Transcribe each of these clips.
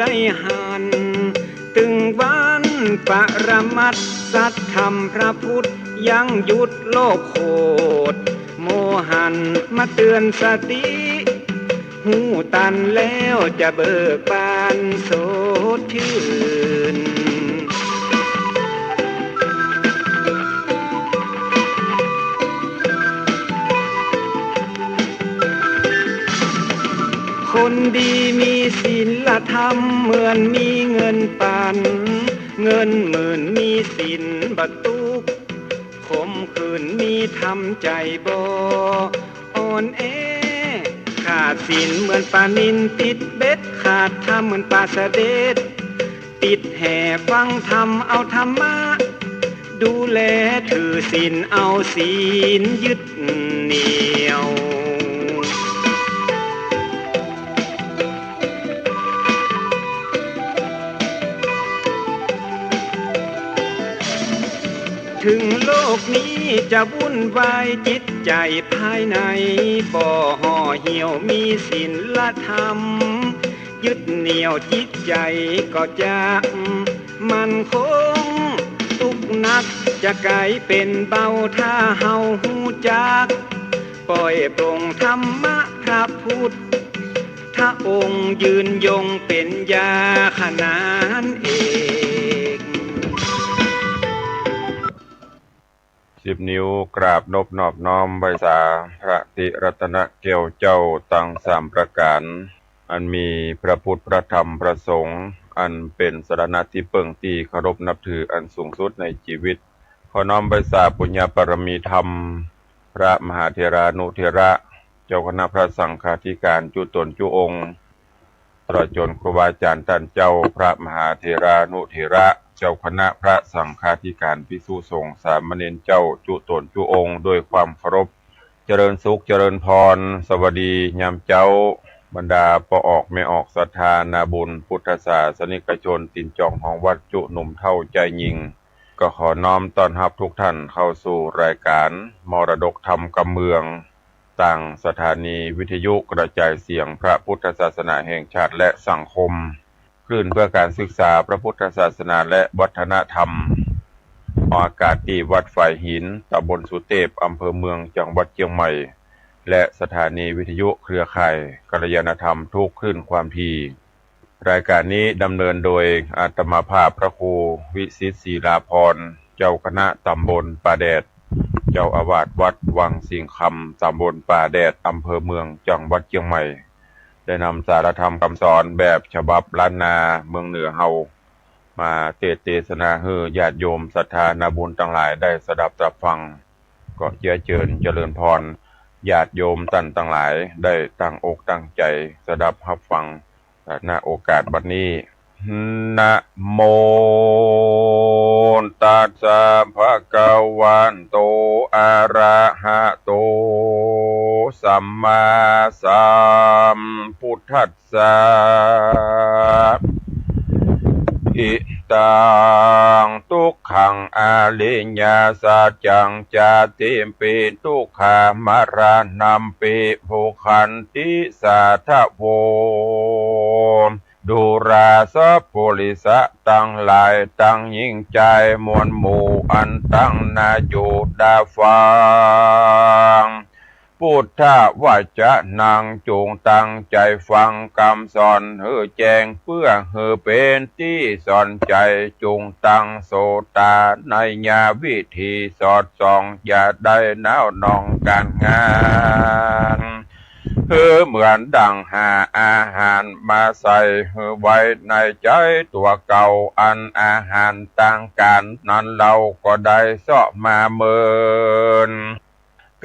ได้หันตึงวันปรมัตถ์สัตธรรมพระพุทธยังหยุดโลกโคตรโมหันมาเตือนสติหูตันแล้วจะเบิกบานโสดชื่นคนดีมีศีลธรรมเหมือนมีเงินปันเงินหมื่นมีศีลบัตุกขมขืนมีทำใจบ่อ่อนแอขาดศีลเหมือนปลานินติดเบ็ดขาดธรรมเหมือนปลาเสด็จติดแห่ฟังธรรมเอาธรรมะดูแลถือศีลเอาศีลยึดเหนี่ยวถึงโลกนี้จะวุ่นวายจิตใจภายในบ่ห่อเหี่ยวมีศีลธรรมยึดเหนี่ยวจิตใจก็จะมันคงทุกข์นักจะกลายเป็นเบาถ้าเฮาฮู้จักปล่อยปลงธรรมะพระพุทธถ้าองค์ยืนยงเป็นยาขนานเอก10 นิ้วกราบนบนอบน้อมใบสาพระติรัตนเกลเจ้าตั้ง3 ประการอันมีพระพุทธพระธรรมพระสงฆ์อันเป็นสรณะที่เปิ่งที่เคารพนับถืออันสูงสุดในชีวิตขอน้อมใบสาปุญญาปรมีธรรมพระมหาเถรานุเถระเจ้าคณะพระสังฆาธิการจุตนจุองค์ตลอดจนครูบาอาจารย์ท่านเจ้าพระมหาเถรานุเถระเจ้าคณะพระสังฆาธิการภิกษุสงฆ์สามเณรเจ้าจุตนจุองค์ด้วยความเคารพเจริญสุขเจริญพรสวัสดียามเจ้าบรรดาปออกไม่ออกศรัทธานาบุญพุทธศาสนิกชนตินจองของวัดจุหนุ่มเท่าใจยิงก็ขอน้อมต้อนรับทุกท่านเข้าสู่รายการมรดกธรรมกำเมืองต่างสถานีวิทยุกระจายเสียงพระพุทธศาสนาแห่งชาติและสังคมคลื่นเพื่อการศึกษาพระพุทธศาสนาและวัฒนธรรมออกอากาศที่วัดฝ่ายหินตำบลสุเทพอำเภอเมืองจังหวัดเชียงใหม่และสถานีวิทยุเครือข่ายกัลยาณธรรมทุกคลื่นความถี่รายการนี้ดำเนินโดยอาตมาภาพพระครูวิสิตศรีลาภรณ์เจ้าคณะตำบลป่าแดดเจ้าอาวาสวัดวังสิงคำตำบลป่าแดดอำเภอเมืองจังหวัดเชียงใหม่ได้นำสารธรรมคำสอนแบบฉบับล้านนาเมืองเหนือเฮามาเทศนาให้ญาติโยมศรัทธานาบุญทั้งหลายได้สดับตรับฟังก็เจริญพรญาติโยมท่านทั้งหลายได้ตั้งอกตั้งใจสดับรับฟังณโอกาสบัดนี้นะโมตัสสะภะคะวันโตอะระหะโตสัมมาสัมพุทธัสสะอิตังทุกขังอริยสัจจังจาติปิทุกขามรณัมปิภูคันติสัทธโวดูราสัพพุริสะตั้งหลายตั้งยิ่งใจมวลหมู่อันตั้งนาอยู่ดาฟังพุทธวจนังจงตั้งใจฟังคำสอนเฮือแจ้งเพื่อเฮือเป็นที่สอนใจจงตั้งโสตาในญาวิธีสอดส่องอย่าได้น้าวนองการงานเหมือนดังหาอาหารมาใส่ไว้ในใจตัวเก่าอันอาหารต่างกันนั้นเราก็ได้เสาะมาเมิน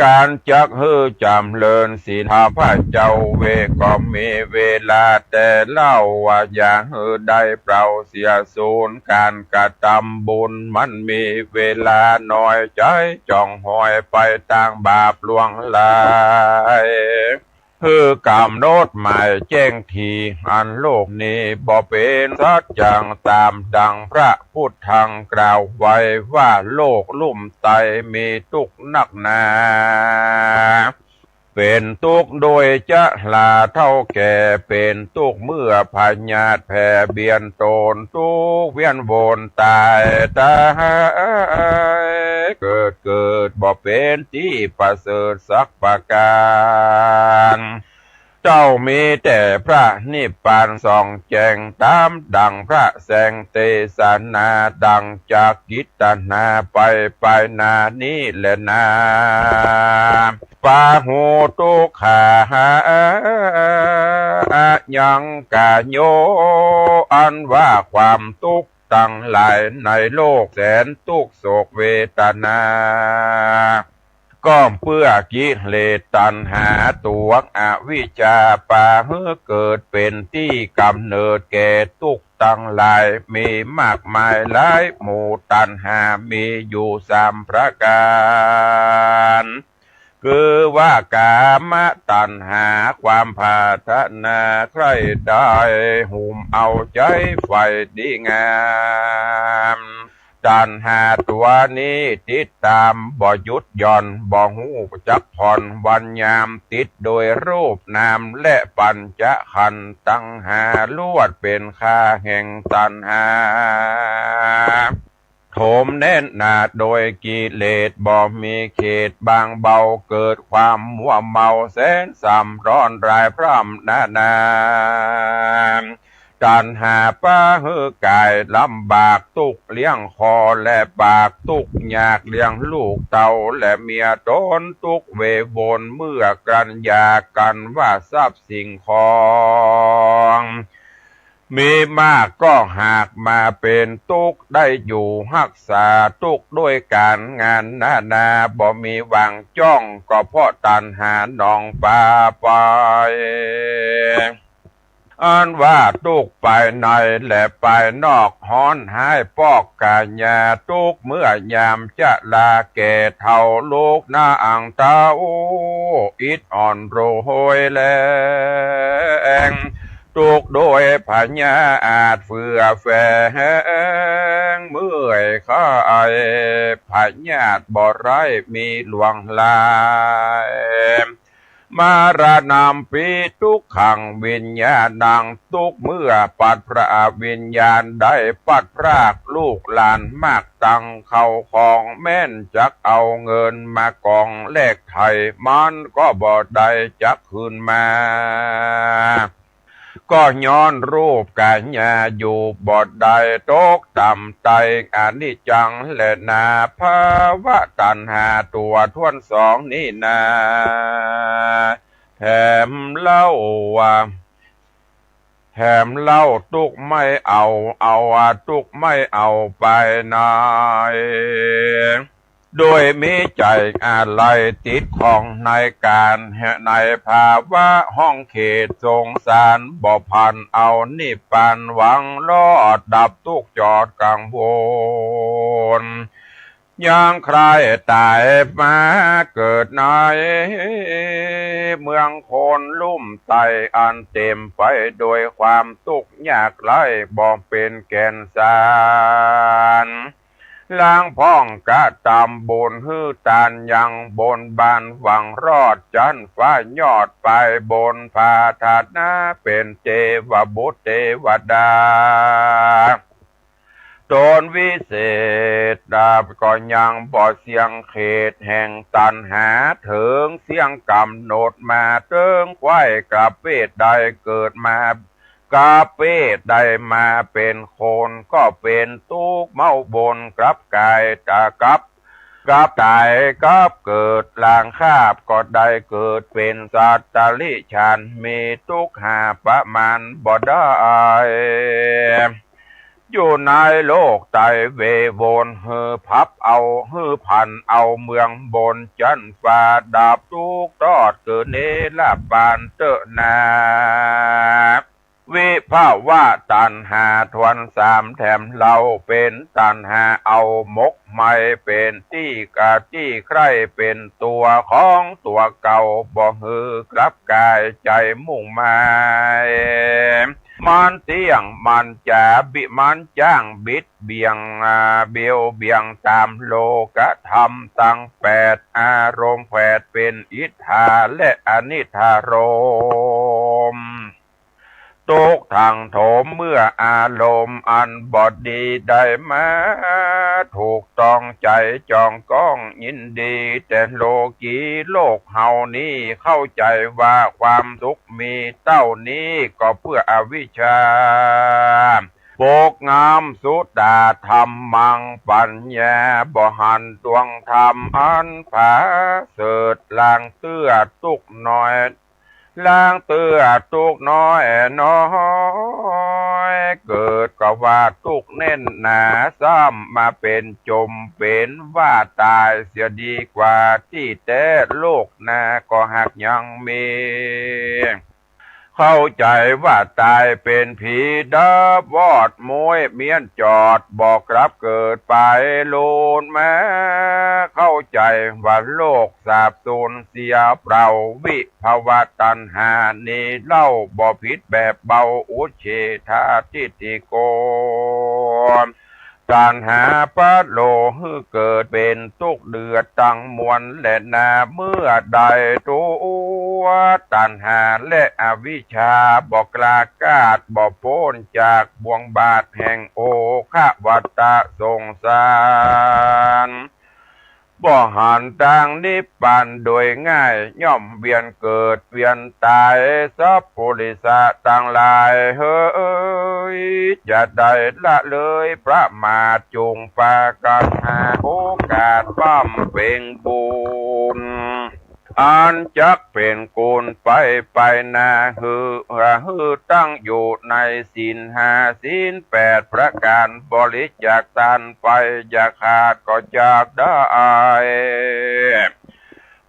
การจักจำเลินศีลพระเจ้าเวก็มีเวลาแต่เล่าว่าอย่าได้เปล่าเสียสูญการกระทำบุญมันมีเวลาน้อยใจจ้องหอยไปต่างบาปล่วงลายกำหนดหมายแจ้งทีอันโลกนี้บ่เป็นสัจจังตามดังพระพุทธังกล่าวไว้ว่าโลกลุ่มไตมีทุกข์นักหนา เป็นตุกโดยจะลาเท่าแก่เป็นตุกเมื่อพญาติแผ่เบียนโตนตุกเวียนวนตายตายเกิดบ่เป็นที่ประเสริฐสักประการเจ้ามีแต่พระนิพพานส่องแจ้งตามดังพระแสงเตสนาดังจากกิตนาไปนานี้แหละนาปาหูตุขายังกะโยอันว่าความทุกข์ตั้งหลายในโลกแสนทุกข์โศกเวทนาก็เพื่อกิเลสตัณหาตัวอวิชชาปาเฮือเกิดเป็นที่กำเนิดแก่ทุกข์ตั้งหลายมีมากมายหลายหมู่ตัณหามีอยู่3 ประการคือว่ากามตัณหาความปรารถนาใครได้หุ่มเอาใจไฟดีงามตัณหาตัวนี้ติดตามบ่หยุดหย่อนบ่หูจักผ่อนวันยามติดโดยรูปนามและปัญจขันธ์ตั้งหาลวดเป็นค่าแห่งตัณหาโถมแน่นหนาโดยกิเลสบ่มีเขตบางเบาเกิดความมัวเมาแสนสัมร้อนรายพร่ำนาตัณหาป้าเฮือกายลำบากตุกเลี้ยงคอและปากตุกยากเลี้ยงลูกเต่าและเมียตนตุกเวบนเมื่อกันยากันว่าทรัพย์สิ่งของมีมากก็หากมาเป็นตุกได้อยู่รักษาตุกด้วยการงานนาบ่มีหวังจ้องก็เพราะตัณหาหนองปาไปอันว่าตุกไปในและไปนอกฮ้อนหายปอกกาญาตุกเมื่อยามจะลาแก่เท่าลูกหน้าอ่างเต้าอิดอ่อนโรยแรงตุกโดยพญาอาจเฟื่อแฝงเมื่อยข้าไอพญาตบ่ไรมีหลวงลายมารานามปีทุกขังวิญญาณดังทุกเมื่อปัดพระวิญญาณได้ปัดพรากลูกหลานมากตังเข้าของแม่นจักเอาเงินมากองแลกไทยมันก็บ่ได้จักคืนมาก็ย้อนรูปกายญาอยู่บ่ได้ตกต่ำไตอนิจจังและนาภาวะตัณหาตัวทวนสองนี่นาแถมเล่าตุกไม่เอาตุกไม่เอาไปไหนโดยมีใจอะไรติดของในการในภาวะห้องเขตสงสารบ่พันเอานิพพานหวังรอดดับทุกจอดกังวลยังใครตายมาเกิดในเมืองคนลุ่มไตอันเต็มไปโดยความทุกข์ยากไร้บ่เป็นแก่นสารล้างพ้องกะตำบุญฮือตานยังบนบานหวังรอดจันฟ้ายอดไปบนผาถาดนาเป็นเทวบุตรเทวดาตนวิเศษดาบก็ยังบ่เสียงเขตแห่งตันหาถึงเสียงกำหนดมาเติงไว้กับเวทใดเกิดมากาเป้ได้มาเป็นคนก็เป็นทุกข์เมาบนกลับกายตะกับตายกับเกิดลางคาบก็ได้เกิดเป็นสัตตลิฉันมีทุกข์หาประมาณบ่ได้อยู่ในโลกไตเวโวนฮือพับเอาฮือพันเอาเมืองบนจันฟ้าดาบทุกตอดเกิดเนลาบานเตนา วิภาวะตัณหาทวนสามแถมเราเป็นตัณหาเอามกไม่เป็นที่กะที่ใครเป็นตัวของตัวเก่าบ่ฮือกลับกายใจมุ่งหมายมันเตี้ยงมันจะบิมันจ้างบิดเบียงเบียวเบียงตามโลกธรรมตั้งแปดอารมณ์แปดเป็นอิทธาและอนิธารมณ์ตกทางโถมเมื่ออารมณ์อันบอดดีได้มาถูกต้องใจจองก้องยินดีแต่โลกีโลกเฮานี้เข้าใจว่าความสุขมีเต้านี้ก็เพื่ออวิชชาโบกงามสุดาธรรมมังปัญญาบ่หันดวงธรรมอันผาเสดลางเตื้อตุกน้อยล้างเตื้อตุกน้อยน้อยเกิดก็ว่าตุกเน้นหนาซ้ำมาเป็นจมเป็นว่าตายเสียดีกว่าที่แต่โลกหน้าก็หักยังมีเข้าใจว่าตายเป็นผีดับวอดมวยเมียนจอดบอกรับเกิดไปโลนแม้เข้าใจว่าโลกสาบสูญเสียเปล่าวิภาวะตัณหานี้เล่าบ่ผิดแบบเบาอุเฉทาทิฏฐิโกตัณหาปะโลหือเกิดเป็นทุกข์เดือดตั้งมวลและนาเมื่อใดตัวตัณหาและอวิชชาบอกกลากาดบอกโพ้นจากบ่วงบาทแห่งโอคะวัตตะสงสารบ่หันทางนิพพานโดยง่ายย่อมเวียนเกิดเวียนตายสัพพุริสะต่างหลายเฮ้ยจะได้ละเลยประมาทจุงปากันหาโอกาสปั้มเพ่งบุญอันจักเป็นกูลไปนาฮือตั้งอยู่ในศีลห้าศีลแปดประการบริจาคทานไปอย่าขาดก็จากได้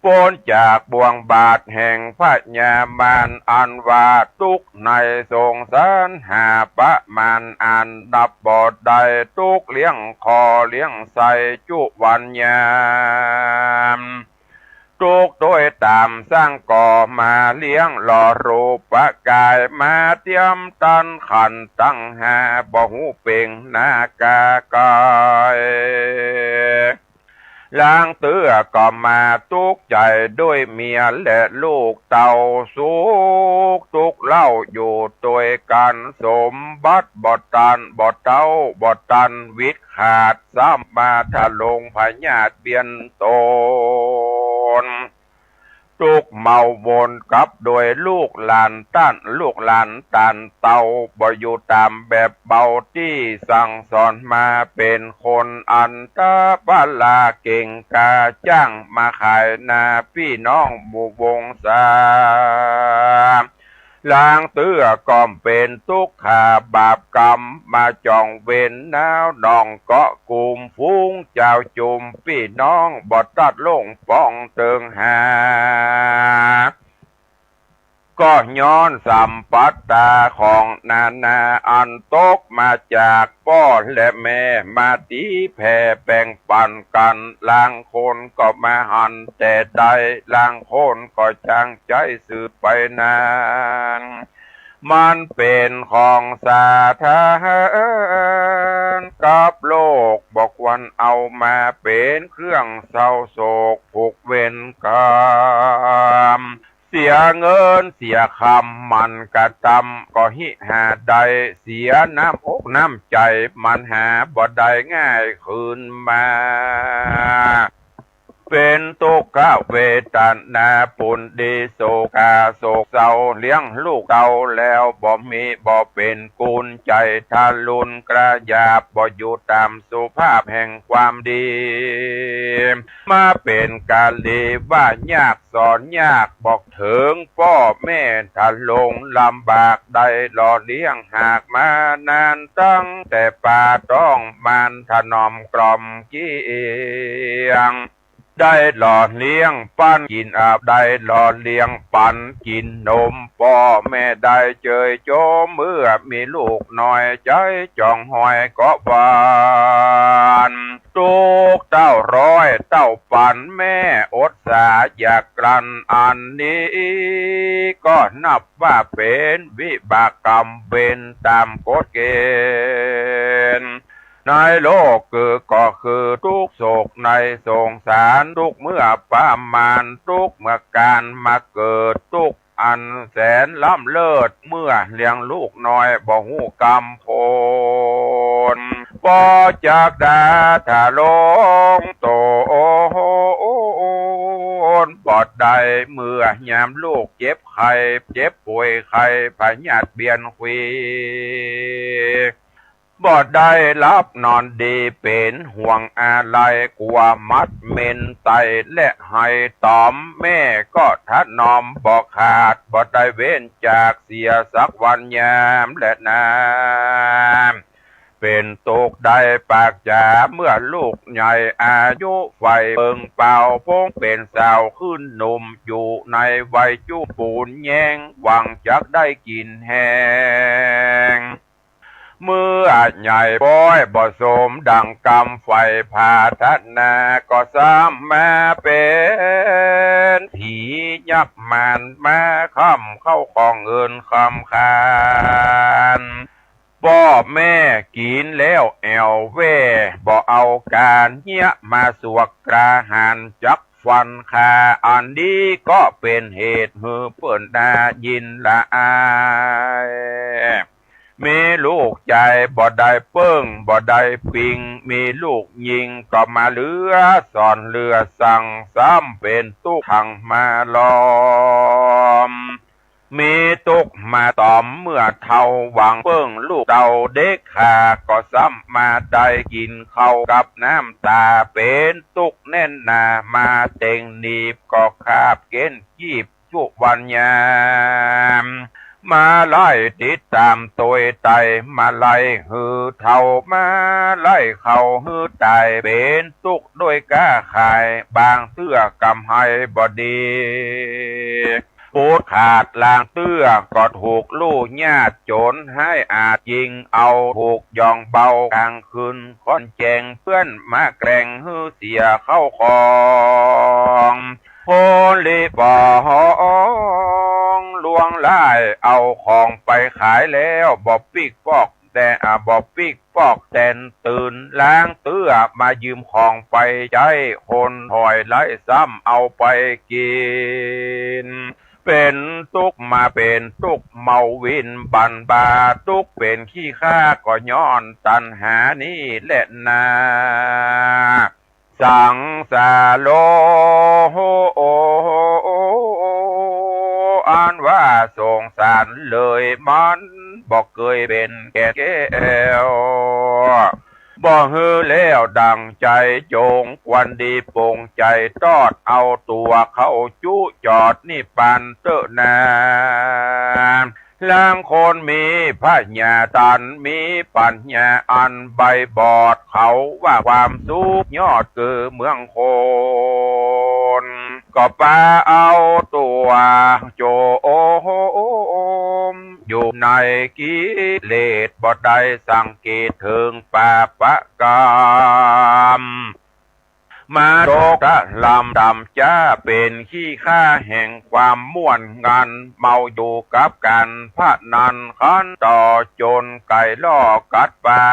พ้นจากบ่วงบาทแห่งพญามารอันว่าทุกข์ในสงสารหาปะมานอันดับบอดใดทุกข์เลี้ยงคอเลี้ยงใส่จุวันยามทุกโดยตามสร้างก่อมาเลี้ยงหล่อรูปกายมาเตรียมตันขันตั้งหาบ่หูเป่งนากากายล้างเตื้อก็มาทุกใจด้วยเมียและลูกเต่าสุกทุกเล่าอยู่ตัวกันสมบัติบ่ตันบ่เต้าบ่ตันวิตขาดซ้ำมาทะลงพญาตเบียนตนทุกเมาวนกับโดยลูกหลานต้านลูกหลานตันเต่าบ่อยู่ตามแบบเบาที่สั่งสอนมาเป็นคนอันตะบาลาเก่งกาจ้างมาขายนาพี่น้องบุวงศาล้างเตื้อก่อมเป็นทุกขาบาปกรรมมาจองเว้นน้าวดองเกาะกลุ่มฟูงเจ้าจุมพี่น้องบอดตัดลงป้องเติงหาก็ย้อนสัมปัตตาของนานาอันตกมาจากพ่อและแม่มาตีแผ่แบ่งปันกันลางคนก็มาหันแต่ใดลางคนก็ช่างใจสืบไปนานมันเป็นของสาธารกับโลกบอกวันเอามาเป็นเครื่องเศร้าโศกผูกเวรกรรมเสียเงินเสียคำมันกระทำก็หิหาใดเสียน้ำอกน้ำใจมันหาบ่ได้ง่ายคืนมาเป็นทุกขเวทนาปุณดีโศกาโศกเศร้าเลี้ยงลูกเต่าแล้วบ่มีบ่เป็นกุลใจทารุณกระยาบบ่อยู่ตามสุภาพแห่งความดีมาเป็นกาลีว่ายากสอนยากบอกถึงพ่อแม่ทาลงลำบากใดหล่อเลี้ยงหากมานานตั้งแต่ป่าต้องมันถนอมกล่อมเกียง ได้หล่อเลี้ยงปั้นกินอาบได้หล่อเลี้ยงปั้นกินนมพ่อแม่ได้เจยโจมเมื่อมีลูกน้อยใจจ่องหอยก็บานทุกเต้าร้อยเต้าปั่นแม่อดสาอยากกลั้นอันนี้ก็นับว่าเป็นวิบากกรรมเป็นตามกฎเกณฑ์ในโลกก็คือทุกโศกในสงสารทุกเมื่อประมาณทุกเมื่อการมาเกิดทุกอันแสนล้ำเลิศเมื่อเลี้ยงลูกน้อยบ่หูกรรมโพนบ่จากดาถ้าลงโตนปอดใดเมื่อยามลูกเจ็บไข้เจ็บป่วยไข้พยาธิเบียนควีบ่ได้รับนอนดีเป็นห่วงอะไรกลัวมัดเมนไตและให้ตอมแม่ก็ทัดนอมบ่ขาดบ่ได้เว้นจากเสียสักวันยามและน้ำเป็นตกได้ปากจ๋าเมื่อลูกใหญ่อายุไฟเปิงเป่าพงเป็นสาวขึ้นหนุ่มอยู่ในวัยจุปูนแยงหวังจักได้กินแหงเมื่อใหญ่ป้อยบ่สมดังกำไฟพาทัดนาก็ซ้ำมาเป็นผียักษ์มันมาค่ำเข้าของเงินคำคานพ่อแม่กินแล้วแอวเว่บ่เอาการเหี้ยมาสวกกระหันจักฟันคาอันนี้ก็เป็นเหตุหือเปิ่นดายินละอายมีลูกใจบ่ได้เปิ้งบ่ได้ปิงมีลูกยิงก็มาเรือสอนเรือสั่งซ้ำเป็นตุกขังมาล้อมมีตุกมาตอมเมื่อเท่าหวังเปิ้งลูกเต่าเด็กขาก็ซ้ำมาได้กินเข้ากับน้ำตาเป็นตุกแน่นหนามาเต็งหนีบก็คาบเก้นจีบจุวันยามมาไล่ติดตามตัวไตมาไล่หือเท่ามาไล่เขาหือตายเป็นตุกด้วยก้าขายบางเตื้อกำให้บดีปูดขาดลางเตื้อก็ถูกลูกญาติโจรให้อาจยิงเอาถูกยองเบากลางคืนค่อนแจงเพื่อนมาแกล้งหือเสียเข้าของโพลีปองลวงไล่เอาของไปขายแล้วบ่ปิกปอกแต่บ่ปิกปอกแตนตื่นล้างเตื้อมายืมของไปใจคนถอยไล่ซ้ำเอาไปกินเป็นตุกมาเป็นตุกเมาวินบันบาตุกเป็นขี้ข้าก็ย้อนตันหานี่แหละนาสังสาโลโออ่านว่าสงสารเลยมันบอกเคยเป็นแก่แก้วบ่ฮือแล้วดังใจจงควันดีปงใจตอดเอาตัวเข้าจุจอดนี่ปันเตอนาลางคนมีพญาตันมีปัญญาอันใบบอดเขาว่าความสุขยอดคือเมืองโคนก็ปาเอาตัวโจโอมอยู่ในกิเลสบ่ได้สังเกตถึงปาปะกรรมมาโรกะลำดำจ้าเป็นขี้ข้าแห่งความม่วนงันเมาอยู่กับกันพระนันขันต่อจนไก่ล่อกัดปา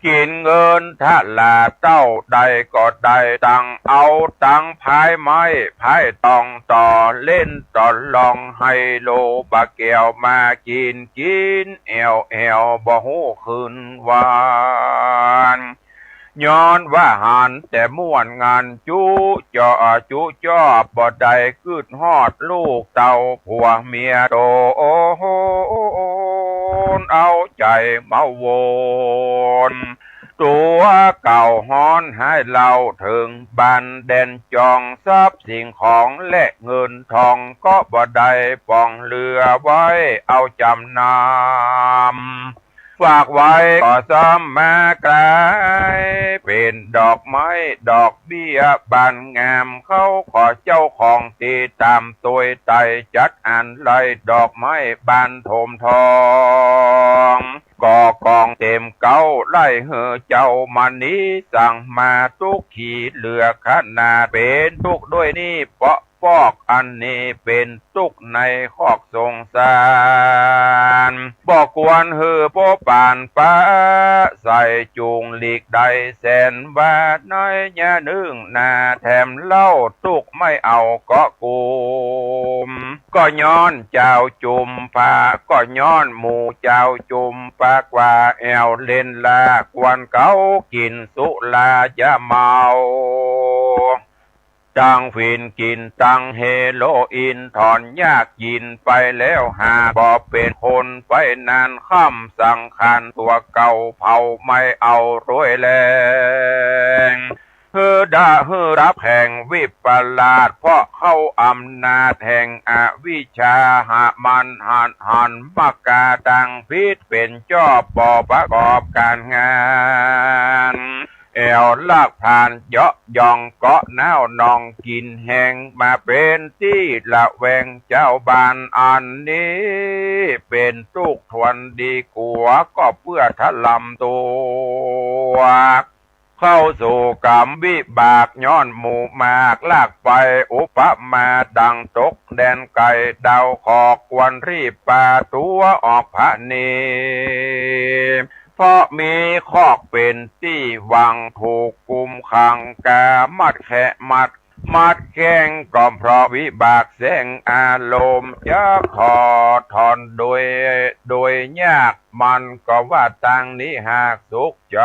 กินเงินถ้าลาเต้าใดก็ได้ตังเอาตังพายไม้พายตองต่อเล่นต่อลองให้โลบะแก้วมากินแอวบ่หูคืนวานย้อนว่าหันแต่ม่วนงานจุจ่อบ่ได้กึดฮอดลูกเต่าผัวเมียโตเอาใจเมาวนตัวเก่าฮ้อนให้เราถึงบันเด่นจองทรัพย์สิ่งของและเงินทองก็บ่ได้ป้องเรือไว้เอาจำนำ ฝากไว้ก็ซ้ำมากลายเป็นดอกไม้ดอกเบี้ยบานงามเขาขอเจ้าของตีตามตัวไตจัดอันไล่ดอกไม้บานโถมทองก่อกองเต็มเก้าไล่เหือเจ้ามันนี้สั่งมาทุกขีเหลือขนาดเป็นทุกด้วยนี่เปาะปอกอันนี้เป็นตุกในคอกสงสารบอกกวนเหือโปป่านป้าใส่จูงหลีกใดแสนบาทน้อยยะนึงนาแถมเล่าตุกไม่เอาก็กูมก็ย้อนเจ้าจุมปาก็ย้อนหมู่เจ้าจุมปากว่าแอวเล่นลากวนเก้ากินสุลาจะเมาตั้งฟินกินตั้งเฮโรอีนถอนยากยินไปแล้วหาบ่เป็นคนไปนานค่ำสังขารตัวเก่าเผาไม่เอารวยแรงเฮือดาเฮือรับแห่งวิปลาสเพราะเข้าอำนาจแห่งอวิชชาหามันหันมากาดังพิษเป็นจ้อปอประกอบการงานแอวลากผ่านเยาะยองเกาะน้าวนองกินแหงมาเป็นที่ละแวงเจ้าบ้านอันนี้เป็นทุกทวนดีกว่าก็เพื่อทะลำตัวเข้าสู่กรรมวิบากย้อนหมู่มากลากไปอุปมาดังตกแดนไก่ดาวขอกวันรีบปาตัวออกพระเนเพราะมีคอกเป็นที่วังถูกกุมขังกามัดแขะมัดแข้งก็เพราะวิบากแสงอารมณ์จะขอถอนโดยยากมันก็ว่าตังนี้หากสุขใจ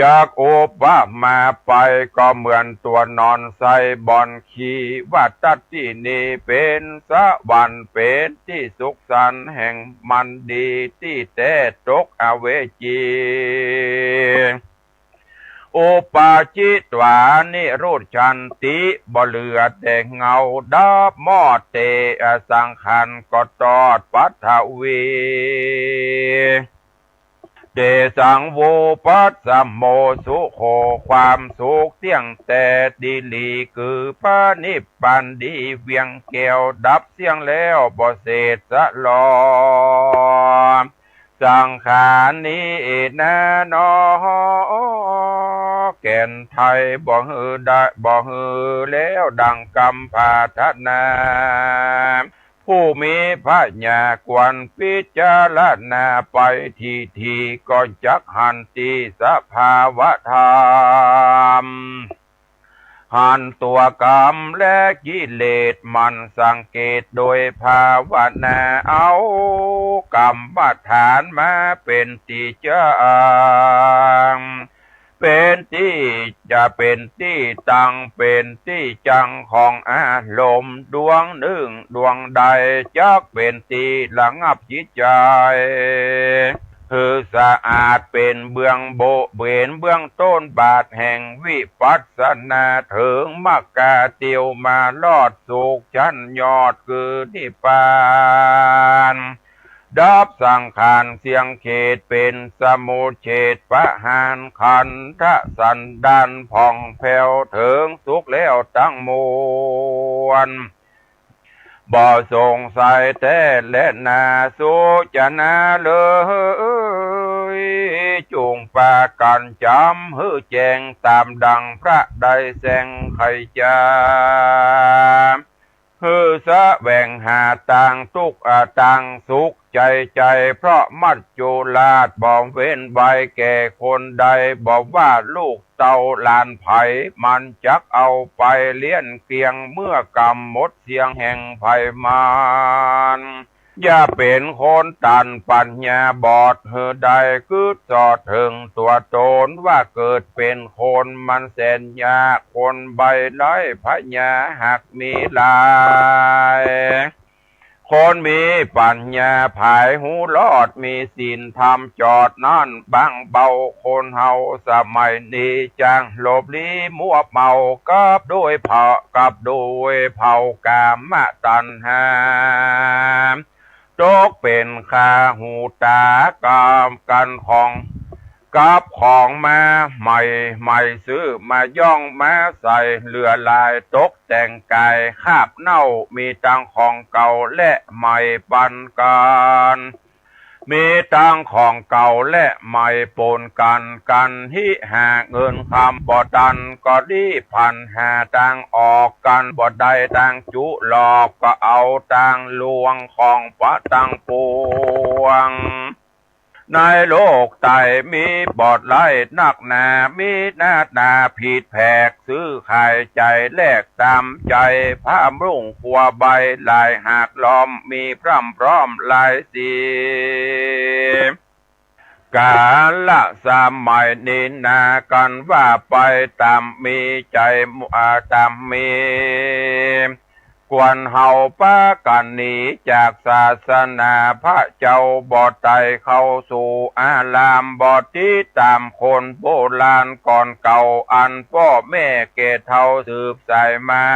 จากอุปมาไปก็เหมือนตัวนอนใส่บอนขี่ว่าตัดที่นี่เป็นสวรรค์เป็นที่สุขสันต์แห่งมันดีที่แต่ตกอเวจีอุปาจิตวานิโรธชันติบ่เหลือแต่เงาดับมอดเตอสังขันก็ตอดปัทวีเดสังโวปัสสมโมสุโขความสุขเที่ยงแต่ดีลีคือพระนิพพานดีเวียงแก้วดับเสียงแล้วบ่เศษสะลอสังขารนี้นะนอแก่นไทยบ่ฮือได้บ่ฮือแล้วดังกำพาทนาผู้มีพระญากวนพิจารณาไปทีก็จักหันติสภาวะธรรมหันตัวกรรมและกิเลสมันสังเกตโดยภาวนาเอากรรมบัฐานมาเป็นที่จังเป็นที่จะเป็นที่ตั้งเป็นที่จังของอารมณ์ดวงหนึ่งดวงใดจักเป็นที่ระงับจิตใจคือสะอาดเป็นเบื้องโบเบนเบื้องต้นบาทแห่งวิปัสสนาถึงมรรคเตียวมาลอดสุขชั้นยอดคือนิพพานดับสังขารเสียงเขตเป็นสมุเฉดปะหานขันธสันดานผ่องแผ้วถึงสุขแล้วตั้งมวลบ่สงสัยแต่และนาสุจนาเลยจุงปากันจำหื้อแจงตามดังพระใดแสงไขจาฮือสะแหว่งหาต่างทุกต่างสุขใจเพราะมัจจุราชบ่เว้นใบแก่คนใดบอกว่าลูกเต่าลานไผ่มันจักเอาไปเลี้ยนเกียงเมื่อกำหมดเสียงแห่งไผ่มานอย่าเป็นคนตันปัญญาบอดเฮือใดคือจอดถึงตัวตนว่าเกิดเป็นคนมันแสนยากคนใบไร้พญาหักมีลายคนมีปัญญาภายหูรอดมีศีลธรรมจอดนั่นบางเบาคนเฮาสมัยนี้จังหลบลี้มัวเมากับด้วยเผากับด้วยเผากามตัณหา ตกเป็นข้าหูตากามกันของกับของมาใหม่ใหม่ซื้อมาย่องมาใส่เลือลายตกแต่งกายคาบเน่ามีตังของเก่าและใหม่ปันกันมีตังของเก่าและใหม่ปนกันฮิหาเงินคำบ่ดันก็ดีพันหาตังออกกันบ่ได้ตังจุหลอกก็เอาตังลวงของพระตังปวงในโลกไตมีบอดไล่นักหนามีหน้าตาผิดแผกซื้อขายใจแลกตามใจพระรุ่งขัวใบลายหากล้อมมีพร่ำพร้อมลายสีกาละสมัยนี้นากันว่าไปตามมีใจตามมีกวนเฮาป้ากันหนีจากศาสนาพระเจ้าบอดไตเข้าสู่อารามบอดที่ตามคนโบราณก่อนเก่าอันพ่อแม่เกเท่าสืบสายมา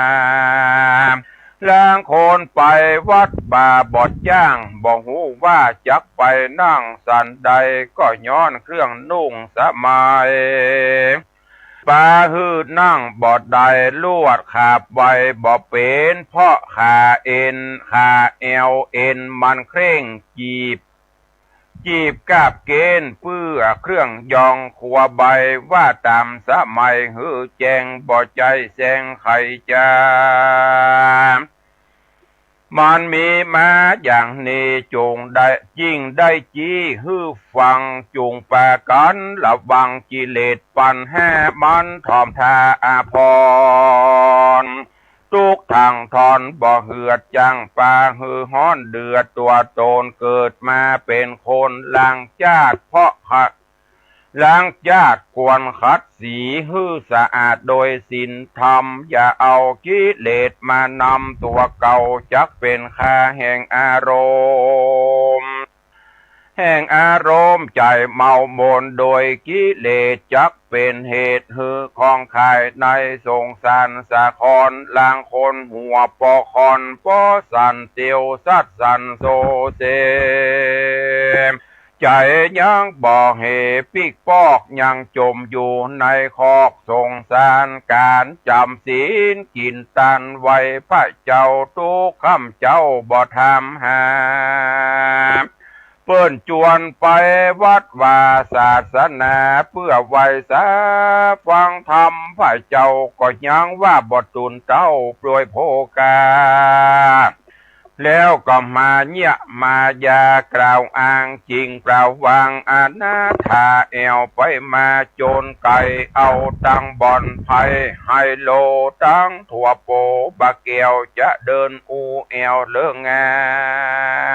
ล้างโคนไปวัดป่าบอดย่างบอกหูว่าจักไปนั่งสันใดก็ย้อนเครื่องนุ่งสมัยปาหืดนั่งบอดใดลวดขาบไว้บ่เป็นเพราะขาเอ็นขาเอวเอ็นมันเคร่งจีบกาบเกณฑ์เพื่อเครื่องยองขัวใบว่าตามสมัยหือแจงบ่ใจแสงไข่จามันมีมาอย่างนี้จงได้ยิ่งได้จี้ฮือฟังจุงแปรกันระวังกิเลสปันแห่มันทอมทาอาพรทุกทางทอนบ่เหือดจังปาฮือฮ้อนเดือดตัวโตนเกิดมาเป็นคนลังจาดเพราะขัดล้างญาติควรขัดสีหื้อสะอาดโดยศีลธรรมอย่าเอากิเลสมานำตัวเก่าจักเป็นค่าแห่งอารมณ์ใจเมามนโดยกิเลสจักเป็นเหตุหือของขายในสงสารสะคอนลางคนหัวปอคอนปอสันเตียวสัดสันโซเซใจยังบ่เหปิกปอกยังจมอยู่ในคอกสงสารการจำศีลกินตันไว้พระเจ้าทุกคำเจ้าบ่ทำหาเปิ้นจวนไปวัดว่าศาสนาเพื่อไว้สาฟังธรรมพระเจ้าก็ยังว่าบ่ตุนเต้าปล่วยโภกาแล้วก็มาเนี่ยมายากล่าวอ้างจริงเปล่าวางอนาถาแอวไปมาโจรไก่เอาตังบ่อนไพ่ไฮโลตังถั่วโปบะเกียวจะเดินอูแอวเลิกงา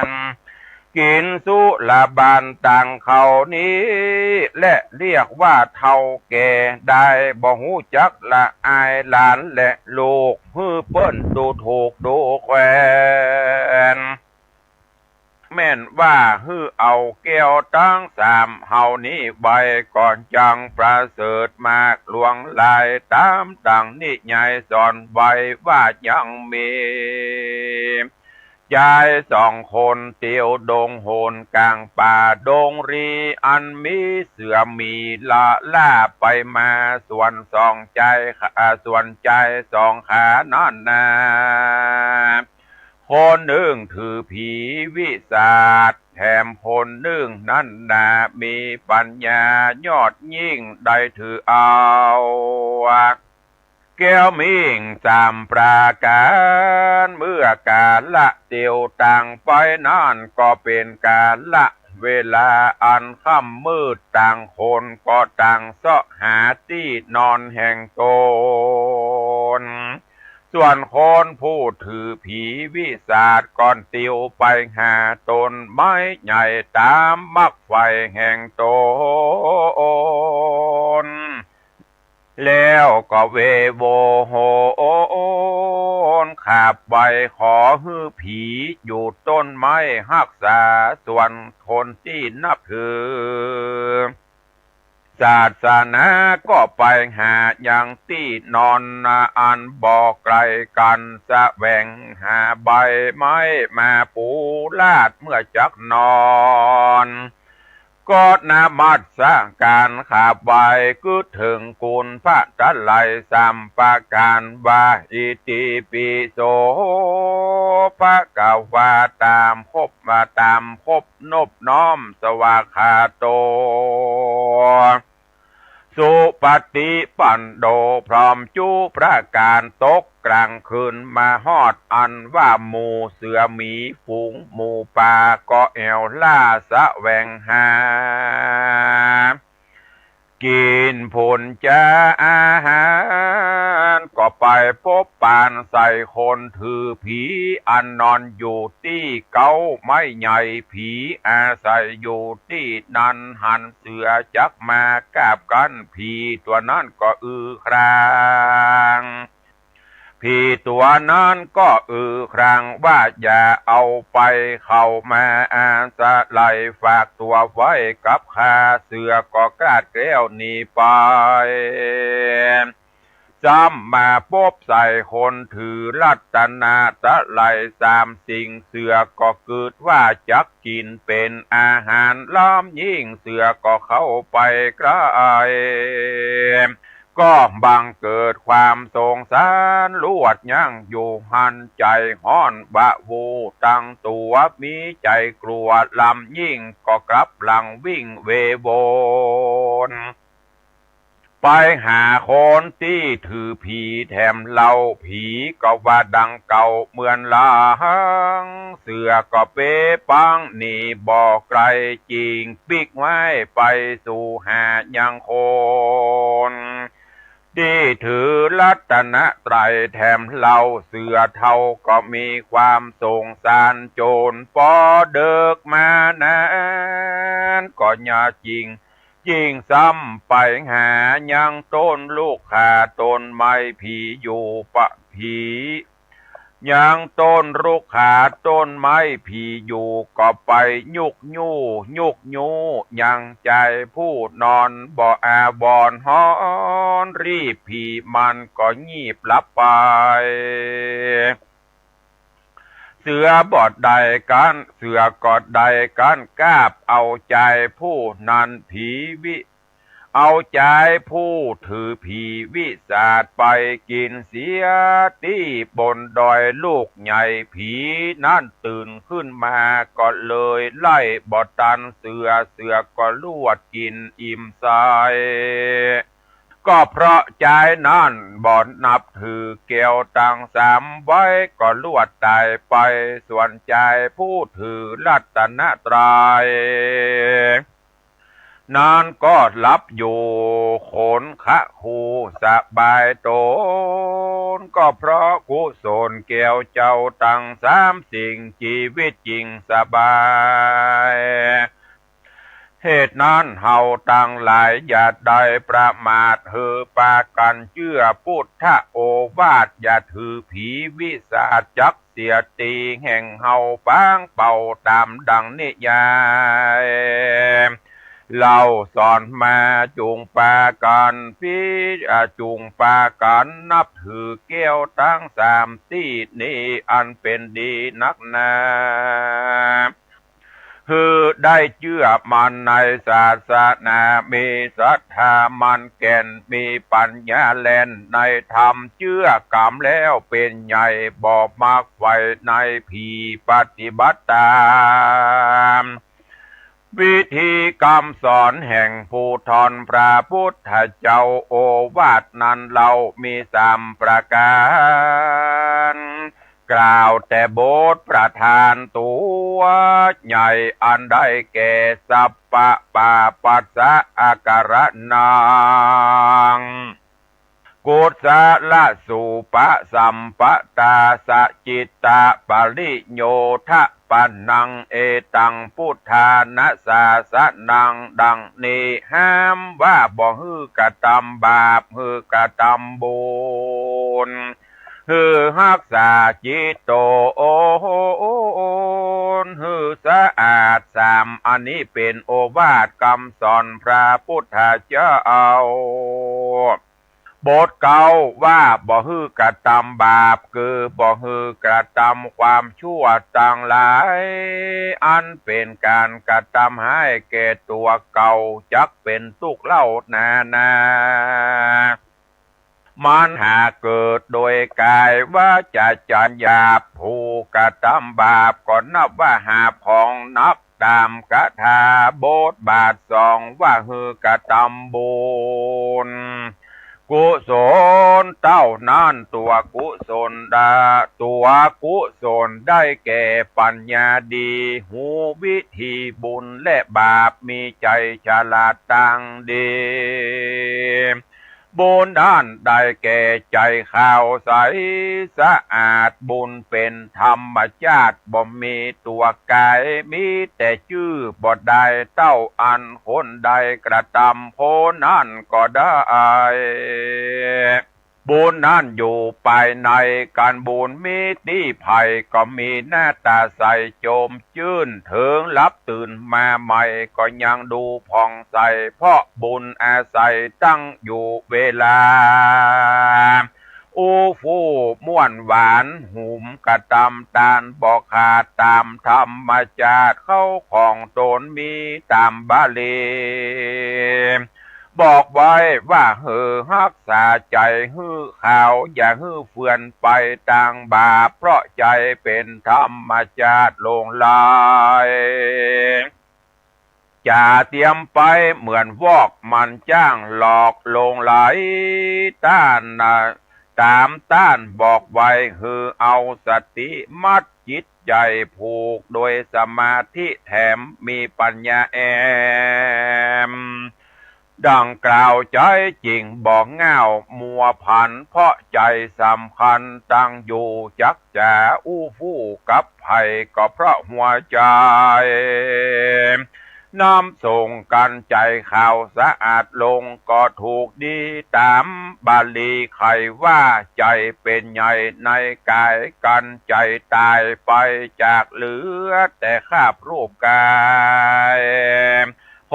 นกินสุลาบานต่างเขานี้และเรียกว่าเท่าแก่ได้บ่หูจักละอายหลานและลูกฮือเปิ้นดูถูกดูแควนแม่นว่าฮือเอาแก้วตั้งสามเฮานี้ใบก่อนจังประเสริฐมากหลวงลายตามต่างนิยายสอนไว้ว่ายังมียายสองคนเตียวดงโหนกลางป่าดงรีอันมีเสือมีละล่าไปมาส่วนสองใจส่วนใจสองขานั่นนาคนหนึ่งถือผีวิสาทแถมคนหนึ่งนั่นนามีปัญญายอดยิ่งได้ถือเอาแก้วมิ่งสามปราการเมื่อกาลละเตียวต่างไปนั่นก็เป็นกาลละเวลาอันค่ำมืดต่างคนก็ต่างเสาะหาที่นอนแห่งตนส่วนคนผู้ถือผีวิสาทก่อนเตียวไปหาตนไม้ใหญ่ตามมักไฟแห่งตนแล้วก็เวโวโหนขาบใบขอฮือผีอยู่ต้นไม้รักษาส่วนคนที่นับถือ ศาสนาก็ไปหาอย่างที่นอนอันบอกไกลกันแสวงหาใบไม้มาปูลาดเมื่อจักนอนก็นามัดสร้างการขาบไว้ก็ถึงกุลพระจันไลสัมปาการว่าอิติปิโสพระกาวาตามคบมาตามคบนบน้อมสวาคาโตสุปฏิปันโดพร้อมจูประการตกกลางคืนมาฮอดอันว่าหมูเสือหมีฝูงหมูป่าก็แอวล่าสะแวงหากินผลจะอาหารก็ไปพบปานใส่คนถือผีอันนอนอยู่ที่เก้าไม้ใหญ่ผีอาศัยอยู่ที่นั้นหันเสือจักมากาบกันผีตัวนั้นก็ครางผีตัวนั้นก็ครางว่าอย่าเอาไปเข้ามาอาสะไหลฝากตัวไว้กับข้าเสือก็กราดเกลียวหนีไปจำมาพบใส่คนถือรัตนาตะไหลสามสิ่งเสือก็เกิดว่าจักกินเป็นอาหารล้อมยิ่งเสือก็เข้าไปใกล้ก็บังเกิดความสงสารลวดยังอยู่หันใจห้อนบะวูตั้งตัวมีใจกลัวลำยิ่งก็กลับหลังวิ่งเวโวนไปหาคนที่ถือผีแถมเล่าผีก็ว่าดังเก่าเหมือนลางเสือก็เป๊ปังนี่บอกไกลจริงปิกไว้ไปสู่หายังคนที่ถือรัตนไตรแถมเล่าเสือเท่าก็มีความสงสารโจรปอเดิกมานานก็อย่าจริงยิ่งซ้ำไปหายังต้นลูกขาต้นไม้ผีอยู่ปะผียังต้นลูกขาต้นไม้ผีอยู่ก็ไปยุกยูยังใจผู้นอนบ่อาบอนฮอนรีบผีมันก็งีบหลับไปเสือบอดใดกันเสือกอดใดกันกาบเอาใจผู้นั้นผีเอาใจผู้ถือผีวิสาดไปกินเสียที่บนดอยลูกใหญ่ผีนั่นตื่นขึ้นมาก็เลยไล่บอดตันเสือก็ลวดกินอิ่มใสก็เพราะใจนั่นบ่นับถือเกี่ยวตังสามไว้ก็ลวดตายไปส่วนใจผู้ถือรัตนตรัยนานก็หลับอยู่ขนคะคูสบายโตนก็เพราะกุศลเกี่ยวเจ้าตังสามสิ่งชีวิตจริงสบายเหตุนั้นเฮาตั้งหลายอย่าได้ประมาทเฮอปากันเชื่อพุทธโอวาทอย่าถือผีวิสาจักเสียตีแห่งเฮาฟังเป่าตามดังนิยายเราสอนมาจุงปากันจุงปากันนับถือเกี้ยวทั้งสามที่นี้อันเป็นดีนักหนาคือได้เชื่อมันในศาสนามีศรัทธามันแก่นมีปัญญาแล่นในธรรมเชื่อกรรมแล้วเป็นใหญ่บอกมากไว้ในผีปฏิบัติตามวิธีกรรมสอนแห่งผู้ทอนพระพุทธเจ้าโอวาทนั้นเรามีสามประการกล่าวแต่บทประธานตัวใหญ่อันได้แก่สัพพะปาปัสสะอาการนังกุศลสุปะสัมปตาสจิตตะปริโยทะปันนังเอตังพุทธานะสาสนังดังนี้ห้ามว่าบ่ฮือกระทำบาปฮือกระทำบุญฮือรักษาจิตโต นฮือสะอาดสามอันนี้เป็นโอวาทคำสอนพระพุทธเจ้าบทเก่าว่าบ่ฮื้อกระทำบาปคือบ่ฮื้อกระทำความชั่วต่างหลายอันเป็นการกระทำให้แก่ตัวเก่าจักเป็นทุกข์เล่านามันหากเกิดโดยกายว่าจะจัญญาผู้กระทำบาปก็นับว่าหาของนับตามกถาบทบาทสองว่าฮือกระทำบุญกุศลเต้านั้นตัวกุศลได้แก่ปัญญาดีหูวิธีบุญและบาปมีใจฉลาดต่างดีบุญด้านได้แก่ใจขาวใสสะอาดบุญเป็นธรรมชาติบ่มีตัวกายมีแต่ชื่อบ่ได้เต้าอันคนใดกระทำโพนั่นก็ได้บุญนั่นอยู่ภายในการบุญมีที่ภัยก็มีหน้าตาใสโจมชื่นถึงรับตื่นมาใหม่ก็ยังดูผ่องใสเพราะบุญอาศัยตั้งอยู่เวลาอูฟูม่วนหวานหุมกระตำตาลบอกขาดตามธรรมชาติเข้าของตนมีตามบาลีบอกไว้ว่ารักษาใจฮื้อข่าวอย่าฮื้อเฟื่อนไปต่างบาปเพราะใจเป็นธรรมชาติลงลายจะเตรียมไปเหมือนวอกมันจ้างหลอกลงไหลต้านตามต้านบอกไว้เอาสติมัดจิตใจผูกโดยสมาธิแถมมีปัญญาแอมดังกล่าวใจจริงบอกเง่ามัวพันเพราะใจสำคัญตั้งอยู่จักจะอู้ฟู่กับไผ่ก็เพราะหัวใจน้ำส่งกันใจข่าวสะอาดลงก็ถูกดีตามบาลีใครว่าใจเป็นใหญ่ในกายกันใจตายไปจากเหลือแต่คราบรูปกาย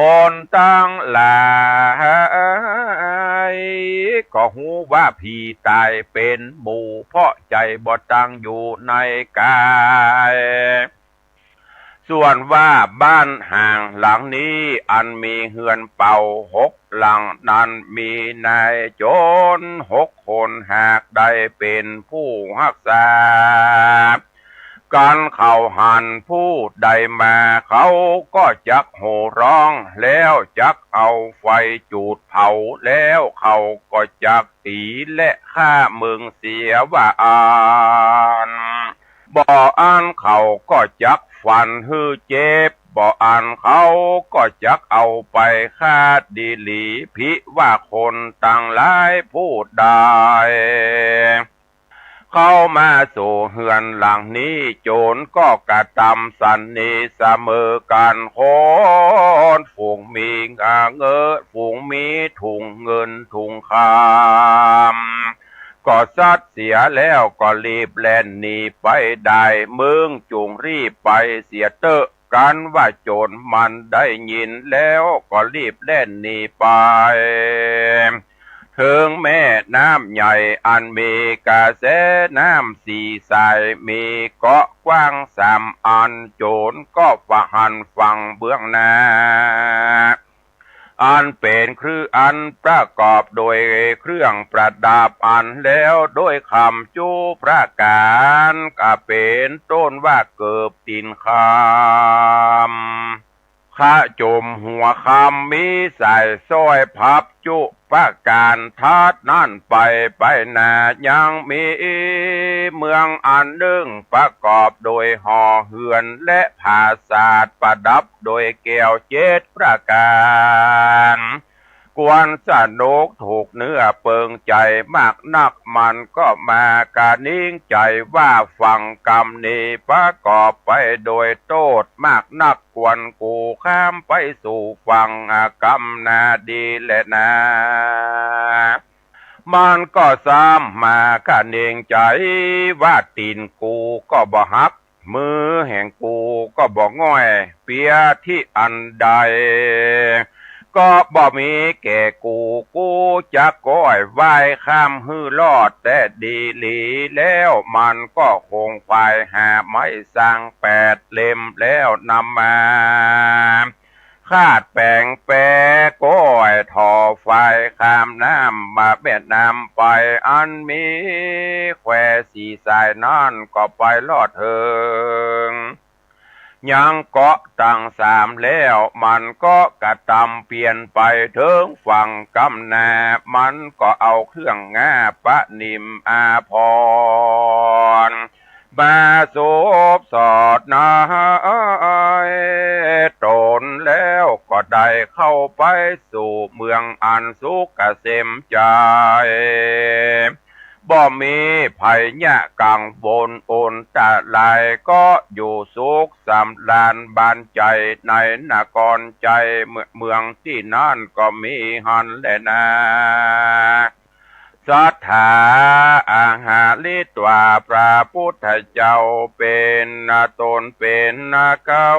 คนตั้งหลายก็หูว่าผีตายเป็นหมู่เพราะใจบ่ตั้งอยู่ในกายส่วนว่าบ้านห่างหลังนี้อันมีเฮือนเป่า6 หลังนั้นมีนายโจร6 คนหากได้เป็นผู้รักษาการเข้าหันผู้ใดมาเขาก็จักโห่ร้องแล้วจักเอาไฟจูดเผาแล้วเขาก็จักตีและฆ่ามึงเสียว่าอ่านบ่อ่านเขาก็จักฟันฮือเจ็บบ่อ่านเขาก็จักเอาไปฆ่าดีหลีพิว่าคนต่างหลายพูดได้เข้ามาสู่เฮือนหลังนี้โจรก็กระทำสันนิเสมอกันคนฝูงมีฝูงมีถุงเงินถุงคำก็ซัดเสียแล้วก็รีบแล่นหนีไปได้มึงจุงรีบไปเสียเตอะกันว่าโจรมันได้ยินแล้วก็รีบแล่นหนีไปถึงแม่น้ำใหญ่อันมีกระแสน้ำสีสายมีเกาะกว้าง3 อันโจรก็หันฝั่งเบื้องหน้าอันเป็นอันประกอบโดยเครื่องประดับอันแล้วโดยคำจูพระการก็เป็นต้นว่าเกิบตีนคำข้าจมหัวคำมีใส่ซ้อยพับจุประการทัดนั่นไปนายังมีเมืองอันหนึ่งประกอบโดยหอเฮือนและผาศาสตร์ประดับโดยแก้ว7 ประการกวนสนุกถูกเนื้อเปิงใจมากนักมันก็มากานิ่งใจว่าฟังกรรมนี้ประกอบไปโดยโทษมากนักกวนกูข้ามไปสู่ฟังกรรมนาดีและนามันก็ซ้ำมากานิ่งใจว่าตีนกูก็บ่หัก มือแห่งกูก็บอกง่อยเปียที่อันใดก็บ่มีแก่กูจะก้อยไหว้ข้ามฮื้อรอดแต่ดีหลีแล้วมันก็คงควายหาไม้สร้าง8 เล่มแล้วนำมาคาดแปลงแปรก้อยทอไฟข้ามน้ำมาเบ็ดน้ำไปอันมีแควสีสายนั่นก็ไปลอดเถิงยังเกาะตั้ง3แล้วมันก็กระตำเปลี่ยนไปถึงฝั่งกำนามันก็เอาเครื่องงาปะนิมอาพรมาสบสอดนายตนแล้วก็ได้เข้าไปสู่เมืองอันสุขเกษมใจบ่มีภัยยะกังวลโอนตะลายก็อยู่สุขสำราญบานใจในนครใจเมืองที่นั่นก็มีหันแลนะศรัทธาอาหาลิตว่าพระพุทธเจ้าเป็นตนเป็นเก้า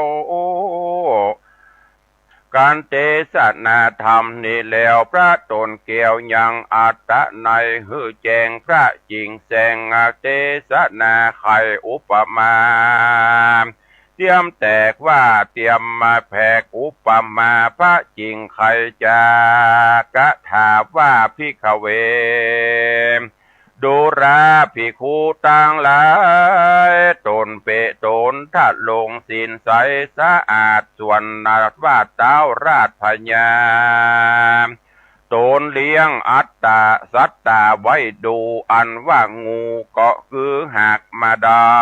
การเทศนาธรรมนี่แล้วพระตนเกี่ยวยังอัตตะในหือแจงพระจริงแสงเทศนาไขอุปมาเตรียมแตกว่าเตรียมมาแผกอุปมาพระจริงไขจากะถาว่าพิขเวดูราภิกขุต่างหลายตนเปตนถ้าลงศีลใสสะอาดส่วนนาว่าเต้าราชพญาตนเลี้ยงอัตตาสัตตาไว้ดูอันว่างูก็คือหากมาได้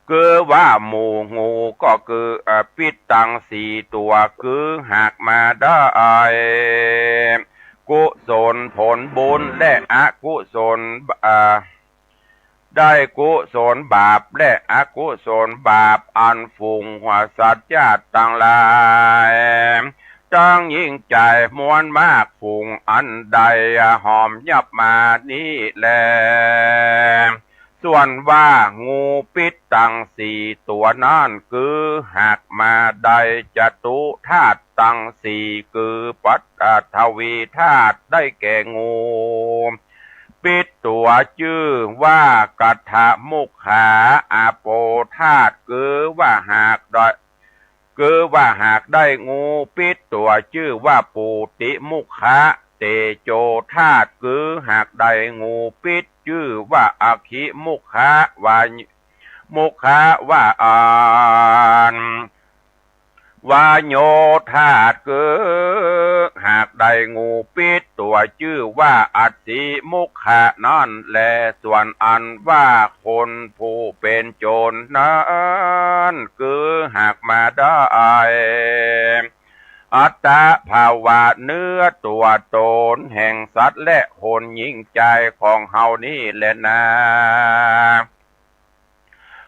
คือว่าหมู่งูก็คือปิดตัง4 ตัวคือหากมาได้กุศลผลบุญและอกุศลได้กุศลบาปและอกุศลบาปอันฝูงหัวสัตว์ญาติต่างหลายจังยิ่งใจมวลมากฝูงอันใดหอมยับมานี้แลส่วนว่างูปิดตัง4 ตัวนั่นคือหากมาได้จตุธาตุตัง4คือปัตทวีธาตุได้แก่งูปิดตัวชื่อว่ากัทธมุขาอาโปธาตุคือว่าหากได้งูปิดตัวชื่อว่าปูติมุขาเตโจธาตุคือหากได้งูปิดชื่อว่าอคิมุขาวามุขว่าวาโยธาตุคือหากได้งูปิดตัวชื่อว่าอัตติมุขะนั่นแลส่วนอันว่าคนผู้เป็นโจรนั้นคือหากมาได้อัตตาภาวะเนื้อตัวตนแห่งสัตว์และคนยิ่งใจของเฮานี่แหละนะ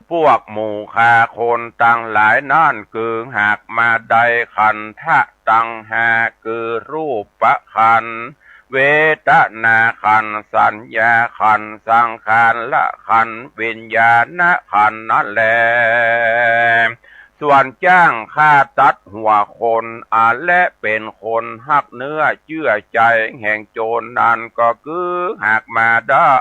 พวกหมู่คาคนตั้งหลายนั่นคือหากมาได้ขันธะตังหาคือรูปประขันเวทนาขันสัญญาขันสังขารละขันวิญญาณขันนั่นแหละส่วนจ้างฆ่าตัดหัวคนและเป็นคนหักเนื้อเชื่อใจแห่งโจรนั้นก็คือหากมาได้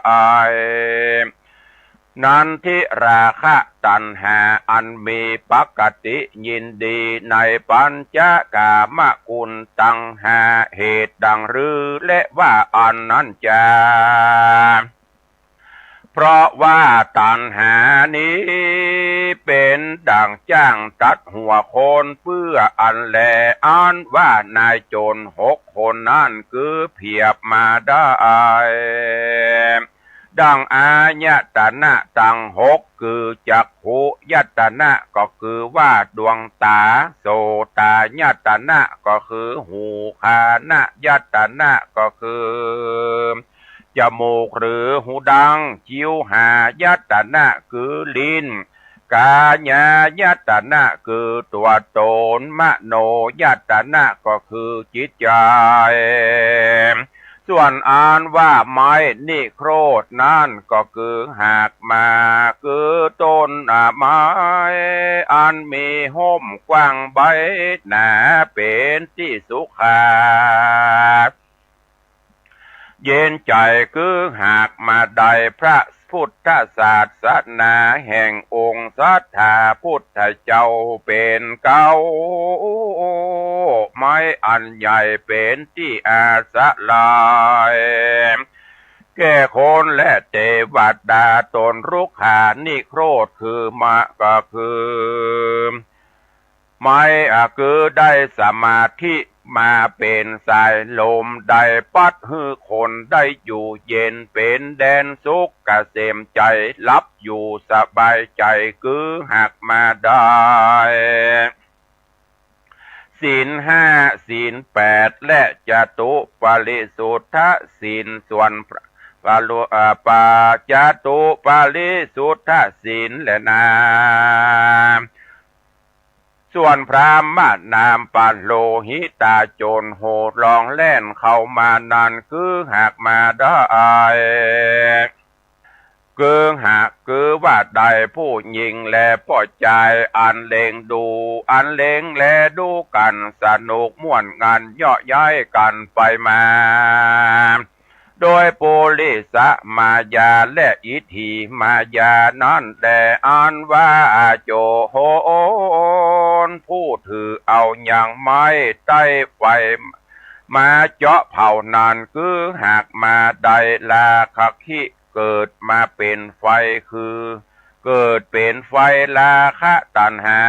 นันทิราคะตัณหาอันมีปกติยินดีในปัญจกามกุลตังหาเหตุดังรือและว่าอันนั้นจาเพราะว่าตัณหานี้เป็นดังจ้างตัดหัวคนเพื่ออันแลอันว่านายโจร6 คนนั่นคือเพียบมาได้ดังอายตนะตัง6คือจักขุยตนะก็คือว่าดวงตาโสตายตนะก็คือหูคานยตนะก็คือจมูกหรือหูดังจิวหายตนะคือลิ้นกายายตนะคือตัวตนมโนยตนะก็คือจิตใจ ส่วนอ่านว่าไม้นิโครธนั่นก็คือหากมาคือต้นไม้อันมีห่มกว้างใบหนาเป็นที่สุขาเย็นใจคือหากมาได้พระพุทธศาสนาแห่งองค์สัทธาพุทธเจ้าเป็นเก้าไม้อันใหญ่เป็นที่อาสะลายแก่คนและเทวดาตนรุกขานิโครธคือมะก็คือไม้คือได้สมาธิมาเป็นสายลมได้ปัดฮือคนได้อยู่เย็นเป็นแดนสุขเกษมใจรับอยู่สบายใจคือหักมาได้ศีลห้าศีลแปดและจตุปาริสุทธศีลส่วนปาจตุปาริสุทธศีลและนาส่วนพรามนามปาโลหิตาโจรโหดลองแล่นเข้ามานั่นคือหากมาได้คือหากคือว่าใดผู้หญิงแลป่อใจอันเลงดูอันเลงแลดูกันสนุกม่วนงานย่อย้ายกันไปมาโดยปุริสมายาและอิทธิมายานั้นแต่อ่านว่าโจโหนผู้ถือเอาอย่างไม้ใต้ไฟมาเจาะเผานานคือหากมาได้ลาคักขิเกิดมาเป็นไฟคือเกิดเป็นไฟลาคะตัณหา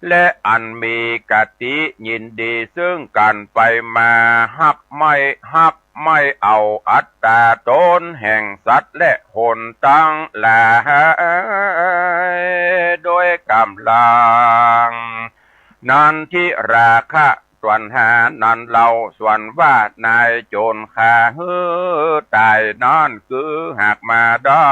และอันมีกติยินดีซึ่งกันไปมาหักไม่เอาอัตตาตนแห่งสัตว์และคนตั้งหลายโดยกำลังนันทิราคะส่วนหานันเราส่วนว่านายโจรขาฮือตายนั่นคือหากมาได้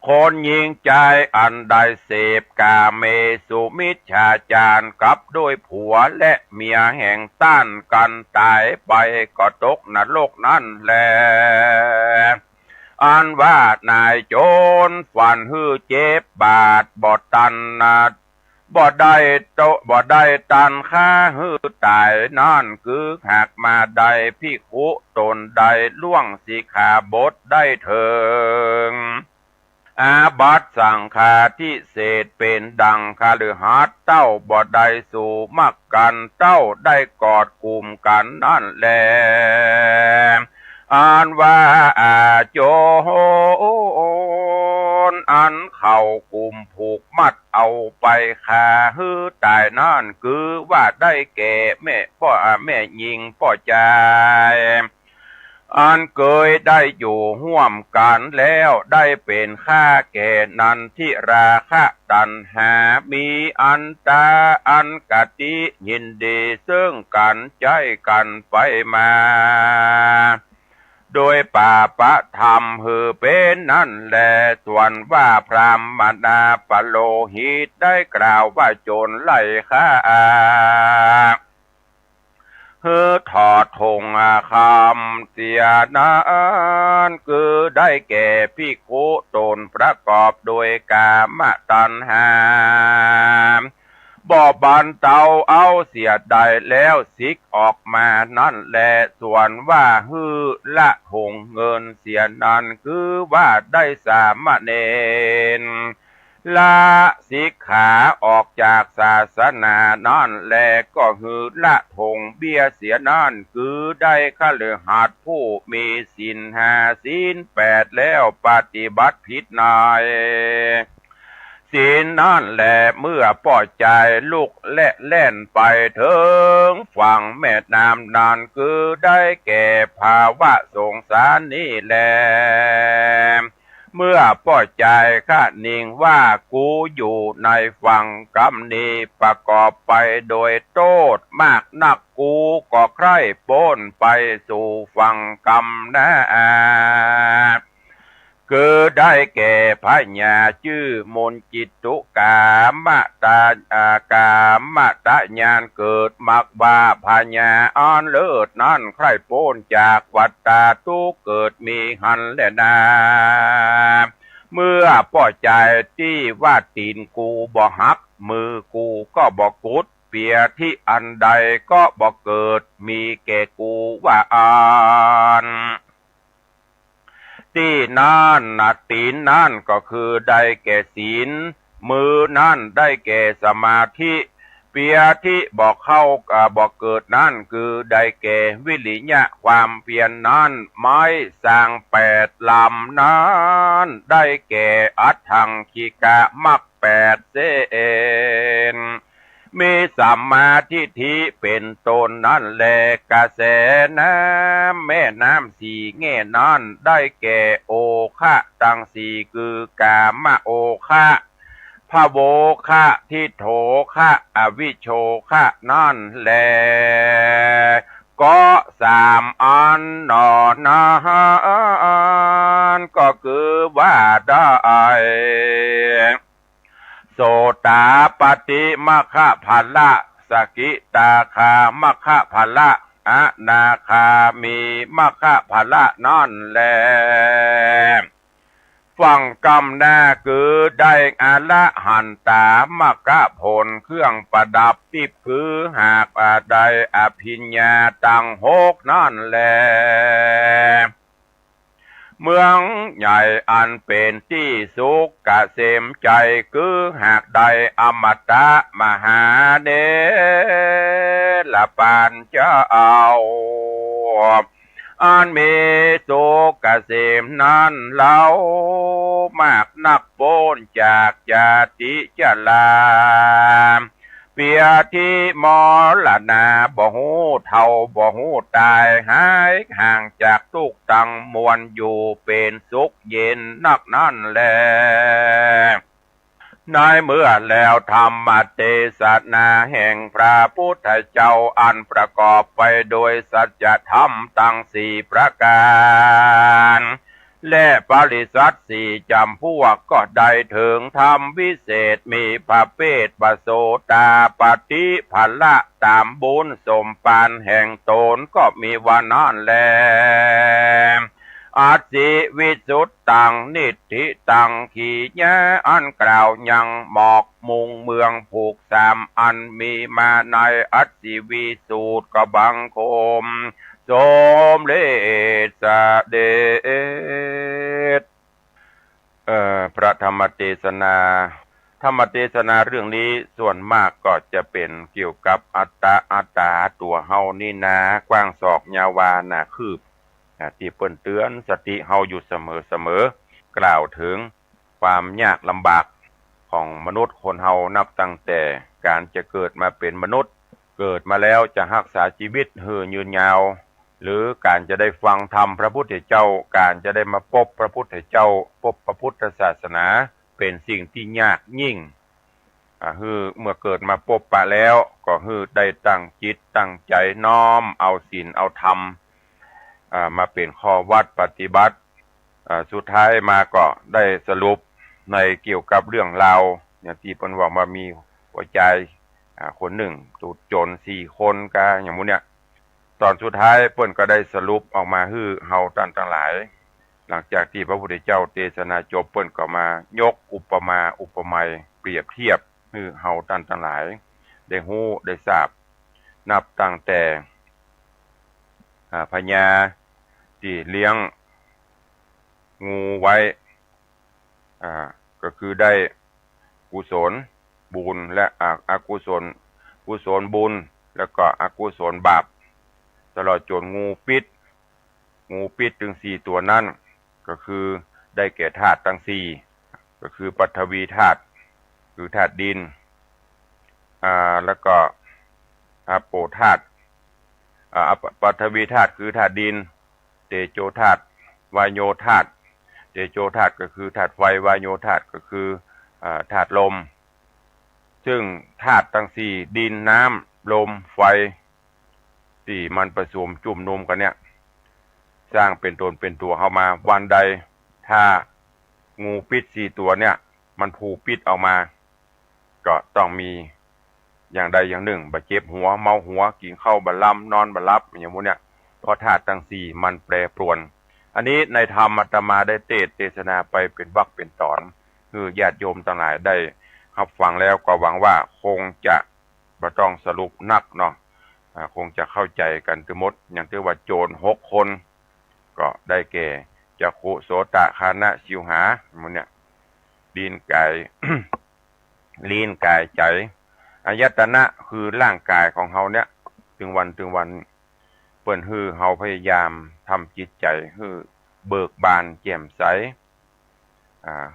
คนยิงใจอันใดเสพกาเมสุมิจฉาจารกับด้วยผัวและเมียแห่งต้านกันตายไปก็ตกนรกนั่นแลอันว่านายโจรฝันฮือเจ็บบาดบอดตันนาบ่ได้ตันค่าฮือตายนั่นคือหากมาได้ภิกขุตนใดล่วงสิกขาบทได้เถิงอาบัติสังฆาทิเศษเป็นดังคฤหัสถ์เต้าบ่ได้สู่มักกันเต้าได้กอดกลุ่มกันนั่นแลอ่านว่าโจรอันเข่ากลุ่มผูกมัดเอาไปขาฮือตายนั่นคือว่าได้แก่แม่หญิงพ่อใจอันเคยได้อยู่ห่วมกันแล้วได้เป็นข้าแก่นันทิราคะตัณหามีอันตาอันกติยินดีซึ่งกันใจกันไปมาโดยป่าปะธรรมหือเป็นนั่นแลส่วนว่าพรามนาปโลหิตได้กล่าวว่าโจรไล่ฆ่าถอดธงคำเสียนานคือได้แก่ภิกขุตนประกอบโดยกามตัณหาบ่บันเตาเอาเสียใดแล้วสิกออกมานั่นแหละส่วนว่าฮือละหงเงินเสียนั้นคือว่าได้สามเณรละสิกขาออกจากศาสนานั่นแลก็คือละธงเบี้ยเสียนั่นคือได้คฤหัสถ์ผู้มีศีลห้าศีลแปดแล้วปฏิบัติผิดนายศีลนั่นแลเมื่อป่อใจลุกและแล่นไปถึงฝั่งแม่น้ำนั่นคือได้แก่ภาวะสงสารนี่แลเมื่อป่อใจข้านิ่งว่ากูอยู่ในฝั่งกรรมนี้ประกอบไปโดยโทษมากนักกูก็ใคร่ปล้นไปสู่ฝั่งกรรมนะเ คือได้แก่พระญาชื่อมนจิตตุกามตากามตะญาณเกิดมักบาพญาอ่อนเลิศนั้นใครโป้นจากวัฏฏาทุกเกิดมีหันและนาเมื่อป้อใจที่ว่าตีนกูบ่หักมือกูก็บ่กุดเปียที่อันใดก็บ่เกิดมีแก่กูว่าอ่านที่นั่นตีนนั่นก็คือได้แก่ศีลมือนั่นได้แก่สมาธิเปียที่บอกเข้าบอกเกิดนั่นคือได้แก่วิริยะความเพียรนั่นไม้สร้างแปดลำนั้นได้แก่อัตถังคิกะมักแปดเสนมีสัมมาทิฏฐิเป็นตนนั่นแลกระแสน้ำแม่น้ำสี่แง่นั่นได้แก่โอคะตั้งสี่คือกามโอคะพะโวคะทิโถคะอวิโชคะนั่นแลก็สามอันนอนาก็คือว่าได้โสตาปฏิมัคคะภละสกิตาคามัคคะภละอนาคามีมัคคะภละนั่นแลฟังกรรมหน้าคือได้อละหันตามรรคผลเครื่องประดับที่คือหากใดอภิญญาตั้งหกนั่นแลเมืองใหญ่อันเป็นที่สุขเกษมใจคือหากใดอมตะมหาเนรปานเจ้าอันมีสุขเกษมนั้นเล่ามากนักโป้นจากญาติจลาเปียที่มรณาบ่หูเท่าบ่หูตายหายห่างจากทุกตังมวลอยู่เป็นสุขเย็นนักนั่นแลในเมื่อแล้วธรรมเทศนาแห่งพระพุทธเจ้าอันประกอบไปโดยสัจธรรมตั้งสี่ประการและปริษัทสี่จำพวกก็ได้ถึงธรรมวิเศษมีพระเภทปโสตาปฏิภละตามบุญสมปานแห่งตนก็มีวันนั้นแลอาสิวิสุทตังนิทธิตังขีญะอันกล่าวยังหมอกมุงเมืองผูกสามอันมีมาในอัสิวิสูตรกบังคมสมเลสเดชพระธรรมเทศนาธรรมเทศนาเรื่องนี้ส่วนมากก็จะเป็นเกี่ยวกับอัตตาตัวเฮานี่นะกว้างศอกยาวาหนาคืบที่เปิ้นเตือนสติเฮาอยู่เสมอกล่าวถึงความยากลำบากของมนุษย์คนเฮานับตั้งแต่การจะเกิดมาเป็นมนุษย์เกิดมาแล้วจะรักษาชีวิตให้ยืนยาวหรือการจะได้ฟังธรรมพระพุทธเจ้าการจะได้มาพบพระพุทธเจ้าพบพระพุทธศาสนาเป็นสิ่งที่ยากยิ่งเมื่อเกิดมาพบปะแล้วก็ได้ตั้งจิตตั้งใจน้อมเอาศีลเอาธรรมมาเป็นข้อวัดปฏิบัติสุดท้ายมาก็ได้สรุปในเกี่ยวกับเรื่องราวอย่างที่เพิ่นว่ามามีหัวใจคนหนึ่งตูดโจร4 คนก็อย่างมื้อเนี้ยตอนสุดท้ายเพิ่นก็ได้สรุปออกมาให้เฮาท่านทั้งหลายหลังจากที่พระพุทธเจ้าเทศนาจบเพิ่นก็มายกอุปมาอุปไมยเปรียบเทียบให้เฮาท่านทั้งหลายได้ฮู้ได้ทราบนับตั้งแต่พญาที่เลี้ยงงูไว้ก็คือได้กุศลบุญและอกุศลบุญแล้วก็อกุศลบาปตลอดจนงูปิดถึง4ตัวนั้นก็คือได้แก่ธาตุทั้ง4ก็คือปฐวีธาตุคือธาตุดินแล้วก็อาโปธาตุปฐวีธาตุคือธาตุดินเตโชธาตุวายโยธาตุเตโชธาตุก็คือธาตุไฟวายโยธาตุก็คือธาตุลมซึ่งธาตุทั้ง4ดินน้ำลมไฟที่มันผสมจุ่มนุมกันเนี่ยสร้างเป็นตนเป็นตัวเข้ามาวันใดถ้า งูปิด4ตัวเนี่ยมันผูกปิดออกมาก็ต้องมีอย่างใดอย่างหนึ่งบาดเจ็บหัวเมาหัวกินข้าวบะลำนอนบะลับอย่างพวกเนี้ยเพราะธาตุทั้งสี่มันแปรปรวนอันนี้ในธรรมอาตมาได้เทศนาไปเป็นวรรคเป็นตอนคือญาติโยมทั้งหลายได้รับฟังแล้วก็หวังว่าคงจะบ่ต้องสรุปนักเนาะคงจะเข้าใจกันทั้งหมดอย่างที่ว่าโจร6 คนก็ได้แก่จักขุโสตคานะชิวหาหมดเนี่ยลิ้นกาย ลิ้นกายใจอายตนะคือร่างกายของเฮาเนี่ยถึงวันเปิ้นฮือเฮาพยายามทำจิตใจฮือเบิกบานแจ่มใส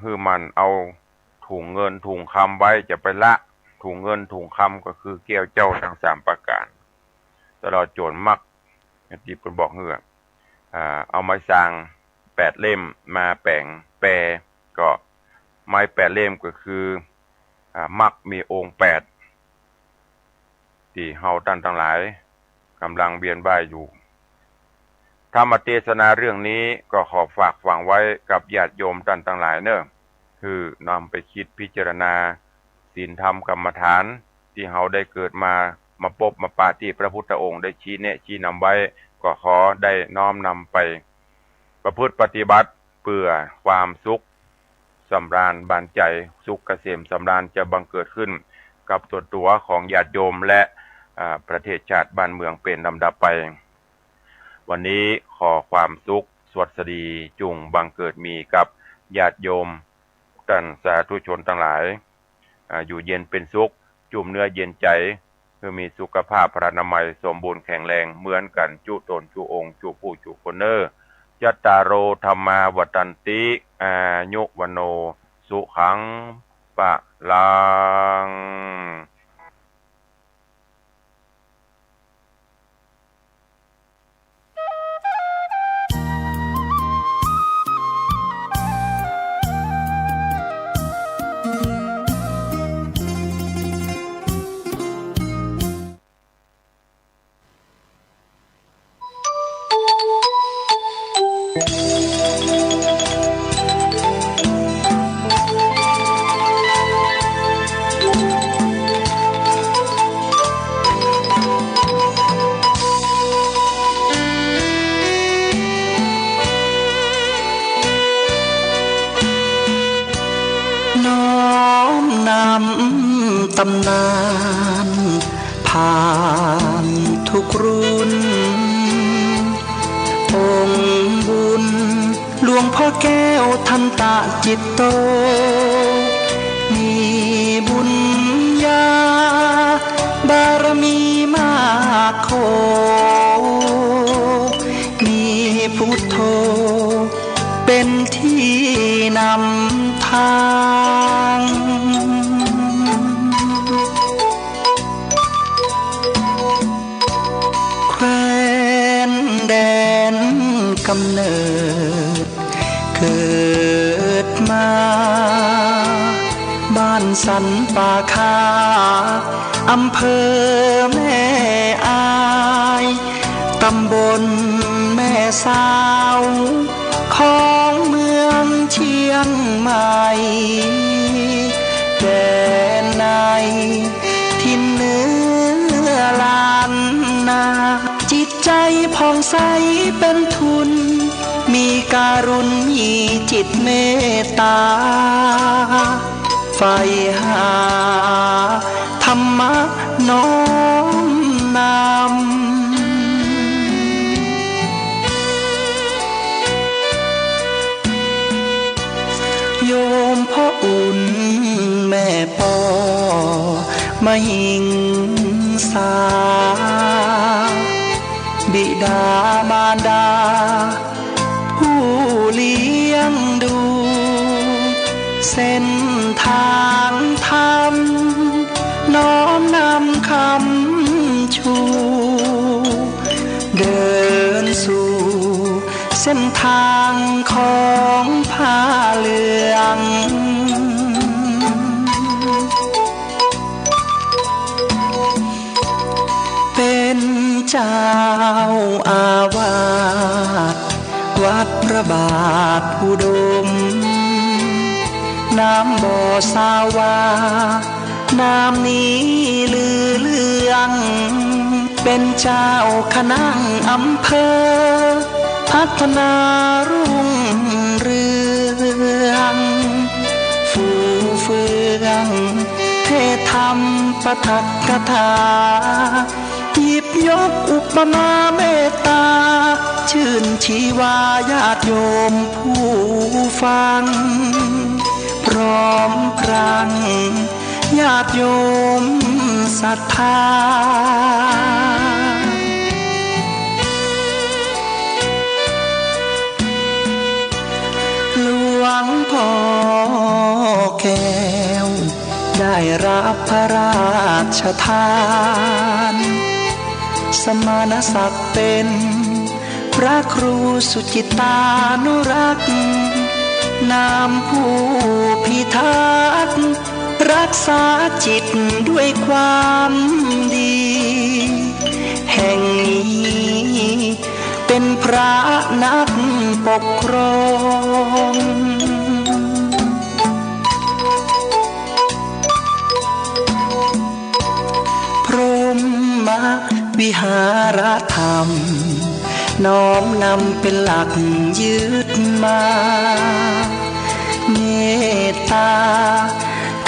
ฮือมันเอาถุงเงินถุงคำไว้จะไปละถุงเงินถุงคำก็คือแก้วเจ้าทั้ง3ประการตลอดโจรมักที่เพิ่นบอกฮือเอาไม้สร้าง8 เล่มมาแปรก็ไม้8 เล่มก็คือมักมีองค์8ที่เฮาท่านทั้งหลายกำลังเวียนว่ายอยู่ธรรมเทศนาเรื่องนี้ก็ขอฝากฝังไว้กับญาติโยมท่านทั้งหลายเนอะคือนำไปคิดพิจารณาศีลธรรมกรรมฐานที่เฮาได้เกิดมาพบมาปาที่พระพุทธองค์ได้ชี้แนะชี้นำไว้ก็ขอได้น้อมนำไปประพฤติปฏิบัติเพื่อความสุขสำราญบานใจสุขเกษมสำราญจะบังเกิดขึ้นกับตัวของญาติโยมและประเทศชาติบ้านเมืองเป็นลำดับไปวันนี้ขอความสุขสวัสดีจุงบังเกิดมีกับญาติโยมท่านสาธุชนทั้งหลายอยู่เย็นเป็นสุขจุ่มเนื้อเย็นใจเพื่อมีสุขภาพพระนามัยสมบูรณ์แข็งแรงเหมือนกันจุตนจุองค์จุผู้จุคนเนอร์ยัตตาโรธรรมาวัตันติอายุวโนสุขังปะลังตำนานผ่านทุกรุ่นองค์บุญหลวงพ่อแก้วทันตะจิตโตมีบุญญาบารมีมากโขมีพุทโธเป็นที่นำทางแคว้นแดนกำเนิดเกิดมาบ้านสันป่าคาอำเภอแม่อายตำบลแม่สาวของเมืองเชียงใหม่แดนในถิ่นเหนือลานนาจิตใจผ่องใสเป็นทุนมีการุณมีจิตเมตตาใฝ่หาธรรมะน้อมนำโยมพ่ออุ่นแม่ปอมหิงสาบิดามารดาผู้เลี้ยงดูเส้นทางธรรมน้อมนำคำชูเดินสู่เส้นทางของผ้าเหลืองเป็นเจ้าอาวาสวัดพระบาทอุดม น้ำบ่อสาวาน้ำนี้ลือเลืองเป็นเจ้าคณะอำเภอพัฒนารุ่งเรืองฟูเฟืองเทศธรรมปทักกถาหยิบยกอุปมาเมตตาชื่นชีวาญาติโยมผู้ฟังพร้อมพรังญาติโยมศรัทธาหลวงพ่อแก้วได้รับพระราชทานสมณศักดิ์เป็นพระครูสุจิตานุรักษ์นามผู้พิทักษ์รักษาจิตด้วยความดีแห่งนี้เป็นพระนักปกครองพรหมวิหารธรรมน้อมนำเป็นหลักยึดมาเมตตา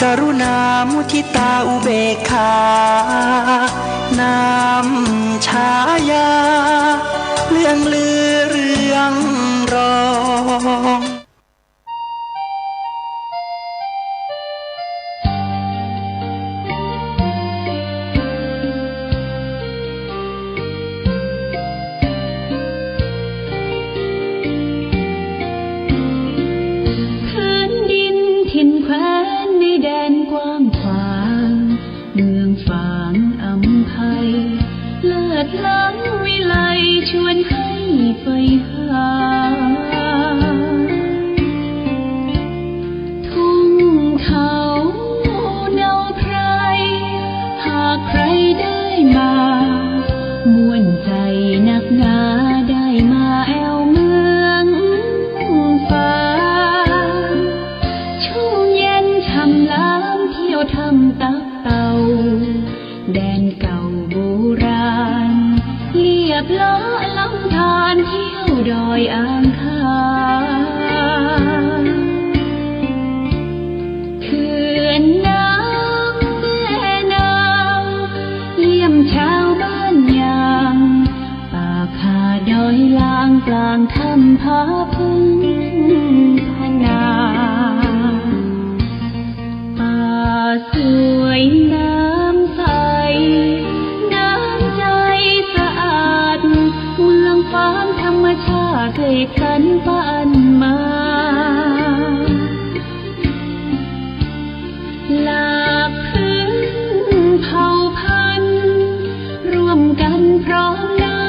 กรุณามุทิตาอุเบกขานำฉายาเรื่องลือเรื่องรองหลังวิไลชวนให้ไปหาทุ่งเขาเนาไพรหากใครได้มาม่วนใจนักหนาได้มาแอวเมืองฟ้าชุ่มเย็นช่ำล้ำเที่ยวทำตักเต่าแดนเก่าโบราณเรียบล้อลำธารเที่ยวดอยอ่างขางเขื่อนน้ำแม่นางเยี่ยมชาวบ้านยางป่าคาดอยลางกลางถ้ำผาพึ่งพนาป่าสวยน้ำใสความธรรมชาติเสกสรรปันมาหลากพื้นเผ่าพันธุ์ร่วมกันพร้อมหน้า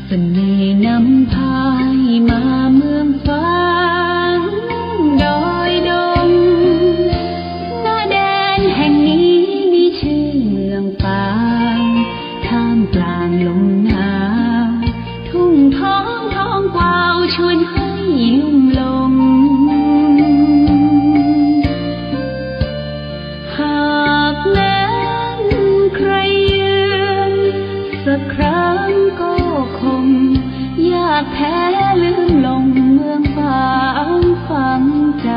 เสน่ห์นำพายมาเมืองฟ้าดอยดงหน้าแดนแห่งนี้มีชื่อเมืองปางท่ามกลางลมหนาวทุ่งท้องกวาวชวนให้ลุ่มลงหากแม้นใครยืนสักครั้งก็คงอยากแท้ลืมลงเมืองฟ้าฝังใจ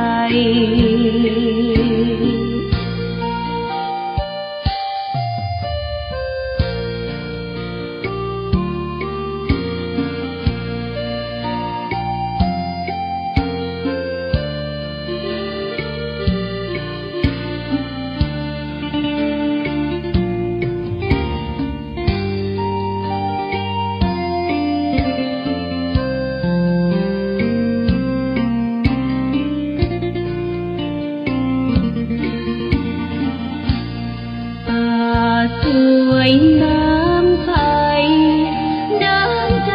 สวยน้ำใสน้ำใจ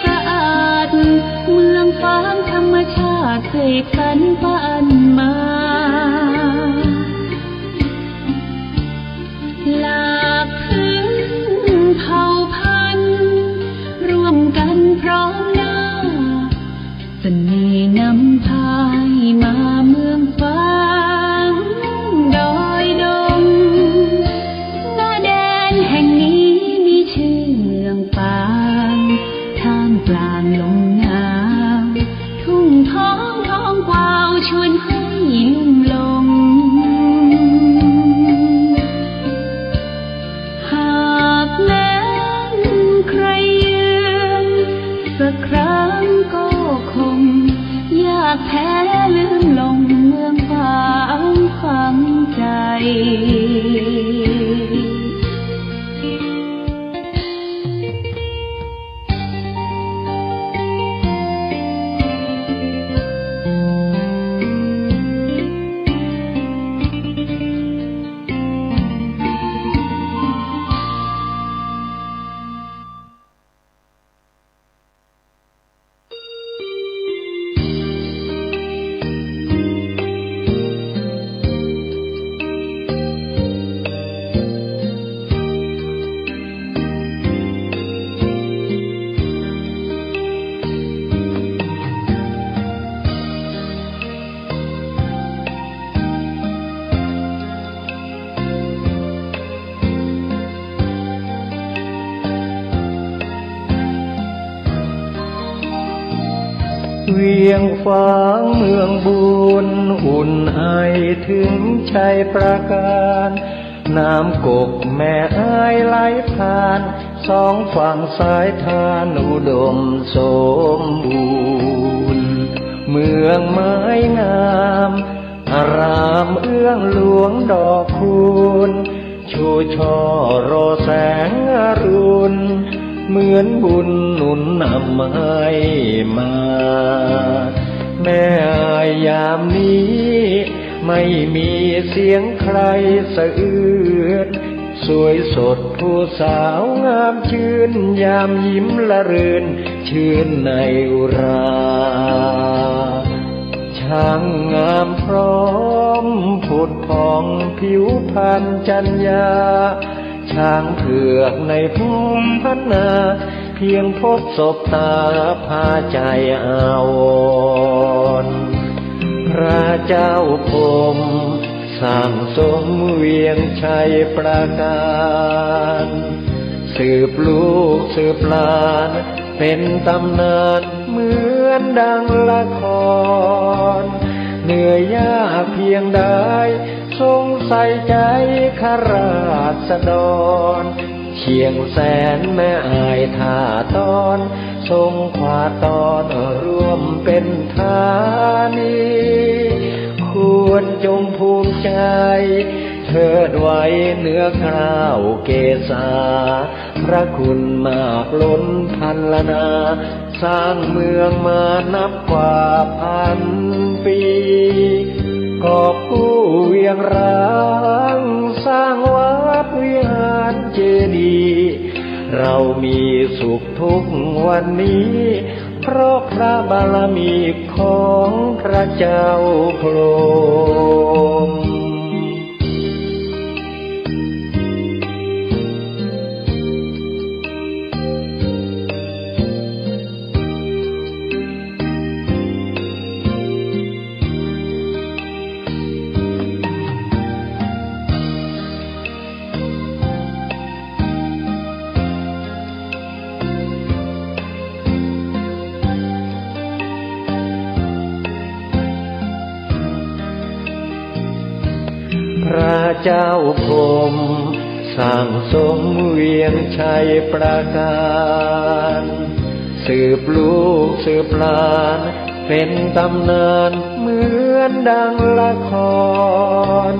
สะอาดเมืองฟ้าธรรมชาติเสกสรรปันมาหลากพื้นเผ่าพันธุ์ร่วมกันพร้อมหน้าเสน่ห์นำพายมาเมือง เวียงฟ้างเมืองบุญอุ่นไอถึงชัยประการน้ำกกแม่อายไหลผ่านสองฝั่งสายทานอุดมสมบูรณ์เมืองไม้งามอารามเอื้องหลวงดอกคูณชูช่อรอแสงอรุณเหมือนบุญหนุนนำให้มาแม่อายยามนี้ไม่มีเสียงใครสะอื้นสวยสดผู้สาวงามชื่นยามยิ้มละรื่นชื่นในอุราช่างงามพร้อมผุดผ่องผิวพรรณจัญญาช้างเผือกในภูมิพัฒนาเพียงพบศพตาพาใจอาวรณ์พระเจ้าพรหมสร้างสมเวียงชัยประการสืบลูกสืบหลานเป็นตำนานเหมือนดังละครเหนื่อยยากเพียงใดทรงใส่ใจข้าราษฎรเชียงแสนแม่อายท่าตอนทรงขวาตอนร่วมเป็นธานีควรจงภูมิใจเทิดไว้เหนือกล้าวเกศาพระคุณมากล้นพันละนาสร้างเมืองมานับกว่าพันปีกอบกู้เวียงร้างสร้างวัดวิหารเจดีย์เรามีสุขทุกวันนี้เพราะพระบารมีของพระเจ้าพรหมพระเจ้าพรหมสร้างสมเวียงชัยประการสืบลูกสืบหลานเป็นตำนานเหมือนดังละคร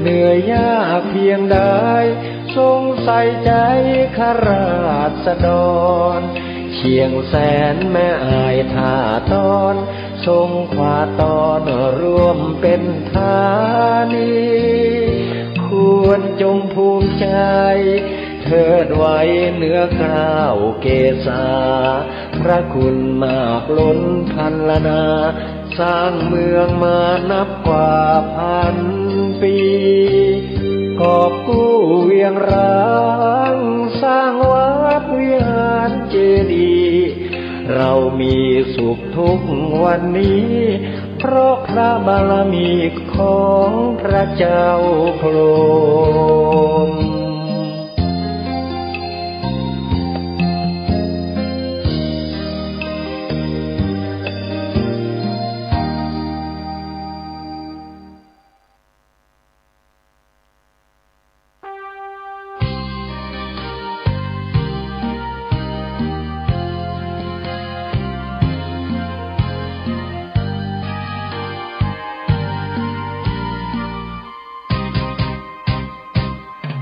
เหนื่อยยากเพียงใดทรงใส่ใจข้าราษฎรเชียงแสนแม่อายท่าตอนทรงขวาตอนร่วมเป็นธานีควรจงภูมิใจเทิดไว้เหนือกล้าวเกศาพระคุณมากล้นพันละนาสร้างเมืองมานับกว่าพันปีกอบกู้เวียงร้างสร้างวัดวิหารเจดีย์เรามีสุขทุกวันนี้เพราะพระบารมีของพระเจ้าพรหม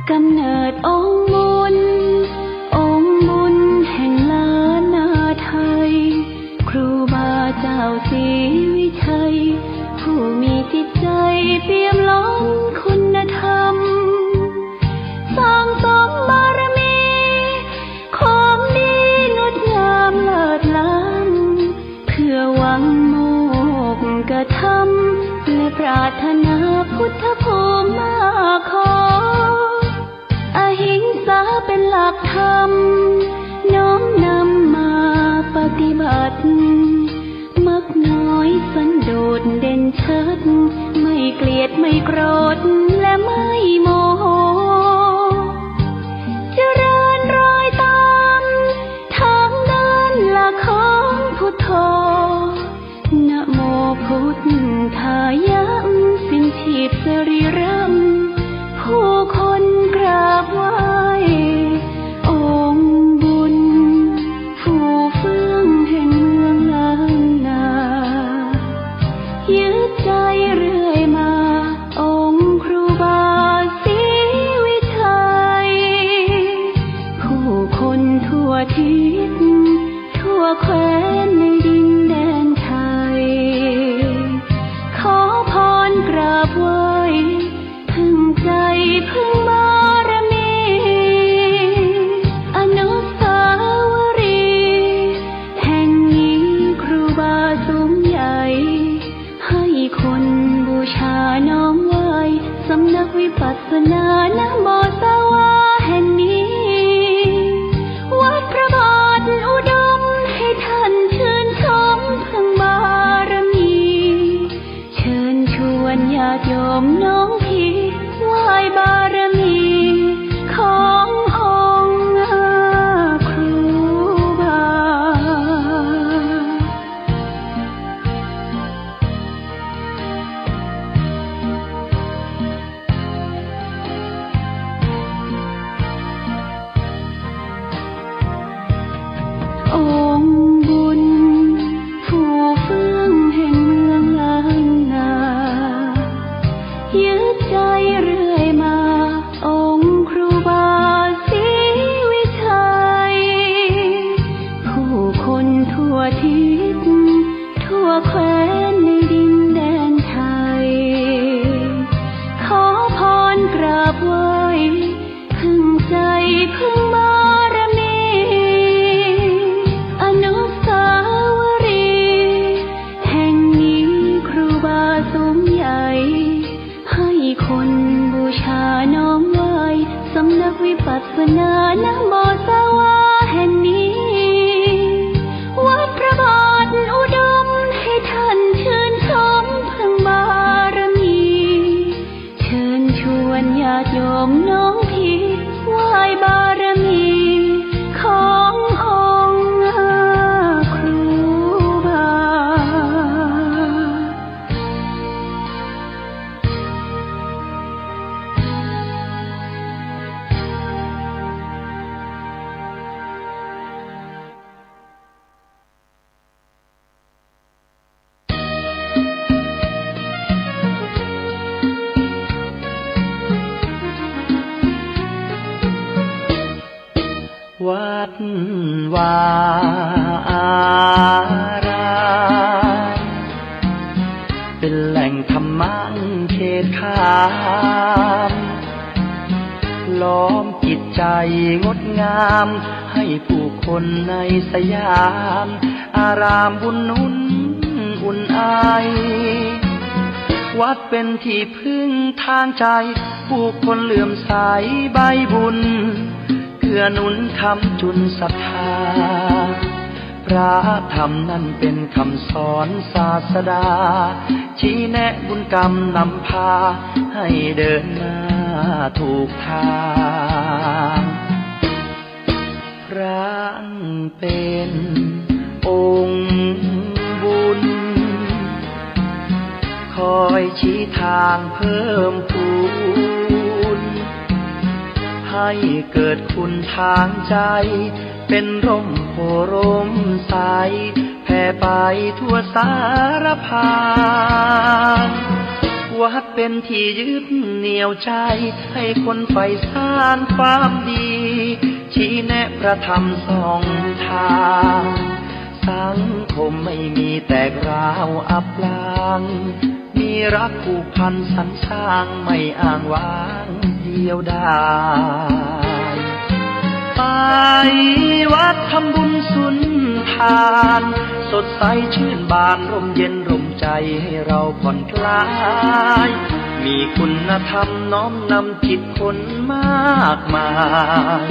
กำเนิดองค์บุญแห่งล้านนาไทยครูบาเจ้าศรีวิชัยผู้มีจิตใจเปี่ยมล้นคุณธรรมสร้างสมบารมีของดีงดงามเลิศล้ำเพื่อหวังโมกกระทำและปรารถนาพุทธภูมิมาขออหิงสาเป็นหลักธรรมน้อมนำมาปฏิบัติมักน้อยสันโดษเด่นชัดไม่เกลียดไม่โกรธและไม่โมโหเจริญรอยตามทางเดินหลักของพุทโธนะโมพุทธายะสิ้นชีพสรีรัมผู้คนกราบไหว้องค์บุญผู้เฟื่องแห่งเมืองล้านนายึดใจเรื่อยมาองค์ครูบาศรีวิชัยผู้คนทั่วทิศทั่วแคว้นในดินแดนไทยขอพรกราบไหว้พึ่งใจพึ่งบารมีอนุสาวรีย์แห่งนี้ครูบาสูงใหญ่ให้คนบูชาน้อมไหว้สำนักวิปัสสนานะโมสวาแห่งนี้วัดพระบาทอุดมให้ท่านชื่นชมพึ่งบารมีเชิญชวนญาติโยมน้องพี่ไหว้บารมีขององค์ครูบาองค์บุญผู้เฟื่องแห่งเมืองล้านนายึดใจเรื่อยมาองค์ครูบาศรีวิชัยผู้คนทั่วทิศทั่วแคว้นในดินแดนไทยขอพรกราบไหว้พึ่งใจพึ่งบารมีอนุสาวรีย์แห่งนี้ครูบาสูงใหญ่ให้คนบูชาน้อมไหว้สำนักวิปัสสนานะโมสวาแห่งนี้วัดพระบาทอุดมให้ท่านชื่นชมพึ่งบารมีเชิญชวนญาติโยมน้องพี่ไหว้บารมีขององค์ครูบา วัดวาอารามเป็นแหล่งธรรมะเขตขามล้อมจิตใจงดงามให้ผู้คนในสยามอารามบุญนุ่นอุ่นไอวัดเป็นที่พึ่งทางใจผู้คนเลื่อมใสใบบุญเกื้อหนุนคำจุนศรัทธาพระธรรมนั้นเป็นคำสอนศาสดาชี้แนะบุญกรรมนำพาให้เดินหน้าถูกทางพระเป็นองค์บุญคอยชี้ทางเพิ่มพูนให้เกิดคุณทางใจเป็นร่มโพร่มใสแผ่ไปทั่วสารพางว วัดเป็นที่ยึดเหนี่ยวใจให้คนใฝ่สานความดีชี้แนะพระธรรมสองทางสังคมไม่มีแตกร้าวอับปางมีรักผูกพันสรรสร้างไม่อ้างว้างเดียวดายไปวัดทำบุญสุนทานสดใสชื่นบานร่มเย็นร่มใจให้เราผ่อนคลายมีคุณธรรมน้อมนำจิตคนมากมาย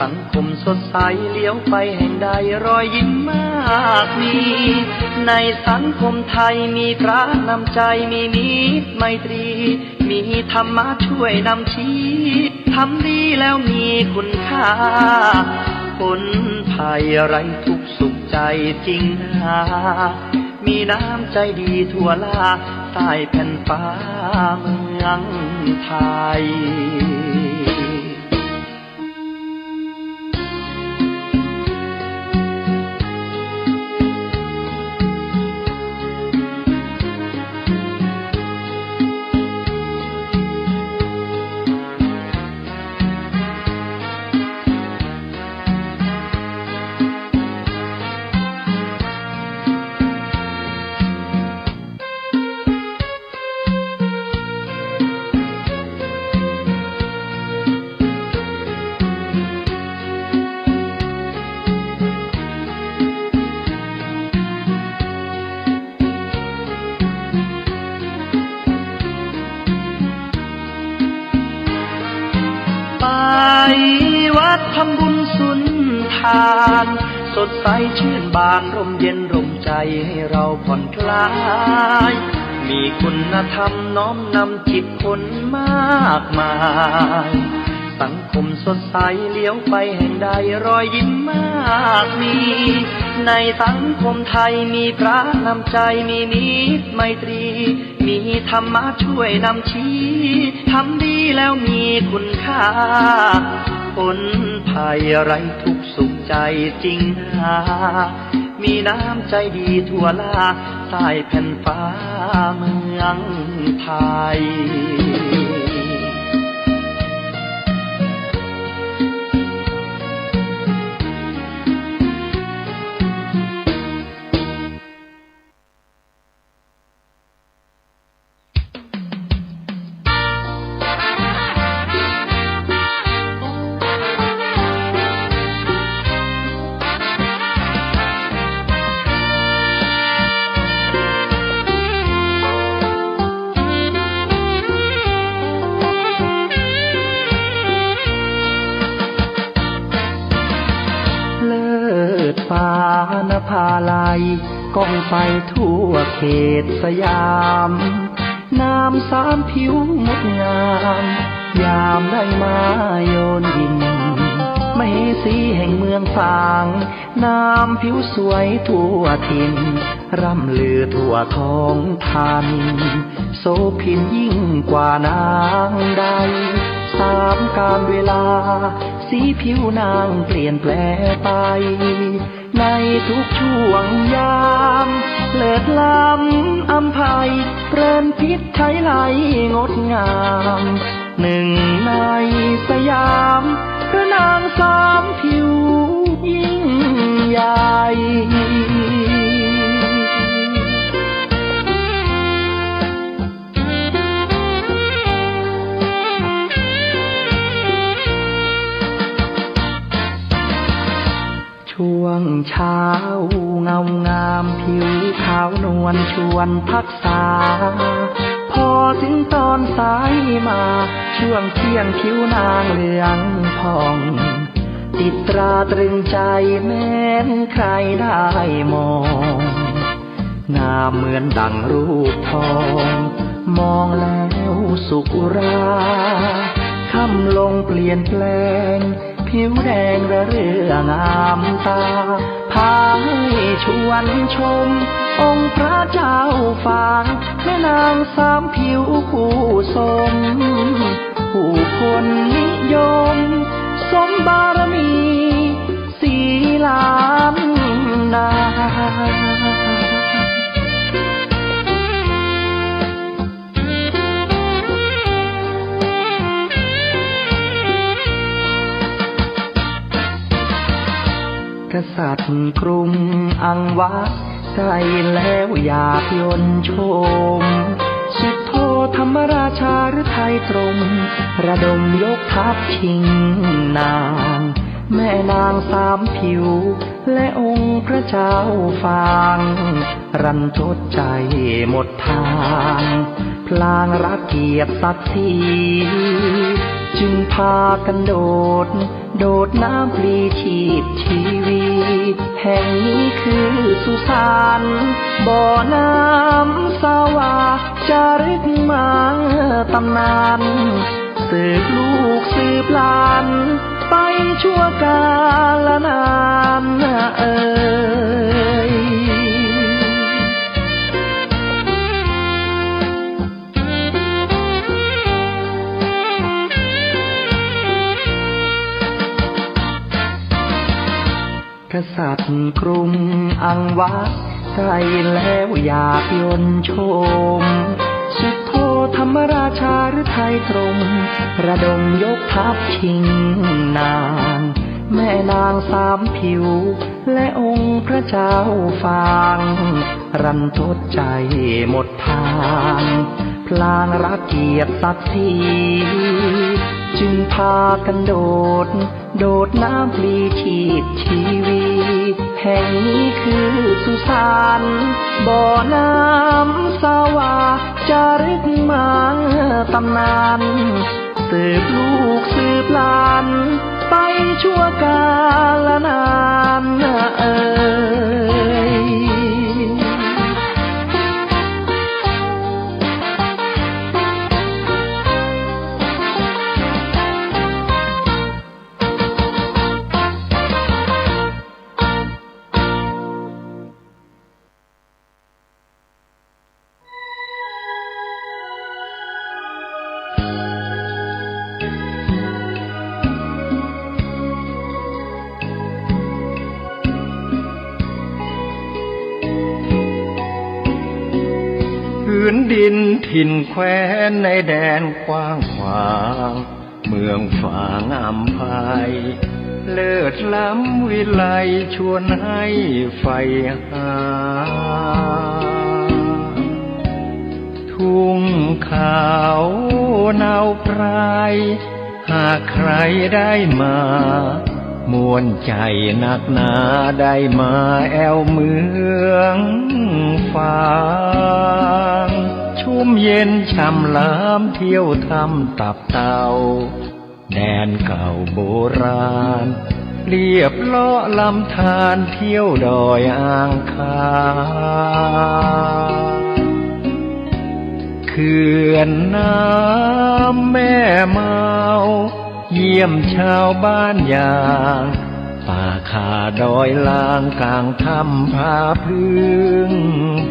สังคมสดใสเลี้ยวไปแห่งใดรอยยิ้มมากมีในสังคมไทยมีพระนำใจมีมิตรไมตรีมีธรรมะช่วยนำชี้ทำดีแล้วมีคุณค่าคนภัยไร้ทุกข์สุขใจจริงนะมีน้ำใจดีทั่วลาใต้แผ่นฟ้าเมืองไทยวัดทำบุญสุนทานสดใสชื่นบานร่มเย็นร่มใจให้เราผ่อนคลายมีคุณธรรมน้อมนำจิตคนมากมายสังคมสดใสเลี้ยวไปแห่งใดรอยยิ้มมากมีในสังคมไทยมีพระนำใจมีมิตรไมตรีมีธรรมะช่วยนำชี้ทำดีแล้วมีคุณค่าคนภัยไร้ทุกข์สุขใจจริงนะมีน้ำใจดีทั่วลาใต้แผ่นฟ้าเมืองไทยฟ้านภาลัยก้องไปทั่วเขตสยามน้ำสามผิวงดงามยามได้มาโยนยินมเหสีแห่งเมืองฝางน้ำผิวสวยทั่วถิ่นร่ำลือทั่วท้องทานโสภินยิ่งกว่านางใดสามกาลเวลาสีผิวนางเปลี่ยนแปลไปในทุกช่วงยามเลิศล้ำอำไพเปรนพิษไทยไหลงดงามหนึ่งในสยามพระนางสามผิวยิ่งใหญ่ช่วงเช้าเงางามผิวขาวนวลชวนพักษาพอถึงตอนสายมาช่วงเที่ยงผิวนางเหลืองผ่องติดตราตรึงใจแม้นใครได้มองงามเหมือนดังรูปทองมองแล้วสุขอุราค่ำลงเปลี่ยนแปลงผิวแดงระเรื่องามตาพาให้ชวนชมองค์พระเจ้าฝางแม่นางสามผิวผู้สมผู้คนนิยมสมบารมีสีล้านนา กษัตริย์กรุงอังวะใส่แล้วอยากยนโชมสุดโทธรรมราชาหรือไทยตรงระดมยกทัพชิงนางแม่นางสามผิวและองค์พระเจ้าฟางรันทดใจหมดทางพลางรักเกียรติศักดิ์ศรีจึงพากันโดดน้ำปลีชีพชีวิตแห่งนี้คือสุสานบ่อน้ำสวาจารึกมาตำนานสืบลูกสืบหลานไปชั่วกาลนานกษัตริย์กรุงอังวะใส่แล้วอยากยนโชมสุดโทธรรมราชาหรือไทยตรงระดมยกทัพชิงนางแม่นางสามผิวและองค์พระเจ้าฟางรันทดใจหมดทางพลางรักเกียรติศักดิ์ศรีจึงพากันโดดน้ำปลีชีพชีวิตแห่งนี้คือสุสานบ่อน้ำสวาจารึกมาตำนานสืบลูกสืบหลานไปชั่วกาลนานพื้นดินถิ่นแคว้นในแดนกว้างขวางเมืองฝางอำไพเลิศล้ำวิไลชวนให้ใฝ่หาทุ่งขาวเนาไพรหากใครได้มามวนใจหนักหนาได้มาแอวเมืองฝางชุ่มเย็นช่ำล้ำเที่ยวทำตับเต่าแดนเก่าโบราณเรียบเลาะลำธารเที่ยวดอยอ่างคางเขื่อนน้ำแม่เมาเยี่ยมชาวบ้านอย่างป่าคาดอยลางกลางถ้ำผาพึ่ง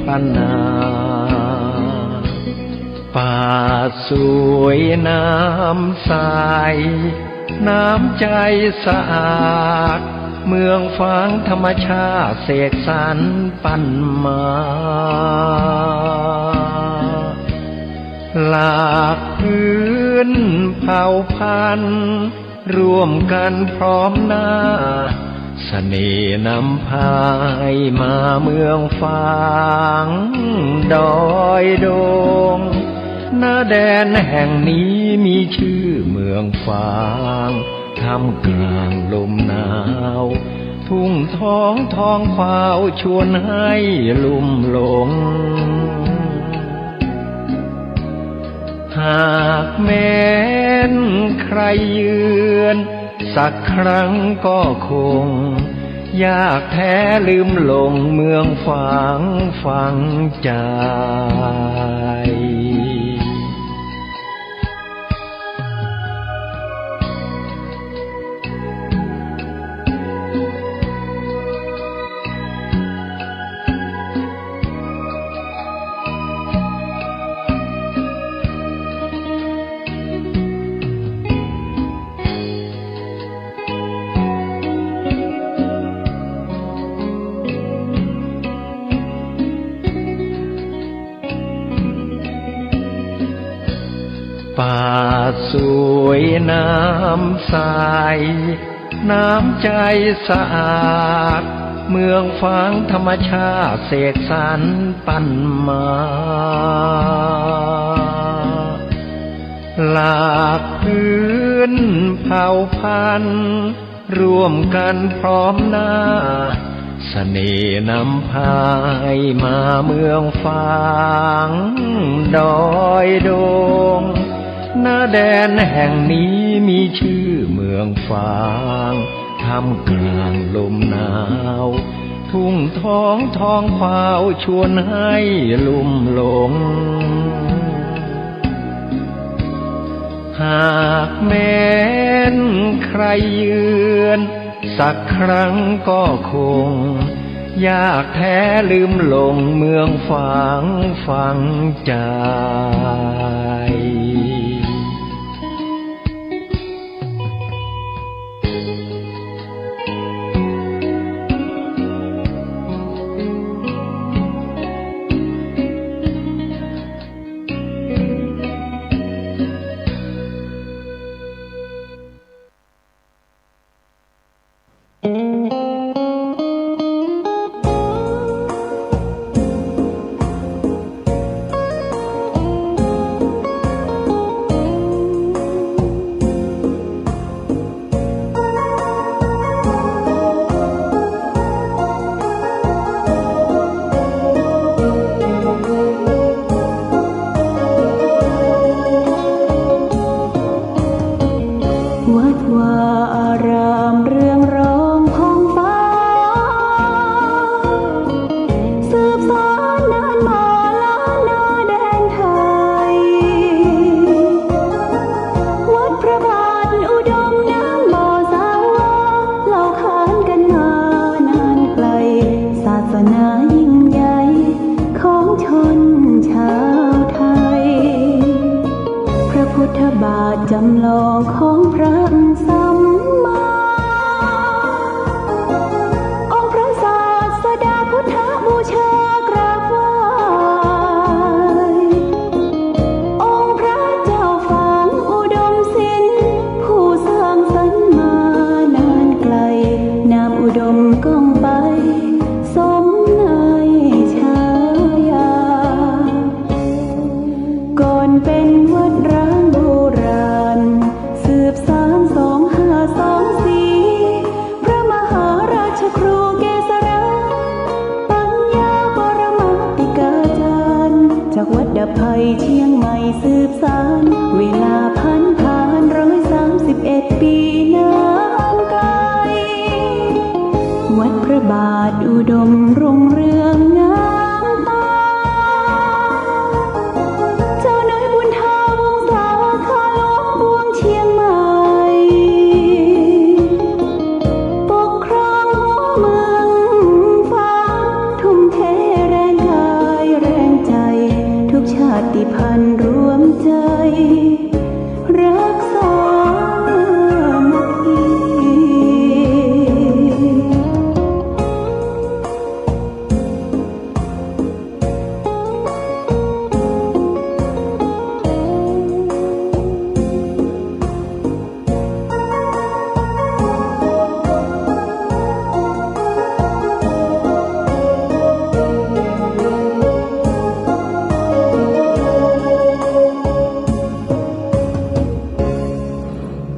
พันนาป่าสวยน้ำใสน้ำใจสะอาดเมืองฟางธรรมชาติเสกสรรปั้นมาหลากพื้นเผ่าพันธุ์ร่วมกันพร้อมหน้าเสน่ห์นำพายมาเมืองฟางดอยดงหน้าแดนแห่งนี้มีชื่อเมืองฟางท่ามกลางลมหนาวทุ่งท้องฟ้าชวนให้ลุ่มหลงหากแม้นใครเยือนสักครั้งก็คงยากแท้ลืมหลงเมืองฝางฝังใจ ป่าสวยน้ำใส น้ำใจสะอาดเมืองฟางธรรมชาติเสกสรรปั้นมาหลากพื้นเผ่าพันธุ์ร่วมกันพร้อมหน้าเสน่ห์นำพายมาเมืองฟางดอยดงหน้าแดนแห่งนี้มีชื่อเมืองฟางท่ามกลางลมหนาวทุ่งท้องท้องเปล่าชวนให้ลุ่มหลงหากแม้นใครเยือนสักครั้งก็คงยากแท้ลืมหลงเมืองฟางฝังใจจำลองของพระสัมมาองค์พระศาสดาพุทธบูชากราบไหว้องค์พระเจ้าฝางอุดมศิลป์ผู้สร้างสรรค์มานานไกลนามอุดมก้องไปสมในฉายาก่อนเป็นวัดร้างโบราณสืบสาน2524พระมหาราชครูเกษราปัญญาปรมาติกาจารย์จากวัดดับภัยเชียงใหม่สืบสานเวลาผ่าน131 ปีนานไกลวัดพระบาทอุดมรุ่งเรืองงามตาเจ้าน้อยบุญธาวงศาคาหลวงปวงเชียงใหม่ปกครองหัวเมืองฟ้าทุ่มเทแรงกายแรงใจทุกชาติพันธุ์รวมใจรักษามัคคี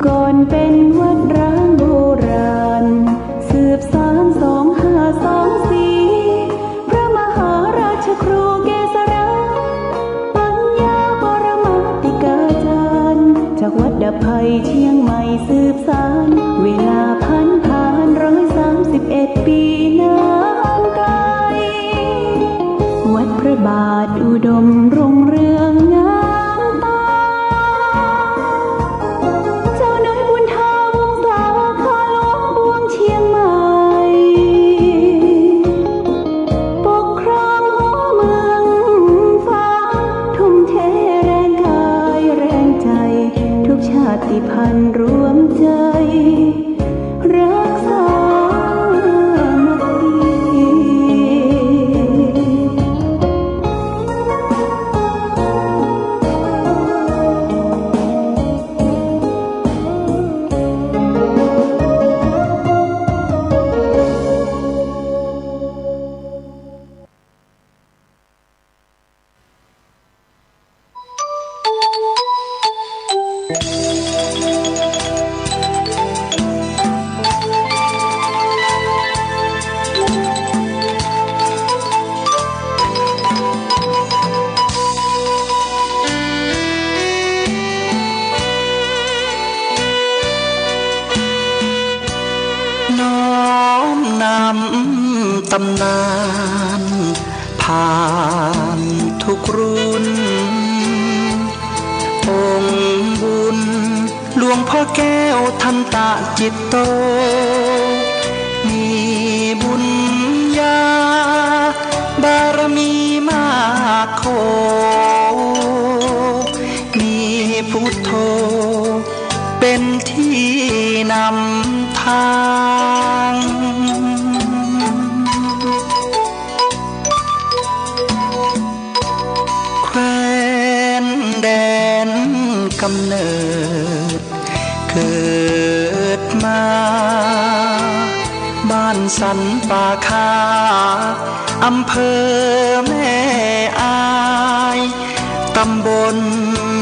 ก่อนเป็นวัดร้างโบราณสืบสาน2524พระมหาราชครูเกษราปัญญาปรมาติกาจารย์จากวัดดับภัยเชียงใหม่สืบสานเวลาผ่าน131 ปีนานไกลวัดพระบาทอุดมรุ่งเรืองงามตาเจ้าน้อยบุญธาวงศาคาหลวงปวงเชียงใหม่ปกครองหัวเมืองฟ้าทุ่มเทแรงกายแรงใจทุกชาติพันธุ์รวมใจ ตำนานผ่านทุกรุ่นองค์บุญหลวงพ่อแก้วทันตะจิตโตมีบุญญาบารมีมากโคมีพุทโธเป็นที่นำทางแคว้นแดนกำเนิดเกิดมาบ้านสันป่าคาอำเภอแม่อายตำบล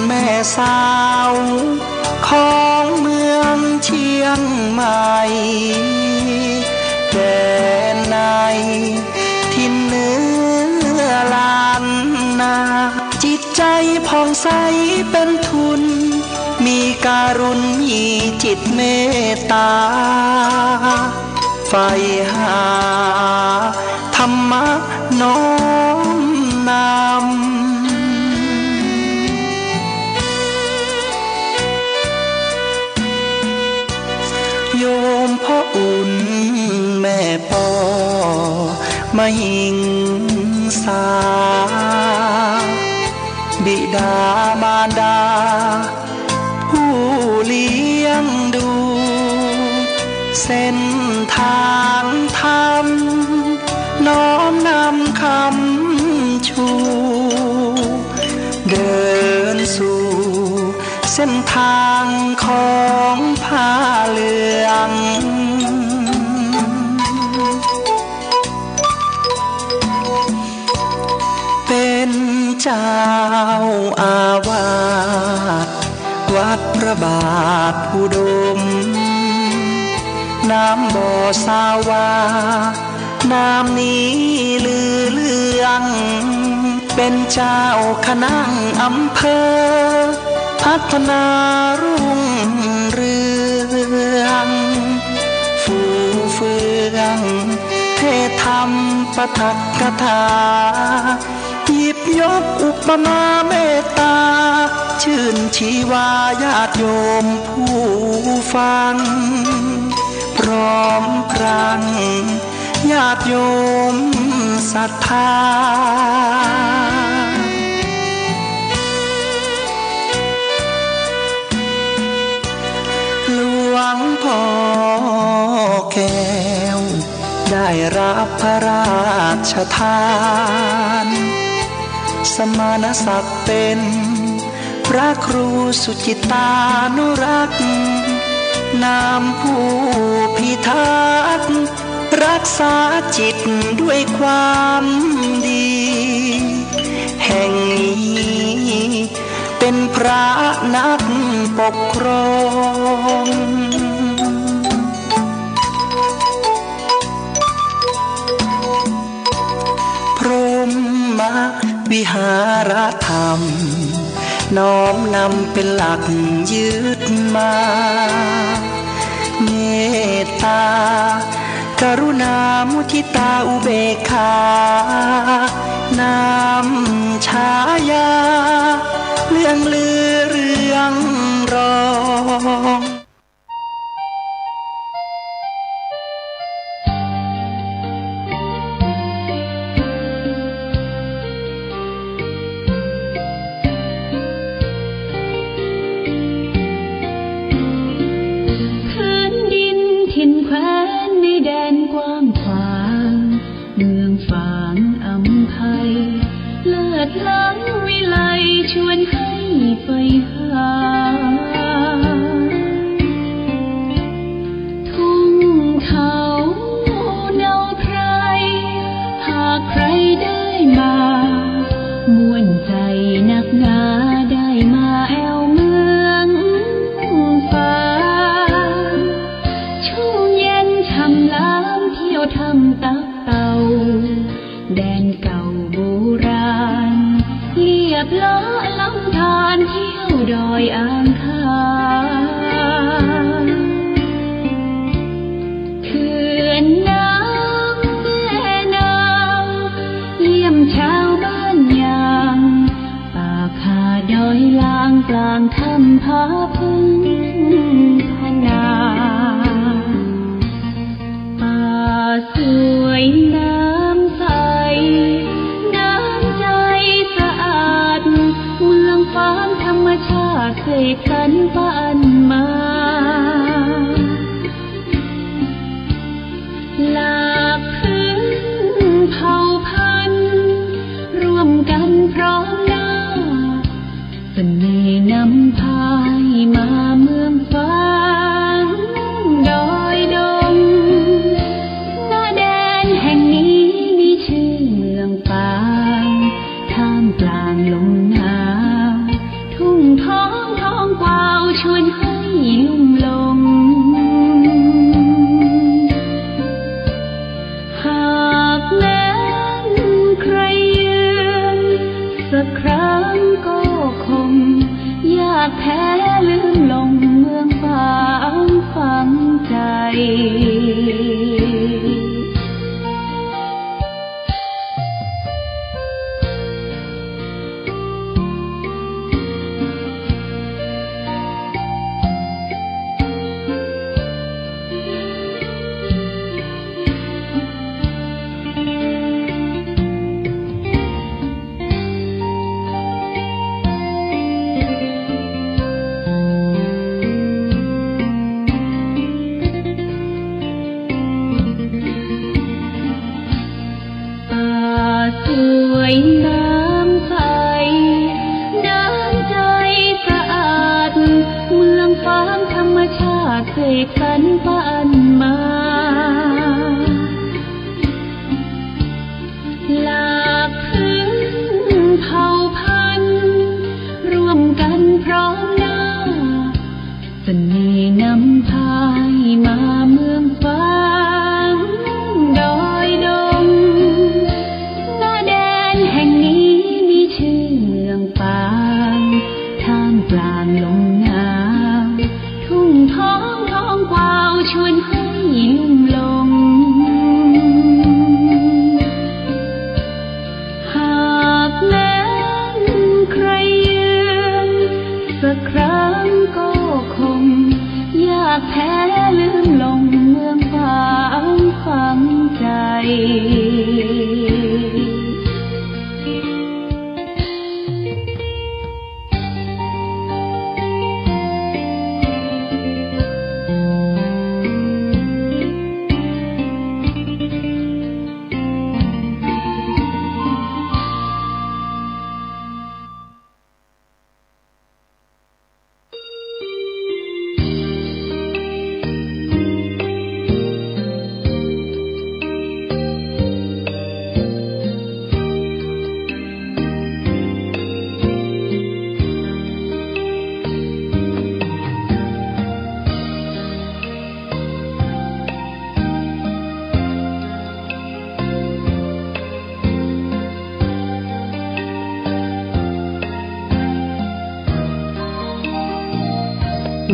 แม่สาวของเมืองเชียงใหม่แดนในทินเนื้อลานนาจิตใจผ่องใสเป็นทุนมีการุณมีจิตเมตตาใฝ่หาธรรมะน้อมนำโยมพ่ออุ่นแม่ปอมาหิงสาบิดามารดาผู้เลี้ยงดูเส้นทางธรรมน้อมนำคำชูเดินสู่เส้นทางของผ้าเหลืองเป็นเจ้าอาวาสวัดพระบาทอุดมน้ำบ่อสาวาน้ำนี้ลือเลืองเป็นเจ้าคณะอำเภอพัฒนารุ่งเรืองฟูเฟืองเทศธรรมปฐกถาหยิบยกอุปมาเมตตาชื่นชีวาญาติโยมผู้ฟังพร้อมพรังญาติโยมศรัทธาหลวงพ่อแก้วได้รับพระราชทานสมณศักดิ์เป็นพระครูสุจิตานุรักษ์นามผู้พิทักษ์รักษาจิตด้วยความดีแห่งนี้เป็นพระนักปกครองพรหมวิหารธรรมน้อมนำเป็นหลักยึดมาเมตตากรุณามุทิตาอุเบกขานำฉายาเรื่องลือเรื่องรองล้ำวิไลชวนให้ไปหาทุ่งเขาเนาไพรหากใครได้มาม่วนใจนักหนาได้มาแอวเมืองฟ้าชุ่มเย็นช่ำล้ำเที่ยวทำตักเต่าแดนเก่าโบราณเรียบล้อลำธารเที่ยวดอยอ่างขางเขื่อนน้ำแม่ าพึ่งพนาป่าสวยน้ำใสน้ำใจสะอาดเมืองฟ้าธรรมชาติเคยกันบ้านมาหลากพื้นเผ่าพันธุ์ร่วมกันพร้อมหน้าเสน่ห์นำพายมาเมืองฟ้าดอยดงหน้าแดนแห่งนี้มีชื่อเมืองปางท่ามกลางลมหนาวทุ่งท้องกวาวชวนให้ลุ่มหลงหากแม้นใครยืนสักครั้งก็คงยากแท้ลืมลงเมืองฝางฝังใจสวยน้ำใสน้ำใจสะอาดเมืองฟ้าธรรมชาติเคยกันบ้านมาหลากพื้นเผ่าพันธุ์ร่วมกันพร้อมหน้าเสน่ห์นำพายมาเมืองฟ้าดอยดงแห่งนี้มีชื่อเมืองปางท่ามกลางลมหนาวทุ่งท้องกวาวชวนให้ลุ่มหลงหากแม้นใครยืนสักครั้งก็คงยากแท้ลืมลงเมืองฝางฝังใจ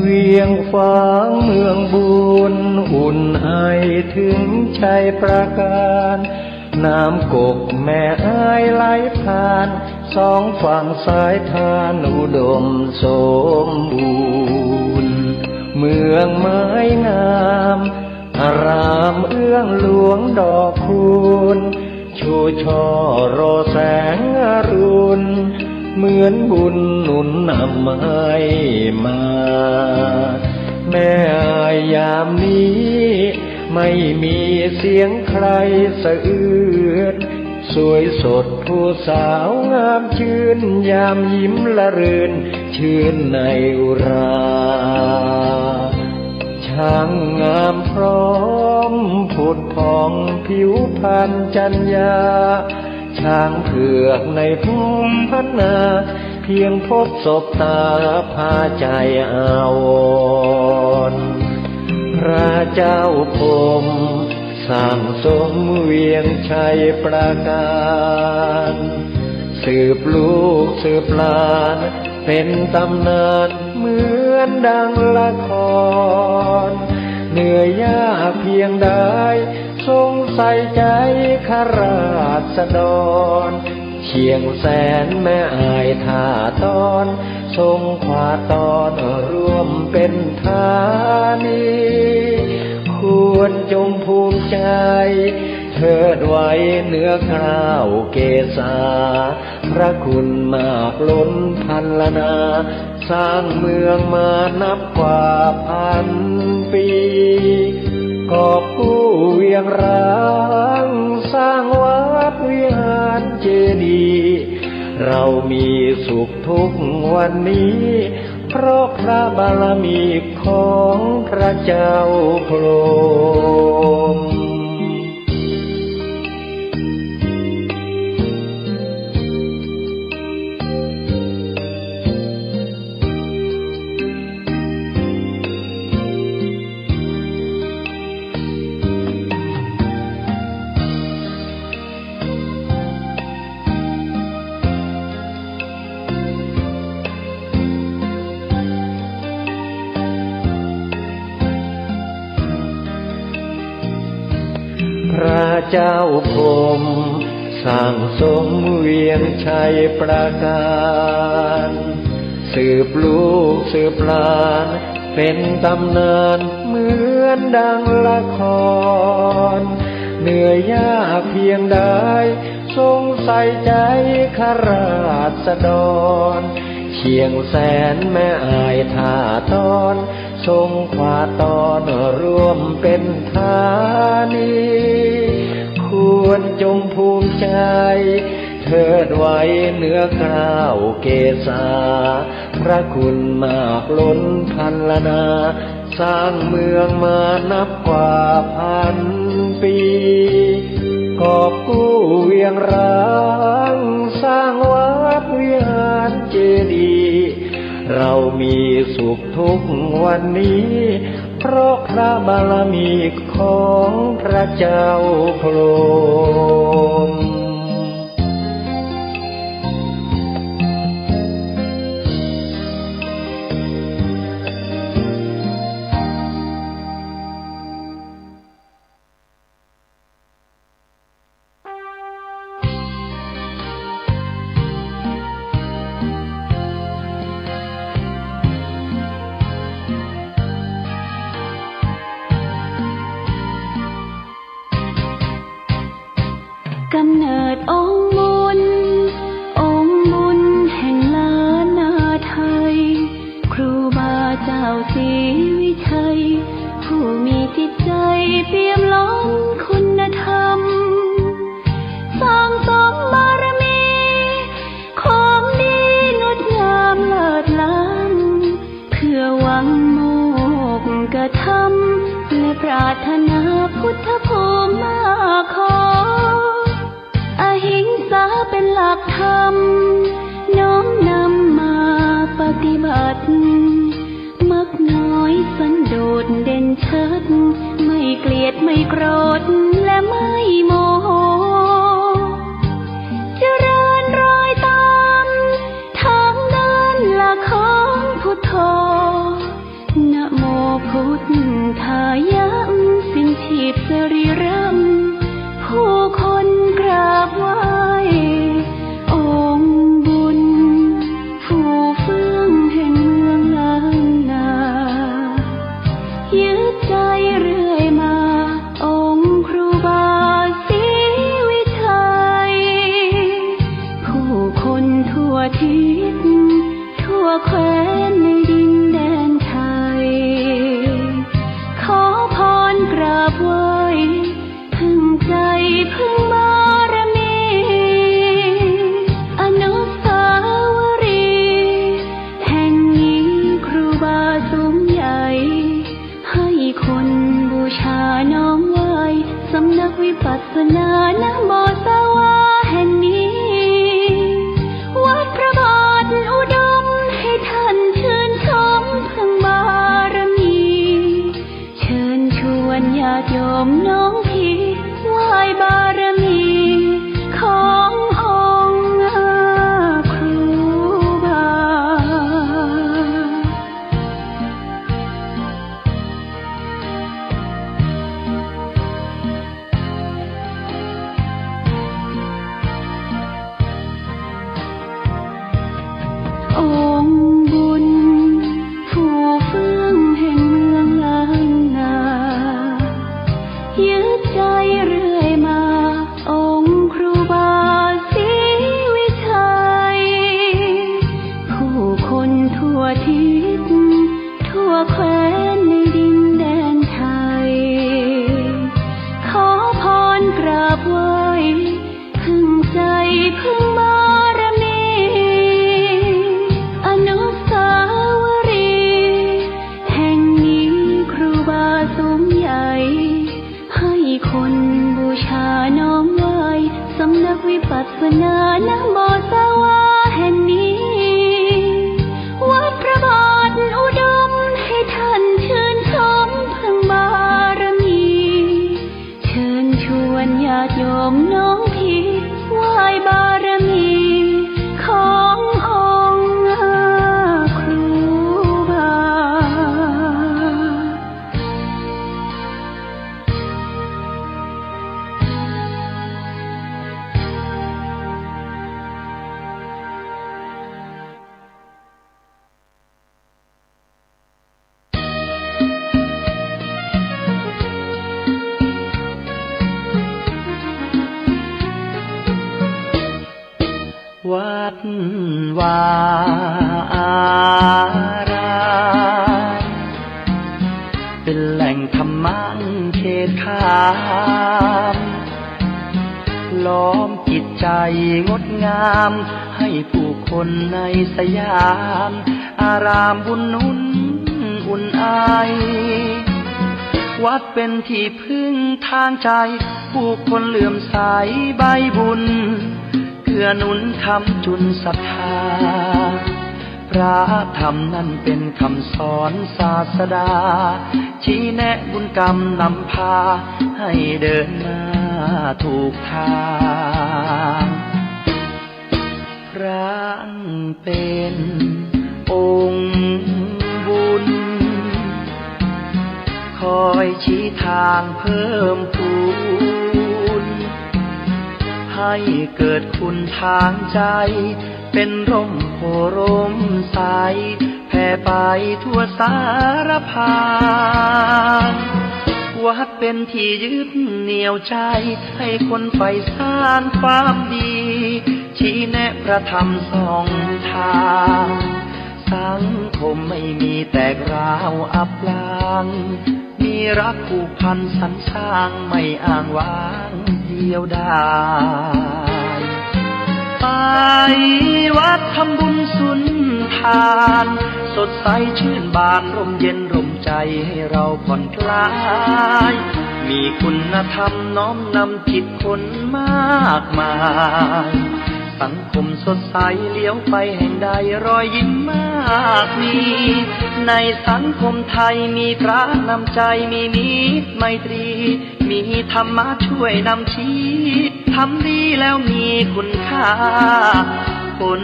เวียงฟ้างเมืองบุญอุ่นไอถึงชัยประการน้ำกกแม่อายไหลผ่านสองฝั่งสายทานอุดมสมบูรณ์เมืองไม้งามอารามเอื้องหลวงดอกคูณชูช่อรอแสงอรุณเหมือนบุญหนุนนำให้มาแม่อายยามนี้ไม่มีเสียงใครสะอื้นสวยสดผู้สาวงามชื่นยามยิ้มละรื่นชื่นในอุราช่างงามพร้อมผุดผ่องผิวพรรณจัญญาช้างเผือกในภูมิพัฒนาเพียงพบศพตาพาใจอาวรณ์พระเจ้าพรหมสร้างสมเวียงชัยประการสืบลูกสืบหลานเป็นตำนานเหมือนดังละครเหนื่อยยากเพียงใดทรงใส่ใจข้าราษฎร เชียงแสนแม่อายท่าตอนทรงขวาตอนร่วมเป็นธานีควรจงภูมิใจเทิดไว้เนื้อกล้าวเกษาพระคุณมากล้นพันละนาสร้างเมืองมานับกว่าพันปีกอบกู้เวียงร้างสร้างวัดวิหารเจดีย์เรามีสุขทุกวันนี้เพราะพระบารมีของพระเจ้าพรหมพระเจ้าพรหมสร้างสมเวียงชัยประการสืบลูกสืบหลานเป็นตำนานเหมือนดังละครเหนื่อยยากเพียงใดทรงใส่ใจข้าราษฎรเชียงแสนแม่อายท่าตอนทรงขวาตอนร่วมเป็นธานีควรจงภูมิใจเทิดไว้เนื้อกล้าวเกษาพระคุณมากล้นพันละนาสร้างเมืองมานับกว่าพันปีกอบกู้เวียงร้างสร้างวัดวิหารเจดีย์เรามีสุขทุกวันนี้เพราะพระบารมีของพระเจ้าพรหมกำเนิดองค์บุญแห่งล้านนาไทยครูบาเจ้าศรีวิชัยผู้มีจิตใจเปี่ยมล้นคุณธรรมสร้างสมบารมีของดีงดงามเลิศล้ำเพื่อหวังโมกขธรรมและปรารถนาพุทธภูมิมาขออหิงสาเป็นหลักธรรมน้อมนำมาปฏิบัติมักน้อยสันโดษเด่นชัดไม่เกลียดไม่โกรธและไม่โมโหเจริญรอยตามทางเดินหลักของพุทโธนะโมพุทธายะสิ้นชีพสรีรัมผู้คนกราบไหว้องค์บุญผู้เฟื่องแห่งเมืองล้านนายึดใจเรื่อยมาองค์ครูบาศรีวิชัยผู้คนทั่วทิศทั่วแคว้นในดินแดนไทยขอพรกราบไหว้พึ่งใจพึ่งบารมีอนุสาวรีย์แห่งนี้ครูบาสูงใหญ่ให้คนบูชาน้อมไหว้สำนักวิปัสสนานะโมสวาแห่งนี้วัดพระบาทอุดมให้ท่านชื่นชมพึ่งบารมีเชิญชวนญาติโยมน้องพี่ไหว้บารมีขององค์ครูบา คนบูชาน้อมไหว้สำนักวิปัสสนานะโมสวาแห่งนี้วัดพระบาทอุดมให้ท่านชื่นชมพึ่งบารมีเชิญชวนญาติโยมน้องพี่ไหว้บารมีขององค์ครูบาวัดวาอารามเป็นแหล่งธรรมะเขตขามล้อมจิตใจงดงามให้ผู้คนในสยามอารามบุญนุ่นอุ่นไอวัดเป็นที่พึ่งทางใจผู้คนเลื่อมใสใบบุญเพื่อหนุนคำจุนศรัทธาพระธรรมนั้นเป็นคำสอนศาสดาชี้แนะบุญกรรมนำพาให้เดินหน้าถูกทางพระเป็นองค์บุญคอยชี้ทางเพิ่มพูนให้เกิดคุณทางใจเป็นร่มโพร่มใสแผ่ไปทั่วสารพางวัดเป็นที่ยึดเหนี่ยวใจให้คนใฝ่สร้างความดีชี้แนะพระธรรมส่องทางสังคมไม่มีแตกร้าวอับปางมีรักผูกพันสรรสร้างไม่อ้างว้างเดียวดายไปวัดทำบุญสุนทานสดใสชื่นบานร่มเย็นร่มใจให้เราผ่อนคลายมีคุณธรรมน้อมนำจิตคนมากมายสังคมสดใสเลี้ยวไปแห่งใดรอยยิ้มมากมีในสังคมไทยมีพระนำใจมีมิตรไมตรีมีธรรมะช่วยนำชี้ทำดีแล้วมีคุณค่าผล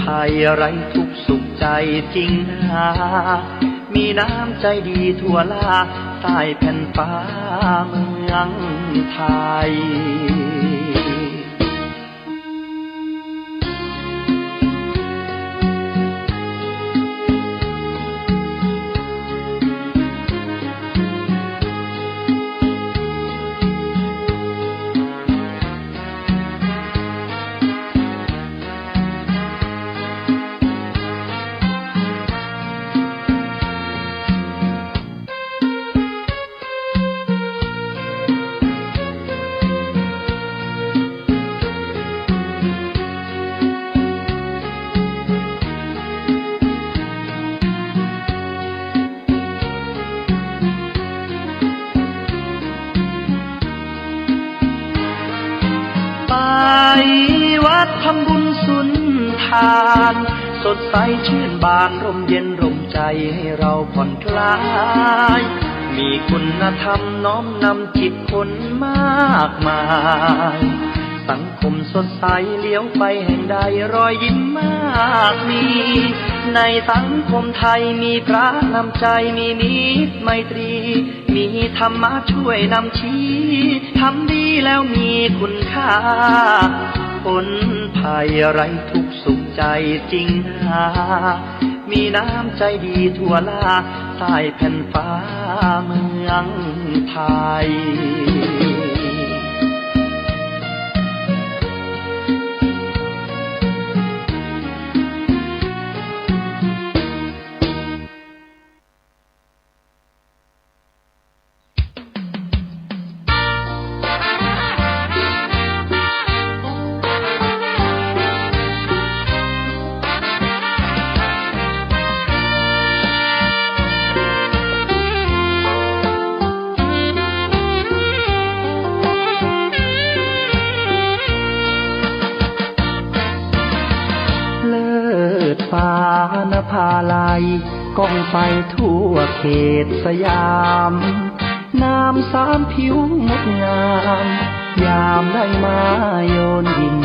ภัยไร้ทุกข์สุขใจจริงนามีน้ำใจดีทั่วลาใต้แผ่นฟ้าเมืองไทยวัดทำบุญสุนทานสดใสชื่นบานร่มเย็นร่มใจให้เราผ่อนคลายมีคุณธรรมน้อมนำจิตคนมากมายสังคมสดใสเลี้ยวไปแห่งใดรอยยิ้มมากมีในสังคมไทยมีพระนำใจมีมิตรไมตรีมีธรรมะช่วยนำชี้ทำดีแล้วมีคุณค่าผลภัยไร้ทุกข์สุขใจจริงนามีน้ำใจดีทั่วลาใต้แผ่นฟ้าเมืองไทย ลัยก้องไปทั่วเขตสยามนามสามผิวงดงามยามได้มาโยนยิน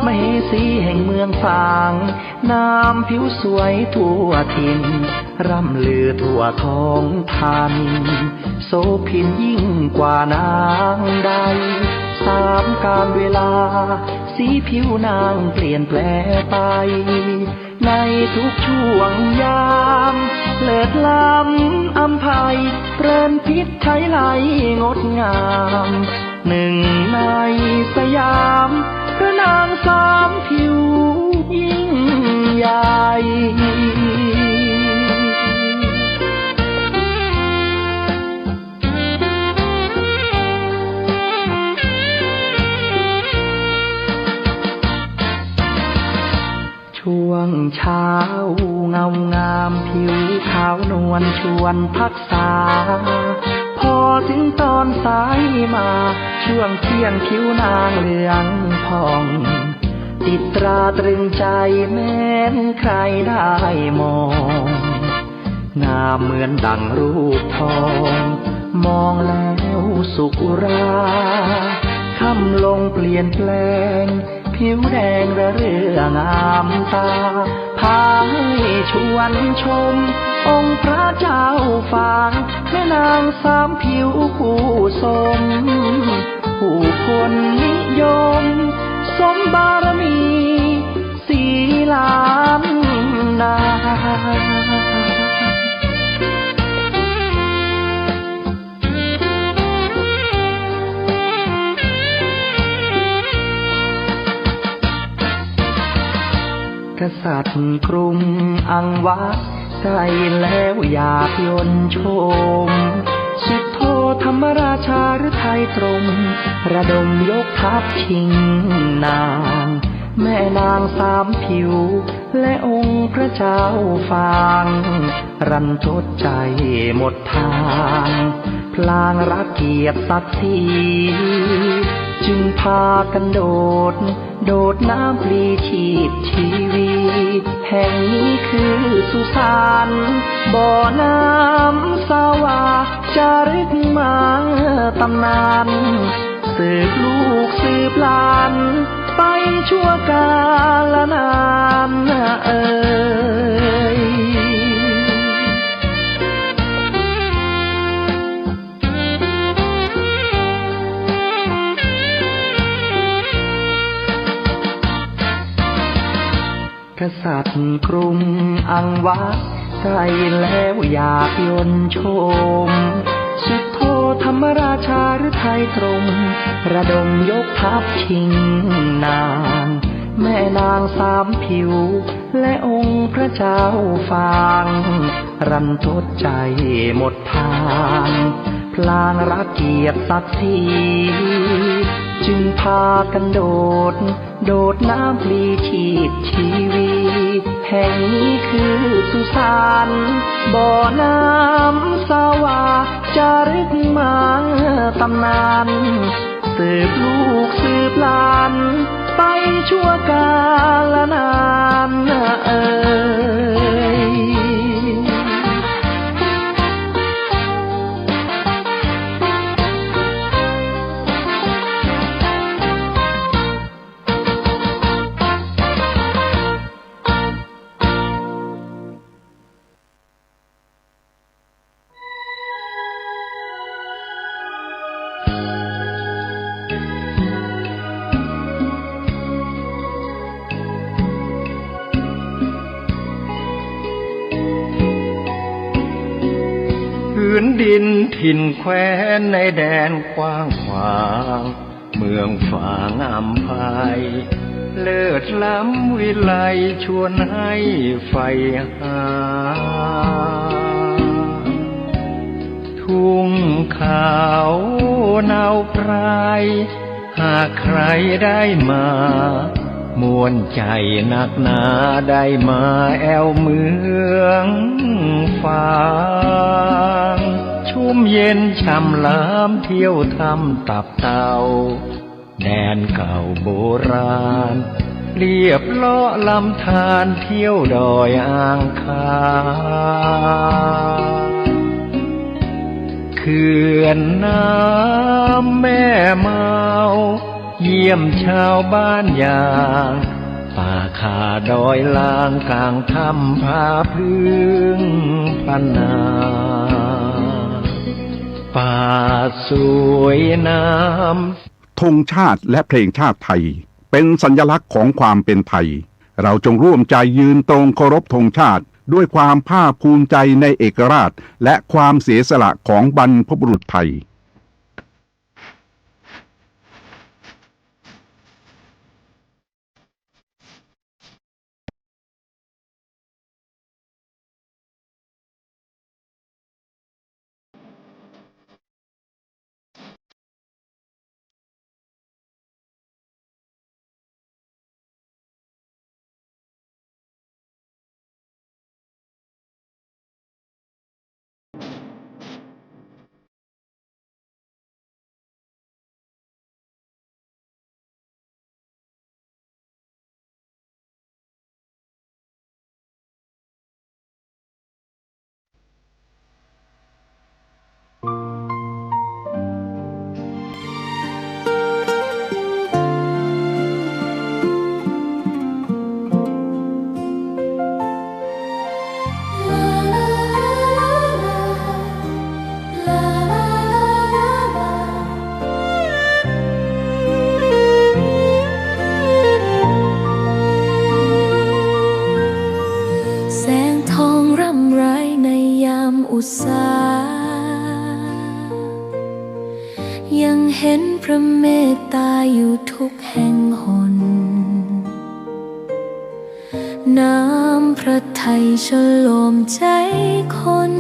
มเหสีแห่งเมืองฝางนามผิวสวยทั่วถิ่นร่ำลือทั่วท้องทันโสภินยิ่งกว่านางใดสามกาลเวลาสีผิวนางเปลี่ยนแปลไปในทุกช่วงยามเลิศล้ำอำไพเปรนพิษใช้ไหลงดงามหนึ่งในสยามพระนางสามผิวยิ่งใหญ่ช่วงเช้าเงางามผิวขาวนวลชวนพักษาพอถึงตอนสายมาช่วงเที่ยงผิวนางเหลืองผ่องติดตราตรึงใจแม้นใครได้มองงามเหมือนดังรูปทองมองแล้วสุขอุราค่ำลงเปลี่ยนแปลงผิวแดงระเรื่องามตาพาให้ชวนชมองค์พระเจ้าฝางแม่นางสามผิวผู้สมผู้คนนิยมสมบารมีสีล้านนา กษัตริย์กรุงอังวะใส่แล้วอยากยนชมสุดโทธรรมราชาหรือไทยตรงระดมยกทัพชิงนางแม่นางสามผิวและองค์พระเจ้าฟางรันทดใจหมดทางพลางรักเกียรติศักดิ์ศรีจึงพากันโดดน้ำพลีชีพชีวีแห่งนี้คือสุสานบ่อน้ำสาวาจารึกมาตำนานสืบลูกสืบหลานไปชั่วกาลนานกษัตริย์กรุงอังวะใส่แล้วอยากยนชมสุดโทธรรมราชาหรือไทยตรงระดมยกทัพชิงนางแม่นางสามผิวและองค์พระเจ้าฟางรันทดใจหมดทางพลางรักเกียรติศักดิ์ศรีจึงพากันโดดน้ำพลีชีพชีวีแห่งนี้คือสุสานบ่อน้ำสาวาจารึกมาตำนานสืบลูกสืบหลานไปชั่วกาลนานพื้นดินถิ่นแคว้นในแดนกว้างขวางเมืองฝางอำไพเลิศล้ำวิไลชวนให้ใฝ่หาทุ่งขาวเนาไพรหากใครได้มามวลใจนักหนาได้มาแอวเมืองฝางชุ่มเย็นช่ำล้ำเที่ยวทำตับเต่าแดนเก่าโบราณ เรียบเลาะลำธารเที่ยวดอยอ่างขางเขื่อนน้ำแม่เมาเยี่ยมชาวบ้านอย่างป่าคาดอยลางกลางถ้ำผาพึ่งพันนาป่าสวยน้ำ ธงชาติและเพลงชาติไทยเป็นสัญลักษณ์ของความเป็นไทยเราจงร่วมใจยืนตรงเคารพธงชาติด้วยความภาคภูมิใจในเอกราชและความเสียสละของบรรพบุรุษไทยอุตสายังเห็นพระเมตตาอยู่ทุกแห่งหนน้ำพระทัยฉโลมใจคน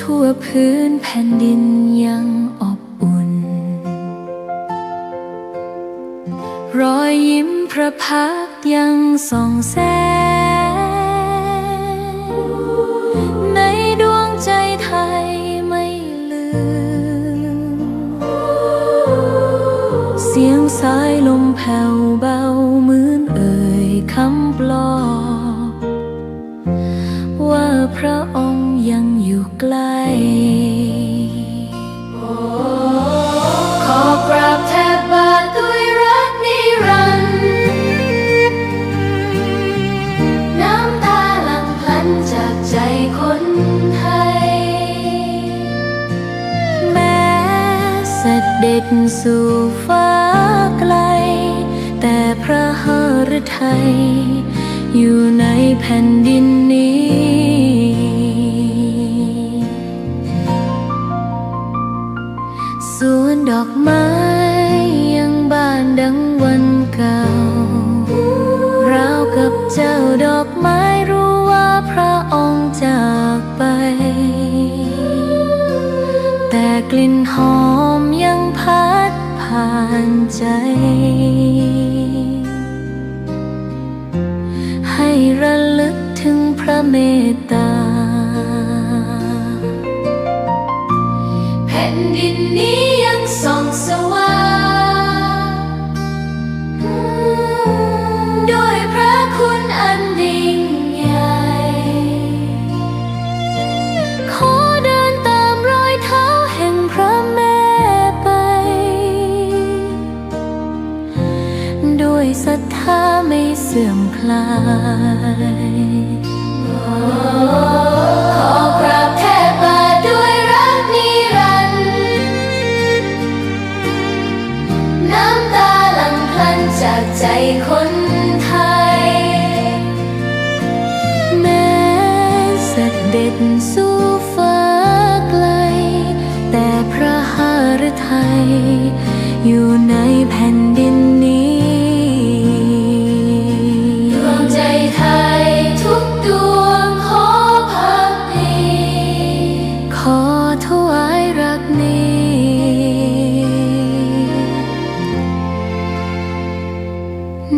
ทั่วพื้นแผ่นดินยังอบอุ่นรอยยิ้มพระพักตร์ยังส่องแสงในดวงใจไทยไม่ลืมเสียงสายลมแผ่วเบาเหมือนเอ่ยคำปลอบว่าพระองค์ยังอยู่ใกล้ขอกราบแทบบาทด้วยรักนิรันดร์น้ำตาหลั่งพลันจากใจคนไทยแม้เสด็จสู่ฟ้าไกลแต่พระหฤทัยอยู่ในแผ่นดินนี้สวนดอกไม้ยังบานดังวันเก่าราวกับเจ้าดอกไม้รู้ว่าพระองค์จากไปแต่กลิ่นหอมยังพัดผ่านใจให้ระลึกถึงพระเมตตาแผ่นดินนี้ยังส่องสว่างด้วยพระคุณอันยิ่งใหญ่ขอเดินตามรอยเท้าแห่งพระแม่ไปด้วยศรัทธาไม่เสื่อมคลายขอกราบแทบบาทด้วยรักนิรันดร์น้ำตาหลั่งพลันจากใจคนไทยแม้เสด็จสู่ฟ้าไกลแต่พระหฤทัยอยู่ในแผ่นดินนี้ดวงใจไทยทุกดวงขอพักดีขอถวายรักนี้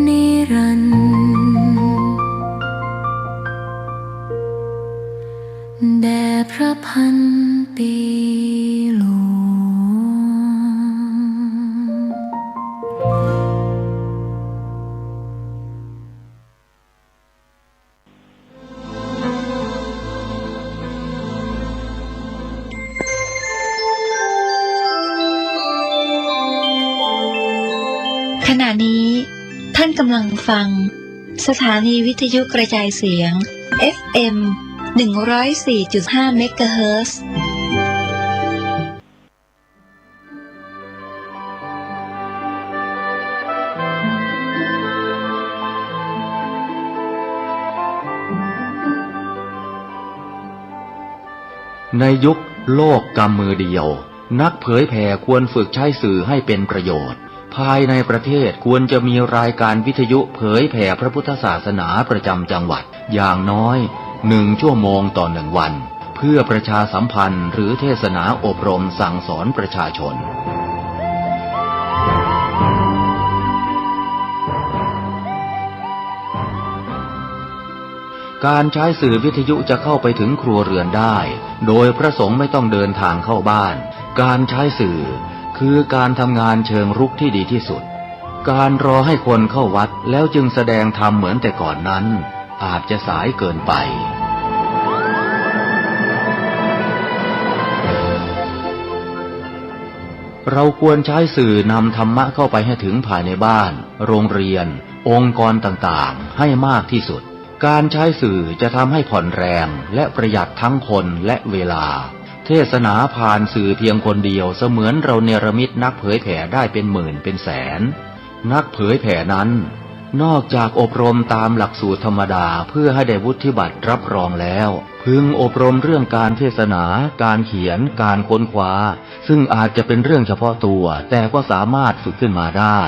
นิรันดร์แด่พระพันปีหลวง กำลังฟังสถานีวิทยุกระจายเสียง FM 104.5 เมกะเฮิรตซ์ ในยุคโลกกำมือเดียวนักเผยแผ่ควรฝึกใช้สื่อให้เป็นประโยชน์ภายในประเทศควรจะมีรายการวิทยุเผยแผ่พระพุทธศาสนาประจำจังหวัดอย่างน้อย1 ชั่วโมงต่อ1 วันเพื่อประชาสัมพันธ์หรือเทศนาอบรมสั่งสอนประชาชนการใช้สื่อวิทยุจะเข้าไปถึงครัวเรือนได้โดยพระสงฆ์ไม่ต้องเดินทางเข้าบ้านการใช้สื่อคือการทำงานเชิงรุกที่ดีที่สุดการรอให้คนเข้าวัดแล้วจึงแสดงธรรมเหมือนแต่ก่อนนั้นอาจจะสายเกินไปเราควรใช้สื่อนำธรรมะเข้าไปให้ถึงภายในบ้านโรงเรียนองค์กรต่างๆให้มากที่สุดการใช้สื่อจะทำให้ผ่อนแรงและประหยัดทั้งคนและเวลาเทศนาผ่านสื่อเพียงคนเดียวเสมือนเราเนรมิตนักเผยแผ่ได้เป็นหมื่นเป็นแสนนักเผยแผ่นั้นนอกจากอบรมตามหลักสูตรธรรมดาเพื่อให้ได้วุฒิบัตรรับรองแล้วพึงอบรมเรื่องการเทศนาการเขียนการค้นคว้าซึ่งอาจจะเป็นเรื่องเฉพาะตัวแต่ก็สามารถฝึกขึ้นมาได้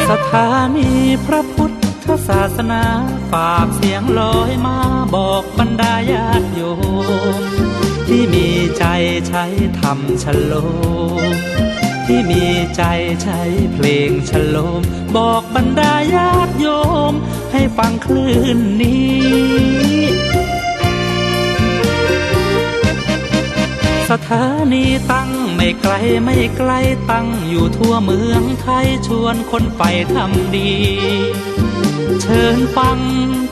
สถานีพระพุทธศาสนาฝากเสียงลอยมาบอกบรรดาญาติโยมที่มีใจใช้ธรรมฉโลมที่มีใจใช้เพลงฉโลมบอกบรรดาญาติโยมให้ฟังคลื่นนี้สถานีตั้งไม่ไกลไม่ไกลตั้งอยู่ทั่วเมืองไทยชวนคนไปทำดีเชิญฟัง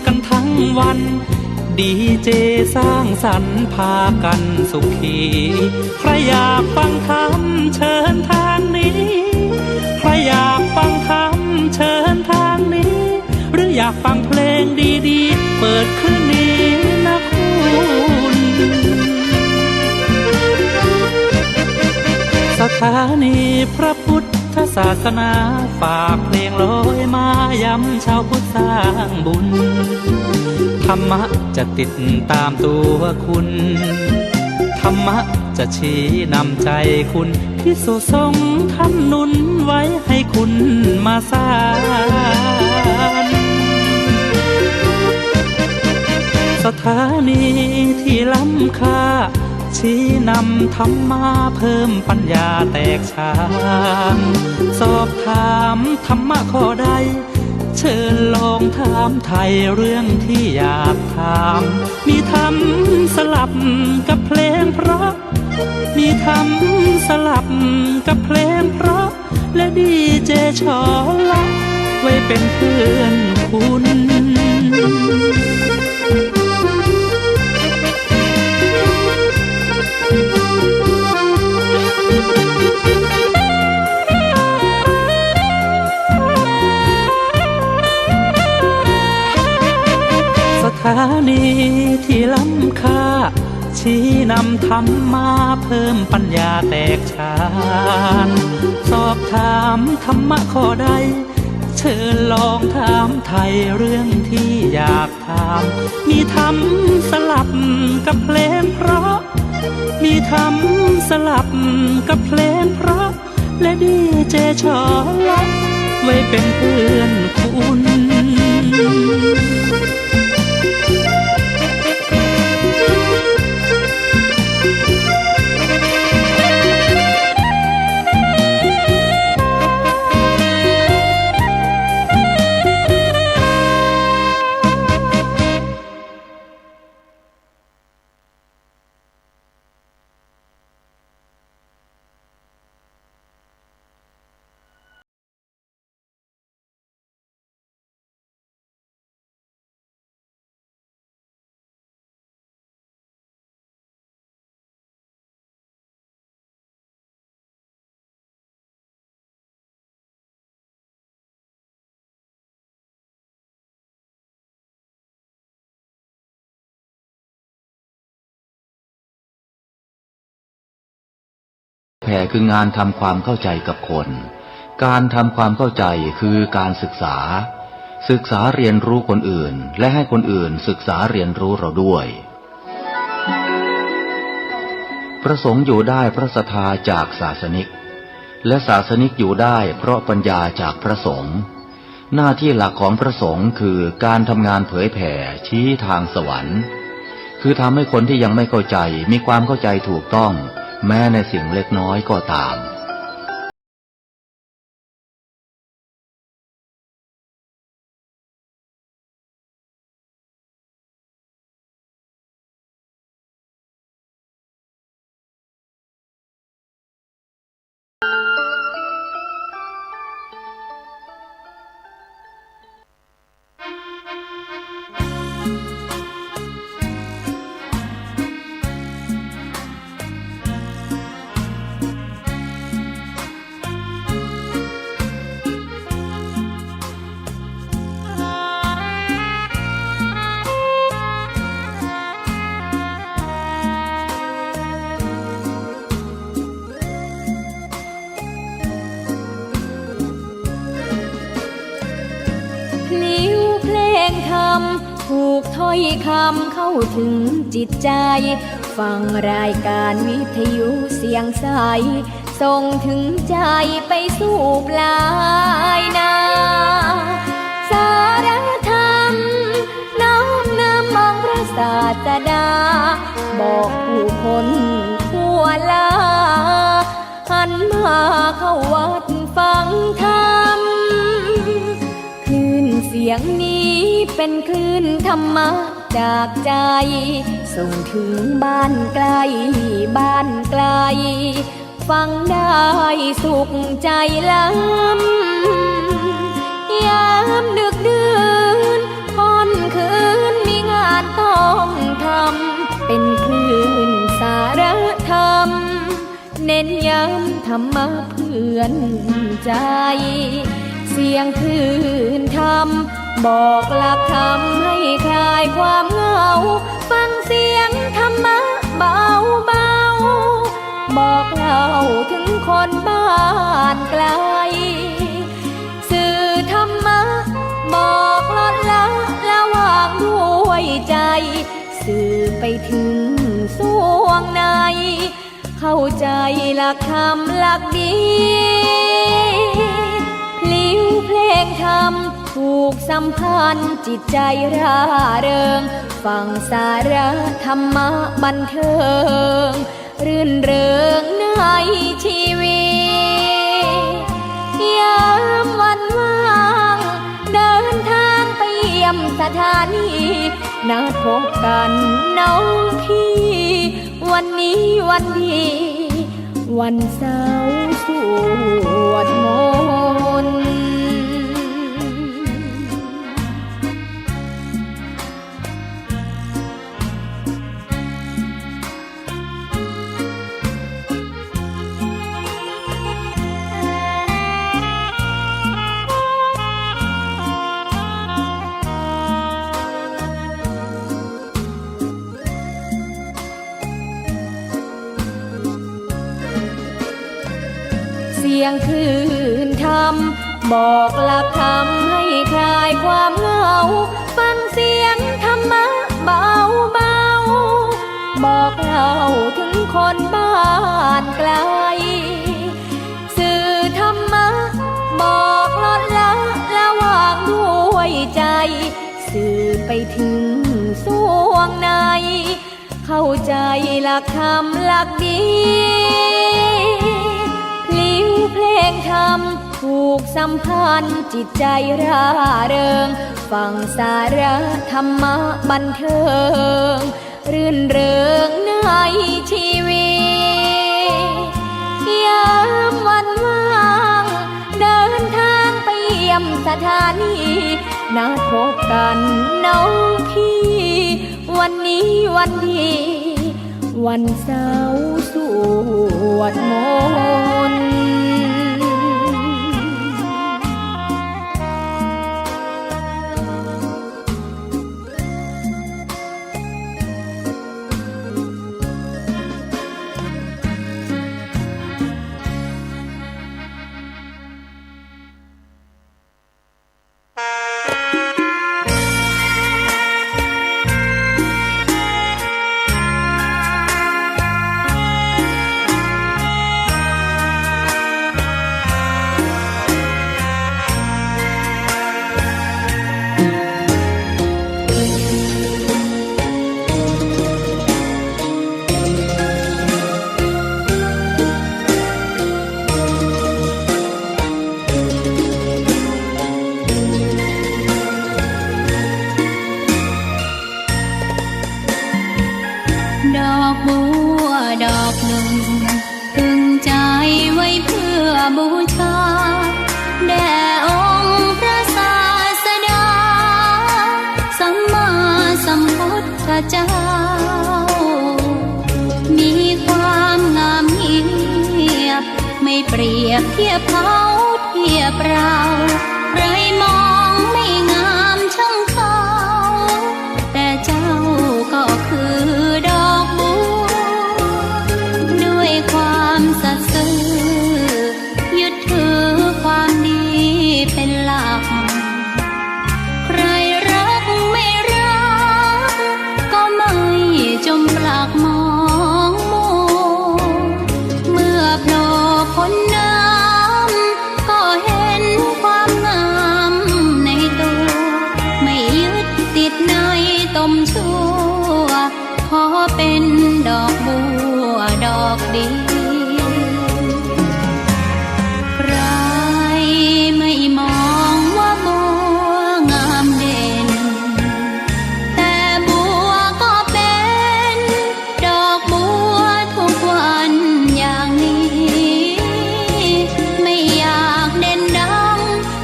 กันทั้งวันดีเจสร้างสรรค์พากันสุขีใครอยากฟังธรรมเชิญทางนี้ใครอยากฟังธรรมเชิญทางนี้หรืออยากฟังเพลงดีๆเปิดคืนนี้นะคุณสถานีพระพุทธศาสนาฝากเพลงลอยมาย้ำชาวพุทธสร้างบุญธรรมะจะติดตามตัวคุณธรรมะจะชี้นำใจคุณพิสุสงฆ์ท่านหนุนไว้ให้คุณมาสานสถานีที่ล้ำค่าชี้นำธรรมะเพิ่มปัญญาแตกฉานสอบถามธรรมะข้อใดเชิญลองถามไทยเรื่องที่อยากถามมีธรรมสลับกับเพลงเพราะมีธรรมสลับกับเพลงเพราะและดีเจชอละไว้เป็นเพื่อนคุณสถานีที่ล้ำค่าชี้นำธรรมะเพิ่มปัญญาแตกฉานสอบถามธรรมะข้อใดเชิญลองถามไทยเรื่องที่อยากถามมีธรรมสลับกับเพลงเพราะมีธรรมสลับกับเพลงเพราะและดีเจชอละไว้เป็นเพื่อนคุณส แผ่คืองานทำความเข้าใจกับคน การทำความเข้าใจคือการศึกษาเรียนรู้คนอื่นและให้คนอื่นศึกษาเรียนรู้เราด้วยพระสงฆ์อยู่ได้เพราะศรัทธาจากศาสนิกและศาสนิกอยู่ได้เพราะปัญญาจากพระสงฆ์หน้าที่หลักของพระสงฆ์คือการทำงานเผยแผ่ชี้ทางสวรรค์คือทำให้คนที่ยังไม่เข้าใจมีความเข้าใจถูกต้องแม้ในสิ่งเล็กน้อยก็ตามถูกถ้อยคำเข้าถึงจิตใจฟังรายการวิทยุเสียงใสส่งถึงใจไปสู่ปลายนาสารธรรมน้อมนำมองพระศาสดาบอกผู้คนทั่วลาหันมาเข้าวัดฟังธรรมคลื่นเสียงนี้เป็นคลื่นธรรมะจากใจส่งถึงบ้านไกลบ้านไกลฟังได้สุขใจล้ำยามดึกดื่นค่อนคืนมีงานต้องทำเป็นคลื่นสารธรรมเน้นย้ำธรรมะเพื่อนใจเสียงคลื่นธรรมบอกหลักธรรมให้คลายความเหงาฟังเสียงธรรมะเบาเบาบอกเล่าถึงคนบ้านไกลสื่อธรรมะบอกลดละละวางด้วยใจสื่อไปถึงสวงในเข้าใจหลักธรรมหลักดีพลิ้วเพลงธรรมผูกสัมพันธ์จิตใจร่าเริงฟังสาระธรรมะบันเทิงรื่นเริงในชีวิตยามวันว่างเดินทางไปเยี่ยมสถานีนัดพบกันน้องพี่วันนี้วันดีวันเสาร์สวดมนต์เสียงคลื่นธรรมบอกหลักธรรมให้คลายความเหงาฟังเสียงธรรมะเบาเบาบอกเล่าถึงคนบ้านไกลสื่อธรรมะบอกลดละละวางด้วยใจสื่อไปถึงสวงในเข้าใจหลักธรรมหลักดีพลิ้วเพลงธรรมผูกสัมพันธ์จิตใจร่าเริงฟังสาระธรรมะบันเทิงรื่นเริงในชีวิตยามวันว่างเดินทางไปเยี่ยมสถานีนัดพบกันน้องพี่วันนี้วันดีวันเสาร์สวดมนต์ อกบัวดอกหนึ่งพึงใจไว้เพื่อบูชาแด่องค์พระศาสดาสัมมาสัมพุทธเจ้ามีความงามเงียบไม่เปรียบเทียบเขาเทียบเราใครมองไม่งามช่างเขาแต่เจ้าก็คือดอกบัวด้วยความสัตย์ซื่อยึดถือความดีเป็นหลักใครรักไม่รักก็ไม่จมปลักมองมัวเมื่อโผล่พ้นน้ำก็เห็นความงามในตัวไม่ยึดติดในตมชั่วขอเป็นดอกบัวดอกดีใครไม่มองว่าบัวงามเด่นแต่บัวก็เป็นดอกบัวทุกวันอย่างนี้ไม่อยากเด่นดัง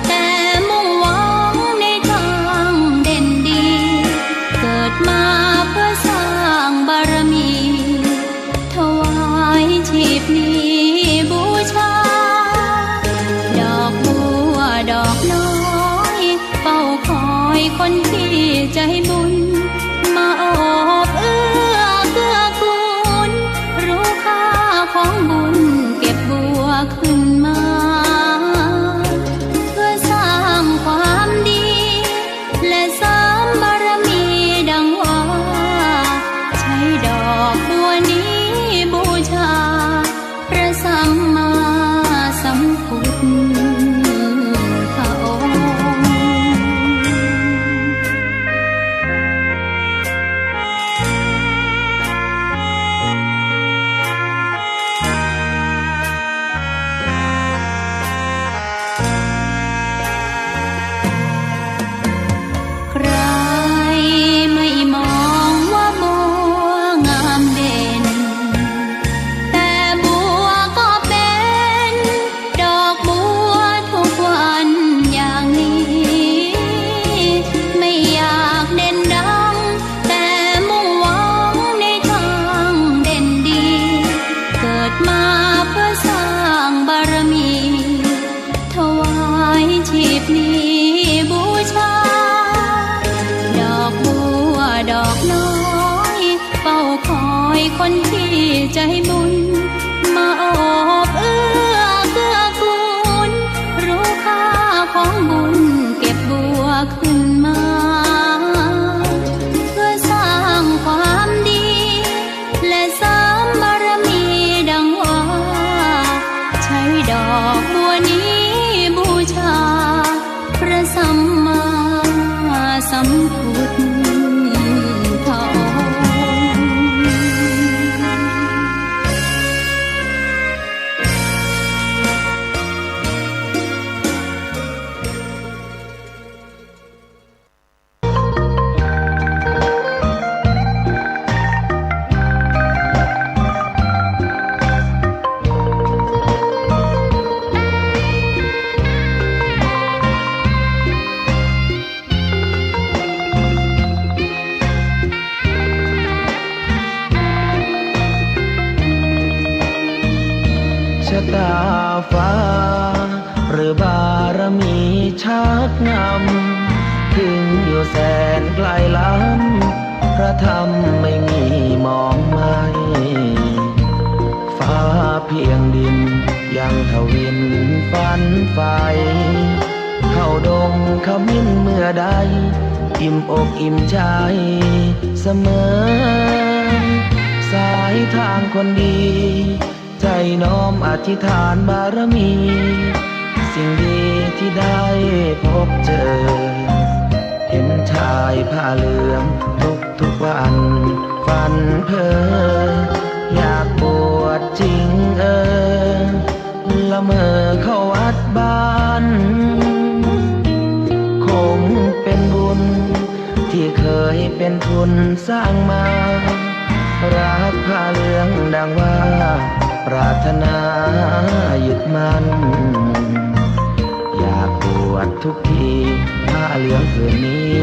แต่มุ่งหวังในทางเด่นดีเกิดมาเพื่อสร้างบารมีถวายชีพนี้บูชาดอกบัวดอกน้อยเฝ้าคอยคนที่ใจบุญมาโอบเอื้อเกื้อกูลรู้ค่าของบุญเก็บบัวขึ้นมาเพื่อสร้างความดีและเสริมบารมีดังว่าใช้ดอกบัวนี้บูชาพระสัมมาสัมพุทธองค์ ใครไม่มองว่าบัวงามเด่นแต่บัวก็เป็นดอกบัวทุกวันอย่างนี้ไม่อยากเด่นดังแต่มุ่งหวังในทางเด่นดีเกิดมาเพื่อสร้างบารมีถวายชีพนี้บูชาดอกบัวดอกน้อยเฝ้าคอยคนที่ใจบุญมาโอบเอื้อเกื้อกูลรู้ค่าของบุญเก็บบัวขึ้นมาเพื่อสร้างความดีและเสริมบารมีดังว่าใช้ดอกบัวนี้บูชาพระสัมมาสัมพุทธองค์ ชะตาฟ้าหรือบารมีชักนำถึงอยู่แสนไกลล้ำพระธรรมไม่มีมองไม่ฟ้าเพียงดินยังทวินฝันไฟเข้าดงขมิ้นเมื่อใดอิ่มอกอิ่มใจเสมอสายทางคนดีใจน้อมอธิษฐานบารมี สิ่งดีที่ได้พบเจอ เห็นชายผ้าเหลืองทุกวันฝันเพ้ออยากบวชจริงละเมอเข้าวัดบ้านคงเป็นบุญที่เคยเป็นทุนสร้างมา รักผ้าเหลืองดังว่าปรารถนายึดมันอยากบวชทุกทีผ้าเหลืองผืนนี้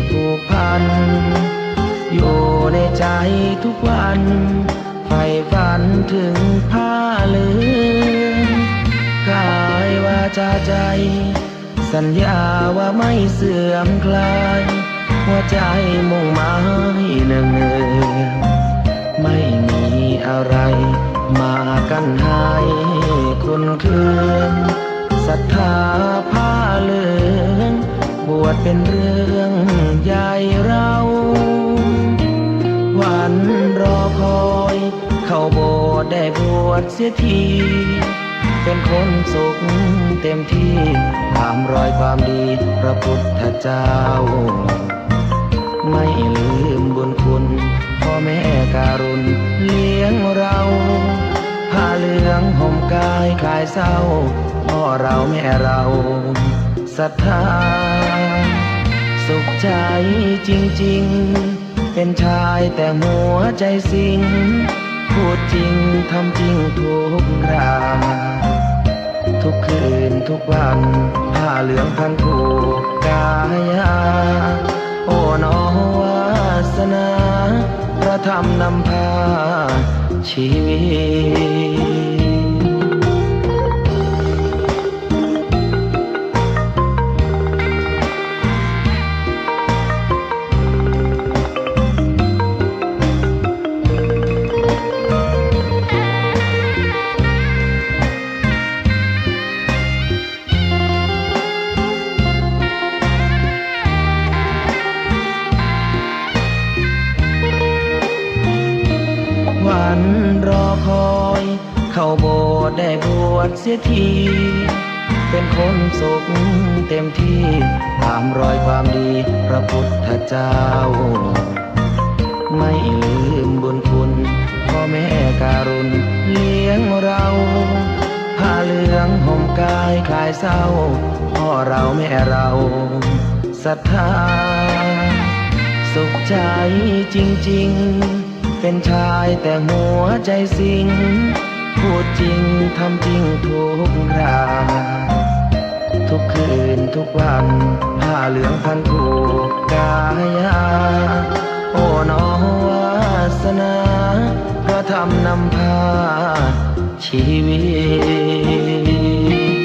ผูกพันอยู่ในใจทุกวันใฝ่ฝันถึงผ้าเหลืองกายวาจาใจสัญญาว่าไม่เสื่อมคลายหัวใจมุ่งหมายเนืองๆไม่มีอะไรมากั้นให้คุณเคืองศรัทธาผ้าเหลืองบวชเป็นเรื่องใหญ่เราวันรอคอยเข้าโบสถ์ได้บวชเสียทีเป็นคนสุขเต็มที่ตามรอยความดีพระพุทธเจ้าไม่ลืมบุญคุณพ่อแม่การุณเลี้ยงเราผ้าเหลืองห่มกายคลายเศร้าพ่อเราแม่เราศรัทธาสุขใจจริงๆเป็นชายแต่หัวใจสิงพูดจริงทำจริงทุกราทุกคืนทุกวันผ้าเหลืองพันผูกกายาโอ้น้อวาสนาพระธรรมนำพาชีวิตวันรอคอยเข้าโบสถ์ได้บวชเสียทีเป็นคนสุขเต็มที่ตามรอยความดีพระพุทธเจ้าไม่ลืมบุญคุณพ่อแม่การุณเลี้ยงเราผ้าเหลืองห่มกายคลายเศร้าพ่อเราแม่เราศรัทธาสุขใจจริงๆเป็นชายแต่หัวใจสิงพูดจริงทำจริงทุกราทุกคืนทุกวันผ้าเหลืองพันผูกกายาโอ้น้อวาสนาพระธรรมนำพาชีวิต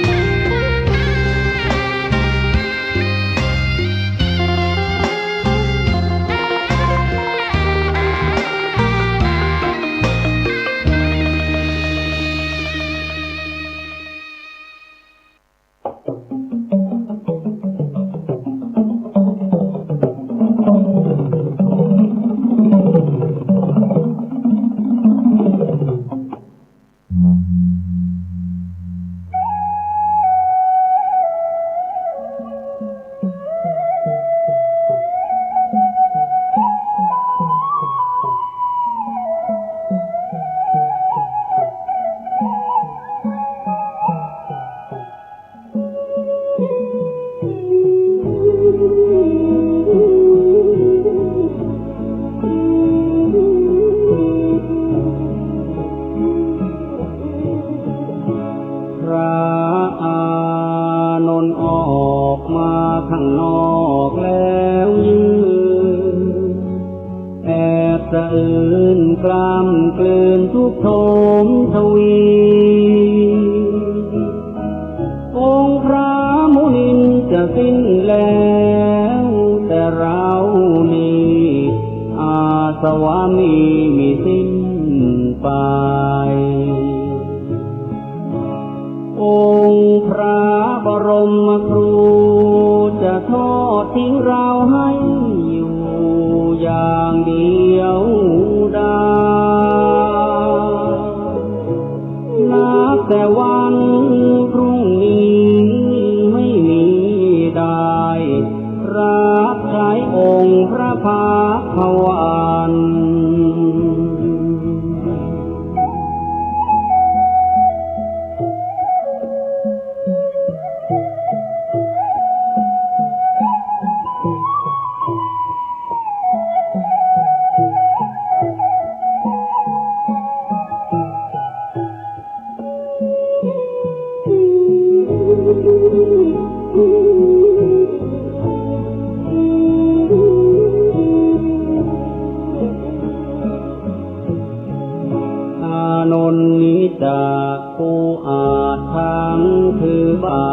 านนท์นี้จากผู้อาจทั้งคือบา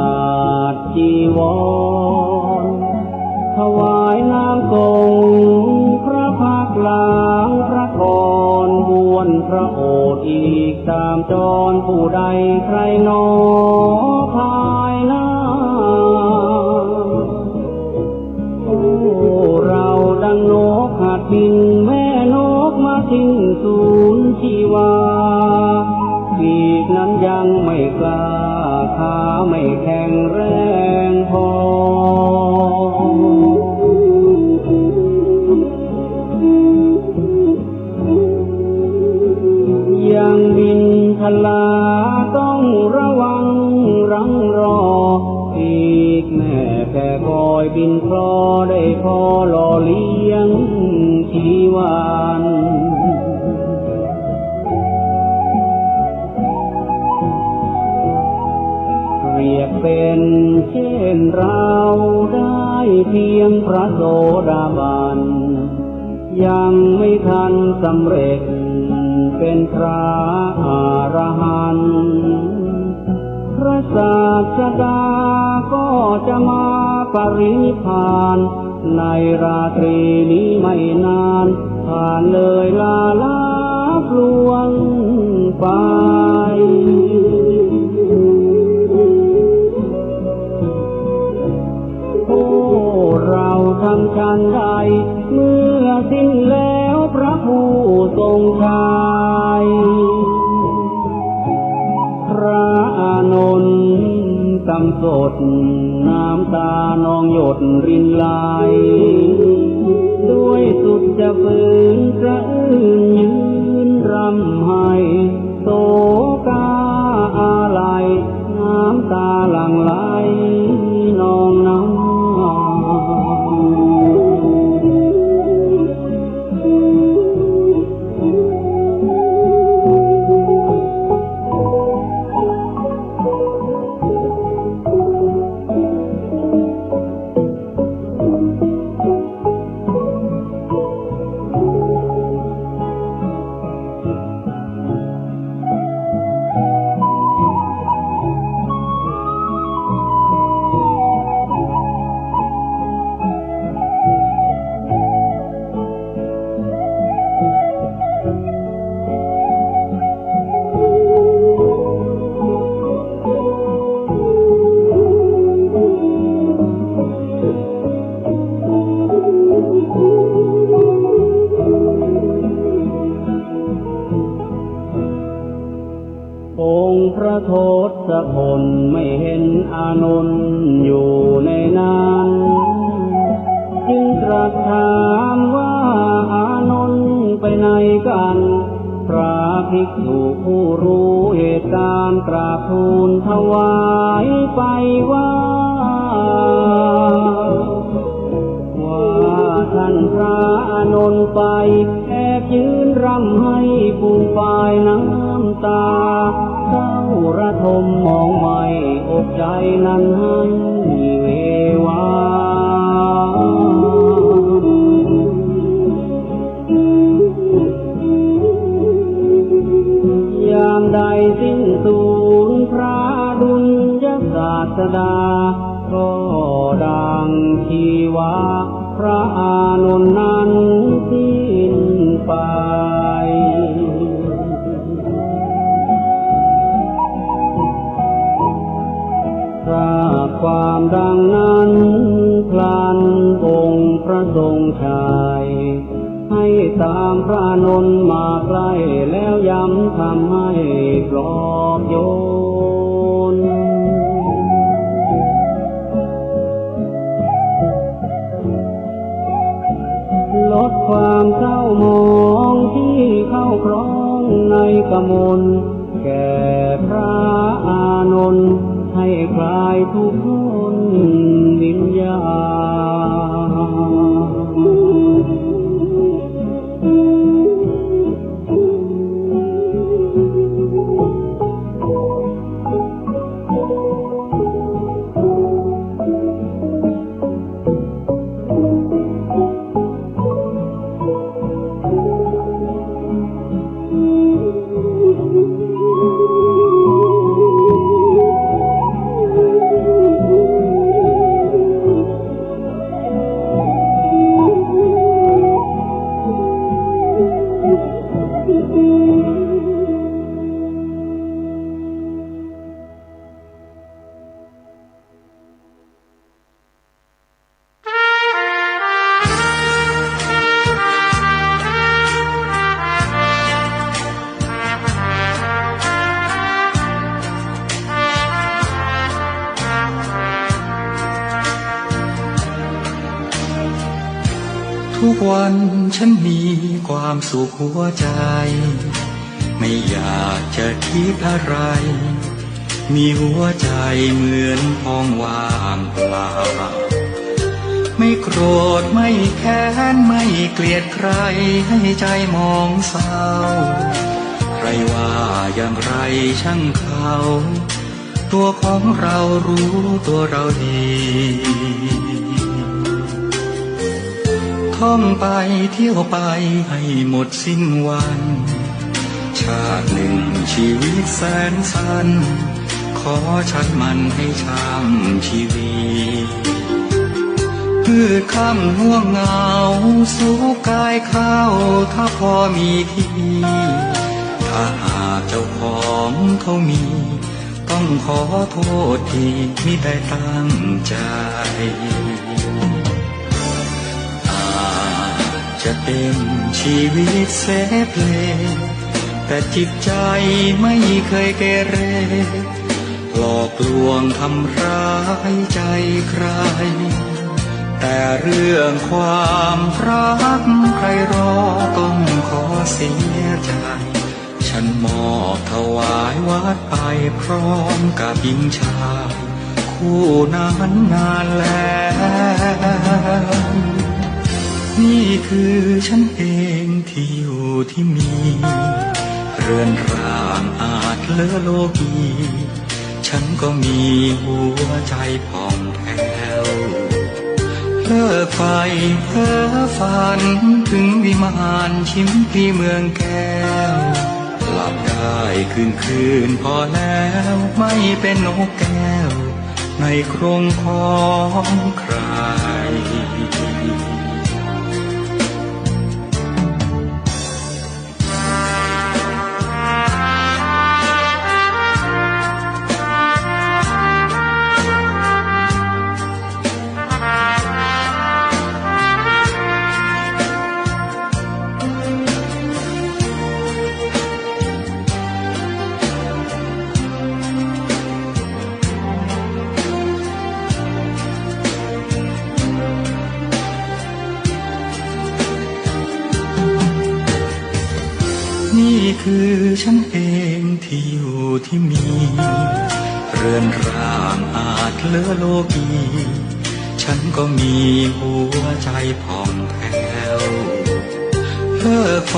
ทจีวรถวายน้ำทรงพระพักหลังพระกรบวนพระโอษฐ์อีกตามจรผู้ใดใครหนอภายหน้าโอ้เราดังนกหัดบินแม่นกมาทิ้งสูญชีวาปีกนั้นยังไม่กล้าขาไม่แข็งแรงพอยังบินทลาต้องระวังรังรออีกแม่แค่คอยบินคลอได้พอหล่อเลี้ยงชีวานเรียกเป็นเช่นเราได้เพียงพระโสดาบันยังไม่ทันสำเร็จเป็นพระอรหันต์พระศาสดาก็จะมาปรินิพพานในราตรีนี้ไม่นานผ่านเลยลาลับลวงไปโอ้เราทำชันใดเมื่อสิ้นแล้วพระผู้ทรงชัยพระอานนท์กำสดน้ำตานองหยดรินไหลด้วยสุดจะฝืนกระอื้นยืนรำไห้โศกาอาลัยน้ำตาหลั่งไหลนองน้ำพระโทศพลไม่เห็นอานนท์อยู่ในนั้นจึงตรัสถามว่าอานนท์ไปไหนกันพระภิกษุผู้รู้เหตุการณ์กราบทูลถวายไปว่าท่านพระอานนท์ไปแอบยืนรำให้ผู้ฝ่ายน้ำตาเศร้าระทมมองไม่อกใจนั้นให้เววายามใดสิ้นสูญพระดุลยศาสดาก็ดังชีวาพระอานนท์นั้นสิ้นไปทราบความดังนั้นพลันองค์พระทรงชัยให้ตามพระอานนท์มาใกล้แล้วย้ำทำให้ปลอบโยนลดความเศร้าหมองที่เข้าครองในกมลแก่พระอานนท์ให้คลายทุกข์วิญญา ทุกวันฉันมีความสุขหัวใจไม่อยากจะคิดอะไรมีหัวใจเหมือนท้องว่างเปล่าไม่โกรธไม่แค้นไม่เกลียดใครให้ใจมองเศร้าใครว่าอย่างไรช่างเขาตัวของเรารู้ตัวเราดีท่องไปเที่ยวไปให้หมดสิ้นวันชาติหนึ่งชีวิตแสนสั้นขอฉันมันให้ช่างชีวิตพืชค่ำห่วงเหงาสู่กายเข้าถ้าพอมีที่ถ้าหากเจ้าของเขามีต้องขอโทษที่มิได้ตั้งใจจะเป็นชีวิตเสเพลแต่จิตใจไม่เคยเกเรหลอกลวงทำร้ายใจใครแต่เรื่องความรักใครรอต้องขอเสียใจฉันมอบถวายวัดไปพร้อมกับหญิงชายคู่นั้นนานแล้วนี่คือฉันเองที่อยู่ที่มีเรือนร่างอาจเลอะโลกีฉันก็มีหัวใจผ่องแผ้วเลิกไฟเพ้อฝันถึงวิมานชิมพีเมืองแก้วหลับได้คืนพอแล้วไม่เป็นนกแก้วในกรงของใครนี่คือฉันเองที่อยู่ที่มีเรือนร่างอาจเลอะโลกีฉันก็มีหัวใจผ่องแผ้วเลิกไฟ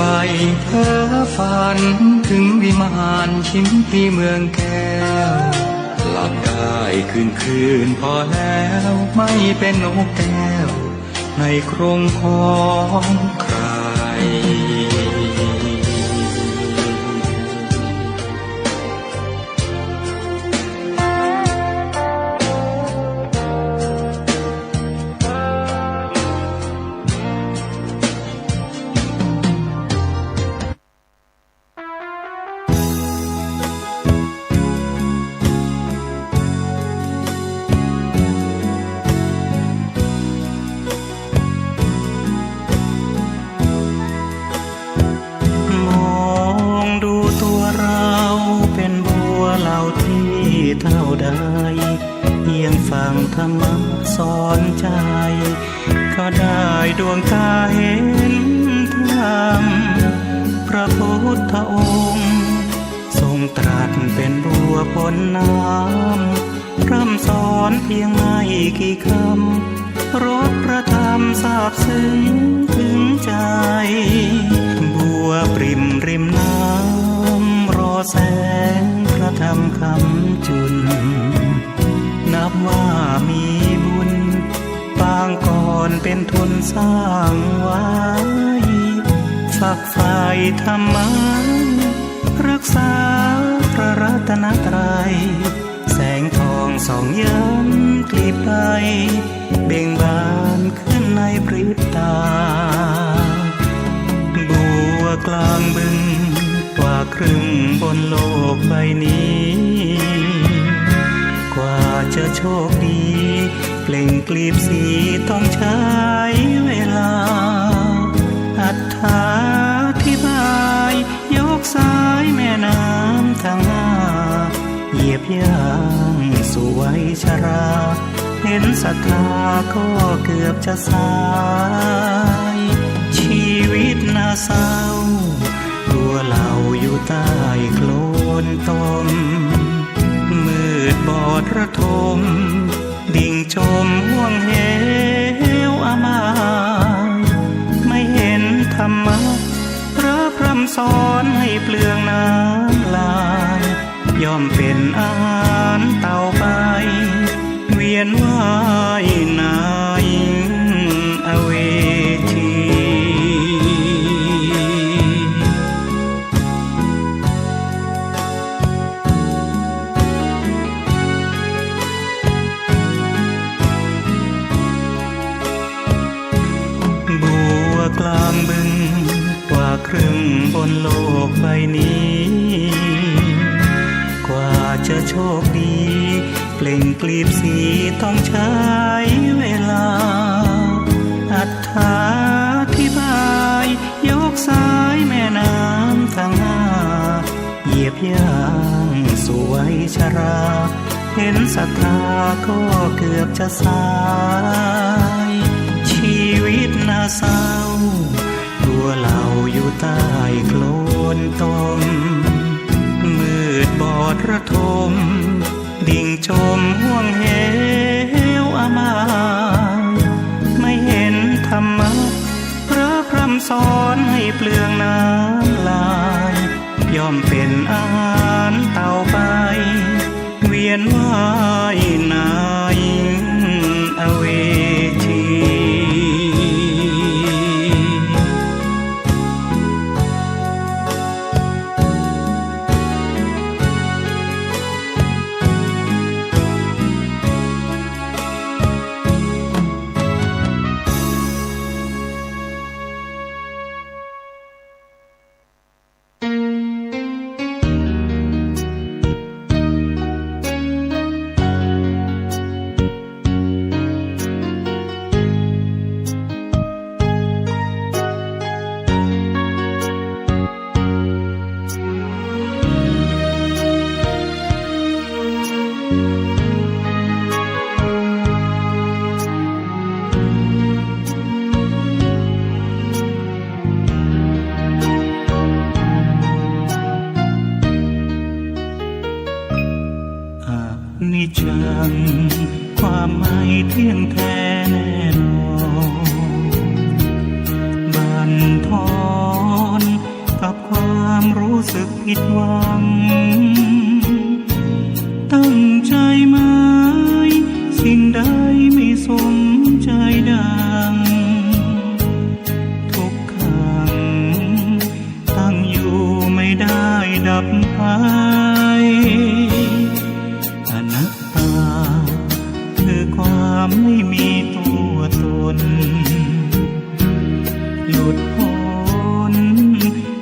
เพ้อฝันถึงวิมานชิมพีเมืองแก้วหลับได้คืนพอแล้วไม่เป็นนกแก้วในกรงของใครฟังธรรมะสอนใจก็ได้ดวงตาเห็นธรรมพระพุทธองค์ทรงตรัสเป็นบัวพ้นน้ำพร่ำสอนเพียงไม่กี่คำรสพระธรรมซาบซึ้งถึงใจบัวปริ่มริมน้ำรอแสงพระธรรมคำจุนนับว่ามีบุญปางก่อนเป็นทุนสร้างไว้ฝักใฝ่ธรรมะรักษาพระรัตนตรัยแสงทองส่องย้ำกลีบใบเบ่งบานขึ้นในพริบตาบัวกลางบึงกว่าครึ่งบนโลกใบนี้กว่าจะโชคดีเปล่งกลีบสีต้องใช้เวลาอธิบายยกสายแม่น้ำทั้งห้าเหยียบย่างสู่วัยชรา เห็นศรัทธาก็เกือบจะสาย วิตน่าเศร้าตัวเราอยู่ใต้โคลนตมมืดบอดระทมดิ่งจมห่วงเหวอามายไม่เห็นธรรมะพระพร่ำสอนให้เปลืองน้ำลายย่อมเป็นอาหารเต่าไปเวียนว่ายนายอเวจีบัวกลางบึงกว่าครึ่งบนโลกใบนี้กว่าจะโชคดีเปล่งกลีบสีต้องใช้เวลาอธิบายยกสายแม่น้ำทั้งห้าเหยียบย่างสู่วัยชราเห็นศรัทธาก็เกือบจะสายชีวิตน่าเศร้าตัวเราอยู่ใต้โคลนตมมืดบอดระทมดิ่งจมห่วงเหวอามายไม่เห็นธรรมะพระพร่ำสอนให้เปลืองน้ำลายย่อมเป็นอาหารเต่าไปเวียนว่ายนายอเวจีนิจจังความไม่เที่ยงแท้แน่นอนบั่นทอนกับความรู้สึกผิดหวังตั้งใจไหมสิ่งใดไม่สมใจดังทุกขังตั้งอยู่ไม่ได้ดับไปความไม่มีตัวตนหลุดพ้น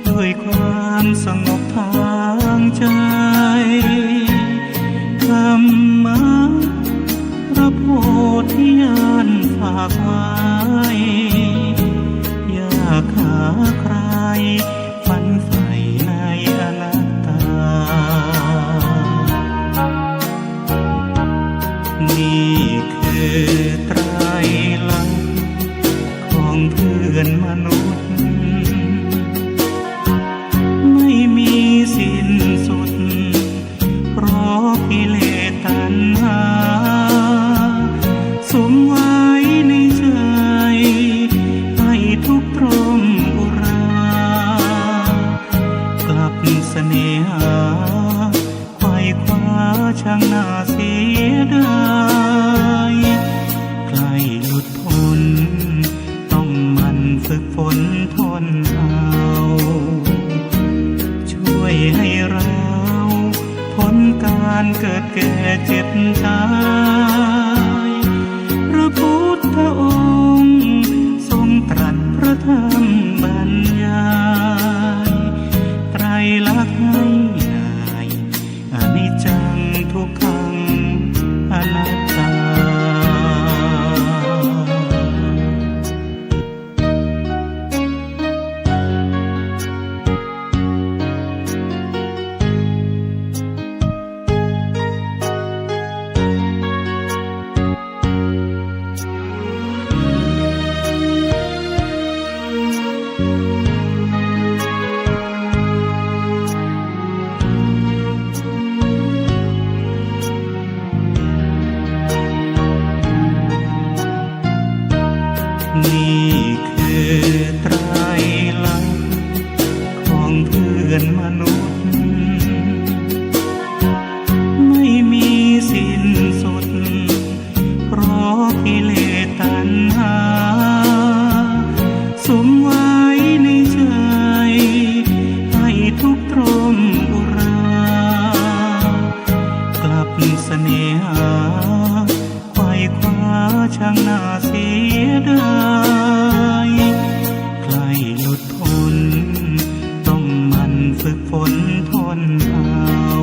ด้วยความสงบทางใจธรรมะพระโพธิญาณฝากไว้อยากหาใครฝันใฝ่ในอนัตตานี่คือไตรลักษณ์ของเพื่อนมนุษย์ไม่มีสิ้นสุดเพราะกิเลสตัณหาสมไว้ในใจให้ทุกข์ทรอุรากลับเสน่หาไขว่คว้าช่างน่าเสียดายใกล้หลุดพ้นต้องมันฝึกฝนทนเอาช่วยให้เราพ้นการเกิดแก่เจ็บตายพระพุทธองค์ทรงตรัสพระธรรมบรรยายไตรลักษณ์ให้นายอนิจจังทุกขังอนัตตา อนมนุษย์ไม่มีสิ้นสุดเพราะกิเลสตัณหาสุมไว้ในใจให้ทุกข์ทรมอุรากลับเสน่หาไขว่คว้าช่างน่าเสียดายใกล้หลุดพ้นต้องมันฝึกฝนทนเอา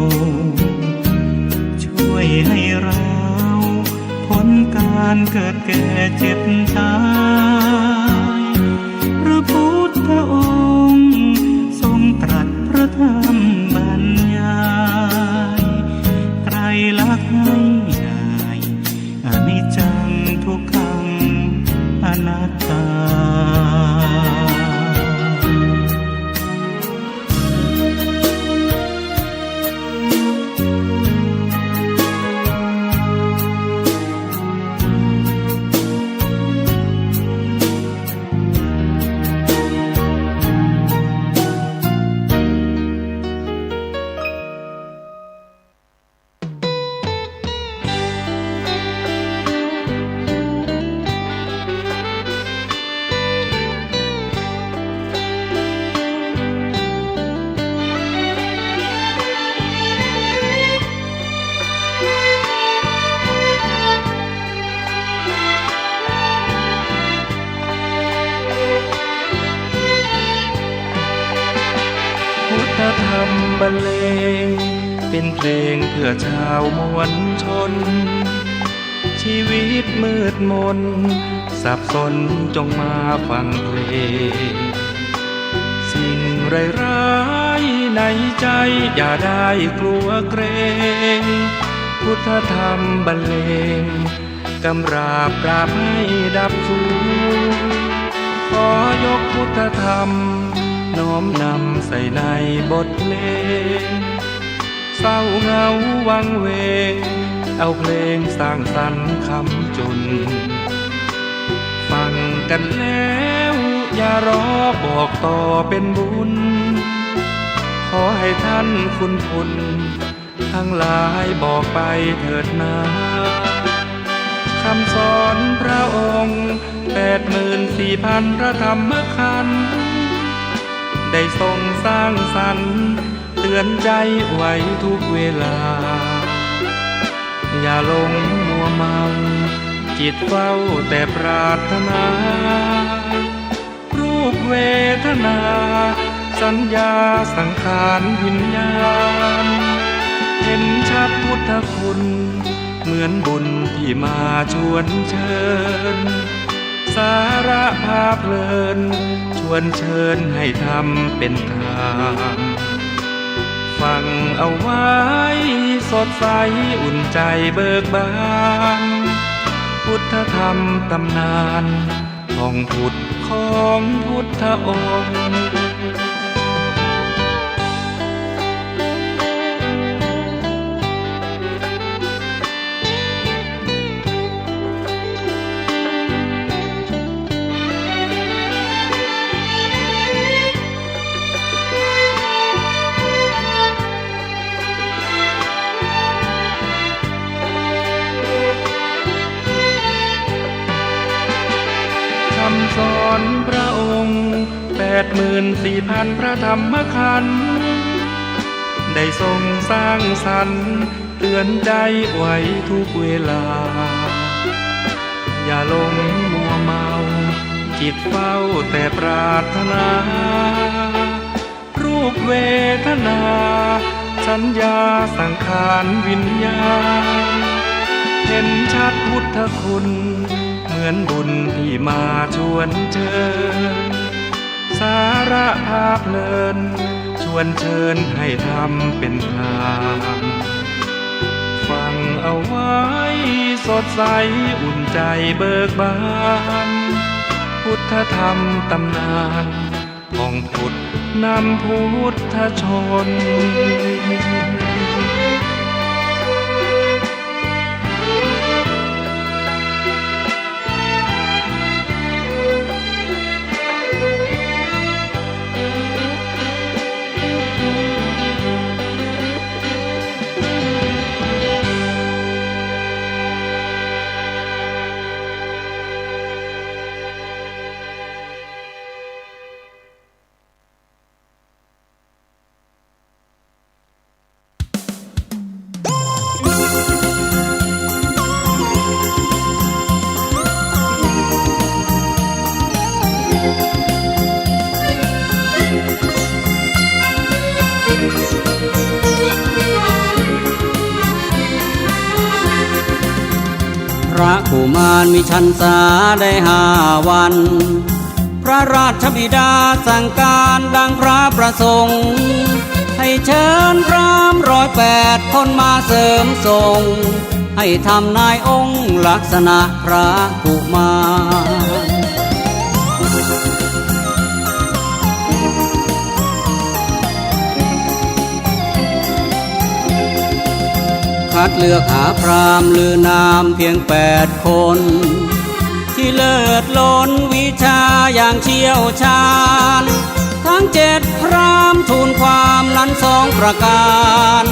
ช่วยให้เราพ้นการเกิดแก่เจ็บตายพระพุทธองค์ทรงตรัสพระธรรมบรรยายไตรลักษณ์ให้ได้อนิจจังทุกขังอนัตตาธรรมบรรเลงเป็นเพลงเพื่อชาวมวลชนชีวิตมืดมนสับสนจงมาฟังเพลงสิ่งร้ายๆในใจอย่าได้กลัวเกรงพุทธธรรมบรรเลงกำราบปราบให้ดับสูญขอยกพุทธธรรมน้อมนำใส่ในบทเพลงเศร้าเหงาวังเวงเอาเพลงสร้างสรรค์คำจุนฟังกันแล้วอย่ารอบอกต่อเป็นบุญขอให้ท่านคุณพุนทั้งหลายบอกไปเถิดนาคำสอนพระองค์84,000 พระธรรมขันธ์ได้ทรงสร้างสรรค์เตือนใจไว้ทุกเวลาอย่าหลงมัวเมาจิตเฝ้าแต่ปรารถนารูปเวทนาสัญญาสังขารวิญญาณเห็นชัดพุทธคุณเหมือนบุญที่มาชวนเชิญสาระพาเพลินชวนเชิญให้ทำเป็นทางฟังเอาไว้สดใสอุ่นใจเบิกบานพุทธธรรมตำนานท่องพุทธของพุทธองค์คำสอนพระองค์84,000 พระธรรมขันธ์ได้ทรงสร้างสรรค์เตือนใจไว้ทุกเวลาอย่าหลงมัวเมาจิตเฝ้าแต่ปรารถนารูปเวทนาสัญญาสังขารวิญญาณเห็นชัดพุทธคุณเหมือนบุญที่มาชวนเชิญสาระพาเพลินชวนเชิญให้ทำเป็นทางฟังเอาไว้สดใสอุ่นใจเบิกบานพุทธธรรมตำนานของพุทธนำพุทธชน ค ระกุมารมีชันษาได้5 วันพระราชบิดาสั่งการดังพระประสงค์ให้เชิญพร้อม108 คนมาเสริมทรงให้ทำนายองค์ลักษณะพระกุมารคัดเลือกหาพราหมณ์ลือนามเพียง8 คนที่เลิศล้นวิชาอย่างเชี่ยวชาญทั้ง7 พราหมณ์ทูลความนั้น2 ประการ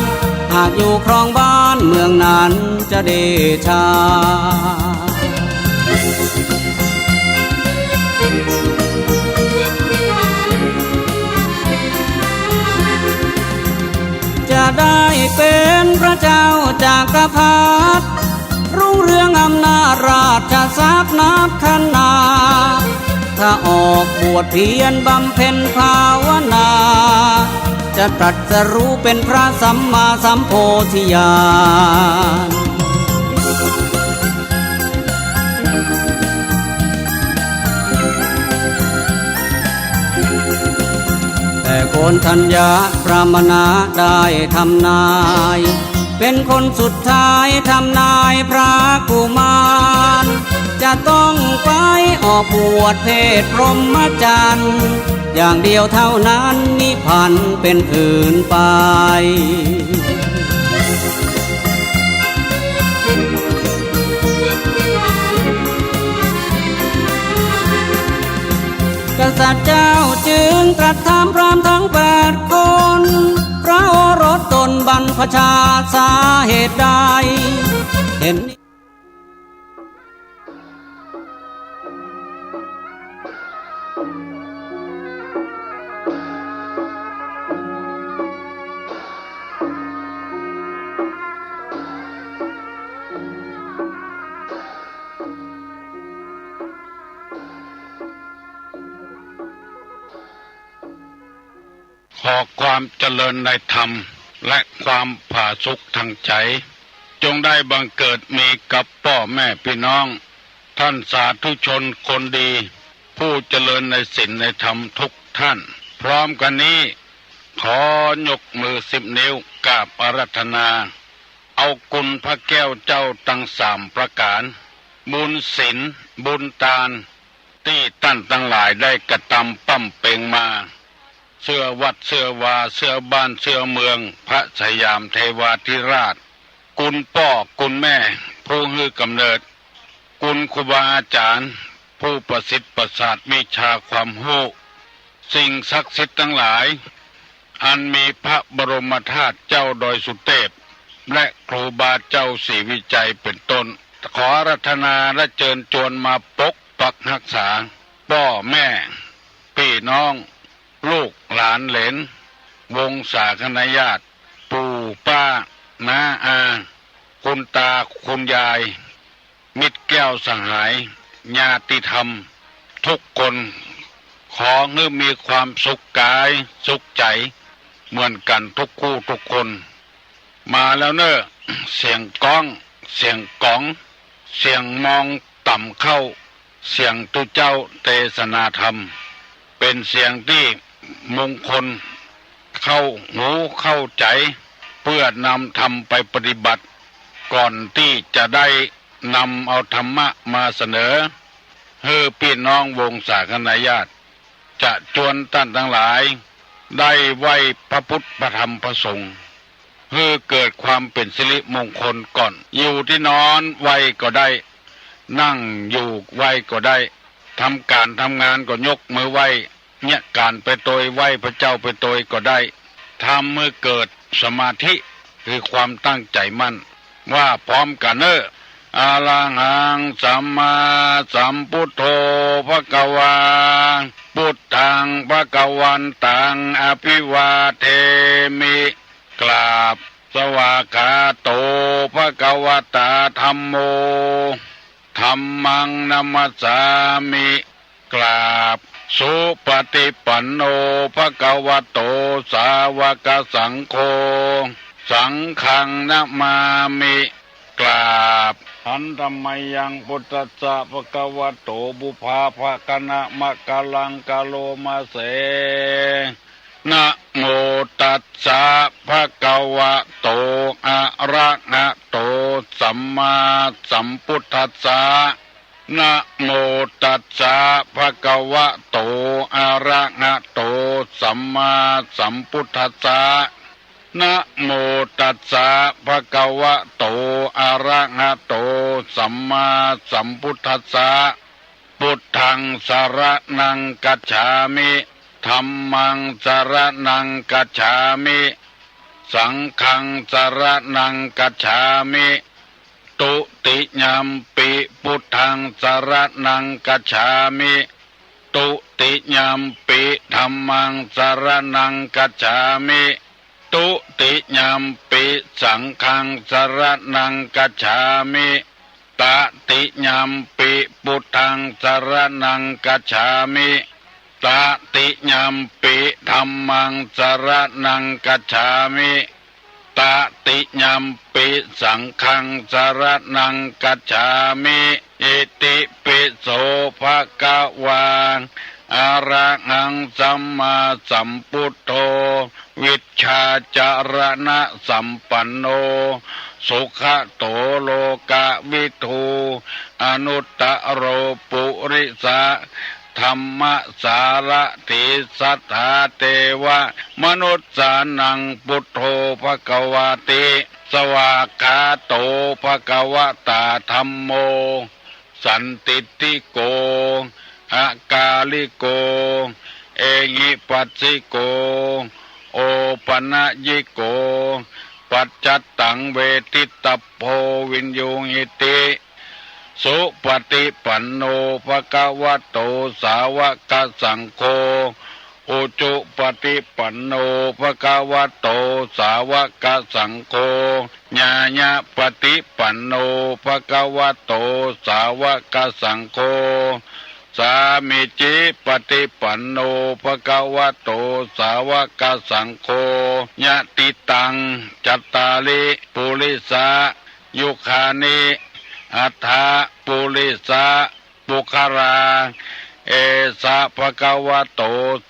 หากอยู่ครองบ้านเมืองนั้นจะเดชาจะได้เป็นพระเจ้าจักรพรรดิรุ่งเรืองอำนาจราชทรัพย์นับขนาดถ้าออกบวชเพียรบำเพ็ญภาวนาจะตรัสรู้เป็นพระสัมมาสัมโพธิญาณแต่โกนทัญญาพรามณะได้ทำนายเป็นคนสุดท้ายทำนายพระกุมารจะต้องไปออกบวชเพศพรหมจรรย์อย่างเดียวเท่านั้นนิพพานเป็นอื่นไปกษัตริย์เจ้าจึงตรัสถามพราหมณ์ทั้ง8 คนพระโอรสตนบรรพชาสาเหตุใดเห็นขอความเจริญในธรรมและความผาสุกทางใจจงได้บังเกิดมีกับพ่อแม่พี่น้องท่านสาธุชนคนดีผู้เจริญในศีลในธรรมทุกท่านพร้อมกันนี้ขอยกมือ10 นิ้วกราบอาราธนาเอาคุณพระแก้วเจ้าทั้ง3 ประการบุญศีลบุญทานที่ท่านทั้งหลายได้กระทำปั้มเป่งมาเสื้อวัดเสื้อวาเสื้อบ้านเสื้อเมืองพระสยามเทวาธิราชคุณพ่อคุณแม่ผู้ให้กำเนิดคุณครูบาอาจารย์ผู้ประสิทธิ์ประสาทวิชาความรู้สิ่งศักดิ์สิทธิ์ทั้งหลายอันมีพระบรมธาตุเจ้าดอยสุเทพและครูบาเจ้าศรีวิจัยเป็นต้นขออาราธนาและเชิญชวนมาปกปักรักษาพ่อแม่พี่น้องลูกหลานเหลนวงศาคณาญาติปู่ป้าน้าอาคุณตาคุณยายมิตรแก้วสหายญาติธรรมทุกคนขอให้มีความสุขกายสุขใจเหมือนกันทุกคู่ทุกคนมาแล้วเนอะเสียงก้องเสียงก้องเสียงมองต่ำเข้าเสียงตุเจ้าเทศนาธรรมเป็นเสียงที่มงคลเข้าหูเข้าใจเพื่อนำธรรมไปปฏิบัติก่อนที่จะได้นำเอาธรรมะมาเสนอให้พี่น้องวงศาคณาญาติจะชวนท่านทั้งหลายได้ไหว้พระพุทธพระธรรมพระสงฆ์ให้เกิดความเป็นสิริมงคลก่อนอยู่ที่นอนไหว้ก็ได้นั่งอยู่ไหว้ก็ได้ทำการทำงานก็ยกมือไหว้เนี่ยการไปโดยไหว้พระเจ้าไปโดยก็ได้ทำเมื่อเกิดสมาธิคือความตั้งใจมั่นว่าพร้อมกันเนอะอะระหังสัมมาสัมพุทโธภควาพุทธังภวันตังอภิวาเทมิกราบสวากขาโตภควตาธัมโมธัมมังนัมมัสสามิกราบสุปฏิปันโนภควโตสาวกสังโฆสังฆังนะมามิก กราบหันธรรมยังพุทธัสสะภะคะวะโตบุพาภคณะมะกะลังกะโลมาเสนะโมตัสสะภะคะวะโตอะระหะโตสัมมาสัมพุทธัสสะนะโมตัสสะภะคะวะโตอะระหะโตสัมมาสัมพุทธัสสะนะโมตัสสะภะคะวะโตอะระหะโตสัมมาสัมพุทธัสสะพุทธังสรณังกัจฉามิธัมมังสรณังกัจฉามิสังฆังสรณังกัจฉามิตุติยัมปิพุทธังสรณังกัจฉามิตุติยัมปิธัมมังสรณังกัจฉามิตุติยัมปิสังฆังสรณังกัจฉามิตติยัมปิพุทธังสรณังกัจฉามิตติยัมปิธัมมังสรณังกัจฉามิตติยัมปิสังฆังสรณังกัจฉามิอิติปิโสภะคะวาอะระหังสัมมาสัมพุทโธวิชชาจารณะสัมปันโนสุขโตโลกวิทูอนุตตโรปุริสะธรรมสารถิสัทธาเทวะมนุษย์สานังพุทโธภควาติสวากขาโตภควตาธัมโมสันติติโกอากาลิโกเอหิปัสสิโกโอปนะยิโกปัจจัตตังเวทิตโพวินยูหิติสุปฏิปันโนภควโตสาวกสังโฆอุจุปฏิปันโนภควโตสาวกสังโฆญาญาปฏิปันโนภควโตสาวกสังโฆสามิจิปฏิปันโนภควโตสาวกสังโฆญาติตังจัตตาลิปุริสายุคานิอัฏฐาปุริสะปุคาราเอสะภะคะวะโต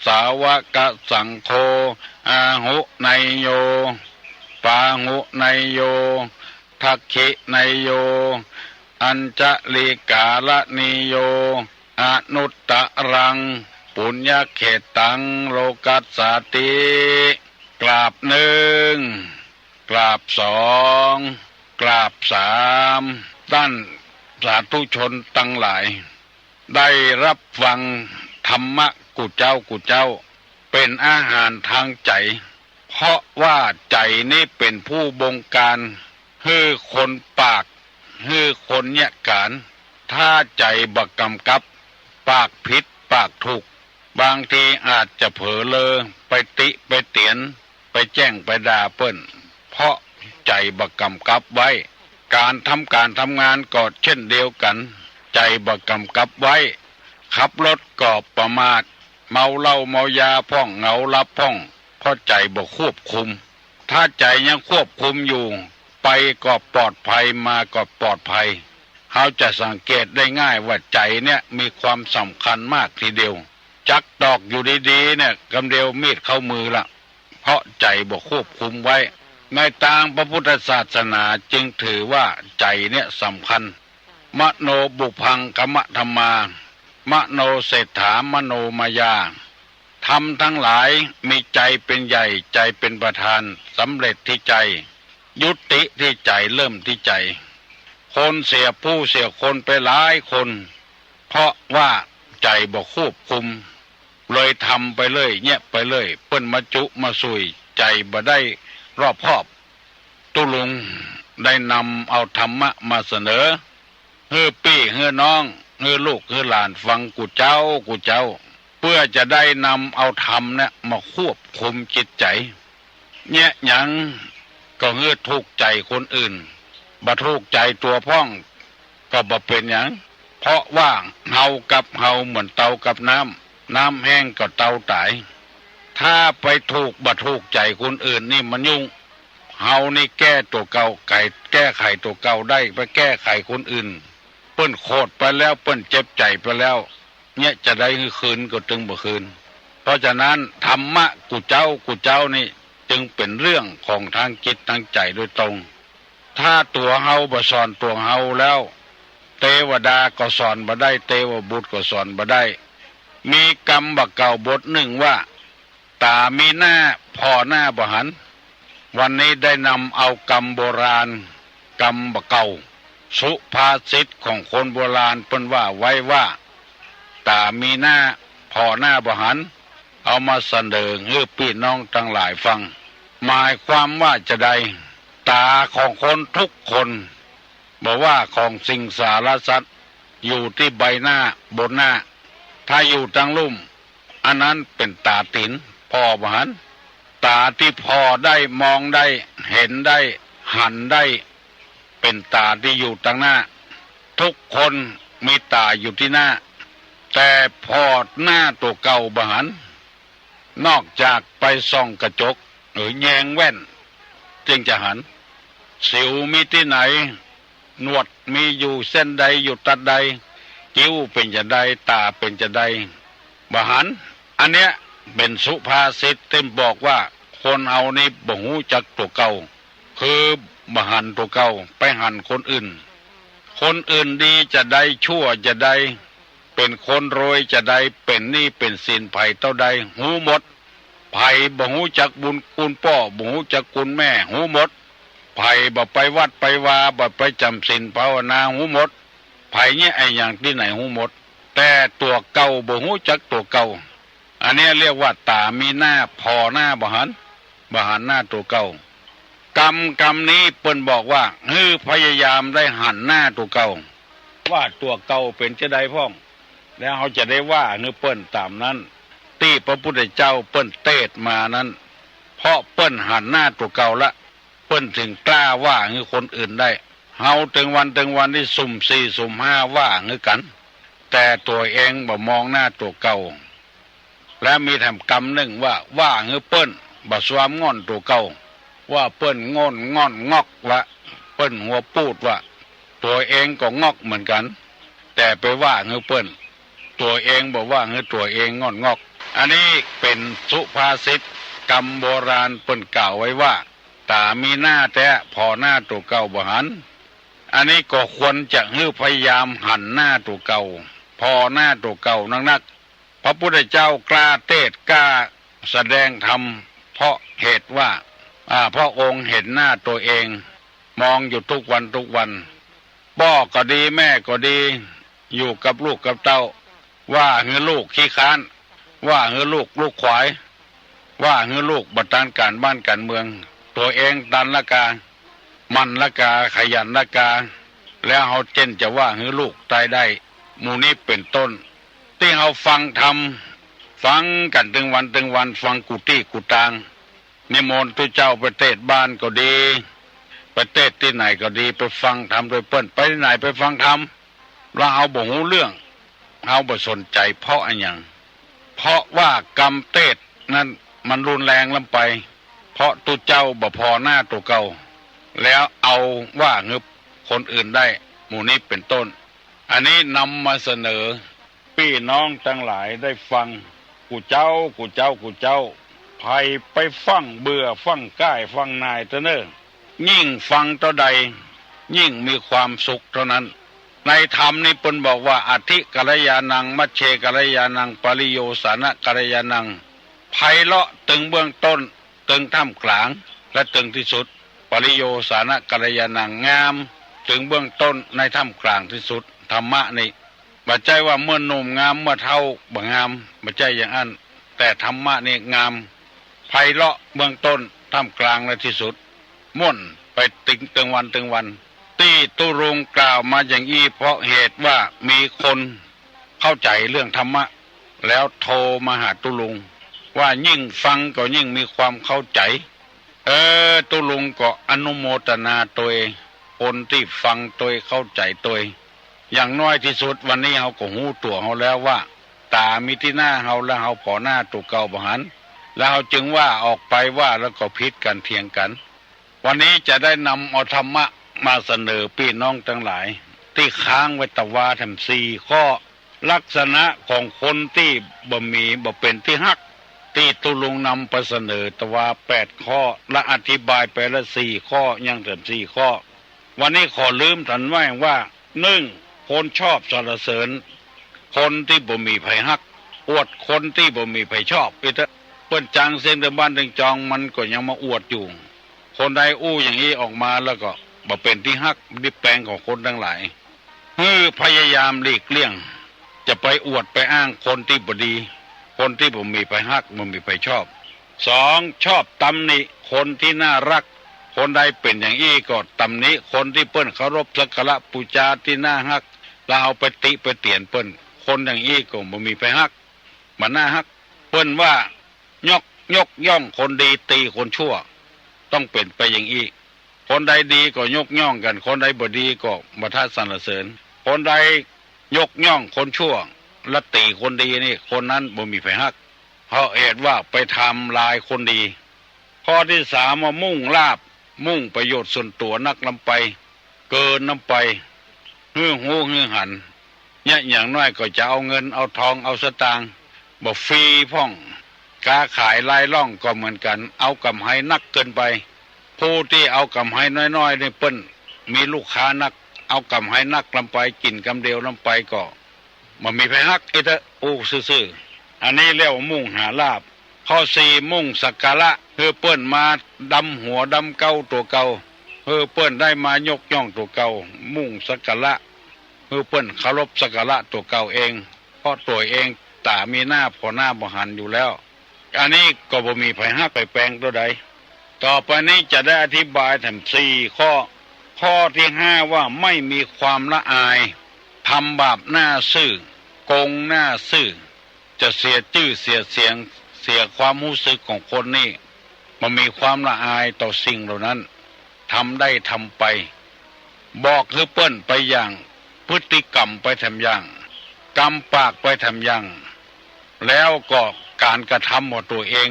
สาวกสังโฆอาหุไนโยปาหุไนโยทักขิไนโยอัญจลิกาลนิโยอนุตตรังปุญญเขตังโลกัสสติกราบหนึ่งกราบสองกราบสามท่านสาธุชนทั้งหลายได้รับฟังธรรมะกุเจ้าเป็นอาหารทางใจเพราะว่าใจนี่เป็นผู้บงการให้คนปากให้คนเนี่ยการถ้าใจบักกำกับปากผิดปากถูกบางทีอาจจะเผลอเลอไปติไปเตียนไปแจ้งไปด่าเปิ้นเพราะใจบักกำกับไว้การทำงานก็เช่นเดียวกันใจบักกำกับไว้ขับรถก็ประมาทเมาเหล้าเมายาพ่องเหงาลับพ่องเพราะใจบ่ควบคุมถ้าใจยังควบคุมอยู่ไปก็ปลอดภัยมาก็ปลอดภัยเขาจะสังเกตได้ง่ายว่าใจเนี่ยมีความสำคัญมากทีเดียวจักดอกอยู่ดีๆเนี่ยกำเดียวมีดเข้ามือละเพราะใจบ่ควบคุมไว้ในทางพระพุทธศาสนาจึงถือว่าใจเนี่ยสำคัญมโนบุพังกมะธรรมามโนเศรษฐามโนมายาธรรมทั้งหลายมีใจเป็นใหญ่ใจเป็นประธานสำเร็จที่ใจยุติที่ใจเริ่มที่ใจคนเสียผู้เสียคนไปหลายคนเพราะว่าใจบ่ควบคุมเลยทำไปเลยเงียบไปเลยเปิ้นมาจุมาสุยใจบ่ได้รอบคอบตุลุงได้นำเอาธรรมะมาเสนอเฮือปี้เฮือน้องเฮือลูกเฮือหลานฟังกูเจ้าเพื่อจะได้นำเอาธรรมเนี่ยมาควบคุมจิตใจเนี่ยหยังก็เฮือทุกข์ใจคนอื่นบ่ทุกข์ใจตัวพ่องก็บ่เป็นหยังเพราะว่าเฮากับเฮาเหมือนเตากับน้ำแห้งก็เตาตายถ้าไปถูกบ่ถูกใจคนอื่นนี่มันยุ่งเ เฮานี่แก้ตัวเก่าแก้ไขตัวเก่าได้ไปแก้ไขคนอื่นเปิ้นโคตรไปแล้วเปิ้นเจ็บใจไปแล้วเนี่ยจะได้คืนก็ตึงบ่คืนเพราะฉะนั้นธรรมะกูเจ้านี่จึงเป็นเรื่องของทางจิตทางใจโดยตรงถ้าตัวเฮาบ่สอนตัวเฮาแล้วเทวดาก็สอนบ่ได้เทวบุตรก็สอนบ่ได้มีกรรมบักเก่าบทหนึ่งว่าตามีหน้าพ่อหน้าบ่หันวันนี้ได้นำเอากรรมโบราณกรรมบักเก่าสุภาษิตของคนโบราณเพิ่นว่าไว้ว่าตามีหน้าพ่อหน้าบ่หันเอามาเสนอให้พี่น้องทั้งหลายฟังหมายความว่าจะได้ตาของคนทุกคนบอกว่าของสิ่งสารสัตว์อยู่ที่ใบหน้าบนหน้าถ้าอยู่ทางลุ่มอันนั้นเป็นตาตินพ่อบ่หันตาที่พอได้มองได้เห็นได้หันได้เป็นตาที่อยู่ทางหน้าทุกคนมีตาอยู่ที่หน้าแต่พอหน้าตัวเก่าบ่หันนอกจากไปส่องกระจกหรือแยงแว่นจึงจะหันสิวมีที่ไหนหนวดมีอยู่เส้นใดอยู่ตัดใดคิ้วเป็นจะใดตาเป็นจะใดบ่หันอันเนี้ยเป็นสุภาษิตเต็มบอกว่าคนเอานี่บ่ฮู้จักตัวเก่าคือบ่หันตัวเก่าไปหันคนอื่นคนอื่นดีจะได้ชั่วจะได้เป็นคนรวยจะได้เป็นหนี้เป็นสินไผเท่าใดหูหมดไผบ่ฮู้จักบุญคุณพ่อบ่ฮู้จักคุณแม่หูหมดไผบ่ไปวัดไปวาบ่ไปจำศีลภาวนาหูหมดไผเนี่ยไอ้อย่างที่ไหนหูหมดแต่ตัวเก่าบ่ฮู้จักตัวเก่าอันนี้เรียกว่าตามีหน้าพอหน้าบ่หันหน้าตัวเก่ากรรมนี้เปิ้นบอกว่าพยายามได้หันหน้าตัวเก่าว่าตัวเก่าเป็นจะได้พ้องแล้วเขาจะได้ว่าเปิ้นตามนั้นที่พระพุทธเจ้าเปิ้นเทศมานั้นเพราะเปิ้นหันหน้าตัวเก่าละเปิ้นถึงกล้าว่าคนอื่นได้เฮาถึงวันที่สุ่มสี่สุ่มห้าว่ากันแต่ตัวเองบ่มองหน้าตัวเก่าและมีแถมกรรมหนึ่งว่าเปิ้นบ่สวมง่อนตัวเก่าว่าเปิ้นง่อนงอกว่าเปิ้นหัวปูดว่าตัวเองก็งอกเหมือนกันแต่ไปว่าเปิ้นตัวเองบอกว่าตัวเองงอกอันนี้เป็นสุภาษิตกรรมโบราณเปิ้นกล่าวไว้ว่าตามีหน้าแท้พอหน้าตัวเก่าบ่หันอันนี้ก็ควรจะพยายามหันหน้าตัวเก่าพอหน้าตัวเก่านักพระพุทธเจ้ากล้าเทศกล้าแสดงธรรมเพราะเหตุว่าพระองค์เห็นหน้าตัวเองมองอยู่ทุกวันพ่อก็ดีแม่ก็ดีอยู่กับลูกกับเต้าว่าลูกขี้ค้านว่าลูกขวายว่าลูกบัตรการบ้านการเมืองตัวเองดันละกามันละกาขยันละกาแล้วเขาเจนจะว่าลูกตายได้หมู่นี้เป็นต้นที่เขาฟังธรรมฟังกันถึงวันฟังกุฏิกุฏางนิมนต์ตัวเจ้าประเทศบ้านก็ดีประเทศที่ไหนก็ดีไปฟังธรรมโดยเปิ้นไปไหนไปฟังธรรมแล้วเอาบ่ฮู้เรื่องเอาบ่สนใจเพราะอันหยังเพราะว่ากรรมเทศนั้นมันรุนแรงลำไปเพราะตัวเจ้าบ่พอหน้าตัวเก่าแล้วเอาว่าคนอื่นได้หมู่นี้เป็นต้นอันนี้นำมาเสนอพี่น้องทั้งหลายได้ฟังกูเจ้าไผไปฟังเบื่อฟังก้ายฟังนายเถอะเนอยิ่งฟังเท่าใดยิ่งมีความสุขเท่านั้นในธรรมนี้เพิ่นบอกว่าอธิกัลยาณังมัชเชกัลยาณังปริโยสานะกัลยาณังไพเราะตึงเบื้องต้นตึงท่ามกลางและตึงที่สุดปริโยสานะกัลยาณังงามถึงเบื้องต้นในท่ามกลางที่สุดธรรมะนี่บ่ใช่ว่าเมื่อหนุ่มงามเมื่อเฒ่าบ่งามบ่ใช่อย่างนั้นแต่ธรรมะนี่งามไพเราะเบื้องต้นท่ามกลางและที่สุดม่วนไปตึงวันที่ตุรงกล่าวมาอย่างนี้เพราะเหตุว่ามีคนเข้าใจเรื่องธรรมะแล้วโทรมาหาตุลุงว่ายิ่งฟังก็ยิ่งมีความเข้าใจตุลุงก็อนุโมทนาตัวคนที่ฟังตัวเข้าใจตัวอย่างน้อยที่สุดวันนี้เขาก็หูตัวเขาแล้วว่าตามีที่หน้าเขาแล้วเขาพอหน้าตัวเก่าบ่หันแล้วเขาจึงว่าออกไปว่าแล้วก็พิษกันเถียงกัน วันนี้จะได้นำเอาธรรมะมาเสนอพี่น้องทั้งหลายที่ค้างไว้ตะวาทำ4 ข้อลักษณะของคนที่บ่เป็นที่ฮักที่ตุลุงนำไปเสนอตะวา8 ข้อและอธิบายไปละ4 ข้อยังถึง4 ข้อวันนี้ขอลืมทันไว้ว่า1คนชอบสรรเสริญคนที่บ่มีไผฮักอวดคนที่บ่มีไผชอบเปิ้นจังเสียงเดิมบ้านถึงจองมันก็ยังมาอวดอยู่คนใดอู้อย่างนี้ออกมาแล้วก็บ่เป็นที่ฮักดิแปลงของคนทั้งหลายพยายามหลีกเลี่ยงจะไปอวดไปอ้างคนที่บ่ดีคนที่บ่มีไผฮักบ่มีไผชอบ2ชอบตำหนิคนที่น่ารักคนใดเป็นอย่างอี้ก็ตำหนิคนที่เปิ้นเคารพสักการะบูชาที่น่าฮักแล้วเอาไปติไปเตียนเปิ้นคนอย่างอี้ก็บ่มีไผฮักมันน่าฮักเปิ้นว่ายกย่องคนดีตีคนชั่วต้องเป็นไปอย่างอี้คนใดดีก็ยกย่องกันคนใดบ่ดีก็บ่ท่าสรรเสริญคนใดยกย่องคนชั่วและตีคนดีนี่คนนั้นบ่มีไผฮักเพราะเหตุว่าไปทำลายคนดีข้อที่3ว่ามุ่งลาภมุ่งประโยชน์ส่วนตัวนักลำไปเกินน้ำไปฮือหูฮือหันเนี่ยอย่างน้อยก็จะเอาเงินเอาทองเอาสตางค์บ่ฟรีพ่องค้าขายลายล่องก็เหมือนกันเอากำไรนักเกินไปผู้ที่เอากำไรน้อยๆนี่เปิ้นมีลูกค้านักเอากำไรนักลำไปกินกำเดียวลำไปก็มันมีไผฮักอู้ซื่อๆอันนี้เรียกว่ามุ่งหาลาภข้อ4มุ่งสักการะเพื่อเปิ้นมาดำหัวดำเก้าตัวเก่าเพื่อเปิ้นได้มายกย่องตัวเก่ามุ่งสักการะเพื่อเปิ้นเคารพสักการะตัวเก่าเองเพราะตัวเองตามีหน้าพอหน้าบ่หันอยู่แล้วอันนี้ก็บ่มีไผฮักไปแปลงตัวใดต่อไปนี้จะได้อธิบายถึง4 ข้อที่5ว่าไม่มีความละอายทำบาปหน้าซื่อโกงหน้าซื่อจะเสียชื่อเสียเสียงเสียความรู้สึกของคนนี่มันมีความละอายต่อสิ่งเหล่านั้นทำได้ทำไปบอกคือเปิ้นไปอย่างพฤติกรรมไปทำอย่างกำปากไปทำอย่างแล้วก็การกระทำของตัวเอง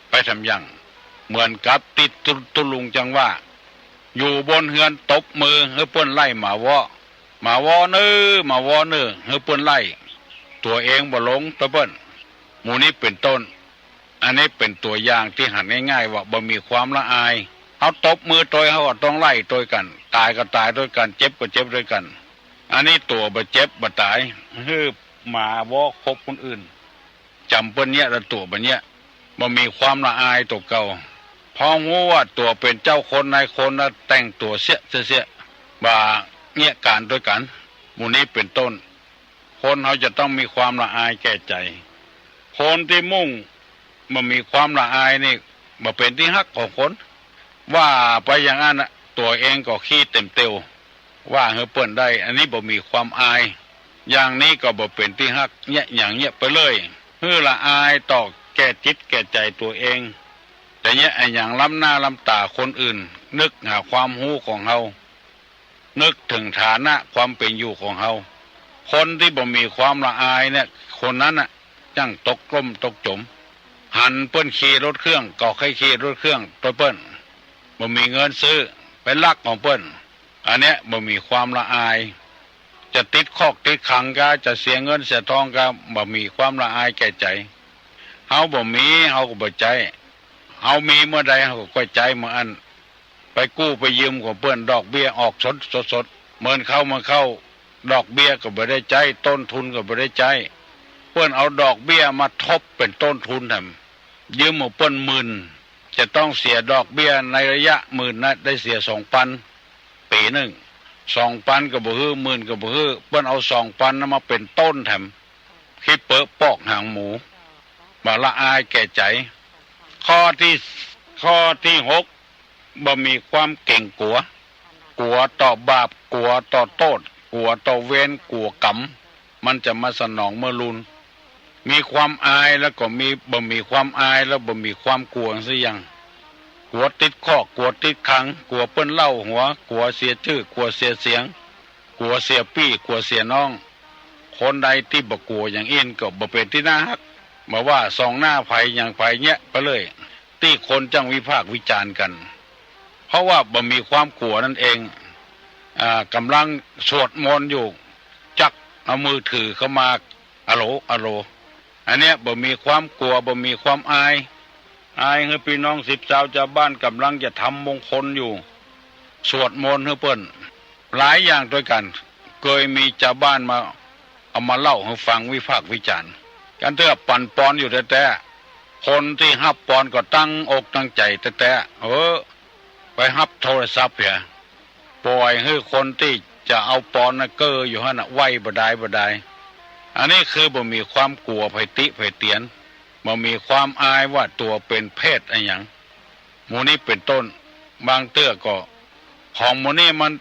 ไปทำอย่างเหมือนกับติดตุลุงจังว่าอยู่บนเฮือนตบมือเฮือเปิ้นไล่หมาวอเนื้อเฮือเปิ้นไล่ตัวเองบ่หลงตะเปิ้นหมู่นี้เป็นต้นอันนี้เป็นตัวอย่างที่หันง่ายๆว่าบ่มีความละอายเอาตบมือตัวเขาก็ต้องไล่ตัวกันตายก็ตายด้วยกันเจ็บก็เจ็บด้วยกันอันนี้ตัวบ่เจ็บบ่ตายหมาวอคบคนอื่นจำเปิ้นเนี้ยแล้วตัวบ่เนี้ยบ่มีความละอายตัวเก่าพอรู้ว่าตัวเป็นเจ้าคนนายคนแล้วแต่งตัวเสียบ่าเนี้ยการด้วยกันหมู่นี้เป็นต้นคนเขาจะต้องมีความละอายแก่ใจคนที่มุ่งบ่มีความละอายนี่บ่เป็นที่ฮักของคนว่าไปอย่างนั้นน่ะตัวเองก็ขี้เต็มเตียวว่าเฮาเปิ้นได้อันนี้บ่มีความอายอย่างนี้ก็บ่เป็นที่ฮักเนี่ยอย่างเงี้ยไปเลยละอายต่อแก่จิตแก่ใจตัวเองแต่เนี่ยไอ้อย่างล้ำหน้าล้ำตาคนอื่นนึกหาความรู้ของเฮานึกถึงฐานะความเป็นอยู่ของเฮาคนที่บ่มีความละอายเนี่ยคนนั้นน่ะจังตกกล่มตกจมหันเปิ้นขี่รถเครื่องก็ใครขี่รถเครื่องตัวเปิ้นบ่มีเงินซื้อเป็นลักของเปิ้นอันเนี้ยบ่มีความละอายจะติดคอกติดขังก็จะเสียเงินเสียทองก็บ่มีความละอายแก่ใจเฮาบ่มีเฮาก็บ่ใจเฮามีเมื่อใดเฮาก็ใจเมื่ออันไปกู้ไปยืมของเปิ้นดอกเบี้ยออกสดเหมือนเข้าดอกเบี้ยก็บ่ได้ใจต้นทุนก็บ่ได้ใจเปิ้นเอาดอกเบี้ยมาทบเป็นต้นทุนทำยืมของเปิ้น10,000จะต้องเสียดอกเบี้ยในระยะ10,000นะได้เสีย 2,000 ปีนึง 2,000ก็บ่ฮื้อ10,000ก็บ่ฮื้อเปิ้นเอา 2,000 นั้นมาเป็นต้นแถมคิดเปิดปอกหางหมูบ่ละอายแก่ใจข้อที่6บ่มีความเก่งกลัวต่อบาปกลัวต่อโทษกลัวต่อเวรกลัวกรรมมันจะมาสนองเมื่อรุนมีความอายแล้วก็บ่มีความอายแล้วบ่มีความกลัวซะอย่างกลัวติดคอกกลัวติดขังกลัวเปิ้นเล่าหัวกลัวเสียชื่อกลัวเสียเสียงกลัวเสียปี้กลัวเสียน้องคนใดที่บ่กลัวอย่างอื่นก็บ่เป็นที่น่าฮักมาว่าสองหน้าไผอย่างไผเนี้ยไปเลยที่คนจังวิพากษ์วิจารณ์กัน เพราะว่าบ่มีความกลัวนั่นเองกำลังสวดมนต์อยู่จักเอามือถือเข้ามาอะโหลอะโหลอันเนี้ยบ่มีความกลัวบ่มีความอายให้พี่น้องสิบสาวชาวบ้านกำลังจะทำมงคลอยู่สวดมนต์ให้เปิ้นหลายอย่างด้วยกันเคยมีชาวบ้านมาเอามาเล่าให้ฟังวิพากษ์วิจารณ์กันเถอะปั่นปอนอยู่แต่คนที่ฮับปอนก็ตั้งอกตั้งใจแต่ไปฮับโทรศัพท์เนี่ยปล่อยให้คนที่จะเอาปอนน่ะเก้ออยู่หั่นน่ะไว้บ่ได้อันนี้คือบ่มีความกลัวไผติไผเตียนบ่มีความอายว่าตัวเป็นเพศอะไรหยังหมู่นี้เป็นต้นบางเตื้อก็ของหมู่นี้มัน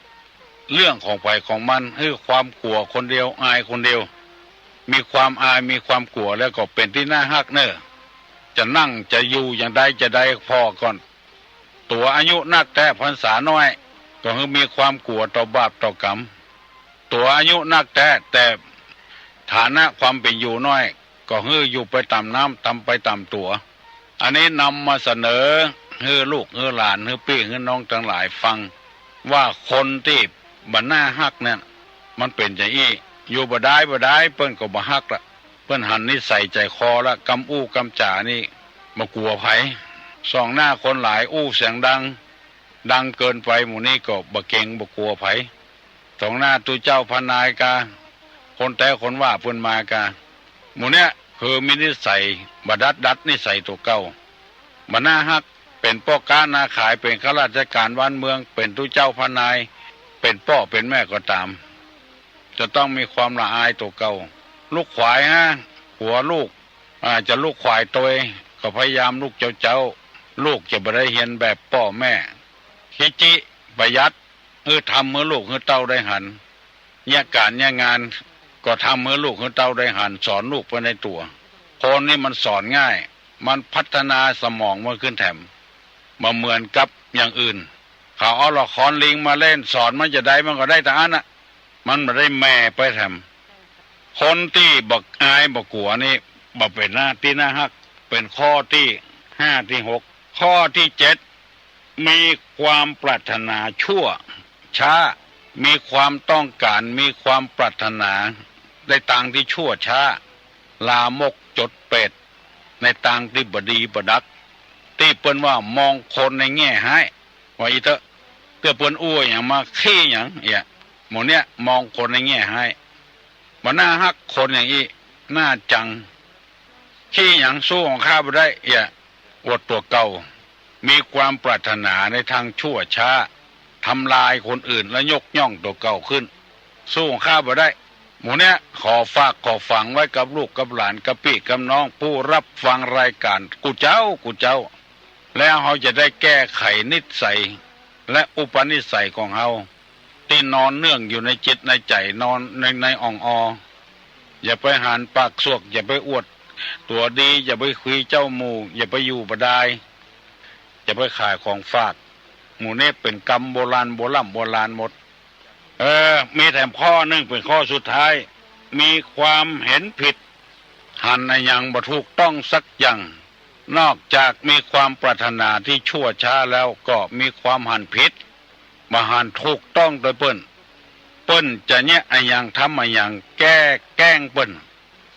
เรื่องของไผของมันคือความกลัวคนเดียวอายคนเดียวมีความอายมีความกลัวแล้วก็เป็นที่น่าฮักเน้อจะนั่งจะอยู่อย่างใดจะได้พอก่อนตัวอายุนักแต่พรรษาน้อยก็คือมีความกลัวต่อบาปต่อกรรมตัวอายุนักแต่ฐานะความเป็นอยู่น้อยก็คืออยู่ไปตามน้ำทำไปตามตัวอันนี้นำมาเสนอให้ลูกให้หลานให้พี่ให้น้องทั้งหลายฟังว่าคนที่บ่น่าฮักเนี่ยมันเป็นอย่างนี้อยู่บ่ได้เปิ้นก็บ่ฮักละเปิ้นหันนิสัยใจคอละกำอู้กำจ่านี่มากลัวไผส่องหน้าคนหลายอู้เสียงดังเกินไปหมู่นี้ก็บ่เก่งบ่กลัวไผส่องหน้าตุเจ้าพนายกาคนแต่คนว่าเพิ่นมากาหมู่เนี้ยคือมีนิสัยบ่ดัดนิสัยตัวเก่าบ่น่าฮักเป็นพ่อค้านาขายเป็นข้าราชการบ้านเมืองเป็นตุเจ้าพนายเป็นพ่อเป็นแม่ก็ตามจะต้องมีความละอายตัวเก่าลูกขวายหัวลูกจะลูกขวายตัวก็พยายามลูกเจ้าลูกจะบ่ได้เห็นแบบพ่อแม่คิจิประหยัดทำเมื่อลูกเมื่อเต้าได้หันเนี่ยการเนี่ยงานก็ทำเมื่อลูกเมื่อเต้าได้หันสอนลูกไปในตัวคนนี่มันสอนง่ายมันพัฒนาสมองมาขึ้นแถมมาเหมือนกับอย่างอื่นเขาเอาละครลิงมาเล่นสอนมันจะได้มันก็ได้แต่อันน่ะมันไม่ได้แม่ไปแถมคนที่บักอายบักกลัวนี่บ่เป็นหน้าที่น่าฮักเป็นข้อที่5ที่6ข้อที่7มีความปรารถนาชั่วช้ามีความต้องการมีความปรารถนาได้ต่างที่ชั่วช้าลามกจดเป็ดในต่างที่บดีบดักที่เปิ้นว่ามองคนในแง่ร้ายว่าอีเถอะเพื่อเปิ้นอ้วยอย่างมาขี้อย่างหมู่เนี้ยมองคนในแง่ร้ายบ่น่าฮักคนอย่างนี้น่าจังขี้อย่างสู้ของข้าบ่ได้อวดตัวเก่ามีความปรารถนาในทางชั่วช้าทำลายคนอื่นและยกย่องตัวเก่าขึ้นสู้ของข้าบ่ได้หมู่เนี้ยขอฝากขอฝังไว้กับลูกกับหลานกับพี่กับน้องผู้รับฟังรายการกูเจ้าแล้วเขาจะได้แก้ไขนิสัยและอุปนิสัยของเขาที่นอนเนื่องอยู่ในจิตในใจนอนในอ่องอย่าไปหันปากสวกอย่าไปอวดตัวดีอย่าไปคุยเจ้าหมู่อย่าไปอยู่บ่ได้อย่าไปขายของฝากหมู่นี้เป็นกรรมโบราณหมดมีแถมข้อนึงเป็นข้อสุดท้ายมีความเห็นผิดหันในอย่างบ่ถูกต้องสักอย่างนอกจากมีความปรารถนาที่ชั่วช้าแล้วก็มีความหันผิดมาหันถูกต้องโดยเปิ้นจะเนี่ยไอ้อย่างทำไอ้อย่างแกล้งเปิ้น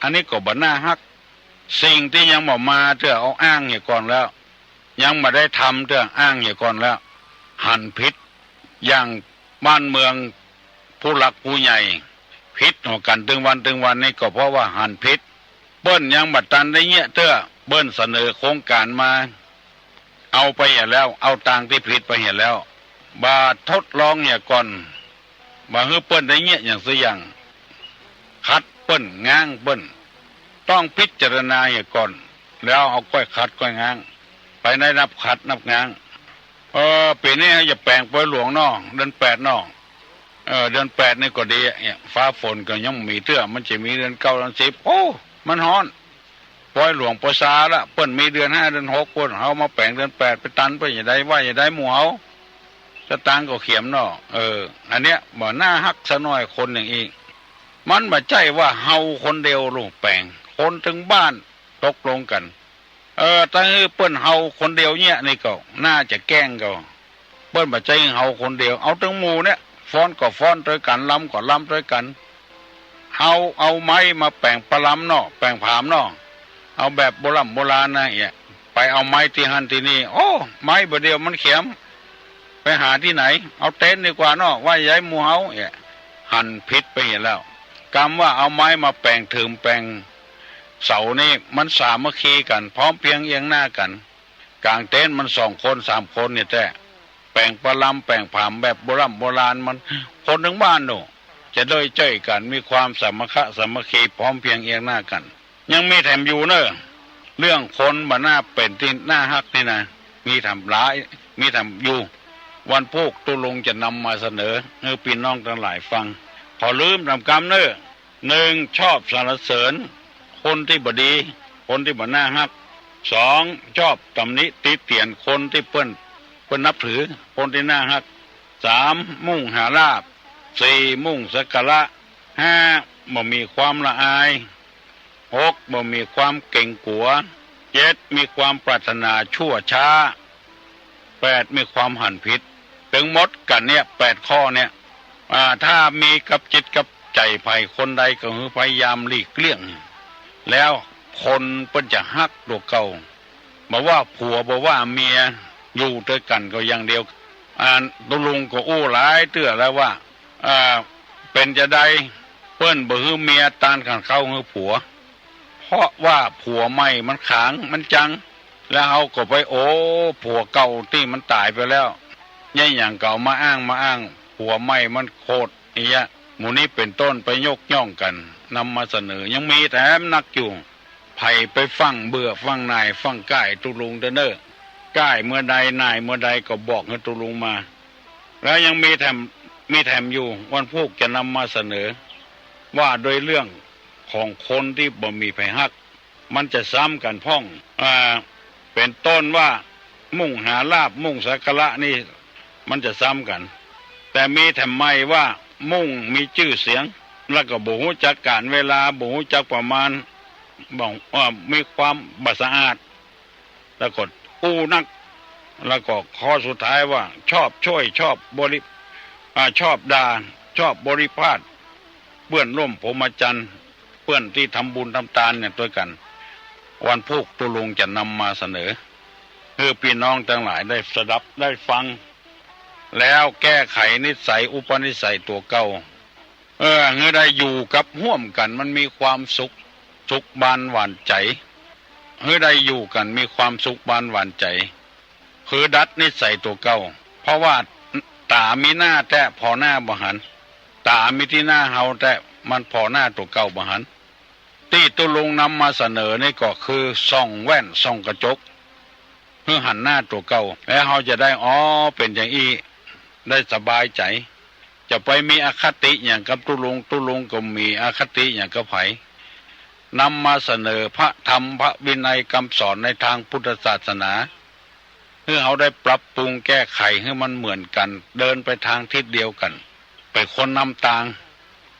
อันนี้ก็บ่น่าฮักสิ่งที่ยังบ่มาเตื้อเอาอ้างอย่างก่อนแล้วยังบ่ได้ทำเตื้ออ้างอย่างก่อนแล้วหันผิดอย่างบ้านเมืองผู้หลักผู้ใหญ่ผิดต่อกันถึงวันนี้ก็เพราะว่าหันผิดเปิ้นยังบ่ตันได้เงี้ยเตื้อเปิ้นเสนอโครงการมาเอาไปเห็นแล้วเอาตังที่ผิดไปเห็นแล้วบาทดลองเนี่ยก่อนมาให้เปิ้นได้เงี้ยอย่างสิอย่างคัดเปิ้นง้างเปิ้นต้องพิจารณาอย่างก่อนแล้วเอาก้อยคัดก้อยง้างไปในนับคัดนับง้างปีนี้อย่าแปลงปล่อยหลวงนอกเดือน8นอกเดือน8นี่ก็ดีฟ้าฝนก็ยังมีเตื้อมันจะมีเดือน9เดือน10โอ้มันฮ้อนปล่อยหลวงปซาละเปิ้นมีเดือน5เดือน6เปิ้นเฮามาแปลงเดือน8ไปตันไปอย่าได้ว่าอย่าได้หมู่เฮาสตางค์ก็เขียมเนาะอันเนี้ยบ่น่าฮักซะหน่อยคนอย่างอีกมันบ่ใช่ว่าเฮาคนเดียวลงแปลงคนถึงบ้านตกลงกันแต่เปิ้นเฮาคนเดียวเนี่ยนี่ก็น่าจะแกล้งก็ เ ปิ้นบ่ใจเฮาคนเดียวเอาทั้งหมู่เนี่ยฟ้อนก็ฟ้อนด้วยกันล้ำก็ล้ำด้วยกันเอาไม้มาแปลงปลาล้ำเนาะแปลงผามเนาะเอาแบบโบราณนะเนี่ยไปเอาไม้ที่หันที่นี่โอ้ไม้บ่เดียวมันเข็มไปหาที่ไหนเอาเต็นท์ดีกว่าเนาะว่าย้ายหมู่เฮาเนี่ยหั่นผิดไปเห็นแล้วกรรมว่าเอาไม้มาแปลงถึงแปลงเสานี่มันสามัคคีกันพร้อมเพียงเอียงหน้ากันกลางเต็นท์มัน2 คน3 คนเนี่ยแต่แปลงปลาล้ำแปลงผามแบบโบราณมันคนทั้งบ้านโน่จะได้เจ้ยกันมีความสามัคคีพร้อมเพียงเอียงหน้ากันยังมีแถมอยู่เนอะเรื่องคนบ่หน้าเป็นที่หน้าฮักนี่นะมีทำร้ายมีทำอยู่วันพุกตุลงจะนำมาเสนอให้พี่น้องทั้งหลายฟังพอลืมทำกรรมเนอะ1ชอบสรรเสริญคนที่บดีคนที่บ่หน้าฮัก2ชอบตำหนิติเตียนคนที่เปิ้นนับถือคนที่หน้าฮัก3มุ่งหาลาภ4มุ่งสักการะ5บ่มีความละอาย6บ่มีความเก่งกลัว7มีความปรารถนาชั่วช้า8มีความหันผิดถึงหมดกันเนี่ย8ข้อเนี่ยถ้ามีกับจิตกับใจภัยคนใดก็คือพยายามหลีกเลี่ยงแล้วคนเปิ้นจะฮักตัวเก่าบ่ว่าผัวบ่ว่าเมียอยู่ด้วยกันก็อย่างเดียวตุลุงก็อู้หลายเตื้อแล้วว่าเป็นจะได้เปิ้นบ่ฮือเมียตานกันเข้าฮือผัวเพราะว่าผัวใหม่มันขางมันจังแล้วเฮาก็ไปโอ้ผัวเก่าที่มันตายไปแล้วเนี่ยอย่างเก่ามาอ้างผัวใหม่มันโคตรอีหยะหมู่นี้เป็นต้นไปยกย่องกันนำมาเสนอยังมีแถมนักอยู่ไผไปฟังเบื่อฟังนายฟังก้ายตุลุงเด้อเด้อก้ายเมื่อใดนายเมื่อใดก็บอกให้ตุลุงมาแล้วยังมีแถมอยู่วันพุกจะนำมาเสนอว่าโดยเรื่องของคนที่บ่มีไผฮักมันจะซ้ำกันพ่องเป็นต้นว่ามุ่งหาลาภมุ่งสักการะนี่มันจะซ้ำกันแต่มีแถมไม่ว่ามุ่งมีชื่อเสียงแล้วก็บ่ฮู้จักการเวลาบ่ฮู้จักประมาณบอกว่ามีความบ่สะอาดแล้วก็อู้นักแล้วก็ข้อสุดท้ายว่าชอบช่วยชอบบริชอบด่าชอบบริพาทเปื้อนร่มพรหมจรรย์เปื้อนที่ทำบุญทำทานเนี่ยด้วยกันวันพุกตุลุงจะนำมาเสนอเพื่อพี่น้องทั้งหลายได้สดับได้ฟังแล้วแก้ไขนิสัยอุปนิสัยตัวเก่าเมื่อได้อยู่กับร่วมกันมันมีความสุขบานหวานใจเมื่อได้อยู่กันมีความสุขบานหวานใจคือดัดนิสัยตัวเก่าเพราะว่าตามีหน้าแต่พอหน้าบ่หันตามีที่หน้าเฮาแต่มันพอหน้าตัวเก่าบ่หันที่ตุลุงนำมาเสนอนี่ก็คือส่องแว่นส่องกระจกเพื่อหันหน้าตัวเก่าแล้วเฮาจะได้เป็นอย่างอี้ได้สบายใจจะไปมีอคติอย่างกับตุลุงก็มีอคติอย่างกับไผนำมาเสนอพระธรรมพระวินัยคำสอนในทางพุทธศาสนาเพื่อเขาได้ปรับปรุงแก้ไขให้มันเหมือนกันเดินไปทางทิศเดียวกันไปคนนำทาง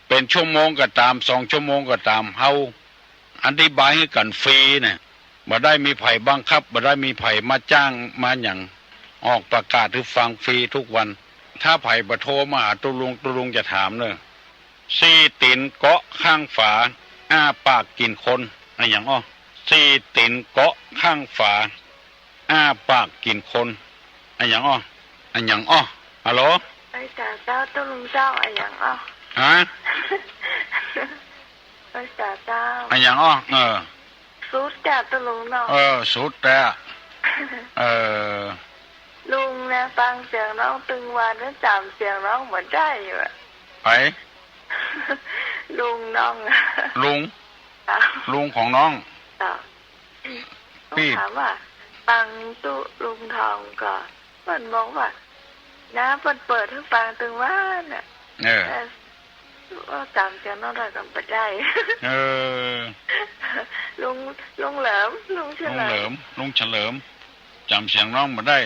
เป็นชั่วโมงก็ตาม2 ชั่วโมงก็ตามเฮาอธิบายให้กันฟรีเนี่ยบ่ได้มีไผบังคับบ่ได้มีไผมาจ้างมาอย่างออกประกาศให้ฟังฟรีทุกวันถ้าไผบ่โทรมาหาตุลุงจะถามเนอะ4 ตีนเกาะข้างฝาอ้าปากกินคนอะไรอย่าง4 ตีนเกาะข้างฝาอ้าปากกินคนอะไรอย่างฮัลโหลไอ้จ่าเจ้าตุลุงเจ้าอะไรอย่างฮะไอ้จ่าเจ้าอะไรอย่างสุดจ่าตุลุงเนาะสุดแต่ลุงนะฟังเสียงน้องตึงวันแล้วจำเสียงน้องเหมือนได้อยู่อะไปลุงน้องลุงของน้องพี่ถามว่าฟังตุลุงทองก่อนมันบอกว่าน้าเปิดให้ฟังตึงวันน่ะจำเสียงน้องได้ก็ไม่ได้ลุงเหลิมลุงเฉลิมจำเสียงน้องมาได้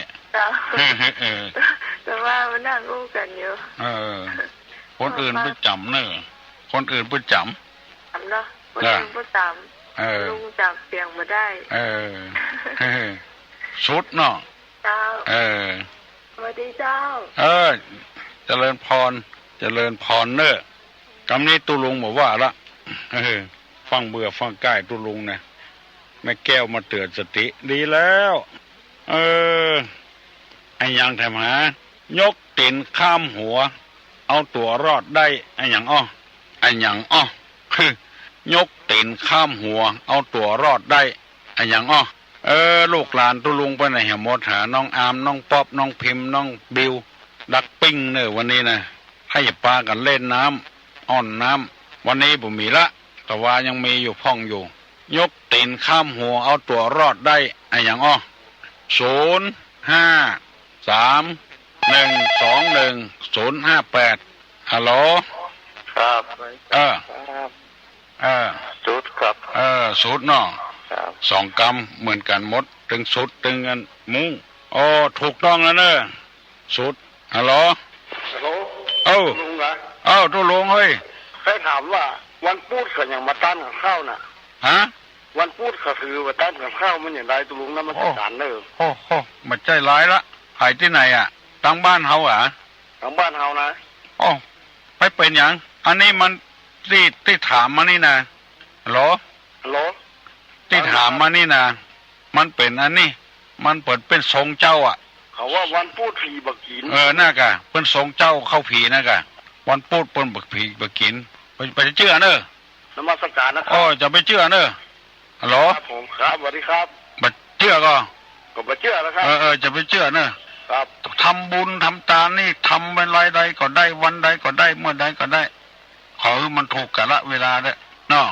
แต่ว่ามันนั่งอู้กันอยู่คนอื่นไม่จำเนอะคนอื่นไม่จำเนาะคนอื่นไม่จำลุงจำเสียงมาได้สุดเนาะ วัสดีเจ้าเจริญพรเจริญพรเนอะกำนี้ตุลุงบอกว่าละฟังเบื่อฟังใกล้ตุลุงนะแม่แก้วมาเตือนสติดีแล้วไอ้ยังทำหายกตีนข้ามหัวเอาตัวรอดได้ไอ้ยังไอ้ยังยกตีนข้ามหัวเอาตัวรอดได้ไอ้ยังลูกหลานตุลุงไปไหนหมดหาน้องอามน้องป๊อบน้องพิมพ์น้องบิวดักปิ้งเนอะวันนี้นะให้ปลากันเล่นน้ำอ่อนน้ำวันนี้ผมมีละแต่ว่ายังมีอยู่พ่องอยู่ยกตีนข้ามหัวเอาตัวรอดได้ไอ้อย่าง053112158ฮัลโหลครับสุดครับสุดเนาะสองกำเหมือนกันหมดตึงสุดตึงกันมุ้งถูกต้องแล้วเนอะสุดฮัลโหลลุงเหรอตัวลุงเฮ้ยใครถามว่าวันพูดเขาอย่างมาตั้นกับข้าวน่ะวันพูดเขาถือว่าตั้นกับข้าวมันอย่างไรตัวลุงนั่นมันจัดการเนอะมันใจร้ายละหายที่ไหนอ่ะตั้งบ้านเฮาตั้งบ้านเฮานะไปเป็นอย่างอันนี้มันที่ถามมานี่นะฮัลโหลที่ถามมานี่นะมันเป็นอันนี้มันเปิดเป็นทรงเจ้าเขาว่าวันพูดผีบักกินน่ากะเป็นทรงเจ้าเข้าผีน่ากะวันพูดเป็นบักผีบักกินไปเชื่อเนอะนมัสการนะครับจะไปเชื่อเนอะฮัลโหลผมครับสวัสดีครับไปเชื่อก็ไปเชื่อแล้วครับจะไปเชื่อเนอะครับทำบุญทำทานนี่ทำเป็นไรใดก็ได้วันใดก็ได้เมื่อใดก็ได้ขอมันถูกกะละเวลาเนี่ยเนาะ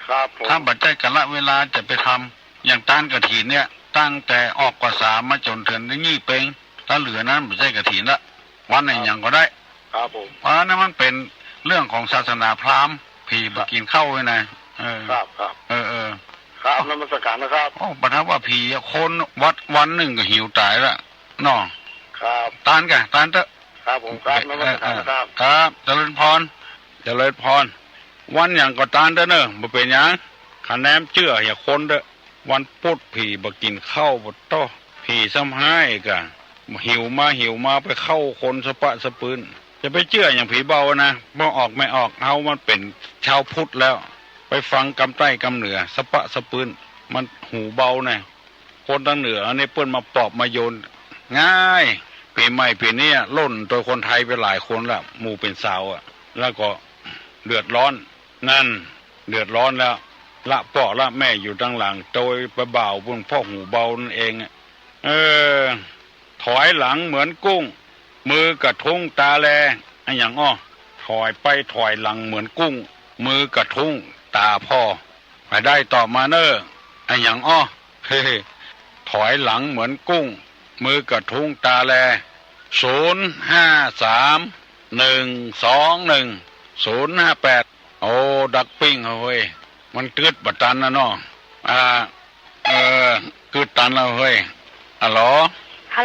ครับผมถ้าบัดใจกะละเวลาจะไปทำอย่างต้านกระถินเนี่ยตั้งแต่ออกกว่า3มาจนถึงนี่เป่งถ้าเหลือนั้นบัดใจกระถินละวันไหนอย่างก็ได้ครับผมเพราะนั้นมันเป็นเรื่องของศาสนาพราหมณ์ผีบักกินเข้าไว้นะครับครับนมัสการนะครับบรรทัดว่าผีคนวัดวันหนึ่งก็หิวตายละเนาะครับตานเถอะครับผมครับนมัสการนะครับครับเจริญพรวันอย่างก็ตานเด้อเนอะบ่เป็นหยังคะแนนเชื่ออย่าคนเด้อวันพุธผีบ่กินข้าวบ่โตผีซ้ำให้กะหิวมาไปเข้าคนสปะสปืนจะไปเชื่ออย่างผีเบานะบ่ออกไม่ออกเฮามันเป็นชาวพุทธแล้วไปฟังกำใต้กำเหนือสปะสปืนมันหูเบานะคนทางเหนืออันนี้เปิ้นมาปอบมาโยนง่ายปีใหม่ปีนี้ล่นโดยคนไทยไปหลายคนละหมู่เป็นสาวแล้วก็เดือดร้อนนั่นเดือดร้อนแล้วละพ่อละแม่อยู่ด้านหลังโดยประบ่าวบนพ่อหูเบานั่นเองถอยหลังเหมือนกุ้งมือกระทุ้งตาแลไอ้อย่างถอยไปถอยหลังเหมือนกุ้งมือกระทุ้งตาพ่อไปได้ต่อมาเนอะไอ้อย่างถอยหลังเหมือนกุ้งมือกระทุ้งตาแล053121058ดักปิ้งเฮ้ยมันกึดบัดตันนะเนาะกึดตันแล้วเฮ้ยฮัลโหลค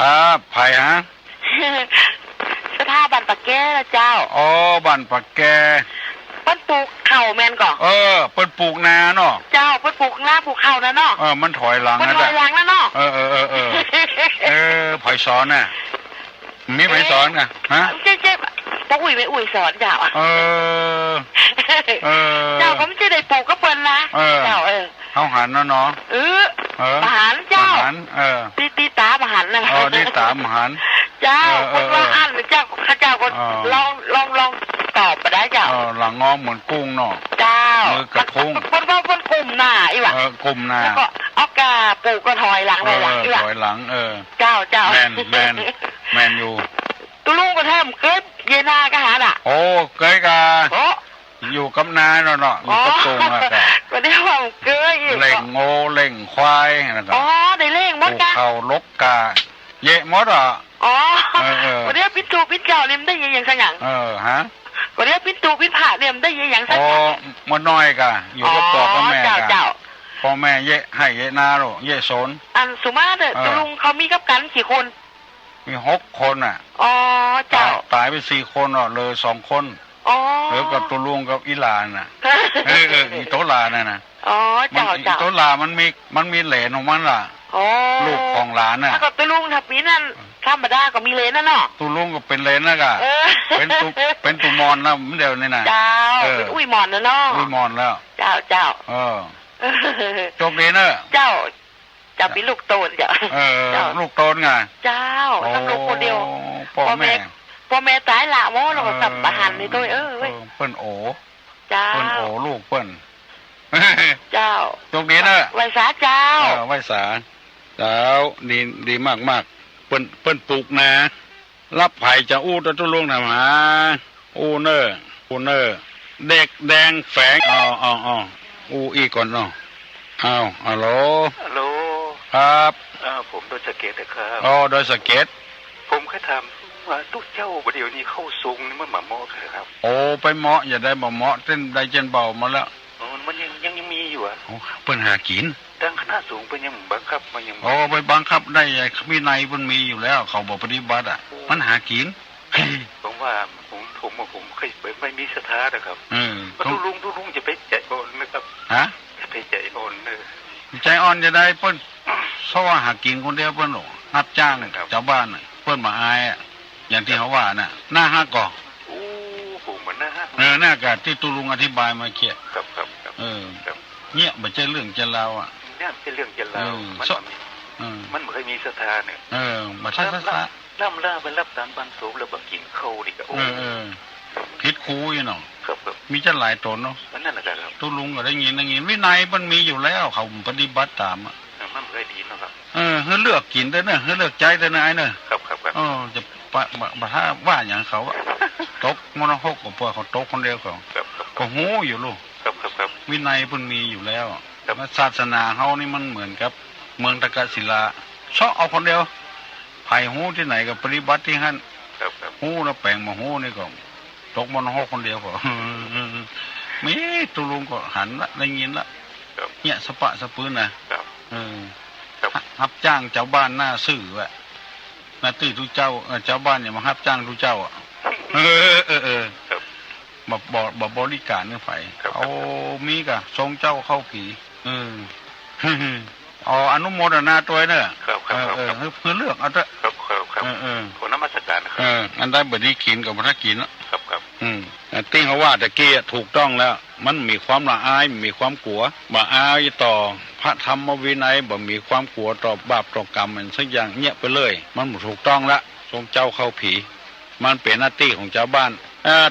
รับไผ่ฮะสถาบันปากแก้ละเจ้าบันปากแกเปิ้นปลูกเข่าแมนก่อเปิ้นปลูกนาเนาะเจ้าเปิ้นปลูกหน้าปลูกเข่านะเนาะมันถอยหลังนะถอยหลังนะเนาะไผ่สอนน่ะมีไผ่สอนกันฮะเจ๊ป้าอุ้ยไม่อุ้ยสอนเจ้าเจ้าก็ไม่ใช่ได้ปลูกก็เปิ้นนะเจ้าเขาหันเนาะประหารเจ้าตีตาประหารนะตีตาประหารเจ้าคนว่าอ่านเจ้าข้าเจ้าก็ลองตอบไปได้เจ้าหลังงอเหมือนกุ้งเนาะเจ้ามือกระทุ้งคนกลุ่มหน้าอีวะกลุ่มหน้าแล้วก็เอากาปลูกก็ถอยหลังอีวะถอยหลังเจ้าแมนอยู่ตุลุงก็แทมเกิดเยนาก็หาน่ะเกยกาอยู่กับนาเนาะอยู่กับตุงอะก็ได้ว่าเกยเล่งโง่เล่งควายนะครับได้เล่งมดกันเขาลกกาเยะมดวันนี้พิจูพิเจ้าเนี่ยได้ยังสักอย่างฮะวันนี้พิจูพิผ่าเนี่ยได้ยังสักอย่างมันน้อยกะอยู่กับพ่อกับแม่กะพ่อแม่เยะให้เยะนาโรเยะโซนสุมาเด้อตุลุงเขามีกับกันกี่คนมี6 คนเจ้าตายไป4 คนเลย2 คนเหลือกับตุลุงกับอีหลานน่ะอีโตลาน่ะนะเจ้าอีโตลามันมีเหลนของมันล่ะลูกของหลานน่ะถ้ากับตุลุงถ้าปีนั้นส ธรรมดาก็มีเลนนะเนาะตุลุงก็เป็นเลนนะกะเป็นตุมอนแล้วเดี๋ยวนี่นะเจ้าเป็นอุ้ยมอนนะเนาะอุ้ยมอนแล้วเจ้าโชคดีเนอะเจ้าเป็นลูกโตนเจ้าลูกโตนไงเจ้าต้องลูกคนเดียวพ่อแม่ตายละโม่เราก็สับประหารในตัวเว้ยเปิ้นโอเจ้าเปิ้นโอลูกเปิ้นเจ้าโชคดีเนอะไหวสาเจ้าไหวสาเจ้าดีมากเปิ้นปลูกนะรับไผ่จะอู้ตะตุลุงนะมาอู้เนอเด็กแดงแฝงอู้อีก่อนเนาะฮัลโหลครับผมโดยสเก็ตนะครับโดยสเก็ตผมเคยทำว่าตุ๊กเจ้าประเดี๋ยวนี้เข้าซุงนี่มันหมาเหมาะครับไปเหมาะอย่าได้เหมาะเต้นได้เจนเบามาแล้วมันยังมีอยู่อ่ะเปิ้นหากินตั้งคณะสูงเป็นยังบังคับมันยังไปบังคับได้มีในมันมีอยู่แล้วเขาบอกปฏิบัติอ่ะมันหากินผมว่าผมเคยไม่มีศรัทธานะครับทุลุงจะไปใจอ่อนนะครับจะไปใจอ่อนใจอ่อนจะได้เปิ้นเพราะว่าหากินคนเดียวเปิ้นรับจ้างชาวบ้านเปิ้นมาอายอย่างที่เขาว่าน่ะหน้าฮักก่อผมมันหน้าฮักหน้ากะที่ตุลุงอธิบายมาเกี่ยครับเนี่ยไม่ใช่เรื่องจะเล่าอ่ะเนี่ยเป็นเรื่องจะเล่ามันไม่เคยมีศรัทธาเนี่ยมาใช่ศรัทธาล่ำไปรับตามบ้านสูบแล้วบักกินเข้าดิกะพิษคูอยู่เนาะครับมีจะหลายตนเนาะมันนั่นแหละครับตุลุงก็ได้ยินวินัยมันมีอยู่แล้วเขาปฏิบัติตามอ่ะมันเคยดีเนาะครับให้เลือกกินได้เนอะให้เลือกใจได้นะไอ้เนอะครับจะถ้าว่าอย่างเขาอะตกมโนหกกับพวกเขาตกคนเดียวเขาก็หูอยู่ลูกครับวินัยมันมีอยู่แล้วศาสนาเขานี่มันเหมือนกับเมืองตะกศิลาชอบเอาคนเดียวไผ่หูที่ไหนกับปฏิบัติที่หั่นหูแล้วแปลงมาหูนี่ก็ตกมโนหกคนเดียวก็มีตุลุงก็หันละได้ยินละเนี่ยสปะสปืนนะรับจ้างเจ้าบ้านหน้าซื่อวะหน้าตื้อทุกเจ้าเจ้าบ้านเนี่ยมารับจ้างทุกเจ้าอ่ะมาบริการเนื้อไฟเอามีกะทรงเจ้าเข้าผีอนุโมทนาตัวเนอะเพื่อเลือกเอาเถอะคนนมัสการนะครับอันได้บดีกินกับพระกินแล้วติ้งเขาว่าตะกี้ถูกต้องแล้วมันมีความละอายมีความกลัวบ่อายต่อพระธรรมวินัยบ่มีความกลัวต่อบาปต่อกรรมมันสักอย่างเงียบไปเลยมันถูกต้องละทรงเจ้าเข้าผีมันเป็นหน้าที่ของเจ้าบ้าน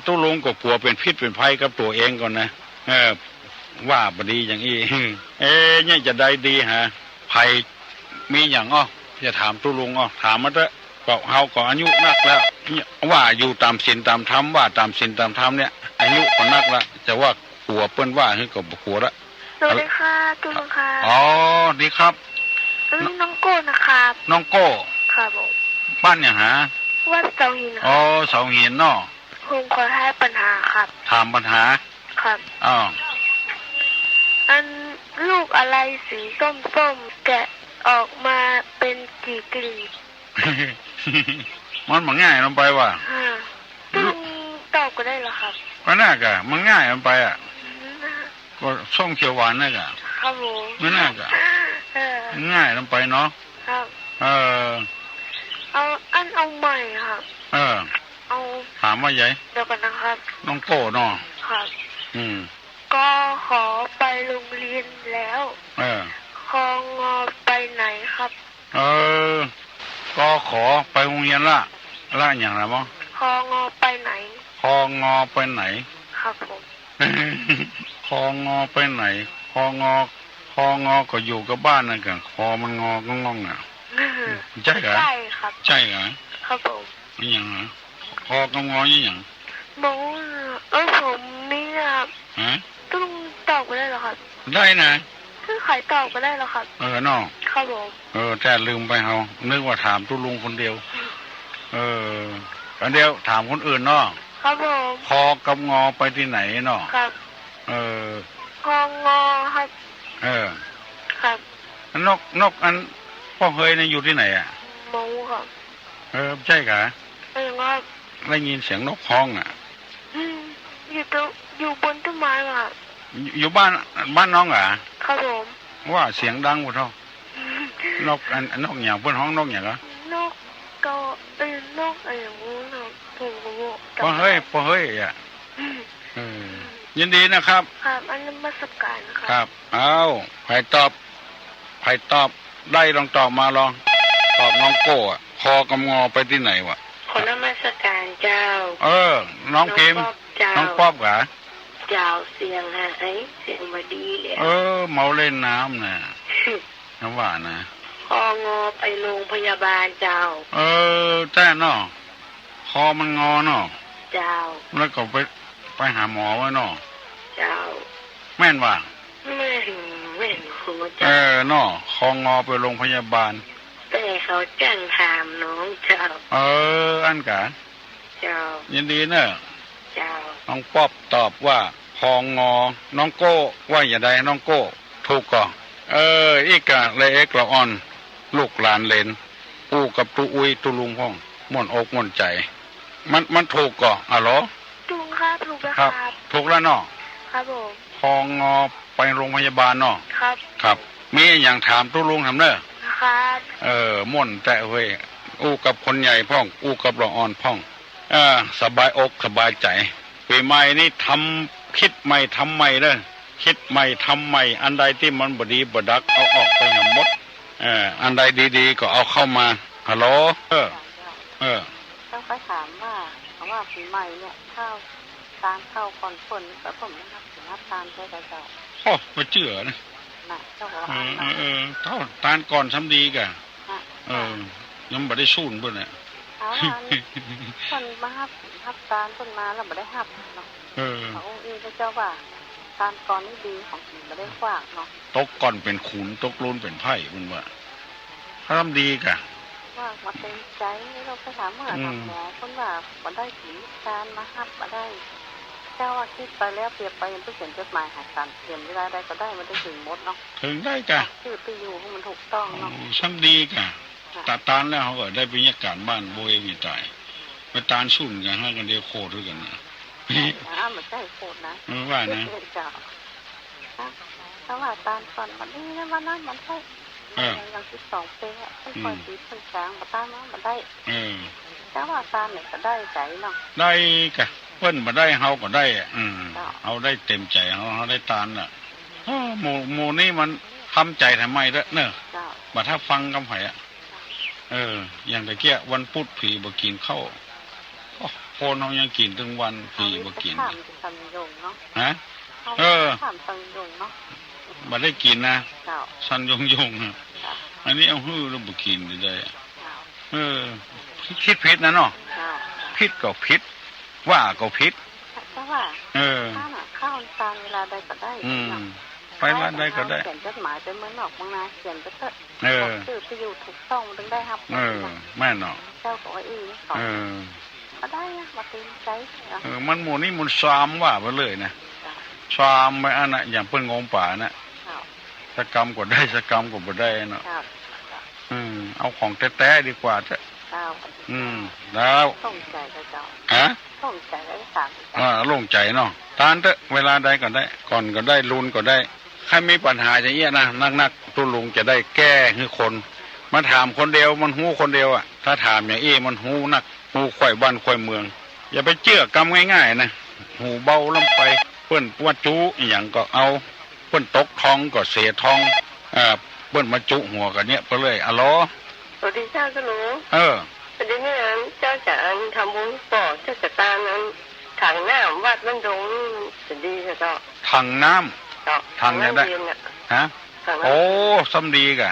ตู้ลุงก็กลัวเป็นพิษเป็นภัยกับตัวเองก่อนนะว่าบดีอย่างนี้เนี่ยจะได้ดีฮะภัยมีอย่างจะถามตู้ลุงถามมาเถอะก็เฮาก็อายุนักแล้วว่าอยู่ตามศีลตามธรรมว่าตามศีลตามธรรมเนี่ยอายุก็นักละจะว่ากลัวเปิ้นว่าคือก็บ่กลัวละสวัสดีค่ะตู้ลุงค่ะดีครับน้องโก้นะครับน้องโก้ครับผมบ้านอย่างหาวัดเสาหินเสาหินเนาะผมขอให้ปัญหาครับถามปัญหาครับอันลูกอะไรสีส้มๆแกะออกมาเป็นกี่กลีบมันง่ายลงไปว่ะตอบก็ได้เหรอครับก็น่ากะมันง่ายลงไปอ่ะก็ส้มเขียวหวานน่ะกะครับผมไม่น่ากะง่ายลงไปเนาะครับเอาใหม่ครับเอาถามว่าใหญ่เดี๋ยวกันนะครับน้องโก้เนาะครับก็ขอไปโรงเรียนแล้วคองอไปไหนครับก็ขอไปโรงเรียนละอย่างไรมั้งคองอไปไหนคองอไปไหนครับผมคองอไปไหนคองอก็อยู่กับบ้านนั่นกันคอมันงอก็งองอ่ะใช่เหรอใช่ครับใช่เหรอครับผมนี่อย่างไรคอก็งอนี่อย่างผมนี่ครับต้องตอบก็ได้เหรอครับได้นะคือขายตอบก็ได้เหรอครับน้องครับผมแต่ลืมไปเฮานึกว่าถามตู้ลุงคนเดียวอันเดียวถามคนอื่นเนาะครับผมคอกับงอไปที่ไหนเนาะครับคองอครับครับนกอันพ่อเฮยเนี่ยอยู่ที่ไหนอ่ะหมูครับใช่กะครับได้ยินเสียงนกฮ้องอ่ะอยู่บนต้นไม้ค่ะอยู่บ้านน้องอ่ะครับผมว่าเสียงดังหมดเท่านกอย่างเพื่อนห้องนกอย่างเหรอนกก็ นกอะไรอย่างงู้นถูกงู พอเฮ้ยอ่ะยินดีนะครับครับอันนั้นมาสักการครับเอาใครตอบได้ลองตอบมาลองตอบน้องโก้อะคอกำงอไปที่ไหนวะคนนมัสการเจ้าน้องพิมพ์น้องป๊อบเหรอเจ้าเสียงหายเสียงมาดีเลยเมาเล่นน้ำน่ะน้ำว่านะคองอไปโรงพยาบาลเจ้าแต่เนาะคอมันงอเนาะเจ้าแล้วก็ไปหาหมอไว้เนาะเจ้าแม่นว่าแม่นคุณเจ้าเนาะคองอไปโรงพยาบาลแต่เขาจ้างถามน้องเจ้าอันกะเจ้ายินดีเนอะเจ้าน้องป๊อบตอบว่าคองอน้องโก้ว่าอย่าใดน้องโก้ถูกก่ออีกะเลยเอ็กละอ่อนลูกหลานเลนปู่กับตุอุ้ยตุลุงพ่องม่วนอกม่วนใจมันถูกก่อเหรอถูกครับถูกแล้วครับถูกแล้วเนาะครับผมคองอไปโรงพยาบาลเนาะครับมีอย่างถามตุลุงทำเนอะครับม่วนแต่เว้ยอู้กับคนใหญ่พ่องอู้กับละอ่อนพ่องสบายอกสบายใจปีใหม่นี่คิดใหม่ทำใหม่เด้อคิดใหม่ทำใหม่อันใดที่มันบดีบดักเอาออกไปให้หมดอันใดดีๆก็เอาเข้ามาฮัลโหลต้องไปถามว่าปีใหม่เนี่ยตามเข้าก่อนฝนก็ผมนะครับตามใช่ไหมเจ้าไม่เชื่อนะเท่าตานก่อนซ้ำดีกะยังไม่ได้สูนเพื่อนเนี่ยคนมาฮับตานคนมาแล้วไม่ได้ฮับเนาะเขาอีกเจ้าว่าตานก่อนนี่ดีของผมไม่ได้กว้างเนาะตกก่อนเป็นขุนตกลุ้นเป็นไพ่มันว่าถ้าทำดีกะว่ามาเต็มใจเราไปถามว่าหมอคนว่ามาได้ผีการมาฮับมาได้เจ้าว่าคิดไปแล้วเปรียบไปยังไปเขียนจดหมายหาการเขียนเวลาใดก็ได้มันได้ถึงมดเนาะถึงได้กะชื่อไปอยู่มันถูกต้องเนาะซ้ำดีกะตัดตานแล้วเขาก็ได้บรรยากาศบ้านโบยมีตายไปตานสุ่นกันให้กันเดียวโคตรด้วยกันนะมันใช่โคตรนะว่านะถ้าว่าตานก่อนมันนี่นะวันนั้นมันใช่อย่างที่2ปีอ่ะเป็นคนดีคนช้างมาตานมาได้ถ้าว่าตานเนี่ยก็ได้ใจเนาะได้กะเพิ่นมาได้เฮาก็ได้เอาได้เต็มใจเขาได้ตานน่ะหมู่นี่มันทำใจทำไมเด้อเนอะบัดถ้าฟังคำไผ่อะอย่างตะเกียวันพุธผีบ่กินข้าวโคนเขายังกินถึงวันผีบ่กินฮะบ่ได้กินนะสันยงอันนี้เอาหื้อแล้วบ่กินได้คิดผิดนะเนาะผิดก็ผิดว่าก็ผิดถ้าว่าข้าวตาเวลาใดก็ได้ไปร้านใดก็ได้เขียนจดหมายไปเมืองนอกเมืองนาเขียนไปเถอะชื่อไปอยู่ถูกต้องถึงได้ครับแม่เนาะเจ้าของอีก็ได้มาเต็มใจมันหมู่นี่มันซ้ำว่าไปเลยนะซ้ำไม่อันน่ะอย่างเปิ้นงงป่าน่ะสกรรมก็ได้สกรรมก็บ่ได้เนาะเอาของแท้ๆดีกว่าเถอะแล้วส่งใจเจ้าส่งใจได้โล่งใจเนาะทานเถอะเวลาใดก็ได้ก่อนก็ได้ลุนก็ได้ใครมีปัญหาอย่างเงี้ยนะนักตุลุงจะได้แก้ให้คนมาถามคนเดียวมันหู้คนเดียวอ่ะถ้าถามอย่างมันหู้นักหูข่อยบ้านข่อยเมืองอย่าไปเชื่อกรรมง่ายๆนะหูเบาลงไปเปิ้นว่าจุอย่างก็เอาเปิ้นตกทองก็เสียทองเปิ้นมาจุหัวกันเนี้ยไปเลยอ๋อสวัสดีเจ้าคุณหนูประเด็นนี้เจ้าจะทำบุญต่อเจ้าจะตานั้นถังน้ำวัดมันดงจะดีเจ้าถังน้ำถังยังได้ฮะโอ้ซ้ำดีกะ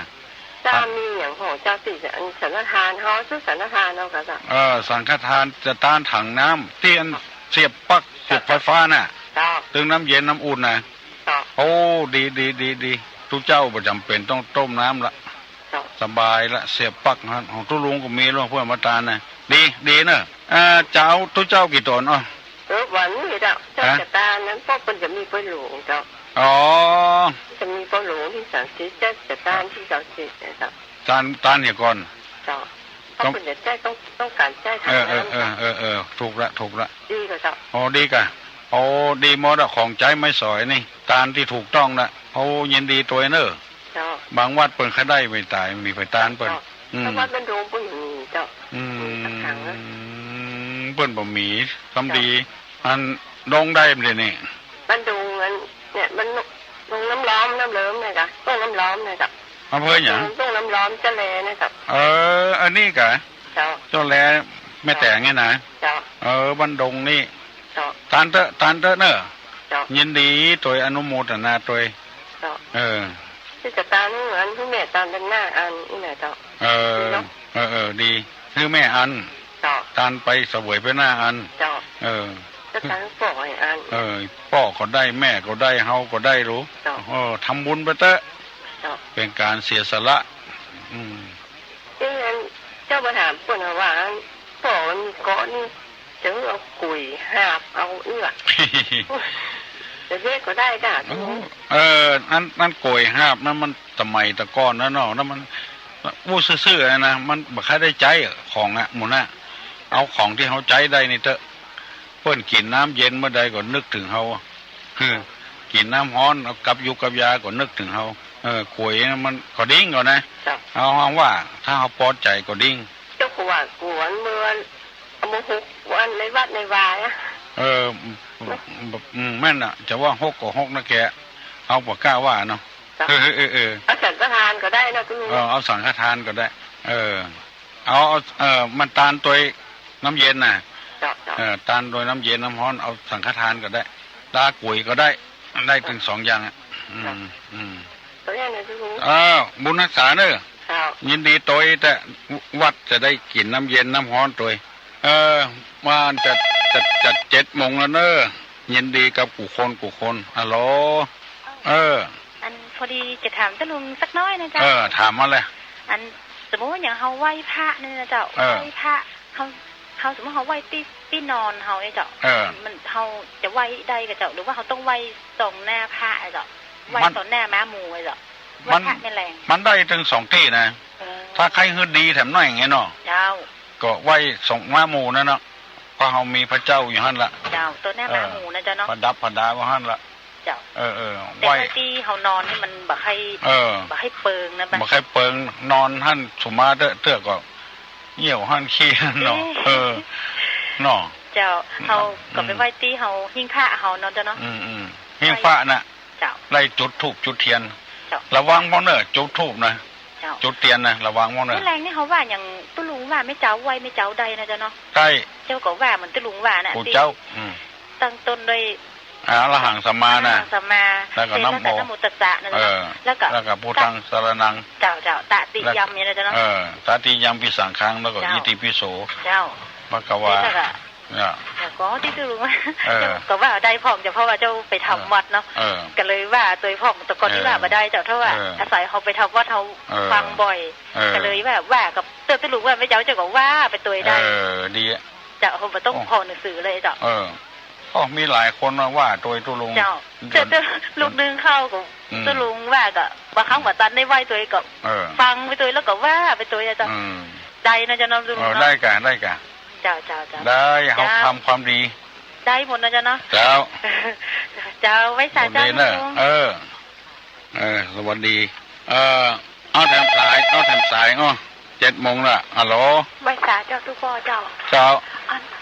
เจ้ามีอย่างของเจ้าสิจะสังฆทานเขาชื่อสังฆทานเอาค่ะเจ้าสังฆทานจะต้านถังน้ำที่เสียบปลั๊กเสียบไฟฟ้าน่ะตึงน้ำเย็นน้ำอุ่นนะโอ้ดีทุกเจ้าประจำเป็นต้องต้มน้ำละสบายละเสียบปลั๊กของทุลุงก็มีแล้วเพื่อนมาตานะดีเนอะเจ้าทุกเจ้ากี่ตนวันนี้เจ้าจะตานั้นพวกคนจะมีพ่อหลวงเจ้าจะมีพ่อหลวงที่30เจ้าจะตาที่30เจ้าตานเนี่ยก่อนเจ้าเพราะคนจะแจ้ต้องการแจ้ทางนั้นถูกละดีกว่าเจ้าดีกะดีหมดของใจไม่สอยนี่ตานที่ถูกต้องละยินดีตัวเนอะบางวัดเปิ่นเขาได้ไม่ตายมีไปตานเปิ่นถ้าวัดมันโดนปุ่นเจ้า เปิ้นบ่มีคำดีอันดงได้เลยนี่มันดงเนี่ยมันดงน้ำล้อมน้ำเหลิมเนี่ยจ้ะต้องน้ำล้อมเนี่ยจ้ะอำเภอหยังต้องน้ำล้อมเจแลเนี่ยจ้ะอันนี้กะเจ้าเจ้าแลแม่แต่งไงนะเจ้าบันดงนี่เจ้าตานเตอะเนอะยินดีตัวอนุโมทนาตัวที่จะตามเหมือนที่แม่ตามเป็นหน้าอันนี่แหละเจ้าดีคือแม่อันตานไปเสวยไปหน้าอันจะตามป่ออันป่อก็ได้แม่ก็ได้เฮาก็ได้รู้ทำบุญไปเตอะเป็นการเสียสละที่งั้นเจ้ามาถามป่นว่าป่อมันเกาะนี่จะเอากุยหาบเอาเอื้อจะเรียกก็ได้จ้ะนั่นโกยหาบนั่นมันสมัยตะก้อนนั่นเนาะนั่นมันวู้ซื่อๆนะมันบ่ค่อยได้ใจของหมู่น่ะเอาของที่เขาใจได้นี่เถอะเพิ่นกินน้ำเย็นเมื่อใดก็นึกถึงเฮากินน้ำร้อนเอากับยุกับยาก็นึกถึงเฮาโกยมันก็ดิ้งก่อนนะเอาว่าถ้าเฮาพอใจก็ดิ้งเจ้าขวดกวนเมื่อเอามาหุกวันในวัดในวายแม่นอ่ะจะว่า6ก็6นะแกเอาบ่กล้าว่าเนาะเอาสังฆทานก็ได้นะคุณลุงเอาสังฆทานก็ได้เอามันตานตัวน้ำเย็นน่ะตานโดยน้ำเย็นน้ำร้อนเอาสังฆทานก็ได้ตากุยก็ได้ถึง2อย่างตัวนี้นะคุณลุงบุญรักษาเด้อยินดีตัวแต่วัดจะได้กินน้ำเย็นน้ำร้อนตัวมาจะ7 โมงแล้วเนอะยินดีกับกูคนฮัลโหลอันพอดีจะถามตะลุงสักน้อยนะจ๊ะถามมาเลยอันสมมติว่าอย่างเฮาไหว้พระนี่นะเจ้าไหว้พระเขาสมมติเฮาไหว้ที่นอนเฮาเนี่ยเจ้ามันเฮาจะไหว้ได้กับเจ้าหรือว่าเฮาต้องไหว้ตรงหน้าพระเจ้าไหว้ตรงหน้าม้าหมูเจ้าไหว้พระไม่แรงมันได้ถึง2 ที่นะถ้าใครฮือดีแถมน้อยอย่างเงี้ยเนาะเจ้าก็ไหว้ส่งม้าหมูนั่นเนาะเพราะเฮามีพระเจ้าอยู่หั่นละเจ้าตัวหน้าม้าหมูนะเจ้าเนาะประดับประดาว่าหั่นละเจ้าไหว้ที่เฮานอนนี่มันบ่ให้เปิงนะบ่ให้เปิงนอนหั่นสุมาเตื้อก็เหี่ยวหั่นขี้เนาะเนาะเจ้าเฮาก็ไปไหว้ที่เฮาหิ้งพระเฮาเนาะเจ้าเนาะหิ้งพระน่ะเจ้าไล่จุดธูปจุดเทียนระวังบ่เน้อจุดธูปนะจุดเทียนนะระวังบ่เน้อแรงนี่เฮาว่าอย่างตุลุงว่าไม่เจ้าไหว้ไม่เจ้าใดนะเจ้าเนาะใช่เจ้าก็ว่าเหมือนตุลุงว่าน่ะปู่เจ้าตั้งต้นด้วยอรหังสัมมานะสัมมาแล้วก็นะโมตัสสะนะแล้วก็พุทธังสรณังเจ้าตติยัมเนี่ยนะเจ้าเนาะตติยัมปิสังฆังแล้วก็อิติปิโสเจ้าภะคะวาแต่ก็ที่ตุลุงก็ว่าได้พ่องจะเพราะว่าเจ้าไปทำวัดเนาะก็เลยว่าตัวพ่องตะกอนที่ว่าบ่ได้เจ้าเท่าว่าอาศัยเขาไปทำวัดเขาฟังบ่อยก็เลยว่ากับเตือนตุลุงว่าไม่เจ้าก็ว่าไปตัวได้ดีจะเขาบ่ต้องพอหนังสือเลยเจ้ามีหลายคนว่าโดยตุลุงเจ้าลูกนึงเข้ากับตุลุงว่าก็บางครั้งว่าตันได้ไหวตัวก็ฟังไปตัวแล้วก็ว่าไปตัวเจ้าใจนะจะนำตุลุงได้กันเจ้าได้เขาทำความดีได้หมดนะเจ้าเนาะเจ้าไว้สายเจ้าลุงสวัสดีเอาแถมสาย7 โมงละฮัลโหลไว้สายเจ้าทุกพ่อเจ้า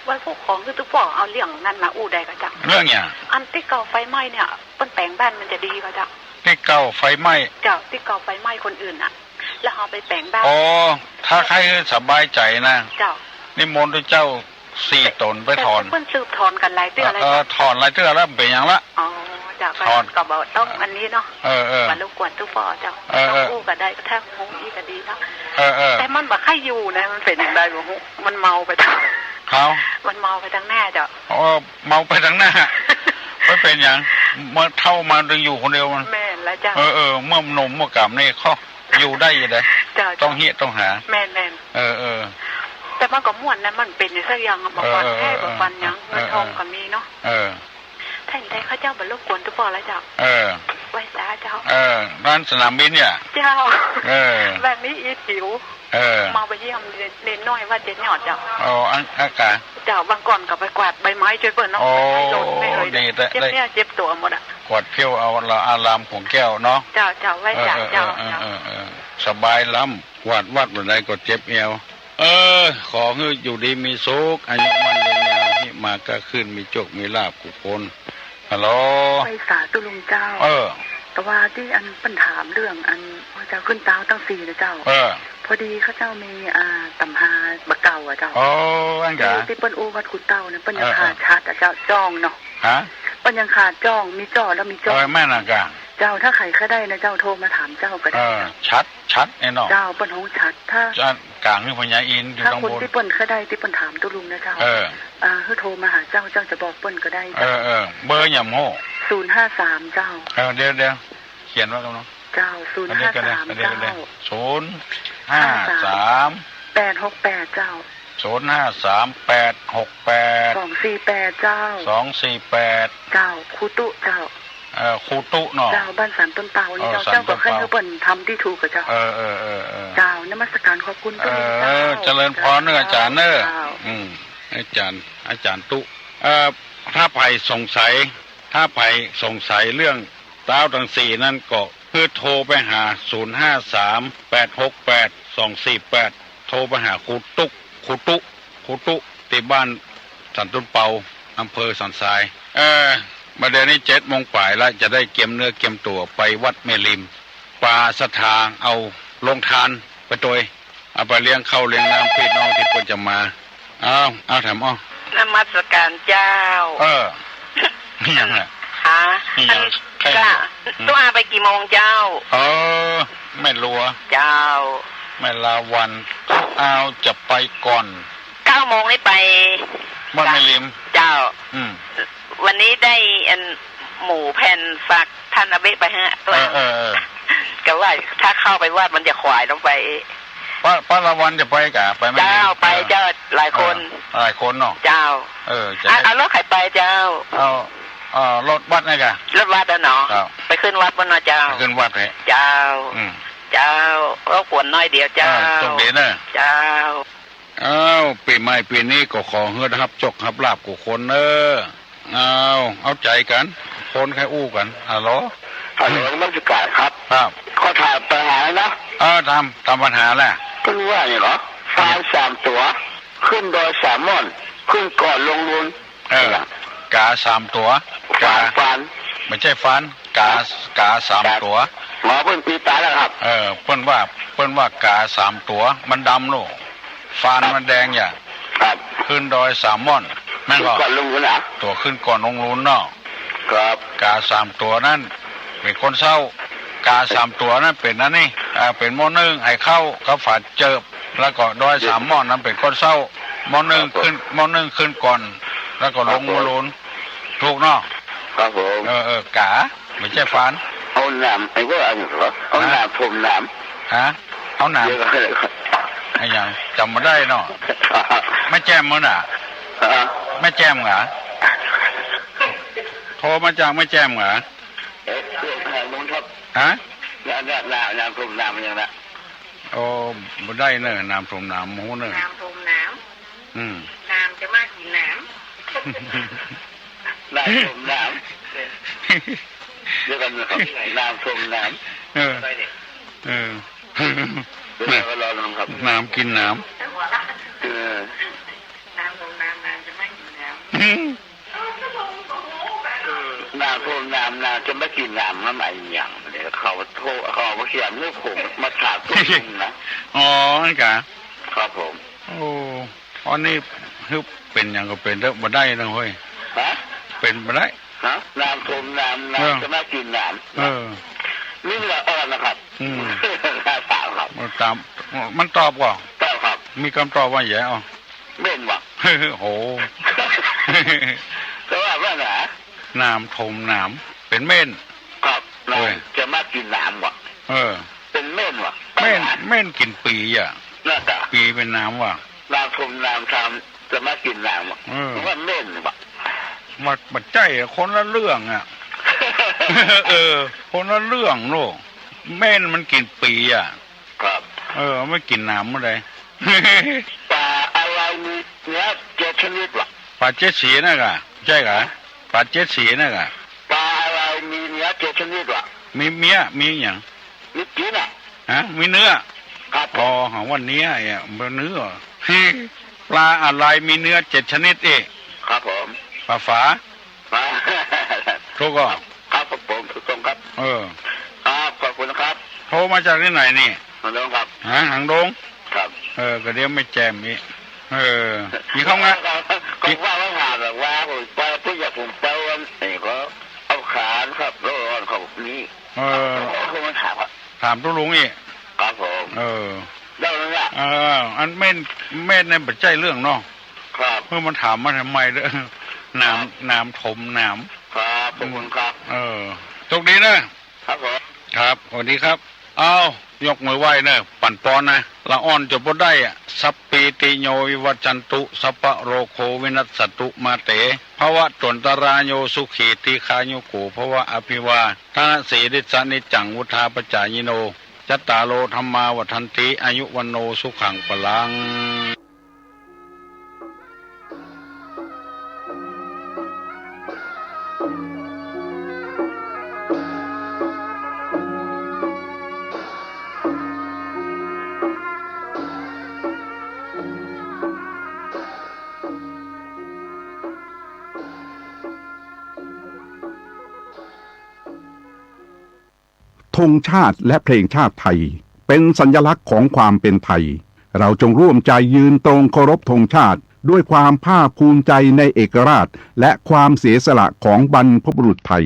ไว้พวกของคือทุกพ่อเอาเรื่องนั้นมาอู้ได้ก็จ้ะเรื่องอย่างอันที่เก่าไฟไหม้เนี่ยต้นแปลงบ้านมันจะดีก็จ้ะที่เก่าไฟไหม้เจ้าที่เก่าไฟไหม้คนอื่นอ่ะแล้วเอาไปแปลงบ้านถ้าใครสบายใจนะเจ้านิมนต์ด้วยเจ้า4 ตนไปถอนเพิ่นสืบถอนกันหลายเตื้ออะไรถอนหลายเตื้อแล้วเป็นอย่างละจ้าถอนก็บอกต้องอันนี้เนาะมาลูกกวนทุกพ่อเจ้าต้องอู้ก็ได้กระทั่งหูอีก็ดีเนาะแต่มันบ่ให้อยู่นะมันเป็นอย่างไรบ่ฮู้มันเมาไปทางมันเมาไปทางหน้าเจ้าเมาไปทางหน้าไม่เป็นอย่างเมื่อเท่ามาดึงอยู่คนเดียวมันแม่นแล้วจ้าเมื่อหนุ่มเมื่อกำนี่เขาอยู่ได้ยังไงต้องเหี้ยต้องหาแม่นแต่มันก็ม่วนนะมันเป็นอยู่สักอย่างบางวันแค่บางวันยังเงินทองก็มีเนาะท่านได้ข้าเจ้าบรรลุกวนทุกพ่อแล้วเจ้าไว้สาเจ้าร้านสนามบินเนี่ยเจ้าแบบนี้อีผิวมาไปเยี่ยมเน้นน้อยว่าเจ๊หยอดเจ้าอากาศเจ้าบางก่อนกับไปกวาดใบไม้ช่วยเปิดเนาะไม่เลยเจ็บตัวหมดอ่ะกวาดเพี้ยวเอาละอารามของแก้วเนาะเจ้าไว้เจ้าสบายล้ำกวาดวัดอะไรก็เจ็บเอวขอให้อยู่ดีมีสุขอายุมันยืน มาก็ขึ้นมีโชคมีลาภกุคนฮัลโหลไปสาธุลุงเจ้าแต่ว่าที่อันปัญถามเรื่องอันพระเจ้าขึ้นเต้าตั้งสี่นะเจ้าพอดีข้าเจ้ามีตำหาบะเก่าเจ้าอันกะที่เปิ้นอูวัดขุนเต้าเนี่ยเปิ้นยังขาดชัดเจ้าจ้องเนาะเปิ้นยังขาดจ้องมีจ่อแล้วมีจ้องแม่น่ะกะเจ้าถ้าใครก็ได้นะเจ้าโทรมาถามเจ้าก็ได้ชัดไอ้เนาะเจ้าเปิ้นห้องชัดถ้ากลางนี่พญาอินอยู่ตรงบนถ้าคนที่เปิ้นก็ได้ที่เปิ้นถามตุลุงนะเจ้าให้โทรมาหาเจ้าจะบอกเปิ้นก็ได้เบอร์หย่ำโห053เจ้าเดี๋ยวเขียนไว้กันเนาะเจ้า053เจ้า053 868เจ้า053 868 248เจ้า248เจ้าครูตุเจ้าครูตุเนาะเจ้าบ้านสันต้นเตานี่เจ้าก็ให้เปิ้นทำที่ถูกกับเจ้าเจ้านมัสการขอบคุณเจริญพรเนอะอาจารย์เนอะอาจารย์ตุถ้าไผ่สงสัยเรื่องเต้าทั้งสี่นั่นก็คือโทรไปหา053-868-248โทรไปหาครูตุที่บ้านสันต้นเปาอำเภอสันทรายมาเดี๋ยวนี้7 โมงป่ายแล้วจะได้เก็บเนื้อเก็บตัวไปวัดแม่ริมปลาศรัทธาเอาลงทานไปตัวเอาไปเลี้ยงข้าวเลี้ยงน้ำพี่น้องที่เพิ่นจะมาเอาถามนมัสการเจ้ายังไงตัวไปกี่โมงเจ้าไม่รัวเจ้าไม่ลาวันจะไปก่อน9 โมงนี่ไปบ้านแม่ริมเจ้าวันนี้ได้หมูแผ่นฝากท่านอาเบะไปฮะก็ว่าถ้าเข้าไปวาดมันจะขวายต้องไปป้าละวันจะไปกะไปไม่เจ้าไปเจ้าหลายคนเนาะเจ้าเอารถใครไปเจ้ารถวัดไงกะรถวัดเนาะไปขึ้นวัดบนเนาะเจ้าขึ้นวัดเลยเจ้าก็ขวนน้อยเดียวเจ้าจบดีนะเจ้าปีใหม่ปีนี้ก็ขอเฮือรับจกรับลาบกุคนเอาใจกันคนใครอู้กันฮัลโหลนักศึกษาครับข้อถามปัญหานะทำปัญหาแหละก็รู้ว่าอย่างเหรอฟาน3 ตัวขึ้นโดย3 ม่อนขึ้นก่อนลงลุนกา3 ตัวฟานไม่ใช่ฟานกา3 ตัวหมอเพิ่นปีตายแล้วครับเพิ่นว่ากา3 ตัวมันดำโลกฟานมันแดงอย่างขึ้นโดย3 ม่อนแม่นก่อนลงลุนนะตัวขึ้นก่อนลงลุนเนาะครับกา3 ตัวนั่นเป็นคนเศร้ากา3 ตัวนั่นเป็นนั่นนี่เป็นหม้อนึ่งไอ้เข้ากับฝาเจิบแล้วก็โดย3 ม่อนนั้นเป็นคนเศร้าหม้อนึ่งขึ้นก่อนแล้วก็ลงลุนถูกเนาะครับผมกาไม่ใช่ฟานเอาน้ำไอ้ว่าอันเหรอเอาน้ำผมน้ำเอาน้ำไอ้ยังจำมาได้เนาะไม่แจ่มมั้งน่ะไม่แจ่มเหรอโทรมาจากไม่แจ่มเหรอน้ำผมน้ำยังละโอ้บ่ได้เนอะน้ำผมน้ำหมูเนอะน้ำผมน้ำน้ำจะมากกินน้ำน้ำผมน้ำเดี๋ยวกันน้ำผมน้ำน้ำกินน้ำน้ำผมน้ำจะไม่กินน้ำน้ำผมน้ำจะไม่กินน้ำมาใหม่อย่างเดี๋ยวเขาเขียนเรื่องผมมาถามตัวจริงนะนั่นกะครับผมอันนี้ฮึบเป็นอย่างก็เป็นเด้อบ่ได้นะเฮ้ยเป็นบ่ได้น้ำผมน้ำจะไม่กินน้ำนี่แหละนะครับตามครับมันตอบว่าครับมีคำตอบว่าแย่เม่นว่ะโอ้แต่ว่าไงน้ำทมน้ำเป็นเม่นครับจะมากินน้ำว่ะเป็นเม่นว่ะเม่นกินปีอ่ะปีเป็นน้ำว่ะน้ำทมน้ำทำจะมากินน้ำว่ะว่าเม่นว่ะมันใจคนละเรื่องอ่ะคนละเรื่องโลกเม่นมันกินปีอ่ะครับไม่กินน้ำอะไรปลาอะไรมีเนื้อ7 ชนิดว่ะปลา7 สีนะกะใช่กะปลา7 สีนะกะปลาอะไรมีเนื้อ7 ชนิดว่ะมีอย่างมีกินอ่ะมีเนื้อครับหาวันนี้เนื้อปลาอะไรมีเนื้อ7 ชนิด ครับผมป่าฝาถูกก็ครับผมถูกต้องครับครับขอบคุณนะครับโทรมาจากที่ไหนนี่หางดงครับหางดงครับก็เดี๋ยวไม่แจมอีกมีเข้าไงก็ว่าหาแบบว่าผมไปผู้ใหญ่ผมเป้าไอ้ก็เอาขาครับแล้วเขานี้เขามาถามทุลุงอีกครับผมได้แล้วเนี่ยอันเม่นในปัจจัยเรื่องเนาะครับเพื่อมันถามมาทำไมเด้อน้ำถมน้ำครับขอบคุณครับโชคดีนะครับผมครับสวัสดีครับเอายกมือไหว้เนอะปั่นปอนนะละอ่อนจบได้อะสัพปีติโยวิวัจจันตุสัพพะโรโควินัสสตุมาเตภวะตนตรายโยสุขีติคายุโกภวะอภิวาทาสีริสานิจังวุธาปจายโนจัตตาโลธรรมาวัฏันติอายุวันโนสุขังปลังธงชาติและเพลงชาติไทยเป็นสัญลักษณ์ของความเป็นไทยเราจงร่วมใจยืนตรงเคารพธงชาติด้วยความภาคภูมิใจในเอกราชและความเสียสละของบรรพบุรุษไทย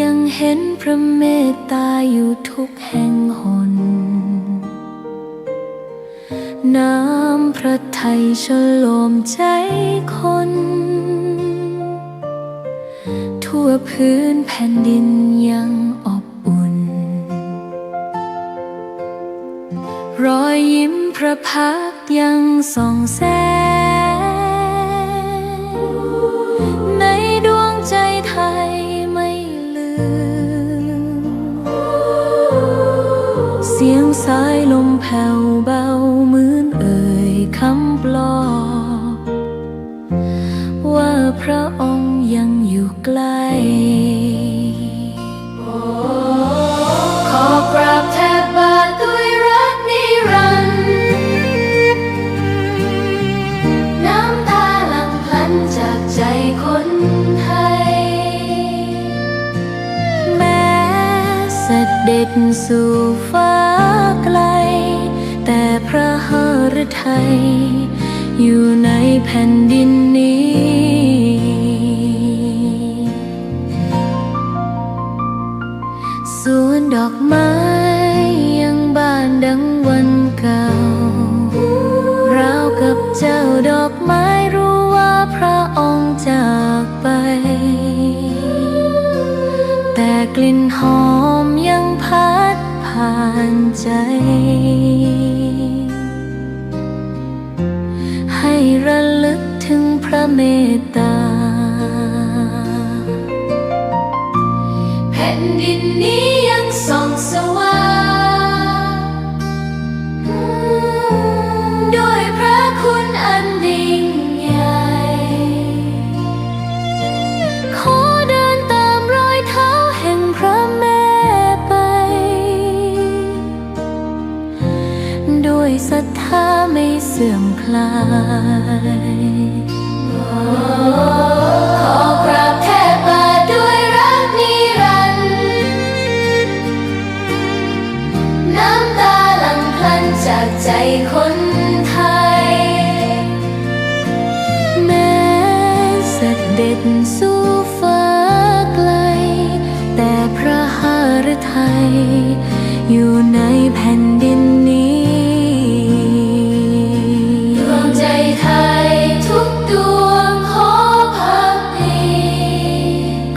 ยังเห็นพระเมตตาอยู่ทุกแห่งหนน้ำพระทัยฉโลมใจคนทั่วพื้นแผ่นดินยังอบอุ่นรอยยิ้มพระพักตร์ยังส่องแสงในดวงใจไทยไม่ลืมเสียงสายลมแผ่วเบาเหมือนเอ่ยคำปลอบว่าพระองค์ยังอยู่ใกล้ขอกราบแทบบาทด้วยรักนิรันดร์น้ำตาหลั่งพลันจากใจคนไทยแม้เสด็จสู่ฟ้าไกลแต่พระหฤทัยอยู่ในแผ่นดินนี้สวนดอกไม้ยังบานดังวันเก่าราวกับเจ้าดอกไม้รู้ว่าพระองค์จากไปแต่กลิ่นหอมยังพัดผ่านใจให้ระลึกถึงพระเมตตาแผ่นดินนี้ยังส่องสว่างด้วยพระคุณอันยิ่งใหญ่ขอเดินตามรอยเท้าแห่งพระแม่ไป ด้วยศรัทธาไม่เสื่อมคลายขอกราบแทบบาทด้วยรักนิรันดร์น้ำตาหลั่งพลันจากใจคนไทยแม้เสด็จสู่ฟ้าไกลแต่พระหฤทัยอยู่ในแผ่นดินนี้ดวงใจไทยทุกดวงขอพักดี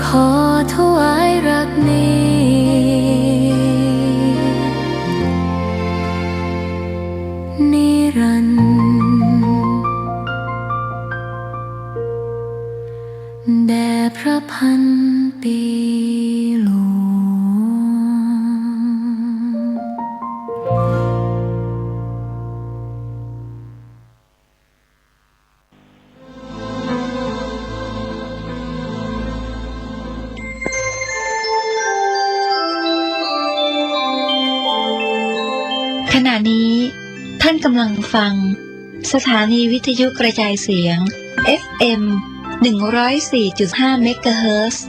ขอถวายรักนี้นิรันดร์แด่พระพันปีหลวงขณะนี้ท่านกำลังฟังสถานีวิทยุกระจายเสียง FM 104.5 เมกะเฮิรตซ์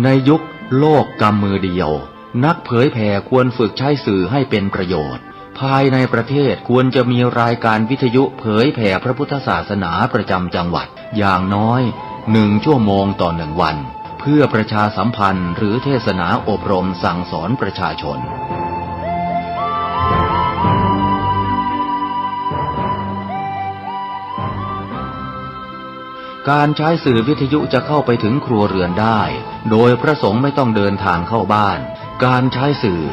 ในยุคโลกกำมือเดียวนักเผยแผ่ควรฝึกใช้สื่อให้เป็นประโยชน์ภายในประเทศควรจะมีรายการวิทยุเผยแผ่พระพุทธศาสนาประจำจังหวัดอย่างน้อย1 ชั่วโมงต่อ1 วันเพื่อประชาสัมพันธ์หรือเทศนาอบรมสั่งสอนประชาชนการใช้สื่อวิทยุจะเข้าไปถึงครัวเรือนได้โดยพระสงฆ์ไม่ต้องเดินทางเข้าบ้านการใช้สื่อ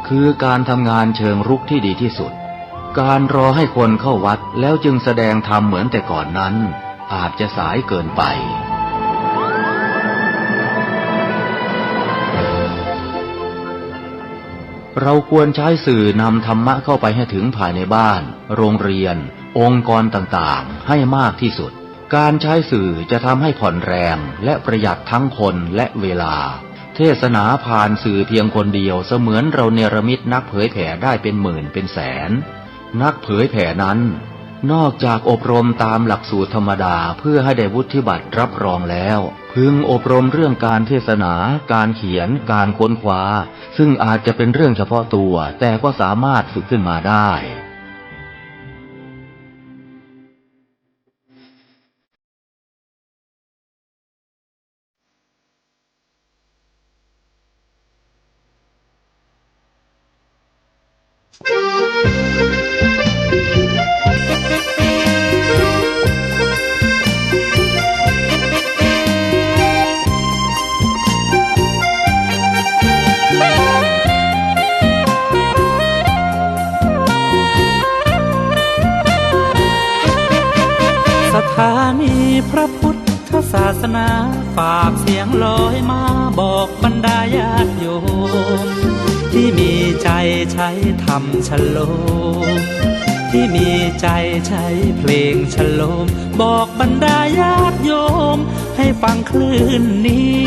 คือการทำงานเชิงรุกที่ดีที่สุดการรอให้คนเข้าวัดแล้วจึงแสดงธรรมเหมือนแต่ก่อนนั้นอาจจะสายเกินไปเราควรใช้สื่อนำธรรมะเข้าไปให้ถึงภายในบ้านโรงเรียนองค์กรต่างๆให้มากที่สุดการใช้สื่อจะทำให้ผ่อนแรงและประหยัดทั้งคนและเวลาเทศนาผ่านสื่อเพียงคนเดียวเสมือนเราเนรมิตนักเผยแผ่ได้เป็นหมื่นเป็นแสนนักเผยแผ่นั้นนอกจากอบรมตามหลักสูตรธรรมดาเพื่อให้ได้วุฒิบัตรรับรองแล้วพึงอบรมเรื่องการเทศนาการเขียนการค้นคว้าซึ่งอาจจะเป็นเรื่องเฉพาะตัวแต่ก็สามารถฝึกขึ้นมาได้สถานีพระพุทธศาสนาฝากเสียงลอยมาบอกบรรดาญาติโยมที่มีใจใช้ธรรมฉโลมที่มีใจใช้เพลงฉโลมบอกบรรดาญาติโยมให้ฟังคลื่นนี้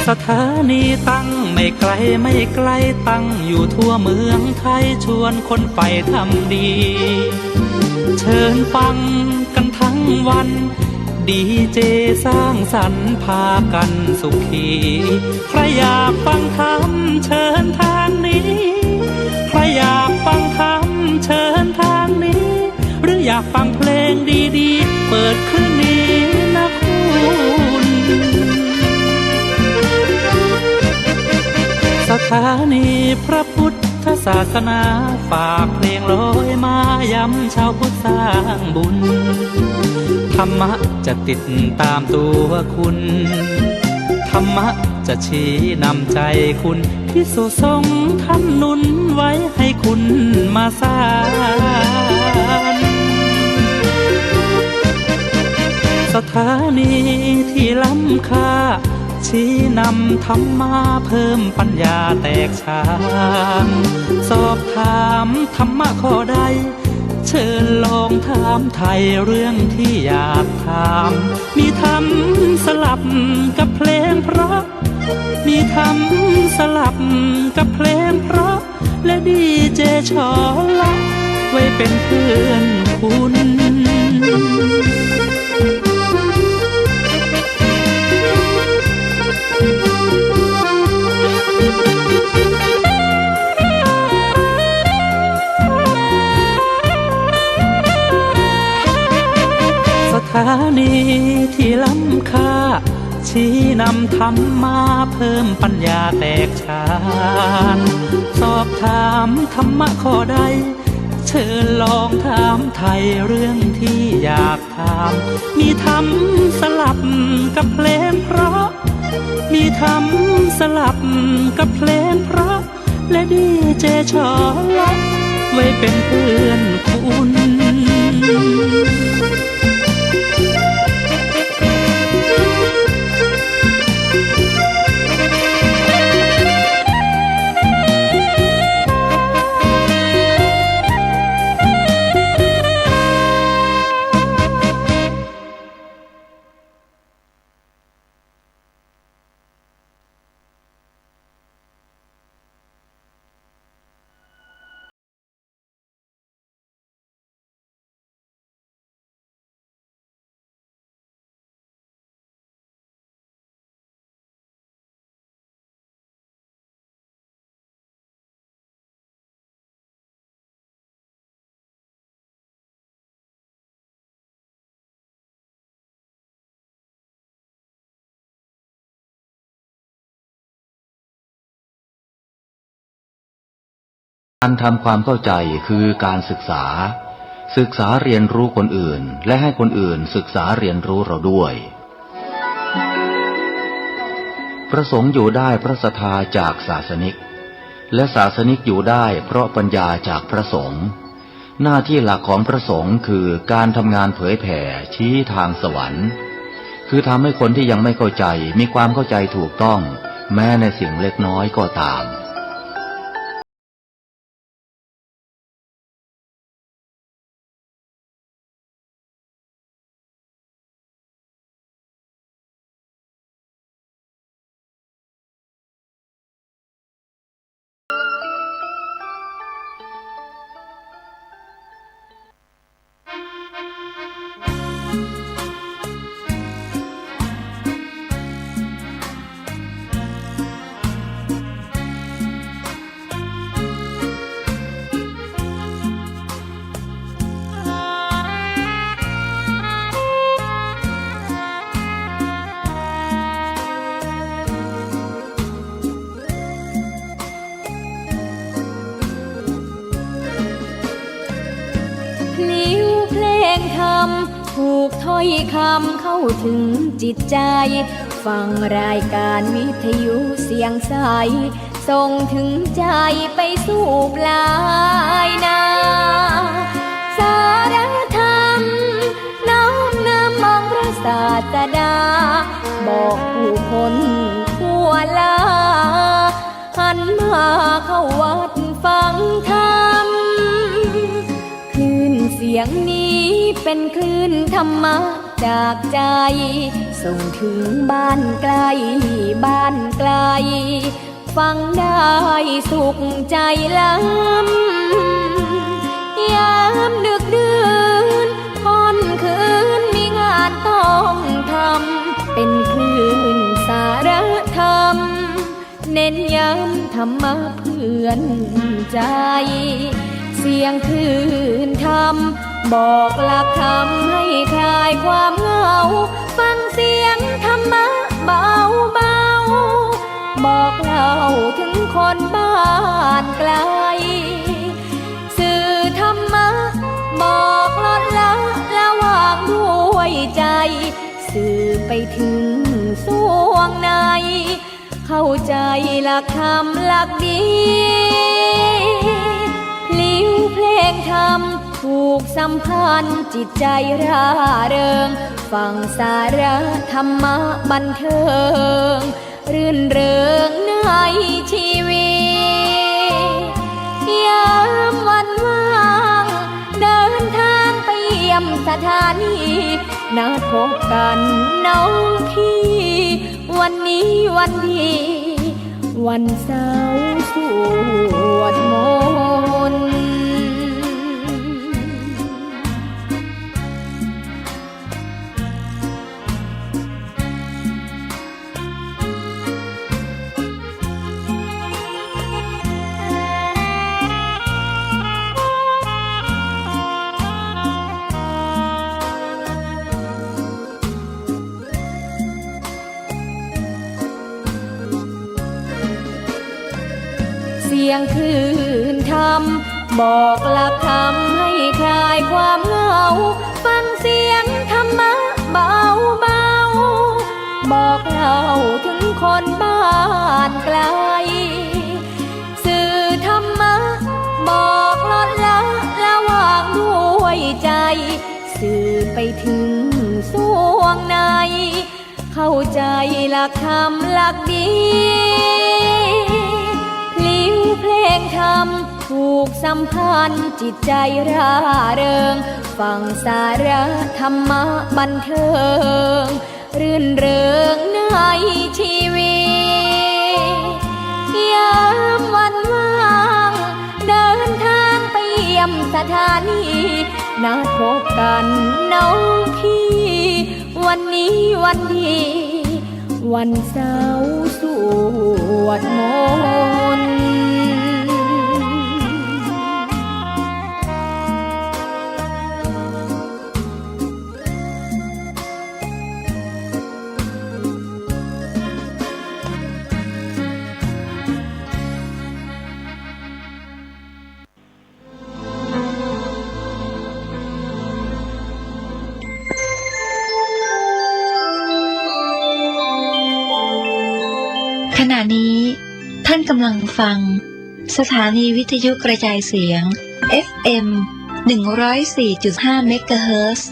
สถานีตั้งไม่ไกลไม่ไกลตั้งอยู่ทั่วเมืองไทยชวนคนไปทำดีเชิญฟังกันทั้งวันดีเจสร้างสรรค์พากันสุขีใครอยากฟังธรรมเชิญทางนี้ใครอยากฟังธรรมเชิญทางนี้หรืออยากฟังเพลงดีๆเปิดคืนนี้นะคุณสถานีพระพุทธศาสนาฝากเพลงลอยมาย้ำชาวพุทธสร้างบุญธรรมะจะติดตามตัวคุณธรรมะจะชี้นำใจคุณที่สุทรงท่านหนุนไว้ให้คุณมาสานสถานีที่ล้ำค่า ชี้นำธรรมะเพิ่มปัญญาแตกฉานสอบถามธรรมะข้อใดเชิญลองถามไทยเรื่องที่อยากถามมีธรรมสลับกับเพลงเพราะมีธรรมสลับกับเพลงเพราะและดีเจชอละไว้เป็นเพื่อนคุณสถานีที่ล้ำค่าชี้นำธรรมะเพิ่มปัญญาแตกฉานสอบถามธรรมะข้อใดเชิญลองถามไทยเรื่องที่อยากถามมีธรรมสลับกับเพลงเพราะมีธรรมสลับกับเพลงเพราะและดีเจชอละไว้เป็นเพื่อนคุณการทำความเข้าใจคือการศึกษาเรียนรู้คนอื่นและให้คนอื่นศึกษาเรียนรู้เราด้วยพระสงฆ์อยู่ได้เพราะศรัทธาจากศาสนิกและศาสนิกอยู่ได้เพราะปัญญาจากพระสงฆ์หน้าที่หลักของพระสงฆ์คือการทำงานเผยแผ่ชี้ทางสวรรค์คือทำให้คนที่ยังไม่เข้าใจมีความเข้าใจถูกต้องแม้ในสิ่งเล็กน้อยก็ตามถูกถ้อยคำเข้าถึงจิตใจฟังรายการวิทยุเสียงใสส่งถึงใจไปสู่ปลายนาสารธรรมน้อมนำมองพระศาสดาบอกผู้คนทั่วลาหันมาเข้าวัดฟังธรรมคลื่นเสียงนี้เป็นคลื่นธรรมะจากใจส่งถึงบ้านไกลบ้านไกลฟังได้สุขใจล้ำยามดึกดื่นค่ำคืนมีงานต้องทำเป็นคลื่นสารธรรมเน้นย้ำธรรมะเพื่อนใจเสียงคลื่นธรรมบอกหลักธรรมให้คลายความเหงาฟังเสียงธรรมะเบาเบาบอกเล่าถึงคนบ้านไกลสื่อธรรมะบอกลดละละวางด้วยใจสื่อไปถึงสวงในเข้าใจหลักธรรมหลักดีพลิ้วเพลงธรรมผูกสัมพันธ์จิตใจร่าเริง ฟังสาระธรรมะบันเทิงรื่นเริงในชีวิตยามวันว่างเดินทางไปเยี่ยมสถานีนัดพบกันน้องพี่วันนี้วันดีวันเสาร์สวดมนต์เสียงคลื่นธรรมบอกหลักธรรมให้คลายความเหงาฟังเสียงธรรมะเบาเบาบอกเล่าถึงคนบ้านไกลสื่อธรรมะบอกลดละละวางด้วยใจสื่อไปถึงสวงในเข้าใจหลักธรรมหลักดีเพลงธรรมผูกสัมพันธ์จิตใจร่าเริงฟังสาระธรรมะบันเทิงรื่นเริงในชีวิตยามวันว่างเดินทางไปเยี่ยมสถานีนัดพบกันน้องพี่วันนี้วันดีวันเสาร์สวดมนต์ขณะนี้ท่านกำลังฟังสถานีวิทยุกระจายเสียง FM 104.5 เมกะเฮิรตซ์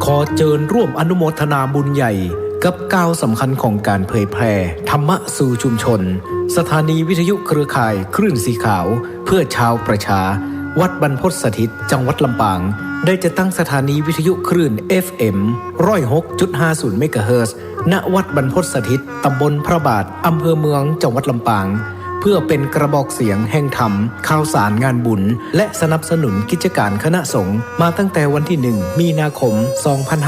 ขอเชิญร่วมอนุโมทนาบุญใหญ่กับก้าวสำคัญของการเผยแพร่ธรรมะสู่ชุมชนสถานีวิทยุเครือข่ายคลื่นสีขาวเพื่อชาวประชาวัดบรรพตสถิตจังหวัดลำปางได้จะตั้งสถานีวิทยุคลื่น FM 106.50 เมกะเฮิรตซ์ณวัดบรรพตสถิตตำบลพระบาทอำเภอเมืองจังหวัดลำปางเพื่อเป็นกระบอกเสียงแห่งธรรมข่าวสารงานบุญและสนับสนุนกิจการคณะสงฆ์มาตั้งแต่วันที่ 1 มีนาคม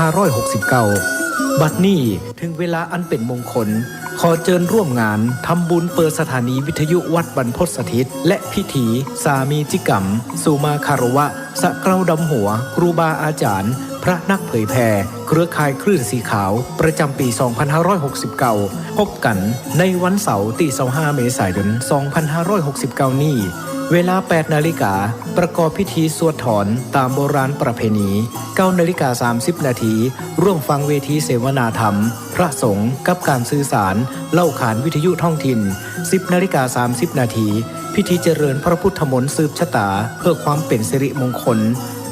2569 บัดนี้ถึงเวลาอันเป็นมงคลขอเชิญร่วมงานทำบุญเปิดสถานีวิทยุวัดบรรพตสถิตและพิธีสามีจิกรรมสุมาคารวะสะเกล้าดำหัวครูบาอาจารย์พระนักเผยแผ่เครือข่ายคลื่นสีขาวประจำปี 2569 พบกันในวันเสาร์ที่ 25 เมษายน 2569 นี้เวลา 8 นาฬิกาประกอบพิธีสวดถอนตามโบราณประเพณี 9 นาฬิกา 30 นาทีร่วมฟังเวทีเสวนาธรรมพระสงฆ์กับการสื่อสารเล่าขานวิทยุท้องถิ่น 10 นาฬิกา 30 นาทีพิธีเจริญพระพุทธมนต์สืบชะตาเพื่อความเป็นสิริมงคล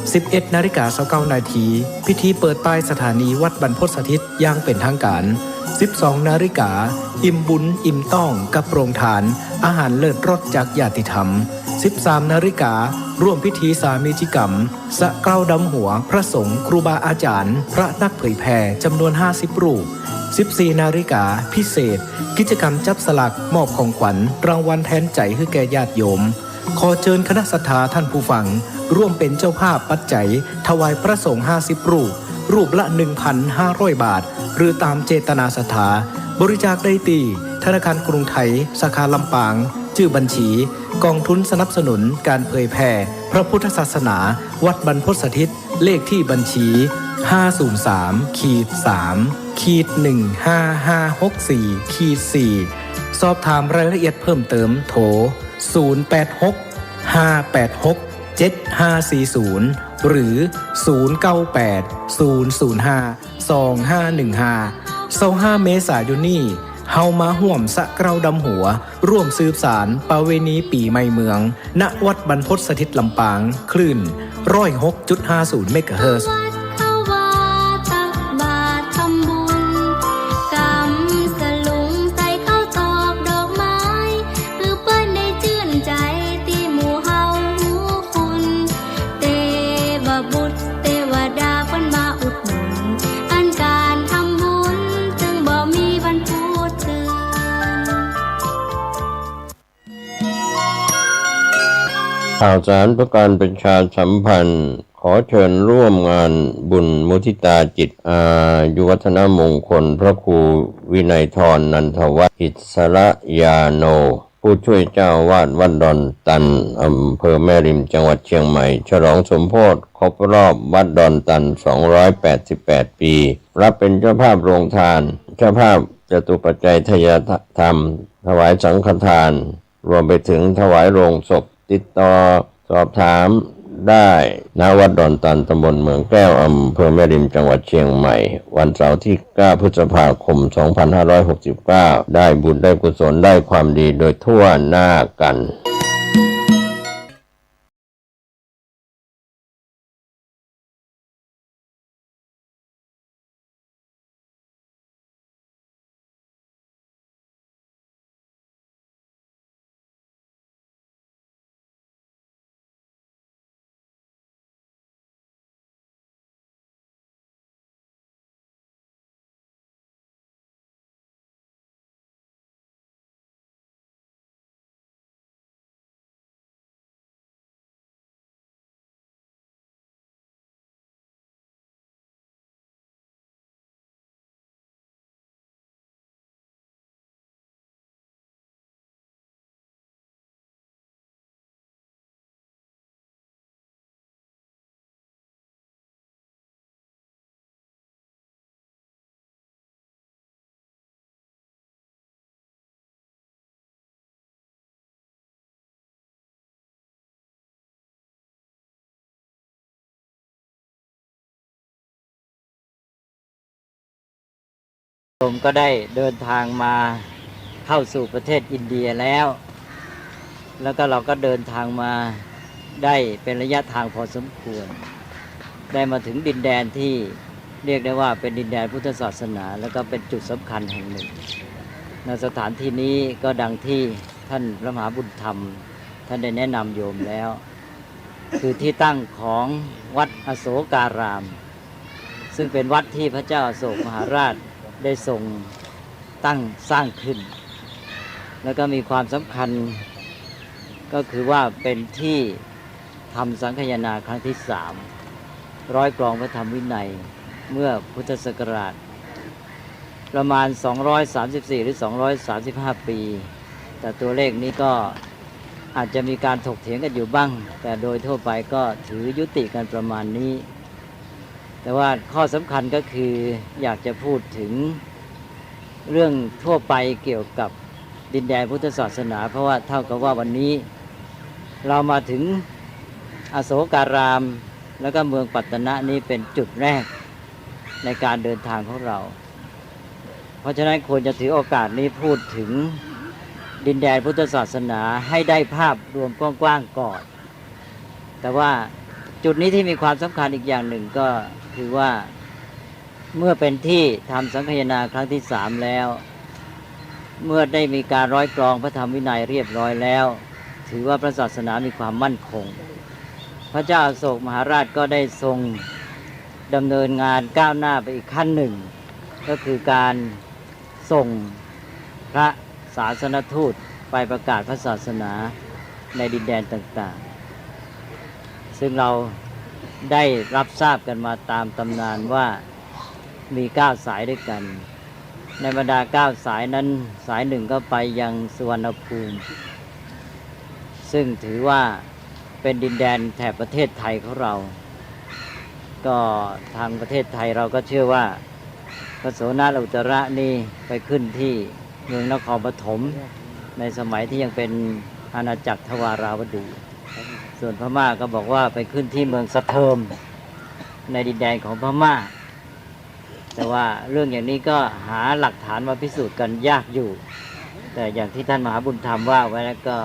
11 นาฬิกา 29 นาทีพิธีเปิดป้ายสถานีวัดบรรพตสถิตอย่างเป็นทางการ 12 นาฬิกาอิ่มบุญอิ่มต้องกับโรงทานอาหารเลิศรสจากญาติธรรม 13 นาฬิการ่วมพิธีสามีจิกรรมสะเกล้าดำหัวพระสงฆ์ครูบาอาจารย์พระนักเผยแผ่จำนวน 50 รูป 14 นาฬิกาพิเศษกิจกรรมจับสลากมอบของขวัญรางวัลแทนใจให้แก่ญาติโยมขอเชิญคณะศรัทธาท่านผู้ฟังร่วมเป็นเจ้าภาพปัจจัยถวายพระสงฆ์50 รูปละ 1,500 บาทหรือตามเจตนาศรัทธาบริจาคได้ที่ธนาคารกรุงไทยสาขาลำปางชื่อบัญชีกองทุนสนับสนุนการเผยแผ่พระพุทธศาสนาวัดบรรพตสถิตเลขที่บัญชี 503-3-15564-4 สอบถามรายละเอียดเพิ่มเติมโทร 086-586-7540 หรือ 098-005-2515 25 เมษายนนี้ เฮามาห่วมสะเกราดำหัวร่วมสืบสารประเวณีปีใหม่เมืองณวัดบรรพตสถิตลำปางคลื่น 106.50 เมกะเฮิรตซ์ข่าวสารประการประชาสัมพันธ์ขอเชิญร่วมงานบุญมุทิตาจิตอายุวัฒนมงคลพระครูวินัยธรนันทวัฒน์อิสระยาโนผู้ช่วยเจ้าวาดวัดดอนตันอำเภอแม่ริมจังหวัดเชียงใหม่ฉลองสมโภชครบรอบวัดดอนตัน288 ปีรับเป็นเจ้าภาพโรงทานเจ้าภาพจตุปัจจัยทายธรรมถวายสังฆทานรวมไปถึงถวายโรงศพติดต่อสอบถามได้ณวัดดอนตันตำบลเมืองแก้วอำเภอแม่ริมจังหวัดเชียงใหม่วันเสาร์ที่9 พฤษภาคม 2569ได้บุญได้กุศลได้ความดีโดยทั่วหน้ากันผมก็ได้เดินทางมาเข้าสู่ประเทศอินเดียแล้วก็เราก็เดินทางมาได้เป็นระยะทางพอสมควรได้มาถึงดินแดนที่เรียกได้ว่าเป็นดินแดนพุทธศาสนาแล้วก็เป็นจุดสำคัญแห่งหนึ่งในสถานที่นี้ก็ดังที่ท่านพระมหาบุญธรรมท่านได้แนะนำโยมแล้วคือที่ตั้งของวัดอโศการามซึ่งเป็นวัดที่พระเจ้าอโศกมหาราชได้ทรงตั้งสร้างขึ้นแล้วก็มีความสำคัญก็คือว่าเป็นที่ทำสังฆายนาครั้งที่3ร้อยกรองพระธรรมวินัยเมื่อพุทธศักราชประมาณ234หรือ235ปีแต่ตัวเลขนี้ก็อาจจะมีการถกเถียงกันอยู่บ้างแต่โดยทั่วไปก็ถือยุติกันประมาณนี้แต่ว่าข้อสำคัญก็คืออยากจะพูดถึงเรื่องทั่วไปเกี่ยวกับดินแดนพุทธศาสนาเพราะว่าเท่ากับว่าวันนี้เรามาถึงอโศการามแล้วก็เมืองปัตตนะนี้เป็นจุดแรกในการเดินทางของเราเพราะฉะนั้นควรจะถือโอกาสนี้พูดถึงดินแดนพุทธศาสนาให้ได้ภาพรวมกว้างๆก่อนแต่ว่าจุดนี้ที่มีความสำคัญอีกอย่างหนึ่งก็คือว่าเมื่อเป็นที่ทำสังฆายนาครั้งที่3แล้วเมื่อได้มีการร้อยกรองพระธรรมวินัยเรียบร้อยแล้วถือว่าพระศาสนามีความมั่นคงพระเจ้าอโศกมหาราชก็ได้ทรงดำเนินงานก้าวหน้าไปอีกขั้นหนึ่งก็คือการส่งพระศาสนทูตไปประกาศพระศาสนาในดินแดนต่างๆซึ่งเราได้รับทราบกันมาตามตำนานว่ามี9สายด้วยกันในบรรดา9สายนั้นสายหนึ่งก็ไปยังสุวรรณภูมิซึ่งถือว่าเป็นดินแดนแถบประเทศไทยของเราก็ทางประเทศไทยเราก็เชื่อว่าพระโสนอุตระนี่ไปขึ้นที่เมืองนครปฐมในสมัยที่ยังเป็นอาณาจักรทวาราวดีส่วนพม่าก็บอกว่าไปขึ้นที่เมืองสะเทิมในดินแดนของพม่าแ แต่ว่าเรื่องอย่างนี้ก็หาหลักฐานมาพิสูจน์กันยากอยู่แต่อย่างที่ท่านมหาบุญธรรมว่าไว้แล้วก็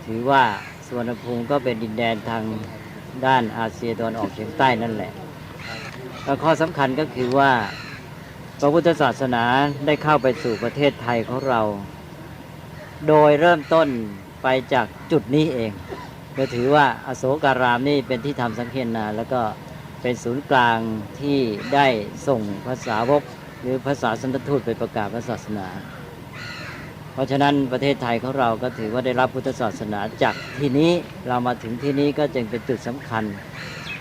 ถือว่าสุวรรณภูมิก็เป็นดินแดนทางด้านอาเซียตะวันออกเฉียงใต้นั่นแหละแล้วข้อสำคัญก็คือว่าพระพุทธศาสนาได้เข้าไปสู่ประเทศไทยของเราโดยเริ่มต้นไปจากจุดนี้เองก็ถือว่าอโศการามนี่เป็นที่ทำสังฆนาแล้วก็เป็นศูนย์กลางที่ได้ส่งภาษาวกหรือภาษาสันตทูตไปประกาศพระศาสนาเพราะฉะนั้นประเทศไทยของเราก็ถือว่าได้รับพุทธศาสนาจากที่นี้เรามาถึงที่นี้ก็จึงเป็นจุดสำคัญ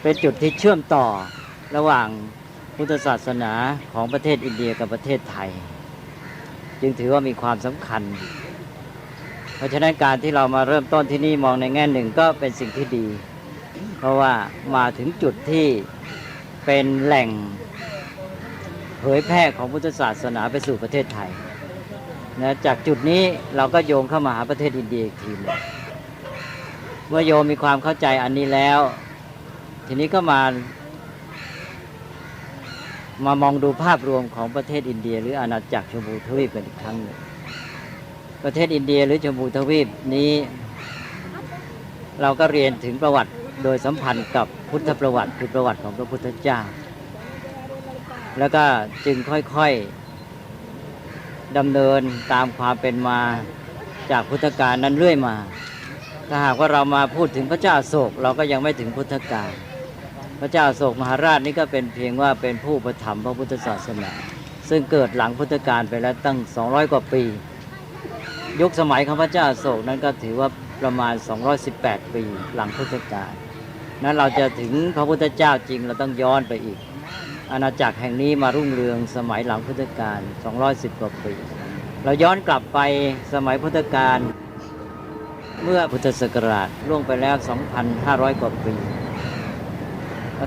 เป็นจุดที่เชื่อมต่อระหว่างพุทธศาสนาของประเทศอินเดียกับประเทศไทยจึงถือว่ามีความสำคัญเพราะฉะนั้นการที่เรามาเริ่มต้นที่นี่มองในแง่หนึ่งก็เป็นสิ่งที่ดีเพราะว่ามาถึงจุดที่เป็นแหล่งเผยแพร่ของพุทธศาสนาไปสู่ประเทศไทยนะจากจุดนี้เราก็โยงเข้ามาหาประเทศอินเดียอีกทีนึงเมื่อโยมมีความเข้าใจอันนี้แล้วทีนี้ก็มามองดูภาพรวมของประเทศอินเดียหรืออาณาจักรชมพูทวีปเป็นอีกครั้งหนึ่งประเทศอินเดียหรือชมพูทวีปนี้เราก็เรียนถึงประวัติโดยสัมพันธ์กับพุทธประวัติคือประวัติของพระพุทธเจ้าแล้วก็จึงค่อยๆดำเนินตามความเป็นมาจากพุทธกาลนั้นเรื่อยมาถ้าหากว่าเรามาพูดถึงพระเจ้าอโศกเราก็ยังไม่ถึงพุทธกาลพระเจ้าอโศกมหาราชนี่ก็เป็นเพียงว่าเป็นผู้ประถมพระพุทธศาสนาซึ่งเกิดหลังพุทธกาลไปแล้วตั้ง200กว่าปียุคสมัยของพระเจ้าอโศกนั้นก็ถือว่าประมาณ218ปีหลังพุทธกาลนั้นเราจะถึงพระพุทธเจ้าจริงเราต้องย้อนไปอีกอาณาจักรแห่งนี้มารุ่งเรืองสมัยหลังพุทธกาล210กว่าปีเราย้อนกลับไปสมัยพุทธกาลเมื่อพุทธศักราชล่วงไปแล้ว 2,500 กว่าปี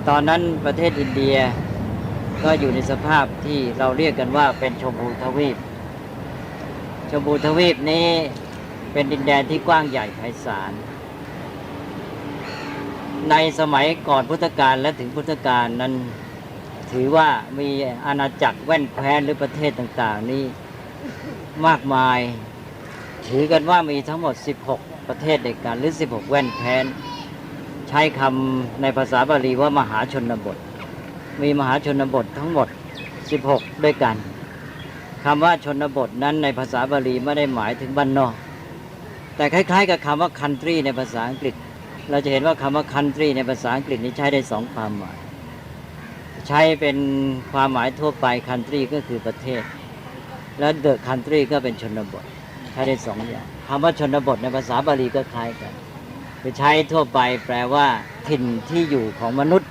ตอนนั้นประเทศอินเดียก็อยู่ในสภาพที่เราเรียกกันว่าเป็นชมพูทวีปชมพูทวีปนี้เป็นดินแดนที่กว้างใหญ่ไพศาลในสมัยก่อนพุทธกาลและถึงพุทธกาลนั้นถือว่ามีอาณาจักรแว่นแคว้นหรือประเทศต่างๆนี้มากมายถือกันว่ามีทั้งหมด16ประเทศด้วยกันหรือ16แว่นแคว้นใช้คำในภาษาบาลีว่ามหาชนบทมีมหาชนบททั้งหมด16ด้วยกันคำว่าชนบทนั้นในภาษาบาลีไม่ได้หมายถึงบ้านนอกแต่คล้ายๆกับคำว่า country ในภาษาอังกฤษเราจะเห็นว่าคำว่า country ในภาษาอังกฤษนี้ใช้ได้2ความหมายใช้เป็นความหมายทั่วไป country ก็คือประเทศและ the country ก็เป็นชนบทใช้ได้2อย่างคำว่าชนบทในภาษาบาลีก็คล้ายกันคือใช้ทั่วไปแปลว่าถิ่นที่อยู่ของมนุษย์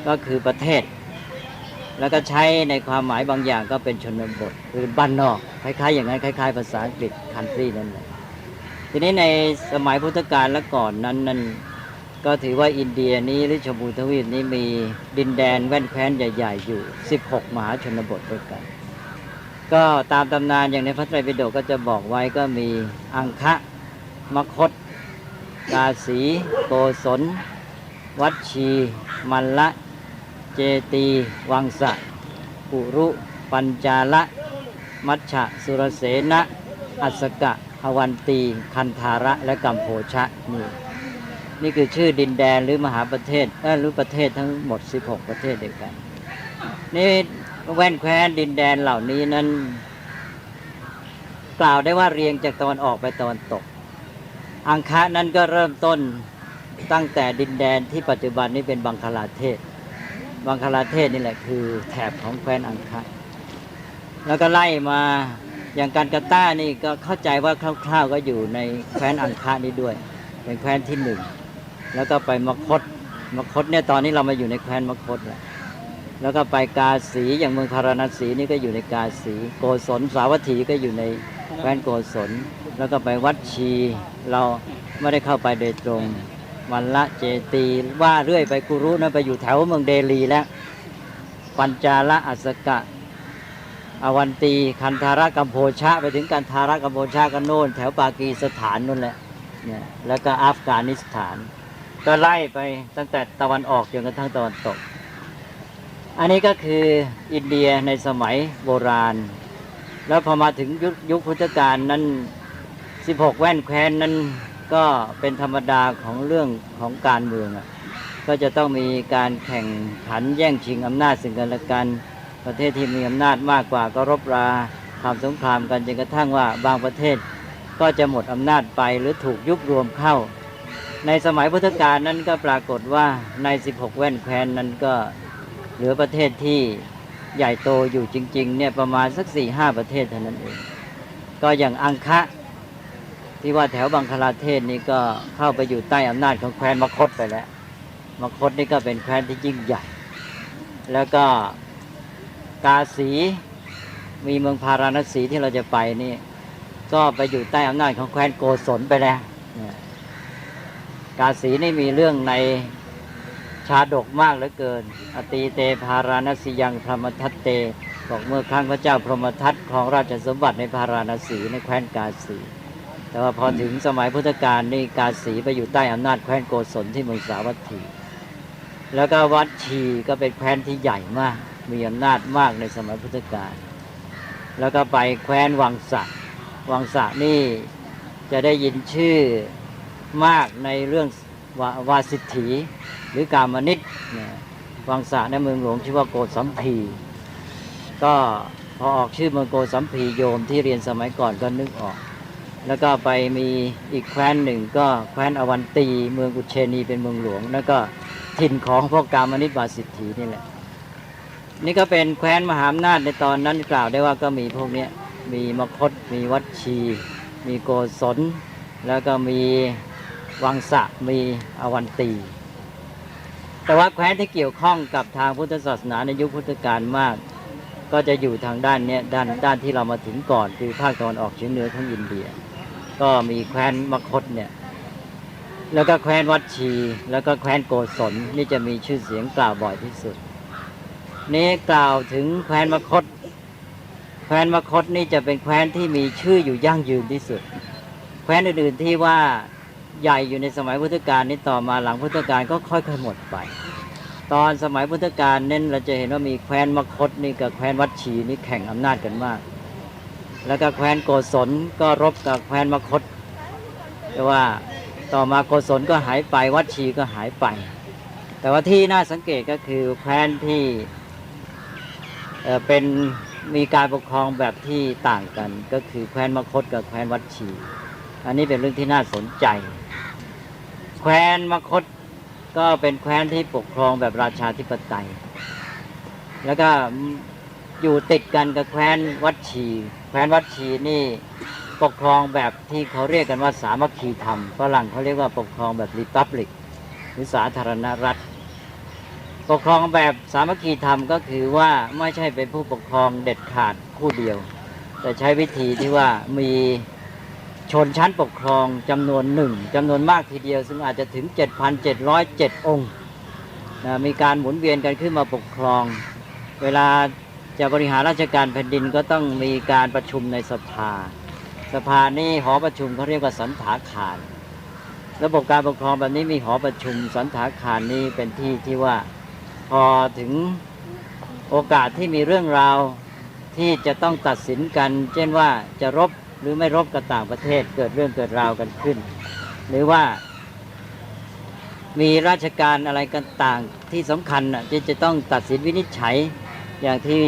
ก็คือประเทศแล้วก็ใช้ในความหมายบางอย่างก็เป็นชนบทคือบ้านนอกคล้ายๆอย่างนั้นคล้ายๆภาษาอังกฤษ country นั่นแหละทีนี้ในสมัยพุทธกาลและก่อนนั้นก็ถือว่าอินเดียนี้หรือชมพูทวีปนี้มีดินแดนแว่นแคว้นใหญ่ๆอยู่16มหาชนบทด้วยกันก็ตามตำนานอย่างในพระไตรปิฎกก็จะบอกไว้ก็มีอังคะมคธกาสีโกศลวัชชีมัลละเจตีวังสะปุรุปัญจาละมัชฉะสุรเสนะอัสสกะอวันตีคันธาระและกัมโพชะนี่คือชื่อดินแดนหรือมหาประเทศหรือประเทศทั้งหมด16ประเทศด้วยกันนี่แว่นแคว้นดินแดนเหล่านี้นั้นกล่าวได้ว่าเรียงจากตะวันออกไปตะวันตกอังคะนั้นก็เริ่มต้นตั้งแต่ดินแดนที่ปัจจุบันนี้เป็นบังคลาเทศบังคลาเทศนี่แหละคือแถบของแคว้นอังคะแล้วก็ไล่มาอย่างการกาตานี่ก็เข้าใจว่าคร่าวๆก็อยู่ในแคว้นอังคะนี้ด้วยเป็นแคว้นที่1แล้วก็ไปมคธเนี่ยตอนนี้เรามาอยู่ในแคว้นมคธแล้วก็ไปกาสีอย่างเมืองพาราณสีนี่ก็อยู่ในกาสีโกศลสาวัตถีก็อยู่ในแคว้นโกศลแล้วก็ไปวัดชีเราไม่ได้เข้าไปโดยตรงมัลละเจตีว่าเรื่อยไปกุรุนะไปอยู่แถวเมืองเดลีแล้วปัญจาละอัสสกะอวันตีคันธาระกัมโพชะไปถึงกันธาระกัมโพชะก็โน่นแถวปากีสถานนั่นแหละเนี่ยแล้วก็อัฟกานิสถานก็ไล่ไปตั้งแต่ตะวันออกจนกระทั่งตะวันตก อันนี้ก็คืออินเดียในสมัยโบราณแล้วพอมาถึงยุคพุทธกาลนั้น16แว่นแคว้นนั้นก็เป็นธรรมดาของเรื่องของการเมืองก็จะต้องมีการแข่งขันแย่งชิงอำนาจซึ่งกันและกันประเทศที่มีอำนาจมากกว่าก็รบราทำสงครามกันจนกระทั่งว่าบางประเทศก็จะหมดอำนาจไปหรือถูกยุบรวมเข้าในสมัยพุทธกาลนั้นก็ปรากฏว่าใน16แว่นแคว้นนั้นก็เหลือประเทศที่ใหญ่โตอยู่จริงๆเนี่ยประมาณสัก 4-5 ประเทศเท่านั้นเองก็อย่างอังคะที่ว่าแถวบังคลาเทศนี่ก็เข้าไปอยู่ใต้อำนาจของแคว้นมคธไปแล้วมคธนี่ก็เป็นแคว้นที่ยิ่งใหญ่แล้วก็กาสีมีเมืองพาราณสีที่เราจะไปนี่ก็ไปอยู่ใต้อำนาจของแคว้นโกศลไปแล้วกาสีนี่มีเรื่องในชาดกมากเหลือเกินอตีเตพาราณสียังพรหมทัตเตบอกเมื่อครั้งพระเจ้าพรหมทัตครองราชสมบัติในพาราณสีในแคว้นกาสีแต่ว่าพอถึงสมัยพุทธกาลนี่กาสีไปอยู่ใต้อำนาจแคว้นโกศลที่เมืองสาวัตถีแล้วก็วัดชีก็เป็นแคว้นที่ใหญ่มากมีอำนาจมากในสมัยพุทธกาลแล้วก็ไปแคว้นวังสะวังสะนี่จะได้ยินชื่อมากในเรื่องวาสิทธีหรือกามนิตวังสะในเมืองหลวงชื่อว่าโกสัมพีก็พอออกชื่อเมืองโกสัมพีโยมที่เรียนสมัยก่อนก็นึกออกแล้วก็ไปมีอีกแคว้นหนึ่งก็แคว้นอวันตีเมืองอุเชนีเป็นเมืองหลวงแล้วก็ถิ่นของพวกกามนิตวาสิทธีนี่แหละนี่ก็เป็นแคว้นมหาอำนาจในตอนนั้นกล่าวได้ว่าก็มีพวกนี้มีมคธมีวัดชีมีโกศลแล้วก็มีวังสะมีอวันตีแต่ว่าแคว้นที่เกี่ยวข้องกับทางพุทธศาสนาในยุคพุทธกาลมากก็จะอยู่ทางด้านนี้ด้านที่เรามาถึงก่อนคือภาคตะวันออกเฉียงเหนือของอินเดียก็มีแคว้นมคธเนี่ยแล้วก็แคว้นวัดชีแล้วก็แคว้นโกศลนี่จะมีชื่อเสียงกล่าวบ่อยที่สุดนี้กล่าวถึงแคว้นมคธแคว้นมคธนี่จะเป็นแคว้นที่มีชื่ออยู่ยั่งยืนที่สุดแคว้นอื่นๆที่ว่าใหญ่อยู่ในสมัยพุทธกาลนี้ต่อมาหลังพุทธกาลก็ค่อยๆหมดไปตอนสมัยพุทธกาลเน้นเราจะเห็นว่ามีแคว้นมคธนี่กับแคว้นวัดชีนี่แข่งอำนาจกันมากแล้วก็แคว้นโกศลก็รบกับแคว้นมคธแต่ว่าต่อมาโกศลก็หายไปวัดชีก็หายไปแต่ว่าที่น่าสังเกตก็คือแคว้นที่เป็นมีการปกครองแบบที่ต่างกันก็คือแคว้นมคธกับแคว้นวัดชีอันนี้เป็นเรื่องที่น่าสนใจแคว้นมคธก็เป็นแคว้นที่ปกครองแบบราชาธิปไตยแล้วก็อยู่ติดกันกับแคว้นวัดชีแคว้นวัดชีนี่ปกครองแบบที่เขาเรียกกันว่าสามัคคีธรรมฝรั่งเขาเรียกว่าปกครองแบบริพับลิกหรือสาธารณรัฐปกครองแบบสามัคคีธรรมก็คือว่าไม่ใช่เป็นผู้ปกครองเด็ดขาดผู้เดียวแต่ใช้วิธีที่ว่ามีชนชั้นปกครองจำนวนหนึ่งจำนวนมากทีเดียวซึ่งอาจจะถึง 7,707 องค์มีการหมุนเวียนกันขึ้นมาปกครองเวลาจะบริหารราชการแผ่นดินก็ต้องมีการประชุมในสภานี่หอประชุมเขาเรียกว่าสันถาคารระบบการปกครองแบบนี้มีหอประชุมสันถาคารนี่เป็นที่ที่ว่าพอถึงโอกาสที่มีเรื่องราวที่จะต้องตัดสินกันเช่นว่าจะรบหรือไม่รบกับต่างประเทศเกิดเรื่องเกิดราวกันขึ้นหรือว่ามีราชการอะไรกันต่างที่สำคัญที่จะต้องตัดสินวินิจฉัยอย่างที่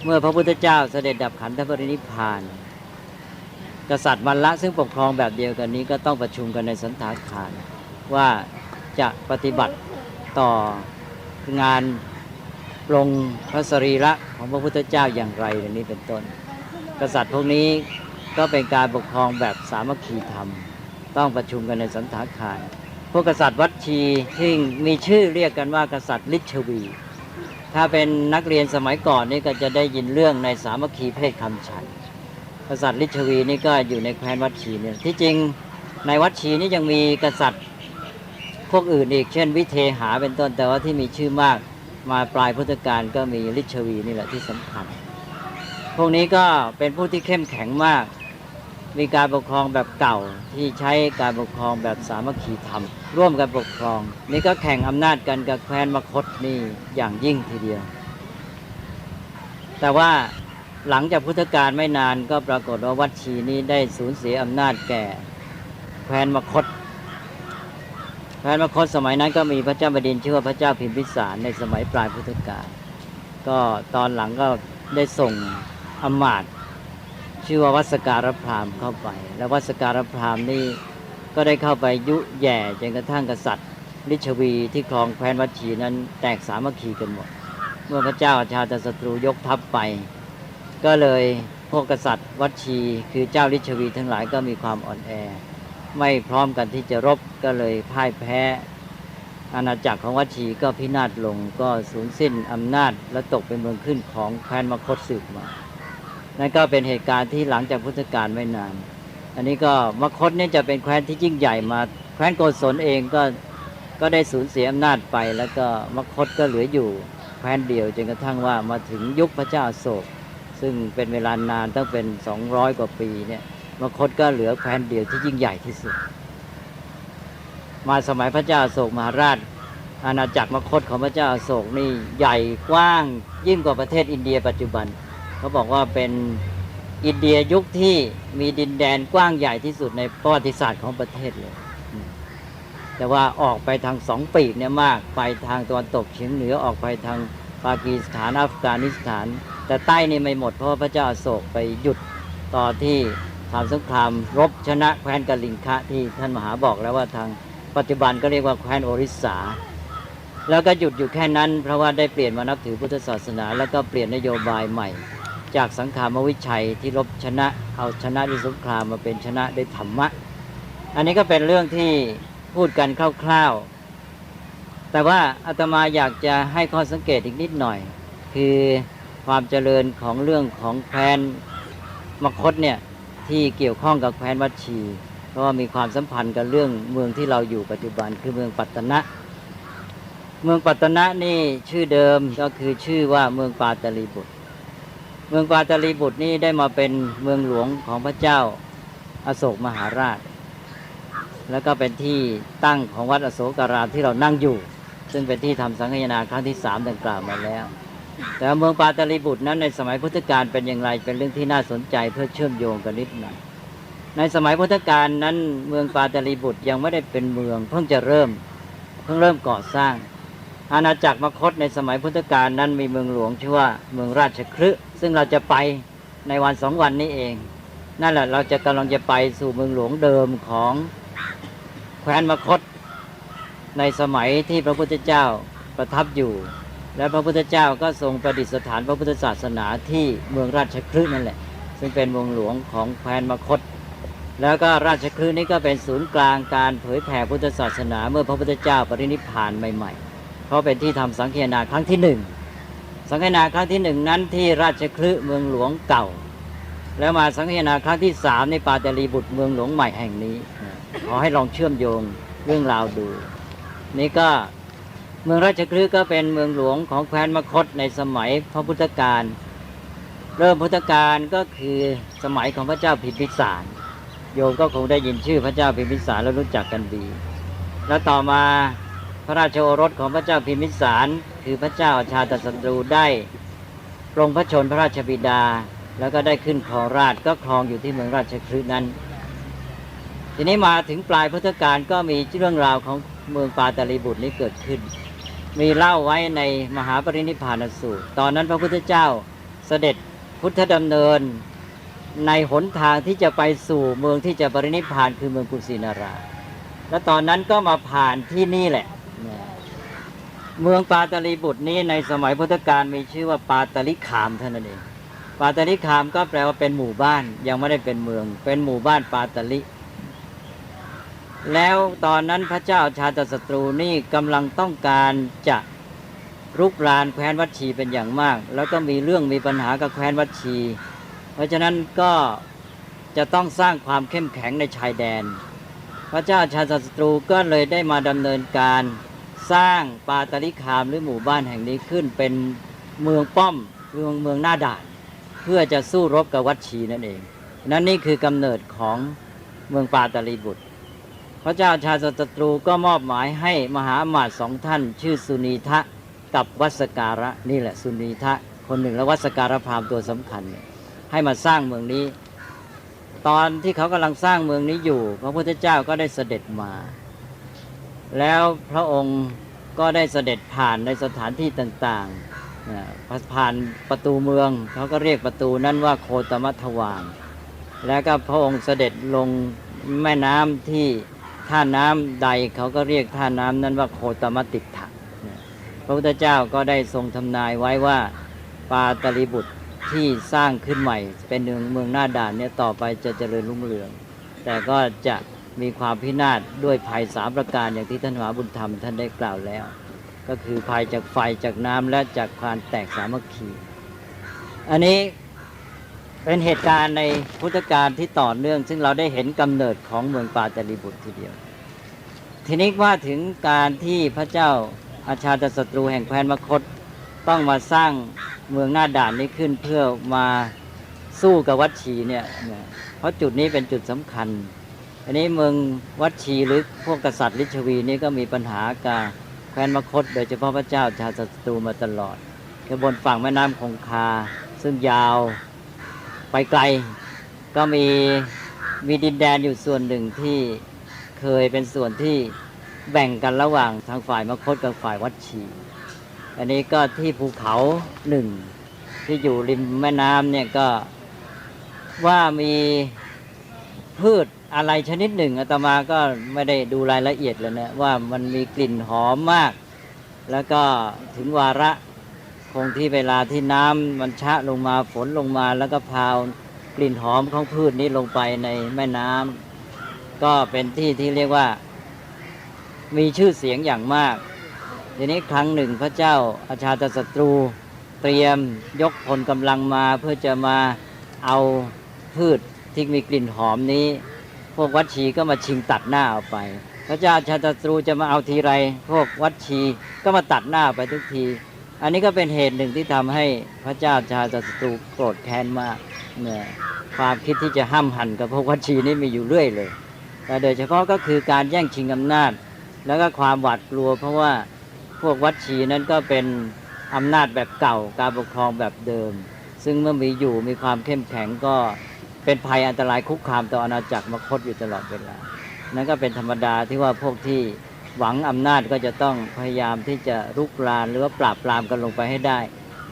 เมื่อพระพุทธเจ้าเสด็จดับขันธปรินิพพานกษัตริย์มัลละซึ่งปกครองแบบเดียวกันนี้ก็ต้องประชุมกันในสันถาคารว่าจะปฏิบัติต่องานปลงพระสรีระของพระพุทธเจ้าอย่างไรอย่างนี้เป็นต้นกษัตริย์พวกนี้ก็เป็นการปกครองแบบสามัคคีธรรมต้องประชุมกันในสันถาคารพวกกษัตริย์วัดชีที่มีชื่อเรียกกันว่ากษัตริย์ฤชวีถ้าเป็นนักเรียนสมัยก่อนนี่ก็จะได้ยินเรื่องในสามัคคีเพศคำฉันกษัตริย์ฤชวีนี่ก็อยู่ในแคว้นวัดชีเนี่ยที่จริงในวัดชีนี่ยังมีกษัตริย์พวกอื่นอีกเช่นวิเทหาเป็นต้นแต่ว่าที่มีชื่อมากมาปลายพุทธกาลก็มีฤชวีนี่แหละที่สำคัญพวกนี้ก็เป็นผู้ที่เข้มแข็งมาก มีการปกครองแบบเก่าที่ใช้การปกครองแบบสามัคคีธรรมร่วมกันปกครองนี่ก็แข่งอำนาจกันกับแคว้นมคธนี่อย่างยิ่งทีเดียวแต่ว่าหลังจากพุทธกาลไม่นานก็ปรากฏว่าวัดชีนี้ได้สูญเสียอำนาจแก่แคว้นมคธแคว้นมคธสมัยนั้นก็มีพระเจ้าแผ่นดินชื่อว่าพระเจ้าพิมพิสารในสมัยปลายพุทธกาลก็ตอนหลังก็ได้ส่งอำมาตย์ชื่อว่าวัสการพราหมณ์เข้าไปแล้ววัสการพราหมณ์นี่ก็ได้เข้าไปยุแย่จนกระทั่งกษัตริย์ฤชวีที่ครองแคว้นวัดชีนั้นแตกสามัคคีกันหมดเมื่อพระเจ้าอาชาติศัตรูยกทัพไปก็เลยพวกกษัตริย์วัดชีคือเจ้าฤชวีทั้งหลายก็มีความอ่อนแอไม่พร้อมกันที่จะรบก็เลยพ่ายแพ้อาณาจักรของวัดชีก็พินาศลงก็สูญสิ้นอำนาจและตกเป็นเมืองขึ้นของแคว้นมคธสืบมานั่นก็เป็นเหตุการณ์ที่หลังจากพุทธกาลไม่นานอันนี้ก็มคธนี่จะเป็นแคว้นที่ยิ่งใหญ่มาแคว้นโกศลเองก็ได้สูญเสียอำนาจไปแล้วก็มคธก็เหลืออยู่แคว้นเดียวจนกระทั่งว่ามาถึงยุคพระเจ้าอโศกซึ่งเป็นเวลานานตั้งเป็น200กว่าปีเนี่ยมคธก็เหลือแคว้นเดียวที่ยิ่งใหญ่ที่สุดมาสมัยพระเจ้าอโศกมหาราชอาณาจักรมคธของพระเจ้าอโศกนี่ใหญ่กว้างยิ่งกว่าประเทศอินเดียปัจจุบันเขาบอกว่าเป็นอินเดียยุคที่มีดินแดนกว้างใหญ่ที่สุดในประวัติศาสตร์ของประเทศเลยแต่ว่าออกไปทาง2ปีกเนี่ยมากไปทางตะวันตกเฉียงเหนือออกไปทางปากีสถานอัฟกานิสถานแต่ใต้นี่ไม่หมดเพราะพระเจ้าอโศกไปหยุดต่อที่ทำสงครามรบชนะแคว้นกลิงคะที่ท่านมหาบอกแล้วว่าทางปัจจุบันก็เรียกว่าแคว้นโอริสาแล้วก็หยุดอยู่แค่นั้นเพราะว่าได้เปลี่ยนมานับถือพุทธศาสนาแล้วก็เปลี่ยนนโยบายใหม่จากสังฆามวิชัยที่รบชนะเอาชนะด้วยสงครามมาเป็นชนะด้วยธรรมะอันนี้ก็เป็นเรื่องที่พูดกันคร่าวๆแต่ว่าอาตมาอยากจะให้ข้อสังเกตอีกนิดหน่อยคือความเจริญของเรื่องของแคว้นมคธเนี่ยที่เกี่ยวข้องกับแคว้นวัดชีเพราะว่ามีความสัมพันธ์กับเรื่องเมืองที่เราอยู่ปัจจุบันคือเมืองปัตตนะเมืองปัตตนะนี่ชื่อเดิมก็คือชื่อว่าเมืองปาตลีบุตรเมืองปาตลีบุตรนี่ได้มาเป็นเมืองหลวงของพระเจ้าอโศกมหาราชแล้วก็เป็นที่ตั้งของวัดอโศการามที่เรานั่งอยู่ซึ่งเป็นที่ทำสังฆทานครั้งที่3ดังกล่าวมาแล้วแต่เมืองปาตลีบุตรนั้นในสมัยพุทธกาลเป็นอย่างไรเป็นเรื่องที่น่าสนใจเพื่อเชื่อมโยงกันนิดหน่อยในสมัยพุทธกาลนั้นเมืองปาตลีบุตรยังไม่ได้เป็นเมืองเพิ่งเริ่มก่อสร้างอาณาจักรมคธในสมัยพุทธกาลนั้นมีเมืองหลวงชื่อว่าเมืองราชคฤห์ซึ่งเราจะไปในวัน2วันนี้เองนั่นแหละเราจะกำลังจะไปสู่เมืองหลวงเดิมของแคว้นมคธในสมัยที่พระพุทธเจ้าประทับอยู่และพระพุทธเจ้าก็ทรงประดิษฐานพระพุทธศาสนาที่เมืองราชคฤห์นั่นแหละซึ่งเป็นเมืองหลวงของแคว้นมคธแล้วก็ราชคฤห์นี้ก็เป็นศูนย์กลางการเผยแผ่พุทธศาสนาเมื่อพระพุทธเจ้าปรินิพพานใหม่ๆเพราะเป็นที่ทำสังฆนาครั้งที่1สังฆนาครั้งที่1นั้นที่ราชคฤห์เมืองหลวงเก่าแล้วมาสังฆนาครั้งที่3ในปาตลีบุตรเมืองหลวงใหม่แห่งนี้ขอให้ลองเชื่อมโยงเรื่องราวดูนี่ก็เมืองราชคฤห์ก็เป็นเมืองหลวงของแคว้นมคธในสมัยพระพุทธกาลเริ่มพุทธกาลก็คือสมัยของพระเจ้าพิมพิสารโยมก็คงได้ยินชื่อพระเจ้าพิมพิสารแล้วรู้จักกันดีแล้วต่อมาพระราชโอรสของพระเจ้าพิมพิสารคือพระเจ้าอาชาติศัตรูได้ปลงพระชนพระราชบิดาแล้วก็ได้ขึ้นครองราชย์ก็ครองอยู่ที่เมืองราชคฤห์นั้นทีนี้มาถึงปลายพุทธกาลก็มีเรื่องราวของเมืองปาตลีบุตรนี้เกิดขึ้นมีเล่าไว้ในมหาปรินิพพานสูตรตอนนั้นพระพุทธเจ้าเสด็จพุทธดำเนินในหนทางที่จะไปสู่เมืองที่จะปรินิพพานคือเมืองกุสินาราและตอนนั้นก็มาผ่านที่นี่แหละเมืองปาตลีบุตรนี้ในสมัยพุทธกาลมีชื่อว่าปาตลิขามเท่านั้นเองปาตลิขามก็แปลว่าเป็นหมู่บ้านยังไม่ได้เป็นเมืองเป็นหมู่บ้านปาตลิแล้วตอนนั้นพระเจ้าชาติศัตรูนี่กำลังต้องการจะรุกรานแคว้นวัดชีเป็นอย่างมากแล้วก็มีปัญหากับแคว้นวัดชีเพราะฉะนั้นก็จะต้องสร้างความเข้มแข็งในชายแดนพระเจ้าชาติศัตรูก็เลยได้มาดำเนินการสร้างปาตลิขามหรือหมู่บ้านแห่งนี้ขึ้นเป็นเมืองป้อมเมืองหน้าด่านเพื่อจะสู้รบกับวัดชีนั่นเอง นั่นนี่คือกำเนิดของเมืองปาตาลีบุตรพระเจ้าชาติศัตรูก็มอบหมายให้มหาอมาตย์2 ท่านชื่อสุนีทะกับวัสการะนี่แหละสุนีทะคนหนึ่งและวัสการะพราหมณ์ตัวสำคัญให้มาสร้างเมืองนี้ตอนที่เขากำลังสร้างเมืองนี้อยู่พระพุทธเจ้าก็ได้เสด็จมาแล้วพระองค์ก็ได้เสด็จผ่านในสถานที่ต่างๆผ่านประตูเมืองเขาก็เรียกประตูนั้นว่าโคตมัทวางแล้วก็พระองค์เสด็จลงแม่น้ำที่ท่าน้ำใดเขาก็เรียกท่าน้ำนั้นว่าโคตมติถะพระพุทธเจ้าก็ได้ทรงทำนายไว้ว่าปาตาลีบุตรที่สร้างขึ้นใหม่เป็นเมืองหน้าด่านเนี่ยต่อไปจะเจริญรุ่งเรืองแต่ก็จะมีความพินาศด้วยภัย3 ประการอย่างที่ท่านมหาบุญธรรมท่านได้กล่าวแล้วก็คือภัยจากไฟจากน้ำและจากความแตกสามัคคีอันนี้เป็นเหตุการณ์ในพุทธกาลที่ต่อเนื่องซึ่งเราได้เห็นกำเนิดของเมืองปาตาลีบุตรทีเดียวทีนี้ว่าถึงการที่พระเจ้าอาชาตศัตรูแห่งแคว้นมคธต้องมาสร้างเมืองหน้าด่านนี้ขึ้นเพื่อมาสู้กับวัดชีเนี่ยเพราะจุดนี้เป็นจุดสำคัญอันนี้เมืองวัดชีหรือพวกกษัตริย์ลิชวีนี่ก็มีปัญหากับแคว้นมคธโดยเฉพาะพระเจ้าชาตศัตรูมาตลอดคือบนฝั่งแม่น้ำคงคาซึ่งยาวไปไกลก็มีดินแดนอยู่ส่วนหนึ่งที่เคยเป็นส่วนที่แบ่งกันระหว่างทางฝ่ายมคธกับฝ่ายวัดชีอันนี้ก็ที่ภูเขาหนึ่งที่อยู่ริมแม่น้ำเนี่ยก็ว่ามีพืชอะไรชนิดหนึ่งอาตมาก็ไม่ได้ดูรายละเอียดเลยนะว่ามันมีกลิ่นหอมมากแล้วก็ถึงวาระคงที่เวลาที่น้ำมันชะลงมาฝนลงมาแล้วก็พาวกลิ่นหอมของพืชนี้ลงไปในแม่น้ำก็เป็นที่ที่เรียกว่ามีชื่อเสียงอย่างมากทีนี้ครั้งหนึ่งพระเจ้าอาชาตศัตรูเตรียมยกพลกำลังมาเพื่อจะมาเอาพืชที่มีกลิ่นหอมนี้พวกวัดชีก็มาชิงตัดหน้าเอาไปพระเจ้าอาชาตศัตรูจะมาเอาทีไรพวกวัดชีก็มาตัดหน้าไปทุกทีอันนี้ก็เป็นเหตุหนึ่งที่ทำให้พระเจ้าชาตศัตรูโกรธแค้นมากเนี่ยความคิดที่จะห้ามหันกับพวกวัดชีนี่มีอยู่เรื่อยเลยแต่โดยเฉพาะก็คือการแย่งชิงอำนาจแล้วก็ความหวาดกลัวเพราะว่าพวกวัดชีนั้นก็เป็นอำนาจแบบเก่าการปกครองแบบเดิมซึ่งเมื่อมีความเข้มแข็งก็เป็นภัยอันตรายคุกคามต่ออาณาจักรมคธอยู่ตลอดเวลานั่นก็เป็นธรรมดาที่ว่าพวกที่หวังอำนาจก็จะต้องพยายามที่จะรุกรานหรือว่าปราบปรามกันลงไปให้ได้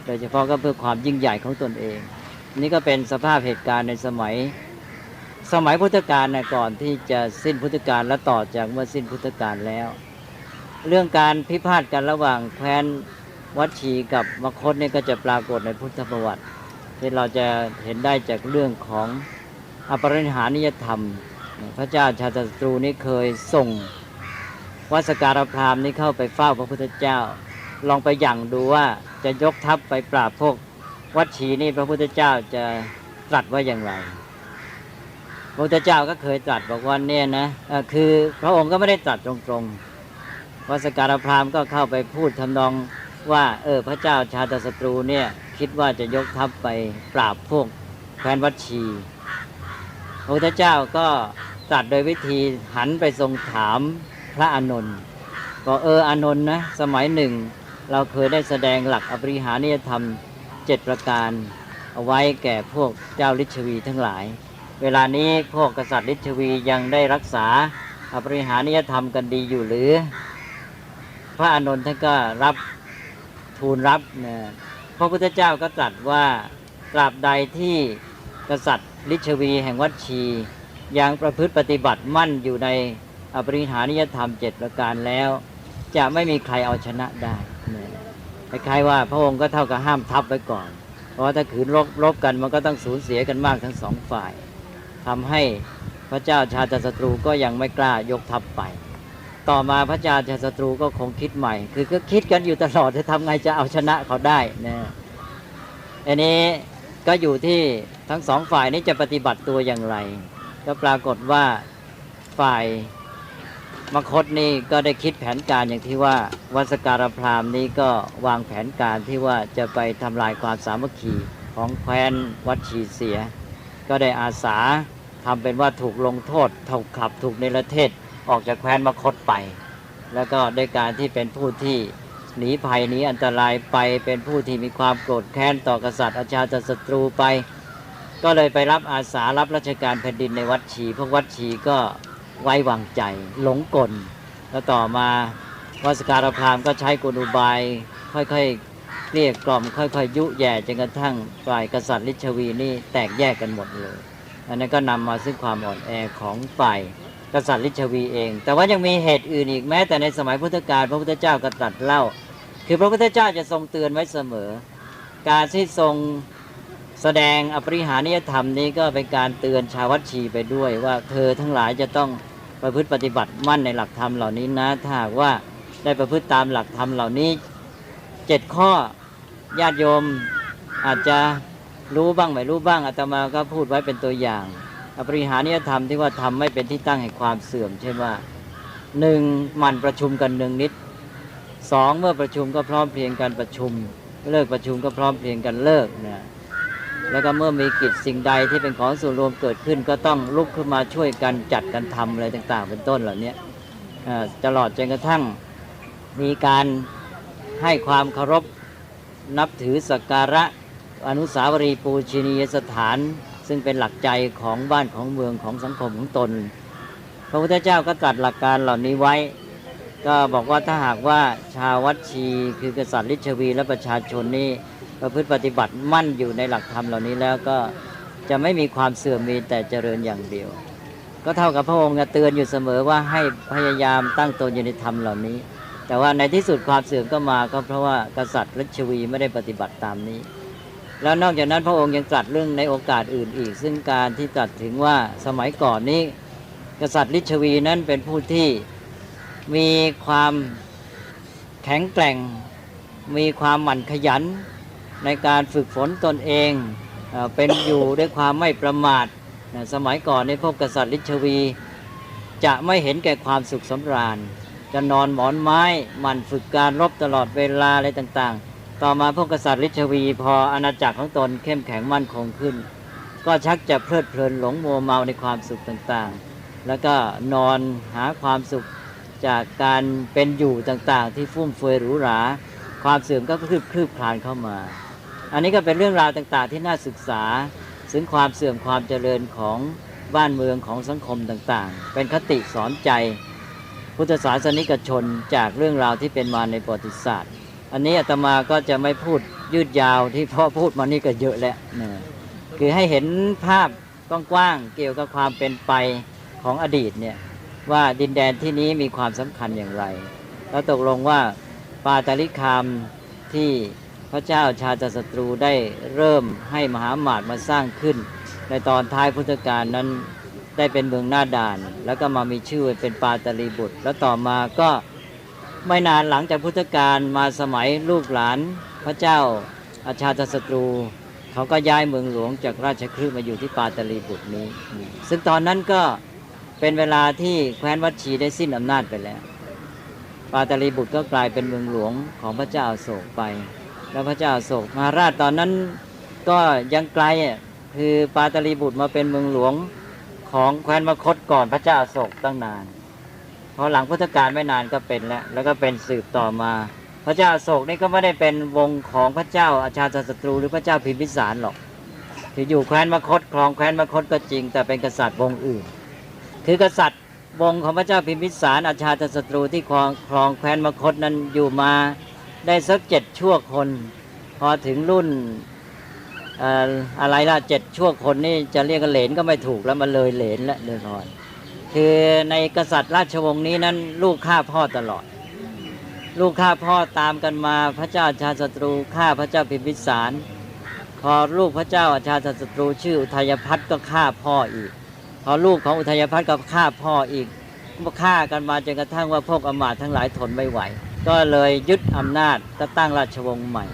โดยเฉพาะก็เพื่อความยิ่งใหญ่ของตนเองนี่ก็เป็นสภาพเหตุการณ์ในสมัยพุทธกาลนะก่อนที่จะสิ้นพุทธกาลและต่อจากเมื่อสิ้นพุทธกาลแล้วเรื่องการพิพาทกันระหว่างแคว้นวัดชีกับมคธนี่ก็จะปรากฏในพุทธประวัติที่เราจะเห็นได้จากเรื่องของอปริหานิยธรรมพระเจ้าชาตศัตรูนี่เคยส่งวัสการพราหมณ์นี่เข้าไปเฝ้าพระพุทธเจ้าลองไปหยั่งดูว่าจะยกทัพไปปราบพวกวัดชีนี่พระพุทธเจ้าจะตรัสว่าอย่างไรพระพุทธเจ้าก็เคยตรัสบอกว่าเนี่ยนะคือพระองค์ก็ไม่ได้ตรัสตรงๆวัสการพราหมณ์ก็เข้าไปพูดทำนองว่าพระเจ้าชาตศัตรูเนี่ยคิดว่าจะยกทัพไปปราบพวกแคว้นวัดชีพระพุทธเจ้าก็ตรัสโดยวิธีหันไปทรงถามพระอานนท์ก็อานนท์นะสมัยหนึ่งเราเคยได้แสดงหลักอปริหานิยธรรม7 ประการเอาไว้แก่พวกเจ้าฤชวีทั้งหลายเวลานี้พวกกษัตริย์ฤชวียังได้รักษาอปริหานิยธรรมกันดีอยู่หรือพระอานนท์ท่านก็ทูลรับนะพระพุทธเจ้าก็ตรัสว่าตราบใดที่กษัตริย์ฤชวีแห่งวัดชียังประพฤติปฏิบัติมั่นอยู่ในอปริหานิยธรรม7 ประการแล้วจะไม่มีใครเอาชนะได้คล้ายๆว่าพระองค์ก็เท่ากับห้ามทัพไว้ก่อนเพราะถ้าขืนรบกันมันก็ต้องสูญเสียกันมากทั้ง2 ฝ่ายทำให้พระเจ้าชาตศัตรูก็ยังไม่กล้ายกทัพไปต่อมาพระเจ้าชาตศัตรูก็คงคิดใหม่คือก็คิดกันอยู่ตลอดจะทำไงจะเอาชนะเขาได้นะอันนี้ก็อยู่ที่ทั้ง2 ฝ่ายนี้จะปฏิบัติตัวอย่างไรก็ปรากฏว่าฝ่ายมคธนี่ก็ได้คิดแผนการอย่างที่ว่าวัสการพราหมณ์นี้ก็วางแผนการที่ว่าจะไปทำลายความสามัคคีของแคว้นวัดชีเสียก ก็ได้อาสาทำเป็นว่าถูกลงโทษถูกขับถูกเนรเทศออกจากแคว้นมคธไปแล้วก็ได้การที่เป็นผู้ที่หนีภัยหนีอันตรายไปเป็นผู้ที่มีความโกรธแค้นต่อกษัตริย์อาชาติศัตรูไปก็เลยไปรับอาสารับราชการแผ่นดินในวัดชีพวกวัดชีก็ไว้วางใจหลงกลแล้วต่อมาวัสการพราหมณ์ก็ใช้กลอุบายค่อยๆเกลี้ยกล่อมค่อยๆยุแย่จนกระทั่งฝ่ายกษัตริย์ลิชวีนี่แตกแยกกันหมดเลยอันนั้นก็นำมาซึ่งความอ่อนแอของฝ่ายกษัตริย์ลิชวีเองแต่ว่ายังมีเหตุอื่นอีกแม้แต่ในสมัยพุทธกาลพระพุทธเจ้าก็ตรัสเล่าคือพระพุทธเจ้าจะทรงเตือนไว้เสมอการที่ทรงแสดงอปริหานิยธรรมนี้ก็เป็นการเตือนชาววัดชีไปด้วยว่าเธอทั้งหลายจะต้องประพฤติปฏิบัติมั่นในหลักธรรมเหล่านี้นะถ้าหากว่าได้ประพฤติตามหลักธรรมเหล่านี้7ข้อญาติโยมอาจจะรู้บ้างไม่รู้บ้างอาตมาก็พูดไว้เป็นตัวอย่างอปริหานิยธรรมที่ว่าทำไม่เป็นที่ตั้งแห่งความเสื่อมเช่นว่า 1. หมั่นประชุมกันเนืองนิด 2. เมื่อประชุมก็พร้อมเพรียงกันประชุมเลิกประชุมก็พร้อมเพรียงกันเลิกนะแล้วก็เมื่อมีกิจสิ่งใดที่เป็นของส่วนรวมเกิดขึ้นก็ต้องลุกขึ้นมาช่วยกันจัดกันทำอะไรต่างๆเป็นต้นเหล่านี้ตลอดจนกระทั่งมีการให้ความเคารพนับถือสักการะอนุสาวรีย์ปูชนียสถานซึ่งเป็นหลักใจของบ้านของเมืองของสังคมของตนพระพุทธเจ้าก็ตรัสหลักการเหล่านี้ไว้ก็บอกว่าถ้าหากว่าชาววัดชีคือกษัตริย์ลิชวีและประชาชนนี้ประพฤติปฏิบัติมั่นอยู่ในหลักธรรมเหล่านี้แล้วก็จะไม่มีความเสื่อมมีแต่เจริญอย่างเดียวก็เท่ากับพระองค์เตือนอยู่เสมอว่าให้พยายามตั้งตนอยู่ในธรรมเหล่านี้แต่ว่าในที่สุดความเสื่อมก็มาก็เพราะว่ากษัตริย์ลิชวีไม่ได้ปฏิบัติตามนี้แล้วนอกจากนั้นพระองค์ยังตรัสเรื่องในโอกาสอื่นอีกซึ่งการที่ตรัสถึงว่าสมัยก่อนนี้กษัตริย์ลิชวีนั้นเป็นผู้ที่มีความแข็งแกร่งมีความหมั่นขยันในการฝึกฝนตนเองเป็นอยู่ด้วยความไม่ประมาทสมัยก่อนในพวกกษัตริย์ลิชวีจะไม่เห็นแก่ความสุขสำราญจะนอนหมอนไม้หมั่นฝึกการรบตลอดเวลาอะไรต่างๆต่อมาพวกกษัตริย์ลิชวีพออาณาจักรของตนเข้มแข็งมั่นคงขึ้นก็ชักจะเพลิดเพลินหลงมัวเมาในความสุขต่างๆแล้วก็นอนหาความสุขจากการเป็นอยู่ต่างๆที่ฟุ่มเฟือยหรูหราความเสื่อมก็คืบคลานเข้ามาอันนี้ก็เป็นเรื่องราวต่างๆที่น่าศึกษาถึงความเสื่อมความเจริญของบ้านเมืองของสังคมต่างๆเป็นคติสอนใจพุทธศาสนิกชนจากเรื่องราวที่เป็นมาในประวัติศาสตร์อันนี้อาตมาก็จะไม่พูดยืดยาวที่พ่อพูดมานี่ก็เยอะแล้วนะคือให้เห็นภาพกว้างๆเกี่ยวกับความเป็นไปของอดีตเนี่ยว่าดินแดนที่นี้มีความสำคัญอย่างไรแล้วตกลงว่าปาตาลิคามที่พระเจ้าชาติศัตรูได้เริ่มให้มหาอมาตย์มาสร้างขึ้นในตอนท้ายพุทธกาลนั้นได้เป็นเมืองหน้าด่านแล้วก็มามีชื่อเป็นปาตาลีบุตรแล้วต่อมาก็ไม่นานหลังจากพุทธกาลมาสมัยลูกหลานพระเจ้าอาชาติศัตรูเขาก็ย้ายเมืองหลวงจากราชคฤห์มาอยู่ที่ปาตาลีบุตรนี้ซึ่งตอนนั้นก็เป็นเวลาที่แคว้นวัดชีได้สิ้นอำนาจไปแล้วปาตาลีบุตรก็กลายเป็นเมืองหลวงของพระเจ้าอโศกไปแล้วพระเจ้าอโศกมหาราชตอนนั้นก็ยังไกลคือปาตาลีบุตรมาเป็นเมืองหลวงของแคว้นมคธก่อนพระเจ้าอโศกตั้งนานพอหลังพุทธกาลไม่นานก็เป็นแล้วก็เป็นสืบต่อมาพระเจ้าอโศกนี่ก็ไม่ได้เป็นวงของพระเจ้าอาชาติศัตรูหรือพระเจ้าพิมพิสารหรอกที่อยู่แคว้นมคธครองแคว้นมคธก็จริงแต่เป็นกษัตริย์วงอื่นคือกษัตริย์วงของพระเจ้าพิมพิสารอาชาติศัตรูที่ครองแคว้นมคธนั้นอยู่มาได้สัก7 ชั่วคนพอถึงรุ่นอะไรล่ะ7 ชั่วคนนี่จะเรียกกันเหลนก็ไม่ถูกแล้วมันเลยเหลนแล้วเลยพอคือในกษัตริย์ราชวงศ์นี้นั้นลูกฆ่าพ่อตลอดลูกฆ่าพ่อตามกันมาพระเจ้าอาชาติศัตรูฆ่าพระเจ้าพิมพิสารพอลูกพระเจ้าอาชาติศัตรูชื่ออุทัยพัฒน์ก็ฆ่าพ่ออีกพอลูกของอุทัยพัฒน์ก็ฆ่าพ่ออีกก็ฆ่ากันมาจนกระทั่งว่าพวกอมาตย์ทั้งหลายทนไม่ไหวก็เลยยึดอำนาจก็ตั้งราชวงศ์ใหม่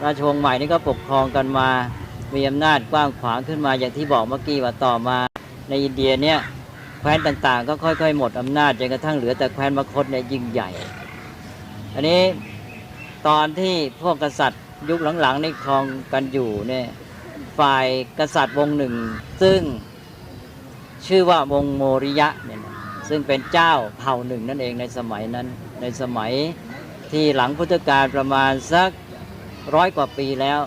ราชวงศ์ใหม่นี่ก็ปกครองกันมามีอำนาจกว้างขวางขึ้นมาอย่างที่บอกเมื่อกี้ว่าต่อมาในอินเดียเนี่ยแคว้นต่างๆก็ค่อยๆหมดอำนาจจนกระทั่งเหลือแต่แคว้นมคธเนี่ยยิ่งใหญ่อันนี้ตอนที่พวกกษัตริย์ยุคหลังๆนี่ครองกันอยู่เนี่ย ฝ่ายกษัตริย์วงหนึ่งซึ่งชื่อว่าวงโมริยะเนี่ยนะซึ่งเป็นเจ้าเผ่าหนึ่งนั่นเองในสมัยนั้นในสมัยที่หลังพุทธกาลประมาณสัก100 กว่าปีแล้ว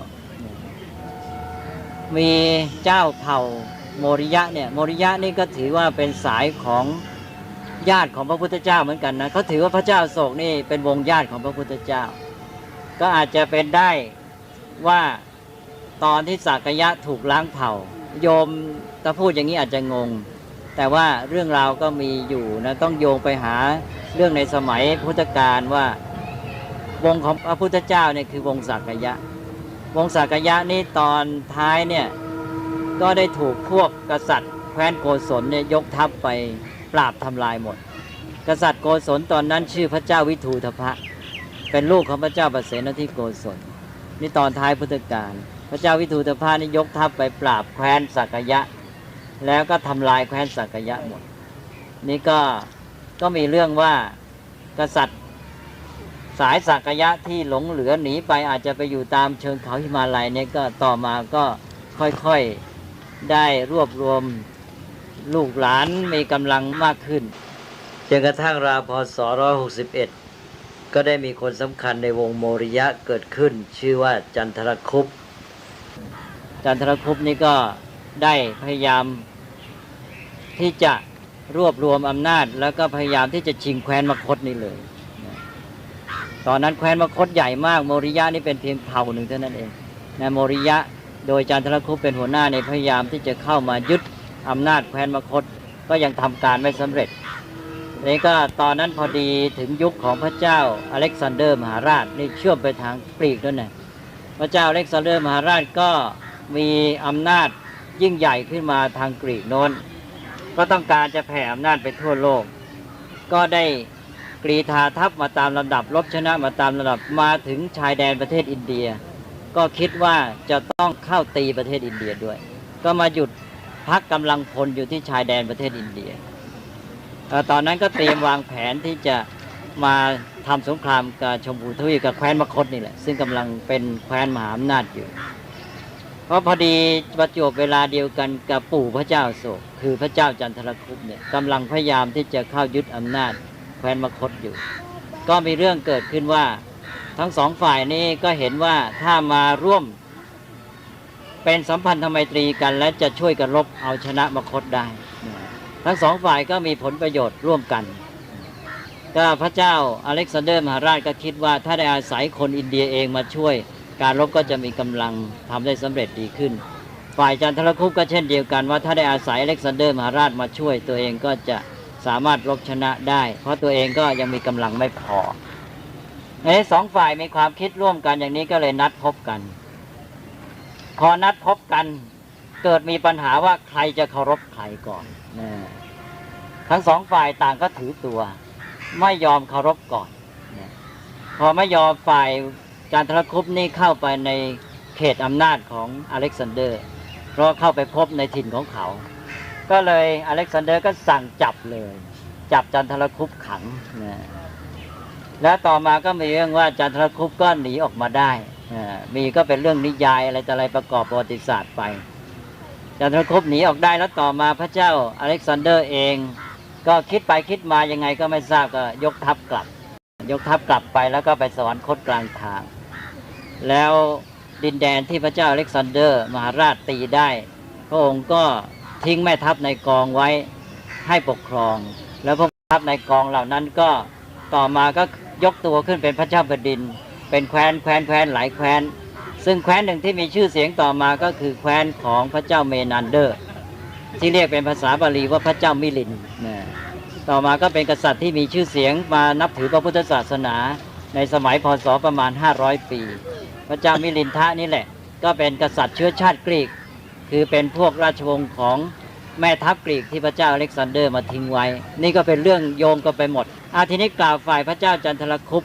มีเจ้าเผ่าโมริยะเนี่ยโมริยะนี่ก็ถือว่าเป็นสายของญาติของพระพุทธเจ้าเหมือนกันนะเขาถือว่าพระเจ้าอโศกนี่เป็นวงญาติของพระพุทธเจ้าก็อาจจะเป็นได้ว่าตอนที่สักยะถูกล้างเผ่าโยมถ้าพูดอย่างนี้อาจจะงงแต่ว่าเรื่องราวก็มีอยู่นะต้องโยงไปหาเรื่องในสมัยพุทธกาลว่าวงของพระพุทธเจ้าเนี่ยคือวงสักยะวงสักยะนี่ตอนท้ายเนี่ยก็ได้ถูกพวกกษัตริย์แคว้นโกศลเนี่ยยกทัพไปปราบทำลายหมดกษัตริย์โกศลตอนนั้นชื่อพระเจ้าวิทูธพะเป็นลูกของพระเจ้าปเสนทิโกศลนี่ตอนท้ายพุทธกาลพระเจ้าวิทูธพะนี่ยกทัพไปปราบแคว้นสักยะแล้วก็ทำลายแคว้นสักยะหมดนี่ก็มีเรื่องว่ากษัตริย์สายสักยะที่หลงเหลือหนีไปอาจจะไปอยู่ตามเชิงเขาหิมาลัยเนี่ยก็ต่อมาก็ค่อยๆได้รวบรวมลูกหลานมีกำลังมากขึ้นจนกระทั่งราวพ.ศ. 161ก็ได้มีคนสำคัญในวงโมริยะเกิดขึ้นชื่อว่าจันทรคุปจันทรคุปนี่ก็ได้พยายามที่จะรวบรวมอำนาจแล้วก็พยายามที่จะชิงแคว้นมคธนี่เลยตอนนั้นแคว้นมคธใหญ่มากโมริยะนี่เป็นเพียงเผ่าหนึ่งเท่านั้นเองนะโมริยะโดยจันทรคุปเป็นหัวหน้าในพยายามที่จะเข้ามายึดอำนาจแคว้นมคธก็ยังทำการไม่สำเร็จนี่ก็ตอนนั้นพอดีถึงยุคของพระเจ้าอเล็กซานเดอร์มหาราชนี่เชื่อมไปทางกรีกด้วยนะพระเจ้าอเล็กซานเดอร์มหาราชก็มีอำนาจยิ่งใหญ่ขึ้นมาทางกรีกโน้นก็ต้องการจะแผ่อำนาจไปทั่วโลกก็ได้กรีธาทัพมาตามลำดับรบชนะมาตามลำดับมาถึงชายแดนประเทศอินเดียก็คิดว่าจะต้องเข้าตีประเทศอินเดียด้วยก็มาหยุดพักกำลังพลอยู่ที่ชายแดนประเทศอินเดียตอนนั้นก็เตรียมวางแผนที่จะมาทำสงครามกับชมพูทวีปกับแคว้นมคธนี่แหละซึ่งกำลังเป็นแคว้นมหาอำนาจอยู่เพราะพอดีประจวบเวลาเดียวกันกับปู่พระเจ้าอโศกคือพระเจ้าจันทรคุปเนี่ยกำลังพยายามที่จะเข้ายึดอำนาจแคว้นมคธอยู่ก็มีเรื่องเกิดขึ้นว่าทั้งสองฝ่ายนี้ก็เห็นว่าถ้ามาร่วมเป็นสัมพันธไมตรีกันและจะช่วยกันรบเอาชนะมคธได้ทั้งสองฝ่ายก็มีผลประโยชน์ร่วมกันก็พระเจ้าอเล็กซานเดอร์มหาราชก็คิดว่าถ้าได้อาศัยคนอินเดียเองมาช่วยการรบก็จะมีกำลังทำได้สำเร็จดีขึ้นฝ่ายจันทรคุปก็เช่นเดียวกันว่าถ้าได้อาศัยอเล็กซานเดอร์มหาราชมาช่วยตัวเองก็จะสามารถรบชนะได้เพราะตัวเองก็ยังมีกำลังไม่พอสองฝ่ายมีความคิดร่วมกันอย่างนี้ก็เลยนัดพบกันพอนัดพบกันเกิดมีปัญหาว่าใครจะเคารพใครก่อนทั้งสองฝ่ายต่างก็ถือตัวไม่ยอมเคารพก่อนพอไม่ยอมฝ่ายจันทรคุปนี่เข้าไปในเขตอำนาจของอเล็กซานเดอร์เพราะเข้าไปพบในถิ่นของเขาก็เลยอเล็กซานเดอร์ก็สั่งจับเลยจับจันทรคุปขังแล้วต่อมาก็มีเรื่องว่าจันทรคุปก็หนีออกมาได้มีก็เป็นเรื่องนิยายอะไรต่ออะไรประกอบประวัติศาสตร์ไปจันทรคุปหนีออกได้แล้วต่อมาพระเจ้าอเล็กซานเดอร์เองก็คิดไปคิดมายังไงก็ไม่ทราบก็ยกทัพกลับไปแล้วก็ไปสวรรคตกลางทางแล้วดินแดนที่พระเจ้าอเล็กซานเดอร์มหาราชตีได้พระองค์ก็ทิ้งแม่ทัพในกองไว้ให้ปกครองแล้วพวกทัพในกองเหล่านั้นก็ต่อมาก็ยกตัวขึ้นเป็นพระเจ้าแผ่นดินเป็นแคว้นหลายแคว้นซึ่งแคว้นหนึ่งที่มีชื่อเสียงต่อมาก็คือแคว้นของพระเจ้าเมนันเดอร์ที่เรียกเป็นภาษาบาลีว่าพระเจ้ามิลินต่อมาก็เป็นกษัตริย์ที่มีชื่อเสียงมานับถือพระพุทธศาสนาในสมัยพ.ศ. ประมาณ500 ปีพระเจ้ามิลินทะนี่แหละก็เป็นกษัตริย์เชื้อชาติกรีกคือเป็นพวกราชวงศ์ของแม่ทัพกรีกที่พระเจ้าอเล็กซานเดอร์มาทิ้งไว้นี่ก็เป็นเรื่องโยงกันไปหมดทีนี้กล่าวฝ่ายพระเจ้าจันทรคุป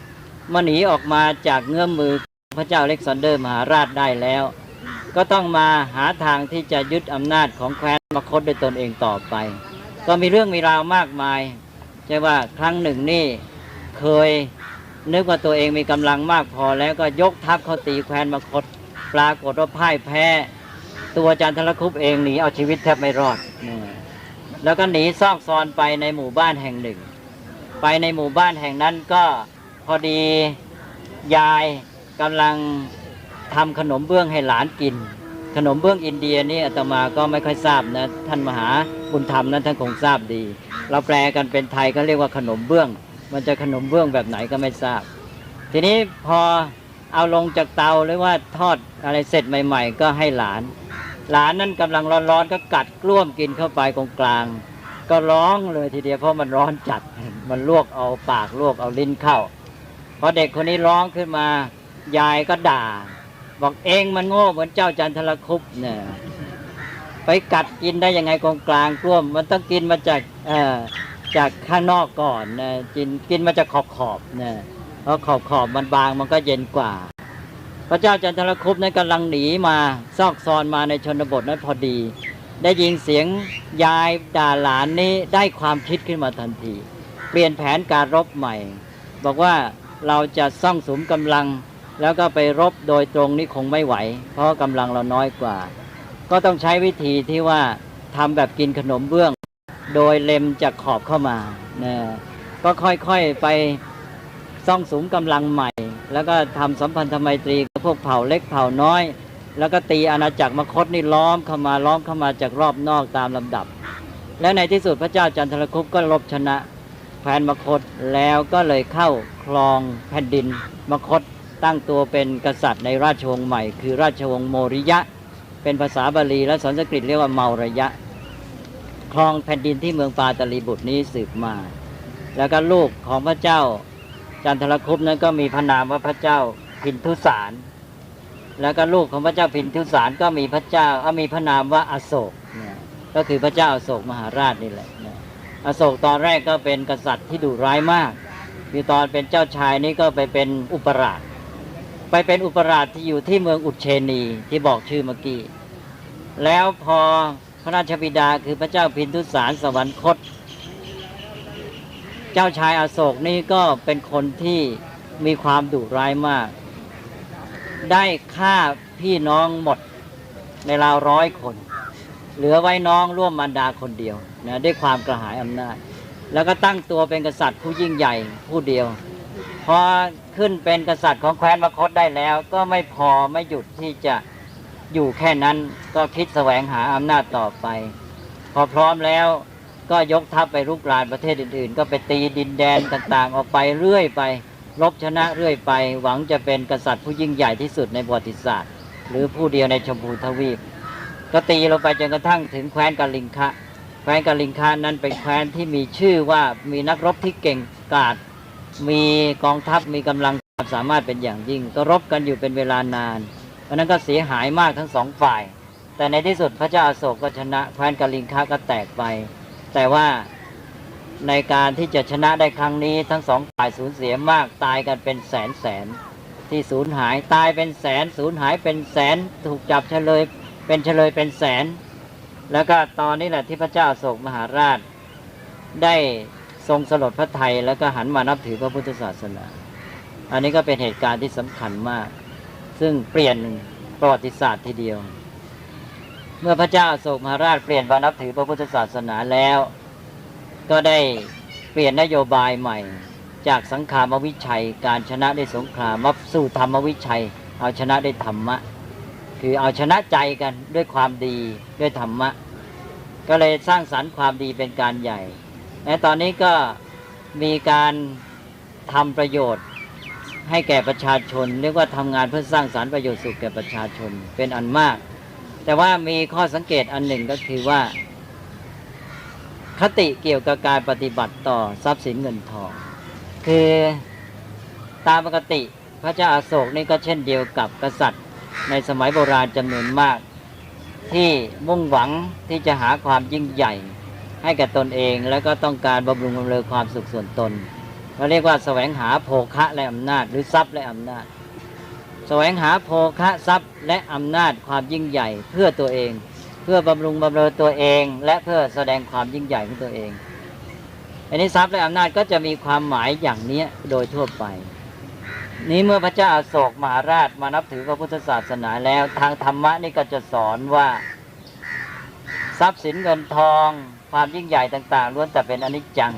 มาหนีออกมาจากเงื้อมมือพระเจ้าอเล็กซานเดอร์มหาราชได้แล้วก็ต้องมาหาทางที่จะยึดอำนาจของแคว้นมคธด้วยตนเองต่อไปก็มีเรื่องมีราวมากมายใช่ว่าครั้งหนึ่งนี่เคยนึกว่าตัวเองมีกำลังมากพอแล้วก็ยกทัพเข้าตีแคว้นมคธปรากฏว่าพ่ายแพ้ ตัวอาจารย์ธนคุปเองหนีเอาชีวิตแทบไม่รอดแล้วก็หนีซอกซอนไปในหมู่บ้านแห่งหนึ่งไปในหมู่บ้านแห่งนั้นก็พอดียายกำลังทำขนมเบื้องให้หลานกินขนมเบื้องอินเดียนี่อาตมาก็ไม่ค่อยทราบนะท่านมหาบุญธรรมนั้นท่านคงทราบดีเราแปลกันเป็นไทยก็เรียกว่าขนมเบื้องมันจะขนมเบื้องแบบไหนก็ไม่ทราบทีนี้พอเอาลงจากเตาหรือว่าทอดอะไรเสร็จใหม่ๆก็ให้หลานนั้นกำลังร้อนๆก็กัดกล้วมกินเข้าไปตรงกลางก็ร้องเลยทีเดียวเพราะมันร้อนจัดมันลวกเอาปากลวกเอาลิ้นเข้าพอเด็กคนนี้ร้องขึ้นมายายก็ด่าบอกเองมันโง่เหมือนเจ้าจันทรคุปเนี่ยไปกัดกินได้ยังไงกองกลางกล้วมมันต้องกินมาจากข้างนอกก่อนนะกินมาจากขอบนะเพราะขอบมันบางมันก็เย็นกว่าพระเจ้าจันทรคุปนั้นกำลังหนีมาซอกซอนมาในชนบทนั้นพอดีได้ยินเสียงยายด่าหลานนี้ได้ความคิดขึ้นมาทันทีเปลี่ยนแผนการรบใหม่บอกว่าเราจะซ่องสุมกำลังแล้วก็ไปรบโดยตรงนี้คงไม่ไหวเพราะกำลังเราน้อยกว่าก็ต้องใช้วิธีที่ว่าทำแบบกินขนมเบื้องโดยเล็มจากขอบเข้ามานะก็ค่อยๆไปซ่องสุมกำลังใหม่แล้วก็ทำสัมพันธไมตรีกับพวกเผ่าเล็กเผ่าน้อยแล้วก็ตีอาณาจักรมคธนี่ล้อมเข้ามาจากรอบนอกตามลำดับและในที่สุดพระเจ้าจันทรคุปก็รบชนะแคว้นมคธแล้วก็เลยเข้าครองแผ่นดินมคธตั้งตัวเป็นกษัตริย์ในราชวงศ์ใหม่คือราชวงศ์โมริยะเป็นภาษาบาลีและสันสกฤตเรียกว่าเมาระยะครองแผ่นดินที่เมืองปาตลีบุตรนี้สืบมาแล้วก็ลูกของพระเจ้าจันทรคุปนั้นก็มีพระนามว่าพระเจ้าพินทุสารแล้วก็ลูกของพระเจ้าพินทุสารก็มีพระนามว่าอโศกก็คือพระเจ้าอโศกมหาราชนี่แหละอโศกตอนแรกก็เป็นกษัตริย์ที่ดุร้ายมากคือตอนเป็นเจ้าชายนี่ก็ไปเป็นอุปราชที่อยู่ที่เมืองอุเชนีที่บอกชื่อเมื่อกี้แล้วพอพระราชบิดาคือพระเจ้าพินทุสารสวรรคตเจ้าชายอโศกนี่ก็เป็นคนที่มีความดุร้ายมากได้ฆ่าพี่น้องหมดในราว100 คนเหลือไว้น้องร่วมมารดาคนเดียวนะด้วยความกระหายอำนาจแล้วก็ตั้งตัวเป็นกษัตริย์ผู้ยิ่งใหญ่ผู้เดียวพอขึ้นเป็นกษัตริย์ของแคว้นมคธได้แล้วก็ไม่พอไม่หยุดที่จะอยู่แค่นั้นก็คิดแสวงหาอำนาจต่อไปพอพร้อมแล้วก็ยกทัพไปรุกรานประเทศอื่นๆก็ไปตีดินแดนต่างๆออกไปเรื่อยไปรบชนะเรื่อยไปหวังจะเป็นกษัตริย์ผู้ยิ่งใหญ่ที่สุดในประวัติศาสตร์หรือผู้เดียวในชมพูทวีปก็ตีลงไปจนกระทั่งถึงแคว้นกาลิงคะแคว้นกาลิงคะนั้นเป็นแคว้นที่มีชื่อว่ามีนักรบที่เก่งกาจมีกองทัพมีกำลังสามารถเป็นอย่างยิ่งก็รบกันอยู่เป็นเวลานานเพราะนั้นก็เสียหายมากทั้งสองฝ่ายแต่ในที่สุดพระเจ้าอโศกก็ชนะแคว้นกาลิงคะก็แตกไปแต่ว่าในการที่จะชนะได้ครั้งนี้ทั้งสองฝ่ายสูญเสียมากตายกันเป็นแสนที่สูญหายตายเป็นแสนสูญหายเป็นแสนถูกจับเฉลยเป็นแสนแล้วก็ตอนนี้แหละที่พระเจ้าอโศกมหาราชได้ทรงสลดพระทัยแล้วก็หันมานับถือพระพุทธศาสนาอันนี้ก็เป็นเหตุการณ์ที่สำคัญมากซึ่งเปลี่ยนประวัติศาสตร์ทีเดียวเมื่อพระเจ้าอโศกมหาราชเปลี่ยนมานับถือพระพุทธศาสนาแล้วก็ได้เปลี่ยนนโยบายใหม่จากสังฆามวิชัยการชนะได้สงครามมาสู่ธรรมวิชัยเอาชนะได้ธรรมะคือเอาชนะใจกันด้วยความดีด้วยธรรมะก็เลยสร้างสรรค์ความดีเป็นการใหญ่และตอนนี้ก็มีการทำประโยชน์ให้แก่ประชาชนเรียกว่าทำงานเพื่อสร้างสรรค์ประโยชน์สุขแก่ประชาชนเป็นอันมากแต่ว่ามีข้อสังเกตอันหนึ่งก็คือว่าคติเกี่ยวกับการปฏิบัติต่อทรัพย์สินเงินทองคือตามปกติพระเจ้าอโศกนี่ก็เช่นเดียวกับกษัตริย์ในสมัยโบราณจำนวนมากที่มุ่งหวังที่จะหาความยิ่งใหญ่ให้แก่ตนเองแล้วก็ต้องการบำรุงบำเรอความสุขส่วนตนเราเรียกว่าแสวงหาโภคะและอำนาจหรือทรัพย์และอำนาจแสวงหาโภคะทรัพย์และอำนาจความยิ่งใหญ่เพื่อตัวเองเพื่อบำรุงบำเรอตัวเองและเพื่อแสดงความยิ่งใหญ่ของตัวเองอันนี้ทรัพย์และอำนาจก็จะมีความหมายอย่างนี้โดยทั่วไป นี้เมื่อพระเจ้าอโศกมหาราชมานับถือพระพุทธศาสนาแล้วทางธรรมะนี่ก็จะสอนว่าทรัพย์สินเงินทองความยิ่งใหญ่ต่างๆล้วนแต่เป็นอนิจจัง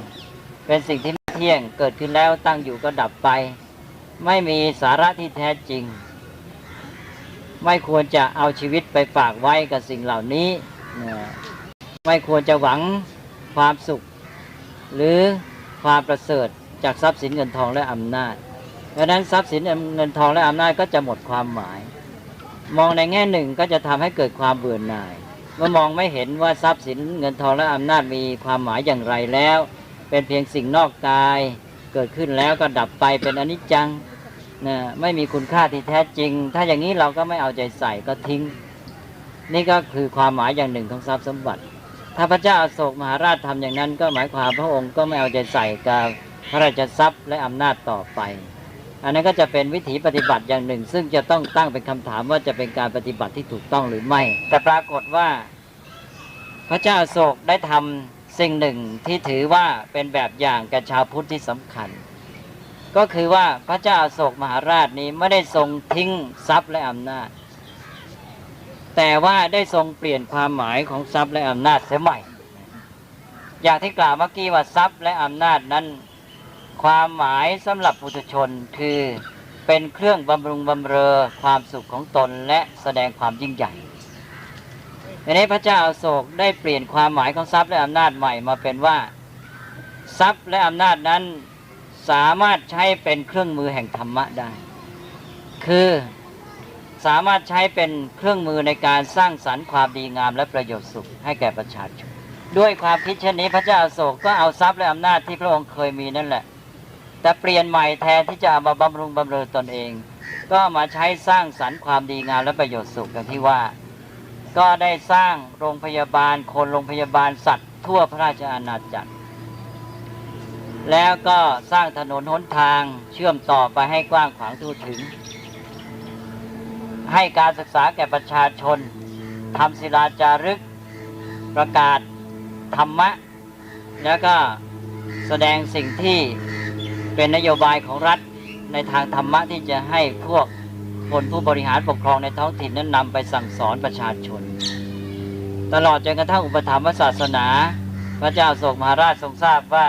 เป็นสิ่งที่ไม่เที่ยงเกิดขึ้นแล้วตั้งอยู่ก็ดับไปไม่มีสาระที่แท้จริงไม่ควรจะเอาชีวิตไปฝากไว้กับสิ่งเหล่านี้ไม่ควรจะหวังความสุขหรือความประเสริฐจากทรัพย์สินเงินทองและอำนาจดังนั้นทรัพย์สินเงินทองและอำนาจก็จะหมดความหมายมองในแง่หนึ่งก็จะทำให้เกิดความเบื่อหน่ายเมื่อมองไม่เห็นว่าทรัพย์สินเงินทองและอำนาจมีความหมายอย่างไรแล้วเป็นเพียงสิ่งนอกกายเกิดขึ้นแล้วก็ดับไปเป็นอนิจจังไม่มีคุณค่าที่แท้จริงถ้าอย่างนี้เราก็ไม่เอาใจใส่ก็ทิ้งนี่ก็คือความหมายอย่างหนึ่งของทรัพย์สมบัติถ้าพระเจ้าอโศกมหาราชทำอย่างนั้นก็หมายความพระองค์ก็ไม่เอาใจใส่กับพระราชทรัพย์และอำนาจต่อไปอันนั้นก็จะเป็นวิถีปฏิบัติอย่างหนึ่งซึ่งจะต้องตั้งเป็นคำถามว่าจะเป็นการปฏิบัติที่ถูกต้องหรือไม่แต่ปรากฏว่าพระเจ้าอโศกได้ทำสิ่งหนึ่งที่ถือว่าเป็นแบบอย่างแก่ชาวพุทธที่สำคัญก็คือว่าพระเจ้าอโศกมหาราชนี้ไม่ได้ทรงทิ้งทรัพย์และอำนาจแต่ว่าได้ทรงเปลี่ยนความหมายของทรัพย์และอำนาจเสียใหม่อย่างที่กล่าวเมื่อกี้ว่าทรัพย์และอำนาจนั้นความหมายสำหรับปุถุชนคือเป็นเครื่องบำรุงบำเรอความสุขของตนและแสดงความยิ่งใหญ่ในนี้พระเจ้าอโศกได้เปลี่ยนความหมายของทรัพย์และอำนาจใหม่มาเป็นว่าทรัพย์และอำนาจนั้นสามารถใช้เป็นเครื่องมือแห่งธรรมะได้คือสามารถใช้เป็นเครื่องมือในการสร้างสรรค์ความดีงามและประโยชน์สุขให้แก่ประชาชนด้วยความคิดเช่นนี้พระเจ้าอโศกก็เอาทรัพย์และอำนาจที่พระองค์เคยมีนั่นแหละแต่เปลี่ยนใหม่แทนที่จะเอามาบำรุงบำเรอตนเองก็มาใช้สร้างสรรค์ความดีงามและประโยชน์สุขอย่างที่ว่าก็ได้สร้างโรงพยาบาลคนโรงพยาบาลสัตว์ทั่วพระราชอาณาจักรแล้วก็สร้างถนนหนทางเชื่อมต่อไปให้กว้างขวางทั่วถึงให้การศึกษาแก่ประชาชนทำศิลาจารึกประกาศธรรมะแล้วก็แสดงสิ่งที่เป็นนโยบายของรัฐในทางธรรมะที่จะให้พวกคนผู้บริหารปกครองในท้องถิ่นนั้นนำไปสั่งสอนประชาชนตลอดจนกระทั่งอุปถัมภ์ศาสนาพระเจ้าอโศกมหาราชทรงทราบว่า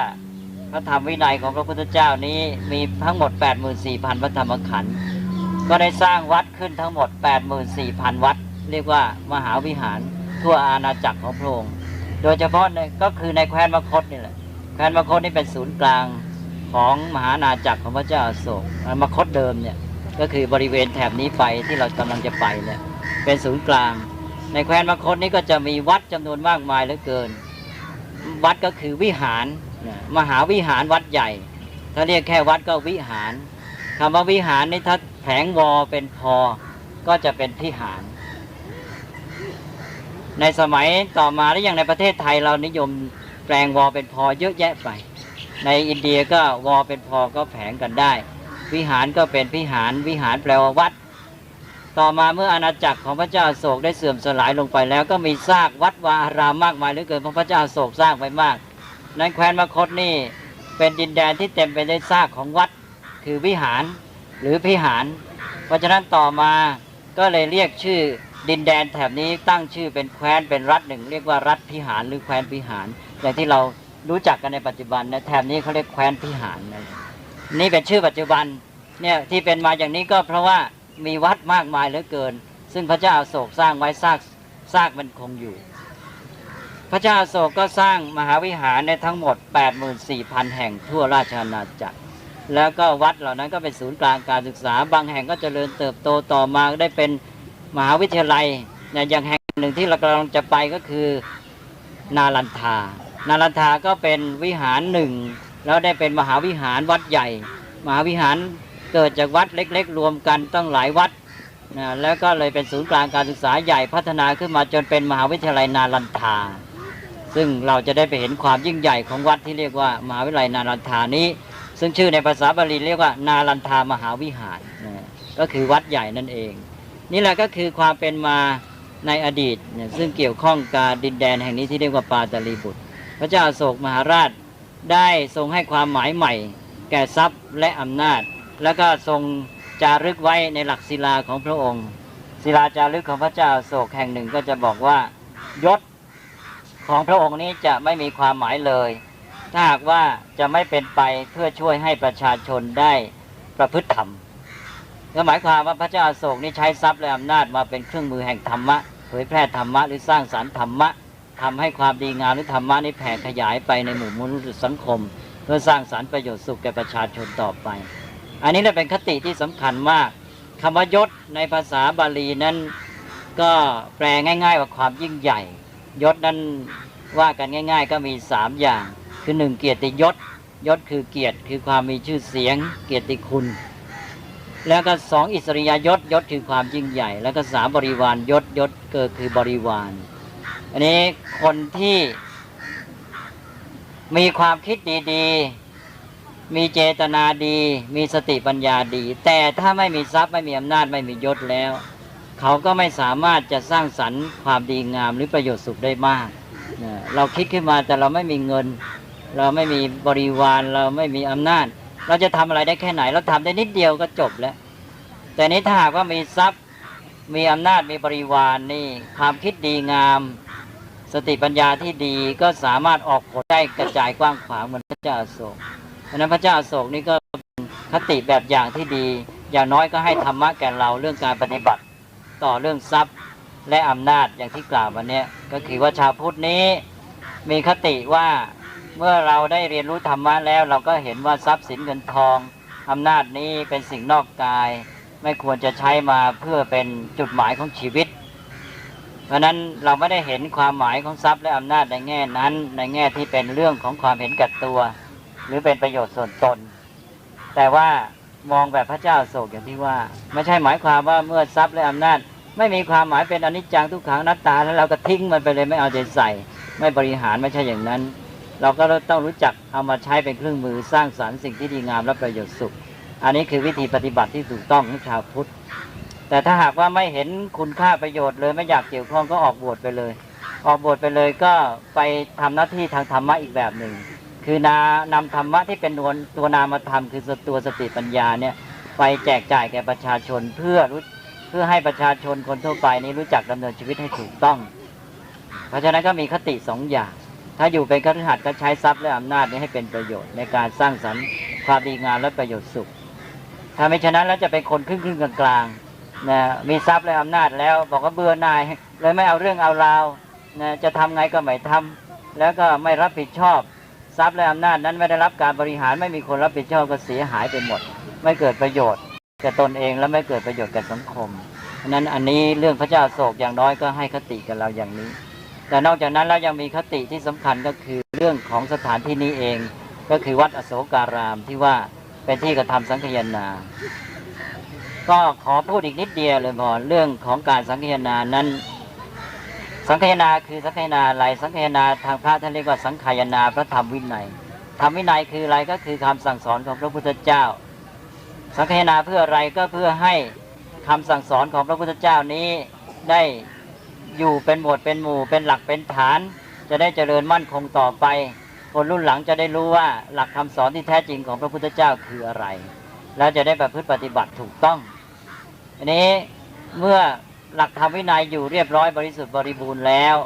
พระธรรมวินัยของพระพุทธเจ้านี้มีทั้งหมด 84,000 พระธรรมขันธ์ก็ได้สร้างวัดขึ้นทั้งหมด 84,000 วัดเรียกว่ามหาวิหารทั่วอาณาจักรของพระองค์โดยเฉพาะก็คือในแคว้นมคธนี่แหละแคว้นมคธนี่เป็นศูนย์กลางของมหาอาณาจักรของพระเจ้าอโศกมคธเดิมเนี่ยก็คือบริเวณแถบนี้ไปที่เรากำลังจะไปเนี่ยเป็นศูนย์กลางในแคว้นมคธนี้ก็จะมีวัดจำนวนมากมายเหลือเกินวัดก็คือวิหารมหาวิหารวัดใหญ่ถ้าเรียกแค่วัดก็วิหารคำว่าวิหารนี่ถ้าแผงวอเป็นพอก็จะเป็นพิหารในสมัยต่อมาและอย่างในประเทศไทยเรานิยมแปลงวอเป็นพอเยอะแยะไปในอินเดียก็วอเป็นพอก็แผงกันได้วิหารก็เป็นพิหารวิหารแปลว่าวัดต่อมาเมื่ออาณาจักรของพระเจ้าอโศกได้เสื่อมสลายลงไปแล้วก็มีซากวัดวาอารามมากมายเหลือเกินเพราะพระเจ้าอโศกสร้างไปมากในแคว้นมคธนี่เป็นดินแดนที่เต็มไปด้วยซากของวัดคือวิหารหรือพิหารเพราะฉะนั้นต่อมาก็เลยเรียกชื่อดินแดนแถบนี้ตั้งชื่อเป็นแคว้นเป็นรัฐหนึ่งเรียกว่ารัฐพิหารหรือแคว้นพิหารอย่างที่เรารู้จักกันในปัจจุบันนะแถบนี้เขาเรียกแคว้นพิหารนี่เป็นชื่อปัจจุบันเนี่ยที่เป็นมาอย่างนี้ก็เพราะว่ามีวัดมากมายเหลือเกินซึ่งพระเจ้าอโศกสร้างไว้ซากมันคงอยู่พระเจ้าอโศกก็สร้างมหาวิหารในทั้งหมด 84,000 แห่งทั่วราชอาณาจักรแล้วก็วัดเหล่านั้นก็เป็นศูนย์กลางการศึกษาบางแห่งก็เจริญเติบโตต่อมาได้เป็นมหาวิทยาลัยอย่างแห่งหนึ่งที่เรากำลังจะไปก็คือนาลันทาก็เป็นวิหารหนึ่งแล้วได้เป็นมหาวิหารวัดใหญ่มหาวิหารเกิดจากวัดเล็กๆรวมกันตั้งหลายวัดแล้วก็เลยเป็นศูนย์กลางการศึกษาใหญ่พัฒนาขึ้นมาจนเป็นมหาวิทยาลัยนาลันทาซึ่งเราจะได้ไปเห็นความยิ่งใหญ่ของวัดที่เรียกว่ามหาวิทยาลัยนาลันทานี้ซึ่งชื่อในภาษาบาลีเรียกว่านาลันทามหาวิหารก็คือวัดใหญ่นั่นเองนี่แหละก็คือความเป็นมาในอดีตซึ่งเกี่ยวข้องกับดินแดนแห่งนี้ที่เรียกว่าปาตลีบุตรพระเจ้าอโศกมหาราชได้ทรงให้ความหมายใหม่แก่ทรัพย์และอำนาจ แล้วก็ทรงจารึกไว้ในหลักศิลาของพระองค์ศิลาจารึกของพระเจ้าอโศกแห่งหนึ่งก็จะบอกว่ายศของพระองค์นี้จะไม่มีความหมายเลยถ้าหากว่าจะไม่เป็นไปเพื่อช่วยให้ประชาชนได้ประพฤติธรรมก็หมายความว่าพระเจ้าอโศกนี้ใช้ทรัพย์และอำนาจมาเป็นเครื่องมือแห่งธรรมะเผยแพร่ธรรมะหรือสร้างสรรค์ธรรมะทำให้ความดีงามหรือธรรมะนี้แผ่ขยายไปในหมู่มนุษยสังคมเพื่อสร้างสรรค์ประโยชน์สุขแก่ประชาชนต่อไปอันนี้เป็นคติที่สำคัญมากคำว่ายศในภาษาบาลีนั้นก็แปลง่ายๆว่าความยิ่งใหญ่ยศนั้นว่ากันง่ายๆก็มี3อย่างคือ1เกียรติยศยศคือเกียรติคือความมีชื่อเสียงเกียรติคุณแล้วก็2อิสริยยศยศคือความยิ่งใหญ่แล้วก็3บริวารยศยศก็คือบริวารอันนี้คนที่มีความคิดดีๆมีเจตนาดีมีสติปัญญาดีแต่ถ้าไม่มีทรัพย์ไม่มีอำนาจไม่มียศแล้วเขาก็ไม่สามารถจะสร้างสรรค์ความดีงามหรือประโยชน์สุขได้มากเราคิดขึ้นมาแต่เราไม่มีเงินเราไม่มีบริวารเราไม่มีอำนาจเราจะทำอะไรได้แค่ไหนเราทำได้นิดเดียวก็จบแล้วแต่นี้ถ้าหากว่ามีทรัพย์มีอำนาจมีบริวารนี่ความคิดดีงามสติปัญญาที่ดีก็สามารถออกผลได้กระจายกว้างขวางเหมือนพระเจ้าอโศกเพราะนั้นพระเจ้าอโศกนี่ก็เป็นคติแบบอย่างที่ดีอย่างน้อยก็ให้ธรรมะแก่เราเรื่องการปฏิบัติต่อเรื่องทรัพย์และอำนาจอย่างที่กล่าววันนี้ก็คือว่าชาวพุทธนี้มีคติว่าเมื่อเราได้เรียนรู้ธรรมะแล้วเราก็เห็นว่าทรัพย์สินเงินทองอำนาจนี้เป็นสิ่งนอกกายไม่ควรจะใช้มาเพื่อเป็นจุดหมายของชีวิตเพราะนั้นเราไม่ได้เห็นความหมายของทรัพย์และอำนาจในแง่นั้นในแง่ที่เป็นเรื่องของความเห็นแก่ตัวหรือเป็นประโยชน์ส่วนตนแต่ว่ามองแบบพระเจ้าอโศกอย่างที่ว่าไม่ใช่หมายความว่าเมื่อทรัพย์และอำนาจไม่มีความหมายเป็นอนิจจังทุกขังอนัตตาแล้วเราก็ทิ้งมันไปเลยไม่เอาใจใส่ไม่บริหารไม่ใช่อย่างนั้นเราก็ต้องรู้จักเอามาใช้เป็นเครื่องมือสร้างสรรค์สิ่งที่ดีงามและประโยชน์สุขอันนี้คือวิธีปฏิบัติที่ถูกต้องของชาวพุทธแต่ถ้าหากว่าไม่เห็นคุณค่าประโยชน์เลยไม่อยากเกี่ยวข้องก็ออกบวชไปเลยออกบวชไปเลยก็ไปทำหน้าที่ทางธรรมะอีกแบบหนึ่งคือนำธรรมะที่เป็นตัวนามธรรมคือตัวสติปัญญาเนี่ยไปแจกจ่ายแก่ประชาชนเพื่อให้ประชาชนคนทั่วไปนี้รู้จักดำเนินชีวิตให้ถูกต้องเพราะฉะนั้นก็มีคติ2อย่างถ้าอยู่เป็นคฤหัสถ์ก็ใช้ทรัพย์และอำนาจนี้ให้เป็นประโยชน์ในการสร้างสรรค์ความดีงามและประโยชน์สุขถ้าไม่ฉะนั้นแล้วจะเป็นคนครึ่งๆกลางๆนะมีทรัพย์และอำนาจแล้วบอกว่าเบื่อหน่ายเลยไม่เอาเรื่องเอาราวนะจะทำไงก็ไม่ทำแล้วก็ไม่รับผิดชอบทรัพย์และอำนาจนั้นไม่ได้รับการบริหารไม่มีคนรับผิดชอบก็เสียหายไปหมดไม่เกิดประโยชน์แก่ตนเองและไม่เกิดประโยชน์แก่สังคมฉะนั้นอันนี้เรื่องพระเจ้าอโศกอย่างน้อยก็ให้คติกับเราอย่างนี้แต่นอกจากนั้นแล้วยังมีคติที่สำคัญก็คือเรื่องของสถานที่นี้เองก็คือวัดอโศการามที่ว่าเป็นที่กระทำสังฆยนาก็ขอพูดอีกนิดเดียวเลยพอเรื่องของการสังฆยนานั้นสังฆยนาคือสังฆยนาอะไรสังฆยนาทางพระท่านเรียกว่าสังฆายนาพระธรรมวินัยธรรมวินัยคืออะไรก็คือคำสั่งสอนของพระพุทธเจ้าสังฆยนาเพื่ออะไรก็เพื่อให้คำสั่งสอนของพระพุทธเจ้านี้ได้อยู่เป็นหมวดเป็นหมู่เป็นหลักเป็นฐานจะได้เจริญมั่นคงต่อไปคนรุ่นหลังจะได้รู้ว่าหลักคำสอนที่แท้จริงของพระพุทธเจ้าคืออะไรแล้วจะได้ประพฤติปฏิบัติถูกต้องอันนี้เมื่อหลักธรรมวินัยอยู่เรียบร้อยบริสุทธิ์บริบูรณ์แล้ว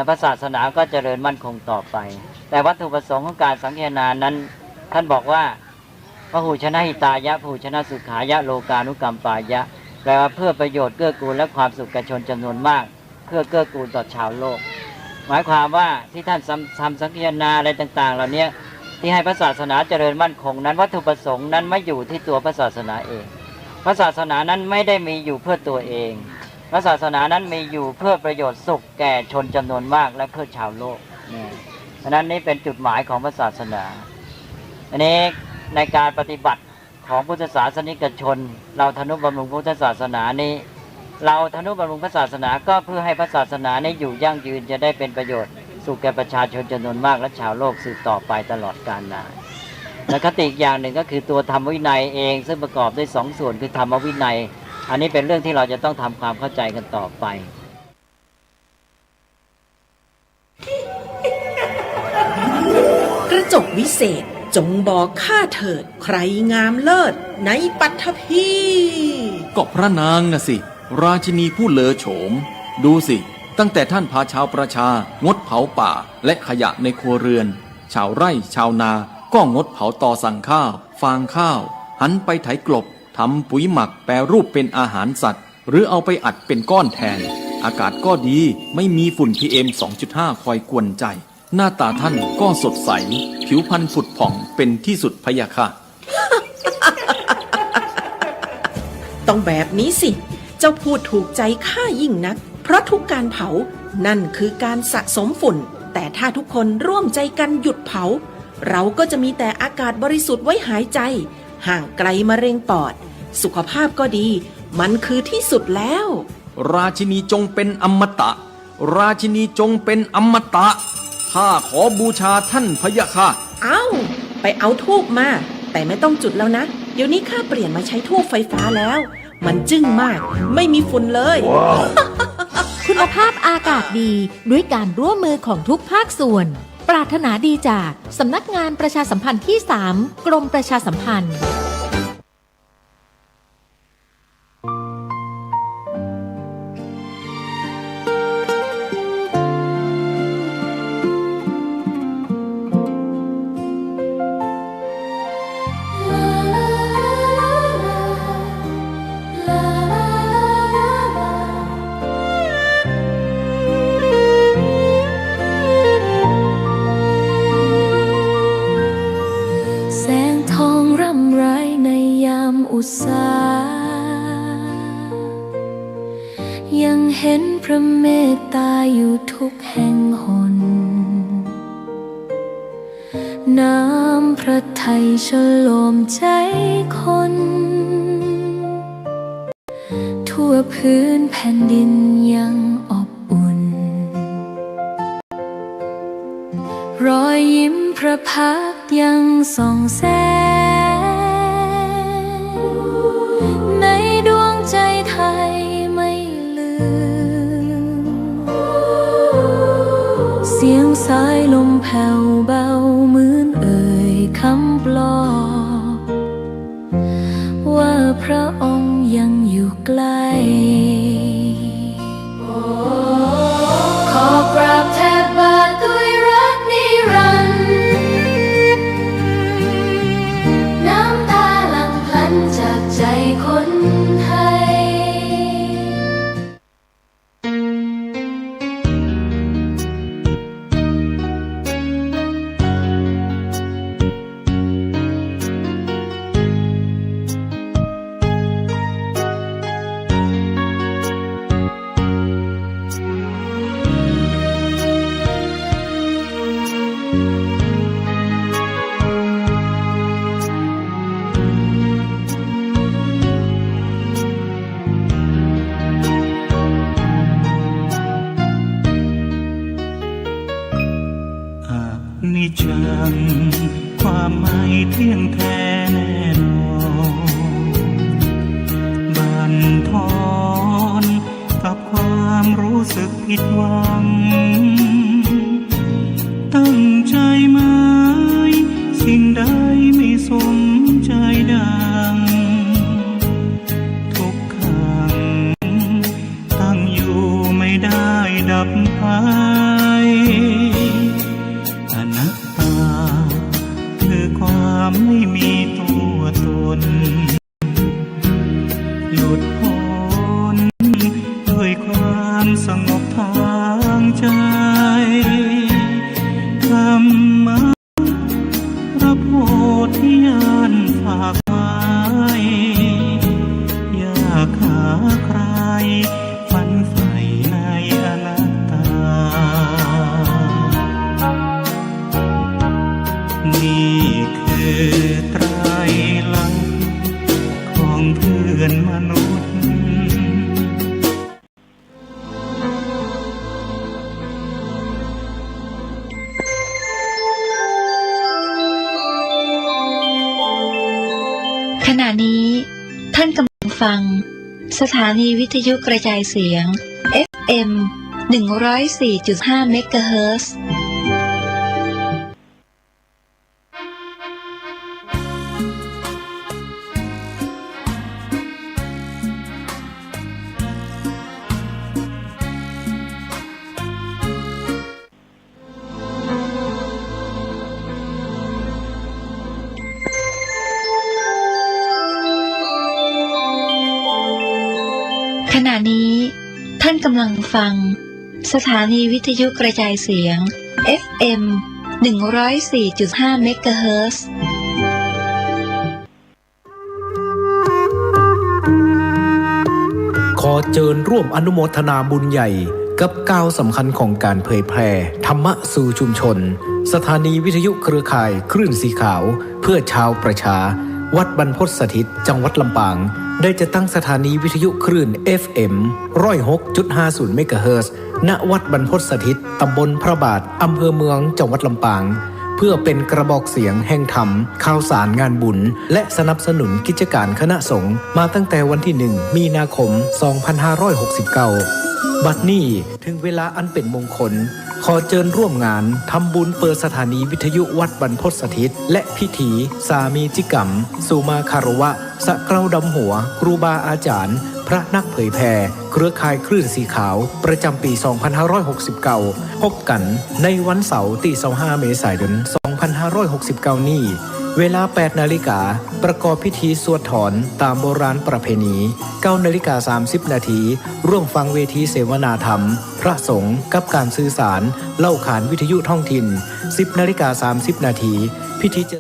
พระศาสนาก็เจริญมั่นคงต่อไปแต่วัตถุประสงค์ของการสังฆยนานั้นท่านบอกว่าพหูชนะหิตายะพหูชนะสุขายะโลกานุกัมปายะแปลว่าเพื่อประโยชน์เกื้อกูลและความสุขแก่ชนจำนวนมากเพื่อเกื้อกูลต่อชาวโลกหมายความว่าที่ท่านทำสังฆยนาอะไรต่างๆเหล่านี้ที่ให้พระศาสนาเจริญมั่นคงนั้นวัตถุประสงค์นั้นไม่อยู่ที่ตัวพระศาสนาเองพระศาสนานั้นไม่ได้มีอยู่เพื่อตัวเองพระศาสนานั้นมีอยู่เพื่อประโยชน์สุขแก่ชนจำนวนมากและเพื่อชาวโลกเพราะนั้นนี่เป็นจุดหมายของพระศาสนาอันนี้ในการปฏิบัติของพุทธศาสนิกชนเราทนุบำรุงพุทธศาสนานี้เราทนุบำรุงพระศาสนาก็เพื่อให้พระศาสนานี้อยู่ยั่งยืนจะได้เป็นประโยชน์สุขแก่ประชาชนจำนวนมากและชาวโลกสืบต่อไปตลอดกาลนานและคติอีกอย่างหนึ่งก็คือตัวธรรมวินัยเองซึ่งประกอบด้วย2ส่วนคือธรรมวินัยอันนี้เป็นเรื่องที่เราจะต้องทำความเข้าใจกันต่อไปกระจกวิเศษ จงบอกข้าเถิดใครงามเลิศในปัทภีก็พระนางน่ะสิราชินีผู้เลอโฉมดูสิตั้งแต่ท่านพาชาวประชางดเผาป่าและขยะในครัวเรือนชาวไร่ชาวนาก็งดเผาตอสั่งข้าวฟางข้าวหันไปไถกลบทำปุ๋ยหมักแปรรูปเป็นอาหารสัตว์หรือเอาไปอัดเป็นก้อนแทนอากาศก็ดีไม่มีฝุ่น PM 2.5 คอยกวนใจหน้าตาท่านก็สดใสผิวพรรณผุดผ่องเป็นที่สุดพะยะค่ะ ต้องแบบนี้สิเจ้าพูดถูกใจข้ายิ่งนักเพราะทุกการเผานั่นคือการสะสมฝุ่นแต่ถ้าทุกคนร่วมใจกันหยุดเผาเราก็จะมีแต่อากาศบริสุทธิ์ไว้หายใจห่างไกลมะเร็งปอดสุขภาพก็ดีมันคือที่สุดแล้วราชินีจงเป็นอมตะราชินีจงเป็นอมตะข้าขอบูชาท่านพะยะค่ะไปเอาธูปมาแต่ไม่ต้องจุดแล้วนะเดี๋ยวนี้ข้าเปลี่ยนมาใช้ธูปไฟฟ้าแล้วมันจึ้งมากไม่มีฝุ่นเลย wow. คุณภาพอากาศดีด้วยการร่วมมือของทุกภาคส่วนปรารถนาดีจากสำนักงานประชาสัมพันธ์ที่ 3 กรมประชาสัมพันธ์อุษายังเห็นพระเมตตาอยู่ทุกแห่งหนน้ำพระทัยฉโลมใจคนทั่วพื้นแผ่นดินยังอบอุ่นรอยยิ้มพระพักตร์ยังส่องแสงในดวงใจไทยไม่ลืมเสียงสายลมแผ่วเบาเหมือนเอ่ยคำปลอบว่าพระองค์ยังอยู่ใกล้ขอกราบแทบบาทด้วยรักนิรันดร์น้ำตาหลั่งพลันจากใจคนไทยความไม่เที่ยงแท้แน่นอนบั่นทอนกับความรู้สึกผิดหวังตั้งใจไหมสิ่งใดไม่สมใจดังทุกขังตั้งอยู่ไม่ได้ดับไปความไม่มีตัวตนหลุดพ้นด้วยความสงบทางใจธรรมะพระโพธิญาณฝากไว้อยากหาใครฝันใฝ่ในอนัตตานี่คือไตรลักษณ์ของเพื่อนมนุษย์ขณะนี้ท่านกำลังฟังสถานีวิทยุกระจายเสียง FM 104.5 เมกะเฮิรตซ์ กำลังฟังสถานีวิทยุกระจายเสียง FM 104.5 เมกะเฮิรตซ์ขอเชิญร่วมอนุโมทนาบุญใหญ่กับก้าวสำคัญของการเผยแพร่ธรรมะสู่ชุมชนสถานีวิทยุเครือข่ายคลื่นสีขาวเพื่อชาวประชาวัดบรรพตสถิตจังหวัดลำปางได้จะตั้งสถานีวิทยุคลื่น FM 106.50 เมกะเฮิรตซ์ณวัดบรรพตสถิตตำบลพระบาทอำเภอเมืองจังหวัดลำปางเพื่อเป็นกระบอกเสียงแห่งธรรมข่าวสารงานบุญและสนับสนุนกิจการคณะสงฆ์มาตั้งแต่วันที่ 1 มีนาคม 2569 บัดนี้ถึงเวลาอันเป็นมงคลขอเชิญร่วมงานทำบุญเปิดสถานีวิทยุวัดบรรพตสถิตและพิธีสามีจิกรรมสุมาคารวะสะเกลาดำหัวครูบาอาจารย์พระนักเผยแผ่เครือข่ายคลื่นสีขาวประจำปี 2569 พบกันในวันเสาร์ที่ 25 เมษายน 2569 นี้เวลา 8 นาฬิกาประกอบพิธีสวดถอนตามโบราณประเพณี 9 นาฬิกา 30 นาทีร่วมฟังเวทีเสวนาธรรมพระสงฆ์กับการสื่อสารเล่าขานวิทยุท้องถิ่น 10 นาฬิกา 30 นาทีพิธีจะ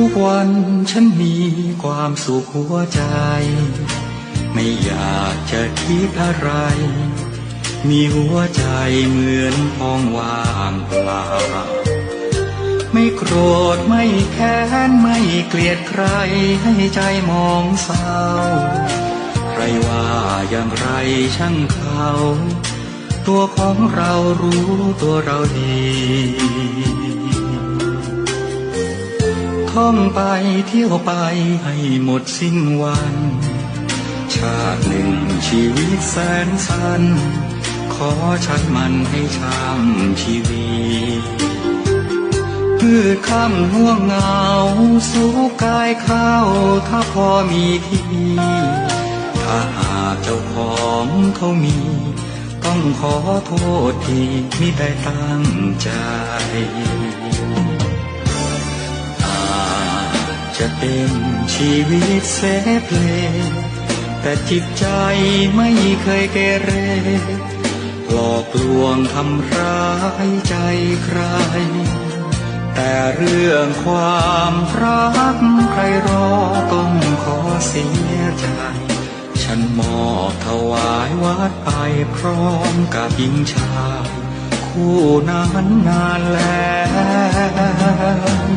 ทุกวันฉันมีความสุขหัวใจไม่อยากจะคิดอะไรมีหัวใจเหมือนท้องว่างเปล่าไม่โกรธไม่แค้นไม่เกลียดใครให้ใจมองเศร้าใครว่าอย่างไรช่างเขาตัวของเรารู้ตัวเราดีท่องไปเที่ยวไปให้หมดสิ้นวันชาติหนึ่งชีวิตแสนสั้นขอใช้มันให้ช่ำชีวิตพืชค่ำห่วงเหงาสู่กายเข้าถ้าพอมีที่ถ้าหากเจ้าของเขามีต้องขอโทษที่มิได้ตั้งใจจะเป็นชีวิตเสเพลแต่จิตใจไม่เคยเกเรหลอกลวงทำร้ายใจใครแต่เรื่องความรักใครรอต้องขอเสียใจฉันมอบถวายวัดไปพร้อมกับหญิงชายคู่นั้นนานแล้ว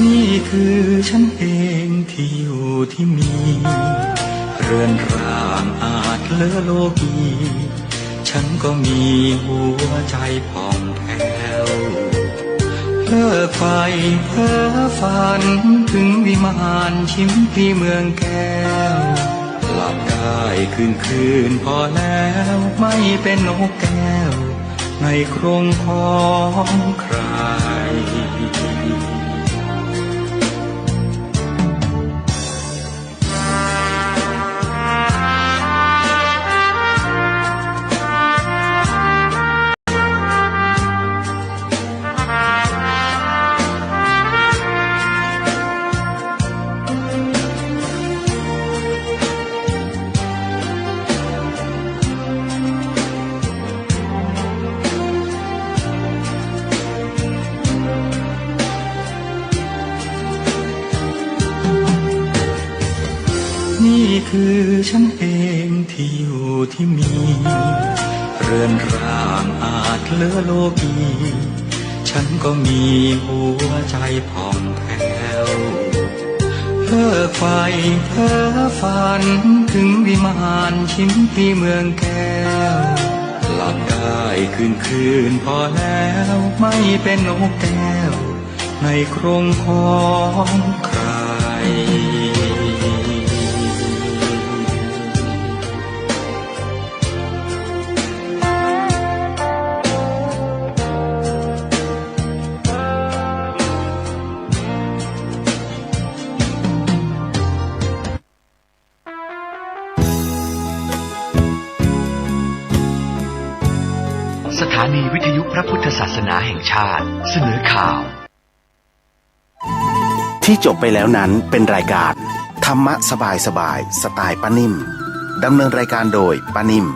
นี่คือฉันเองที่อยู่ที่มีเรือนร่างอาจเลอะโลกีฉันก็มีหัวใจผ่องแผ้วเลิกไฟเพ้อฝันถึงวิมานชิมพีเมืองแก้วหลับได้คืนพอแล้วไม่เป็นนกแก้วในโครงของใครนี่คือฉันเองที่อยู่ที่มีเรือนร่างอาจเลอะโลกีฉันก็มีหัวใจผ่องแผ้วเลิกไฟเพ้อฝันถึงวิมานชิมพีเมืองแก้วหลับได้คืนพอแล้วไม่เป็นนกแก้วในโครงของใคร เ นีวิทยุพระพุทธศาสนาแห่งชาติเสนอข่าวที่จบไปแล้วนั้นเป็นรายการธรรมะสบายสไตล์ป้านิ่มดำเนินรายการโดยป้านิ่ม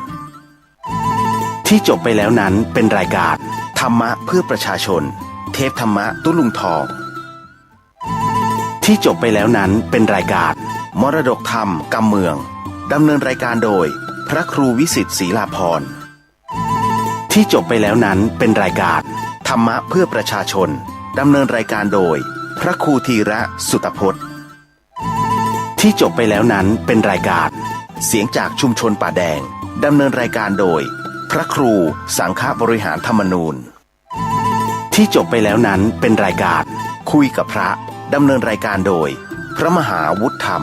ที่จบไปแล้วนั้นเป็นรายการธรรมะเพื่อประชาชนเทพธรรมะตุ้ลุงทองที่จบไปแล้วนั้นเป็นรายการมรดกธรรมกำเมืองดำเนินรายการโดยพระครูวิสิทธิ์ศรีลาภรณ์ที่จบไปแล้วนั้นเป็นรายการธรรมะเพื่อประชาชนดำเนินรายการโดยพระครูธีระสุตพจน์ที่จบไปแล้วนั้นเป็นรายการเสียงจากชุมชนป่าแดงดำเนินรายการโดยพระครูสังฆบริหารธรรมนูญที่จบไปแล้วนั้นเป็นรายการคุยกับพระดำเนินรายการโดยพระมหาวุฒิธรรม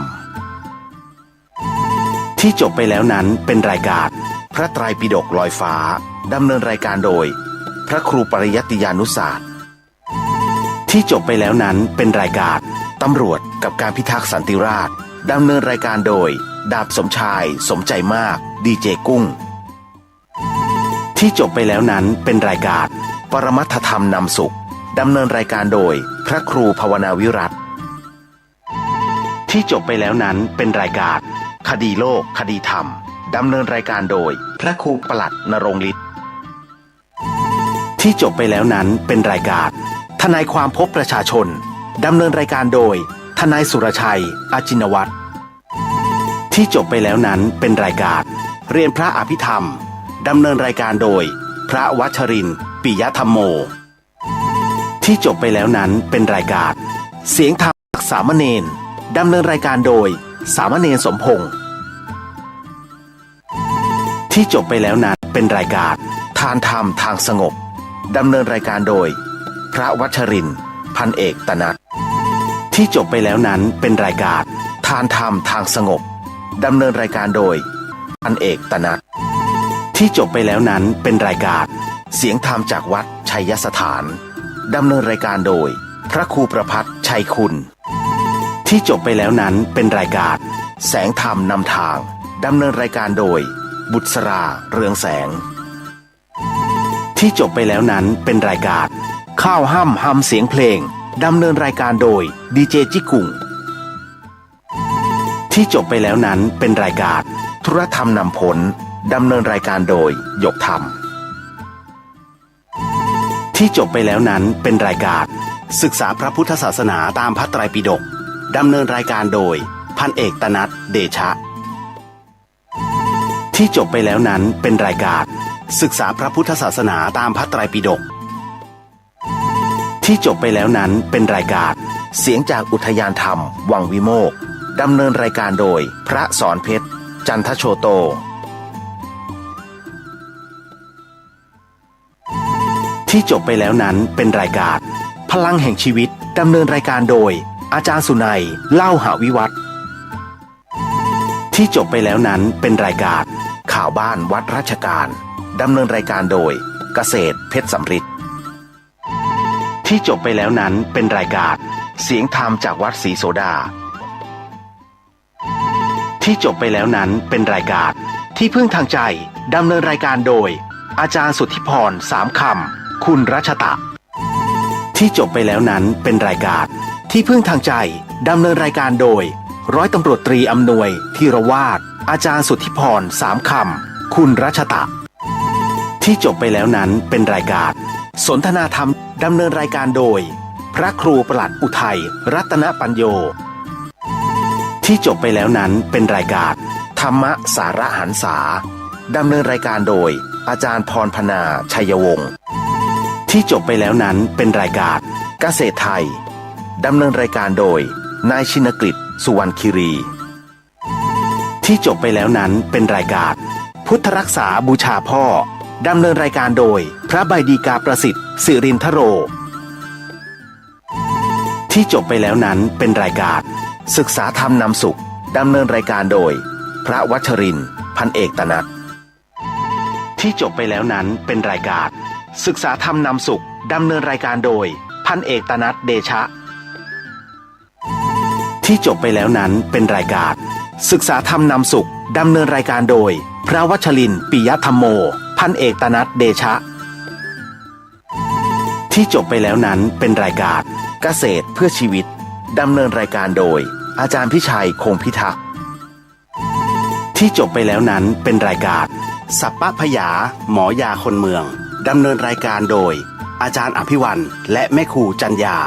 ที่จบไปแล้วนั้นเป็นรายการพระไตรปิฎกลอยฟ้าดำเนินรายการโดยพระครูปริยัติยานุศาสตร์ที่จบไปแล้วนั้นเป็นรายการตำรวจกับการพิทักษ์สันติราษฎร์ดำเนินรายการโดยดาบสมชายสมใจมากดีเจกุ้งที่จบไปแล้วนั้นเป็นรายการปรมัตถธรรมนำสุขดำเนินรายการโดยพระครูภาวนาวิรัติที่จบไปแล้วนั้นเป็นรายการคดีโลกคดีธรรมดำเนินรายการโดยพระครูปลัดนรงค์ฤทธิ์ที่จบไปแล้วนั้นเป็นรายการทนายความพบประชาชนดำเนินรายการโดยทนายสุรชัยอาจินวัตรที่จบไปแล้วนั้นเป็นรายการเรียนพระอภิธรรมดำเนินรายการโดยพระวัชรินทร์ปิยธรรมโมที่จบไปแล้วนั้นเป็นรายการเสียงธรรมสามเณรดำเนินรายการโดยสามเณรสมพงษ์ที่จบไปแล้วนั้นเป็นรายการทานธรรมทางสงบดำเนินรายการโดยพระวัชรินทร์พันเอกตนัทที่จบไปแล้วนั้นเป็นรายการทานธรรมทางสงบดำเนินรายการโดยพันเอกตนัทที่จบไปแล้วนั้นเป็นรายการเสียงธรรมจากวัดชัยสถานดำเนินรายการโดยพระครูประภัสชัยคุณที่จบไปแล้วนั้นเป็นรายการแสงธรรมนำทางดำเนินรายการโดยบุษราเรืองแสงที่จบไปแล้วนั้นเป็นรายการข้าวห้ำฮำเสียงเพลงดำเนินรายการโดยดีเจจิกุ่งที่จบไปแล้วนั้นเป็นรายการธุรธรรมนำผลดำเนินรายการโดยหยกธรรมที่จบไปแล้วนั้นเป็นรายการศึกษาพระพุทธศาสนาตามพระไตรปิฎกดำเนินรายการโดยพันเอกตนัทเดชะที่จบไปแล้วนั้นเป็นรายการศึกษาพระพุทธศาสนาตามพระไตรปิฎกที่จบไปแล้วนั้นเป็นรายการเสียงจากอุทยานธรรมวังวิโมกข์ดำเนินรายการโดยพระสอนเพชรจันทโชโตที่จบไปแล้วนั้นเป็นรายการพลังแห่งชีวิตดำเนินรายการโดยอาจารย์สุนัยเล่าหาวิวัฒน์ที่จบไปแล้วนั้นเป็นรายการข่าวบ้านวัดราชการดำเนินรายการโดยเกษตรเพชรสำริดที่จบไปแล้วนั้นเป็นรายการเสียงธรรมจากวัดศรีโสดาที่จบไปแล้วนั้นเป็นรายการที่พึ่งทางใจดำเนินรายการโดยอาจารย์สุทธิพรสามคำคุณรัชตะที่จบไปแล้วนั้นเป็นรายการที่พึ่งทางใจดำเนินรายการโดยร้อยตำรวจตรีอำนวยธีรวาทอาจารย์สุทธิพรสามคำคุณรัชตะที่จบไปแล้วนั้นเป็นรายการสนทนาธรรมดำเนินรายการโดยพระครูปลัดอุทัยรัตนปัญโยที่จบไปแล้วนั้นเป็นรายการธรรมะสาระหันษาดำเนินรายการโดยอาจารย์พรพนาชัยวงศ์ที่จบไปแล้วนั้นเป็นรายการเกษตรไทยดำเนินรายการโดยนายชินกฤษสุวรรณคีรีที่จบไปแล้วนั้นเป็นรายการพุทธรักษาบูชาพ่อดำเนินรายการโดยพระใบดีกาประสิทธิ์สิรินทโรที่จบไปแล้วนั้นเป็นรายการศึกษาธรรมนำสุขดำเนินรายการโดยพระวัชรินทร์พันเอกตนัทที่จบไปแล้วนั้นเป็นรายการศึกษาธรรมนำสุขดำเนินรายการโดยพันเอกตนัทเดชะที่จบไปแล้วนั้นเป็นรายการศึกษาธรรมนำสุขดำเนินรายการโดยพระวัชรินทร์ปิยธรรมโมพันเอกตนัทเดชะ ที่จบไปแล้วนั้นเป็นรายการเกษตรเพื่อชีวิตดำเนินรายการโดยอาจารย์พิชัยคงพิทักษ์ที่จบไปแล้วนั้นเป็นรายการสัปปะพยาหมอยาคนเมืองดำเนินรายการโดยอาจารย์อภิวันและแม่ครูจัญญา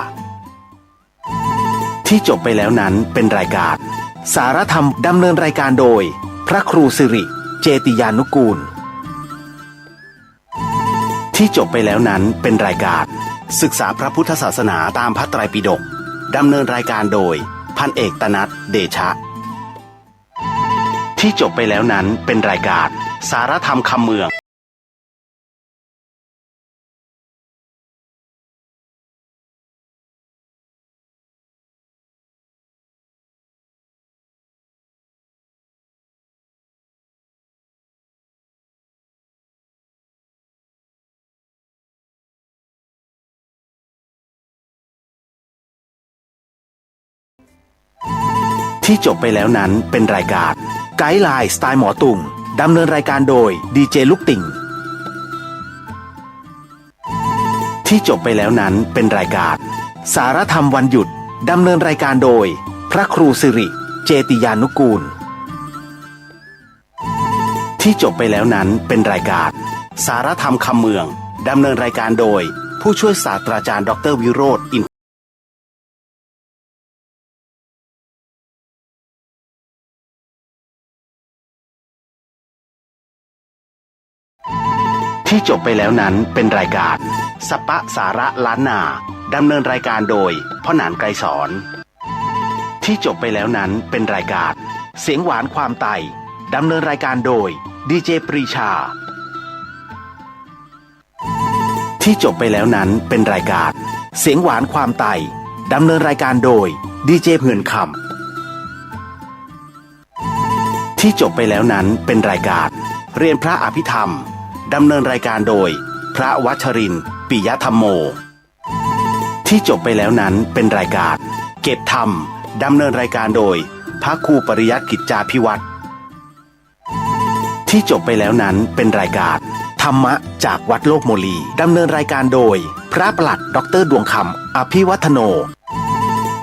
ที่จบไปแล้วนั้นเป็นรายการสารธรรมดำเนินรายการโดยพระครูสิริเจติยานุกูลที่จบไปแล้วนั้นเป็นรายการศึกษาพระพุทธศาสนาตามพระไตรปิฎกดำเนินรายการโดยพันเอกตนัสเดชะที่จบไปแล้วนั้นเป็นรายการสารธรรมคำเมืองที่จบไปแล้วนั้นเป็นรายการไกด์ไลน์สไตล์หมอตุ่งดำเนินรายการโดยดีเจลูกติ่งที่จบไปแล้วนั้นเป็นรายการสารธรรมวันหยุดดำเนินรายการโดยพระครูสิริเจติยานุกูลที่จบไปแล้วนั้นเป็นรายการสารธรรมคำเมืองดำเนินรายการโดยผู้ช่วยศาสตราจารย์ดร.วิโรจน์อินที่จบไปแล้วนั้นเป็นรายการสปะสาระล้านนาดำเนินรายการโดยพ่อหนานไกรสอนที่จบไปแล้วนั้นเป็นรายการเสียงหวานความไต่ดำเนินรายการโดยดีเจปรีชาที่จบไปแล้วนั้นเป็นรายการเสียงหวานความไต่ดำเนินรายการโดยดีเจเหือนคำที่จบไปแล้วนั้นเป็นรายการเรียนพระอภิธรรมดำเนินรายการโดยพระวัชรินทร์ปิยธรรมโมที่จบไปแล้วนั้นเป็นรายการเก็บธรรมดำเนินรายการโดยพระครูปริยัติกิจจาภิวัตรที่จบไปแล้วนั้นเป็นรายการธรรมะจากวัดโลกโมลีดำเนินรายการโดยพระปลัดดร.ดวงคำอภิวัฒโน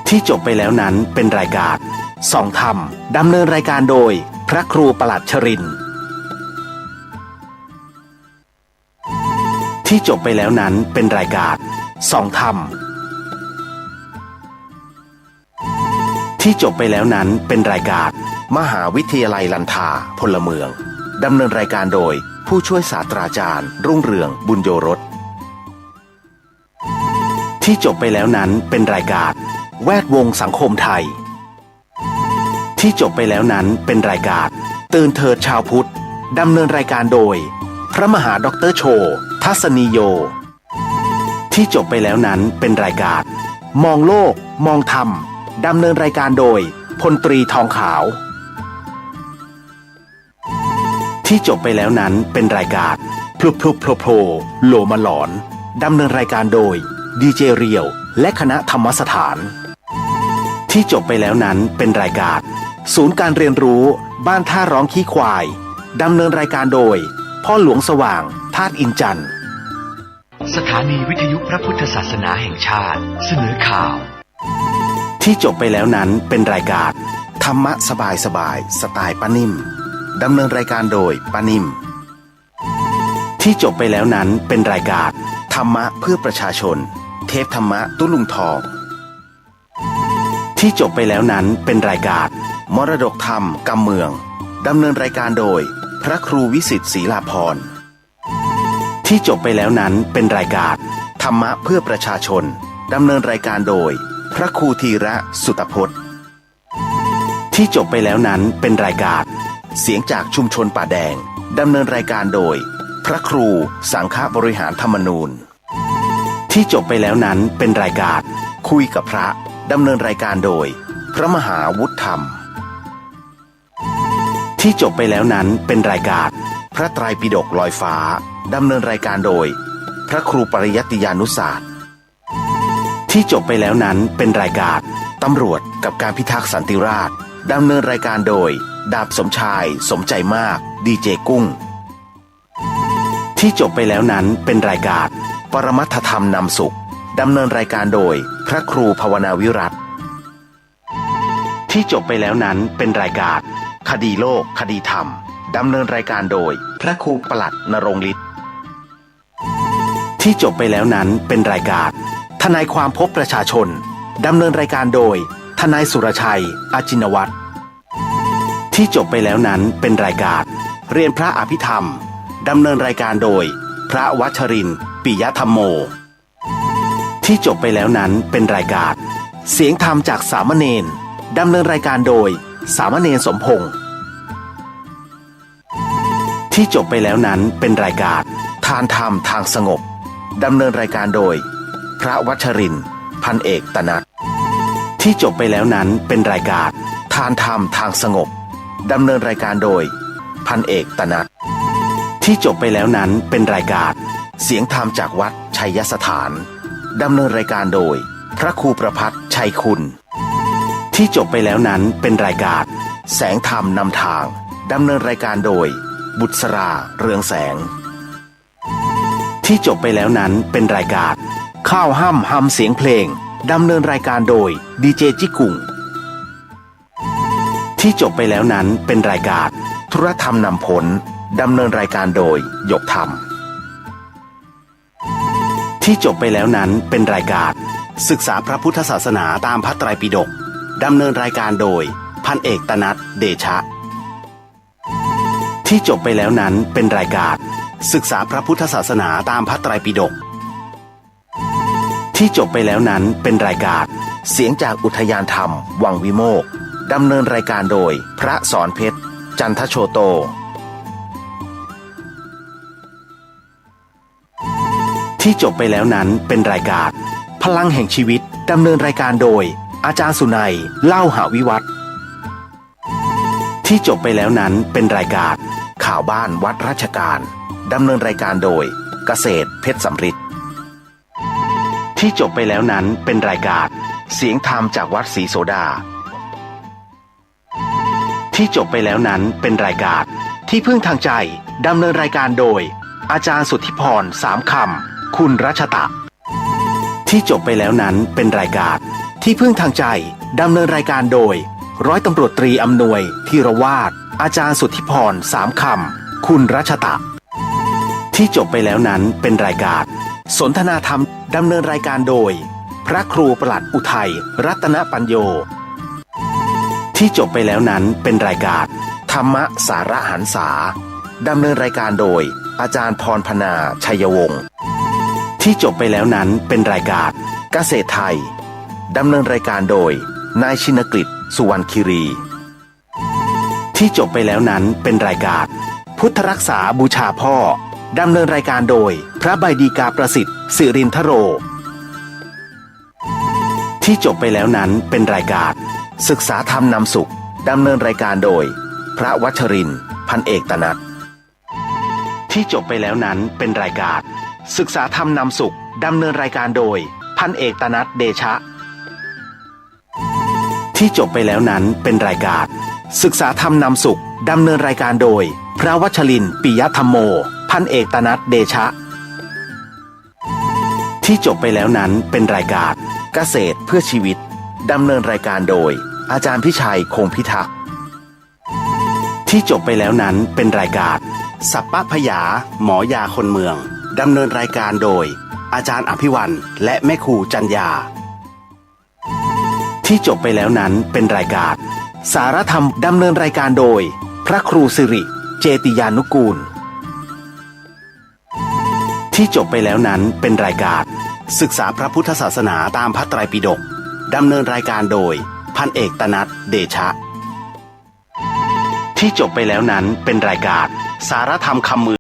ที่จบไปแล้วนั้นเป็นรายการส่องธรรมดำเนินรายการโดยพระครูปลัดชรินทร์ที่จบไปแล้วนั้นเป็นรายการส่องธรรมที่จบไปแล้วนั้นเป็นรายการมหาวิทยาลัยลันทาพลเมืองดำเนินรายการโดยผู้ช่วยศาสตราจารย์รุ่งเรืองบุญโยรสที่จบไปแล้วนั้นเป็นรายการแวดวงสังคมไทยที่จบไปแล้วนั้นเป็นรายการตื่นเถิดชาวพุทธดำเนินรายการโดยพระมหาดร.โชทัศนีโยที่จบไปแล้วนั้นเป็นรายการมองโลกมองธรรมดำเนินรายการโดยพลตรีทองขาวที่จบไปแล้วนั้นเป็นรายการพลุพโผล่โลมาหลอนดำเนินรายการโดยดีเจเรียวและคณะธรรมสถานที่จบไปแล้วนั้นเป็นรายการศูนย์การเรียนรู้บ้านท่าร้องขี้ควายดำเนินรายการโดยพ่อหลวงสว่างธาตุอินจันทร์สถานีวิทยุพระพุทธศาสนาแห่งชาติเสนอข่าวที่จบไปแล้วนั้นเป็นรายการธรรมะสบายสไตล์ป้านิ่มดำเนินรายการโดยป้านิ่มที่จบไปแล้วนั้นเป็นรายการธรรมะเพื่อประชาชนเทพธรรมะตุลุงทองที่จบไปแล้วนั้นเป็นรายการมรดกธรรมกำเมืองดำเนินรายการโดยพระครูวิสิทธิ์ศรีลาภรณ์ที่จบไปแล้วนั้นเป็นรายการธรรมะเพื่อประชาชนดำเนินรายการโดยพระครูธีระสุตพจน์ที่จบไปแล้วนั้นเป็นรายการเสียงจากชุมชนป่าแดงดำเนินรายการโดยพระครูสังฆบริหารธรรมนูญที่จบไปแล้วนั้นเป็นรายการคุยกับพระดำเนินรายการโดยพระมหาวุฒิธรรมที่จบไปแล้วนั้นเป็นรายการพระไตรปิฎกลอยฟ้าดำเนินรายการโดยพระครูปริยัติยานุศาสตร์ที่จบไปแล้วนั้นเป็นรายการตำรวจกับการพิทักษ์สันติราษฎร์ดำเนินรายการโดยดาบสมชายสมใจมากดีเจกุ้งที่จบไปแล้วนั้นเป็นรายการ ปรมัตถธรรมนำสุขดำเนินรายการโดยพระครูภาวนาวิรัติที่จบไปแล้วนั้นเป็นรายการคดีโลกคดีธรรมดำเนินรายการโดยพระครูปลัดณรงค์ฤทธิ์ที่จบไปแล้วนั้นเป็นรายการทนายความพบประชาชนดำเนินรายการโดยทนายสุรชัยอาจินวัตรที่จบไปแล้วนั้นเป็นรายการเรียนพระอภิธรรมดำเนินรายการโดยพระวัชรินทร์ปิยธรรมโมที่จบไปแล้วนั้นเป็นรายการเสียงธรรมจากสามเณรดำเนินรายการโดยสามเณรสมพงษ์ที่จบไปแล้วนั้นเป็นรายการทานธรรมทางสงบดำเนินรายการโดยพระวัชรินทร์พันเอกตนะที่จบไปแล้วนั้นเป็นรายการทานธรรมทางสงบดำเนินรายการโดยพันเอกตนะที่จบไปแล้วนั้นเป็นรายการเสียงธรรมจากวัดชัยสถานดำเนินรายการโดยพระครูประภัสชัยคุณที่จบไปแล้วนั้นเป็นรายการแสงธรรมนำทางดำเนินรายการโดยบุษราเรืองแสงที่จบไปแล้วนั้นเป็นรายการข้าวห้ำฮัมเสียงเพลงดำเนินรายการโดยดีเจจิกุ่งที่จบไปแล้วนั้นเป็นรายการธุรธรรมนำผลดำเนินรายการโดยหยกธรรมที่จบไปแล้วนั้นเป็นรายการศึกษาพระพุทธศาสนาตามพระไตรปิฎกดำเนินรายการโดยพันเอกตนัสเดชะที่จบไปแล้วนั้นเป็นรายการศึกษาพระพุทธศาสนาตามพระไตรปิฎกที่จบไปแล้วนั้นเป็นรายการเสียงจากอุทยานธรรมวังวิโมกข์ดำเนินรายการโดยพระสอนเพชรจันทโชโตที่จบไปแล้วนั้นเป็นรายการพลังแห่งชีวิตดำเนินรายการโดยอาจารย์สุนัยเล่าหาวิวัฒน์ที่จบไปแล้วนั้นเป็นรายการข่าวบ้านวัดราชการดำเนินรายการโดยเกษตรเพชรสำริดที่จบไปแล้วนั้นเป็นรายการเสียงธรรมจากวัดศรีโสดาที่จบไปแล้วนั้นเป็นรายการที่พึ่งทางใจดำเนินรายการโดยอาจารย์สุทธิพรสามคำคุณรัชตะที่จบไปแล้วนั้นเป็นรายการที่พึ่งทางใจดำเนินรายการโดยร้อยตำรวจตรีอำนวยธีรวาทอาจารย์สุทธิพรสามคำคุณรัชตะที่จบไปแล้วนั้นเป็นรายการสนทนาธรรมดำเนินรายการโดยพระครูปลัดอุทัยรัตนปัญโยที่จบไปแล้วนั้นเป็นรายการธรรมสาระหันษาดำเนินรายการโดยอาจารย์พรพนาชัยวงศ์ที่จบไปแล้วนั้นเป็นรายการเกษตรไทยดำเนินรายการโดยนายชินกฤษสุวรรณคิรีที่จบไปแล้วนั้นเป็นรายการพุทธรักษาบูชาพ่อดำเนินรายการโดยพระใบดีกาประสิทธิ์สิรินทโรที่จบไปแล้วนั้นเป็นรายการศึกษาธรรมนำสุขดำเนินรายการโดยพระวัชรินทร์พันเอกตนัสที่จบไปแล้วนั้นเป็นรายการศึกษาธรรมนำสุขดำเนินรายการโดยพันเอกตนัสเดชะที่จบไปแล้วนั้นเป็นรายการศึกษาธรรมนำสุขดำเนินรายการโดยพระวัชรินทร์ปิยธรรมโมพันเอกตนัสเดชะที่จบไปแล้วนั้นเป็นรายการเกษตรเพื่อชีวิตดำเนินรายการโดยอาจารย์พิชัยคงพิทักษ์ที่จบไปแล้วนั้นเป็นรายการสัปปะพยาหมอยาคนเมืองดำเนินรายการโดยอาจารย์อภิวันและแม่ครูจัญญาที่จบไปแล้วนั้นเป็นรายการสารธรรมดำเนินรายการโดยพระครูสิริเจติยานุกูลที่จบไปแล้วนั้นเป็นรายการศึกษาพระพุทธศาสนาตามพระไตรปิฎกดำเนินรายการโดยพันเอกตนัสเดชะที่จบไปแล้วนั้นเป็นรายการสารธรรมคำมือ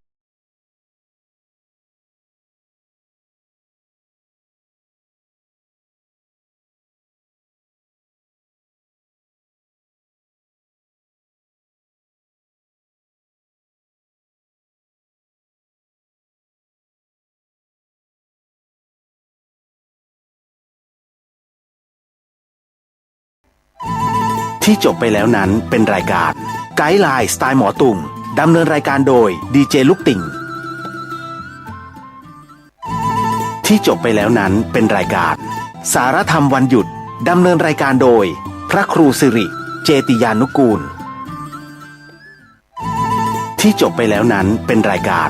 ที่จบไปแล้วนั้นเป็นรายการไกด์ไลน์สไตล์หมอตุ่มดำเนินรายการโดยดีเจลูกติ่ง ที่จบไปแล้วนั้นเป็นรายการสารธรรมวันหยุดดำเนินรายการโดยพระครูสิริเจติยานุกูลที่จบไปแล้วนั้นเป็นรายการ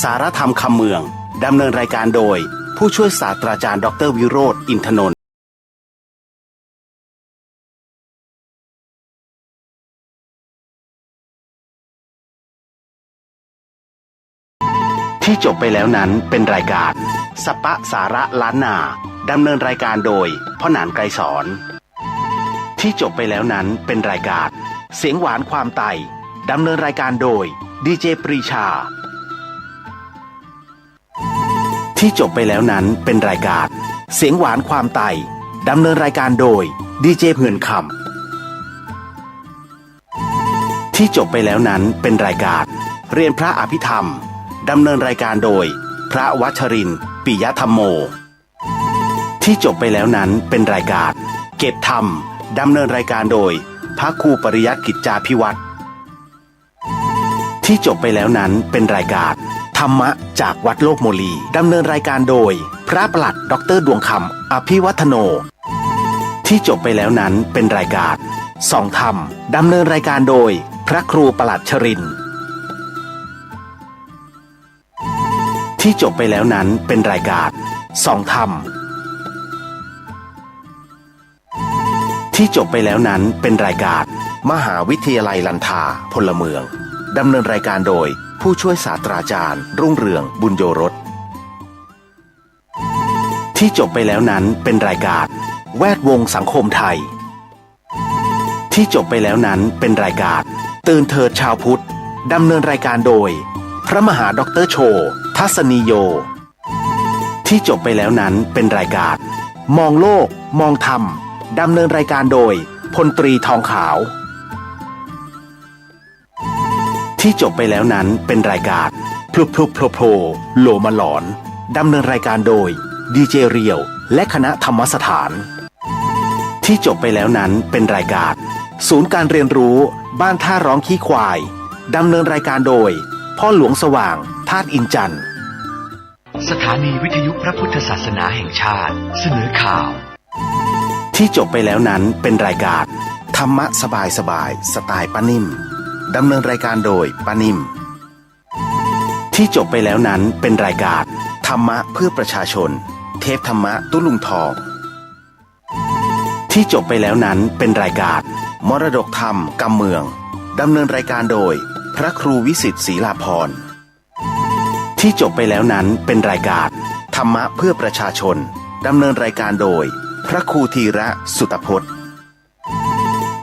สารธรรมคำเมืองดำเนินรายการโดยผู้ช่วยศาสตราจารย์ดร.วิโรจน์ อินทนนท์ที่จบไปแล้วนั้นเป็นรายการสปะสาระล้านนาดำเนินรายการโดยพ่อหนานไกรสอนที่จบไปแล้วนั้นเป็นรายการเสียงหวานความไต่ดำเนินรายการโดยดีเจปรีชาที่จบไปแล้วนั้นเป็นรายการเสียงหวานความไต่ดำเนินรายการโดยดีเจเหือนคำที่จบไปแล้วนั้นเป็นรายการเรียนพระอภิธรรมดำเนินรายการโดยพระวัชรินทร์ ปิยธรรมโมที่จบไปแล้วนั้นเป็นรายการเก็บธรรมดำเนินรายการโดยพระครูปริยัติกิจจาภิวัตรที่จบไปแล้วนั้นเป็นรายการธรรมะจากวัดโลกโมลีดำเนินรายการโดยพระปลัดดร.ดวงคำอภิวัฒโนที่จบไปแล้วนั้นเป็นรายการส่องธรรมดำเนินรายการโดยพระครูปลัดชรินทร์ที่จบไปแล้วนั้นเป็นรายการส่องธรรมที่จบไปแล้วนั้นเป็นรายการมหาวิทยาลัยลันทาพลเมืองดำเนินรายการโดยผู้ช่วยศาสตราจารย์รุ่งเรืองบุญโยรสที่จบไปแล้วนั้นเป็นรายการแวดวงสังคมไทยที่จบไปแล้วนั้นเป็นรายการตื่นเถิดชาวพุทธดำเนินรายการโดยพระมหาดร.โชทัศนีโยที่จบไปแล้วนั้นเป็นรายการมองโลกมองธรรมดำเนินรายการโดยพลตรีทองขาวที่จบไปแล้วนั้นเป็นรายการพลุโผล่โลมาหลอนดำเนินรายการโดยดีเจเรียวและคณะธรรมสถานที่จบไปแล้วนั้นเป็นรายการศูนย์การเรียนรู้บ้านท่าร้องขี้ควายดำเนินรายการโดยพ่อหลวงสว่างธาตุอินจันทร์สถานีวิทยุพระพุทธศาสนาแห่งชาติเสนอข่าวที่จบไปแล้วนั้นเป็นรายการธรรมะสบายสไตล์ป้านิ่มดำเนินรายการโดยป้านิ่มที่จบไปแล้วนั้นเป็นรายการธรรมะเพื่อประชาชนเทพธรรมะตุ้ลุงทองที่จบไปแล้วนั้นเป็นรายการมรดกธรรมกำเมืองดำเนินรายการโดยพระครูวิสิทธิ์ศรีลาภรณ์ที่จบไปแล้วนั้นเป็นรายการธรรมะเพื่อประชาชนดำเนินรายการโดยพระครูธีระสุตพจน์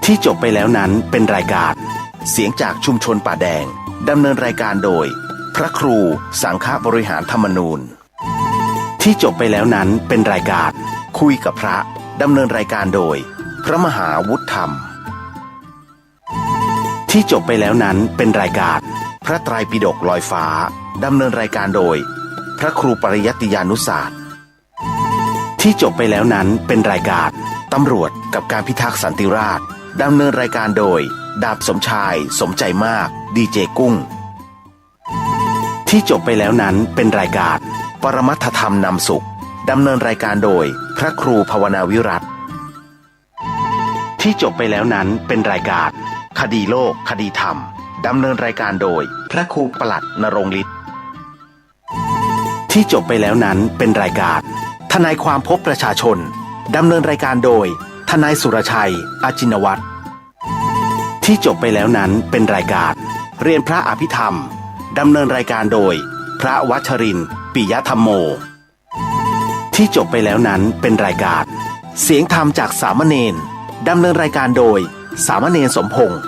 ที่จบไปแล้วนั้นเป็นรายการเสียงจากชุมชนป่าแดงดำเนินรายการโดยพระครูสังฆบริหารธรรมนูญที่จบไปแล้วนั้นเป็นรายการคุยกับพระดำเนินรายการโดยพระมหาวุฒิธรรมที่จบไปแล้วนั้นเป็นรายการพระไตรปิฎกลอยฟ้าดำเนินรายการโดยพระครูปริยัติยานุศาสตร์ที่จบไปแล้วนั้นเป็นรายการตำรวจกับการพิทักษ์สันติราษฎร์ดำเนินรายการโดยดาบสมชายสมใจมากดีเจกุ้งที่จบไปแล้วนั้นเป็นรายการปรมัตถธรรมนำสุขดำเนินรายการโดยพระครูภาวนาวิรัติที่จบไปแล้วนั้นเป็นรายการคดีโลกคดีธรรมดำเนินรายการโดยพระครูปลัดณรงค์ฤทธิ์ที่จบไปแล้วนั้นเป็นรายการทนายความพบประชาชนดำเนินรายการโดยทนายสุรชัยอาจินวัตรที่จบไปแล้วนั้นเป็นรายการเรียนพระอภิธรรมดำเนินรายการโดยพระวัชรินทร์ ปิยธรรมโมที่จบไปแล้วนั้นเป็นรายการเสียงธรรมจากสามเณรดำเนินรายการโดยสามเณรสมพงษ์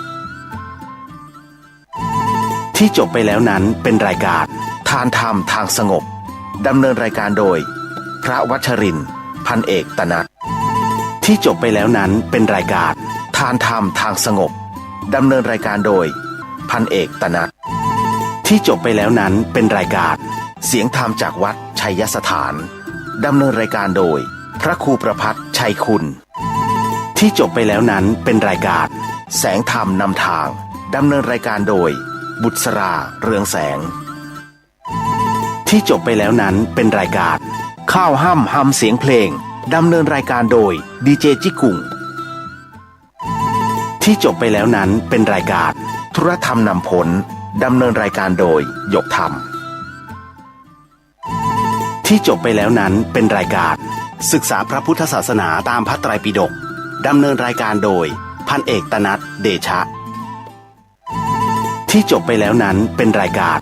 ที่จบไปแล้วนั้นเป็นรายการทานธรรมทางสงบดำเนินรายการโดยพระวัชรินทร์ พันเอกตนัทที่จบไปแล้วนั้นเป็นรายการทานธรรมทางสงบดำเนินรายการโดยพันเอกตนัทที่จบไปแล้วนั้นเป็นรายการเสียงธรรมจากวัดชัยสถานดำเนินรายการโดยพระครูประภัสชัยคุณที่จบไปแล้วนั้นเป็นรายการแสงธรรมนำทางดำเนินรายการโดยบุษราเรืองแสงที่จบไปแล้วนั้นเป็นรายการ ข้าวห้ำฮัมเสียงเพลงดำเนินรายการโดยดีเจจิกุ่งที่จบไปแล้วนั้นเป็นรายการธุรธรรมนำผลดำเนินรายการโดยหยกธรรมที่จบไปแล้วนั้นเป็นรายการศึกษาพระพุทธศาสนาตามพระไตรปิฎกดำเนินรายการโดยพันเอกตนัสเดชะที่จบไปแล้วนั้นเป็นรายการ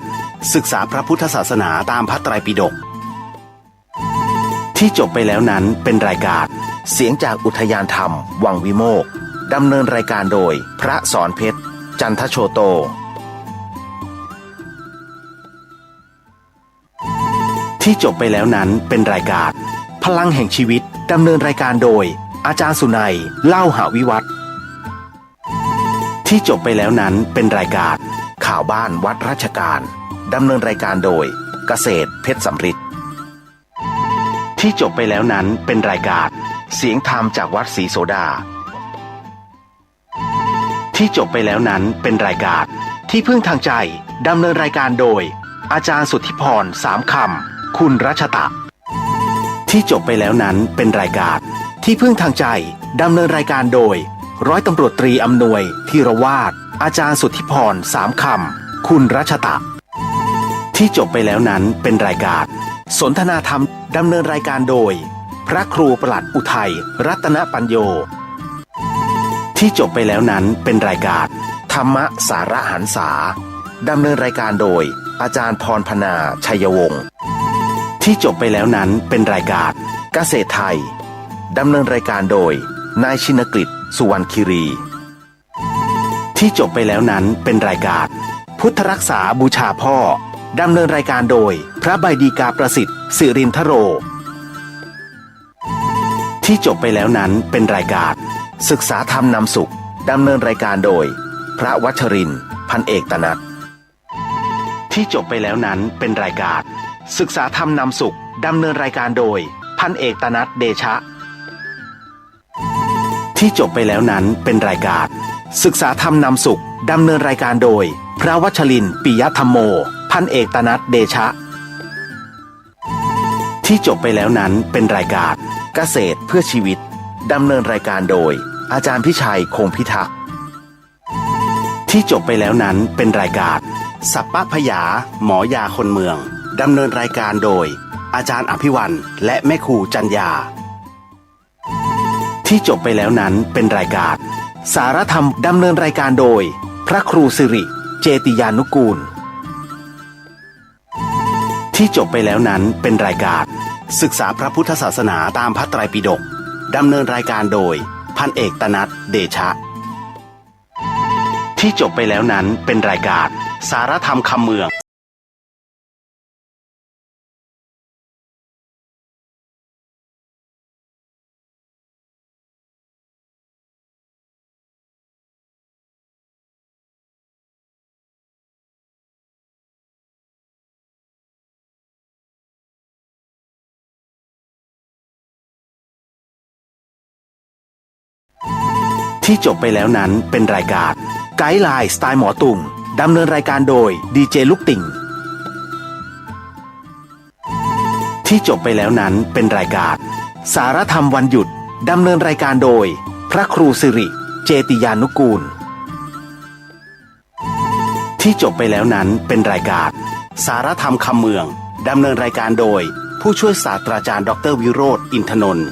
ศึกษาพระพุทธศาสนาตามพระไตรปิฎกที่จบไปแล้วนั้นเป็นรายการเสียงจากอุทยานธรรมวังวิโมกข์ดำเนินรายการโดยพระสอนเพชรจันทโชโตที่จบไปแล้วนั้นเป็นรายการพลังแห่งชีวิตดำเนินรายการโดยอาจารย์สุนัยเล่าหาวิวัฒน์ที่จบไปแล้วนั้นเป็นรายการข่าวบ้านวัดราชการดำเนินรายการโดยเกษตรเพชรสำริดที่จบไปแล้วนั้นเป็นรายการเสียงธรรมจากวัดศรีโสดาที่จบไปแล้วนั้นเป็นรายการที่พึ่งทางใจดำเนินรายการโดยอาจารย์สุทธิพรสามคำคุณรัชตะที่จบไปแล้วนั้นเป็นรายการที่พึ่งทางใจดำเนินรายการโดยร้อยตำรวจตรีอำนวยธีรวาทอาจารย์สุทธิพรสามคำคุณรัชตะที่จบไปแล้วนั้นเป็นรายการสนทนาธรรมดำเนินรายการโดยพระครูประหลัดอุทัยรัตนปัญโยที่จบไปแล้วนั้นเป็นรายการธรรมะสาระหันษาดำเนินรายการโดยอาจารย์พรพนาชัยวงศ์ที่จบไปแล้วนั้นเป็นรายการเกษตรไทยดำเนินรายการโดยนายชินกฤษสุวรรณคีรีที่จบไปแล้วนั้นเป็นรายการพุทธรักษาบูชาพ่อดำเนินรายการโดยพระใบดีกาประสิทธิ์สิรินทโรที่จบไปแล้วนั้นเป็นรายการศึกษาธรรมนำสุขดำเนินรายการโดยพระวัชรินทร์พันเอกตนัสที่จบไปแล้วนั้นเป็นรายการศึกษาธรรมนำสุขดำเนินรายการโดยพันเอกตนัสเดชะที่จบไปแล้วนั้นเป็นรายการศึกษาธรรมนำสุขดำเนินรายการโดยพระวัชรินทร์ปิยธรรมโมพันเอกตนัสเดชะที่จบไปแล้วนั้นเป็นรายการเกษตรเพื่อชีวิตดำเนินรายการโดยอาจารย์พิชัยคงพิทักษ์ที่จบไปแล้วนั้นเป็นรายการสัปปะพยาหมอยาคนเมืองดำเนินรายการโดยอาจารย์อภิวันและแม่ครูจันยาที่จบไปแล้วนั้นเป็นรายการสารธรรมดำเนินรายการโดยพระครูสิริเจติยานุกูลที่จบไปแล้วนั้นเป็นรายการศึกษาพระพุทธศาสนาตามพระไตรปิฎกดำเนินรายการโดยพันเอกตนัสเดชะที่จบไปแล้วนั้นเป็นรายการสารธรรมคำเมืองที่จบไปแล้วนั้นเป็นรายการไกด์ไลน์สไตล์หมอตุ่มดำเนินรายการโดยดีเจลูกติ่งที่จบไปแล้วนั้นเป็นรายการสารธรรมวันหยุดดำเนินรายการโดยพระครูสิริเจติยานุกูลที่จบไปแล้วนั้นเป็นรายการสารธรรมคำเมืองดำเนินรายการโดยผู้ช่วยศาสตราจารย์ดร.วิโรจน์อินทนนท์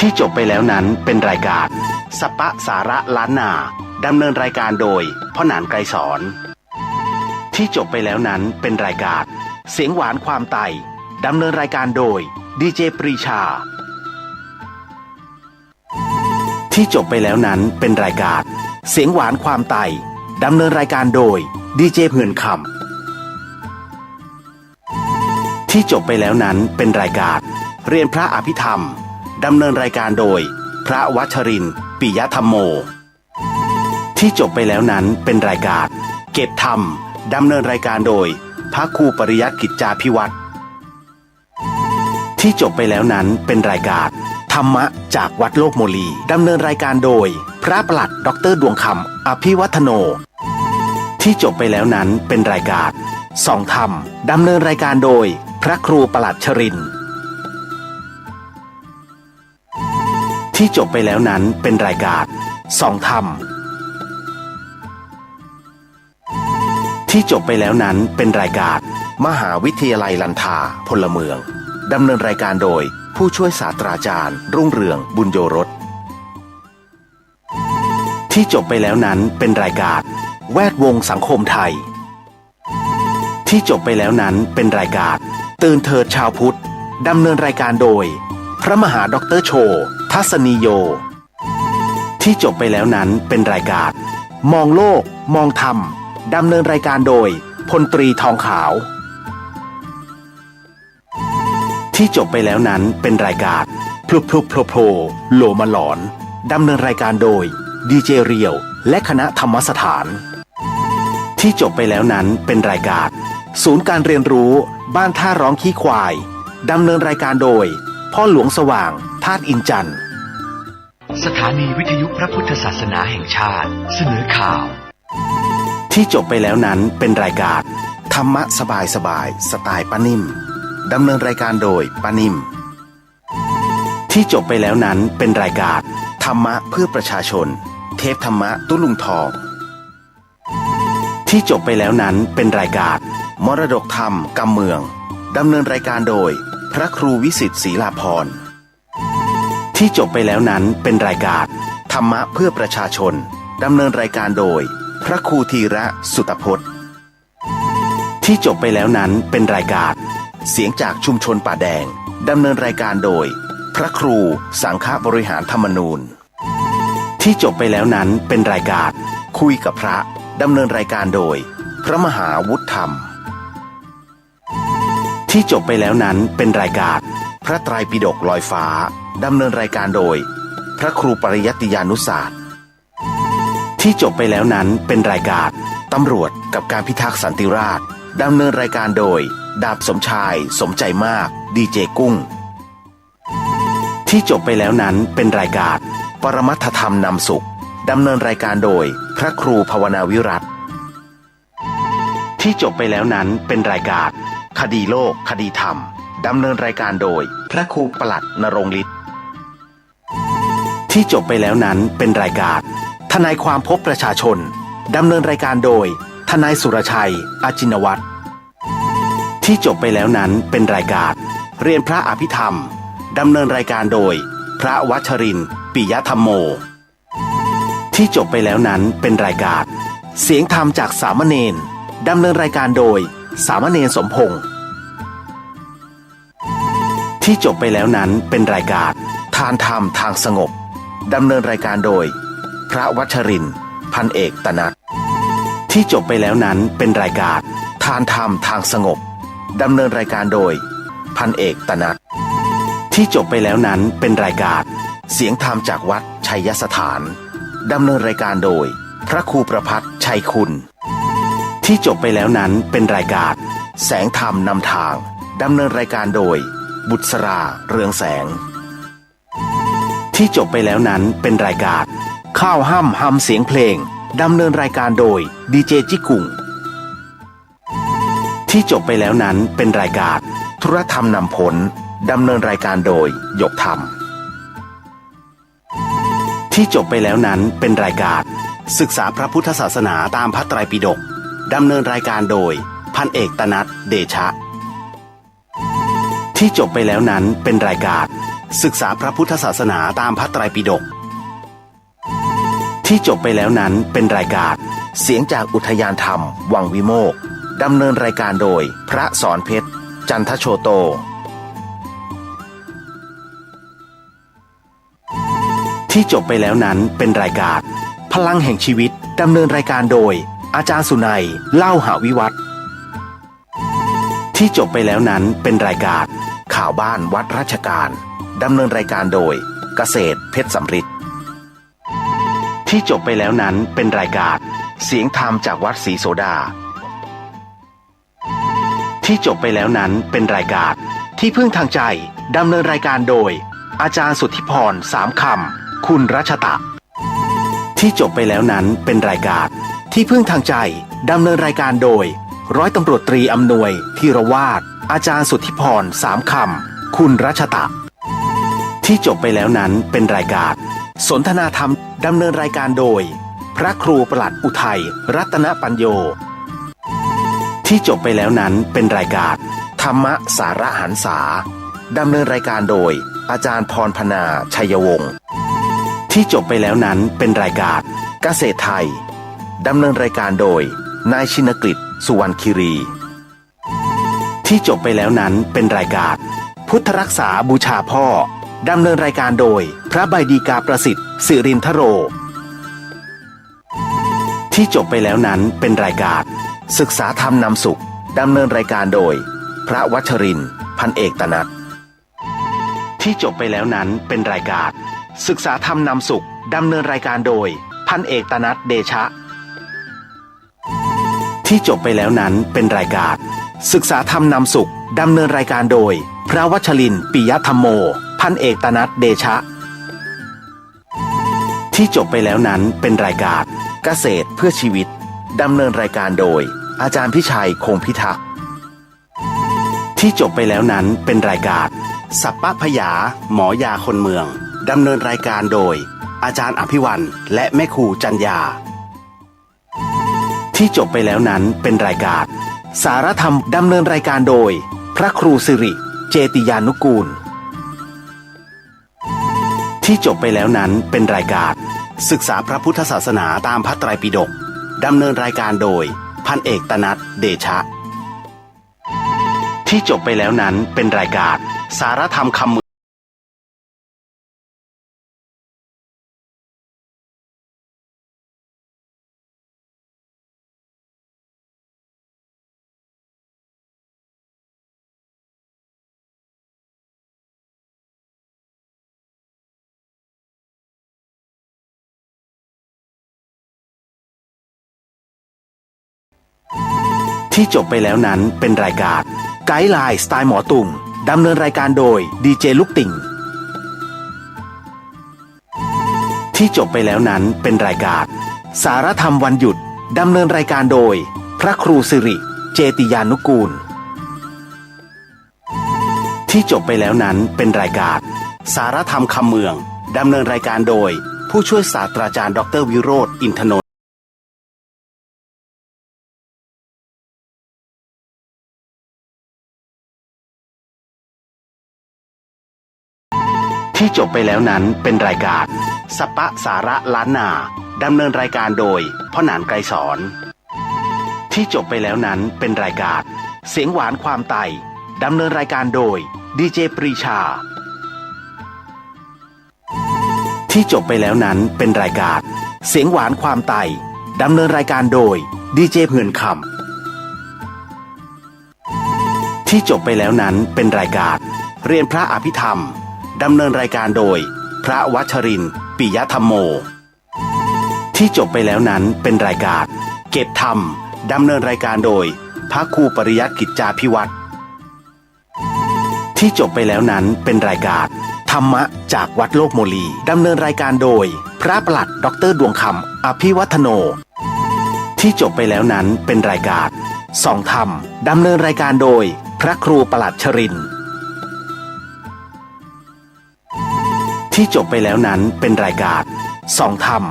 ที่จบไปแล้วนั้นเป็นรายการสัปปะสาระล้านนาดำเนินรายการโดยพ่อหนานไกรสอนที่จบไปแล้วนั้นเป็นรายการเสียงหวานความไต่ดำเนินรายการโดยดีเจปรีชาที่จบไปแล้วนั้นเป็นรายการเสียงหวานความไต่ดำเนินรายการโดยดีเจเหือนคำที่จบไปแล้วนั้นเป็นรายการเรียนพระอภิธรรมดำเนินรายการโดยพระวัชรินทร์ปิยธรรมโมที่จบไปแล้วนั้นเป็นรายการเก็บธรรมดำเนินรายการโดยพระครูปริยัติกิจจาภิวัตรที่จบไปแล้วนั้นเป็นรายการ ธรรมะจากวัดโลกโมลีดำเนินรายการโดยพระประหลัดดร.ดวงคำอภิวัฒโนที่จบไปแล้วนั้นเป็นรายการส่องธรรมดำเนินรายการโดยพระครูประหลัดชรินทร์ที่จบไปแล้วนั้นเป็นรายการส่องธรรมที่จบไปแล้วนั้นเป็นรายการมหาวิทยาลัยลันทาพลเมืองดำเนินรายการโดยผู้ช่วยศาสตราจารย์รุ่งเรืองบุญโยรสที่จบไปแล้วนั้นเป็นรายการแวดวงสังคมไทยที่จบไปแล้วนั้นเป็นรายการตื่นเถิดชาวพุทธดำเนินรายการโดยพระมหาดร.โชทัศนีโยที่จบไปแล้วนั้นเป็นรายการมองโลกมองธรรมดำเนินรายการโดยพลตรีทองขาวที่จบไปแล้วนั้นเป็นรายการพลุบพลุบโผล่โผล่โลมาหลอนดำเนินรายการโดยดีเจเรียวและคณะธรรมสถานที่จบไปแล้วนั้นเป็นรายการศูนย์การเรียนรู้บ้านท่าร้องขี้ควายดำเนินรายการโดยพ่อหลวงสว่างธาตุอินจันทร์ สถานีวิทยุพระพุทธศาสนาแห่งชาติเสนอข่าวที่จบไปแล้วนั้นเป็นรายการธรรมะสบายสบายสไตล์ป้านิ่มดำเนินรายการโดยป้านิ่มที่จบไปแล้วนั้นเป็นรายการธรรมะเพื่อประชาชนเทพธรรมะตุ้ลุงทองที่จบไปแล้วนั้นเป็นรายการมรดกธรรมกำเมืองดำเนินรายการโดยพระครูวิสิทธิ์ศรีลาภรณ์ที่จบไปแล้วนั้นเป็นรายการธรรมะเพื่อประชาชนดำเนินรายการโดยพระครูธีระสุตพจน์ที่จบไปแล้วนั้นเป็นรายการเสียงจากชุมชนป่าแดงดำเนินรายการโดยพระครูสังฆบริหารธรรมนูญที่จบไปแล้วนั้นเป็นรายการคุยกับพระดำเนินรายการโดยพระมหาวุฒิธรรมที่จบไปแล้วนั้นเป็นรายการพระไตรปิฎกลอยฟ้าดำเนินรายการโดยพระครูปริยัติยานุศาสตร์ที่จบไปแล้วนั้นเป็นรายการตำรวจกับการพิทักษ์สันติราษฎร์ดำเนินรายการโดยดาบสมชายสมใจมากดีเจกุ้งที่จบไปแล้วนั้นเป็นรายการปรมัตถธรรมนำสุขดำเนินรายการโดยพระครูภาวนาวิรัติที่จบไปแล้วนั้นเป็นรายการคดีโลกคดีธรรมดำเนินรายการโดยพระครูประหลัดณรงค์ฤทธิ์ที่จบไปแล้วนั้นเป็นรายการทนายความพบประชาชนดำเนินรายการโดยทนายสุรชัยอาจินวัตรที่จบไปแล้วนั้นเป็นรายการเรียนพระอภิธรรมดำเนินรายการโดยพระวัชรินทร์ปิยธรรมโมที่จบไปแล้วนั้นเป็นรายการเสียงธรรมจากสามเณรดำเนินรายการโดยสามเณรสมพงษ์ที่จบไปแล้วนั้นเป็นรายการทานธรรมทางสงบดำเนินรายการโดยพระวัชรินทร์พันเอกตนัทที่จบไปแล้วนั้นเป็นรายการทานธรรมทางสงบดำเนินรายการโดยพันเอกตนัทที่จบไปแล้วนั้นเป็นรายการเสียงธรรมจากวัดชัยสถานดำเนินรายการโดยพระครูประภัสชัยคุณที่จบไปแล้วนั้นเป็นรายการแสงธรรมนำทางดำเนินรายการโดยบุษราเรืองแสงที่จบไปแล้วนั้นเป็นรายการข้าวห้ำฮำเสียงเพลงดำเนินรายการโดยดีเจจิกุ่งที่จบไปแล้วนั้นเป็นรายการธุรธรรมนำผลดำเนินรายการโดยหยกธรรมที่จบไปแล้วนั้นเป็นรายการศึกษาพระพุทธศาสนาตามพระไตรปิฎกดำเนินรายการโดยพันเอกตนัทเดชะที่จบไปแล้วนั้นเป็นรายการศึกษาพระพุทธศาสนาตามพระไตรปิฎกที่จบไปแล้วนั้นเป็นรายการเสียงจากอุทยานธรรมวังวิโมกข์ดำเนินรายการโดยพระสอนเพชรจันทโชโตที่จบไปแล้วนั้นเป็นรายการพลังแห่งชีวิตดำเนินรายการโดยอาจารย์สุนัยเล่าหาวิวัฒน์ที่จบไปแล้วนั้นเป็นรายการข่าวบ้านวัดราชการดำเนินรายการโดยเกษตรเพชรสำริดที่จบไปแล้วนั้นเป็นรายการเสียงธรรมจากวัดศรีโสดาที่จบไปแล้วนั้นเป็นรายการที่พึ่งทางใจดำเนินรายการโดย อาจารย์สุทธิพรสามคำคุณรัชตะที่จบไปแล้วนั้นเป็นรายการที่พึ่งทางใจดำเนินรายการโดยร้อยตำรวจตรีอำนวยธีรวาทอาจารย์สุทธิพรสามคำคุณรัชตะที่จบไปแล้วนั้นเป็นรายการสนทนาธรรมดำเนินรายการโดยพระครูประหลัดอุทัยรัตนปัญโยที่จบไปแล้วนั้นเป็นรายการธรรมะสาระหันษาดำเนินรายการโดยอาจารย์พรพนาชัยวงศ์ที่จบไปแล้วนั้นเป็นรายการเกษตรไทยดำเนินรายการโดยนายชินกฤษสุวรรณคีรีที่จบไปแล้วนั้นเป็นรายการพุทธรักษาบูชาพ่อดำเนินรายการโดยพระใบดีกาประสิทธิ์สิรินทโรที่จบไปแล้วนั้นเป็นรายการศึกษาธรรมนำสุขดำเนินรายการโดยพระวัชรินทร์พันเอกตนัทที่จบไปแล้วนั้นเป็นรายการศึกษาธรรมนำสุขดำเนินรายการโดยพันเอกตนัทเดชะที่จบไปแล้วนั้นเป็นรายการศึกษาธรรมนำสุขดำเนินรายการโดยพระวัชรินทร์ปิยธรรมโมพันเอกตนัทเดชะที่จบไปแล้วนั้นเป็นรายการเกษตรเพื่อชีวิตดำเนินรายการโดยอาจารย์พิชัยคงพิทักษ์ที่จบไปแล้วนั้นเป็นรายการสัปปะพยาหมอยาคนเมืองดำเนินรายการโดยอาจารย์อภิวันและแม่ครูจัญญาที่จบไปแล้วนั้นเป็นรายการสารธรรมดำเนินรายการโดยพระครูสิริเจติยานุกูลที่จบไปแล้วนั้นเป็นรายการศึกษาพระพุทธศาสนาตามพระไตรปิฎกดำเนินรายการโดยพันเอกตนัทเดชะที่จบไปแล้วนั้นเป็นรายการสารธรรมคำที่จบไปแล้วนั้นเป็นรายการไกด์ไลน์สไตล์หมอตุ่มดำเนินรายการโดยดีเจลูกติ่งที่จบไปแล้วนั้นเป็นรายการสารธรรมวันหยุดดำเนินรายการโดยพระครูสิริเจติยานุกูลที่จบไปแล้วนั้นเป็นรายการสารธรรมคำเมืองดำเนินรายการโดยผู้ช่วยศาสตราจารย์ดร.วิโรจน์อินทนนท์ที่จบไปแล้วนั้นเป็นรายการสัปปะสาระล้านนาดำเนินรายการโดยพ่อหนานไกรสอนที่จบไปแล้วนั้นเป็นรายการเสียงหวานความไต่ดำเนินรายการโดยดีเจปรีชาที่จบไปแล้วนั้นเป็นรายการเสียงหวานความไต่ดำเนินรายการโดยดีเจเหือนคำที่จบไปแล้วนั้นเป็นรายการเรียนพระอภิธรรมดำเนินรายการโดยพระวัชรินทร์ปิยธรรมโมที่จบไปแล้วนั้นเป็นรายการเก็บธรรมดำเนินรายการโดยพระครูปริยัติกิจจาภิวัตรที่จบไปแล้วนั้นเป็นรายการธรรมะจากวัดโลกโมลีดำเนินรายการโดยพระประหลัดดร.ดวงคำอภิวัฒโนที่จบไปแล้วนั้นเป็นรายการส่องธรรมดำเนินรายการโดยพระครูประหลัดชรินทร์ที่จบไปแล้วนั้นเป็นรายการส่องธรรม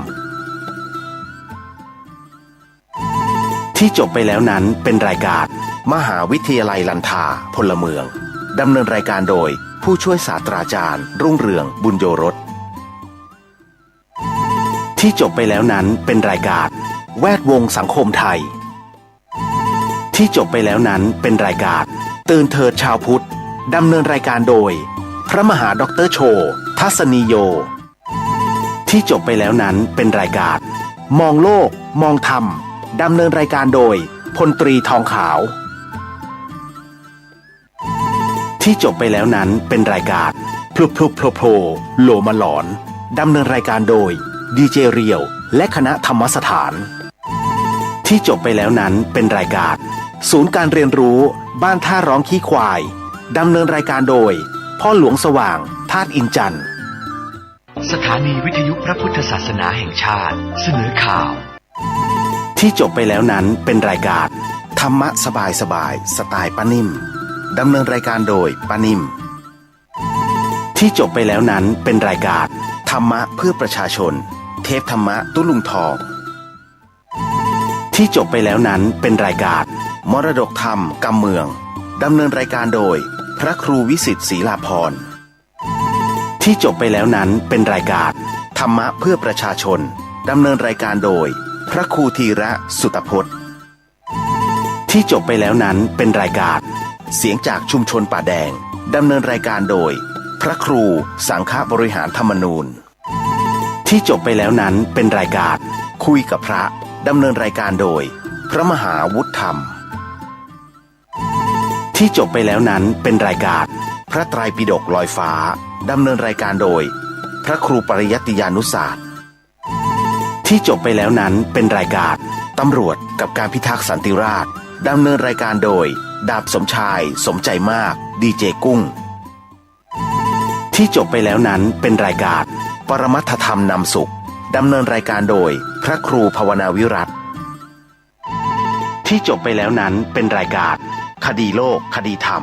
ที่จบไปแล้วนั้นเป็นรายการมหาวิทยาลัยลันทาพลเมืองดำเนินรายการโดยผู้ช่วยศาสตราจารย์รุ่งเรืองบุญโยรสที่จบไปแล้วนั้นเป็นรายการแวดวงสังคมไทยที่จบไปแล้วนั้นเป็นรายการตื่นเถิดชาวพุทธดำเนินรายการโดยพระมหาดร.โชทัศนีโยที่จบไปแล้วนั้นเป็นรายการมองโลกมองธรรมดำเนินรายการโดยพลตรีทองขาวที่จบไปแล้วนั้นเป็นรายการพลุพโผล่โลมาหลอนดำเนินรายการโดยดีเจเรียวและคณะธรรมสถานที่จบไปแล้วนั้นเป็นรายการศูนย์การเรียนรู้บ้านท่าร้องขี้ควายดำเนินรายการโดยพ่อหลวงสว่าง ธาตุอินจันทร์ สถานีวิทยุพระพุทธศาสนาแห่งชาติเสนอข่าว ที่จบไปแล้วนั้นเป็นรายการธรรมะสบายสบายสไตล์ป้านิ่มดำเนินรายการโดยป้านิ่มที่จบไปแล้วนั้นเป็นรายการธรรมะเพื่อประชาชนเทพธรรมะตุลุงทองที่จบไปแล้วนั้นเป็นรายการมรดกธรรมกำเมืองดำเนินรายการโดยพระครูวิสิทธิ์ศรีลาภรณ์ที่จบไปแล้วนั้นเป็นรายการธรรมะเพื่อประชาชนดำเนินรายการโดยพระครูธีระสุตพจน์ที่จบไปแล้วนั้นเป็นรายการเสียงจากชุมชนป่าแดงดำเนินรายการโดยพระครูสังฆบริหารธรรมนูญที่จบไปแล้วนั้นเป็นรายการคุยกับพระดำเนินรายการโดยพระมหาวุฒิธรรมที่จบไปแล้วนั้นเป็นรายการพระไตรปิฎกลอยฟ้าดำเนินรายการโดยพระครูปริยัติยานุศาสตร์ที่จบไปแล้วนั้นเป็นรายการตำรวจกับการพิทักษ์สันติราษฎร์ดำเนินรายการโดยดาบสมชายสมใจมากดีเจกุ้งที่จบไปแล้วนั้นเป็นรายการปรมัตถธรรมนำสุขดำเนินรายการโดยพระครูภาวนาวิรัติที่จบไปแล้วนั้นเป็นรายการคดีโลกคดีธรรม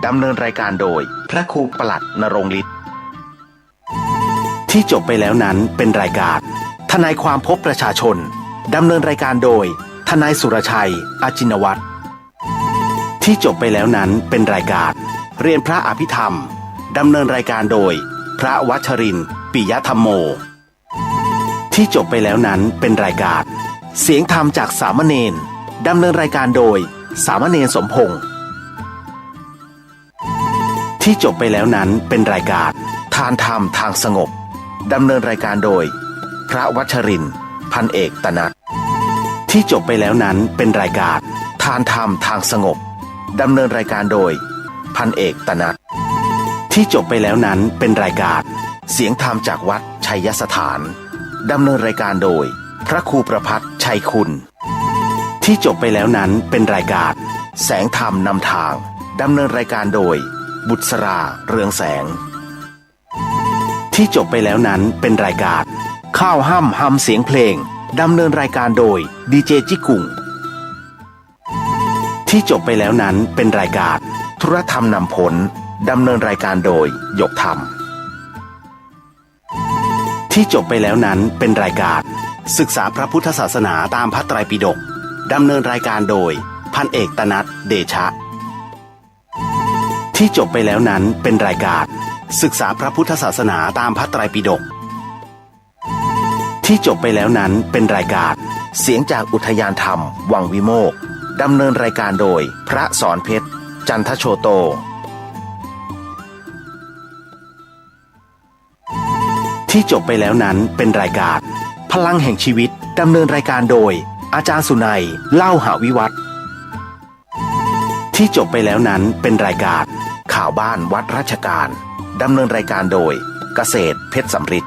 ดำเนินรายการโดยพระครูปลัดนรงฤทธิ์ที่จบไปแล้วนั้นเป็นรายการทนายความพบประชาชนดำเนินรายการโดยทนายสุรชัยอาจินวัตรที่จบไปแล้วนั้นเป็นรายการเรียนพระอภิธรรมดำเนินรายการโดยพระวัชรินทร์ปิยธรรมโมที่จบไปแล้วนั้นเป็นรายการเสียงธรรมจากสามเณรดำเนินรายการโดยสามเณรสมพงษ์ที่จบไปแล้วนั้นเป็นรายการทานธรรมทางสงบดำเนินรายการโดยพระวัชรินทร์พันเอกตนัทที่จบไปแล้วนั้นเป็นรายการทานธรรมทางสงบดำเนินรายการโดยพันเอกตนัทที่จบไปแล้วนั้นเป็นรายการเสียงธรรมจากวัดชัยสถานดำเนินรายการโดยพระครูประภัสชัยคุณที่จบไปแล้วนั้นเป็นรายการแสงธรรมนำทางดำเนินรายการโดยบุษราเรืองแสงที่จบไปแล้วนั้นเป็นรายการข้าวห้ำฮำเสียงเพลงดำเนินรายการโดยดีเจจิกุ่งที่จบไปแล้วนั้นเป็นรายการธุรธรรมนำผลดำเนินรายการโดยหยกธรรมที่จบไปแล้วนั้นเป็นรายการศึกษาพระพุทธศาสนาตามพระไตรปิฎกดำเนินรายการโดยพันเอกตนัทเดชะที่จบไปแล้วนั้นเป็นรายการศึกษาพระพุทธศาสนาตามพระไตรปิฎกที่จบไปแล้วนั้นเป็นรายการเสียงจากอุทยานธรรมวังวิโมกข์ดำเนินรายการโดยพระสอนเพชรจันทโชโตที่จบไปแล้วนั้นเป็นรายการพลังแห่งชีวิตดำเนินรายการโดยอาจารย์สุนัยเล่าหาวิวัฒน์ที่จบไปแล้วนั้นเป็นรายการข่าวบ้านวัดราชการดำเนินรายการโดยเกษตรเพชรสำริด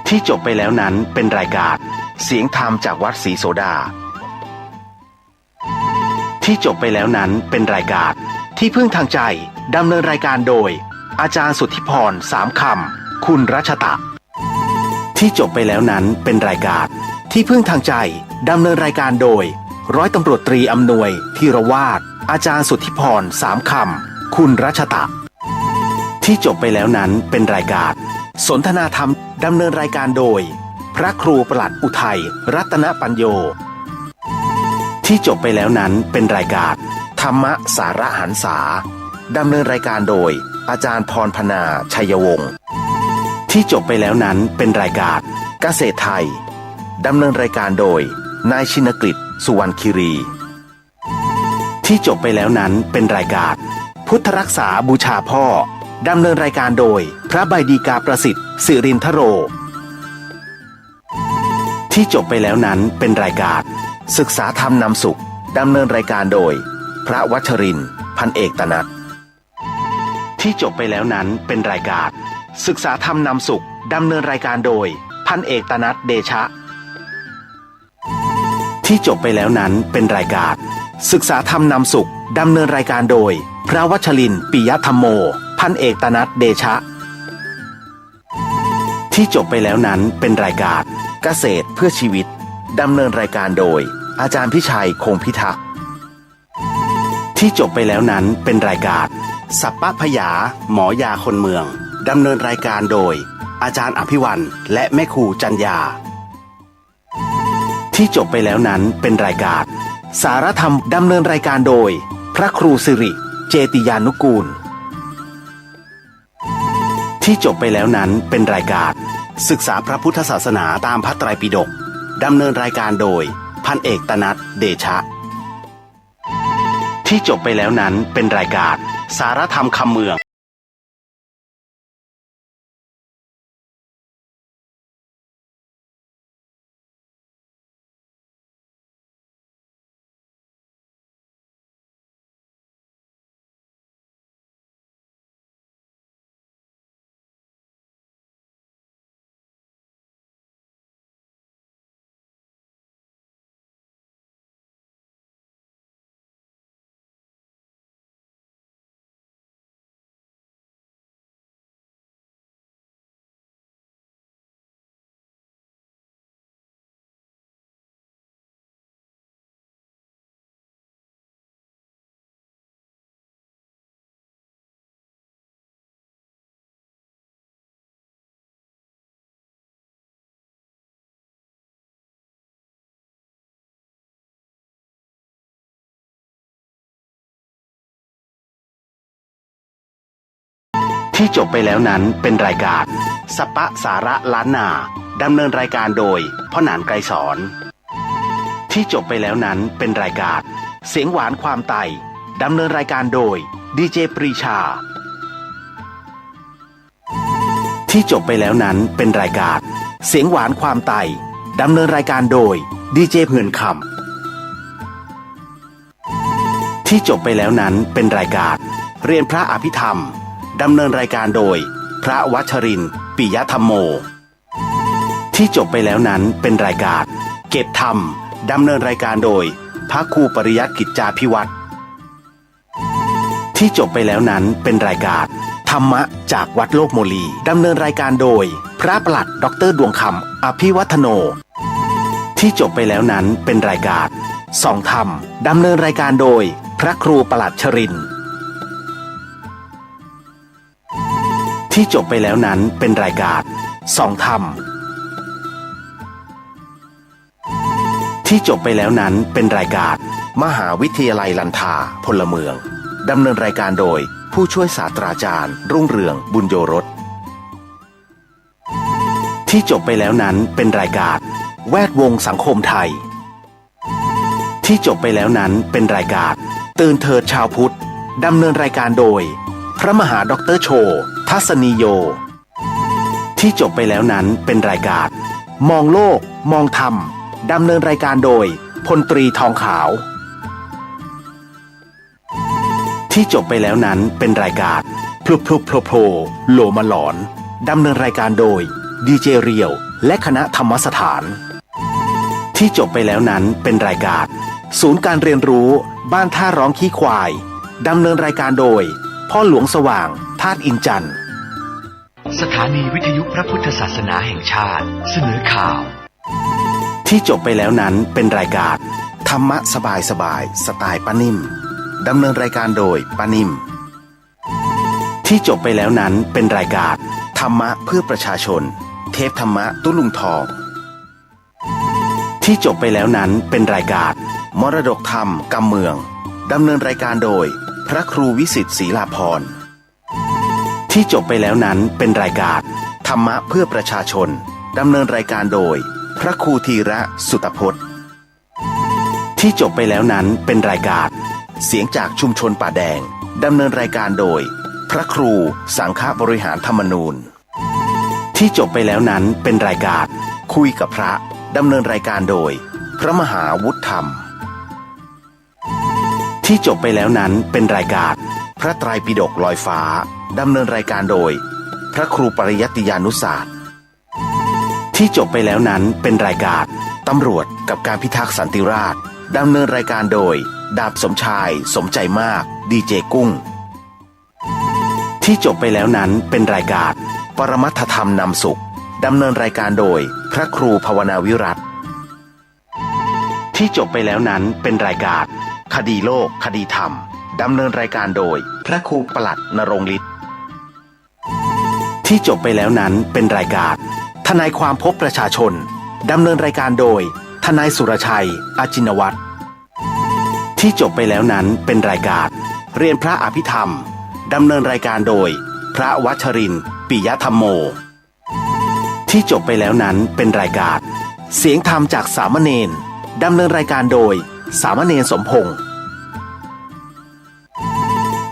ที่จบไปแล้วนั้นเป็นรายการเสียงธรรมจากวัดศรีโสดาที่จบไปแล้วนั้นเป็นรายการที่พึ่งทางใจดำเนินรายการโดยอาจารย์สุทธิพรสามคำคุณรัชตะที่จบไปแล้วนั้นเป็นรายการที่พึ่งทางใจดำเนินรายการโดยร้อยตำรวจตรีอำนวยธีรวาทอาจารย์สุทธิพรสามคำคุณรัชตะที่จบไปแล้วนั้นเป็นรายการสนทนาธรรมดำเนินรายการโดยพระครูปลัดอุทัยรัตนปัญโยที่จบไปแล้วนั้นเป็นรายการธรรมะสาระหันษาดำเนินรายการโดยอาจารย์พรพนาชัยวงศ์ที่จบไปแล้วนั้นเป็นรายการเกษตรไทยดำเนินรายการโดยนายชินกฤษสุวรรณคิรีที่จบไปแล้วนั้นเป็นรายการพุทธรักษาบูชาพ่อดำเนินรายการโดยพระใบดีกาประสิทธิ์สิรินทโรที่จบไปแล้วนั้นเป็นรายการศึกษาธรรมนำสุขดำเนินรายการโดยพระวัชรินทร์พันเอกตนัทที่จบไปแล้วนั้นเป็นรายการศึกษาธรรมนำสุขดำเนินรายการโดยพันเอกตนัทเดชะที่จบไปแล้วนั้นเป็นรายการศึกษาธรรมนำสุขดำเนินรายการโดยพระวัชรินทร์ปิยธรรมโมพ พันเอกตนัทเดชะที่จบไปแล้วนั้นเป็นรายการเกษตรเพื่อชีวิตดำเนินรายการโดยอาจารย์พิชัยคงพิทักษ์ที่จบไปแล้วนั้นเป็นรายการสัปปะพยาหมอยาคนเมืองดำเนินรายการโดยอาจารย์อภิวันและแม่ครูจัญญาที่จบไปแล้วนั้นเป็นรายการสารธรรมดำเนินรายการโดยพระครูสิริเจติยานุกูลที่จบไปแล้วนั้นเป็นรายการศึกษาพระพุทธศาสนาตามพระไตรปิฎกดำเนินรายการโดยพันเอกตนัทเดชะที่จบไปแล้วนั้นเป็นรายการสารธรรมคำเมืองที่จบไปแล้วนั้นเป็นรายการสัปปะสาระล้านนาดำเนินรายการโดยพ่อหนานไกรสอนที่จบไปแล้วนั้นเป็นรายการเสียงหวานความไต่ดำเนินรายการโดยดีเจปรีชาที่จบไปแล้วนั้นเป็นรายการเสียงหวานความไต่ดำเนินรายการโดยดีเจเหือนคำที่จบไปแล้วนั้นเป็นรายการเรียนพระอภิธรรมดำเนินรายการโดยพระวัชรินทร์ปิยธรรมโมที่จบไปแล้วนั้นเป็นรายการเก็บธรรมดำเนินรายการโดยพระครูปริยัติกิจจาภิวัตรที่จบไปแล้วนั้นเป็นรายการธรรมะจากวัดโลกโมลีดำเนินรายการโดยพระปลัดดร.ดวงคำอภิวัฒโนที่จบไปแล้วนั้นเป็นรายการส่องธรรมดำเนินรายการโดยพระครูปลัดชรินทร์ที่จบไปแล้วนั้นเป็นรายการส่องธรรมที่จบไปแล้วนั้นเป็นรายการมหาวิทยาลัยลันทาพลเมืองดำเนินรายการโดยผู้ช่วยศาสตราจารย์รุ่งเรืองบุญโยรสที่จบไปแล้วนั้นเป็นรายการแวดวงสังคมไทยที่จบไปแล้วนั้นเป็นรายการตื่นเถิดชาวพุทธดำเนินรายการโดยพระมหาดร.โชทัศนีโยที่จบไปแล้วนั้นเป็นรายการมองโลกมองธรรมดำเนินรายการโดยพลตรีทองขาวที่จบไปแล้วนั้นเป็นรายการพลุโผล่โลมาหลอนดำเนินรายการโดยดีเจเรียวและคณะธรรมสถานที่จบไปแล้วนั้นเป็นรายการศูนย์การเรียนรู้บ้านท่าร้องขี้ควายดำเนินรายการโดยพ่อหลวงสว่างธาตุอินจันทร์สถานีวิทยุพระพุทธศาสนาแห่งชาติเสนอข่าวที่จบไปแล้วนั้นเป็นรายการธรรมะสบายสไตล์ป้านิ่มดำเนินรายการโดยป้านิ่มที่จบไปแล้วนั้นเป็นรายการธรรมะเพื่อประชาชนเทพธรรมะตุลุงทองที่จบไปแล้วนั้นเป็นรายการมรดกธรรมกำเมืองดำเนินรายการโดยพระครูวิสิทธิ์ศรีลาภรณ์ที่จบไปแล้วนั้นเป็นรายการธรรมะเพื่อประชาชนดำเนินรายการโดยพระครูธีระสุตพจน์ที่จบไปแล้วนั้นเป็นรายการเสียงจากชุมชนป่าแดงดำเนินรายการโดยพระครูสังฆบริหารธรรมนูญที่จบไปแล้วนั้นเป็นรายการคุยกับพระดำเนินรายการโดยพระมหาวุฒิธรรมที่จบไปแล้วนั้นเป็นรายการพระไตรปิฎกลอยฟ้าดำเนินรายการโดยพระครูปริยัติยานุศาสตร์ที่จบไปแล้วนั้นเป็นรายการตำรวจกับการพิทักษ์สันติราษฎร์ดำเนินรายการโดยดาบสมชายสมใจมากดีเจกุ้ง ที่จบไปแล้วนั้นเป็นรายการปรมัตถธรรมนำสุขดำเนินรายการโดยพระครูภาวนาวิรัติที่จบไปแล้วนั้นเป็นรายการคดีโลกคดีธรรมดำเนินรายการโดยพระครูปลัดนรงค์ฤทธิ์ที่จบไปแล้วนั้นเป็นรายการทนายความพบประชาชนดำเนินรายการโดยทนายสุรชัยอาจินวัตรที่จบไปแล้วนั้นเป็นรายการเรียนพระอภิธรรมดำเนินรายการโดยพระวัชรินทร์ปิยธรรมโมที่จบไปแล้วนั้นเป็นรายการเสียงธรรมจากสามเณรดำเนินรายการโดยสามเณรสมพงษ์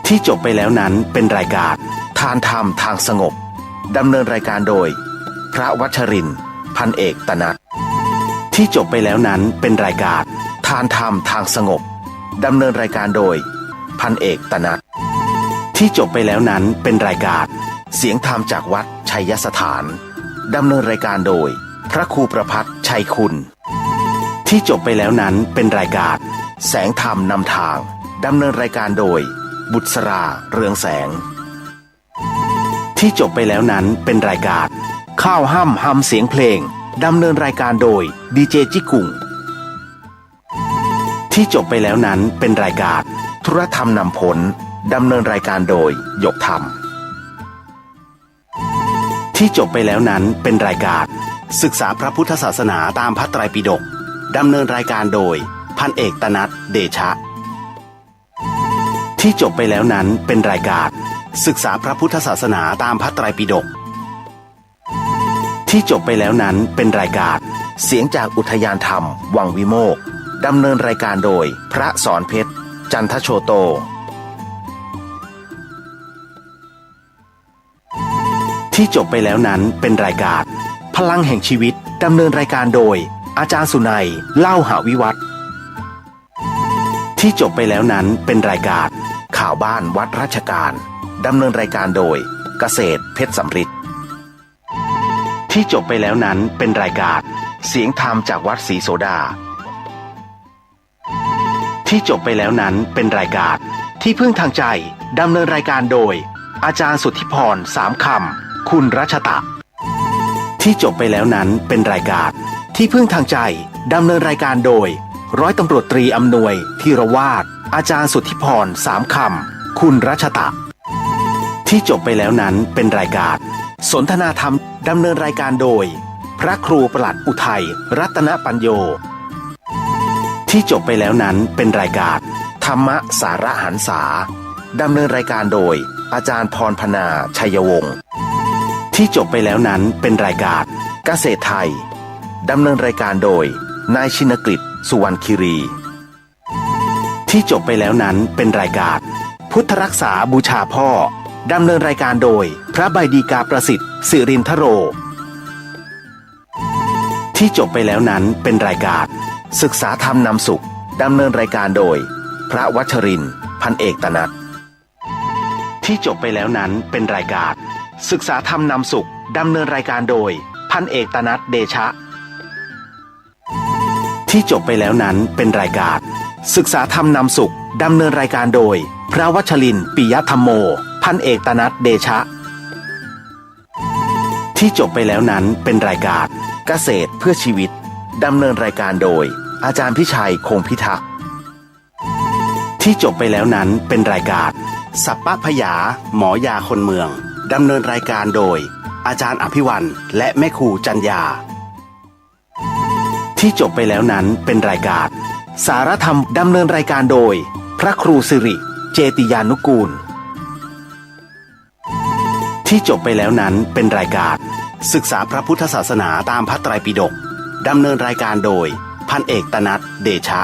ที่จบไปแล้วนั้นเป็นรายการทานธรรมทางสงบดำเนินรายการโดยพระวัชรินทร์พันเอกตนัทที่จบไปแล้วนั้นเป็นรายการทานธรรมทางสงบดำเนินรายการโดยพันเอกตนัทที่จบไปแล้วนั้นเป็นรายการเสียงธรรมจากวัดชัยสถานดำเนินรายการโดยพระครูประภัสชัยคุณที่จบไปแล้วนั้นเป็นรายการแสงธรรมนำทางดำเนินรายการโดยบุษราเรืองแสงที่จบไปแล้วนั้นเป็นรายการข้าวห้ำฮัมเสียงเพลงดำเนินรายการโดยดีเจจิกุ่งที่จบไปแล้วนั้นเป็นรายการธุรธรรมนำผลดำเนินรายการโดยหยกธรรมที่จบไปแล้วนั้นเป็นรายการศึกษาพระพุทธศาสนาตามพระไตรปิฎกดำเนินรายการโดยพันเอกตนัทเดชะที่จบไปแล้วนั้นเป็นรายการศึกษาพระพุทธศาสนาตามพระไตรปิฎกที่จบไปแล้วนั้นเป็นรายการเสียงจากอุทยานธรรมวังวิโมกข์ดำเนินรายการโดยพระสอนเพชรจันทโชโตที่จบไปแล้วนั้นเป็นรายการพลังแห่งชีวิตดำเนินรายการโดยอาจารย์สุนัยเล่าหาวิวัฒน์ที่จบไปแล้วนั้นเป็นรายการข่าวบ้านวัดราชการดำเนินรายการโดยเกษตรเพชรสำริดที่จบไปแล้วนั้นเป็นรายการเสียงธรรมจากวัดศรีโสดาที่จบไปแล้วนั้นเป็นรายการที่พึ่งทางใจดำเนินรายการโดยอาจารย์สุทธิพรสามคำคุณรัชตะที่จบไปแล้วนั้นเป็นรายการที่พึ่งทางใจดำเนินรายการโดยร้อยตำรวจตรีอำนวยธีรวาทอาจารย์สุทธิพรสามคำคุณรัชตะที่จบไปแล้วนั้นเป็นรายการสนทนาธรรมดำเนินรายการโดยพระครูปลัดอุทัยรัตนปัญโยที่จบไปแล้วนั้นเป็นรายการธรรมะสาระหันษาดำเนินรายการโดยอาจารย์พรพนาชัยวงศ์ที่จบไปแล้วนั้นเป็นรายการเกษตรไทยดำเนินรายการโดยนายชินกฤษสุวรรณคีรีที่จบไปแล้วนั้นเป็นรายการพุทธรักษาบูชาพ่อดำเนินรายการโดยพระใบดีกาประสิทธิ์สิรินทโรที่จบไปแล้วนั้นเป็นรายการศึกษาธรรมนำสุขดำเนินรายการโดยพระวัชรินทร์พันเอกตนัทที่จบไปแล้วนั้นเป็นรายการศึกษาธรรมนำสุขดำเนินรายการโดยพันเอกตนัทเดชะที่จบไปแล้วนั้นเป็นรายการศึกษาธรรมนำสุขดำเนินรายการโดยพระวัชรินทร์ปิยธรรมโมพันเอกตนัทเดชะที่จบไปแล้วนั้นเป็นรายการเกษตรเพื่อชีวิตดำเนินรายการโดยอาจารย์พิชัยคงพิทักษ์ที่จบไปแล้วนั้นเป็นรายการสัปปะพยาหมอยาคนเมืองดำเนินรายการโดยอาจารย์อภิวันและแม่ครูจันยาที่จบไปแล้วนั้นเป็นรายการสารธรรมดำเนินรายการโดยพระครูสิริเจติยานุกูลที่จบไปแล้วนั้นเป็นรายการศึกษาพระพุทธศาสนาตามพระไตรปิฎกดำเนินรายการโดยพันเอกตนัทเดชะ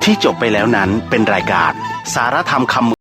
ที่จบไปแล้วนั้นเป็นรายการสารธรรมคำ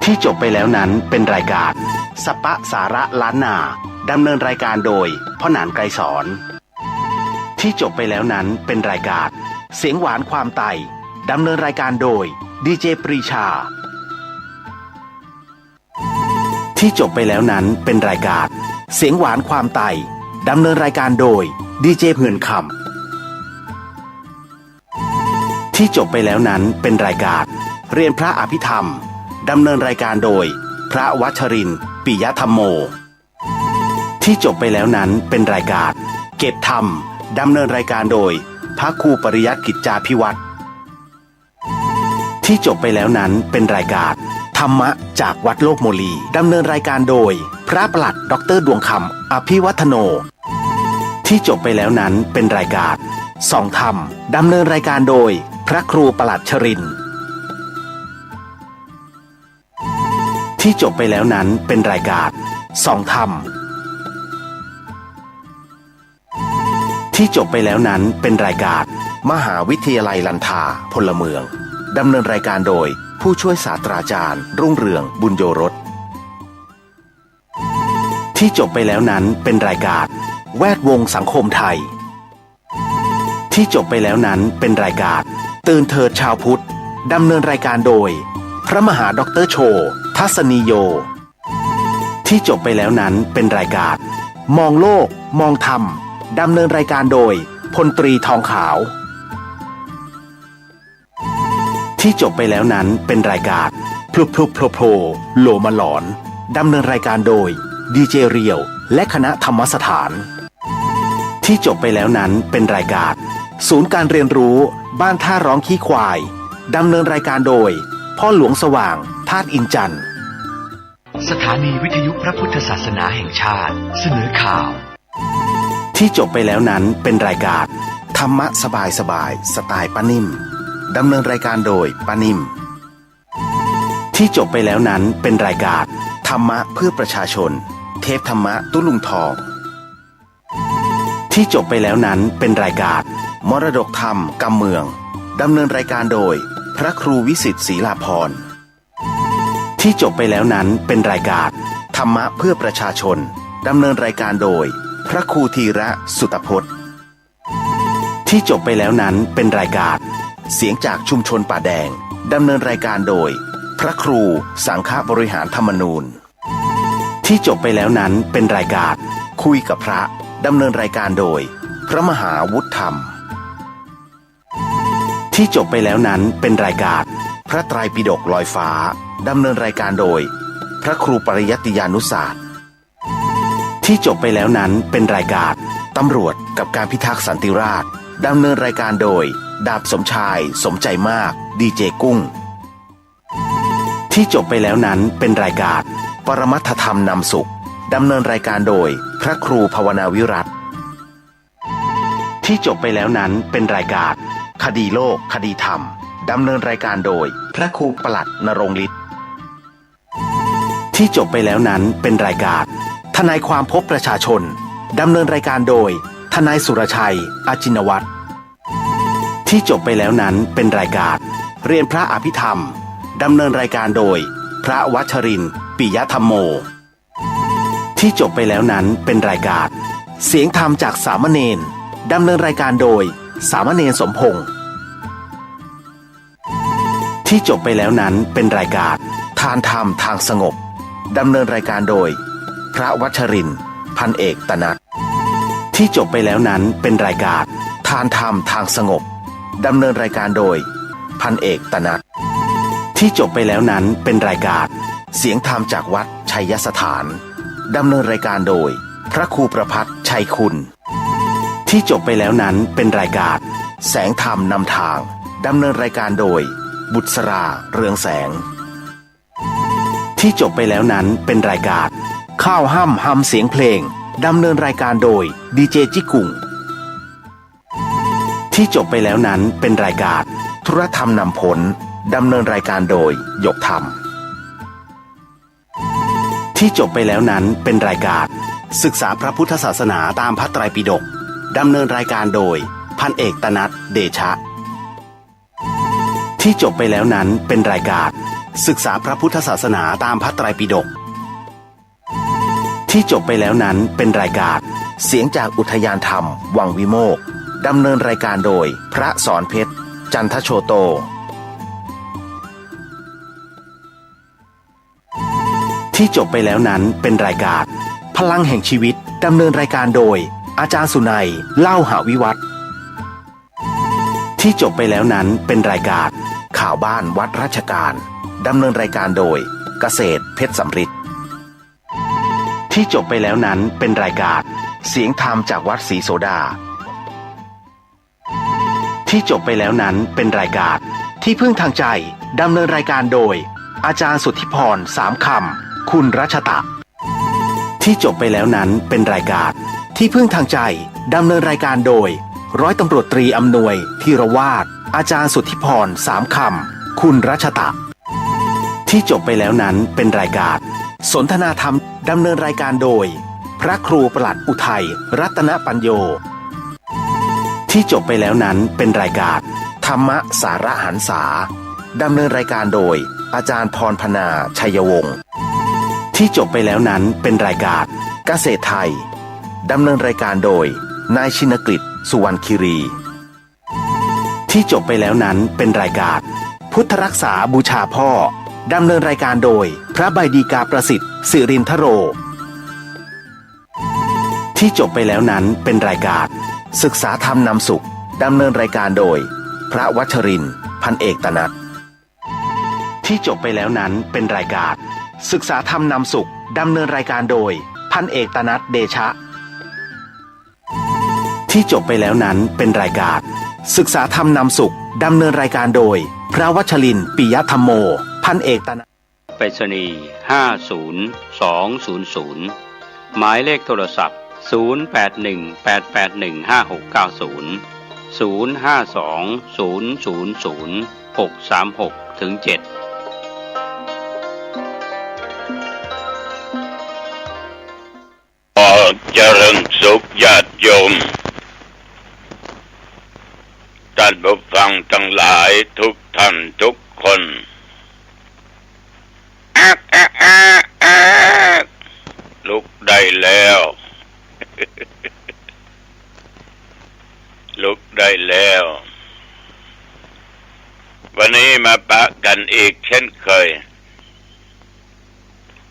ที่จบไปแล้วนั้นเป็นรายการสปะสาระล้านนาดำเนินรายการโดยพ่อหนานไกรสอนที่จบไปแล้วนั้นเป็นรายการเสียงหวานความไต่ดำเนินรายการโดยดีเจปรีชาที่จบไปแล้วนั้นเป็นรายการเสียงหวานความไต่ดำเนินรายการโดยดีเจเหือนคำที่จบไปแล้วนั้นเป็นรายการเรียนพระอภิธรรมดำเนินรายการโดยพระวัชรินทร์ปิยธรรมโมที่จบไปแล้วนั้นเป็นรายการเก็บธรรมดำเนินรายการโดยพระครูปริยัติกิจจาภิวัตรที่จบไปแล้วนั้นเป็นรายการธรรมะจากวัดโลกโมลีดำเนินรายการโดยพระปลัดดร.ดวงคำอภิวัฒโนที่จบไปแล้วนั้นเป็นรายการส่องธรรมดำเนินรายการโดยพระครูปลัดชรินทร์ที่จบไปแล้วนั้นเป็นรายการส่องธรรมที่จบไปแล้วนั้นเป็นรายการมหาวิทยาลัยลันทาพลเมืองดำเนินรายการโดยผู้ช่วยศาสตราจารย์รุ่งเรืองบุญโยรสที่จบไปแล้วนั้นเป็นรายการแวดวงสังคมไทยที่จบไปแล้วนั้นเป็นรายการตื่นเถิดชาวพุทธดำเนินรายการโดยพระมหาดร.โชทัศนีโยที่จบไปแล้วนั้นเป็นรายการมองโลกมองธรรมดำเนินรายการโดยพลตรีทองขาวที่จบไปแล้วนั้นเป็นรายการพลุบพลุบโผล่โผล่โหลมาหลอนดำเนินรายการโดยดีเจเรียวและคณะธรรมสถานที่จบไปแล้วนั้นเป็นรายการศูนย์การเรียนรู้บ้านท่าร้องขี้ควายดำเนินรายการโดยพ่อหลวงสว่างธาตุอินจันทร์ สถานีวิทยุพระพุทธศาสนาแห่งชาติเสนอข่าวที่จบไปแล้วนั้นเป็นรายการธรรมะสบายสบายสไตล์ป้านิ่มดำเนินรายการโดยป้านิ่มที่จบไปแล้วนั้นเป็นรายการธรรมะเพื่อประชาชนเทพธรรมะตุ้ลุงทองที่จบไปแล้วนั้นเป็นรายการมรดกธรรมกำเมืองดำเนินรายการโดยพระครูวิสิทธิ์ศรีลาภรณ์ที่จบไปแล้วนั้นเป็นรายการธรรมะเพื่อประชาชนดำเนินรายการโดยพระครูธีระสุตพจน์ที่จบไปแล้วนั้นเป็นรายการเสียงจากชุมชนป่าแดงดำเนินรายการโดยพระครูสังฆบริหารธรรมนูญที่จบไปแล้วนั้นเป็นรายการคุยกับพระดำเนินรายการโดยพระมหาวุฒิธรรมที่จบไปแล้วนั้นเป็นรายการพระไตรปิฎกลอยฟ้าดำเนินรายการโดยพระครูปริยัติยานุศาสตร์ที่จบไปแล้วนั้นเป็นรายการตำรวจกับการพิทักษ์สันติราษฎร์ดำเนินรายการโดยดาบสมชายสมใจมากดีเจกุ้งที่จบไปแล้วนั้นเป็นรายการปรมัตถธรรมนำสุขดำเนินรายการโดยพระครูภาวนาวิรัติที่จบไปแล้วนั้นเป็นรายการคดีโลกคดีธรรมดำเนินรายการโดยพระครูปลัดณรงค์ฤทธิ์ที่จบไปแล้วนั้นเป็นรายการทนายความพบประชาชนดำเนินรายการโดยทนายสุรชัยอาจินวัตรที่จบไปแล้วนั้นเป็นรายการเรียนพระอภิธรรมดำเนินรายการโดยพระวัชรินทร์ปิยธรรมโมที่จบไปแล้วนั้นเป็นรายการเสียงธรรมจากสามเณรดำเนินรายการโดยสามเณรสมพงษ์ที่จบไปแล้วนั้นเป็นรายการทานธรรมทางสงบดำเนินรายการโดยพระวัชรินทร์พันเอกตนัทที่จบไปแล้วนั้นเป็นรายการทานธรรมทางสงบดำเนินรายการโดยพันเอกตนัทที่จบไปแล้วนั้นเป็นรายการเสียงธรรมจากวัดชัยสถานดำเนินรายการโดยพระครูประภัสชัยคุณที่จบไปแล้วนั้นเป็นรายการแสงธรรมนำทางดำเนินรายการโดยบุษราเรืองแสงที่จบไปแล้วนั้นเป็นรายการข้าวห้ำฮำเสียงเพลงดำเนินรายการโดยดีเจจิกุ่งที่จบไปแล้วนั้นเป็นรายการธุรธรรมนำผลดำเนินรายการโดยหยกธรรมที่จบไปแล้วนั้นเป็นรายการศึกษาพระพุทธศาสนาตามพระไตรปิฎกดำเนินรายการโดยพันเอกตนัทเดชะที่จบไปแล้วนั้นเป็นรายการ ศึกษาพระพุทธศาสนาตามพระไตรปิฎกที่จบไปแล้วนั้นเป็นรายการเสียงจากอุทยานธรรมวังวิโมกข์ดำเนินรายการโดยพระสอนเพชรจันทโชโตที่จบไปแล้วนั้นเป็นรายการพลังแห่งชีวิตดำเนินรายการโดยอาจารย์สุนัยเล่าหาวิวัฒน์ที่จบไปแล้วนั้นเป็นรายการข่าวบ้านวัดราชการดำเนินรายการโดยเกษตรเพชรสำริดที่จบไปแล้วนั้นเป็นรายการเสียงธรรมจากวัดศรีโสดาที่จบไปแล้วนั้นเป็นรายการที่พึ่งทางใจดำเนินรายการโดยอาจารย์สุทธิพรสามคำคุณรัชตะที่จบไปแล้วนั้นเป็นรายการที่พึ่งทางใจดำเนินรายการโดยร้อยตำรวจตรีอำนวยธีรวาทอาจารย์สุทธิพรสามคำคุณรัชตะที่จบไปแล้วนั้นเป็นรายการสนทนาธรรมดำเนินรายการโดยพระครูประหลัดอุทัยรัตนปัญโยที่จบไปแล้วนั้นเป็นรายการธรรมะสาระหันษาดำเนินรายการโดยอาจารย์พรพนาชัยวงศ์ที่จบไปแล้วนั้นเป็นรายการเกษตรไทยดำเนินรายการโดยนายชินกฤษสุวรรณคีรีที่จบไปแล้วนั้นเป็นรายการพุทธรักษาบูชาพ่อดำเนินรายการโดยพระใบดีกาประสิทธิ์สิรินทโรที่จบไปแล้วนั้นเป็นรายการศึกษาธรรมนำสุขดำเนินรายการโดยพระวัชรินทร์พันเอกตนัทที่จบไปแล้วนั้นเป็นรายการศึกษาธรรมนำสุขดำเนินรายการโดยพันเอกตนัทเดชะที่จบไปแล้วนั้นเป็นรายการศึกษาธรรมนำสุขดำเนินรายการโดยพระวัชรินทร์ปิยธรรมโมพันเอกตนัทไปรษณีย์50200หมายเลขโทรศัพท์0818815690 052000636-7เจริญสุขญาติโยมท่านผู้ฟังทั้งหลายทุกท่านทุกคนลุกได้แล้ว ลุกได้แล้ววันนี้มาปะกันอีกเช่นเคย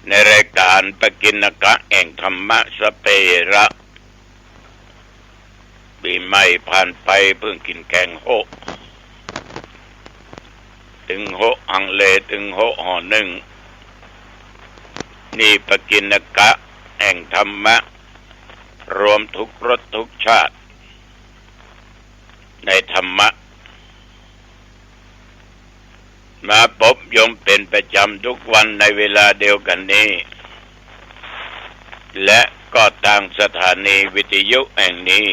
ในรายการปกิณกะแห่งธรรมะสเประปีใหม่ผ่านไปเพิ่งกินแกงโฮถึงโฮอังเลถึงโฮห่อหนึ่งนี่ปกิณกะแห่งธรรมะรวมทุกรสทุกชาติในธรรมะมาพบยมเป็นประจำทุกวันในเวลาเดียวกันนี้และก็ทางสถานีวิทยุแห่งนี้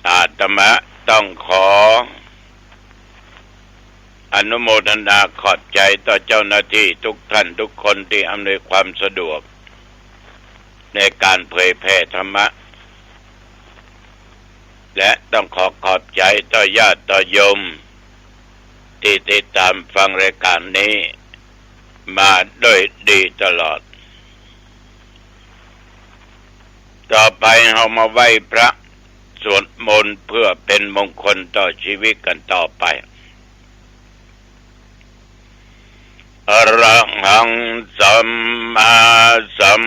อาตมาต้องขออนุโมทนาขอบใจต่อเจ้าหน้าที่ทุกท่านทุกคนที่อำนวยความสะดวกในการเผยแพร่ธรรมะและต้องขอบใจต่อญาติต่อโยมที่ติดตามฟังรายการนี้มาโดยดีตลอดต่อไปเรามาไหว้พระสวดมนต์เพื่อเป็นมงคลต่อชีวิตกันต่อไปอะระหังสัมมาสัม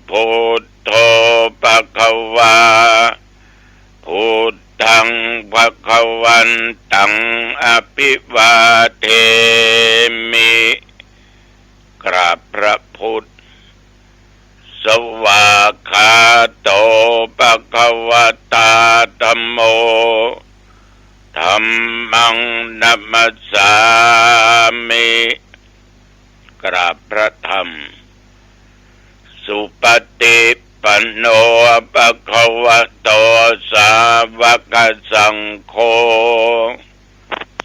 พุทโธภะคะวาพุทธังภะคะวันตังอภิวาเทมิกราบพระพุทธสวากขาโตภะคะวะตาธัมโมธัมมังนัมมัสสามิกราบพระธรรมสุปฏิปันโนภะคะวะโตสาวกสังโฆ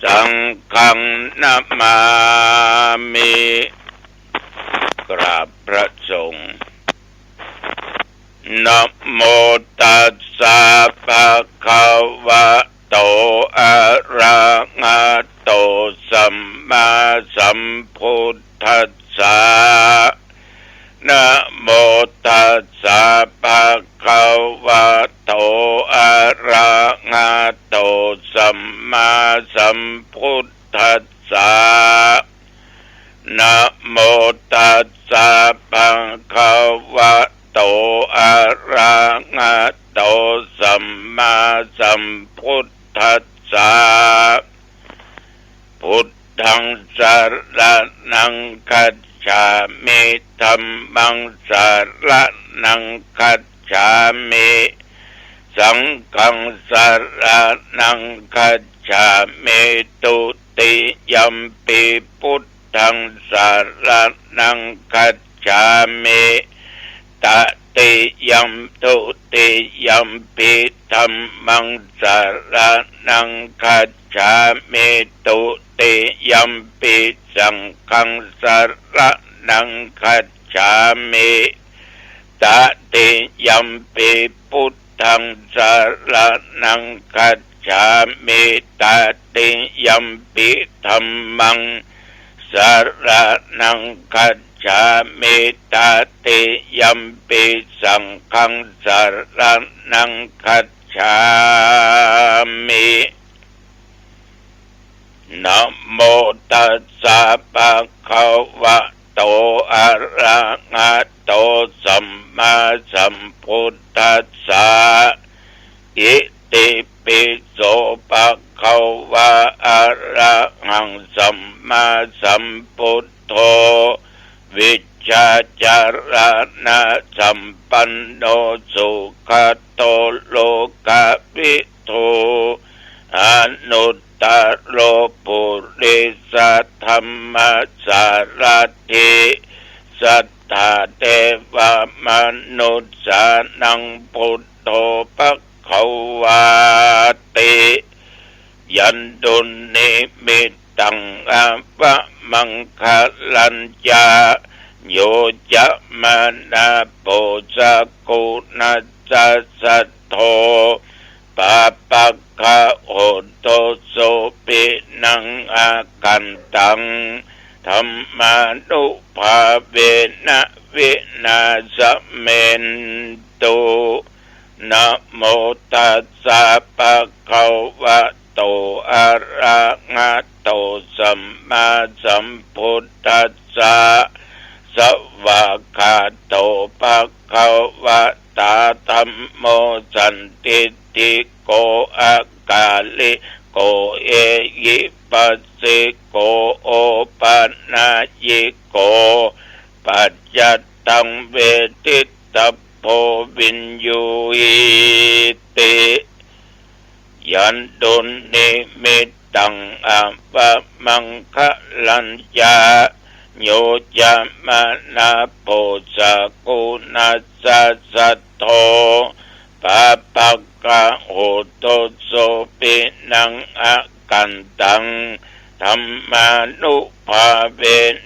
สังฆังนะมามิกราบพระสงฆ์นะโมตัสสะภะคะวะโตอะ ระหะโตสัมมาสัมพุทธัสสะนะโมตัสสะภะคะวะโตอะระหะโตสัมมาสัมพุทธัสสะนะโมตัสสะภะคะวะโตอะระหะโตสัมมาสัมพุทธัสสะพุทธังสรณังคัจฉามิธัมมังสรณังคัจฉามิสังฆังสรณังคัจฉามิตุติยัมปิพุทธังสรณังคัจฉามิตติยัมตุติยัมปิธัมมังสรณังคัจฉามิตุติยัมปิสังฆังสรณังคัจฉามิตติยัมปิพุทธังสรณังคัจฉามิตติยัมปิธัมมังสรณังคัจฉามิตติยัมปิสังฆังสรณังคัจฉามินะโมตัสสะภะคะวะโตอะระหะโตสัมมาสัมพุทธัสสะอิติปิโสภะคะวะอะระหังสัมมาสัมพุทโธวิชชาจารณะสัมปันโนสุขโตโลกวิทูอนุตตโรปุริสธัมมัสสารถิสัทธาเทวมนุษย์สานังพุทโธภควาติยันตุนิมิตตังอะวะมังคลัญญาโยจะมานาโปสกุนัสสะสัทโธปะปะคะโหโตโสปินังอากันตังธัมมานุภาเวนะวินาสเมนตุนะโมตัสสะภะคะวะโตอะระหะโตสัมมาสัมพุทธัสสะสวากขาโตภะคะวะตาธัมโมสันติติโกอากาลิโกเอยิปัสสิโกโอปันนายิโกปัจจัตตังเวทิตาโพวินยูอิติยันตุนิมิตตังอะวะมังคลัญญาโยจะมานาโพสกุนัสสะสัทโธปะปะคะโหโตโสปินังอากันตังธัมมานุภาเว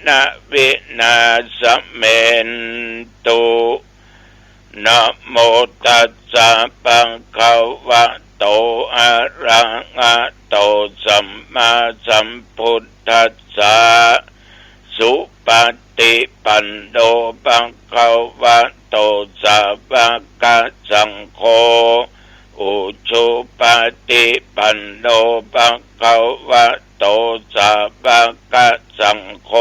นะวินาสเมนตุนะโมตัสสะภะคะวะโตอะระหะโตสัมมาสัมพุทธัสสะสุปฏิปันโนภะคะวะโตสาวกสังโฆอุชุปฏิปันโนภะคะวะโตสาวกสังโฆ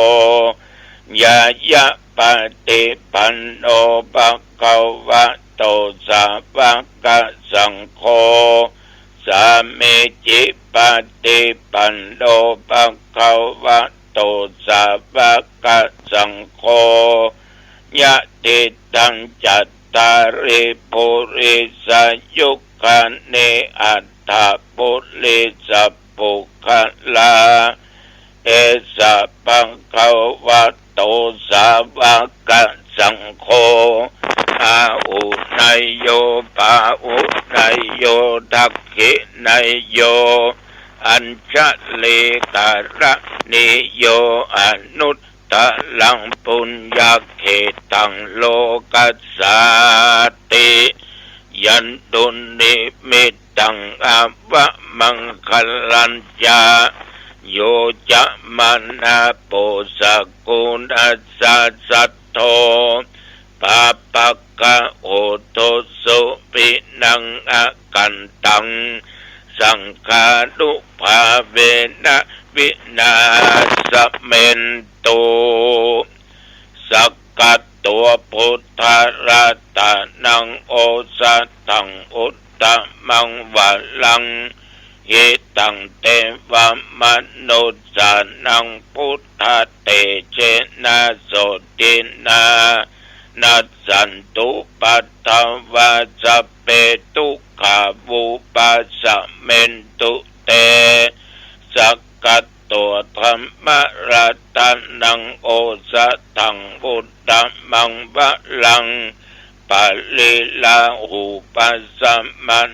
ยายะปฏิปันโนภะคะวะโตสาวกสังโฆสามิจิปฏิปันโนภะคะวะโตสาวกสังโฆยะติตังจัตตาริปุริสยุคคเนอัตถปุริสปุคลาเอสะปังคะวะโตสาวกสังโฆอาอุนายโยปาอุนายโยทักขินายโยอัญชลิกะระนิโยอนุตตะลังปุญญาเขตังโลกัสสาติยันตุนิมิตตังอวะ มังคลัญจาโยจะมานาโปสกุณอัสสะสัทโธปาปะกะโอโทสุปินังอากันตังสังฆานุภาเวนะวินาสเมนตุสักกัตตัวพุทธรัตนังโอสัตตังอุตตมังวะลังหิตังเตวมนุสสานังพุทธเตเชนะโสตินานัสสันตุปัตถวาสัพเพทุกขาวุปัสสะเมนตุเตสักกัตตัวธรรมรัตนังโอสัตถังอุตตมังวะลังปะลิลาหูปัสสะมัน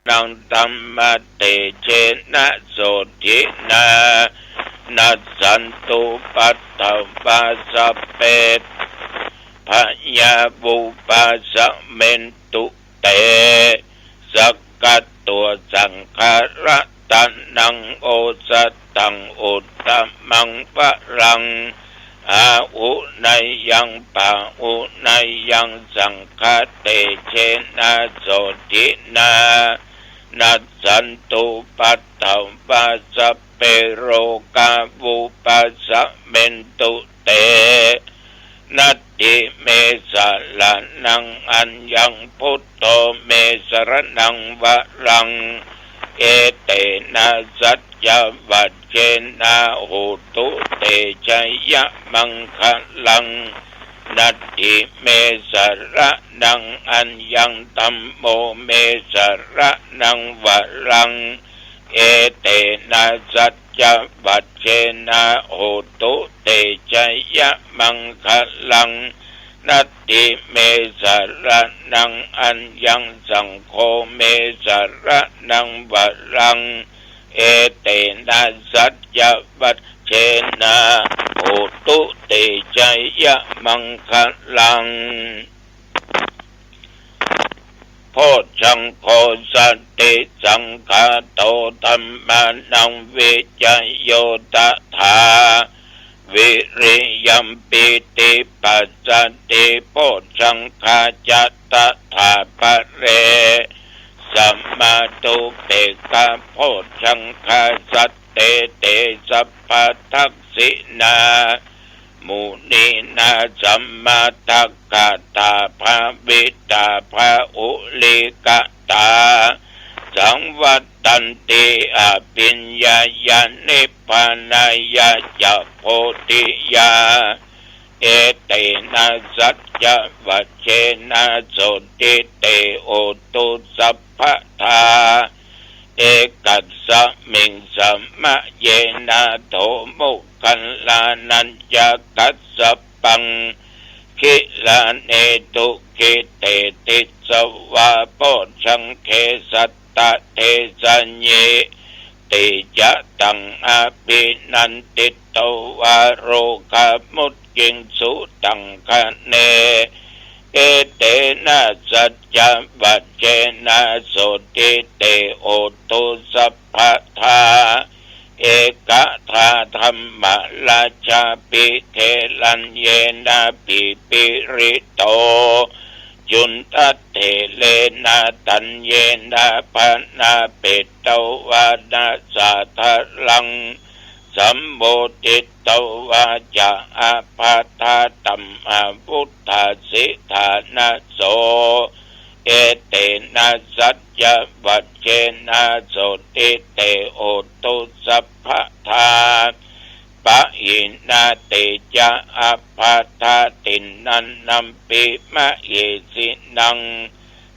นังธัมมเตเชนะโสตินานัสสันตุปัตถวาสัพเพพยาบุปัสสะเมนตุเตสักกัตตัวสังฆรัตนังโอสัตตังอุตตมังวะรังอาอุนัยยังปะอุนัยยังสังฆเตเชนะโสตินานัสสันตุปัตถวาสัพเพโรกาวุปัสสะเมนตุเตนัตติเมสะละนังอัญญังพุทโธเมสรนังวะรังเอเตนะสัจจวัจเจนะโหตุเตชัยยะมังคะลังนัตติเมสระนังอัญญังธัมโมเมสระนังวะรังเอเตนะสัจจวัจเจนะโหตุเตชัยยะมังคะลังนัตติเมสระนังอัญญังสังโฆเมสระนังวะรังเอเตนะสัจจวัจเจนะโหตุเตชัยยะมังคะลังโพชังโฆสัตติสังฆาโตธัมมานังวิจโยตถาวิริยัมปิติปัสสติโพชังคาจัตตถาภเรสัมมาตุเตกะโพชังคาสัตเตเตสัพพทักษินามุนีนาสัมมาทักกะตาภาวิตาภาอุลิกะตาสังวัตตันติอภิญญายานิพพานายาจะโพธิยาเอเตนะสัจจวัจเจนะโสติเตโอตุสัพพทาเอกัสสะมิงสัมมะเยนะโทมุขันลานัญญากัสสะปังคิลาเนตุคิเตติสวะโพชังเคสัตตะเทสัญเยติจะตังอภินันติโตวาโรคามุตกิงสุตังคะเนเอเตนะสัจจวัจเจนะโสติเตโอตุสัพพทาเอกทาธัมมราชาปิเทลัญเยนะปิปิริโตจุนทัตเถเลนะตัญเยนะปะนาเปตตวานาสาทะลังสัมโมติตวาจะอาภาธาตัมอาพุทธาสิธานะโสเอเตนะสัจจวัจเจนะโสติเตโอตุสัพพทาปะหินาติจะอาภาธาตินันนัมปิมะเยสินัง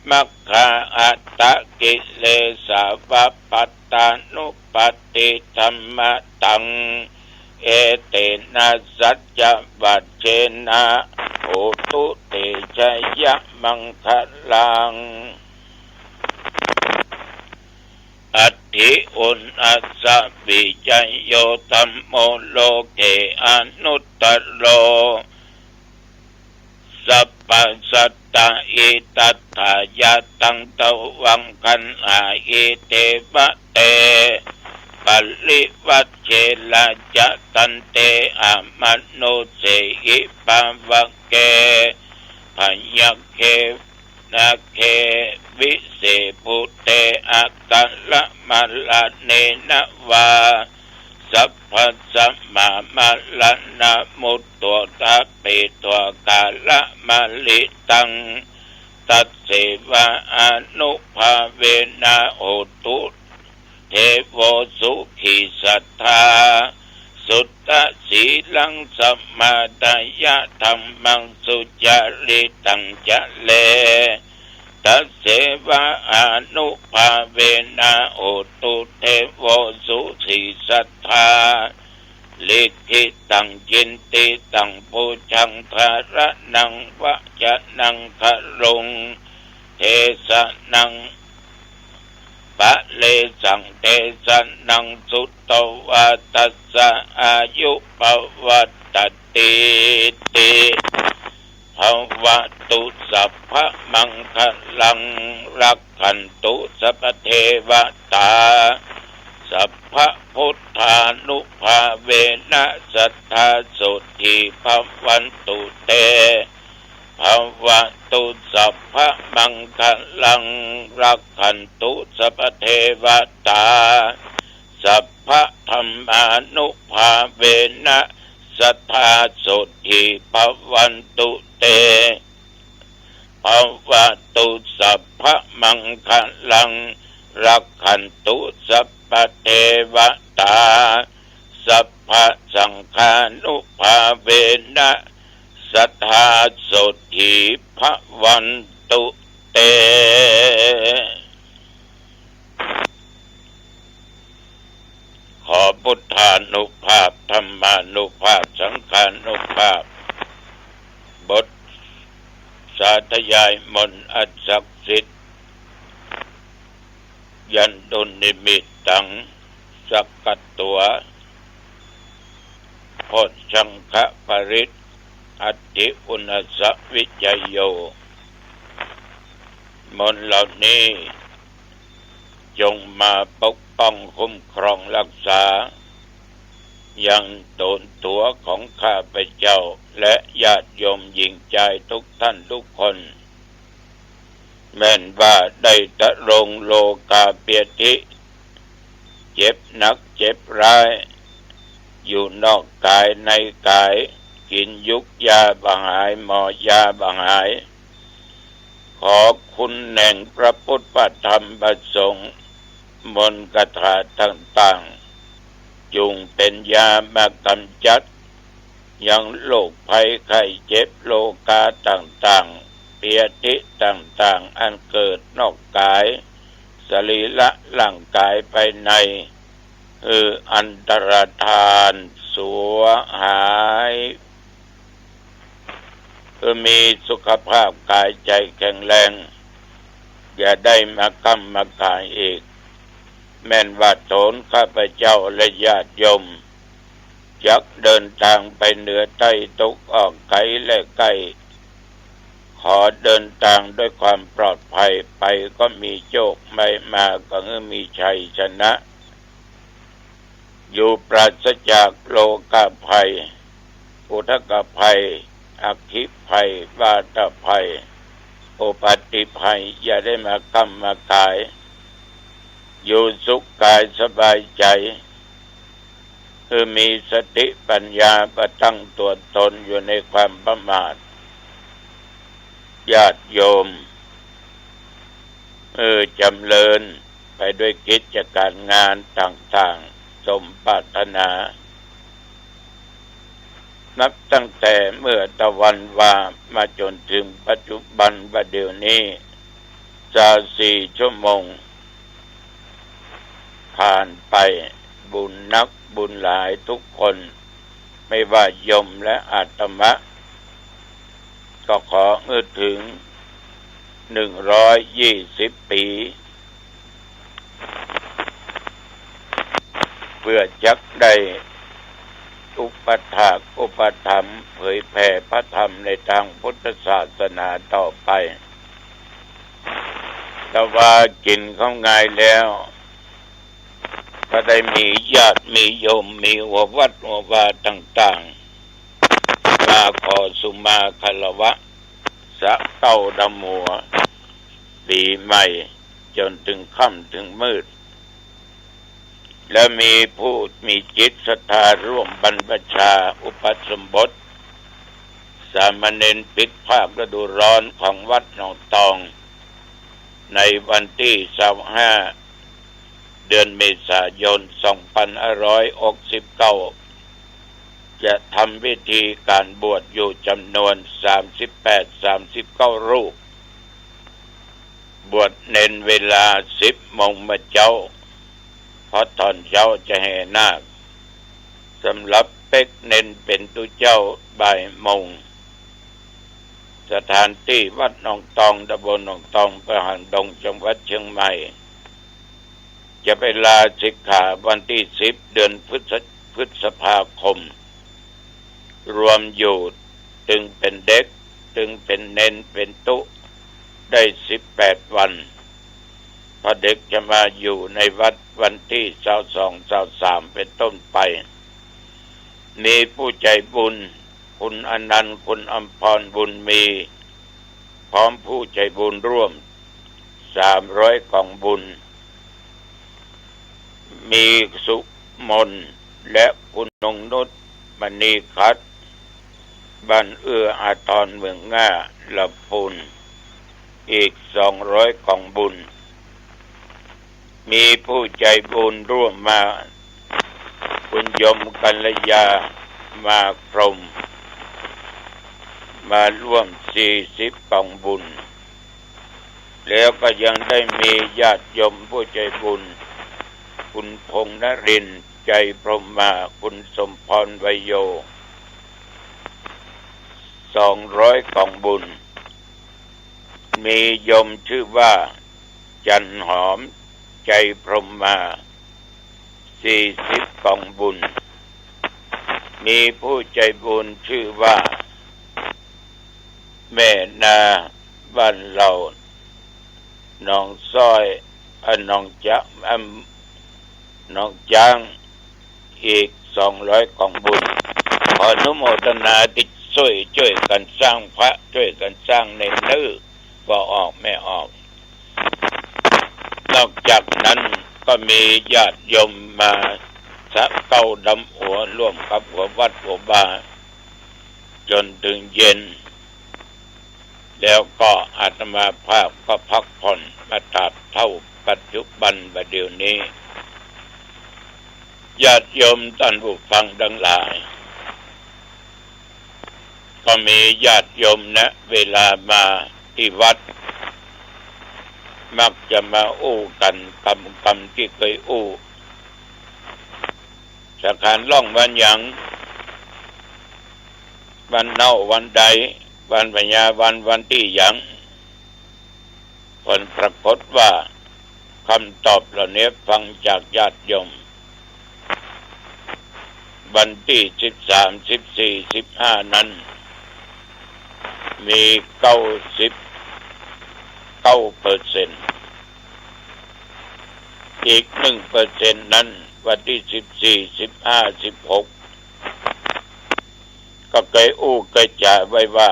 มัคคะอัตตะกิเลสาวะปัตตานุปติธัมมะตังเอเตนะสัจจวัจเจนะโหตุเตชัยยะมังคลังอัต ธิอุณอัสสะวิจัยโยธัมโมโลเกอนุตตโรสัพพสัตตาอิตัตถายะตังตวังคันหาอิเทวะเตปัลลิวัชเชละจะตันเตอะมโนเสหิปาวะเกพยะเกนาเควิเศปุเตอะกัลละมัลละเนนะวาสัพพสัมมามัลละนะมุตโตตะเปโตกาละมัลลิตังตัสเสวะอนุภาเวนะโหตุเทโวสุขิสัทธาสุตตะสีลังสัมมาดายะธัมมังสุจาริตังจะเลตัสเสวะอนุภาเวนะโหตุเทโวสุขิสัทธาลิขิตังจินติตังปูชังทาระนังวะจะนังครุงเทสะนังปะเลสังเทสะนังสุตตวาตัสสะอายุปวัตติติภวตุสัพพะมังคลังรักขันตุสัพพเทวตาสัพพะพุทธานุภาเวนะสัทธาสุทิภวันตุเตภวตุสัพพะมังคลังรักขันตุสัพพเทวตาสัพพะธัมมานุภาเวนะสัทธาสุทิภวันตุเตภวตุสัพพะมังคลังรักขันตุสัพพเทวตาสัพพะสังฆานุภาเวนะสัทธาสุทิภวันตุเตขอพุทธานุภาพธรรมานุภาพสังฆานุภาพบทสาธยายมนต์อันศักดิ์สิทธิ์ยันตุนิมิตตังสักกัตตัวโพชังคะปริตอัตติอุณสะวิจัยโยมนต์เหล่านี้จงมาปกป้องคุ้มครองรักษายังตนตัวของข้าพเจ้าและญาติโยมหญิงใจทุกท่านทุกคนแม้นว่าได้ตะรงโลกาเปียติเจ็บหนักเจ็บร้ายอยู่นอกกายในกายกินยุกยาบหายหมอยาบหายขอคุณแห่งพระพุทธพระธรรมพระสงฆ์มนต์คาถาต่างๆจุงเป็นยามากำจัดยังโรคภัยไข้เจ็บโลกาต่างๆเปียติต่างๆอันเกิดนอกกายสรีระร่างกายภายในคืออันตรธานสัวหายคือมีสุขภาพกายใจแข็งแรงอย่าได้มากำมากายอีกแม่นว่าโถนข้าพเจ้าและญาติโยมจักเดินทางไปเหนือใต้ตกออกไกลและใกล้ขอเดินทางด้วยความปลอดภัยไปก็มีโชคไม่มาก็มีชัยชนะอยู่ปราศจากโลกาภัยอุทกภัยอคิภัยบาตภัยโอปัตติภัยอย่าได้มากำมากายอยู่สุขกายสบายใจคือมีสติปัญญาประตั้งตัวตนอยู่ในความประมาทญาติโยมจำเริญไปด้วยกิจการงานต่างๆสมปรารถนานับตั้งแต่เมื่อตะวันวามาจนถึงปัจจุบันบัดเดี๋ยวนี้24 ชั่วโมงผ่านไปบุญนักบุญหลายทุกคนไม่ว่าโยมและอาตมะก็ขอถึง120 ปี พื่อจักได้อุปถากอุปถัมภ์เผยแผ่พระธรรมในทางพุทธศาสนาต่อไปแต่ว่ากินเข้าง่ายแล้วก็ได้มีญาติมีโยมมีหัววัดหัววาต่างๆมาขอสุมาคารวะสะเก้าดำหัวปีใหม่จนถึงค่ำถึงมืดและมีผู้มีจิตศรัทธาร่วมบรรพชาอุปสมบทสามเณรปิดภาคฤดูร้อนของวัดหนองตองในวันที่25 เดือนเมษายน 2569 จะทำพิธีการบวชอยู่จำนวน 38-39 รูปบวชเน้นเวลา 10 โมงมาเจ้าเพราะตอนเช้าจะแห่นาคสำหรับเป็กเน้นเป็นตุเจ้าบ่ายโมงสถานที่วัดหนองตองตำบลหนองตองอำเภอหางดงจังหวัดเชียงใหม่จะไปลาสิกขาวันที่10 เดือนพฤษภาคมรวมอยู่ตึงเป็นเด็กตึงเป็นเน้นเป็นตุได้18 วันพอเด็กจะมาอยู่ในวัดวันที่22-23เป็นต้นไปมีผู้ใจบุญคุณอนันต์คุณอำพรบุญมีพร้อมผู้ใจบุญร่วม300 กล่องบุญมีสุมนและคุณนงนุชมณีคัดบ้านเอื้ออาทรเมืองง่าลำพูนอีก200 กล่องบุญมีผู้ใจบุญร่วมมาคุณยมกัลยามาพรหมมาร่วม40 กล่องบุญแล้วก็ยังได้มีญาติโยมผู้ใจบุญคุณพงษ์นรินทร์ใจพรหมมาคุณสมพรไวยโย200 กล่องบุญมีโยมชื่อว่าจันหอมใจพรหมมา40 กล่องบุญมีผู้ใจบุญชื่อว่าแม่นาบ้านเราหนองซ้อยหนองจ๊ะหนองจางอีก200 กล่องบุญขออนุโมทนาติดช่วยกันสร้างพระช่วยกันสร้างในนื้อว่าออกไม่ออกนอกจากนั้นก็มีญาติโยมมาสะเก้าดำหัวร่วมกับหัววัดหัวบาจนถึงเย็นแล้วก็อาตมาภาพก็พักผ่อนมาตราบเท่าปัจจุบันบัดเดี๋ยวนี้ญาติโยมท่านผู้ฟังทั้งหลายก็มีญาติโยมนะเวลามาที่วัดมักจะมาอู้กันคำที่เคยอู้สักการล่องวันหยังวันเน่าวันใดวันปัญญาวันที่หยังผลปรากฏว่าคำตอบเหล่านี้ฟังจากญาติโยมวันที่13 14 15นั้นมี99%อีก 1% นั้นวันที่14 15 16ก็เคยอู้เคยจ่าไว้ว่า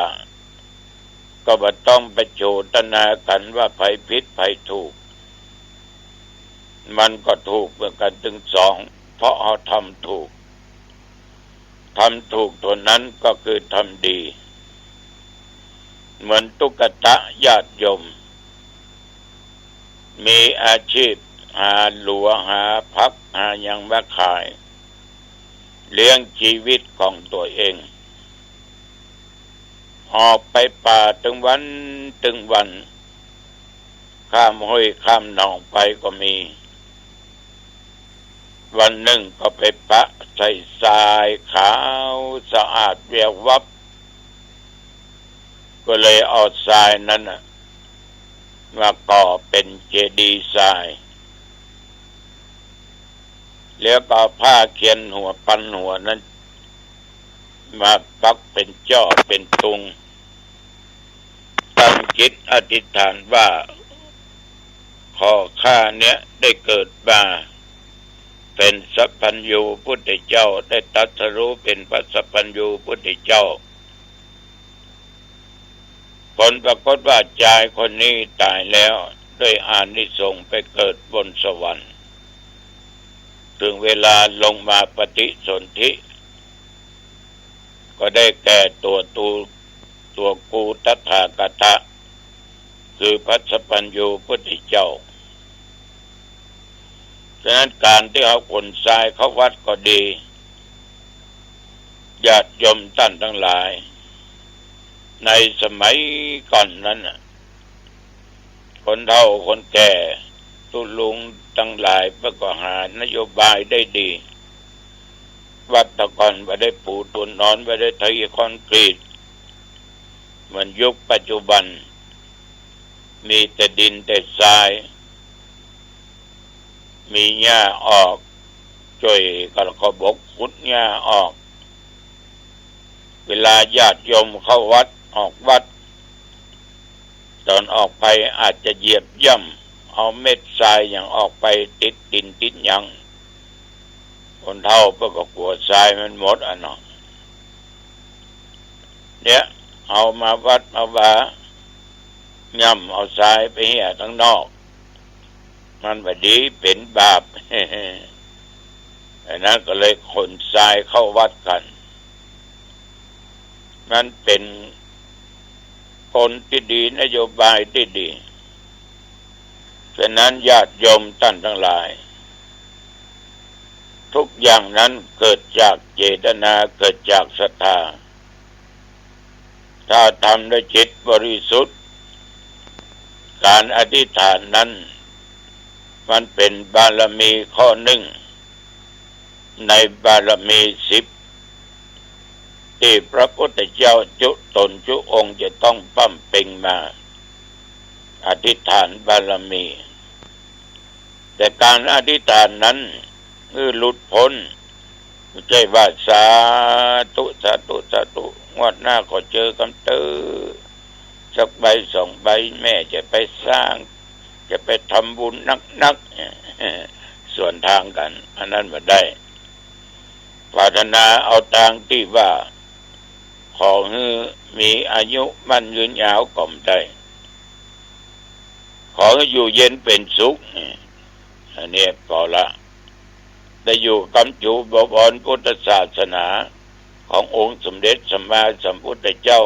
ก็บ่ต้องไปโจทนากันว่าไผผิดไผถูกมันก็ถูกเหมือนกันถึง2เพราะเขาทำถูกตัวนั้นก็คือทำดีเหมือนตุ๊กตาญาติโยมมีอาชีพหาหลัวหาพักหายังมาขายเลี้ยงชีวิตของตัวเองออกไปป่าถึงวันข้ามห้วยข้ามหนองไปก็มีวันหนึ่งก็ไปปะใส่ทรายขาวสะอาดเรียบวับก็เลยเอาทรายนั้นมาก่อเป็นเจดีย์ทราย แล้วก็ผ้าเขียนหัวปันหัวนั้นมาปักเป็นจ้อเป็นตุงตั้งจิตอธิษฐานว่าขอข้าเนี้ยได้เกิดมาเป็นสัพพัญญูพุทธเจ้าได้ตรัสรู้เป็นพระสัพพัญญูพุทธเจ้าผลปรากฏว่าชายคนนี้ตายแล้วด้วยอานิสงส์ไปเกิดบนสวรรค์ถึงเวลาลงมาปฏิสนธิก็ได้แก่ตัวกูตถาคตคือพระสัพพัญญูพุทธเจ้าฉะนั้นการที่เอาคนทรายเข้าวัดก็ดีญาติโยมท่านทั้งหลายในสมัยก่อนนั้นคนเฒ่าคนแก่ตุลุงทั้งหลายเพื่อก็หานโยบายได้ดีวัดตะกอนไม่ได้ปูตัวนอนไม่ได้เทคอนกรีตเหมือนยุคปัจจุบันมีแต่ดินแต่ทรายมีหญ้าออกจ่อยกระบกขุดหญ้าออกเวลาญาติโยมเข้าวัดออกวัดตอนออกไปอาจจะเหยียบย่ำเอาเม็ดทรายอย่างออกไปติดดินติดหยังคนเฒ่าเพื่อก็กลัวทรายมันหมดเนาะเนี่ยเอามาวัดมาว่าย่ำเอาทรายไปเหี้ยข้างนอกมันบดีเป็นบาป อันนั้นก็เลยขนทรายเข้าวัดกันนั่นเป็นคนที่ดีนโยบายที่ดีฉะนั้นญาติโยมท่านทั้งหลายทุกอย่างนั้นเกิดจากเจตนาเกิดจากศรัทธาถ้าทำด้วยจิตบริสุทธิ์การอธิษฐานนั้นมันเป็นบารมีข้อหนึ่งในบารมี10ที่พระพุทธเจ้าจุตนจุองค์จะต้องปั้มเป่งมาอธิษฐานบารมีแต่การอธิษฐานนั้นคือหลุดพ้นไม่ใช่ว่าสาธุสาธุสาธุงวดหน้าก็เจอกันเตอสักใบ2 ใบแม่จะไปสร้างจะไปทำบุญนักส่วนทางกันอันนั้นไม่ได้ปรารถนาเอาทางที่ว่าขอให้มีอายุมั่นยืนยาวก่อมได้ขอให้อยู่เย็นเป็นสุขอันนี้พอละได้อยู่กำจูบวรพุทธศาสนาขององค์สมเด็จสัมมาสัมพุทธเจ้า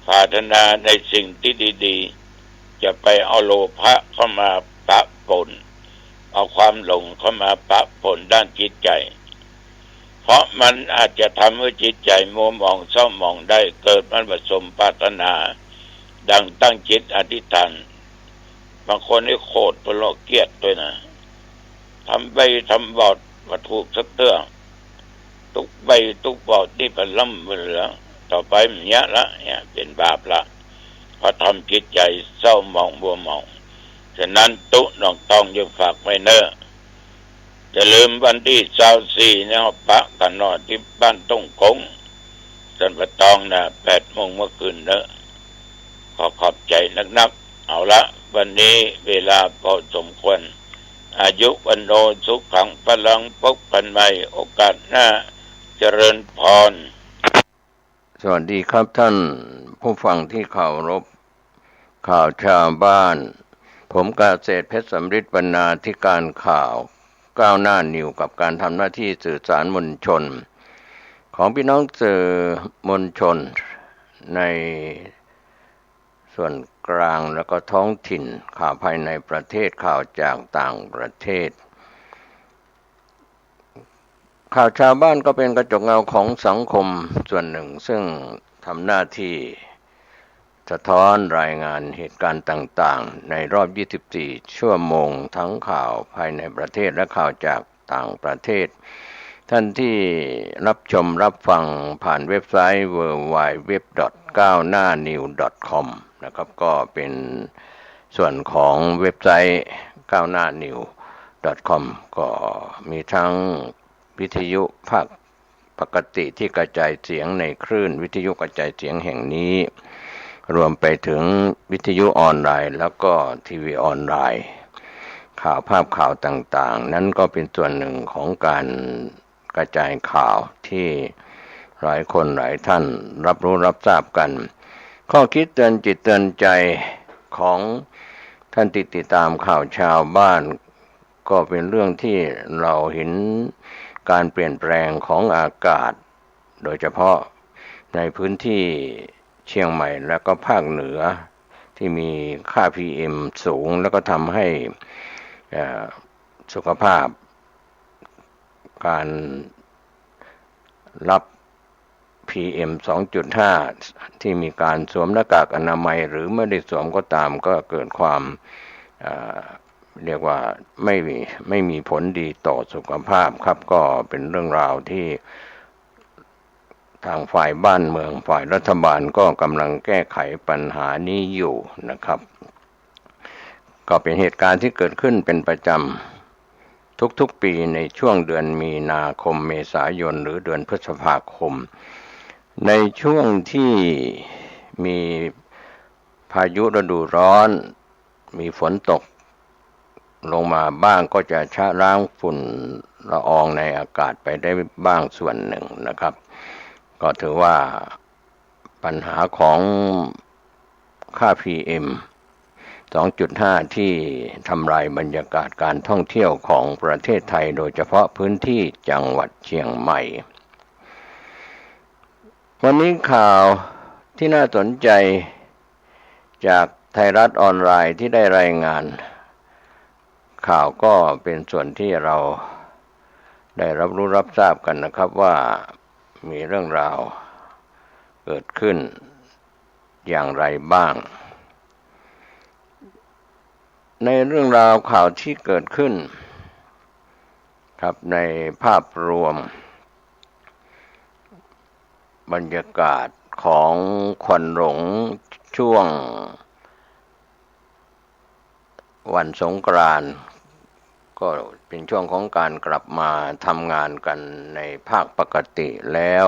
ปรารถนาในสิ่งที่ดีๆจะไปเอาโลภะเข้ามาปะปนเอาความหลงเข้ามาปะปนด้านจิตใจเพราะมันอาจจะทำให้จิตใจมัวหมองเศร้าหมองได้เกิดมันผสมปรารถนาดังตั้งจิตอธิษฐานบางคนนี่โคตรตัวโลกเกียรติด้วยนะทำใบทำบอดมาถูกสักเตื้อทุกใบทุกบอดนี่เป็นล่ำเป็นเหลือต่อไปมันเนี้ยละเนี่ยเป็นบาปละพอทำจิตใจเศร้าหมองบัวหมองฉะนั้นตุน้องต้องอย่าฝากไว้เนอะจะลืมวันที่24เนี่ยปะกันนอนที่บ้านต้งกงจันทร์ตองนะ8 โมงเมื่อคืนเนอะขอบใจนักๆเอาละวันนี้เวลาพอสมควรอายุวันโนสุขังพลังพบกันใหม่โอกาสหน้าเจริญพรสวัสดีครับท่านผู้ฟังที่เคารพข่าวชาวบ้านผมเกษตรเพชรสำริดบรรณาธิการข่าวก้าวหน้านิวกับการทำหน้าที่สื่อสารมวลชนของพี่น้องสื่อมวลชนในส่วนกลางแล้วก็ท้องถิ่นข่าวภายในประเทศข่าวจากต่างประเทศข่าวชาวบ้านก็เป็นกระจกเงาของสังคมส่วนหนึ่งซึ่งทำหน้าที่สะท้อนรายงานเหตุการณ์ต่างๆในรอบ24 ชั่วโมงทั้งข่าวภายในประเทศและข่าวจากต่างประเทศท่านที่รับชมรับฟังผ่านเว็บไซต์ www.gawnahnew.com นะครับก็เป็นส่วนของเว็บไซต์ก้าวหน้านิว .com ก็มีทั้งวิทยุภาคปกติที่กระจายเสียงในคลื่นวิทยุกระจายเสียงแห่งนี้รวมไปถึงวิทยุออนไลน์แล้วก็ทีวีออนไลน์ข่าวภาพข่าวต่างๆนั้นก็เป็นส่วนหนึ่งของการกระจายข่าวที่หลายคนหลายท่านรับรู้รับทราบกันข้อคิดเตือนจิตเตือนใจของท่านติดตามข่าวชาวบ้านก็เป็นเรื่องที่เราเห็นการเปลี่ยนแปลงของอากาศโดยเฉพาะในพื้นที่เชียงใหม่และก็ภาคเหนือที่มีค่า PM สูงแล้วก็ทำให้สุขภาพการรับ PM 2.5 ที่มีการสวมหน้ากากอนามัยหรือไม่ได้สวมก็ตามก็เกิดความเรียกว่าไม่มีผลดีต่อสุขภาพครับก็เป็นเรื่องราวที่ทางฝ่ายบ้านเมืองฝ่ายรัฐบาลก็กำลังแก้ไขปัญหานี้อยู่นะครับก็เป็นเหตุการณ์ที่เกิดขึ้นเป็นประจำทุกๆปีในช่วงเดือนมีนาคมเมษายนหรือเดือนพฤษภาคมในช่วงที่มีพายุฤดูร้อนมีฝนตกลงมาบ้างก็จะชะล้างฝุ่นละอองในอากาศไปได้บ้างส่วนหนึ่งนะครับก็ถือว่าปัญหาของค่า PM 2.5 ที่ทำลายบรรยากาศการท่องเที่ยวของประเทศไทยโดยเฉพาะพื้นที่จังหวัดเชียงใหม่วันนี้ข่าวที่น่าสนใจจากไทยรัฐออนไลน์ที่ได้รายงานข่าวก็เป็นส่วนที่เราได้รับรู้รับทราบกันนะครับว่ามีเรื่องราวเกิดขึ้นอย่างไรบ้างในเรื่องราวข่าวที่เกิดขึ้นครับในภาพรวมบรรยากาศของควันหลงช่วงวันสงกรานต์ก็เป็นช่วงของการกลับมาทำงานกันในภาคปกติแล้ว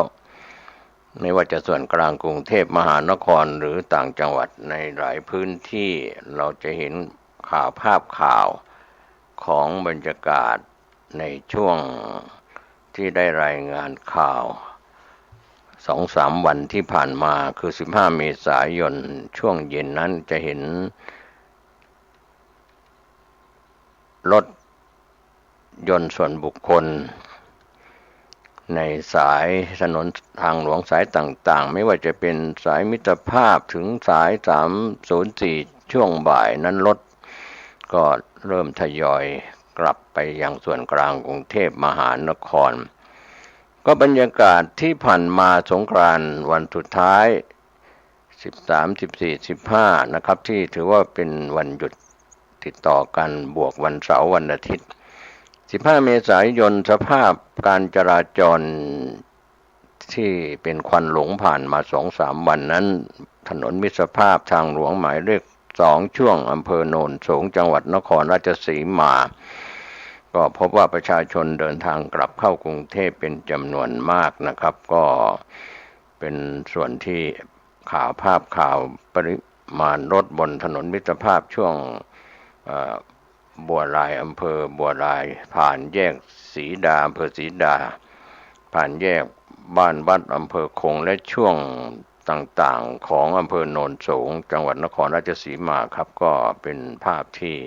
ไม่ว่าจะส่วนกลางกรุงเทพมหานครหรือต่างจังหวัดในหลายพื้นที่เราจะเห็นภาพข่าวของบรรยากาศในช่วงที่ได้รายงานข่าว 2-3 วันที่ผ่านมาคือ15เมษายนช่วงเย็นนั้นจะเห็นรถยนต์ส่วนบุคคลในสายถนนทางหลวงสายต่างๆไม่ว่าจะเป็นสายมิตรภาพถึงสาย304ช่วงบ่ายนั้นรถก็เริ่มทยอยกลับไปยังส่วนกลางกรุงเทพมหานครก็บรรยากาศที่ผ่านมาสงกรานต์วันสุดท้าย13 14 15นะครับที่ถือว่าเป็นวันหยุดติดต่อกันบวกวันเสาร์วันอาทิตย์15เมษายนสภาพการจราจรที่เป็นควันหลงผ่านมา 2-3 วันนั้นถนนมิตรภาพทางหลวงหมายเลข2ช่วงอำเภอโนนสูงจังหวัดนครราชสีมาก็พบว่าประชาชนเดินทางกลับเข้ากรุงเทพเป็นจำนวนมากนะครับก็เป็นส่วนที่ภาพข่าวปริมาณรถบนถนนมิตรภาพช่วงบัวลายอำเภอบัวลายผ่านแยกศรีดาอำเภอศรีดาผ่านแยกบ้านวัดอำเภอคงและช่วงต่างๆของอำเภอโนนสูงจังหวัดนครราชสีมาครับก็เป็นภาพที่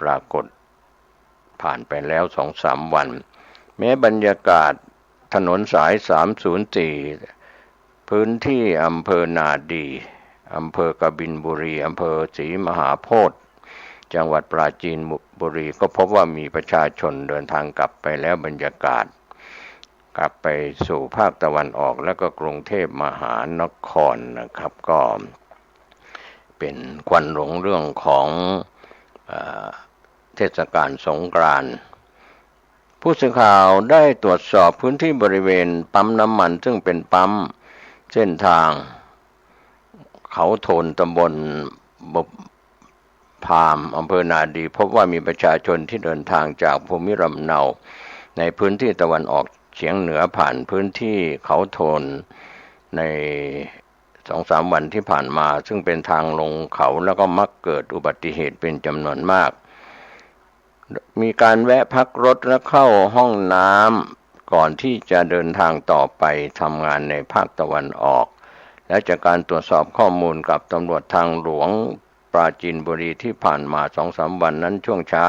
ปรากฏผ่านไปแล้ว 2-3 วันแม้บรรยากาศถนนสาย304พื้นที่อำเภอนาดีอำเภอกบินบุรีอำเภอศรีมหาโพธิ์จังหวัดปราจีนบุรีก็พบว่ามีประชาชนเดินทางกลับไปแล้วบรรยากาศกลับไปสู่ภาคตะวันออกและก็กรุงเทพมหานครนะครับก็เป็นควันหลงเรื่องของเทศกาลสงกรานต์ผู้สื่อข่าวได้ตรวจสอบพื้นที่บริเวณปั๊มน้ำมันซึ่งเป็นปั๊มเส้นทางเขาโทนตำบลผ พามอำเภอนาดีพบว่ามีประชาชนที่เดินทางจากภูมิลำเนาในพื้นที่ตะวันออกเฉียงเหนือผ่านพื้นที่เขาโทนใน 2-3 วันที่ผ่านมาซึ่งเป็นทางลงเขาแล้วก็มักเกิดอุบัติเหตุเป็นจำนวนมากมีการแวะพักรถและเข้าห้องน้ำก่อนที่จะเดินทางต่อไปทำงานในภาคตะวันออกและจากการตรวจสอบข้อมูลกับตำรวจทางหลวงปราจีนบุรีที่ผ่านมา 2-3 วันนั้นช่วงเช้า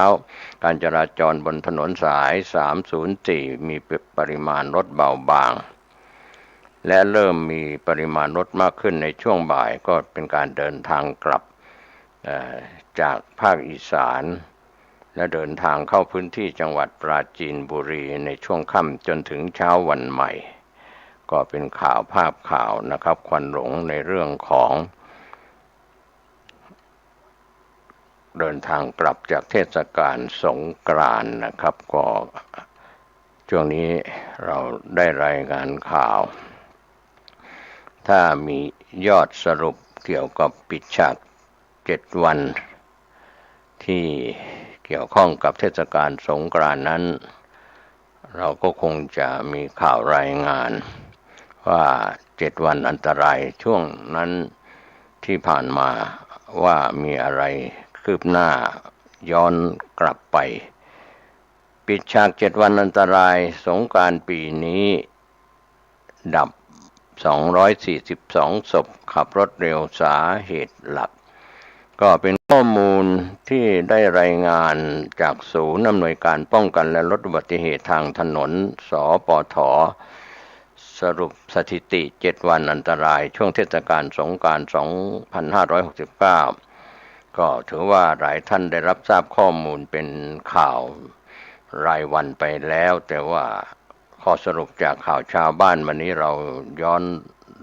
การจราจรบนถนนสาย304มีปริมาณรถเบาบางและเริ่มมีปริมาณรถมากขึ้นในช่วงบ่ายก็เป็นการเดินทางกลับจากภาคอีสานและเดินทางเข้าพื้นที่จังหวัดปราจีนบุรีในช่วงค่ำจนถึงเช้าวันใหม่ก็เป็นภาพข่าวนะครับควันหลงในเรื่องของเดินทางกลับจากเทศกาลสงกรานต์นะครับก็ช่วงนี้เราได้รายงานข่าวถ้ามียอดสรุปเกี่ยวกับปิดฉาก7 วันที่เกี่ยวข้องกับเทศกาลสงกรานต์นั้นเราก็คงจะมีข่าวรายงานว่า7 วันอันตรายช่วงนั้นที่ผ่านมาว่ามีอะไรคืบหน้าย้อนกลับไปปิดฉาก7 วันอันตรายสงกรานต์ปีนี้ดับ242 ศพขับรถเร็วสาเหตุหลักก็เป็นข้อมูลที่ได้รายงานจากศูนย์อำนวยการป้องกันและลดอุบัติเหตุทางถนนสปท.สรุปสถิติ7 วันอันตรายช่วงเทศกาลสงกรานต์2569ก็ถือว่าหลายท่านได้รับทราบข้อมูลเป็นข่าวรายวันไปแล้วแต่ว่าข้อสรุปจากข่าวชาวบ้านวันนี้เราย้อน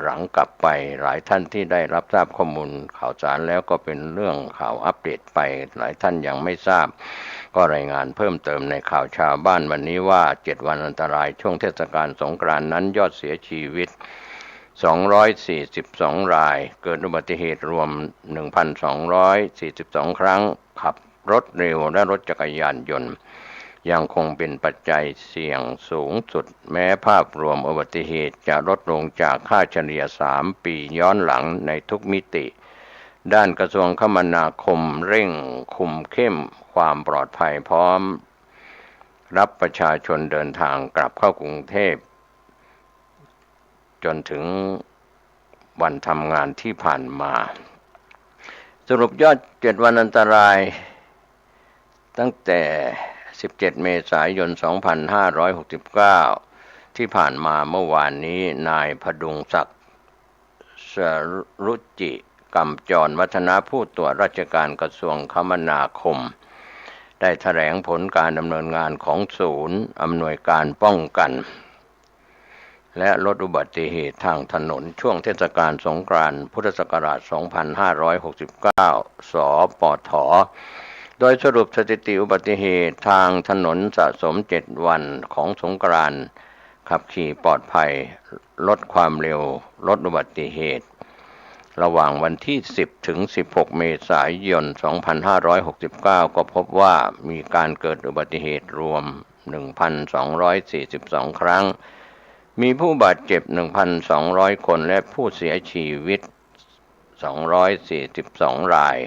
หลังกลับไปหลายท่านที่ได้รับทราบข้อมูลข่าวสารแล้วก็เป็นเรื่องข่าวอัปเดตไปหลายท่านยังไม่ทราบก็รายงานเพิ่มเติมในข่าวชาวบ้านวันนี้ว่า7 วันอันตรายช่วงเทศกาลสงกรานต์นั้นยอดเสียชีวิต242 รายเกิดอุบัติเหตุรวม 1,242 ครั้งขับรถเร็วและรถจักรยานยนต์ยังคงเป็นปัจจัยเสี่ยงสูงสุดแม้ภาพรวมอุบัติเหตุจะลดลงจากค่าเฉลี่ย3 ปีย้อนหลังในทุกมิติด้านกระทรวงคมนาคมเร่งคุมเข้มความปลอดภัยพร้อมรับประชาชนเดินทางกลับเข้ากรุงเทพจนถึงวันทำงานที่ผ่านมาสรุปยอด7 วันอันตรายตั้งแต่17 เมษายน 2569ที่ผ่านมาเมื่อวานนี้นายพดุงศักดิ์สรุจิกำจรวัฒนาผู้ตรวจราชการกระทรวงคมนาคมได้แถลงผลการดำเนินงานของศูนย์อำนวยการป้องกันและลดอุบัติเหตุทางถนนช่วงเทศกาลสงกรานต์พุทธศักราช 2569 สปท.โดยสรุปสถิติอุบัติเหตุทางถนนสะสม7 วันของสงกรานต์ขับขี่ปลอดภัยลดความเร็วลดอุบัติเหตุระหว่างวันที่10 ถึง 16 เมษายน 2569 ก็พบว่ามีการเกิดอุบัติเหตุรวม 1,242 ครั้งมีผู้บาดเจ็บ 1,200 คนและผู้เสียชีวิต 242 ราย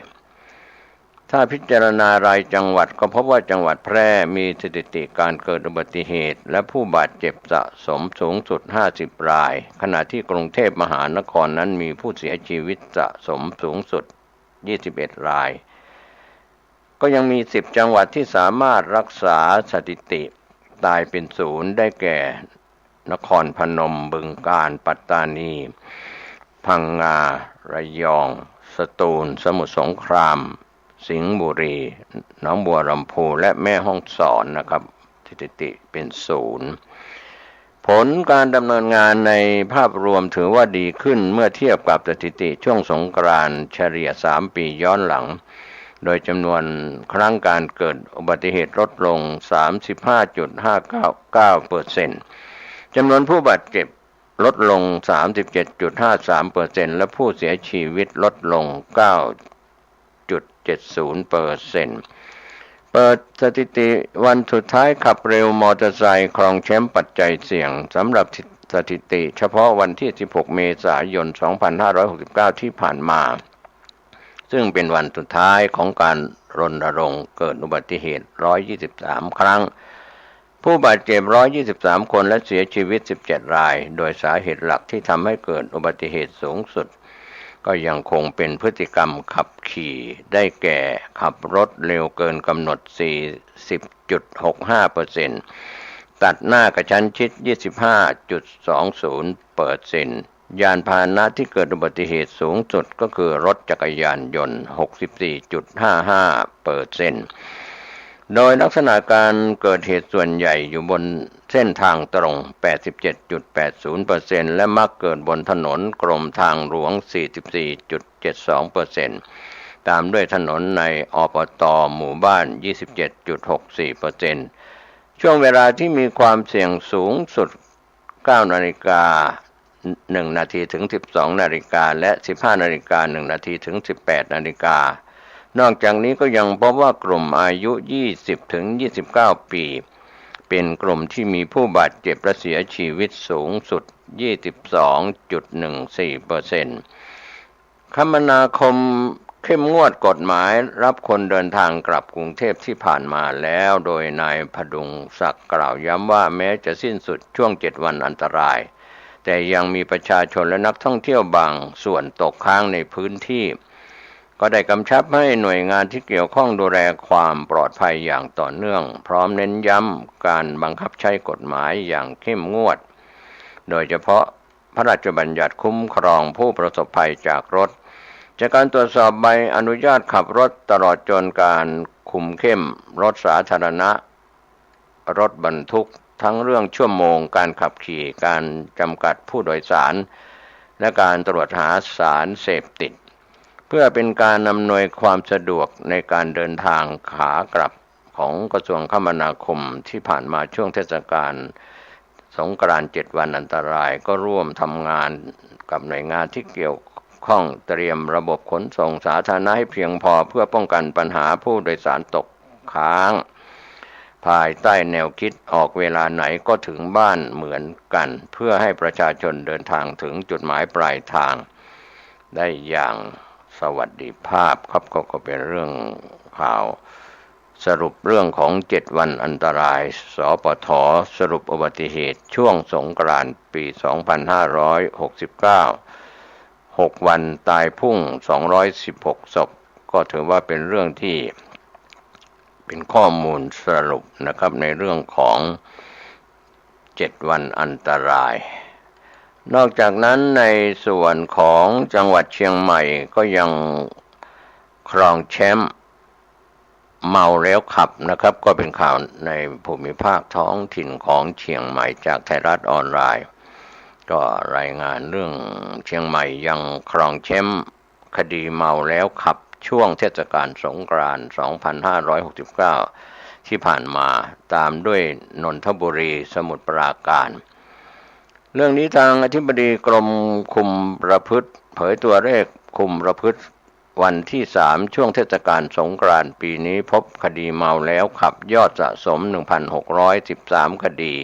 ถ้าพิจารณารายจังหวัดก็พบว่าจังหวัดแพร่มีสถิติการเกิดอุบัติเหตุและผู้บาดเจ็บสะสมสูงสุด50 รายขณะที่กรุงเทพมหานครนั้นมีผู้เสียชีวิตสะสมสูงสุด21 รายก็ยังมี10 จังหวัดที่สามารถรักษาสถิติตายเป็นศูนย์ได้แก่นครพนมบึงกาฬปัตตานีพังงาระยองสตูลสมุทรสงครามสิงห์บุรีหนองบัวลำพูและแม่ฮ่องสอนนะครับสถิติเป็นศูนย์ผลการดำเนินงานในภาพรวมถือว่าดีขึ้นเมื่อเทียบกับสถิติช่วงสงกรานต์เฉลี่ย3 ปีย้อนหลังโดยจำนวนครั้งการเกิดอุบัติเหตุลดลง 35.59% จำนวนผู้บาดเจ็บลดลง 37.53% และผู้เสียชีวิตลดลง 9.72% เปิดสถิติวันสุดท้ายขับเร็วมอเตอร์ไซค์ครองแชมป์ปัจจัยเสี่ยงสำหรับสถิติเฉพาะวันที่ 16 เมษายน 2569 ที่ผ่านมาซึ่งเป็นวันสุดท้ายของการรณรงค์เกิดอุบัติเหตุ 123 ครั้งผู้บาดเจ็บ 123 คนและเสียชีวิต 17 รายโดยสาเหตุหลักที่ทำให้เกิดอุบัติเหตุสูงสุดก็ยังคงเป็นพฤติกรรมขับขี่ได้แก่ขับรถเร็วเกินกำหนด 40.65% ตัดหน้ากระชั้นชิด 25.20%ยานพาหนะที่เกิดอุบัติเหตุสูงสุดก็คือรถจักรยานยนต์ 64.55%โดยลักษณะการเกิดเหตุส่วนใหญ่อยู่บนเส้นทางตรง 87.80% และมักเกิดบนถนนกรมทางหลวง 44.72%ตามด้วยถนนในอบต.หมู่บ้าน 27.64%ช่วงเวลาที่มีความเสี่ยงสูงสุด 9 นาฬิกา 1 นาทีถึง 12 นาฬิกาและ 15 นาฬิกา 1 นาทีถึง 18 นาฬิกานอกจากนี้ก็ยังพบว่ากลุ่มอายุ 20 ถึง 29 ปีเป็นกลุ่มที่มีผู้บาดเจ็บและเสียชีวิตสูงสุด 22.14%คมนาคมเข้มงวดกฎหมายรับคนเดินทางกลับกรุงเทพที่ผ่านมาแล้วโดยนายพดุงศักดิ์กล่าวย้ำว่าแม้จะสิ้นสุดช่วง 7 วันอันตรายแต่ยังมีประชาชนและนักท่องเที่ยวบางส่วนตกค้างในพื้นที่ก็ได้กำชับให้หน่วยงานที่เกี่ยวข้องดูแลความปลอดภัยอย่างต่อเนื่องพร้อมเน้นย้ำการบังคับใช้กฎหมายอย่างเข้มงวดโดยเฉพาะพระราชบัญญัติคุ้มครองผู้ประสบภัยจากรถจากการตรวจสอบใบอนุญาตขับรถตลอดจนการคุมเข้มรถสาธารณะรถบรรทุกทั้งเรื่องชั่วโมงการขับขี่การจำกัดผู้โดยสารและการตรวจหาสารเสพติดเพื่อเป็นการอำนวยความสะดวกในการเดินทางขากลับของกระทรวงคมนาคมที่ผ่านมาช่วงเทศกาลสงกรานต์7 วันอันตรายก็ร่วมทำงานกับหน่วยงานที่เกี่ยวข้องเตรียมระบบขนส่งสาธารณะให้เพียงพอเพื่อป้องกันปัญหาผู้โดยสารตกค้างภายใต้แนวคิดออกเวลาไหนก็ถึงบ้านเหมือนกันเพื่อให้ประชาชนเดินทางถึงจุดหมายปลายทางได้อย่างสวัสดิภาพครับก็เป็นเรื่องข่าวสรุปเรื่องของ7 วันอันตรายสปท.สรุปอุบัติเหตุช่วงสงกรานต์ปี 2569 6 วันตายพุ่ง216 ศพก็ถือว่าเป็นเรื่องที่เป็นข้อมูลสรุปนะครับในเรื่องของ7 วันอันตรายนอกจากนั้นในส่วนของจังหวัดเชียงใหม่ก็ยังครองแชมป์เมาแล้วขับนะครับก็เป็นข่าวในภูมิภาคท้องถิ่นของเชียงใหม่จากไทยรัฐออนไลน์ก็รายงานเรื่องเชียงใหม่ยังครองแชมป์คดีเมาแล้วขับช่วงเทศกาลสงกรานต์ 2569 ที่ผ่านมาตามด้วยนนทบุรีสมุทรปราการเรื่องนี้ทางอธิบดีกรมคุมประพฤติเผยตัวเลขคุมประพฤติวันที่ 3 ช่วงเทศกาลสงกรานต์ปีนี้พบคดีเมาแล้วขับยอดสะสม 1,613 คดี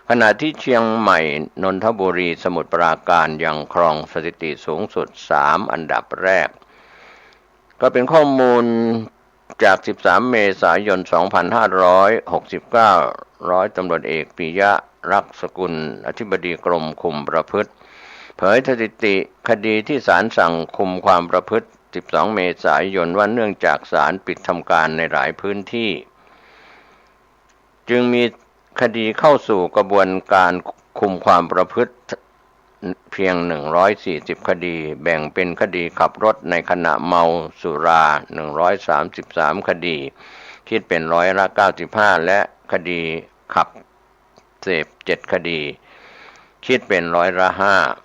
ขณะที่เชียงใหม่นนทบุรีสมุทรปราการยังครองสถิติสูงสุด3 อันดับแรกก็เป็นข้อมูลจาก 13 เมษายน 2569 ร้อยตำรวจเอกปิยะรักษกุลอธิบดีกรมคุมประพฤติเผยสถิติคดีที่ศาลสั่งคุมความประพฤติ 12 เมษายนว่าเนื่องจากศาลปิดทำการในหลายพื้นที่จึงมีคดีเข้าสู่กระบวนการคุมความประพฤติเพียง140 คดีแบ่งเป็นคดีขับรถในขณะเมาสุรา133 คดีคิดเป็น95%และคดีขับเสพ7 คดีคิดเป็น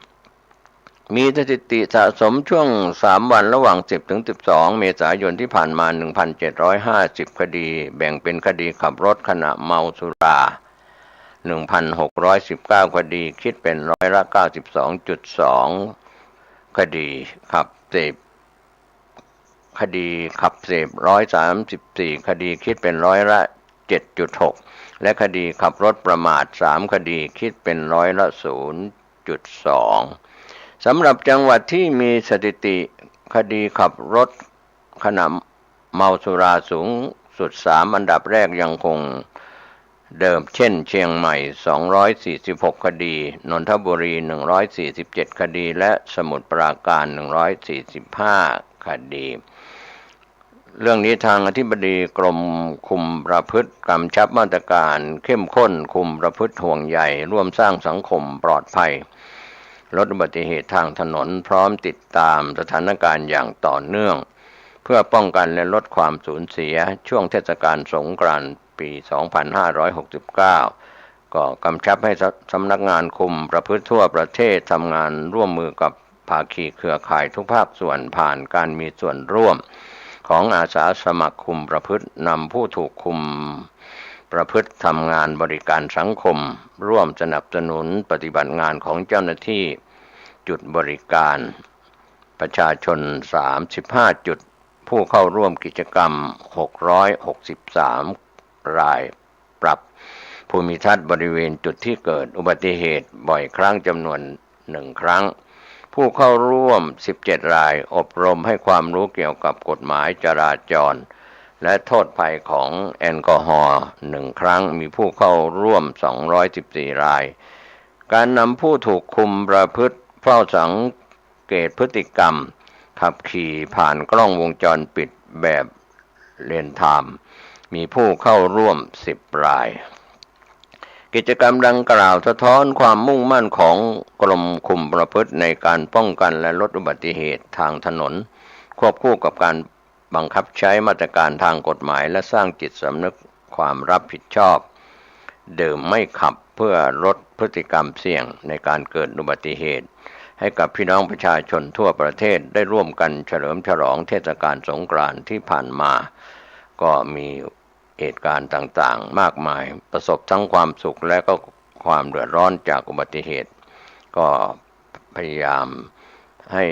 5%มีสถิติสะสมช่วง3 วันระหว่าง10 ถึง 12 เมษายนที่ผ่านมา 1,750 คดีแบ่งเป็นคดีขับรถขณะเมาสุรา 1,619 คดีคิดเป็น92.2% คดีขับเสพ คดีขับเสพ134คดีคิดเป็นร้อยละ 7.6 และคดีขับรถประมาท3คดีคิดเป็นร้อยละ 0.2 สำหรับจังหวัดที่มีสถิติคดีขับรถขณะเมาสุราสูงสุด3อันดับแรกยังคงเดิมเช่นเชียงใหม่246คดีนนทบุรี147คดีและสมุทรปราการ145คดีเรื่องนี้ทางอธิบดีกรมคุมประพฤติกำชับมาตรการเข้มข้นคุมประพฤติห่วงใยร่วมสร้างสังคมปลอดภัยลดอุบัติเหตุทางถนนพร้อมติดตามสถานการณ์อย่างต่อเนื่องเพื่อป้องกันและลดความสูญเสียช่วงเทศกาลสงกรานต์ปี2569ก็กำชับให้สำนักงานคุมประพฤติทั่วประเทศทำงานร่วมมือกับภาคีเครือข่ายทุกภาคส่วนผ่านการมีส่วนร่วมของอาสาสมัครคุมประพฤตินำผู้ถูกคุมประพฤติทำงานบริการสังคมร่วมสนับสนุนปฏิบัติงานของเจ้าหน้าที่จุดบริการประชาชน35จุดผู้เข้าร่วมกิจกรรม663รายปรับภูมิทัศน์บริเวณจุดที่เกิดอุบัติเหตุบ่อยครั้งจำนวน1ครั้งผู้เข้าร่วม17รายอบรมให้ความรู้เกี่ยวกับกฎหมายจราจรและโทษภัยของแอลกอฮอล์1ครั้งมีผู้เข้าร่วม214รายการนำผู้ถูกคุมประพฤติเฝ้าสังเกตพฤติกรรมขับขี่ผ่านกล้องวงจรปิดแบบเรียลไทม์มีผู้เข้าร่วม10รายกิจกรรมดังกล่าวสะท้อนความมุ่งมั่นของกรมคุมประพฤติในการป้องกันและลดอุบัติเหตุทางถนนควบคู่กับการบังคับใช้มาตรการทางกฎหมายและสร้างจิตสำนึกความรับผิดชอบดื่มไม่ขับเพื่อลดพฤติกรรมเสี่ยงในการเกิดอุบัติเหตุให้กับพี่น้องประชาชนทั่วประเทศได้ร่วมกันเฉลิมฉลองเทศกาลสงกรานต์ที่ผ่านมาก็มีเหตุการณ์ต่างๆมากมายประสบทั้งความสุขและก็ความเดือดร้อนจากอุบัติเหตุก็พยายามให้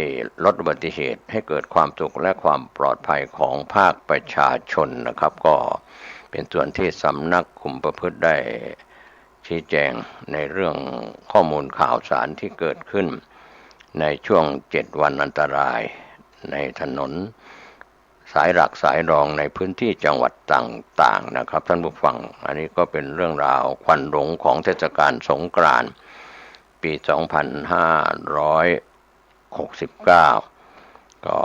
ลดอุบัติเหตุให้เกิดความสุขและความปลอดภัยของภาคประชาชนนะครับก็เป็นส่วนที่สำนักคุมประพฤติได้ชี้แจงในเรื่องข้อมูลข่าวสารที่เกิดขึ้นในช่วง7วันอันตรายในถนนสายหลักสายรองในพื้นที่จังหวัดต่างๆนะครับท่านผู้ฟังอันนี้ก็เป็นเรื่องราวควันหลงของเทศกาลสงกรานต์ปี2569ก็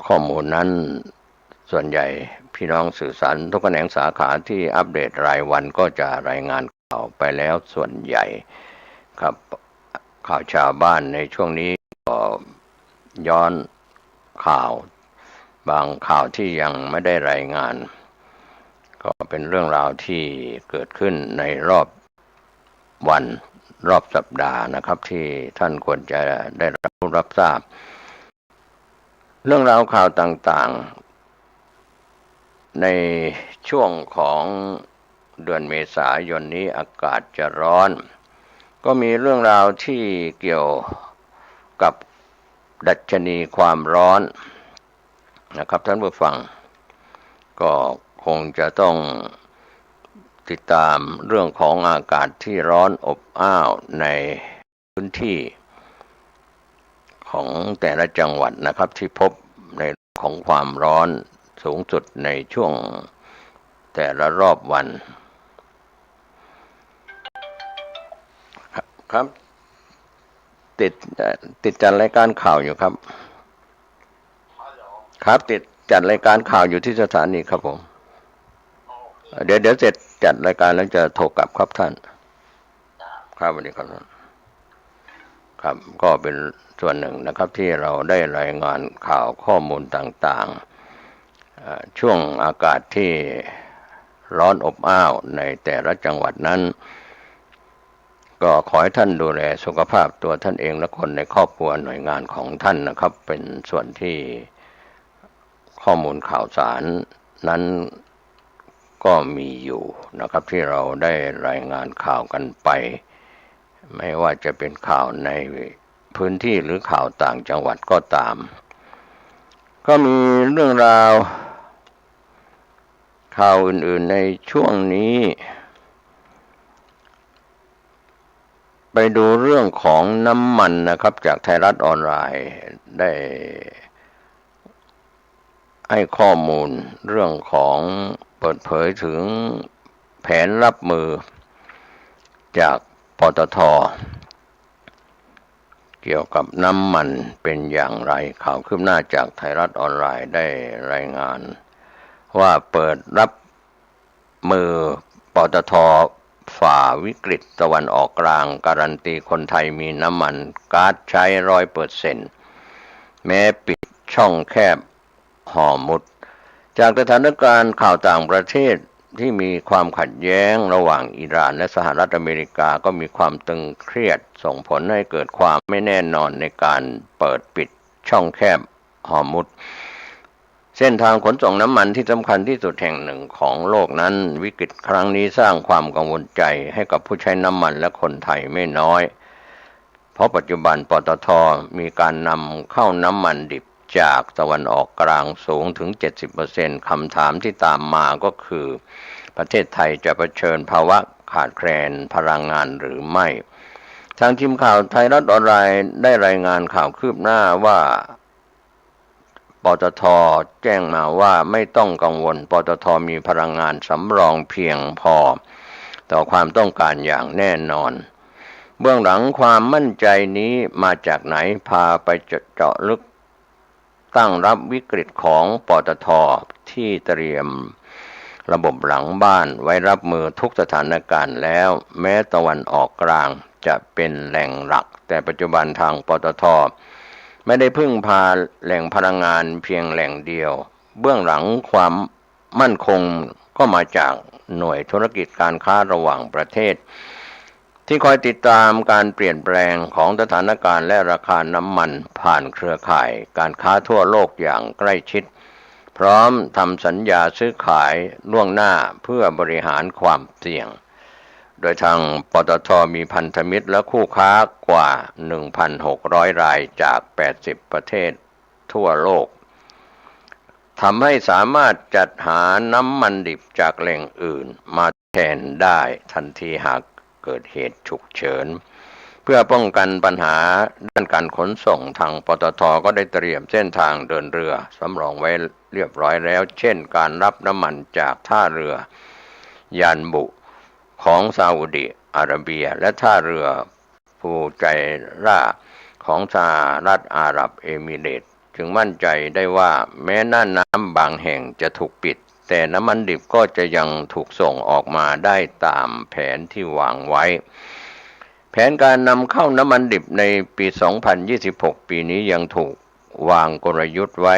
ข้อมูลนั้นส่วนใหญ่พี่น้องสื่อสารทุกแขนงสาขาที่อัปเดตรายวันก็จะรายงานข่าวไปแล้วส่วนใหญ่ครับข่าวชาวบ้านในช่วงนี้ก็ย้อนข่าวบางข่าวที่ยังไม่ได้รายงานก็เป็นเรื่องราวที่เกิดขึ้นในรอบวันรอบสัปดาห์นะครับที่ท่านควรจะได้รับทราบเรื่องราวข่าวต่างๆในช่วงของเดือนเมษายนนี้อากาศจะร้อนก็มีเรื่องราวที่เกี่ยวกับดัชนีความร้อนนะครับท่านผู้ฟังก็คงจะต้องติดตามเรื่องของอากาศที่ร้อนอบอ้าวในพื้นที่ของแต่ละจังหวัดนะครับที่พบในของความร้อนสูงสุดในช่วงแต่ละรอบวันครับติดจัดรายการข่าวอยู่ครับครับติดจัดรายการข่าวอยู่ที่สถานีครับผมเดี๋ยวเสร็จจัดรายการแล้วจะโทรกลับครับท่านครับสวัสดีครับครับก็เป็นส่วนหนึ่งนะครับที่เราได้รายงานข่าวข้อมูลต่างๆช่วงอากาศที่ร้อนอบอ้าวในแต่ละจังหวัดนั้นก็ขอให้ท่านดูแลสุขภาพตัวท่านเองและคนในครอบครัวหน่วยงานของท่านนะครับเป็นส่วนที่ข้อมูลข่าวสารนั้นก็มีอยู่นะครับที่เราได้รายงานข่าวกันไปไม่ว่าจะเป็นข่าวในพื้นที่หรือข่าวต่างจังหวัดก็ตาม ก็มีเรื่องราวข่าวอื่นๆในช่วงนี้ไปดูเรื่องของน้ำมันนะครับจากไทยรัฐออนไลน์ได้ให้ข้อมูลเรื่องของเปิดเผยถึงแผนรับมือจากปตท.เกี่ยวกับน้ำมันเป็นอย่างไรข่าวคืบหน้าจากไทยรัฐออนไลน์ได้รายงานว่าเปิดรับมือปตท.ฝ่าวิกฤตตะวันออกกลางการันตีคนไทยมีน้ำมันก๊าซใช้ 100% แม้ปิดช่องแคบฮอร์มุซจากสถานการณ์ข่าวต่างประเทศที่มีความขัดแย้งระหว่างอิหร่านและสหรัฐอเมริกาก็มีความตึงเครียดส่งผลให้เกิดความไม่แน่นอนในการเปิดปิดช่องแคบฮอร์มุซเส้นทางขนส่งน้ำมันที่สำคัญที่สุดแห่งหนึ่งของโลกนั้นวิกฤตครั้งนี้สร้างความกังวลใจให้กับผู้ใช้น้ำมันและคนไทยไม่น้อยเพราะปัจจุบันปตท.มีการนำเข้าน้ำมันดิบจากตะวันออกกลางสูงถึง 70% คำถามที่ตามมาก็คือประเทศไทยจะเผชิญภาวะขาดแคลนพลังงานหรือไม่ทางทีมข่าวไทยรัฐออนไลน์ได้รายงานข่าวคืบหน้าว่าปตท.แจ้งมาว่าไม่ต้องกังวลปตท.มีพลังงานสำรองเพียงพอต่อความต้องการอย่างแน่นอนเบื้องหลังความมั่นใจนี้มาจากไหนพาไปเจาะลึกตั้งรับวิกฤตของปตท.ที่เตรียมระบบหลังบ้านไว้รับมือทุกสถานการณ์แล้วแม้ตะวันออกกลางจะเป็นแหล่งหลักแต่ปัจจุบันทางปตท.ไม่ได้พึ่งพาแหล่งพลังงานเพียงแหล่งเดียวเบื้องหลังความมั่นคงก็มาจากหน่วยธุรกิจการค้าระหว่างประเทศที่คอยติดตามการเปลี่ยนแปลงของสถานการณ์และราคาน้ำมันผ่านเครือข่ายการค้าทั่วโลกอย่างใกล้ชิดพร้อมทำสัญญาซื้อขายล่วงหน้าเพื่อบริหารความเสี่ยงโดยทางปตท.มีพันธมิตรและคู่ค้ากว่า 1,600 รายจาก 80 ประเทศทั่วโลกทำให้สามารถจัดหาน้ำมันดิบจากแหล่งอื่นมาแทนได้ทันทีหากเกิดเหตุฉุกเฉินเพื่อป้องกันปัญหาด้านการขนส่งทางปตท.ก็ได้เตรียมเส้นทางเดินเรือสำรองไว้เรียบร้อยแล้วเช่นการรับน้ำมันจากท่าเรือยานบุของซาอุดิอาระเบียและท่าเรือฟูไจราของสหรัฐอาหรับเอมิเรตส์จึงมั่นใจได้ว่าแม้น่านน้ำบางแห่งจะถูกปิดแต่น้ำมันดิบก็จะยังถูกส่งออกมาได้ตามแผนที่วางไว้แผนการนำเข้าน้ำมันดิบในปี 2026 ปีนี้ยังถูกวางกลยุทธ์ไว้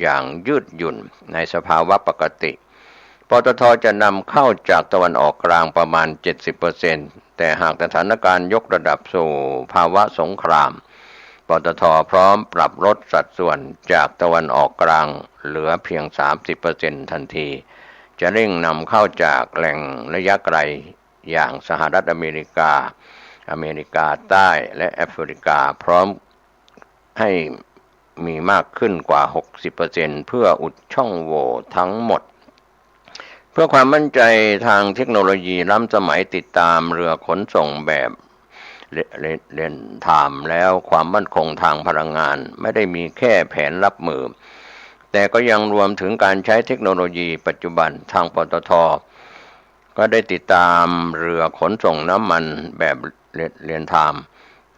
อย่างยืดหยุ่นในสภาวะปกติปตท.จะนำเข้าจากตะวันออกกลางประมาณ 70% แต่หากสถานการณ์ยกระดับสู่ภาวะสงครามปตท.พร้อมปรับลดสัดส่วนจากตะวันออกกลางเหลือเพียง 30% ทันทีจะเร่งนำเข้าจากแหล่งระยะไกลอย่างสหรัฐอเมริกาใต้และแอฟริกาพร้อมให้มีมากขึ้นกว่า 60% เพื่ออุดช่องโหว่ทั้งหมดเพื่อความมั่นใจทางเทคโนโลยีล้ำสมัยติดตามเรือขนส่งแบบเรียนไทม์แล้วความมั่นคงทางพลังงานไม่ได้มีแค่แผนรับมือแต่ก็ยังรวมถึงการใช้เทคโนโลยีปัจจุบันทางปตท.ก็ได้ติดตามเรือขนส่งน้ำมันแบบเรียนไทม์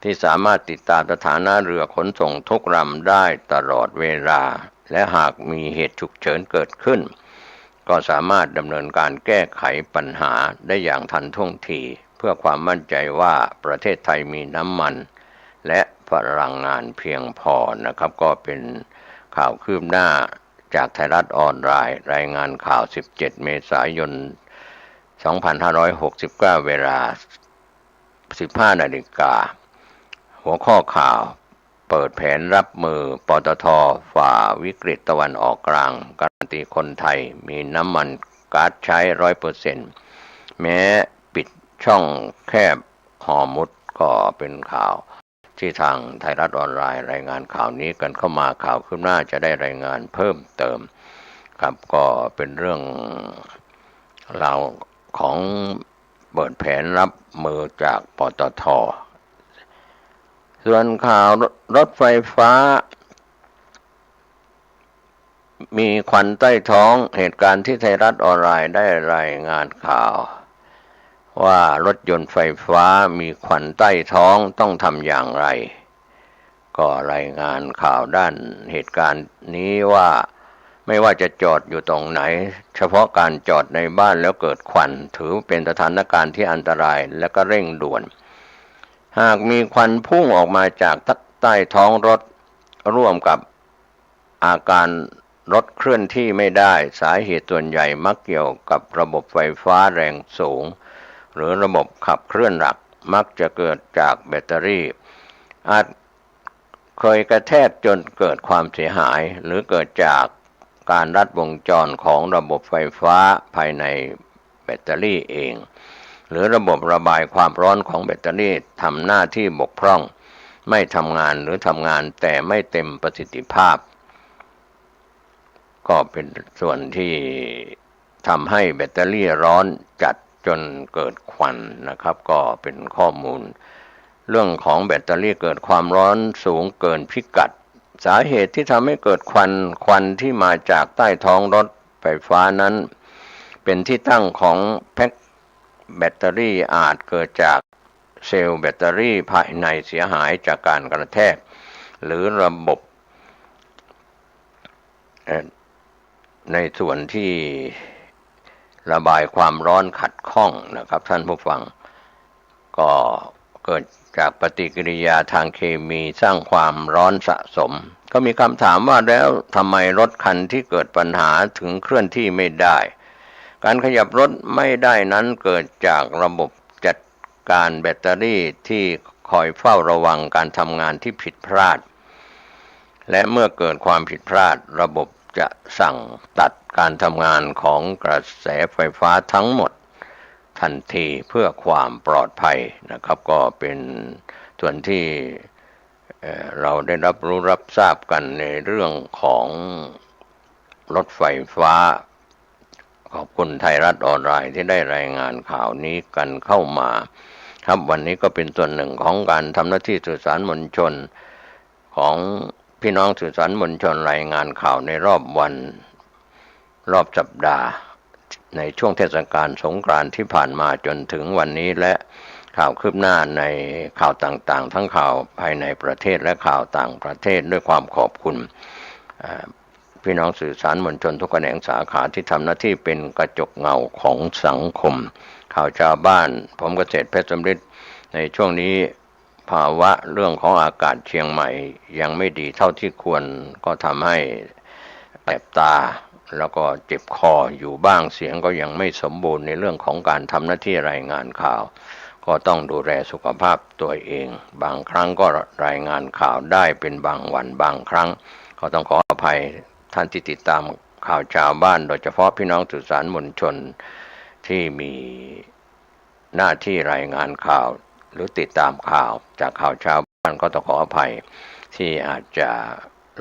ที่สามารถติดตามสถานะเรือขนส่งทุกลำได้ตลอดเวลาและหากมีเหตุฉุกเฉินเกิดขึ้นก็สามารถดำเนินการแก้ไขปัญหาได้อย่างทันท่วงทีเพื่อความมั่นใจว่าประเทศไทยมีน้ำมันและพลังงานเพียงพอนะครับก็เป็นข่าวคืบหน้าจากไทยรัฐออนไลน์รายงานข่าว17 เมษายน 2569 เวลา 15 นาฬิกาหัวข้อข่าวเปิดแผนรับมือปตท.ฝ่าวิกฤตตะวันออกกลางการันตีคนไทยมีน้ำมันก๊าซใช้ 100% แม้ปิดช่องแคบฮอร์มุซก็เป็นข่าว ที่ทางไทยรัฐออนไลน์รายงานข่าวนี้กันเข้ามาข่าวขึ้นหน้าจะได้รายงานเพิ่มเติมครับก็เป็นเรื่องราวของเปิดแผนรับมือจากปตท.ส่วนข่าวรถไฟฟ้ามีควันใต้ท้องเหตุการณ์ที่ไทยรัฐออนไลน์ได้รายงานข่าวว่ารถยนต์ไฟฟ้ามีควันใต้ท้องต้องทำอย่างไรก็รายงานข่าวด้านเหตุการณ์นี้ว่าไม่ว่าจะจอดอยู่ตรงไหนเฉพาะการจอดในบ้านแล้วเกิดควันถือเป็นสถานการณ์ที่อันตรายและก็เร่งด่วนหากมีควันพุ่งออกมาจากใต้ท้องรถร่วมกับอาการรถเคลื่อนที่ไม่ได้สาเหตุส่วนใหญ่มักเกี่ยวกับระบบไฟฟ้าแรงสูงหรือระบบขับเคลื่อนหลักมักจะเกิดจากแบตเตอรี่อาจเคยกระแทกจนเกิดความเสียหายหรือเกิดจากการลัดวงจรของระบบไฟฟ้าภายในแบตเตอรี่เองหรือระบบระบายความร้อนของแบตเตอรี่ทำหน้าที่บกพร่องไม่ทำงานหรือทำงานแต่ไม่เต็มประสิทธิภาพก็เป็นส่วนที่ทำให้แบตเตอรี่ร้อนจัดจนเกิดควันนะครับก็เป็นข้อมูลเรื่องของแบตเตอรี่เกิดความร้อนสูงเกินพิกัดสาเหตุที่ทำให้เกิดควันที่มาจากใต้ท้องรถไฟฟ้านั้นเป็นที่ตั้งของแพ็คแบตเตอรี่อาจเกิดจากเซลล์แบตเตอรี่ภายในเสียหายจากการกระแทกหรือระบบในส่วนที่ระบายความร้อนขัดข้องนะครับท่านผู้ฟังก็เกิดจากปฏิกิริยาทางเคมีสร้างความร้อนสะสมก็มีคำถามว่าแล้วทำไมรถคันที่เกิดปัญหาถึงเคลื่อนที่ไม่ได้การขยับรถไม่ได้นั้นเกิดจากระบบจัดการแบตเตอรี่ที่คอยเฝ้าระวังการทำงานที่ผิดพลาดและเมื่อเกิดความผิดพลาดระบบจะสั่งตัดการทำงานของกระแสไฟฟ้าทั้งหมดทันทีเพื่อความปลอดภัยนะครับก็เป็นส่วนที่เราได้รับทราบกันในเรื่องของรถไฟฟ้าขอบคุณไทยรัฐออนไลน์ที่ได้รายงานข่าวนี้กันเข้ามาครับวันนี้ก็เป็นส่วนหนึ่งของการทำหน้าที่สื่อสารมวลชนของพี่น้องสื่อสารมวลชนรายงานข่าวในรอบวันรอบสัปดาห์ในช่วงเทศกาลสงกรานต์ที่ผ่านมาจนถึงวันนี้และข่าวคืบหน้าในข่าวต่างๆทั้งข่าวภายในประเทศและข่าวต่างประเทศด้วยความขอบคุณพี่น้องสื่อสารมวลชนทุกแขนงสาขาที่ทำหน้าที่เป็นกระจกเงาของสังคมข่าวชาวบ้านผมเกษตรเพชรสำริดในช่วงนี้ภาวะเรื่องของอากาศเชียงใหม่ยังไม่ดีเท่าที่ควรก็ทำให้แสบตาแล้วก็เจ็บคออยู่บ้างเสียงก็ยังไม่สมบูรณ์ในเรื่องของการทำหน้าที่รายงานข่าวก็ต้องดูแลสุขภาพตัวเองบางครั้งก็รายงานข่าวได้เป็นบางวันบางครั้งก็ต้องขออภัยท่านที่ติดตามข่าวชาวบ้านโดยเฉพาะพี่น้องสื่อสารมวลชนที่มีหน้าที่รายงานข่าวหรือติดตามข่าวจากข่าวชาวบ้านก็ต้องขออภัยที่อาจจะ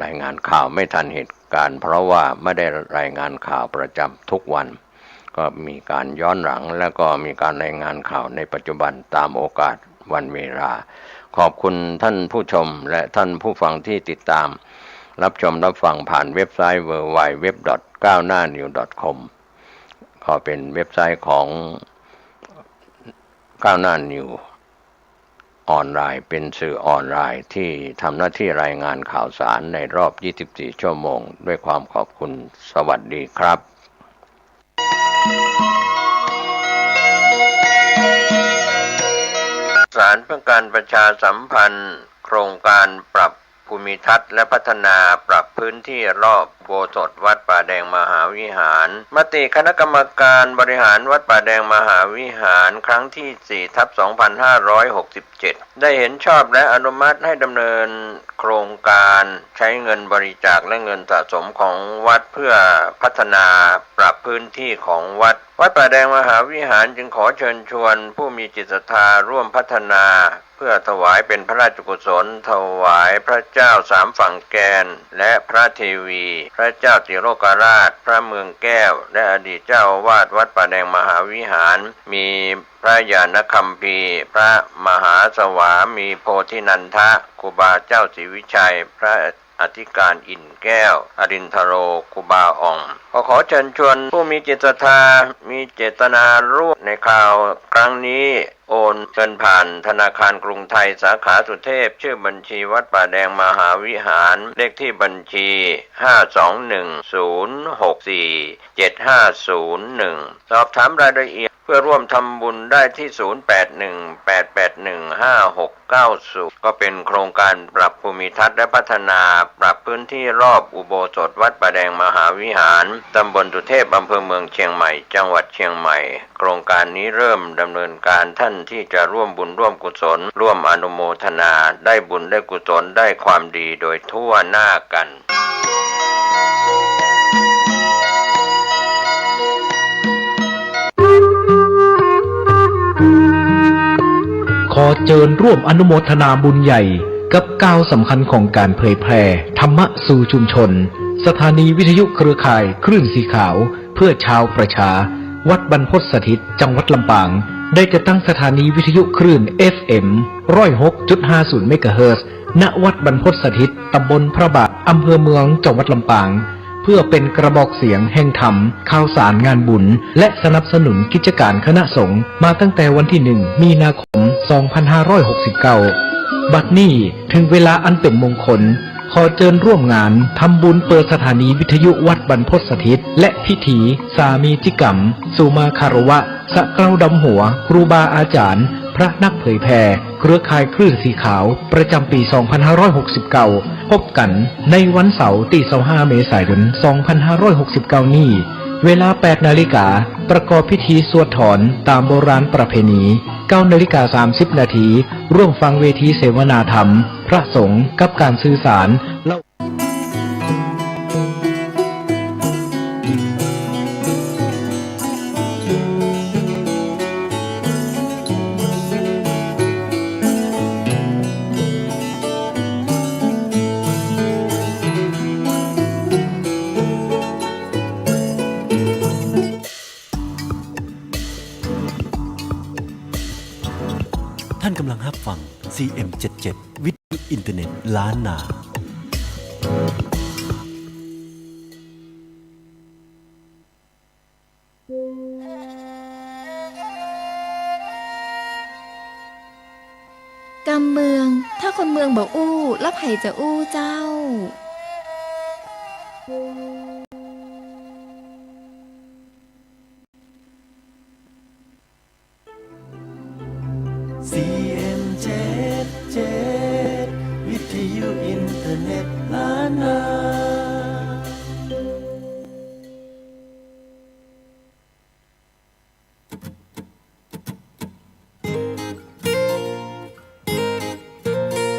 รายงานข่าวไม่ทันเหตุการณ์เพราะว่าไม่ได้รายงานข่าวประจำทุกวันก็มีการย้อนหลังแล้วก็มีการรายงานข่าวในปัจจุบันตามโอกาสวันเวลาขอบคุณท่านผู้ชมและท่านผู้ฟังที่ติดตามรับชมรับฟังผ่านเว็บไซต์ www.9hnanews.com ก็เป็นเว็บไซต์ของก้าวหน้านิวออนไลน์เป็นสื่อออนไลน์ที่ทำหน้าที่รายงานข่าวสารในรอบ24ชั่วโมงด้วยความขอบคุณสวัสดีครับสารเพื่อการประชาสัมพันธ์โครงการปรับภูมิทัศน์และพัฒนาปรับพื้นที่รอบโบสถ์วัดป่าแดงมหาวิหารมติคณะกรรมการบริหารวัดป่าแดงมหาวิหารครั้งที่ 4/2567 ได้เห็นชอบและอนุมัติให้ดำเนินโครงการใช้เงินบริจาคและเงินสะสมของวัดเพื่อพัฒนาปรับพื้นที่ของวัดป่าแดงมหาวิหารจึงขอเชิญชวนผู้มีจิตศรัทธาร่วมพัฒนา เพื่อถวายเป็นพระราชกุศลถวายพระเจ้าสามฝั่งแกนและพระเทวีพระเจ้าติโลกราชพระเมืองแก้วและอดีตเจ้าอาวาสวัดป่าแดงมหาวิหารมีพระญาณคัมภีร์พระมหาสวามีโพธินันทะครูบาเจ้าศรีวิชัยพระอธิการอินแก้วอรินทโรครูบาอ่องขอเชิญชวนผู้มีจิตศรัทธามีเจตนาร่วมในข่าวครั้งนี้โอนเงินผ่านธนาคารกรุงไทยสาขาสุเทพชื่อบัญชีวัดป่าแดงมหาวิหารเลขที่บัญชี521064750สอบถามรายละเอียดเพื่อร่วมทำบุญได้ที่0818815690ก็เป็นโครงการปรับภูมิทัศน์และพัฒนาปรับพื้นที่รอบอุโบสถวัดป่าแดงมหาวิหารตำบลสุเทพอำเภอเมืองเชียงใหม่จังหวัดเชียงใหม่โครงการนี้เริ่มดำเนินการท่านที่จะร่วมบุญร่วมกุศลร่วมอนุโมทนาได้บุญได้กุศลได้ความดีโดยทั่วหน้ากันขอเชิญร่วมอนุโมทนาบุญใหญ่กับก้าวสำคัญของการเผยแพร่ธรรมะสู่ชุมชนสถานีวิทยุเครือข่ายคลื่นสีขาวเพื่อชาวประชาวัดบรรพตสถิตจังหวัดลำปางได้จะตั้งสถานีวิทยุคลื่น FM 106.50 เมกะเฮิรตซ์ณวัดบรรพตสถิตตำบลพระบาทอำเภอเมืองจังหวัดลำปางเพื่อเป็นกระบอกเสียงแห่งธรรมข่าวสารงานบุญและสนับสนุนกิจการคณะสงฆ์มาตั้งแต่วันที่ 1 มีนาคม 2569 บัดนี้ถึงเวลาอันเป็นมงคลขอเชิญร่วมงานทำบุญเปิดสถานีวิทยุวัดบรรพตสถิตและพิธีสามีจิกรรมสุมาคารวะสะเกล้าดำหัวครูบาอาจารย์พระนักเผยแผ่เครือข่ายคลื่นสีขาวประจำปี 2569 พบกันในวันเสาร์ที่ 25 เมษายน 2569 นี้เวลา 8 นาฬิกาประกอบพิธีสวดถอนตามโบราณประเพณี 9 นาฬิกา 30 นาทีร่วมฟังเวทีเสวนาธรรมพระสงฆ์กับการสื่อสารท่านกำลังรับฟัง CM77 วิทยุอินเทอร์เน็ตล้านนา กำเมืองถ้าคนเมืองบอกอู้แล้วไผ่จะอู้เจ้าCM77 วิทยุอินเทอร์เน็ตล้านนา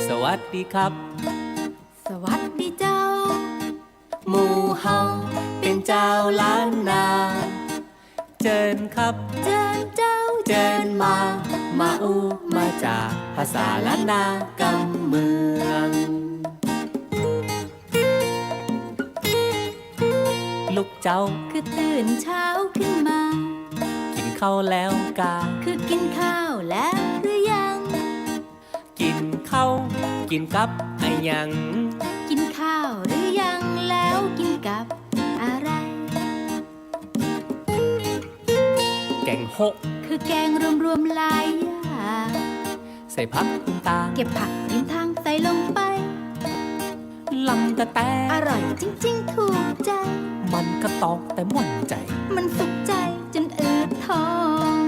สวัสดีครับสวัสดีเจ้าหมู่เฮาเป็นเจ้าล้านนาเจิญครับเจิญเจ้าเจิญมาอู้มาจากภาษาล้านนากำเมืองลูกเจ้าคือตื่นเช้าขึ้นมากินข้าวแล้วกาคือกินข้าวแล้วหรือยังกินข้าวกินกับอะไรยังกินข้าวหรือยังแล้วกินกับอะไรแกงหกคือแกงรวมๆหลายอย่างใส่ผักต่างเก็บผักริมทางใส่ลงไปลำกระแตอร่อยจริงๆถูกใจมันกระตอกแต่ม่วนใจมันสุขใจจนอืดท้อง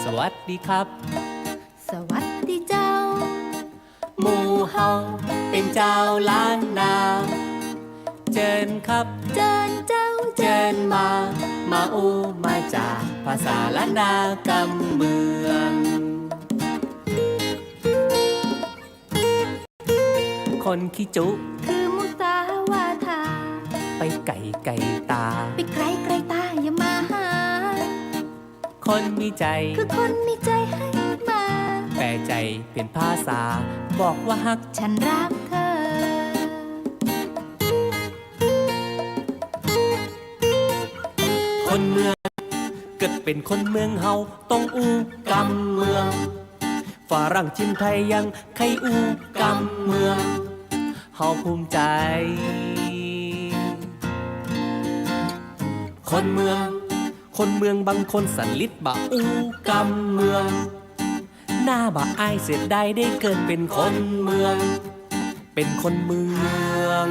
สวัสดีครับสวัสดีเจ้าหมู่เฮาเป็นเจ้าล้านนาเจิญครับเจิญเจ้าเจิญมาอู้มาจากภาษาล้านนากำเมืองคนขี้จุคือมุสาวาทาไปไก่ตาไปไกลตาอย่ามาหา คนมีใจคือคนมีใจให้มา แปลใจเป็นภาษาบอกว่าฮักฉันรักเธอคนเมืองเกิดเป็นคนเมืองเฮาต้องอู้กำเมืองฝรั่งจีนไทยยังใครอู้กำเมืองเฮาภูมิใจคนเมืองบางคนสันลิดบะอู้กำเมืองหน้าบะอายเสียดายได้เกิดเป็นคนเมืองเป็นคนเมือง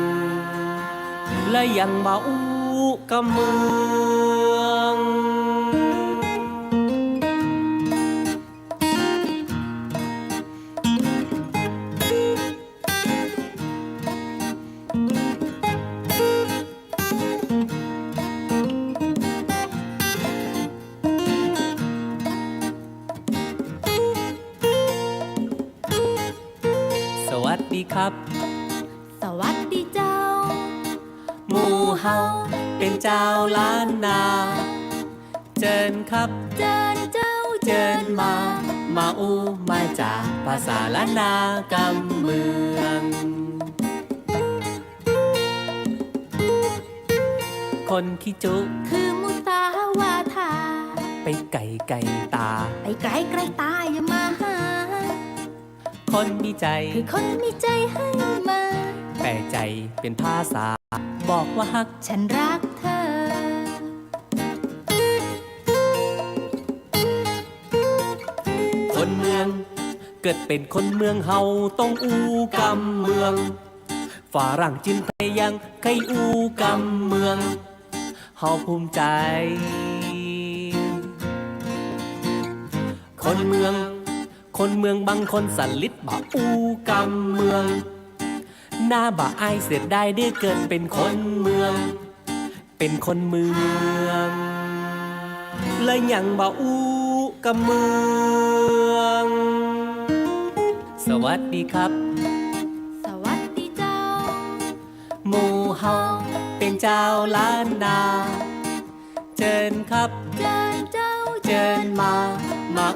และยังบะอู้กำเมืองสวัสดีครับสวัสดีเจ้าหมู่เฮาเป็นเจ้าล้านนาเจิญครับเจิญเจ้าเจิญมาอู้มาจากภาษาล้านนากำเมืองคนขี้จุคือมุตาวาทาไปไก่ตาไปไกลตาอย่ามาหาคนมีใจคือคนมีใจให้มาแปลใจเป็นภาษาบอกว่าฮักฉันรักเธอคนเมืองเกิดเป็นคนเมืองเฮาต้องอู้กำเมืองฝรั่งจีนไทยยังใครอู้กำเมืองเฮาภูมิใจคนเมืองบางคนสันลิดบะอู้กำเมืองหน้าบะอายเสียดายได้เกิดเป็นคนเมืองเป็นคนเมืองเลยยังบะอู้กำเมืองสวัสดีครับสวัสดีเจ้าหมู่เฮาเป็นเจ้าล้านนาเจิญครับเจิญเจ้าเจิญมา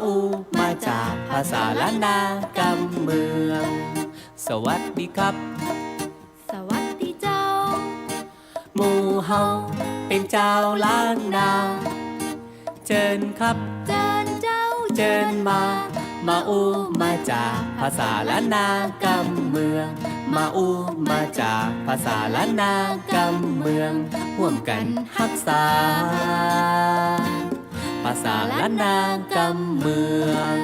อู้มาจากภาษาล้านนากำเมืองสวัสดีครับสวัสดีเจ้าหมู่เฮาเป็นเจ้าล้านนาเจิญครับเจิญเจ้าเจิญมาอู้มาจากภาษาล้านนากำเมืองมาอู้มาจากภาษาล้านนากำเมืองร่วมกันรักษาภาษาล้านนากำเมือง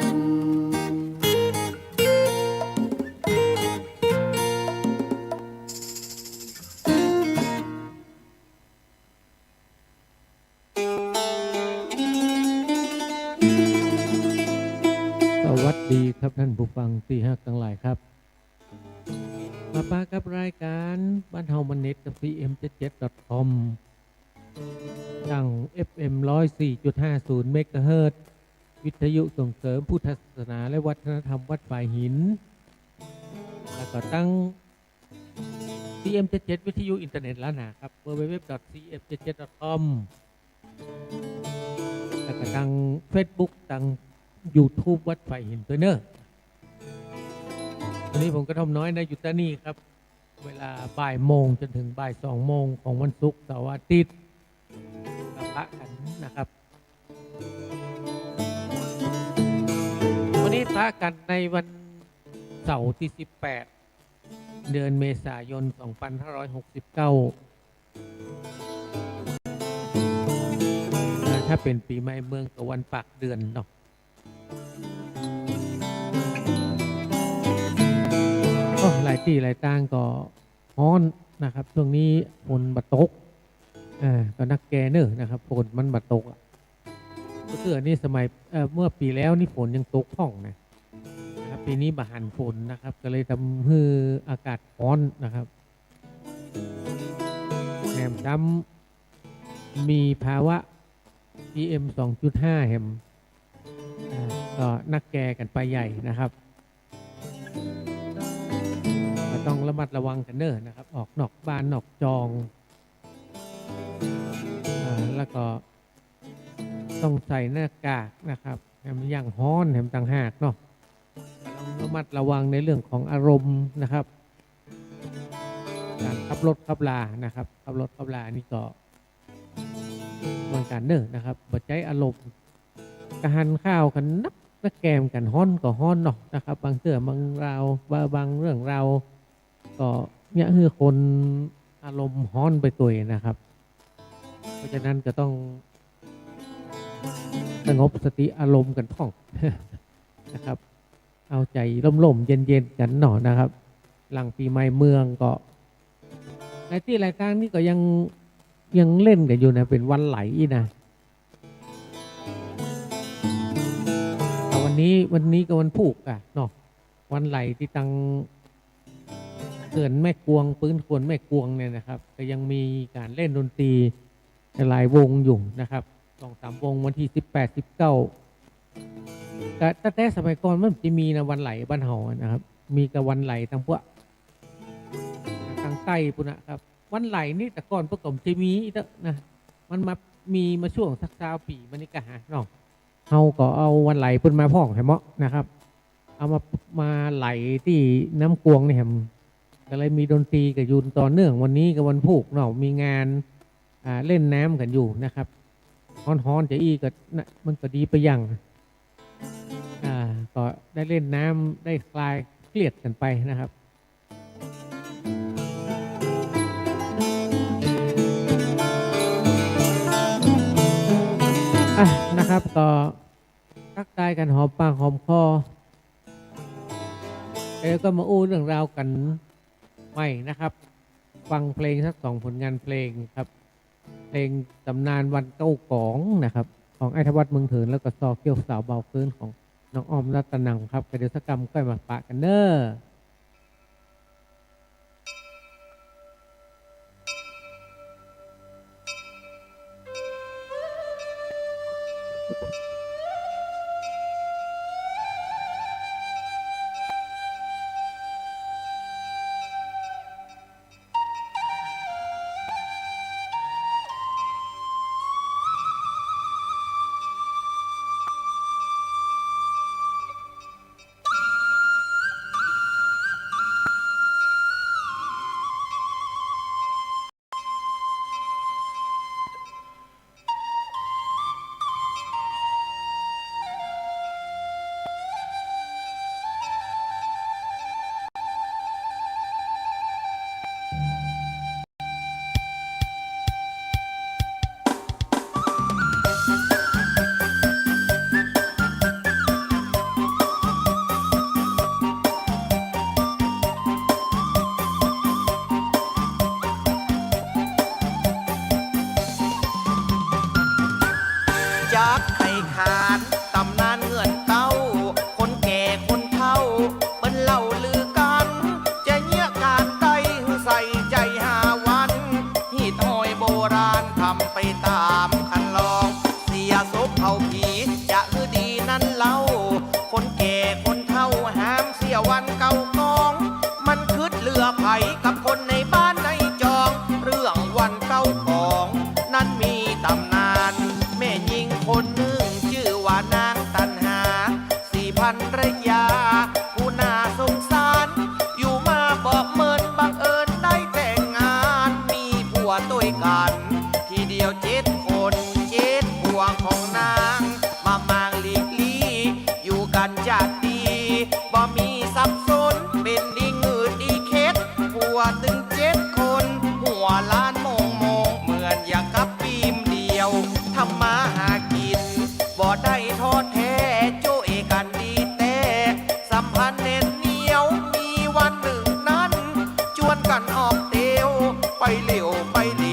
สวัสดีครับท่านผู้ฟังที่ฮักทั้งหลายครับมาปากับรายการบ้านเฮามันเน็ตกับ cm77.com ทาง FM 104.50 เมกะเฮิรตซ์วิทยุส่งเสริมพุทธศาสนาและวัฒนธรรมวัดฝ่ายหินแล้วก็ตั้ง cm77 วิทยุอินเทอร์เน็ตล้านนาครับ www.cm77.com แล้วก็ตั้ง Facebook ตั้งYouTube วัดไฟหินตัวเนอร์วันนี้ผมก็ทำน้อยนะอยู่ที่นี่ครับเวลาบ่ายโมงจนถึงบ่าย2 โมงของวันศุกร์เสาร์อาทิตย์กับพระกันนะครับวันนี้พระกันในวันเสาร์ที่18เดือนเมษายน2569ถ้าเป็นปีใหม่เมืองกับวันปักเดือนเนาะหลายที่หลายต่างก็ฮ้อนนะครับช่วงนี้ฝนบัดตกก็นักแกเนอะนะครับฝนมันบัดตกก็คืออันนี้สมัยเมื่อปีแล้วนี่ฝนยังตกพ่องนะครับปีนี้บะหันฝนนะครับก็เลยทำให้อากาศร้อนนะครับแถมซ้ำมีภาวะ PM 2.5 แหมก็นักแกกันไปใหญ่นะครับต้องระมัดระวังกันเนอะนะครับออกนอกบ้านนอกจองแล้วก็ ต้องใส่หน้ากากนะครับแถมย่างฮ้อนแถมต่างหากเนาะต้องระมัดระวังในเรื่องของอารมณ์นะครับการขับรถขับลานะครับขับรถขับลานี่ก็เหมือนกันเนอะนะครับบัดใจอารมณ์กระหันข้าวกันนักแกมกันฮ้อนก็ฮ้อนเนาะนะครับบางเสื่อบางราวบางเรื่องเราก็เนี่ยคือคนอารมณ์ฮ้อนไปตัวนะครับเพราะฉะนั้นก็ต้องสงบสติอารมณ์กันท่อง นะครับเอาใจร่มๆเย็นๆกันหน่อยนะครับหลังปีใหม่เมืองก็ในที่รายการนี้ก็ยังเล่นกันอยู่นะเป็นวันไหลนะวันนี้ก็วันผูกอ่ะเนาะวันไหลที่ตังเขื่อนแม่กวงปืนควรแม่กวงเนี่ยนะครับก็ยังมีการเล่นดนตรีหลายวงอยู่นะครับ2-3 วงวันที่18-19ก็ตั้งแต่สมัยก่อนมันจะมีนะวันไหลบ้านเฮานะครับมีกับวันไหลทางพวกทางใต้ปุ่นนะครับวันไหลนี่แต่ก่อนพวกผมจะมีนะมันมาช่วงสัก20 ปีมันนี่ก็หาเนาะเฮาก็เอาวันไหลปุ่นมาพ้องให้เหมาะนะครับเอามาไหลที่น้ำกวงนี่แหมก็เลยมีดนตรีกับยุนต่อเนื่องวันนี้กับวันผูกเนาะมีงานเล่นน้ำกันอยู่นะครับฮ้อนๆจะก็มันก็ดีไปอย่างก็ได้เล่นน้ำได้คลายเครียดกันไปนะครับนะครับก็ทักทายกันหอมปากหอมคอแล้วก็มาอู้เรื่องราวกันใหม่นะครับฟังเพลงสัก2 ผลงานเพลงครับเพลงตำนานวันเก้ากองนะครับของไอ้ทวัฒน์เมืองเถินแล้วก็ซอเกี้ยวสาวเบาคืนของน้องอ้อมรัตนังครับกระเดือสกรรมก้อยมาปะกันเด้อจักไข่ขาดตำนานเงื่อนเต้าคนแก่คนเฒ่าเปิ้นเล่าลือกันจะเงี้ยการใดใส่ใจ5 วันฮีดหอยโบราณทำไปตามคันลองเสียศพเผาผีจะคือดีนั่นเล่าคนแก่คนเฒ่าห้ามเสียวันเก่ากองมันคืดเลือไผกับคนในบ้านในจองเรื่องวันเก่ากองนั้นมีตำนานแม่หญิงคนหนึ่งชื่อว่านางตันหา4 ภรรยาผู้น่าสงสารอยู่มาบอกเมินบังเอิญได้แต่งงานมีผัวตัวกันทีเดียว7 คน7 ผัวของนางมามางหลีกลี่อยู่กันจัดดีบ่มีสับสนเป็นดีงืดดีเคสผัวถึง7 คนหัวล้านมงเหมือนอย่างกับปีมเดียวทำมาหากินบ่ได้ทอดแท้โจเอกันดีแต่สัมพันธ์แน่นเหนียวมีวันหนึ่งนั้นชวนกันออกเตียวไปเหลี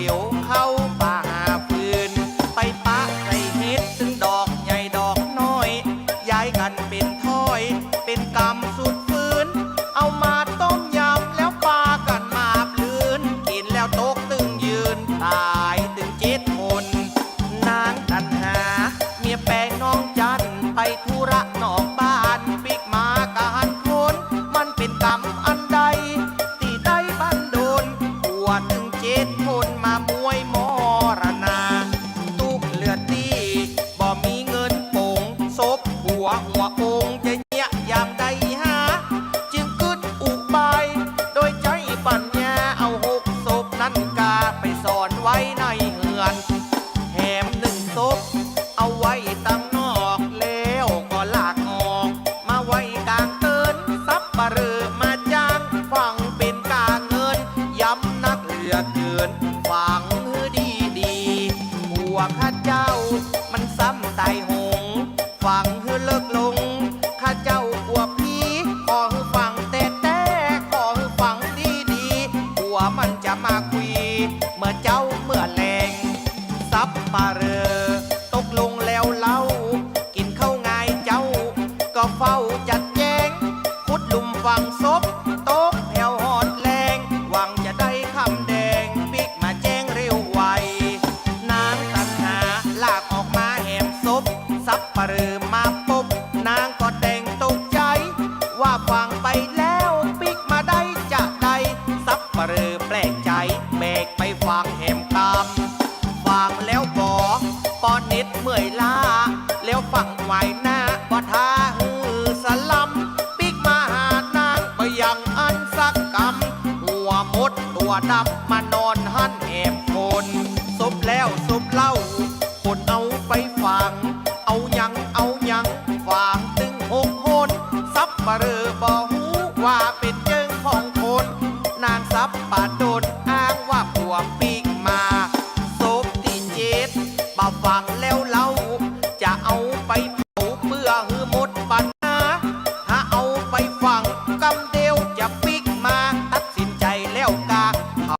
ยวเข้าป่าหาฟืนไปปะใส่เฮ็ดถึงดอกใหญ่ดอกน้อยย้ายกันเป็นถ้อยเป็นกรรมสุดฟืนเอามาต้มยำแล้วปากันมาพลืนกินแล้วตกตึงยืนตายถึง7 คนนางตันหาเมียแปลงน้องจันไปธุระนอกบ้านปิกมากะหันคนมันเป็นกรรมอันใดตีได้บันโดนผัวถึง7 คนมามวยมรณาตุกเลือดดีบ่ ฝ้าจัดแจงขุดหลุมฝังศพโต๊ะแถวหอดแรงหวังจะได้คำแดงปิกมาแจ้งเร็วไวนางตันหาลากออกมาแหมศพสับปะเรือมาปุ๊บนางก็แดงตกใจว่าฟังไปแล้วปิกมาได้จะใดสับปะเรือแปลกใจแบกไปฟังแหมตามฟังแล้วบอกปอนนิดเมื่อยล้าแล้วฟังไหวหน้าบ่ทาฮือสลัมปิกมาหานางไปยังอันสักกำหัวมดตัวดำมานอนหันแหมคนศพแล้วศพเล่าคนเอาไปฟังเอายังฟังตึง6 คนสับปะเรือบ่หูว่าเป็นเจิงของคนนางสับปะโดนอ้างว่าผัวปิกมาศพที่7บ่ฟังแล้วเล่าจะเอาไปเผาเพื่อหือหมดปัญหาถ้าเอาไปฝังกำเดียวจะปิกมาตัดสินใจแล้วกาเผา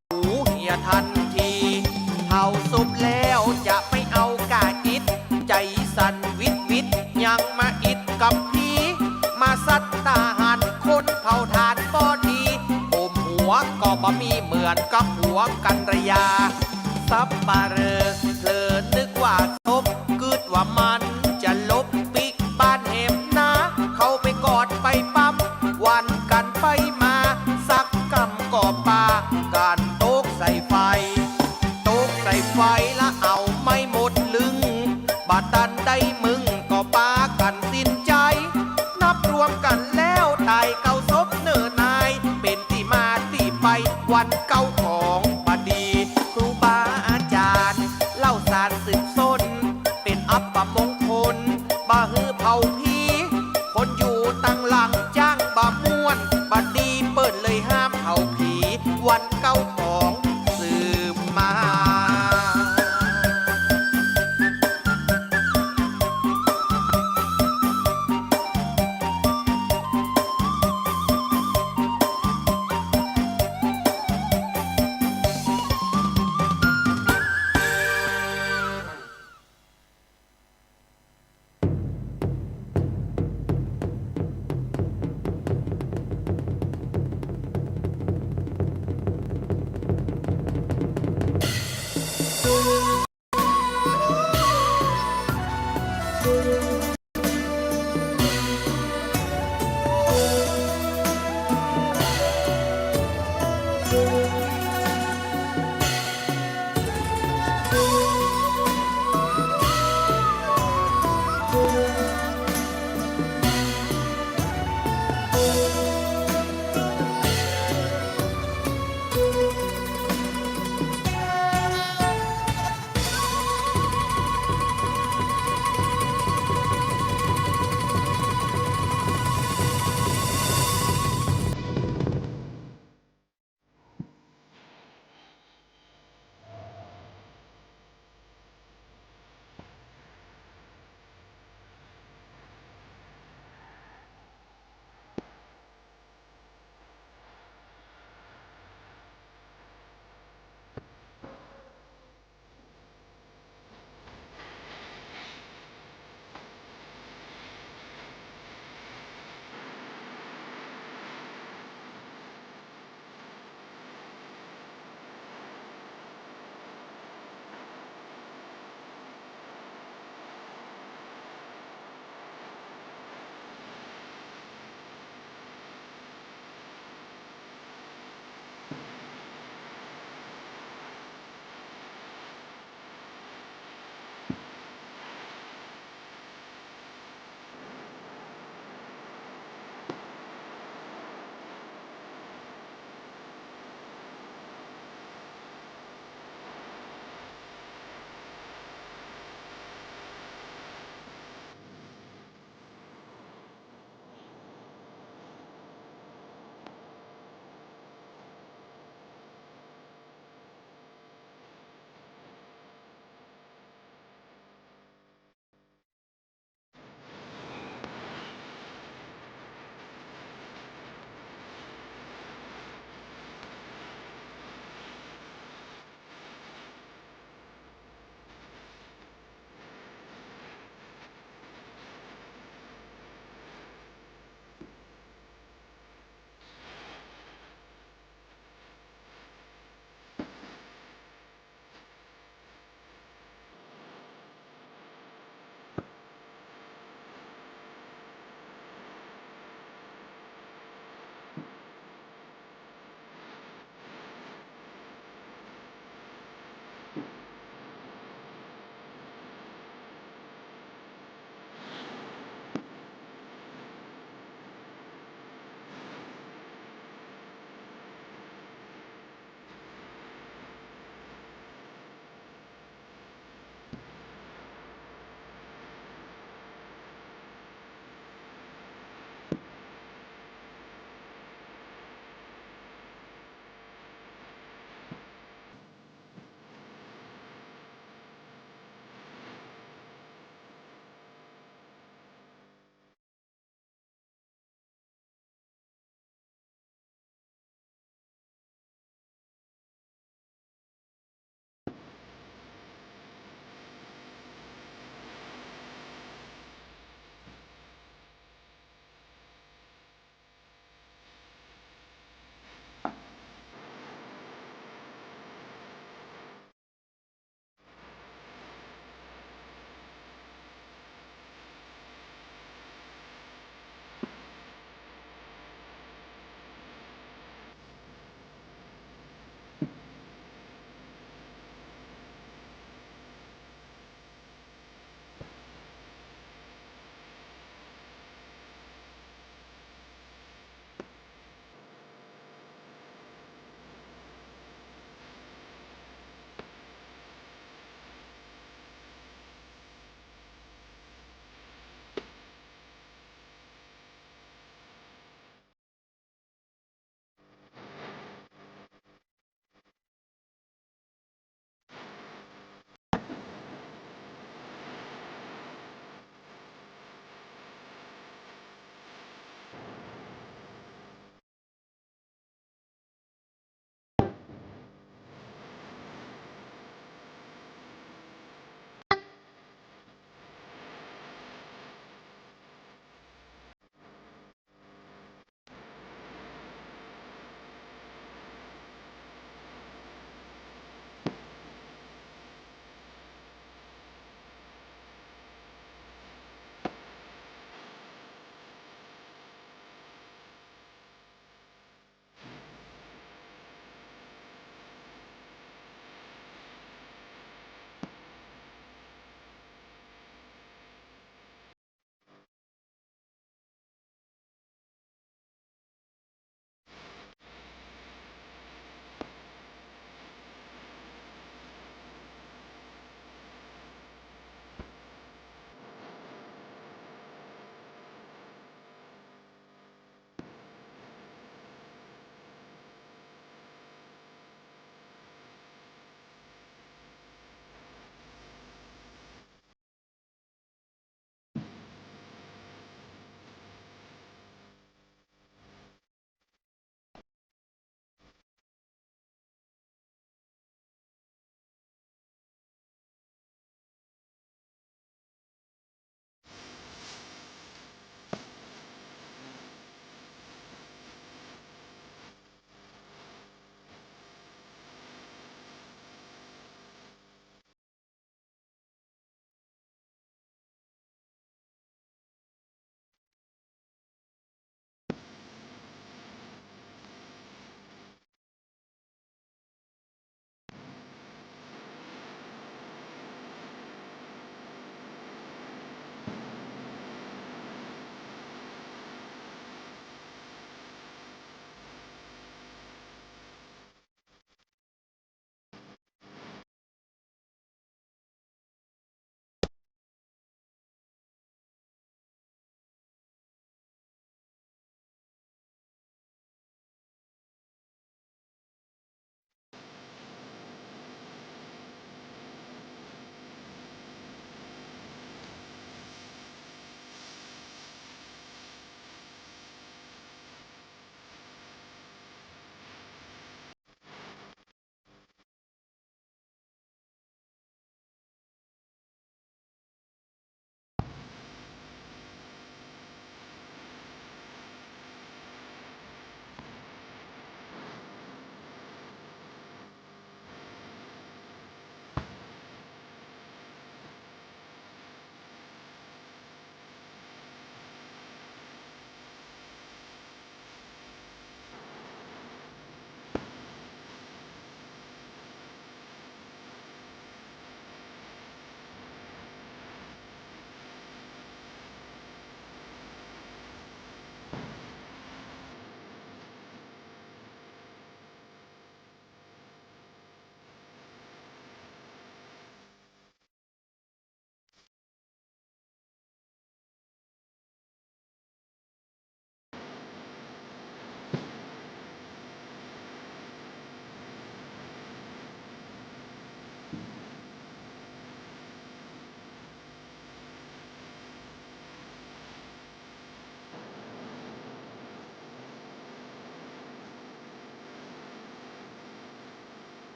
เหียทันทีเผาศพแล้วจะไม่เอากาอิดใจสั่นวิดยังมาอิดกับพีมาสัตตาหันคนเผาทานบ่ดีผมหัวก็บ่มีเหมือนกับหัวกันระยาสับปะเรอเพลินนึกว่าศพกึดว่ามันจะลบปิกบ้านเหมนะเข้าไปกอดไปปั๊มวันกันไปมาสักกำก่อปาการโต๊กใส่ไฟละเอาไม่หมดลึงบาตันได้มึงก็ปากันสิ้นใจนับรวมกันแล้วตายเก่าศพเนิ่นนายเป็นที่มาที่ไปวันเก่าของบดีครูบาอาจารย์เล่าสารสืบส้นเป็นอัปมงคลบาฮือเผาผีคนอยู่ตั้งหลังใจ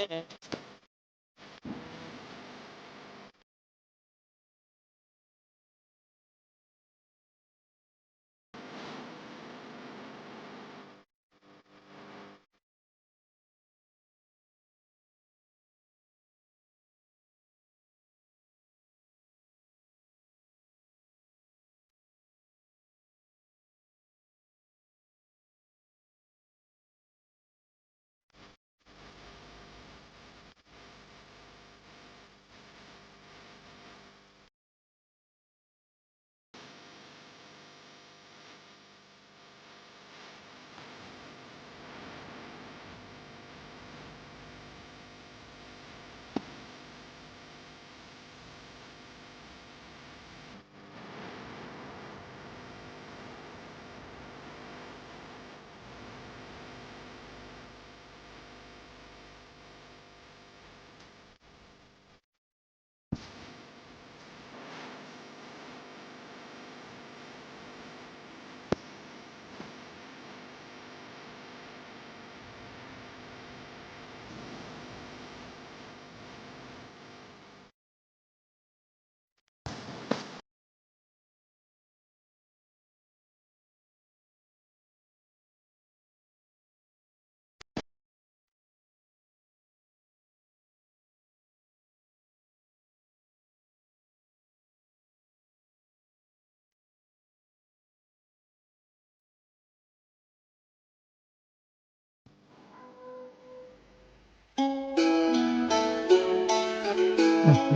น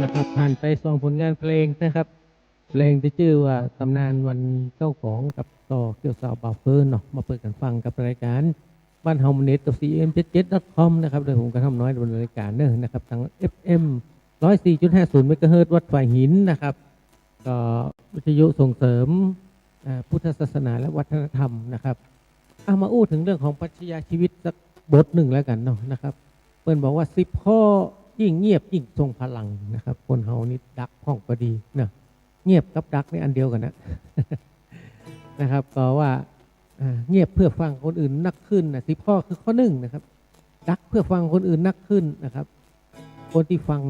ะครับผ่านไป2 ผลงานเพลงนะครับเพลงที่ชื่อว่าตำนานวันเจ้าของกับต่อเกี่ยวสาวบ่าวเฟิร์นเนาะมาเปิดกันฟังกับรายการบ้านเฮามันเน็ตกับ cm77.com นะครับโดยผมกระทำน้อยดำเนินรายการเนอะนะครับทาง FM 104.50 เมกะเฮิรตซ์วัดฝ่ายหินนะครับก็วิทยุส่งเสริมพุทธศาสนาและวัฒนธรรมนะครับเอามาอู้ถึงเรื่องของปรัชญาชีวิตสักบทหนึ่งแล้วกันเนาะนะครับเปิ้นบอกว่า10 ข้อยิ่งเงียบยิ่งทรงพลังนะครับคนเฮานี่ดักห้องก็ดีนะเงียบกับดักในอันเดียวกันนะ นะครับก็ว่าเงียบเพื่อฟังคนอื่นนักขึ้นนะ10 ข้อคือข้อ1นะครับดักเพื่อฟังคนอื่นนักขึ้นนะครับคนที่ฟัง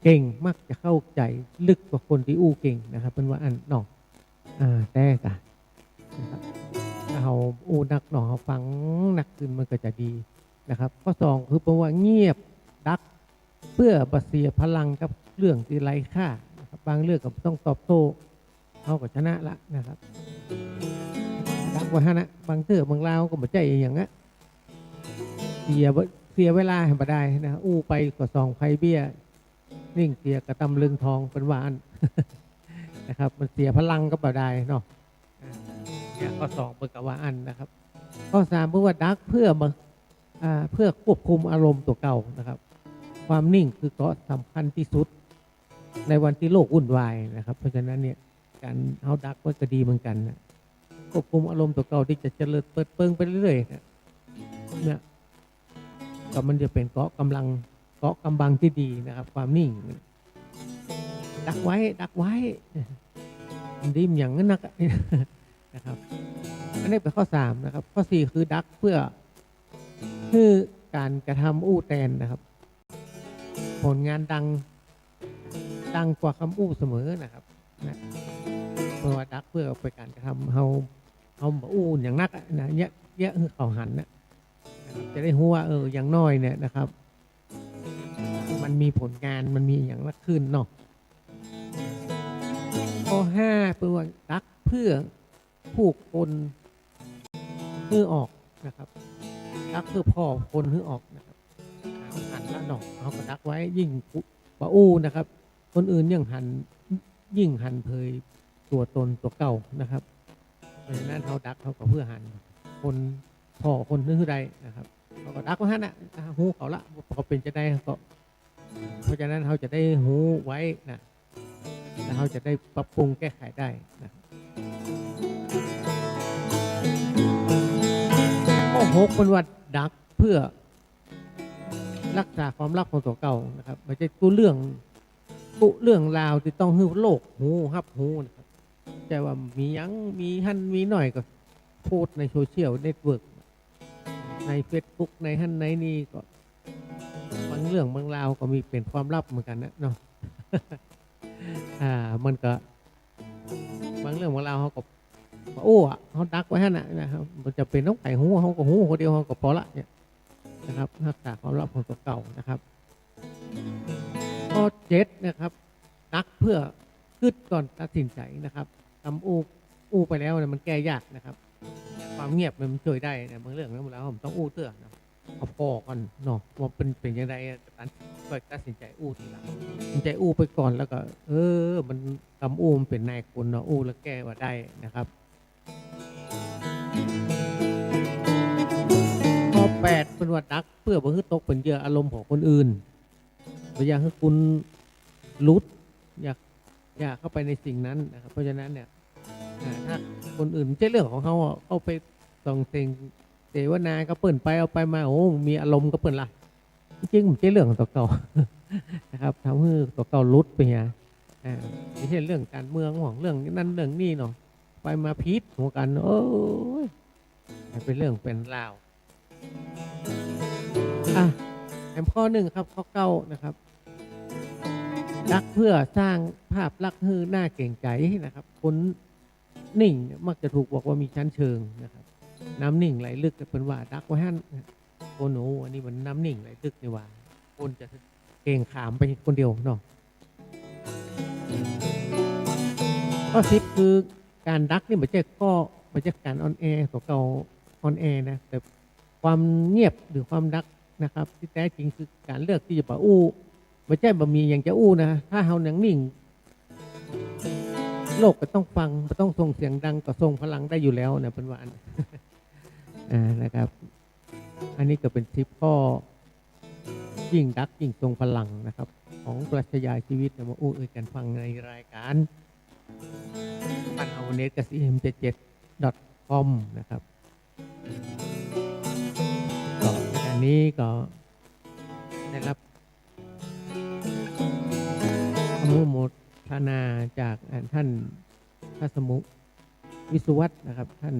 เก่งมักจะเข้าใจลึกกว่าคนที่อู้เก่งนะครับเป็นว่าอันนอกแต่กันนะครับถ้าเราอู้นักหนอเราฟังนักขึ้นมันก็จะดีนะครับข้อ2คือเป็นว่าเงียบดักเพื่อบเสียพลังกับเรื่องที่ไร้ค่านะครับบางเรื่องก็ต้องตอบโต้เขาก็ชนะละนะครับดักไว้ฮะนะบางเตื้อบางราวก็มาใจอย่างนั้นเสียเวลาให้มาได้นะอู้ไปก็ซองไพ่เบี้ยนิ่งเสียกระตำลึงทองเป็นหวาน นะครับมันเสียพลังก็มาได้เนาะเนี่ยข้อ2เป็นกว่าอันนะครับข้อ3เพื่อว่าดักเพื่อควบคุมอารมณ์ตัวเก่านะครับความนิ่งคือเกราะสำคัญที่สุดในวันที่โลกวุ่นวายนะครับเพราะฉะนั้นเนี่ยการเอาดักก็จะดีเหมือนกันนะควบคุมอารมณ์ตัวเก่าที่จะเจริญเปิดเปิงไปเรื่อยๆเนี่ยก็มันจะเป็นเกราะกำบังที่ดีนะครับความนิ่งดักไว้มันดิ้มอย่างนั้นนะครับอันนี้เป็นข้อ3นะครับข้อ4คือดักเพื่อการกระทำอู้แตนนะครับผลงานดังกว่าคำอู้เสมอนะครับนะเพราะว่าดักเพื่อไปการกระทำเขาอู้อย่างนักนะเยอะคือเขาหันนะครับจะได้รู้ว่าอย่างน้อยเนี่ยนะครับมันมีผลงานมันมีอย่างนักขึ้นเนาะข้อ5เป็นว่าดักเพื่อผู้คนฮือออกนะครับดักเพื่อพ่อคนฮือออกนะครับหันละหนอกเขาก็ดักไว้ยิ่งกว่าอู้นะครับคนอื่นยิ่งหันเผยตัวตนตัวเก่านะครับเพราะฉะนั้นเขาดักเขาก็เพื่อหันคนพ่อคนฮือใดนะครับเขาก็ดักไว้ฮะนะหูเขาละเขาเป็นจะได้ก็เพราะฉะนั้นเขาจะได้หูไว้นะแล้วเขาจะได้ปรับปรุงแก้ไขได้นะข้อ6เป็นว่าดักเพื่อรักษาความลับของตัวเก่านะครับไม่ใช่กู้เรื่องราวที่ต้องให้โลกหูฮับหูนะครับแต่ว่ามียังมีหั่นมีหน่อยก็โพสในโซเชียลเน็ตเวิร์กใน Facebook ในหั่นในนี่ก็ างเรื่องบางราวก็มีเป็นความลับเหมือนกันนะเนาะ มันก็บางเรื่องบางราวเขาก็เขาดักไว้ให้นะครับมันจะเป็นต้องไก่หูเขาก็หูคนเดียวเขาก็พอละเนี่ยนะครับรักษาความลับของตัวเก่านะครับข้อ7นะครับดักเพื่อคิดก่อนตัดสินใจนะครับทำอู้ไปแล้วเนี่ยมันแก้ยากนะครับความเงียบมันช่วยได้เนี่ยบางเรื่องแล้วผมต้องอู้เตื้อนะเอาพอก่อนเนาะว่าเป็นยังไงก็ตัดสินใจอู้ทีหลังตัดสินใจอู้ไปก่อนแล้วก็มันทำอู้มันเป็นนายคนเนาะอู้แล้วแก้ว่าได้นะครับข้อ8เป็นว่าดักเพื่อบ่ให้ตกเป็นเหยื่ออารมณ์ของคนอื่นบ่อยากให้คุณลุดอยากเข้าไปในสิ่งนั้นนะครับเพราะฉะนั้นเนี่ยถ้าคนอื่นไม่ใช่เรื่องของเขาเอาไปส่องเต็งเสวนาก็เปิ่นไปเอาไปมาโอ้มีอารมณ์ก็เปิ่นละจริงๆมันใช่เรื่องของตัวเก่า นะครับทำให้ตัวเก่าลุดไปฮะไม่ใช่เรื่องการเมืองของเรื่องนั้นเรื่องนี้เนาะไปมาพีดหัวกันโอ้ยเป็นเรื่องเป็นราวข้อ1ครับข้อ9นะครับดักเพื่อสร้างภาพลักษณ์ให้หน้าเก่งใจนะครับคนนิ่งมักจะถูกบอกว่ามีชั้นเชิงนะครับน้ำนิ่งไหลลึกเป็นว่าดักไว้ให้โอ้โหอันนี้มันน้ำนิ่งไหลลึกนี่ว่าคนจะเก่งขามไปคนเดียวเนาะข้อ10คือการดักนี่ไม่ใช่การออนแอร์ตัวเก่าออนแอร์นะแต่ความเงียบหรือความดักนะครับที่แท้จริงคือการเลือกที่จะอู้ไม่ใช่บ่มีอย่างจะอู้นะถ้าเฮาหนังนิ่งโลกก็ต้องฟังก็ต้องส่งเสียงดังก็ส่งพลังได้อยู่แล้วนะเป็นว่านะครับอันนี้ก็เป็น10ข้อยิ่งดักยิ่งทรงพลังนะครับของปรัชญาชีวิตมาอู้กันฟังในรายการปันเอาเน็ตกับ cm77.com นะครับก็อันนี้ก็ได้รับอนุโมทนาจากท่านพระสมุวิสุวัฒน์นะครับท่าน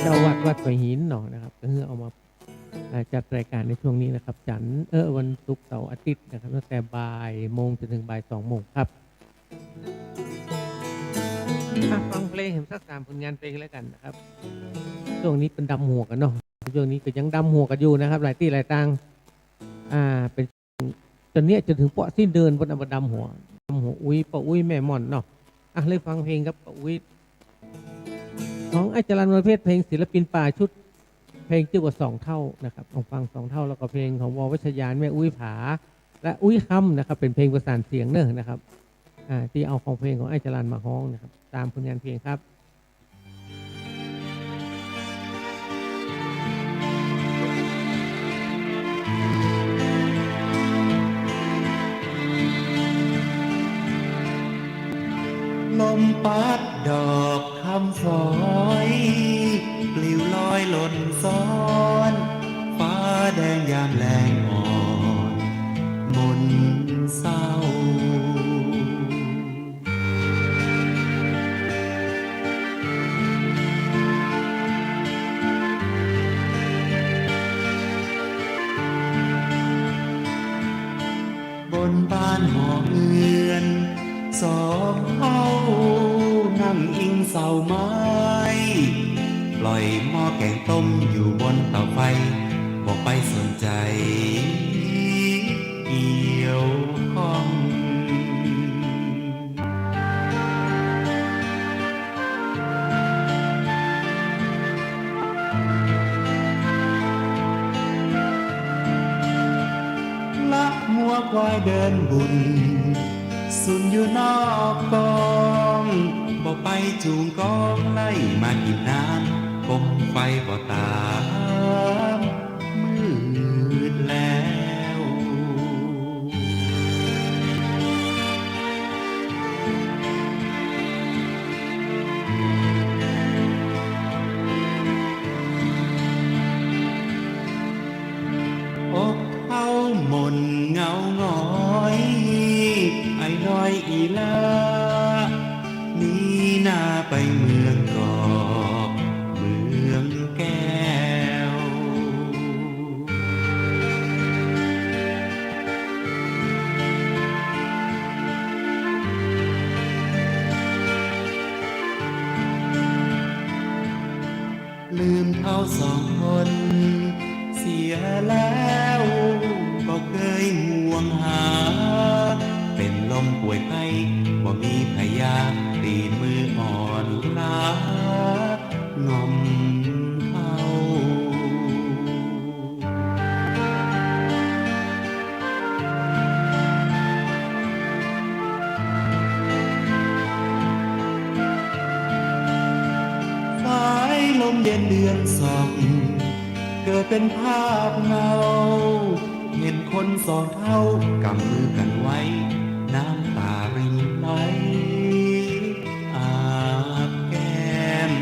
เจ้าวัดไฟหินหน่อนะครับก็คือเอามาจัดรายการในช่วงนี้นะครับจันทร์วันศุกร์เสาร์อาทิตย์นะครับตั้งแต่บ่ายโมงจนถึงบ่าย2 โมงครับฟังเพลงเห็นสัก3 ผลงานเพลงแล้วกันนะครับช่วงนี้เป็นดำหัวกันเนาะช่วงนี้ก็ยังดำหัวกันอยู่นะครับหลายที่หลายทางเป็นจนเนี้ยจนถึงเปาะสิ้นเดินบนดำหัวอุ้ยเปาะอุ้ยแม่ม่อนเนาะเลยฟังเพลงครับเปาะอุ้ยของไอ้จรัญประเภทเพลงศิลปินป่าชุดเพลงชื่อว่า2 เท่านะครับลองฟัง2 เท่าแล้วก็เพลงของว.วัชยานแม่อุ้ยผาและอุ้ยคำนะครับเป็นเพลงประสานเสียงเนอะนะครับที่เอาของเพลงของไอ้จรัญมาฮ้องนะครับตามผลงานเพลงครับลมพัดดอกคำฝอยปลิวลอยหล่นซ้อนฟ้าแดงยามแรงอ่อนมนเศร้าบนบ้านหอเอือน2 เฮานั่งอิงเสาไม้ปล่อยหม้อแกงต้มอยู่บนเตาไฟบอกไปสนใจเกี่ยวข้องละหัวควายเดินบุญสุนอยู่นอกกองบ่ไปจูงกองไล่มากินน้ำคมไฟบ่ตามมืดแล้วอกเท่ามนเงาหงอยไอ้น้อยอีลานี่นาไปเมืองกอกเมือง เราสองคนเสียแล้วก็เคยห่วงหาเป็นลมป่วยไข้บ่มีพยาตีนมืออ่อนล้างอมเฮาสายลมเย็นเดือนส่องเกิดเป็นภาพเงาเห็นคนสองเท่ากำมือกันไว้น้ำตารินไหลอาบแก้ม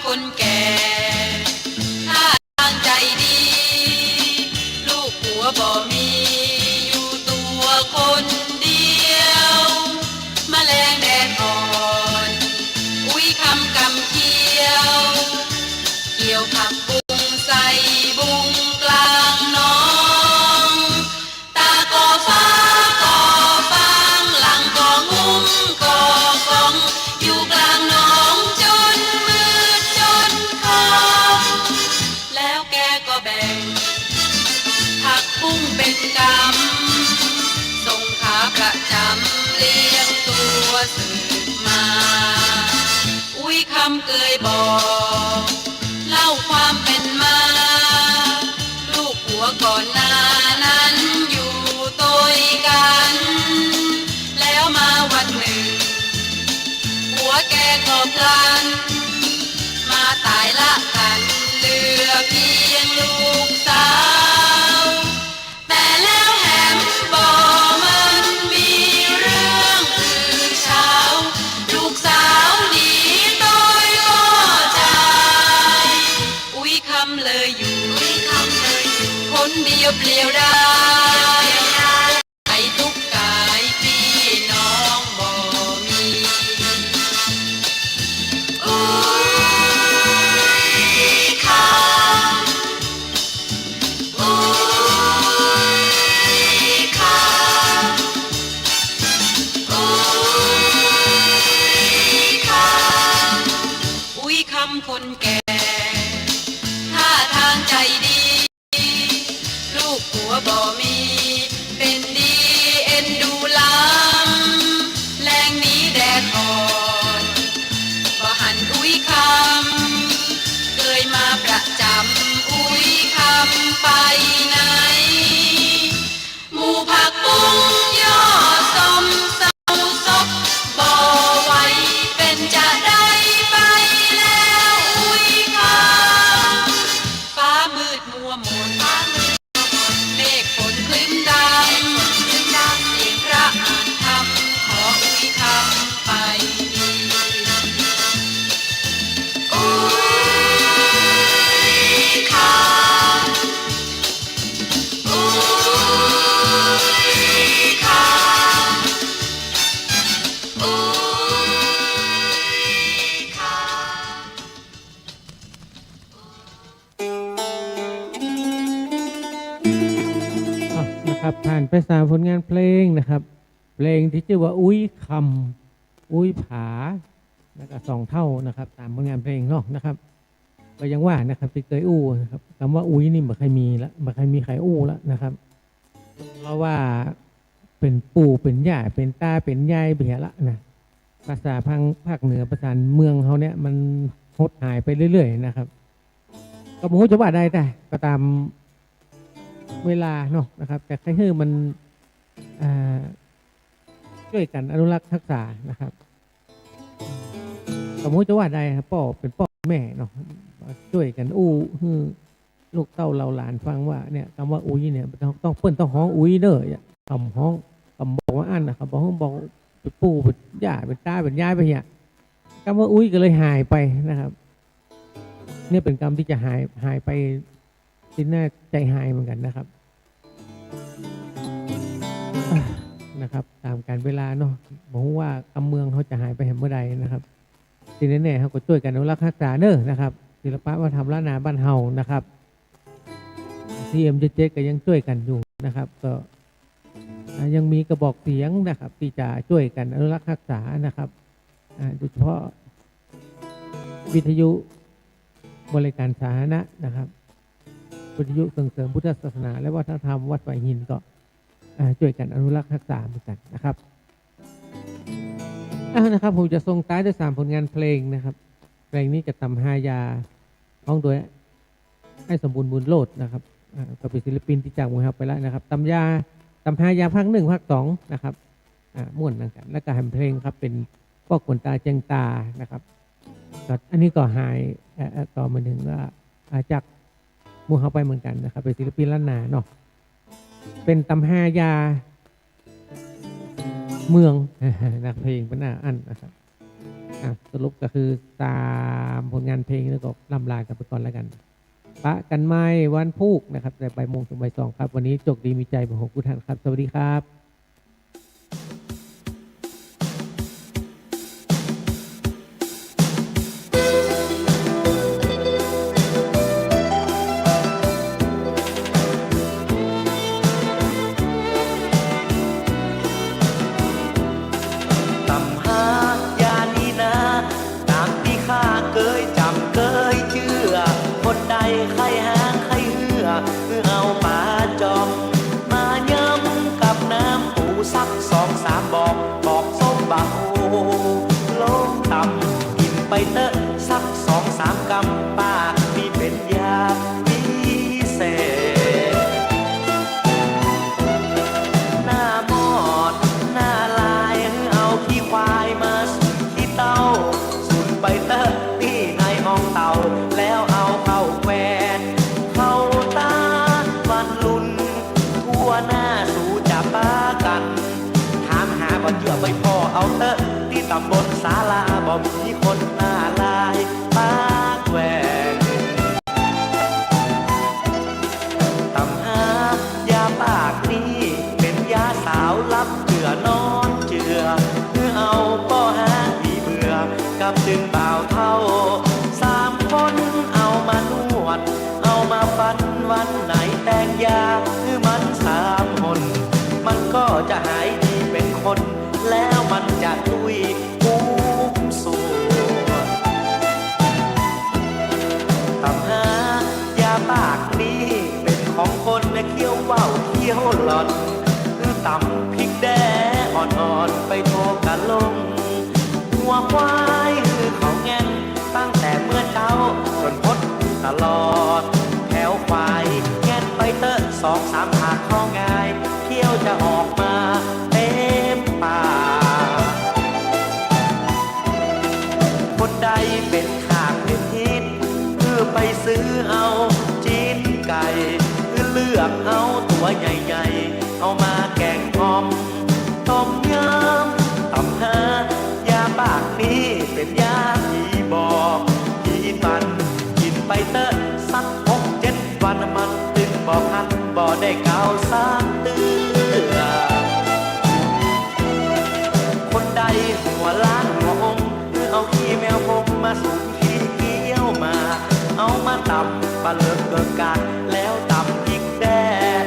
คนแก่ถ้าทางใจดีลูกผัวบ่มีอยู่ตัวคนเดียวแมลงแดดอ่อนอุ้ยคำกำเคี้ยวเกี่ยวผักบุ้งใส่บุ้งกลางน้องตาก่อฟ้าก่อฟางหลังก่องุ้มก่อกองอยู่กลางน้องจนมืดจนคำแล้วแกก็แบ่งผักบุ้งเป็นกำส่งขาประจำเลี้ยงตัวสืบมาอุ้ยคำเกยบอกเล่าความเป็นมาลูกผัวก่อนหน้านั้นอยู่ตัวยกันแล้วมาวันหนึ่งผัวแกก็พลันมาตายละกันเหลือเพียงลูกสาวแต่แล้วแหมบ่มันมีเรื่องอื่นเช้าลูกสาวหนีโดยพ่อใจอุ้ยคำเลยอยู่คนเดียวเปลี่ยวได้ให้ทุกกายพี่น้องบ่มีอุ้ยคำอุ้ยคำอุ้ยคำอุ้ยคำคนแก่ท่าทางใจดีลูกผัวบ่มีเป็นดีเอ็นดูล้ำแรงนี้แดดอ่อนบ่หันอุ้ยคำเคยมาประจำอุ้ยคำไปไหนหมู่ผักบุ้งยอดสมเศร้าซบบ่ไหวเป็นจะได้ไปแล้วอุ้ยคำฟ้ามืดมัวมนเมฆฝนคลึ้มดำเสียงพระอ่านธรรมขออุ้ยคำไปดีอุ้ยคำอุ้ยคำอุ้ยคำ นะครับผ่านไป3ผลงานเพลงนะครับ เพลงที่ชื่อว่าอุ้ยคำอุ้ยผาแล้วก็2เท่านะครับตามผลงานเพลงเนาะนะครับก็ยังว่านะครับที่เคยอู้นะครับคำว่าอุ้ยนี่ไม่เคยมีแล้วไม่เคยมีใครอู้แล้วนะครับเพราะว่าเป็นปู่เป็นย่าเป็นตาเป็นยายไปเหี้ยละนะภาษาภาคเหนือภาษาเมืองเขาเนี่ยมันหดหายไปเรื่อยๆนะครับก็ไม่รู้จะว่าได้แต่ก็ตามเวลาเนาะนะครับแต่ใครให้มันช่วยกันอนุรักษ์รักษานะครับสมมติจะว่าได้ครับพ่อเป็นพ่อแม่เนาะช่วยกันอู้ลูกเต้าเราหลานฟังว่าเนี่ยคำว่าอุ้ยเนี่ยต้องเปิ้นต้องฮ้องอุ้ยเด้อคำฮ้องคำบอกว่าอันนะครับบอกเป็นปู่เป็นย่าเป็นตาเป็นยายไปเนี่ยคำว่าอุ้ยก็เลยหายไปนะครับเนี่ยเป็นคำที่จะหายไปที่น่าใจหายเหมือนกันนะครับนะครับตามการเวลาเนาะบอกว่าคำเมืองเขาจะหายไปแห่งเมื่อใดนะครับทีนี้เนี่ยเขาก็ช่วยกันอนุรักษ์รักษาเด้อนะครับศิลปะวัฒนธรรมล้านนาบ้านเฮานะครับCM77ก็ยังช่วยกันอยู่นะครับก็ยังมีกระบอกเสียงนะครับที่จะช่วยกันอนุรักษ์รักษานะครับโดยเฉพาะวิทยุบริการสาธารณะนะครับวิทยุส่งเสริมพุทธศาสนาและวัฒนธรรมวัดไผ่หินก็ช่วยกันอนุรักษ์รักษาเหมือนกันนะครับนะครับผมจะส่งท้ายด้วย3ผลงานเพลงนะครับเพลงนี้จะตำหายาร้องโดยให้สมบูรณ์บุญโลดนะครับก็เป็นศิลปินที่จากวงครับไปแล้วนะครับตำหายาภาค1ภาค2นะครับม่วนกันแล้วก็แฮมเพลงครับเป็นพวกขนตาเจงตานะครับอันนี้ก็หายต่อมาหนึ่งว่าจากมูเขาไปเหมือนกันนะครับเป็นศิลปินล้านนาเนาะเป็นตำหายาเมืองนักเพลงเป็นหน้าอันนะครับ สรุปก็คือตามผลงานเพลงแล้วก็ลำลากันไปก่อนแล้วกันปะกันไม่วันพุกนะครับแต่บ่ายโมงถึงบ่ายสองครับวันนี้จกดีมีใจของผู้ท่านครับสวัสดีครับไปเตอะสัก2-3 กำปากนี่เป็นยาพิเศษหน้ามอดหน้าลายเอาขี้ควายมาสุนขี้เต้าสุนไปเตอะที่ในห้องเต่าแล้วเอาเข้าแควนเข้าตาวันลุนทั่วหน้าสู่จับปากันถามหาบ่เยื่อไปพ่อเอาเตอะที่ตำบลศาลาบ่มีคนหน้าลายปากแหวกตำหายาปากนี้เป็นยาสาวลับเจือนอนเจือเอาก็หามีเบื่อกับจึงบ่าวเท่า3 คนเอามานวดเอามาฟันวันไหนแต่งยามัน3 คนมันก็จะหายดีเป็นคนแล้วมันจะตุยภูมิสูงตำหายาปากนี้เป็นของคนเคี้ยวว่าวเคี้ยวหลอนตำพริกแดงอ่อนๆไปโทกันลงหัวควายเขาแงนตั้งแต่เมื่อเช้าจนพดตลอดแถวควายแงนไปเตอะ2-3 หากเข้าง่ายเคี้ยวจะออกมาเต็มปากคนใดเป็นข้างเป็นทิศไปซื้อเอาจีนไก่เลือกเอาตัวใหญ่ๆเอามาแกงอ่อมต้มยำตำหายาปากนี้เป็นยาผีบอกผีปันกินไปเตอะสัก6-7 วันมันตึงบ่พันบ่ได้เกา3 เตือคนใดหัวล้านหัวอมเอาขี้แมวผมมาสูบขี้เกี้ยวมาเอามาตำปลาเลิกเกิดการแล้วตำพริกแดง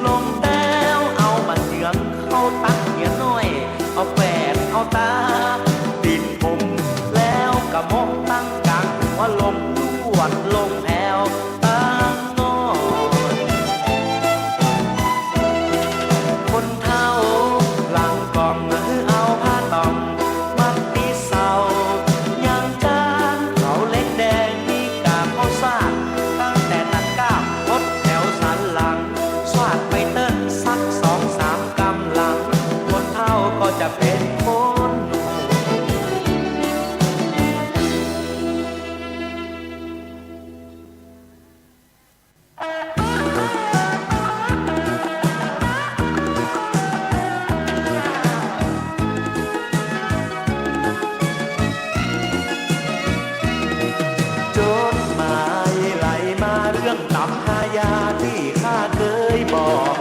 ลงแต้วเอามาเจืองเข้าตักเหี่ยน้อยเอาแปดเอาตาดินผมแล้วกระมกตั้งกลางหัวลมลวดลงแผ่วตั้งนอนคนเท่าหลังกล่องเอาผ้าต่อมมัดปีเสายังจานเขาเล็กแดงมีกาบเขาสาดตั้งแต่ตัดก้ามพดแถวสันหลังสวาดไปเติ้ลสัก2-3 กำลังคนเท่าก็จะเป็นคนจดหมายไหลมาเรื่องตำหายาที่ข้าเคยบอก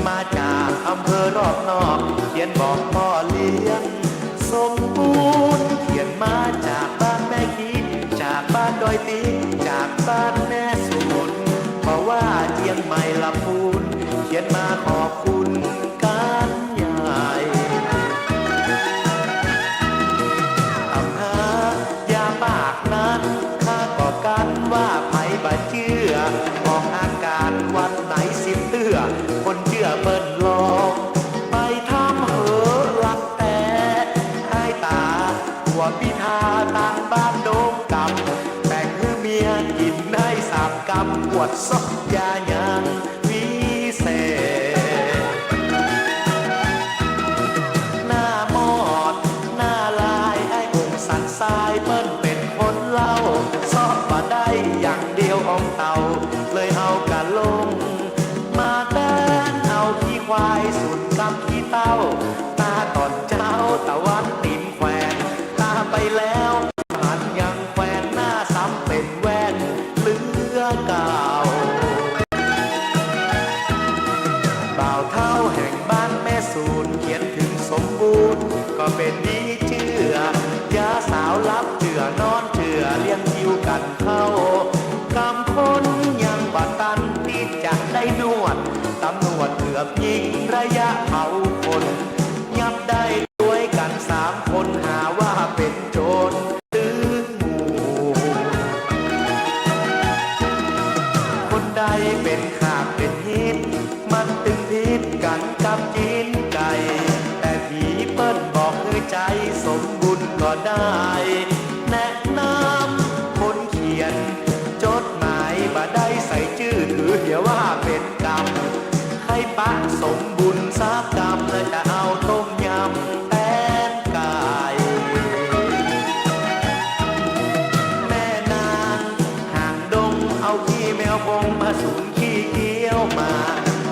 มาจากอำเภอรอบนอกเขียนบอกพ่อเลี้ยงสมบูรณ์เขียนมาจากบ้านแม่ขีจากบ้านดอยตีจากบ้านแม่สุนเพราะว่าเชียงใหม่ลำพูนเขียนมาขอบคุณการใหญ่ตำหายาปากนั้นข้าก็กันว่าไผบ่เชื่อออกอาการวันไหนสิเตื้อคนเชื่อเปิ้นลองไปทำเหอลักแต่ให้ตาหัวพิธาต่างบ้านโดมกำแต่งให้เมียกินได้3 กำปวดซอกยายังวิเศษหน้ามอดหน้าลายไอ้องค์สันทรายเปิ้นเป็นคนเล่าซอกมาได้อย่างเดียวอมเต่าเลยเอากะลงมาแต้นเอาขี้ควายสุดกำขี้เต้าตาตอนเจ้าตะวันตินแขวนตาไปแล้ว บุญก็ได้แนะนำคนเขียนจดหมายบ่ได้ใส่ชื่อถือเดี๋ยวว่าเป็นกรรมให้ปะสมบุญสักกรรมแล้วจะเอาต้มยำแตนไก่แม่นางห่างดงเอาขี้แมวบงมาสูนขี้เกี้ยวมา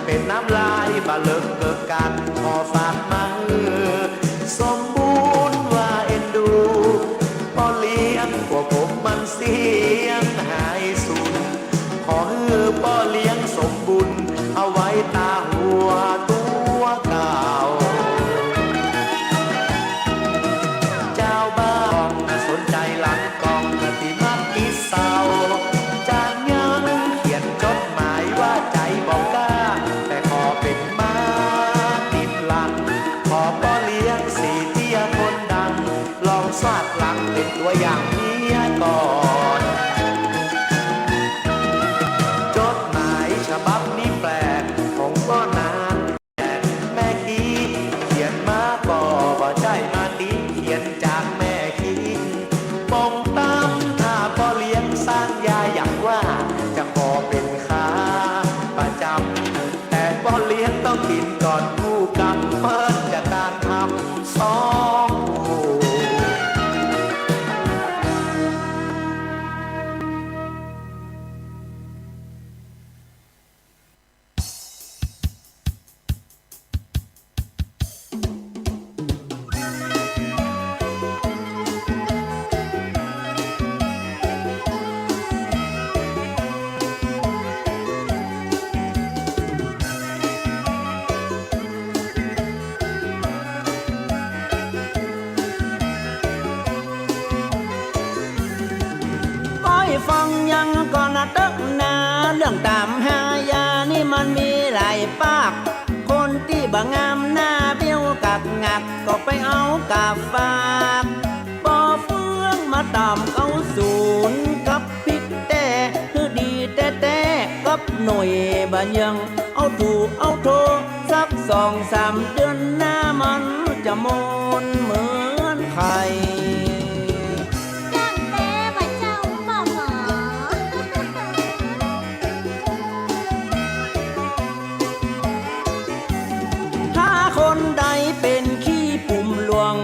เป็นน้ำลายบะเลิกเกิดกันพอฝากมาสมบูรณ์ว่าเอ็นดูพอเลี้ยงพวกผมมันเสียงหายสูญขอให้พ่อเลี้ยงสมบุญเอาไว้ตาหัวตัวเก่าเจ้าบ้านสนใจหลังกองกติมักอีเศร้าจากยังเขียนจดหมายว่าใจบอกกล้าแต่ขอเป็นมาติดหลังขอพ่อเลี้ยงสี่เตี้ยคนดังลองสาดหลังเป็นตัวอย่างเมียก่อนจดหมายฉบับนี้แปลกผมก็นานแต่แม่คีเขียนมาก็บ่ใช่มาตีเขียนจากแม่คีปองตามถ้าพ่อเลี้ยงสร้างยาอย่างว่าจะขอเป็นขาประจำแต่พ่อเลี้ยงต้องกินก่อนผู้กรรมเปิดจากการทำสองฟังยังก่อนนะตึกนาเรื่องตามหายานี่มันมีหลายปากคนที่บางามหน้าเบี้ยวกักงักก็ไปเอากาฝากปอเฟืองมาตามเอาศูนย์กับพิกแต่คือดีแต่กับหน่วยบะยังเอาถูกเอาโทสัก2-3 เดือนหน้ามันจะมนเหมือนใครคนใดเป็นขี้ปุ่มหลวง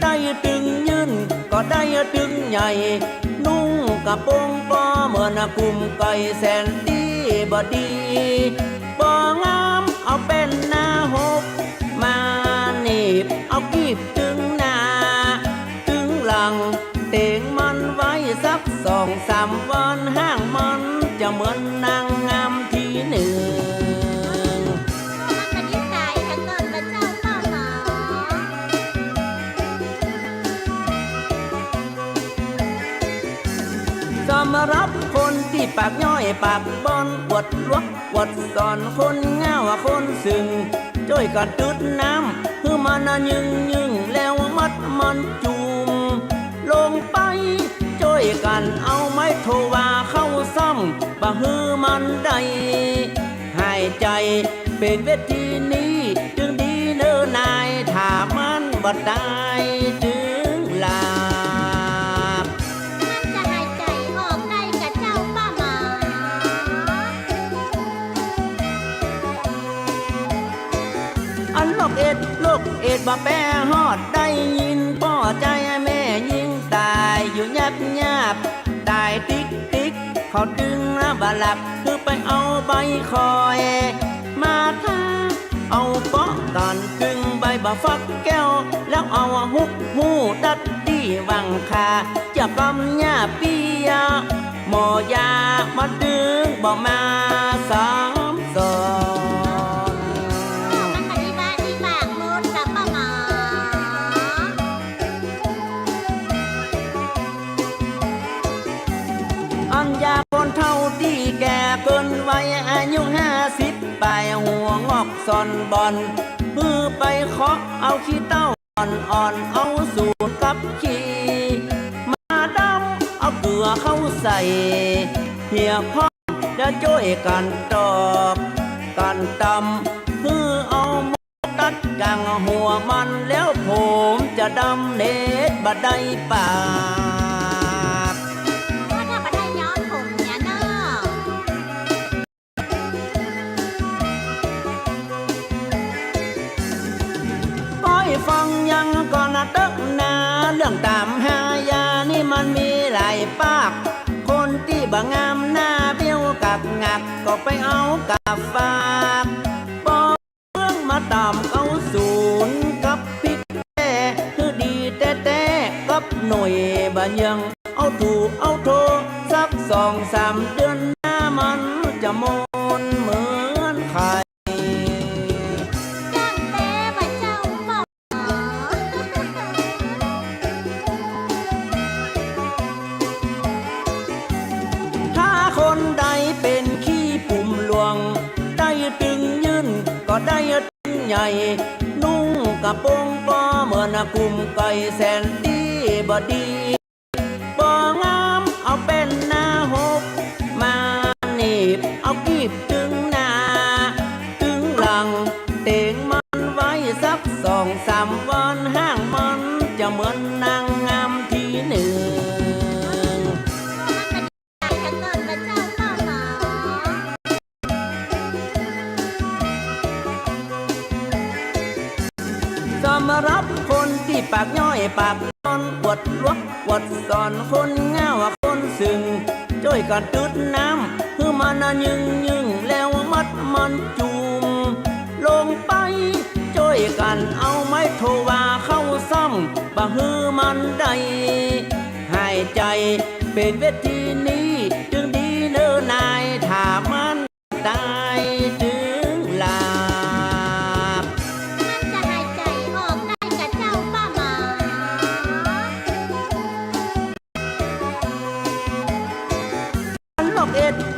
ได้ตึงยืนก็ได้ตึงใหญ่นุ่งกระโปรงป้อเหมือนกลุ่มไก่แสนดีบดีบ่งามเอาเป็นหน้าหกมาหนีบเอากีบตึงหน้าตึงหลังเต่งมันไว้สัก2-3 วันห้างมันจะเหมือนนางงามที่หนึ่งสำหรับคนที่ปากย่อยปากบอนปวดลวกปวดสอนคนเงาคนสึงจ้อยกันตืดน้ำคือมันยึงแล้วมัดมันจุ่มลงไปจ้อยกันเอาไม้โทว่าเข้าซ้ำบะฮือมันได้หายใจเป็นเวทีนี้จึงดีเนื้อนายถ้ามันบ่ได้ถึงลาโลกเอ็ดบ่แปรฮอดได้ยินพ่อใจแม่ยิงตายอยู่ยับตายติ๊กเขาดึงแล้วบ่หลับคือไปเอาใบคอยมาท่าเอาเปาะกันกึ่งใบบ่ฟักแก้วแล้วเอาหุบหูดัดดีวังคาจะกำหญ้าปียาหมอยามาดึงบ่มา3 2อันยาคนเท่าที่แก่เกินวัยอายุ50 ไปหัวงอกซอนบอลมือไปเคาะเอาขี้เต้าอ่อนเอาสูนกับขี้มาดำเอาเกลือเข้าใส่เหี่ยพอแล้วช่วยกันตอกกันตำคือเอาหมดตัด กลางหัวมันแล้วผมจะดำเน็ตบัดได้ปาก ว่าถ้าบัดได้ย้อนผมเนี่ยเนาะ ก้อยฟังยังก่อนนะเด็กนาเรื่องตามหายานี่มันมีหลายปากคนที่บางงามหน้าเบี้ยวกับงักก็ไปเอากับฝากบอกเรื่องมาตามเอาศูนย์กับพิกแก่คือดีแต่กับหน่วยบันยังเอาถูกเอาโทสัก2-3 เดือนหน้ามันจะมนเหมือนใครคนใดเป็นขี้ปุ่มหลวงได้ตึงยืนก็ได้ตึงใหญ่นุ่งกระโปรงปอเหมือนกลุ่มไก่แสนดีบดีปองามเอาเป็นหน้าหกมาหนีบเอากีบตึงหน้าตึงหลังเต่งมันไว้สัก2-3 วันห้างมันจะเหมือนนางงามทีหนึ่งสำหรับคนที่ปากย่อยปากนอนปวดลวกปวดสอนคนเงาคนสึงช่วยกันตืดน้ำเพื่อมันยึงแล้วมัดมันจุ่มลงไปช่วยกันเอาไม้โทว่าเข้าซ้ำบะฮือมันได้หายใจเป็นเวทีนี้จึงดีเนื้อนายถ้ามันตายถึงลา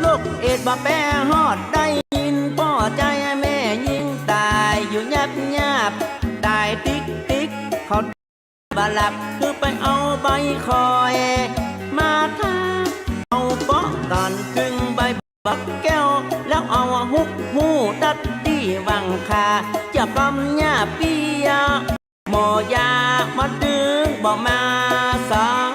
ลูกเอ็ดบ่แปรฮอดได้ยินพ่อใจแม่ยิงตายอยู่ยับยับตายติ๊กเขาบาลับคือไปเอาใบคอยมาท่าเอาเปาะกันกึ่งใบบักแก้วแล้วเอาหุบหูดัดดีวังคาจะกำยาปียาหมอยามาดึงบอกมาสัง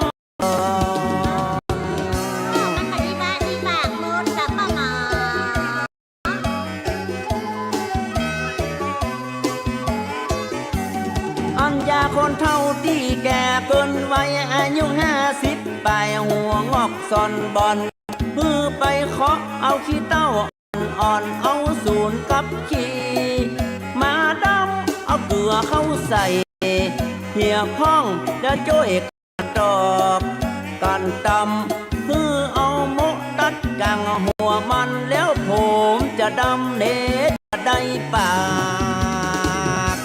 อัญญาคนเท่าที่แก่เกินวัยอายุ50 ปลายหัวงอกซอนบอลมือไปเคาะเอาขี้เต้าอ่อนๆเอาศูนย์กับขี้มาดำเอาเกลือเข้าใส่เหี่ยพ้องจะช่วยกันตอกกันตำคือเอาโมตัดกลางหัวมันแล้วผมจะดำเน็ตได้ปาก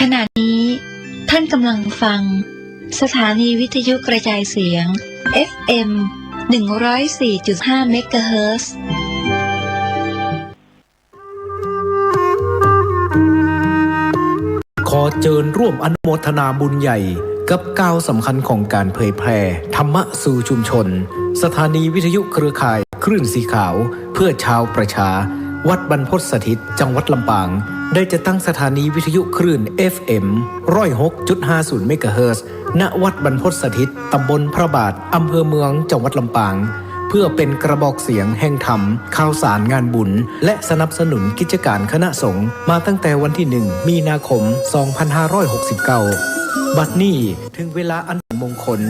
ขณะนี้ท่านกำลังฟังสถานีวิทยุกระจายเสียง FM 104.5 เมกะเฮิรตซ์ ขอเชิญร่วมอนุโมทนาบุญใหญ่กับก้าวสำคัญของการเผยแพร่ธรรมะสู่ชุมชนสถานีวิทยุเครือข่ายคลื่นสีขาวเพื่อชาวประชาวัดบรรพตสถิตจังหวัดลำปางได้จะตั้งสถานีวิทยุคลื่น FM 106.50 เมกะเฮิรตซ์ณวัดบรรพตสถิตตำบลพระบาทอำเภอเมืองจังหวัดลำปางเพื่อเป็นกระบอกเสียงแห่งธรรมข่าวสารงานบุญและสนับสนุนกิจการคณะสงฆ์มาตั้งแต่วันที่1 มีนาคม 2569 บัดนี้ถึงเวลาอันเป็นมงคล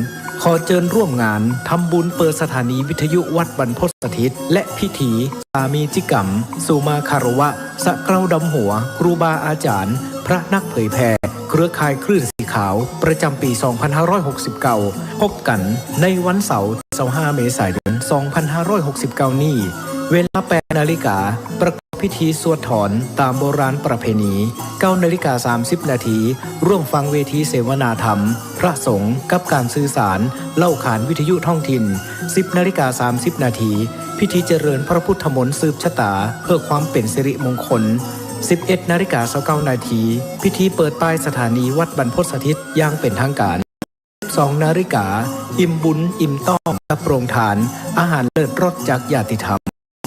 ขอเชิญร่วมงานทำบุญเปิดสถานีวิทยุวัดบรรพตสถิตและพิธีสามีจิกรรมสุมาคารวะสะเกลาดำหัวครูบาอาจารย์พระนักเผยแผ่เครือข่ายคลื่นสีขาวประจำปี 2569 พบกันในวันเสาร์ 25 เมษายน 2569 นี้เวลา 8 นาฬิกาประกอบ พิธีสวดถอนตามโบราณประเพณี9:30 นาทีร่วมฟังเวทีเสวนาธรรมพระสงฆ์กับการสื่อสารเล่าขานวิทยุท้องถิ่น10:30 นาทีพิธีเจริญพระพุทธมนต์สืบชะตาเพื่อความเป็นสิริมงคล11:29 นาทีพิธีเปิดป้ายสถานีวัดบรรพตสถิตอย่างเป็นทางการ12 นาฬิกาอิ่มบุญอิ่มต้อมและโปรงทานอาหารเลิศรสจากญาติธรรม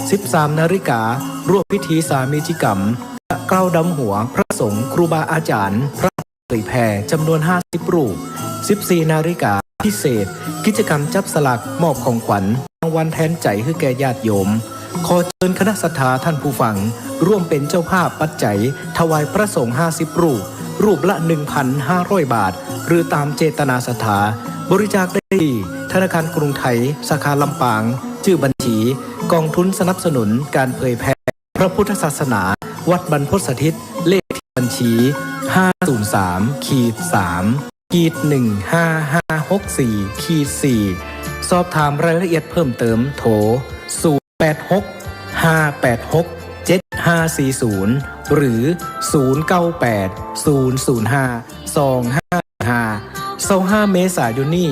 13 นาฬิการ่วมพิธีสามีจิกรรมและกล้าวดำหัวพระสงฆ์ครูบาอาจารย์พระเผยแผ่จำนวน50รูป14 นาฬิกาพิเศษกิจกรรมจับสลากมอบของขวัญรางวัลแทนใจให้แก่ญาติโยมขอเชิญคณะศรัทธาท่านผู้ฟังร่วมเป็นเจ้าภาพปัจจัยถวายพระสงฆ์50รูปละ 1,500 บาทหรือตามเจตนาศรัทธาบริจาคได้ที่ธนาคารกรุงไทยสาขาลำปางชื่อบัญชีกองทุนสนับสนุนการเผยแผ่พระพุทธศาสนาวัดบรรพตสถิตเลขที่บัญชี503-3-15564-4สอบถามรายละเอียดเพิ่มเติมโทร086-586-7540หรือ098-005-255 เมษายนนี้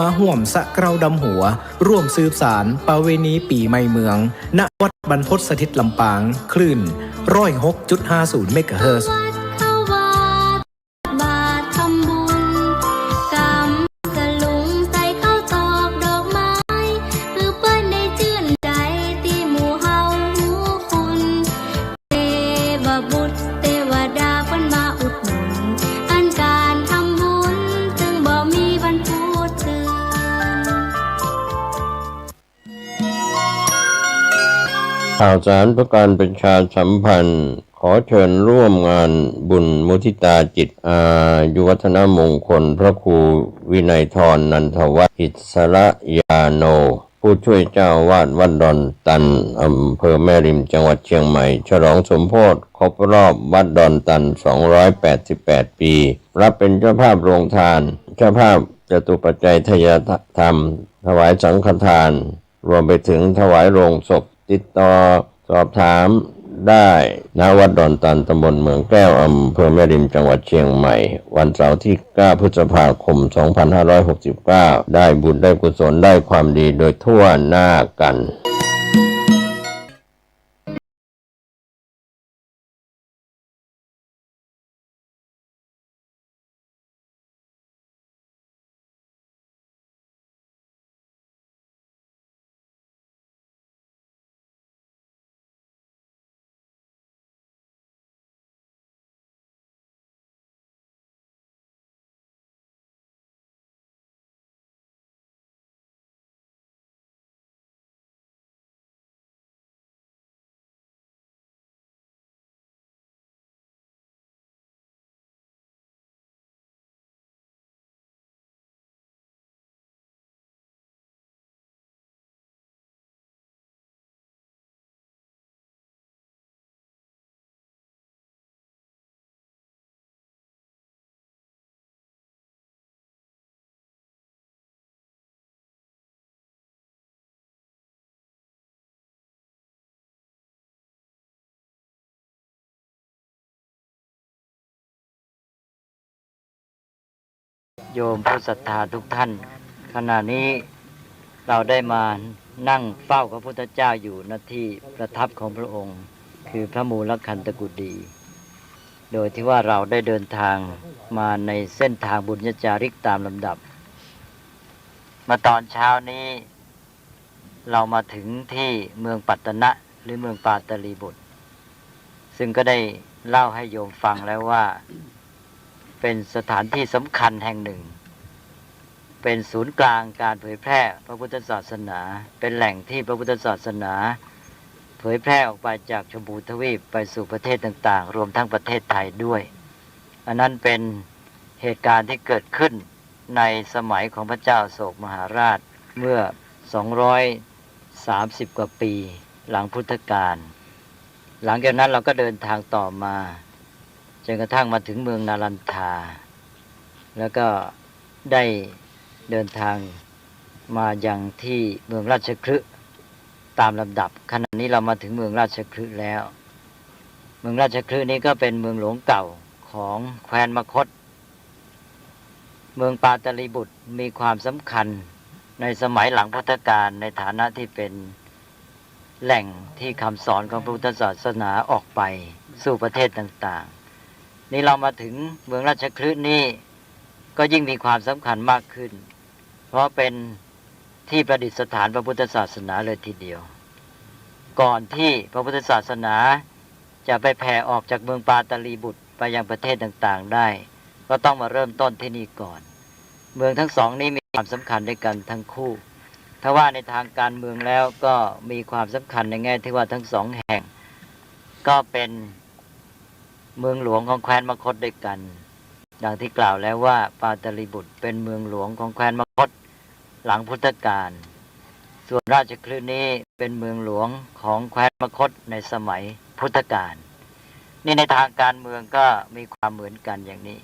มาห่วมสะเกราดำหัวร่วมสืบสารประเวณีปีใหม่เมืองณวัดบรรพตสถิตลำปางคลื่น 106.50 เมกะเฮิรตซ์ข่าวสารประการประชาสัมพันธ์ขอเชิญร่วมงานบุญมุทิตาจิตอายุวัฒนมงคลพระครูวินัยธรนันทวัฒน์อิสระยาโนผู้ช่วยเจ้าวาดวัดดอนตันอำเภอแม่ริมจังหวัดเชียงใหม่ฉลองสมโภชครบรอบวัดดอนตัน288 ปีรับเป็นเจ้าภาพโรงทานเจ้าภาพจตุปัจจัยทายธรรมถวายสังฆทานรวมไปถึงถวายโรงศพติดต่อสอบถามได้ณวัดดอนตันตำบลเมืองแก้วอำเภอแม่ริมจังหวัดเชียงใหม่วันเสาร์ที่9 พฤษภาคม 2569ได้บุญได้กุศลได้ความดีโดยทั่วหน้ากันโยมผู้ศรัทธาทุกท่านขณะนี้เราได้มานั่งเฝ้าพระพุทธเจ้าอยู่ณที่ประทับของพระองค์คือพระมูลคันธกุฎีโดยที่ว่าเราได้เดินทางมาในเส้นทางบุญญจาริกตามลำดับมาตอนเช้านี้เรามาถึงที่เมืองปัตตนะหรือเมืองปาตลีบุตรซึ่งก็ได้เล่าให้โยมฟังแล้วว่าเป็นสถานที่สำคัญแห่งหนึ่งเป็นศูนย์กลางการเผยแพร่พระพุทธศาสนาเป็นแหล่งที่พระพุทธศาสนาเผยแพร่ออกไปจากชมพูทวีปไปสู่ประเทศต่างๆรวมทั้งประเทศไทยด้วยอันนั้นเป็นเหตุการณ์ที่เกิดขึ้นในสมัยของพระเจ้าอโศกมหาราชเมื่อ230กว่าปีหลังพุทธกาลหลังจากนั้นเราก็เดินทางต่อมาจนกระทั่งมาถึงเมืองนาลันทาแล้วก็ได้เดินทางมายังที่เมืองราชคฤห์ ตามลำดับขณะนี้เรามาถึงเมืองราชคฤห์แล้วเมืองราชคฤห์นี้ก็เป็นเมืองหลวงเก่าของแคว้นมคธเมืองปาตลีบุตรมีความสำคัญในสมัยหลังพุทธกาลในฐานะที่เป็นแหล่งที่คำสอนของพระพุทธศาสนาออกไปสู่ประเทศต่างๆนี่เรามาถึงเมืองราชคฤห์นี้ก็ยิ่งมีความสำคัญมากขึ้นเพราะเป็นที่ประดิษฐานพระพุทธศาสนาเลยทีเดียวก่อนที่พระพุทธศาสนาจะไปแผ่ออกจากเมืองปาตลีบุตรไปยังประเทศต่างๆได้ก็ต้องมาเริ่มต้นที่นี่ก่อนเมืองทั้งสองนี้มีความสำคัญด้วยกันทั้งคู่ถ้าว่าในทางการเมืองแล้วก็มีความสำคัญในแง่ที่ว่าทั้งสองแห่งก็เป็นเมืองหลวงของแคว้นมคธด้วยกันดังที่กล่าวแล้วว่าปาตลีบุตรเป็นเมืองหลวงของแคว้นมคธหลังพุทธกาลส่วนราชคฤห์นี้เป็นเมืองหลวงของแคว้นมคธในสมัยพุทธกาลนี่ในทางการเมืองก็มีความเหมือนกันอย่างนี้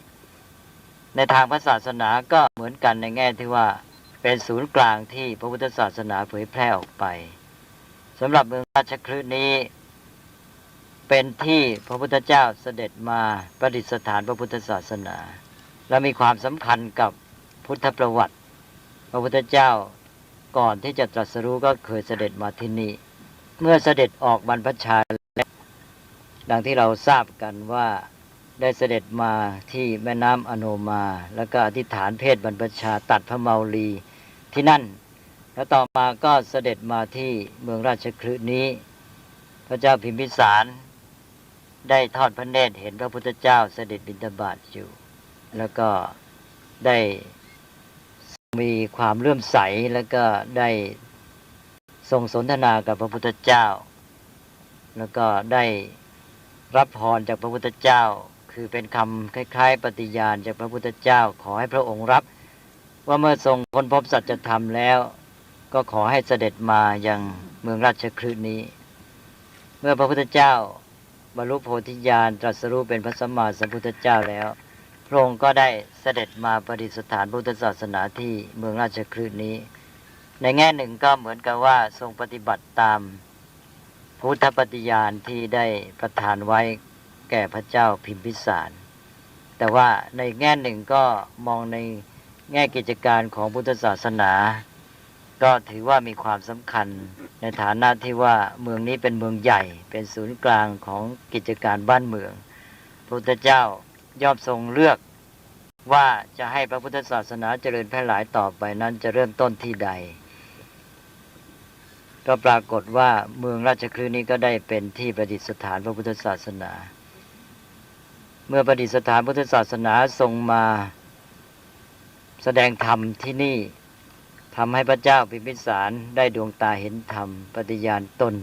ในทางพระศาสนาก็เหมือนกันในแง่ที่ว่าเป็นศูนย์กลางที่พระพุทธศาสนาเผยแพร่ออกไปสำหรับเมืองราชคฤห์นี้เป็นที่พระพุทธเจ้าเสด็จมาประดิษฐานพระพุทธศาสนาและมีความสำคัญกับพุทธประวัติพระพุทธเจ้าก่อนที่จะตรัสรู้ก็เคยเสด็จมาที่นี่เมื่อเสด็จออกบรรพชาแล้วดังที่เราทราบกันว่าได้เสด็จมาที่แม่น้ำอโนมาแล้วก็อธิษฐานเพศบรรพชาตัดพระเมาลีที่นั่นแล้วต่อมาก็เสด็จมาที่เมืองราชคฤห์นี้พระเจ้าพิมพิสารได้ทอดพระเนตรเห็นพระพุทธเจ้าเสด็จบิณฑบาตอยู่แล้วก็ได้มีความเลื่อมใสแล้วก็ได้ทรงสนทนากับพระพุทธเจ้าแล้วก็ได้รับพรจากพระพุทธเจ้าคือเป็นคำคล้ายๆปฏิญาณจากพระพุทธเจ้าขอให้พระองค์รับว่าเมื่อทรงค้นพบสัจธรรมแล้วก็ขอให้เสด็จมายังเมืองราชคฤห์นี้เมื่อพระพุทธเจ้าบรรลุโพธิญาณตรัสรู้เป็นพระสัมมาสัมพุทธเจ้าแล้วพระองค์ก็ได้เสด็จมาประดิษฐานพุทธศาสนาที่เมืองราชคฤห์นี้ในแง่หนึ่งก็เหมือนกับว่าทรงปฏิบัติตามพุทธปฏิญาณที่ได้ประทานไว้แก่พระเจ้าพิมพิสารแต่ว่าในแง่หนึ่งก็มองในแง่กิจการของพุทธศาสนาก็ถือว่ามีความสำคัญในฐานะที่ว่าเมืองนี้เป็นเมืองใหญ่เป็นศูนย์กลางของกิจการบ้านเมืองพระพุทธเจ้าย่อมทรงเลือกว่าจะให้พระพุทธศาสนาเจริญแพร่หลายต่อไปนั้นจะเริ่มต้นที่ใดก็ปรากฏว่าเมืองราชคฤห์นี้ก็ได้เป็นที่ประดิษฐานพระพุทธศาสนาเมื่อประดิษฐานพุทธศาสนาทรงมาแสดงธรรมที่นี่ทำให้พระเจ้าพิมพิสารได้ดวงตาเห็นธรรมปฏิญาณตน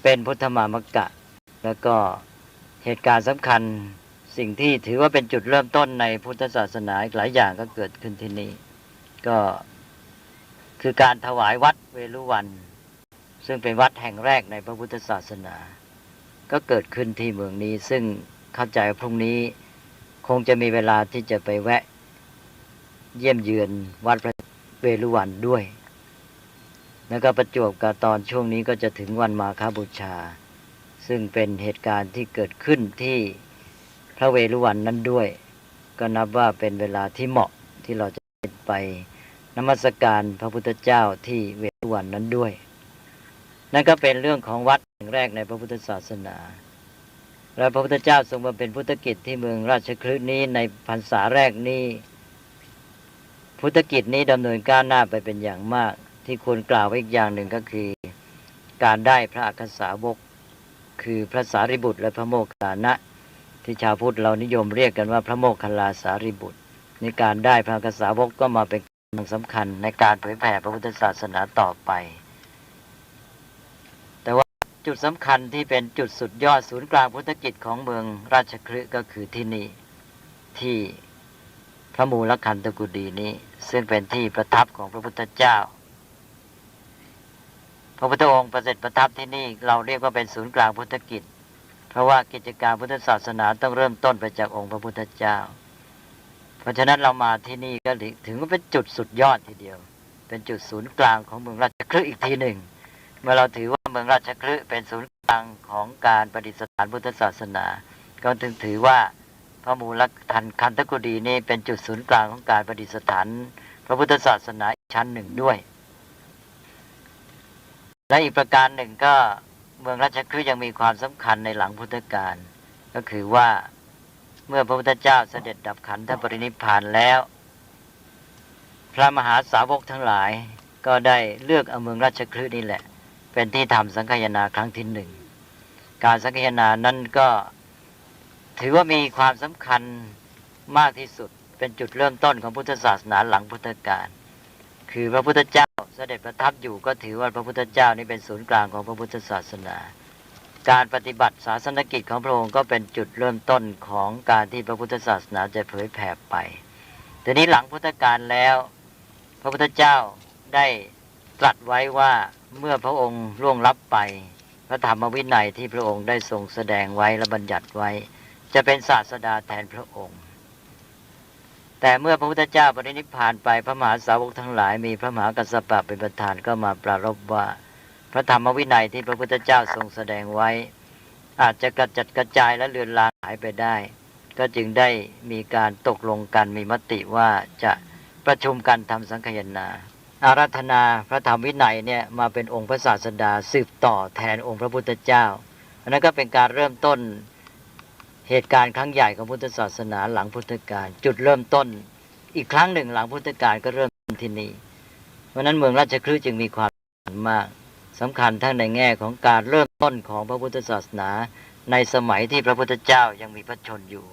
เป็นพุทธมามกะแล้วก็เหตุการณ์สำคัญสิ่งที่ถือว่าเป็นจุดเริ่มต้นในพุทธศาสนาอีกหลายอย่างก็เกิดขึ้นที่นี่ก็คือการถวายวัดเวฬุวันซึ่งเป็นวัดแห่งแรกในพระพุทธศาสนาก็เกิดขึ้นที่เมืองนี้ซึ่งเข้าใจว่าพรุ่งนี้คงจะมีเวลาที่จะไปแวะเยี่ยมเยือนวัดพระเวฬุวันด้วยแล้วก็ประจวบกับตอนช่วงนี้ก็จะถึงวันมาฆบูชาซึ่งเป็นเหตุการณ์ที่เกิดขึ้นที่พระเวฬุวันนั้นด้วยก็นับว่าเป็นเวลาที่เหมาะที่เราจะไปนมัสการพระพุทธเจ้าที่เวฬุวันนั้นด้วยนั่นก็เป็นเรื่องของวัดแห่งแรกในพระพุทธศาสนาและพระพุทธเจ้าทรงบำเพ็ญพุทธกิจที่เมืองราชคฤห์นี้ในพรรษาแรกนี้พุทธกิจนี้ดำเนินก้าวหน้าไปเป็นอย่างมากที่ควรกล่าวไว้อีกอย่างหนึ่งก็คือการได้พระอัคคสาวกคือพระสารีบุตรและพระโมคคัลลานะที่ชาวพุทธเรานิยมเรียกกันว่าพระโมคคัลลาสารีบุตรในการได้พระอัคคสาวกก็มาเป็นกำลังสำคัญในการเผยแผ่พระพุทธศาสนาต่อไปแต่ว่าจุดสำคัญที่เป็นจุดสุดยอดศูนย์กลางพุทธกิจของเมืองราชคฤห์ก็คือที่นี่ที่พระมูลคันธกุฎีนี้ซึ่งเป็นที่ประทับของพระพุทธเจ้าพระพุทธองค์ประเสด็จประทับที่นี่เราเรียกว่าเป็นศูนย์กลางพุทธกิจเพราะว่ากิจการพุทธศาสนาต้องเริ่มต้นไปจากองค์พระพุทธเจ้าเพราะฉะนั้นเรามาที่นี่ก็ถือว่าเป็นจุดสุดยอดทีเดียวเป็นจุดศูนย์กลางของเมืองราชคฤห์อีกทีหนึ่ง เมื่อเราถือว่าเมืองราชคฤห์เป็นศูนย์กลางของการประดิษฐานพุทธศาสนาก็ถึงถือว่าพระมูลคันธกุฎีนี่เป็นจุดศูนย์กลางของการประดิษฐานพระพุทธศาสนาอีกชั้นหนึ่งด้วยและอีกประการหนึ่งก็เมืองราชคฤห์ยังมีความสำคัญในหลังพุทธกาลก็คือว่าเมื่อพระพุทธเจ้าเสด็จดับขันธปรินิพพานแล้วพระมหาสาวกทั้งหลายก็ได้เลือกเอาเมืองราชคฤห์นี่แหละเป็นที่ทำสังฆายนาครั้งที่หนึ่งการสังฆายนานั้นก็ถือว่ามีความสำคัญมากที่สุดเป็นจุดเริ่มต้นของพุทธศาสนาหลังพุทธกาลคือพระพุทธเจ้าเสด็จประทับอยู่ก็ถือว่าพระพุทธเจ้านี่เป็นศูนย์กลางของพระพุทธศาสนาการปฏิบัติศาสนกิจของพระองค์ก็เป็นจุดเริ่มต้นของการที่พระพุทธศาสนาจะเผยแผ่ไปทีนี้หลังพุทธกาลแล้วพระพุทธเจ้าได้ตรัสไว้ว่าเมื่อพระองค์ล่วงลับไปพระธรรมวินัยที่พระองค์ได้ทรงแสดงไว้และบัญญัติไว้จะเป็นศาสดาแทนพระองค์แต่เมื่อพระพุทธเจ้าปรินิพพานไปพระมหาสาวกทั้งหลายมีพระมหากัสสปะเป็นประธานก็มาปรารภว่าพระธรรมวินัยที่พระพุทธเจ้าทรงแสดงไว้อาจจะกระจัดกระจายและเลือนลางหายไปได้ก็จึงได้มีการตกลงกันมีมติว่าจะประชุมกันทำสังฆายนาอาราธนาพระธรรมวินัยเนี่ยมาเป็นองค์พระศาสดาสืบต่อแทนองค์พระพุทธเจ้าอันนั้นก็เป็นการเริ่มต้นเหตุการณ์ครั้งใหญ่ของพุทธศาสนาหลังพุทธกาลจุดเริ่มต้นอีกครั้งหนึ่งหลังพุทธกาลก็เริ่มที่นี่เพราะนั้นเมืองราชคฤห์จึงมีความสำคัญมากสำคัญทั้งในแง่ของการเริ่มต้นของพระพุทธศาสนาในสมัยที่พระพุทธเจ้ายังมีพระชนอยู่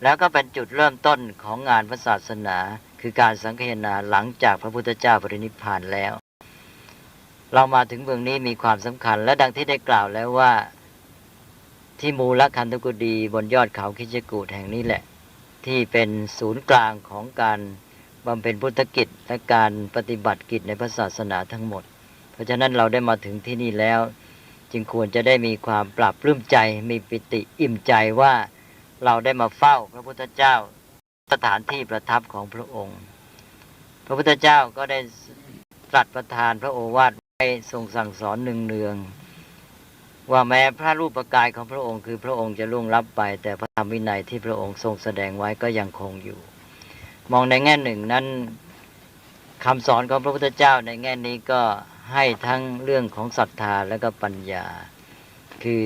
แล้วก็เป็นจุดเริ่มต้นของงานพระศาสนาคือการสังฆายนาหลังจากพระพุทธเจ้าปรินิพพานแล้วเรามาถึงเมืองนี้มีความสำคัญและดังที่ได้กล่าวแล้วว่าที่มูลคันธกุฎีบนยอดเขาคิชกูฏแห่งนี้แหละที่เป็นศูนย์กลางของการบำเพ็ญพุทธกิจและการปฏิบัติกิจในพระศาสนาทั้งหมดเพราะฉะนั้นเราได้มาถึงที่นี่แล้วจึงควรจะได้มีความปราบปลื้มใจมีปิติอิ่มใจว่าเราได้มาเฝ้าพระพุทธเจ้าสถานที่ประทับของพระองค์พระพุทธเจ้าก็ได้ตรัสประทานพระโอวาทไว้ทรงสั่งสอนเนืองๆว่าแม้พระรูปกายของพระองค์คือพระองค์จะล่วงลับไปแต่พระธรรมวินัยที่พระองค์ทรงแสดงไว้ก็ยังคงอยู่มองในแง่หนึ่งนั้นคำสอนของพระพุทธเจ้าในแง่นี้ก็ให้ทั้งเรื่องของศรัทธาและก็ปัญญาคือ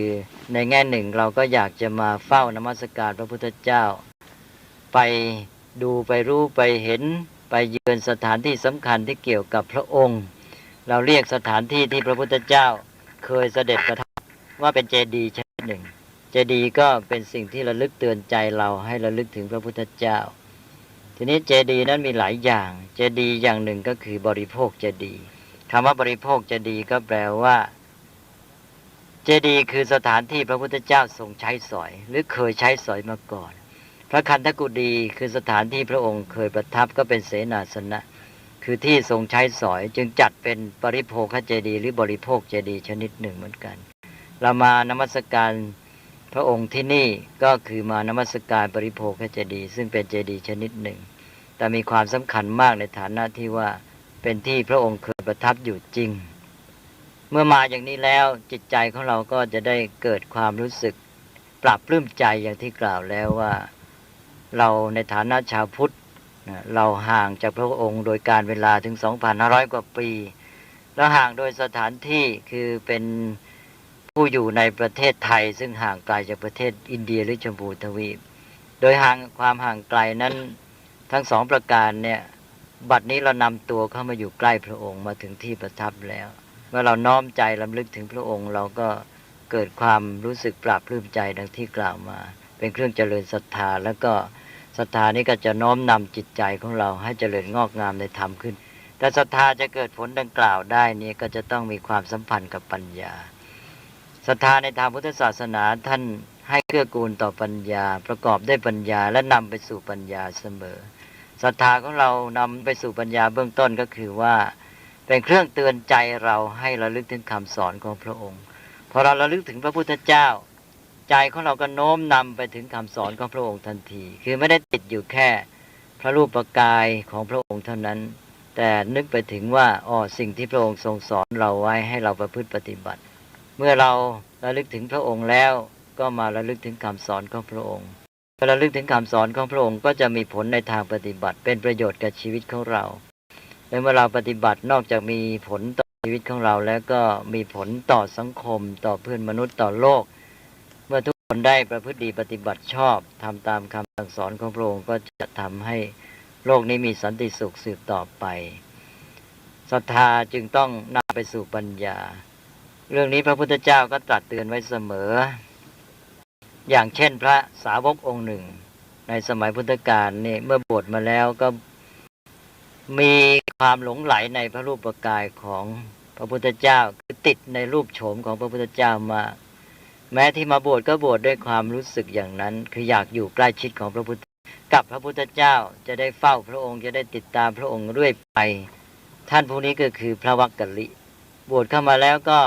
ในแง่หนึ่งเราก็อยากจะมาเฝ้านมัสการพระพุทธเจ้าไปดูไปรู้ไปเห็นไปเยือนสถานที่สำคัญที่เกี่ยวกับพระองค์เราเรียกสถานที่ที่พระพุทธเจ้าเคยเสด็จประทับว่าเป็นเจดีย์ชนิดหนึ่งเจดีย์ก็เป็นสิ่งที่ระลึกเตือนใจเราให้ระลึกถึงพระพุทธเจ้าทีนี้เจดีย์นั้นมีหลายอย่างเจดีย์อย่างหนึ่งก็คือบริโภคเจดีย์คำว่าบริโภคเจดีย์ก็แปลว่าเจดีย์คือสถานที่พระพุทธเจ้าทรงใช้สอยหรือเคยใช้สอยมาก่อนพระคันธกุฎีคือสถานที่พระองค์เคยประทับก็เป็นเสนาสนะคือที่ทรงใช้สอยจึงจัดเป็นปริโภคเจดีย์หรือบริโภคเจดีย์ชนิดหนึ่งเหมือนกันเรามานมัสการพระองค์ที่นี่ก็คือมานมัสการปริโภคเจดีย์ซึ่งเป็นเจดีย์ชนิดหนึ่งแต่มีความสำคัญมากในฐานะที่ว่าเป็นที่พระองค์เคยประทับอยู่จริงเมื่อมาอย่างนี้แล้วจิตใจของเราก็จะได้เกิดความรู้สึกปราบปลื้มใจอย่างที่กล่าวแล้วว่าเราในฐานะชาวพุทธเราห่างจากพระองค์โดยการเวลาถึง 2,500 กว่าปีแล้วห่างโดยสถานที่คือเป็นผู้อยู่ในประเทศไทยซึ่งห่างไกลจากประเทศอินเดียหรือชมพูทวีปโดยความห่างไกลนั้นทั้งสองประการเนี่ยบัดนี้เรานำตัวเข้ามาอยู่ใกล้พระองค์มาถึงที่ประทับแล้วเมื่อเราน้อมใจรำลึกถึงพระองค์เราก็เกิดความรู้สึกปราบปลื้มใจดังที่กล่าวมาเป็นเครื่องเจริญศรัทธาแล้วก็ศรัทธานี้ก็จะน้อมนำจิตใจของเราให้เจริญงอกงามในธรรมขึ้นแต่ศรัทธาจะเกิดผลดังกล่าวได้นี่ก็จะต้องมีความสัมพันธ์กับปัญญาศรัทธาในทางพุทธศาสนาท่านให้เกื้อกูลต่อปัญญาประกอบด้วยปัญญาและนำไปสู่ปัญญาเสมอศรัทธาของเรานำไปสู่ปัญญาเบื้องต้นก็คือว่าเป็นเครื่องเตือนใจเราให้ระลึกถึงคำสอนของพระองค์พอเราระลึกถึงพระพุทธเจ้าใจของเราก็โน้มนำไปถึงคำสอนของพระองค์ทันทีคือไม่ได้ติดอยู่แค่พระรูปกายของพระองค์เท่านั้นแต่ แต่นึกไปถึงว่าสิ่งที่พระองค์ทรงสอนเราไว้ให้เราประพฤติปฏิบัติ เมื่อเราระลึกถึงพระองค์แล้วก็มาระลึกถึงคำสอนของพระองค์พอระลึกถึงคำสอนของพระองค์ก็จะมีผลในทางปฏิบัติเป็นประโยชน์กับชีวิตของเราและเมื่อเราปฏิบัตินอกจากมีผลต่อชีวิตของเราแล้วก็มีผลต่อสังคมต่อเพื่อนมนุษย์ต่อโลกเมื่อทุกคนได้ประพฤติดีปฏิบัติชอบทำตามคำสั่งสอนของพระองค์ก็จะทำให้โลกนี้มีสันติสุขสืบต่อไปศรัทธาจึงต้องนำไปสู่ปัญญาเรื่องนี้พระพุทธเจ้าก็ตรัสเตือนไว้เสมออย่างเช่นพระสาวกองค์หนึ่งในสมัยพุทธกาลนี่เมื่อบวชมาแล้วก็มีความหลงไหลในพระรูปกายของพระพุทธเจ้าคือติดในรูปโฉมของพระพุทธเจ้ามาแม้ที่มาบวชก็บวชด้วยความรู้สึกอย่างนั้นคืออยากอยู่ใกล้ชิดของพระพุทธกับพระพุทธเจ้าจะได้เฝ้าพระองค์จะได้ติดตามพระองค์เรื่อยไปท่านผู้นี้ก็คือพระวักกลิบวชเข้ามาแล้วก็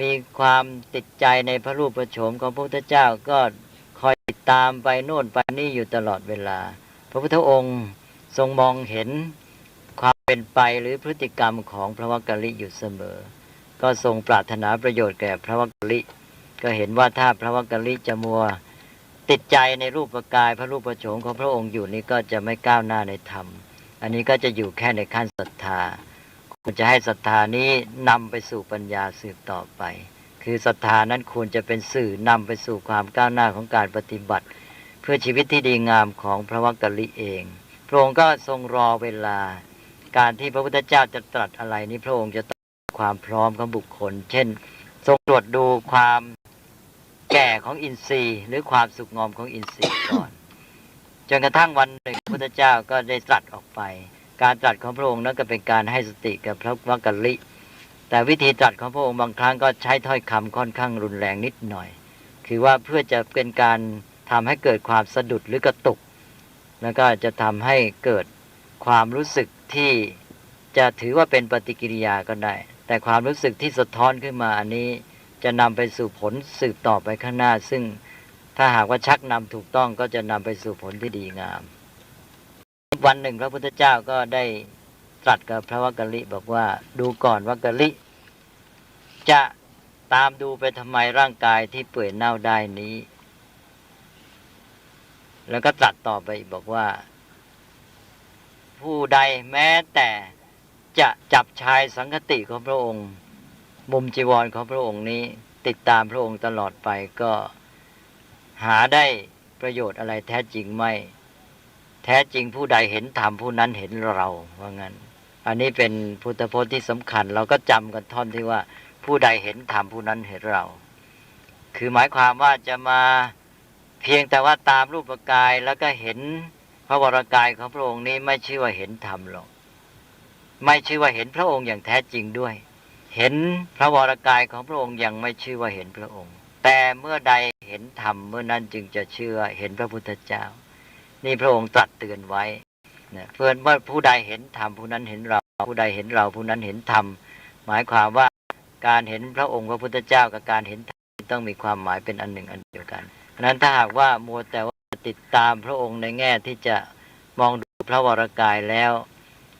มีความติดใจในพระรูปพระโฉมของพระพุทธเจ้าก็คอยติดตามไปโน่นไปนี่อยู่ตลอดเวลาพระพุทธองค์ทรงมองเห็นความเป็นไปหรือพฤติกรรมของพระวักกลิอยู่เสมอก็ทรงปรารถนาประโยชน์แก่พระวักกลิก็เห็นว่าถ้าพระวักกลิจะมัวติดใจในรูปกายพระรูปพระโฉมของพระองค์อยู่นี้ก็จะไม่ก้าวหน้าในธรรมอันนี้ก็จะอยู่แค่ในขั้นศรัทธาควรจะให้ศรัทธานี้นำไปสู่ปัญญาสืบต่อไปคือศรัทธานั้นควรจะเป็นสื่อนำไปสู่ความก้าวหน้าของการปฏิบัติเพื่อชีวิตที่ดีงามของพระวักกลิเองพระองค์ก็ทรงรอเวลาการที่พระพุทธเจ้าจะตรัสอะไรนี้พระองค์จะต้องความพร้อมของบุคคลเช่นทรงตรวจดูความแก่ของอินทรีย์หรือความสุกงอมของอินทรีย์ก่อนจนกระทั่งวันหนึ่งพระพุทธเจ้าก็ได้ตรัสออกไปการตรัสของพระองค์นั้นก็เป็นการให้สติกับพระวักกลิแต่วิธีตรัสของพระองค์บางครั้งก็ใช้ถ้อยคำค่อนข้างรุนแรงนิดหน่อยคือว่าเพื่อจะเป็นการทำให้เกิดความสะดุดหรือกระตุกแล้วก็จะทำให้เกิดความรู้สึกที่จะถือว่าเป็นปฏิกิริยาก็ได้แต่ความรู้สึกที่สะท้อนขึ้นมาอันนี้จะนำไปสู่ผลสืบต่อไปข้างหน้าซึ่งถ้าหากว่าชักนำถูกต้องก็จะนำไปสู่ผลที่ดีงามวันหนึ่งพระพุทธเจ้าก็ได้ตรัสกับพระวักกลิบอกว่าดูก่อนวักกลิจะตามดูไปทำไมร่างกายที่เปื่อยเน่าได้นี้แล้วก็ตรัสต่อไปบอกว่าผู้ใดแม้แต่จะจับชายสังคติของพระองค์มุมจีวรของพระองค์นี้ติดตามพระองค์ตลอดไปก็หาได้ประโยชน์อะไรแท้จริงไม่แท้จริงผู้ใดเห็นธรรมผู้นั้นเห็นเราว่างั้นอันนี้เป็นพุทธพจน์ที่สำคัญเราก็จำกันท่อนที่ว่าผู้ใดเห็นธรรมผู้นั้นเห็นเราคือหมายความว่าจะมาเพียงแต่ว่าตามรูปกายแล้วก็เห็นพระวรกายของพระองค์นี้ไม่ชื่อว่าเห็นธรรมหรอกไม่ชื่อว่าเห็นพระองค์อย่างแท้จริงด้วยเห็นพระวรกายของพระองค์ยังไม่ชื่อว่าเห็นพระองค์แต่เมื่อใดเห็นธรรมเมื่อนั้นจึงจะเชื่อเห็นพระพุทธเจ้านี่พระองค์ตรัสเตือนไว้นะเพื่อนว่าผู้ใดเห็นธรรมผู้นั้นเห็นเราผู้ใดเห็นเราผู้นั้นเห็นธรรมหมายความว่าการเห็นพระองค์พระพุทธเจ้ากับการเห็นธรรมต้องมีความหมายเป็นอันหนึ่งอันเดียวกันฉะนั้นถ้าหากว่ามัวแต่ว่าติดตามพระองค์ในแง่ที่จะมองดูพระวรกายแล้ว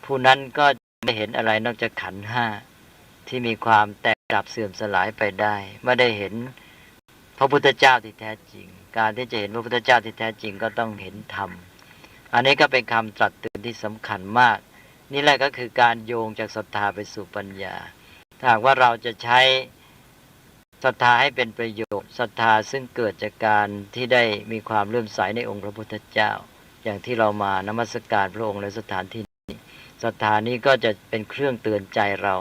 ผู้นั้นก็ไม่เห็นอะไรนอกจากขันธ์ห้าที่มีความแตกดับเสื่อมสลายไปได้ไม่ได้เห็นพระพุทธเจ้าที่แท้จริงการที่จะเห็นพระพุทธเจ้าที่แท้จริงก็ต้องเห็นธรรมอันนี้ก็เป็นคำตรัสเตือนที่สำคัญมากนี่แหละก็คือการโยงจากศรัทธาไปสู่ปัญญาถ้าหากว่าเราจะใช้ศรัทธาให้เป็นประโยชน์ศรัทธาซึ่งเกิดจากการที่ได้มีความเลื่อมใสในองค์พระพุทธเจ้าอย่างที่เรามานมัสการพระองค์ในสถานที่นี้ศรัทธานี้ก็จะเป็นเครื่องเตือนใจเรา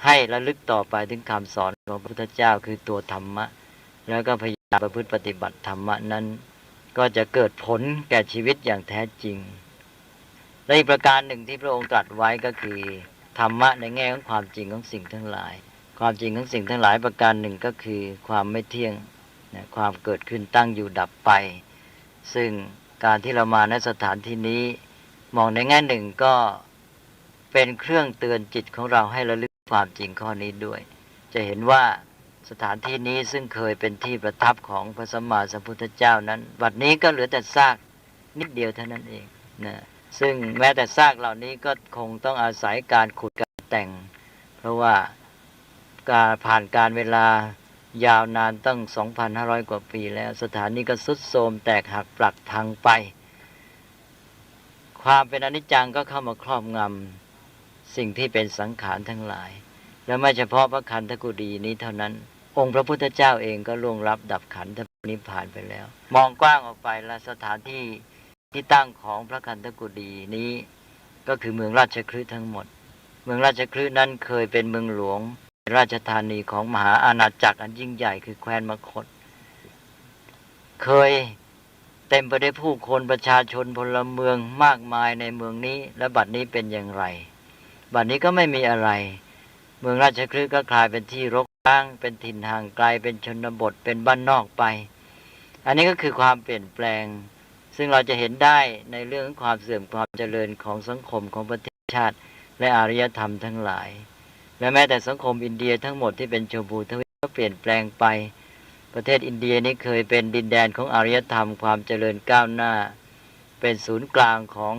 ให้ระลึกต่อไปถึงคำสอนของพระพุทธเจ้าคือตัวธรรมะแล้วก็พยายามประพฤติปฏิบัติธรรมะนั้นก็จะเกิดผลแก่ชีวิตอย่างแท้จริงและอีกประการหนึ่งที่พระองค์ตรัสไว้ก็คือธรรมะในแง่ของความจริงของสิ่งทั้งหลายความจริงของสิ่งทั้งหลายประการหนึ่งก็คือความไม่เที่ยงความเกิดขึ้นตั้งอยู่ดับไปซึ่งการที่เรามาในสถานที่นี้มองในแง่หนึ่งก็เป็นเครื่องเตือนจิตของเราให้ระลึกความจริงข้อนี้ด้วยจะเห็นว่าสถานที่นี้ซึ่งเคยเป็นที่ประทับของพระสัมมาสัมพุทธเจ้านั้นบัดนี้ก็เหลือแต่ซากนิดเดียวเท่านั้นเองนะ ซึ่งแม้แต่ซากเหล่านี้ก็คงต้องอาศัยการขุดการแต่งเพราะว่าการผ่านการเวลายาวนานตั้ง 2,500 กว่าปีแล้วสถานนี้ก็ทรุดโทรมแตกหักปรักพังไปความเป็นอนิจจังก็เข้ามาครอบงำสิ่งที่เป็นสังขารทั้งหลายและไม่เฉพาะพระขันธกุฎีนี้เท่านั้นองค์พระพุทธเจ้าเองก็ล่วงลับดับขันธปรินิพพานไปแล้วมองกว้างออกไปแล้วสถานที่ตั้งของพระขันธกุฎีนี้ก็คือเมืองราชคฤห์ทั้งหมดเมืองราชคฤห์นั้นเคยเป็นเมืองหลวงราชธานีของมหาอาณาจักรอันยิ่งใหญ่คือแคว้นมคธเคยเต็มไปด้วยผู้คนประชาชนพลเมืองมากมายในเมืองนี้และบัดนี้เป็นอย่างไรบัดนี้ก็ไม่มีอะไรเมืองราชคฤห์ก็กลายเป็นที่รกร้างเป็นถิ่นห่างไกลเป็นชนบทเป็นบ้านนอกไปอันนี้ก็คือความเปลี่ยนแปลงซึ่งเราจะเห็นได้ในเรื่องความเสื่อมความเจริญของสังคมของประเทศชาติและอารยธรรมทั้งหลายและแม้แต่สังคมอินเดียทั้งหมดที่เป็นชมพูทวีปก็เปลี่ยนแปลงไปประเทศอินเดียนี้เคยเป็นดินแดนของอารยธรรมความเจริญก้าวหน้าเป็นศูนย์กลางของ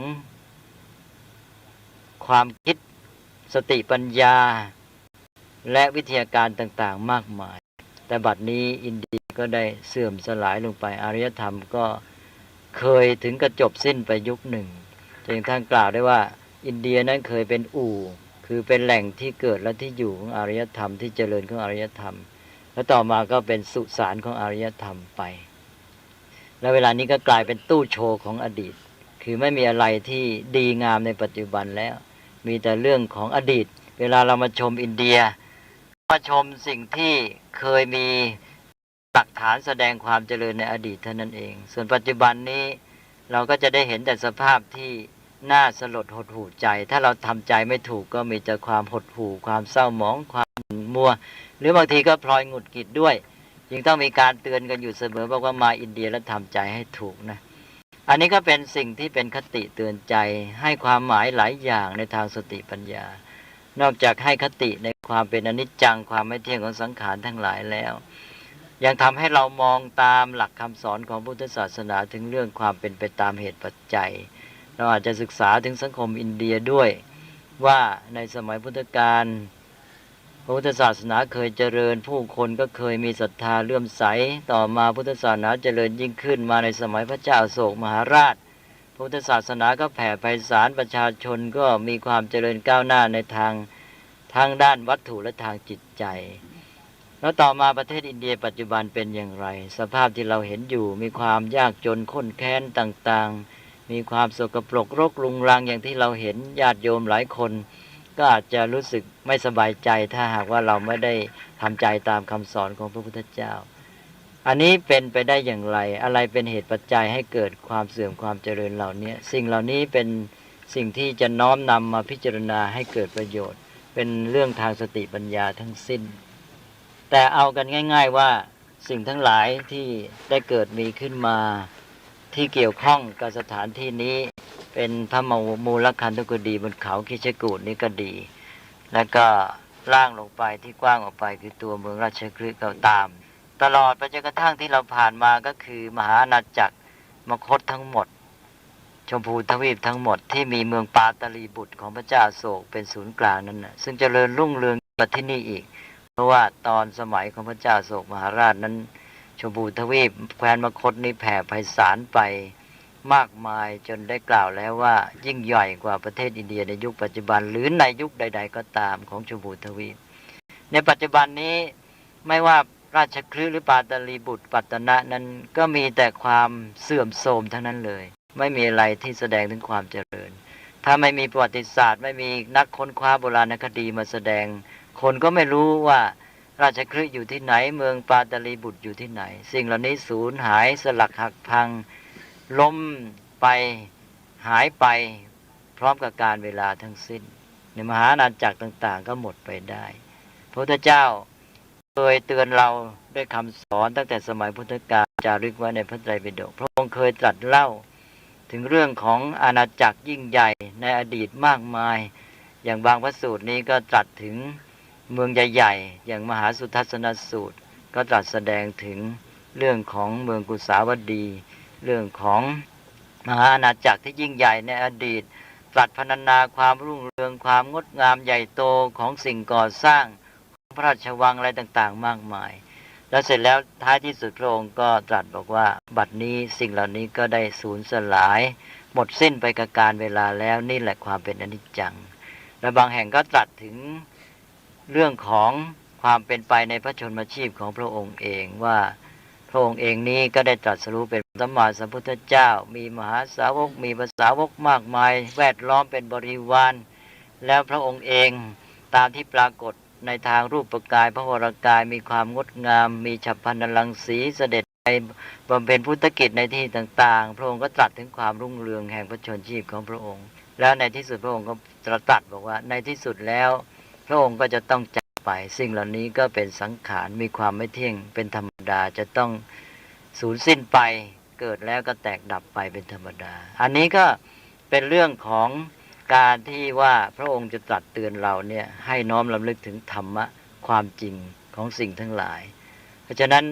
ความคิดสติปัญญาและวิทยาการต่างๆมากมายแต่บัดนี้อินเดียก็ได้เสื่อมสลายลงไปอารยธรรมก็เคยถึงกระจบสิ้นไปยุคหนึ่งจึงท่านกล่าวได้ว่าอินเดียนั้นเคยเป็นอู่คือเป็นแหล่งที่เกิดและที่อยู่ของอารยธรรมที่เจริญของอารยธรรมแล้วต่อมาก็เป็นสุสานของอารยธรรมไปแล้วเวลานี้ก็กลายเป็นตู้โชว์ของอดีตคือไม่มีอะไรที่ดีงามในปัจจุบันแล้วมีแต่เรื่องของอดีตเวลาเรามาชมอินเดียมาชมสิ่งที่เคยมีหลักฐานแสดงความเจริญในอดีตเท่านั้นเองส่วนปัจจุบันนี้เราก็จะได้เห็นแต่สภาพที่น่าสลดหดหู่ใจถ้าเราทำใจไม่ถูกก็มีแต่ความหดหู่ความเศร้าหมองความหม่นมัวหรือบางทีก็พลอยหงุดหงิดด้วยจึงต้องมีการเตือนกันอยู่เสมอบอกว่ามาอินเดียแล้วทำใจให้ถูกนะอันนี้ก็เป็นสิ่งที่เป็นคติเตือนใจให้ความหมายหลายอย่างในทางสติปัญญานอกจากให้คติในความเป็นอนิจจังความไม่เที่ยงของสังขารทั้งหลายแล้วยังทำให้เรามองตามหลักคำสอนของพุทธศาสนาถึงเรื่องความเป็นไปตามเหตุปัจจัยเราอาจจะศึกษาถึงสังคมอินเดียด้วยว่าในสมัยพุทธกาลพระพุทธศาสนาเคยเจริญผู้คนก็เคยมีศรัทธาเลื่อมใสต่อมาพุทธศาสนาเจริญยิ่งขึ้นมาในสมัยพระเจ้าอโศกมหาราชพุทธศาสนาก็แผ่ไพศาลประชาชนก็มีความเจริญก้าวหน้าในทางด้านวัตถุและทางจิตใจแล้วต่อมาประเทศอินเดียปัจจุบันเป็นอย่างไรสภาพที่เราเห็นอยู่มีความยากจนข้นแค้นต่างๆมีความสกปรกรกรุงรังอย่างที่เราเห็นญาติโยมหลายคนก็อาจจะรู้สึกไม่สบายใจถ้าหากว่าเราไม่ได้ทำใจตามคำสอนของพระพุทธเจ้าอันนี้เป็นไปได้อย่างไรอะไรเป็นเหตุปัจจัยให้เกิดความเสื่อมความเจริญเหล่านี้สิ่งเหล่านี้เป็นสิ่งที่จะน้อมนำมาพิจารณาให้เกิดประโยชน์เป็นเรื่องทางสติปัญญาทั้งสิ้นแต่เอากันง่ายๆว่าสิ่งทั้งหลายที่ได้เกิดมีขึ้นมาที่เกี่ยวข้องกับสถานที่นี้เป็นพระมูลคันธกุฎีบนเขาคิชกูฏนี้ก็ดีแล้วก็ล่างลงไปที่กว้างออกไปคือตัวเมืองราชคฤห์ก็ตามตลอดไปจนกระทั่งที่เราผ่านมาก็คือมหาอาณาจักรมคธทั้งหมดชมพูทวีปทั้งหมดที่มีเมืองปาตลีบุตรของพระเจ้าอโศกเป็นศูนย์กลางนั้นนะซึ่งเจริญรุ่งเรืองมาที่นี่อีกเพราะว่าตอนสมัยของพระเจ้าอโศกมหาราชนั้นชมพูทวีปแคว้นมคธนี้แผ่ไพศาลไปมากมายจนได้กล่าวแล้วว่ายิ่งใหญ่กว่าประเทศอินเดียในยุคปัจจุบันหรือในยุคใดๆก็ตามของชมพูทวีปในปัจจุบันนี้ไม่ว่าราชคฤห์หรือปาตลีบุตรปัตตนะนั้นก็มีแต่ความเสื่อมโทรมทั้งนั้นเลยไม่มีอะไรที่แสดงถึงความเจริญถ้าไม่มีประวัติศาสตร์ไม่มีนักค้นคว้าโบราณคดีมาแสดงคนก็ไม่รู้ว่าราชคฤห์อยู่ที่ไหนเมืองปาตลีบุตรอยู่ที่ไหนสิ่งเหล่านี้สูญหายสลักหักพังล้มไปหายไปพร้อมกับการเวลาทั้งสิ้นในมหาอาณาจักรต่างๆก็หมดไปได้พระพุทธเจ้าเคยเตือนเราด้วยคำสอนตั้งแต่สมัยพุทธกาลจารึกไว้ในพระไตรปิฎกพระองค์เคยตรัสเล่าถึงเรื่องของอาณาจักรยิ่งใหญ่ในอดีตมากมายอย่างบางพระสูตรนี้ก็ตรัสถึงเมืองใหญ่ๆอย่างมหาสุทัศนสูตรก็ตรัสแสดงถึงเรื่องของเมืองกุสาวดีเรื่องของ มหาอาณาจักรที่ยิ่งใหญ่ในอดีตตรัสพรรณนาความรุ่งเรืองความงดงามใหญ่โตของสิ่งก่อสร้างพระราชวังอะไรต่างๆมากมายแล้วเสร็จแล้วท้ายที่สุดพระองค์ก็ตรัสบอกว่าบัดนี้สิ่งเหล่านี้ก็ได้สูญสลายหมดสิ้นไปกับกาลเวลาแล้วนี่แหละความเป็นอนิจจังและบางแห่งก็ตรัสถึงเรื่องของความเป็นไปในพระชนมชีพของพระองค์เองว่าพระองค์เองนี้ก็ได้ตรัสรู้เป็นสัมมาสัมพุทธเจ้ามีมหาสาวกมีภาษาวกมากมายแวดล้อมเป็นบริวารแล้วพระองค์เองตามที่ปรากฏในทางรูปกายพระวรกายมีความงดงามมีฉัพพรรณรังสีเสด็จไปบำเพ็ญพุทธกิจในที่ต่างๆพระองค์ก็ตรัสถึงความรุ่งเรืองแห่งพระชนชีพของพระองค์แล้วในที่สุดพระองค์ก็ตรัสบอกว่าในที่สุดแล้วพระองค์ก็จะต้องจากไปสิ่งเหล่านี้ก็เป็นสังขารมีความไม่เที่ยงเป็นธรรมดาจะต้องสูญสิ้นไปเกิดแล้วก็แตกดับไปเป็นธรรมดาอันนี้ก็เป็นเรื่องของการที่ว่าพระองค์จะตรัสเตือนเราเนี่ยให้น้อมรำลึกถึงธรรมะความจริงของสิ่งทั้งหลายเพราะฉะนั้น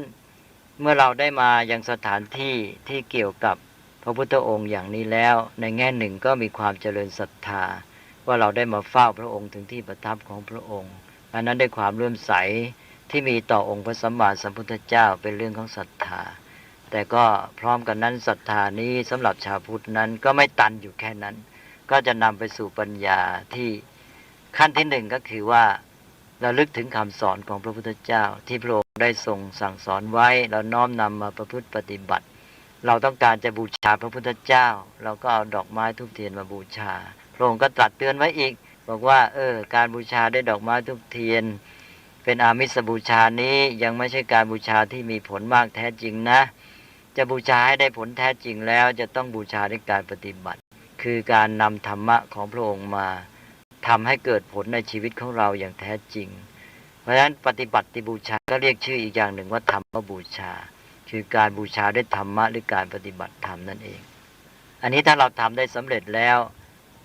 เมื่อเราได้มายังสถานที่ที่เกี่ยวกับพระพุทธองค์อย่างนี้แล้วในแง่หนึ่งก็มีความเจริญศรัทธาว่าเราได้มาเฝ้าพระองค์ถึงที่ประทับของพระองค์อันนั้นได้ความเลื่อมใสที่มีต่อองค์พระสัมมาสัมพุทธเจ้าเป็นเรื่องของศรัทธาแต่ก็พร้อมกันนั้นศรัทธานี้สำหรับชาวพุทธนั้นก็ไม่ตันอยู่แค่นั้นก็จะนำไปสู่ปัญญาที่ขั้นที่หนึ่งก็คือว่าเราลึกถึงคำสอนของพระพุทธเจ้าที่พระองค์ได้ทรงสั่งสอนไว้เราน้อมนำมาประพฤติปฏิบัติเราต้องการจะบูชาพระพุทธเจ้าเราก็เอาดอกไม้ธูปเทียนมาบูชาพระองค์ก็ตรัสเตือนไว้อีกบอกว่าการบูชาด้วยดอกไม้ธูปเทียนเป็นอามิสบูชานี้ยังไม่ใช่การบูชาที่มีผลมากแท้จริงนะจะบูชาให้ได้ผลแท้จริงแล้วจะต้องบูชาด้วยการปฏิบัติคือการนำธรรมะของพระองค์มาทำให้เกิดผลในชีวิตของเราอย่างแท้จริงเพราะฉะนั้นปฏิบัติบูชาก็เรียกชื่ออีกอย่างหนึ่งว่าธรรมบูชาคือการบูชาด้วยธรรมะหรือการปฏิบัติธรรมนั่นเองอันนี้ถ้าเราทำได้สำเร็จแล้ว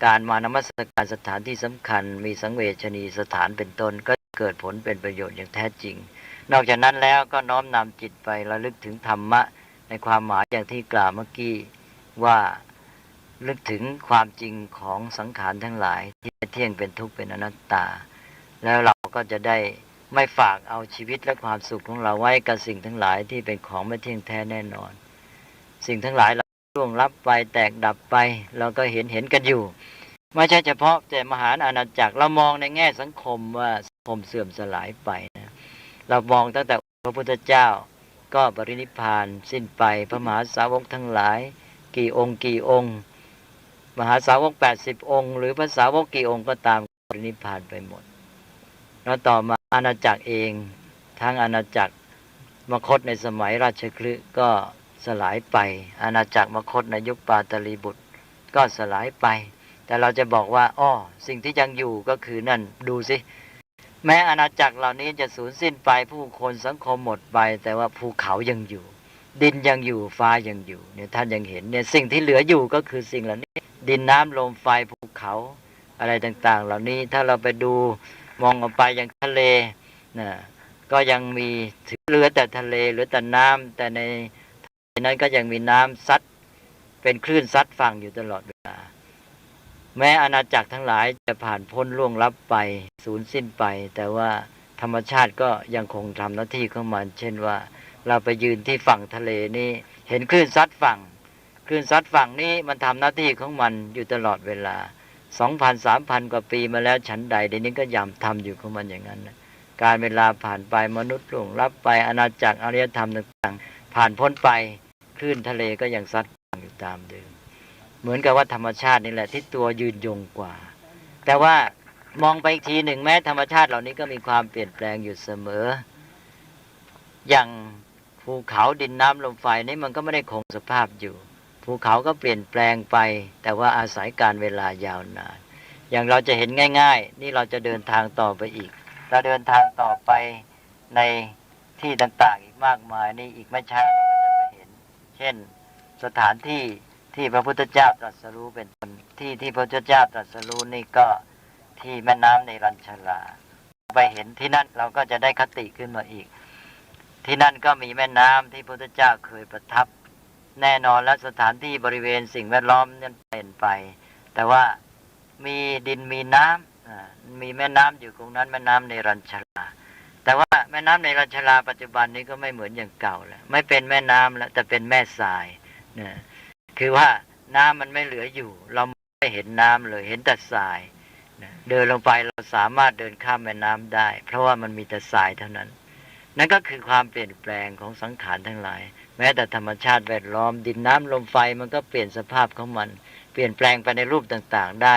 การมานมัสการสถานที่สำคัญมีสังเวชนีสถานเป็นต้นก็เกิดผลเป็นประโยชน์อย่างแท้จริงนอกจากนั้นแล้วก็น้อมนำจิตไประลึกถึงธรรมะในความหมายอย่างที่กล่าวเมื่อกี้ว่าลึกถึงความจริงของสังขารทั้งหลายที่เที่ยงเป็นทุกข์เป็นอนัตตาแล้วเราก็จะได้ไม่ฝากเอาชีวิตและความสุขของเราไว้กับสิ่งทั้งหลายที่เป็นของไม่เที่ยงแท้แน่นอนสิ่งทั้งหลายเราล่วงลับไปแตกดับไปเราก็เห็นกันอยู่ไม่ใช่เฉพาะแต่มหาอาณาจักรเรามองในแง่สังคมว่าสังคมเสื่อมสลายไปนะเรามองตั้งแต่พระพุทธเจ้าก็ปรินิพพานสิ้นไปพระมหาสาวกทั้งหลายกี่องค์มหาสาวก80องค์หรือพระสาวกกี่องค์ก็ตามปรินิพพานไปหมดแล้วต่อมาอาณาจักรเองทั้งอาณาจักรมคธในสมัยราชคฤห์ก็สลายไปอาณาจักรมคธในยุคปาตลีบุตรก็สลายไปแต่เราจะบอกว่าสิ่งที่ยังอยู่ก็คือนั่นดูสิแม้อาณาจักรเหล่านี้จะสูญสิ้นไปผู้คนสังคมหมดไปแต่ว่าภูเขายังอยู่ดินยังอยู่ฟ้ายังอยู่เนี่ยท่านยังเห็นเนี่ยสิ่งที่เหลืออยู่ก็คือสิ่งเหล่านี้ดินน้ำลมไฟภูเขาอะไรต่างๆเหล่านี้ถ้าเราไปดูมองออกไปยังทะเลนะก็ยังมีเหลือแต่ทะเลเหลือแต่น้ำแต่ในนั้นก็ยังมีน้ำซัดเป็นคลื่นซัดฝั่งอยู่ตลอดเวลาแม้อาณาจักรทั้งหลายจะผ่านพ้นล่วงลับไปสูญสิ้นไปแต่ว่าธรรมชาติก็ยังคงทำหน้าที่ของมันเช่นว่าเราไปยืนที่ฝั่งทะเลนี่เห็นคลื่นซัดฝั่งคลื่นซัดฝั่งนี้มันทำหน้าที่ของมันอยู่ตลอดเวลา 2,000-3,000 กว่าปีมาแล้วฉันใดเดี๋ยวนี้ก็ยำทำอยู่ของมันอย่างนั้นนะการเวลาผ่านไปมนุษย์ล่วงลับไปอาณาจักรอารยธรรมต่างๆผ่านพ้นไปคลื่นทะเลก็ยังซัดฝั่งอยู่ตามเดิมเหมือนกับว่าธรรมชาตินี่แหละที่ตัวยืนยงกว่าแต่ว่ามองไปอีกทีหนึ่งแม้ธรรมชาติเหล่านี้ก็มีความเปลี่ยนแปลงอยู่เสมออย่างภูเขาดินน้ำลมไฟนี่มันก็ไม่ได้คงสภาพอยู่ภูเขาก็เปลี่ยนแปลงไปแต่ว่าอาศัยการเวลายาวนานอย่างเราจะเห็นง่ายๆนี่เราจะเดินทางต่อไปอีกเราเดินทางต่อไปในที่ต่างๆอีกมากมายนี่อีกไม่ช้าเราก็จะไปเห็นเช่นสถานที่ที่พระพุทธเจ้าตรัสรู้เป็นต้นที่พระพุทธเจ้าตรัสรู้นี่ก็ที่แม่น้ำในรัญชลาไปเห็นที่นั่นเราก็จะได้คติขึ้นมาอีกที่นั่นก็มีแม่น้ำที่พระพุทธเจ้าเคยประทับ แน่นอนและสถานที่บริเวณสิ่งแวดล้อมนั้นเปลี่ยนไปแต่ว่ามีดินมีน้ำมีแม่น้ำอยู่ตรงนั้นแม่น้ำในรัญชลาแต่ว่าแม่น้ำในรัญชลาปัจจุบันนี้ก็ไม่เหมือนอย่างเก่าแล้วไม่เป็นแม่น้ำแล้วแต่เป็นแม่ทรายนะคือว่าน้ำมันไม่เหลืออยู่เราไม่เห็นน้ำเลยเห็นแต่ทรายเดินลงไปเราสามารถเดินข้ามแม่น้ำได้เพราะว่ามันมีแต่ทรายเท่านั้นนั่นก็คือความเปลี่ยนแปลงของสังขารทั้งหลายแม้แต่ธรรมชาติแวดล้อมดินน้ำลมไฟมันก็เปลี่ยนสภาพของมันเปลี่ยนแปลงไปในรูปต่างๆได้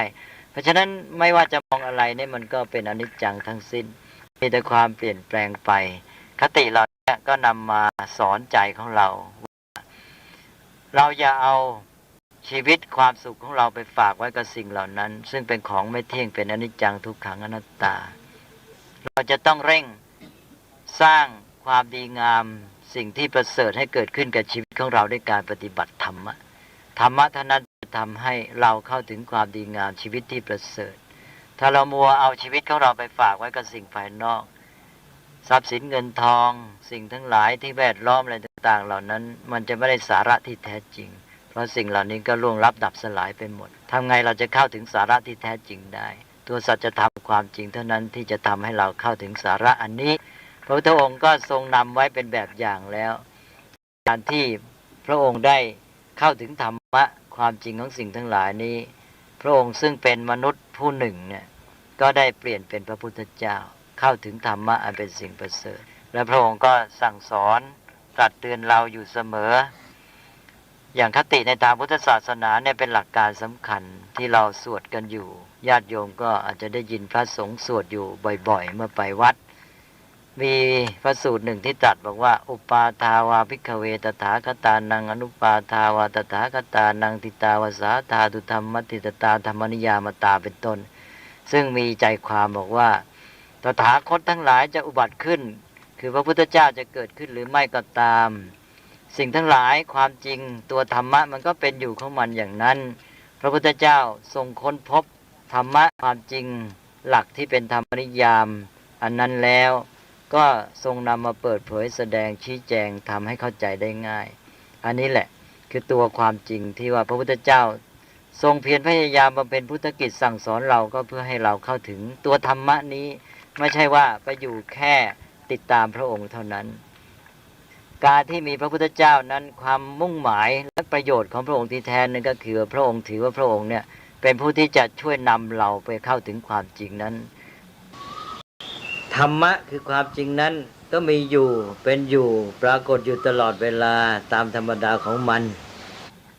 เพราะฉะนั้นไม่ว่าจะมองอะไรเนี่ยมันก็เป็นอนิจจังทั้งสิ้นมีแต่ความเปลี่ยนแปลงไปคติเราเนี่ยก็นำมาสอนใจของเราว่าเราอย่าเอาชีวิตความสุขของเราไปฝากไว้กับสิ่งเหล่านั้นซึ่งเป็นของไม่เที่ยงเป็นอนิจจังทุกขังอนัตตาเราจะต้องเร่งสร้างความดีงามสิ่งที่ประเสริฐให้เกิดขึ้นกับชีวิตของเราด้วยการปฏิบัติธรรมะธรรมะเท่านั้นจะทำให้เราเข้าถึงความดีงามชีวิตที่ประเสริฐถ้าเรามัวเอาชีวิตของเราไปฝากไว้กับสิ่งภายนอกทรัพย์สินเงินทองสิ่งทั้งหลายที่แวดล้อมอะไรต่างๆเหล่านั้นมันจะไม่ได้สาระที่แท้จริงเพราะสิ่งเหล่านี้ก็ล่วงลับดับสลายไปหมดทำไงเราจะเข้าถึงสาระที่แท้จริงได้ตัวสัจธรรมความจริงเท่านั้นที่จะทำให้เราเข้าถึงสาระอันนี้พระพุทธองค์ก็ทรงนำไว้เป็นแบบอย่างแล้วการที่พระองค์ได้เข้าถึงธรรมะความจริงของสิ่งทั้งหลายนี้พระองค์ซึ่งเป็นมนุษย์ผู้หนึ่งเนี่ยก็ได้เปลี่ยนเป็นพระพุทธเจ้าเข้าถึงธรรมะอันเป็นสิ่งประเสริฐและพระองค์ก็สั่งสอนตรัสเตือนเราอยู่เสมออย่างคติในทางพุทธศาสนาเนี่ยเป็นหลักการสำคัญที่เราสวดกันอยู่ญาติโยมก็อาจจะได้ยินพระสงฆ์สวดอยู่บ่อยๆเมื่อไปวัดมีพระสูตรหนึ่งที่ตรัสบอกว่าอุปาทาวาภิกขเวตถาคตานังอนุปาทาวาตถาคตานังทิตาวาสาธาตุธรรมมัตติตตาธรรมนิยามตาเป็นต้นซึ่งมีใจความบอกว่าตถาคตทั้งหลายจะอุบัติขึ้นคือพระพุทธเจ้าจะเกิดขึ้นหรือไม่ก็ตามสิ่งทั้งหลายความจริงตัวธรรมะมันก็เป็นอยู่ของมันอย่างนั้นพระพุทธเจ้าทรงค้นพบธรรมะความจริงหลักที่เป็นธรรมนิยามอันนั้นแล้วก็ทรงนำมาเปิดเผยแสดงชี้แจงทำให้เข้าใจได้ง่ายอันนี้แหละคือตัวความจริงที่ว่าพระพุทธเจ้าทรงเพียรพยายามบำเพ็ญพุทธกิจสั่งสอนเราก็เพื่อให้เราเข้าถึงตัวธรรมะนี้ไม่ใช่ว่าไปอยู่แค่ติดตามพระองค์เท่านั้นการที่มีพระพุทธเจ้านั้นความมุ่งหมายและประโยชน์ของพระองค์ที่แท้นั้นก็คือพระองค์ถือว่าพระองค์เนี่ยเป็นผู้ที่จะช่วยนำเราไปเข้าถึงความจริงนั้นธรรมะคือความจริงนั้นก็มีอยู่เป็นอยู่ปรากฏอยู่ตลอดเวลาตามธรรมดาของมัน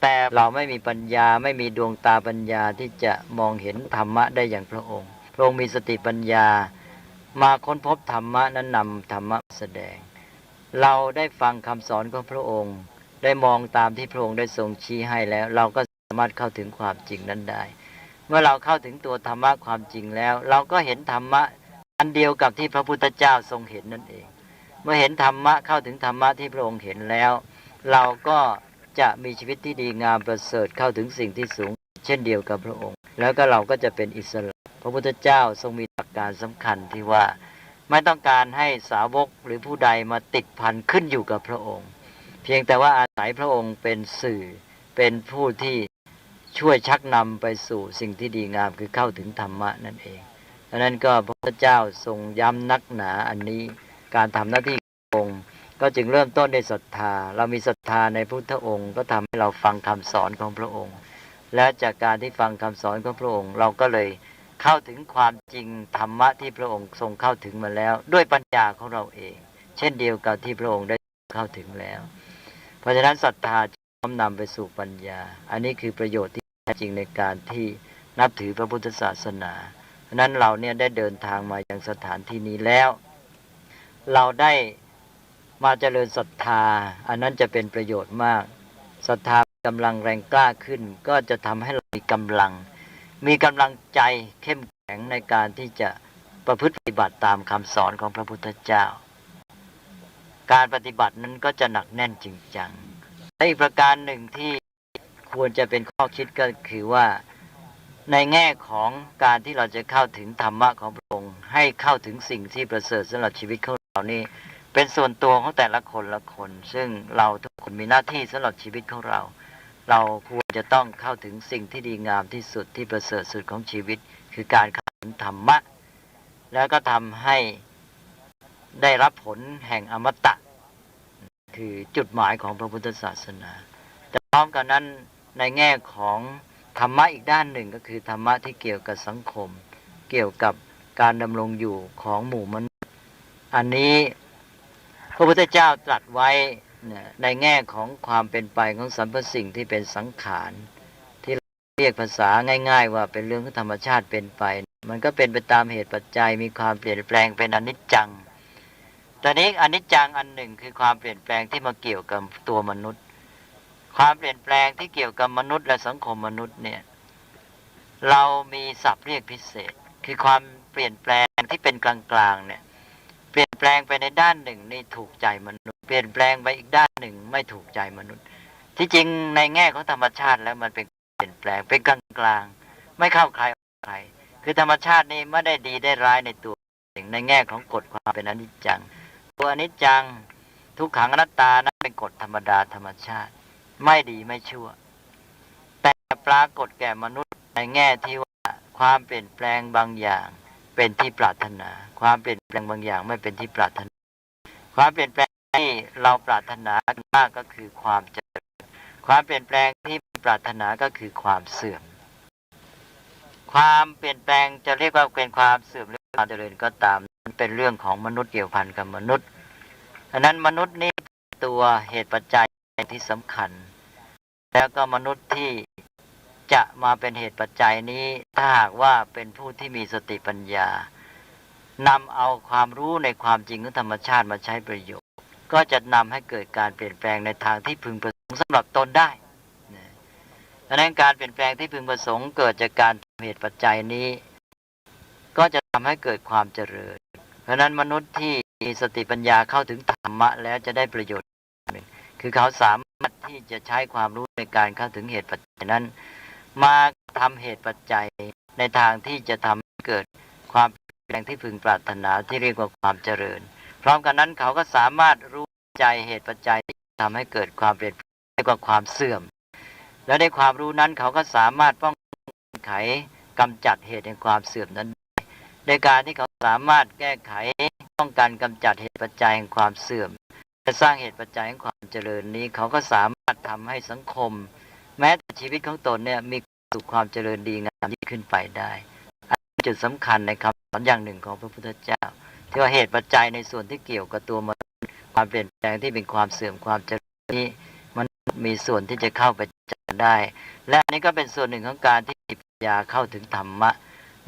แต่เราไม่มีปัญญาไม่มีดวงตาปัญญาที่จะมองเห็นธรรมะได้อย่างพระองค์พระองค์มีสติปัญญามาค้นพบธรรมะนั้นนำธรรมะแสดงเราได้ฟังคำสอนของพระองค์ได้มองตามที่พระองค์ได้ทรงชี้ให้แล้วเราก็สามารถเข้าถึงความจริงนั้นได้เมื่อเราเข้าถึงตัวธรรมะความจริงแล้วเราก็เห็นธรรมะอันเดียวกับที่พระพุทธเจ้าทรงเห็นนั่นเองเมื่อเห็นธรรมะเข้าถึงธรรมะที่พระองค์เห็นแล้วเราก็จะมีชีวิตที่ดีงามประเสริฐเข้าถึงสิ่งที่สูงเช่นเดียวกับพระองค์แล้วก็เราก็จะเป็นอิสระพระพุทธเจ้าทรงมีหลักการสำคัญที่ว่าไม่ต้องการให้สาวกหรือผู้ใดมาติดพันขึ้นอยู่กับพระองค์เพียงแต่ว่าอาศัยพระองค์เป็นสื่อเป็นผู้ที่ช่วยชักนำไปสู่สิ่งที่ดีงามคือเข้าถึงธรรมะนั่นเองดังนั้นก็พระพุทธเจ้าทรงย้ำนักหนาอันนี้การทำหน้าที่ขององค์ก็จึงเริ่มต้นด้วยศรัทธาเรามีศรัทธาในพระพุทธองค์ก็ทำให้เราฟังคำสอนของพระองค์และจากการที่ฟังคำสอนของพระองค์เราก็เลยเข้าถึงความจริงธรรมะที่พระองค์ทรงเข้าถึงมาแล้วด้วยปัญญาของเราเองเช่นเดียวกับที่พระองค์ได้เข้าถึงแล้วเพราะฉะนั้นศรัทธาจะน้อมนำไปสู่ปัญญาอันนี้คือประโยชน์ที่แท้จริงในการที่นับถือพระพุทธศาสนาเพราะนั้นเราเนี่ยได้เดินทางมายังสถานที่นี้แล้วเราได้มาเจริญศรัทธาอันนั้นจะเป็นประโยชน์มากศรัทธากำลังแรงกล้าขึ้นก็จะทำให้เรามีกำลังใจเข้มแข็งในการที่จะประพฤติปฏิบัติตามคำสอนของพระพุทธเจ้าการปฏิบัตินั้นก็จะหนักแน่นจริงจังและอีกประการหนึ่งที่ควรจะเป็นข้อคิดก็คือว่าในแง่ของการที่เราจะเข้าถึงธรรมะของพระองค์ให้เข้าถึงสิ่งที่ประเสริฐสำหรับชีวิตของเรานี่ เป็นส่วนตัวของแต่ละคนละคน ซึ่งเราทุกคนมีหน้าที่สำหรับชีวิตของเรา เราควรจะต้องเข้าถึงสิ่งที่ดีงามที่สุดที่ประเสริฐสุดของชีวิต คือการเข้าถึงธรรมะแล้วก็ทำให้ได้รับผลแห่งอมตะคือจุดหมายของพระพุทธศาสนาแต่พร้อมกันนั้นในแง่ของธรรมะอีกด้านหนึ่งก็คือธรรมะที่เกี่ยวกับสังคมเกี่ยวกับการดำรงอยู่ของหมู่มนุษย์อันนี้พระพุทธเจ้าตรัสไว้ในแง่ของความเป็นไปของสรรพสิ่งที่เป็นสังขารที่เรียกภาษาง่ายๆว่าเป็นเรื่องของธรรมชาติเป็นไปมันก็เป็นไปตามเหตุปัจจัยมีความเปลี่ยนแปลงเป็นอนิจจังตอนนี้อนิจจังอันหนึ่งคือความเปลี่ยนแปลงที่มาเกี่ยวกับตัวมนุษย์ความเปลี่ยนแปลงที่เกี่ยวกับมนุษย์และสังคมมนุษย์เนี่ยเรามีศัพท์เรียกพิเศษคือความเปลี่ยนแปลงที่เป็นกลางๆเนี่ยเปลี่ยนแปลงไปในด้านหนึ่งนี่ถูกใจมนุษย์เปลี่ยนแปลงไปอีกด้านหนึ่งไม่ถูกใจมนุษย์ที่จริงในแง่ของธรรมชาติแล้วมันเป็นเปลี่ยนแปลงเป็นกลางๆไม่เข้าใครออกใครคือธรรมชาตินี่ไม่ได้ดีได้ร้ายในตัวในแง่ของกฎความเป็นอนิจจังตัวอนิจจังทุกขังอนัตตานั้นเป็นกฎธรรมดาธรรมชาติไม่ดีไม่ชั่วแต่ปรากฏแก่มนุษย์ในแง่ที่ว่าความเปลี่ยนแปลงบางอย่างเป็นที่ปรารถนาความเปลี่ยนแปลงบางอย่างไม่เป็นที่ปรารถนาความเปลี่ยนแปลงที่เราปรารถนามากก็คือความเจริญความเปลี่ยนแปลงที่ปรารถนาก็คือความเสื่อมความเปลี่ยนแปลงจะเรียกว่าเป็นความเสื่อมหรือความเจริญก็ตามเป็นเรื่องของมนุษย์เกี่ยวพันกับมนุษย์ดังนั้นมนุษย์นี่ตัวเหตุปัจจัยที่สำคัญแล้วก็มนุษย์ที่จะมาเป็นเหตุปัจจัยนี้ถ้าหากว่าเป็นผู้ที่มีสติปัญญานำเอาความรู้ในความจริงของธรรมชาติมาใช้ประโยชน์ก็จะนำให้เกิดการเปลี่ยนแปลงในทางที่พึงประสงค์สำหรับตนได้ดังนั้นการเปลี่ยนแปลงที่พึงประสงค์เกิดจากการเหตุปัจจัยนี้ก็จะทำให้เกิดความเจริญเพราะนั้นมนุษย์ที่มีสติปัญญาเข้าถึงธรรมะแล้วจะได้ประโยชน์หนึ่งคือเขาสามารถที่จะใช้ความรู้ในการเข้าถึงเหตุปัจจัยนั้นมาทำเหตุปัจจัยในทางที่จะทำให้เกิดความเปลี่ยนแปลงที่พึงปรารถนาที่เรียกว่าความเจริญพร้อมกันนั้นเขาก็สามารถรู้ใจเหตุปัจจัยที่ทำให้เกิดความเปลี่ยนแปลงเรียกว่าความเสื่อมและในความรู้นั้นเขาก็สามารถป้องกันไขกำจัดเหตุแห่งความเสื่อมนั้นในการที่เขาสามารถแก้ไขป้องกันกำจัดเหตุปัจจัยแห่งความเสื่อมและสร้างเหตุปัจจัยแห่งความเจริญนี้เขาก็สามารถทำให้สังคมแม้แต่ชีวิตของตนเนี่ยมีสุขความเจริญดีงามยิ่งขึ้นไปได้อันเป็นจุดสำคัญในคำสอนอย่างหนึ่งของพระพุทธเจ้าที่ว่าเหตุปัจจัยในส่วนที่เกี่ยวกับตัวมนุษย์ความเปลี่ยนแปลงที่เป็นความเสื่อมความเจริญนี้มันมีส่วนที่จะเข้าไปจัดได้และอันนี้ก็เป็นส่วนหนึ่งของการที่ปัญญาเข้าถึงธรรมะ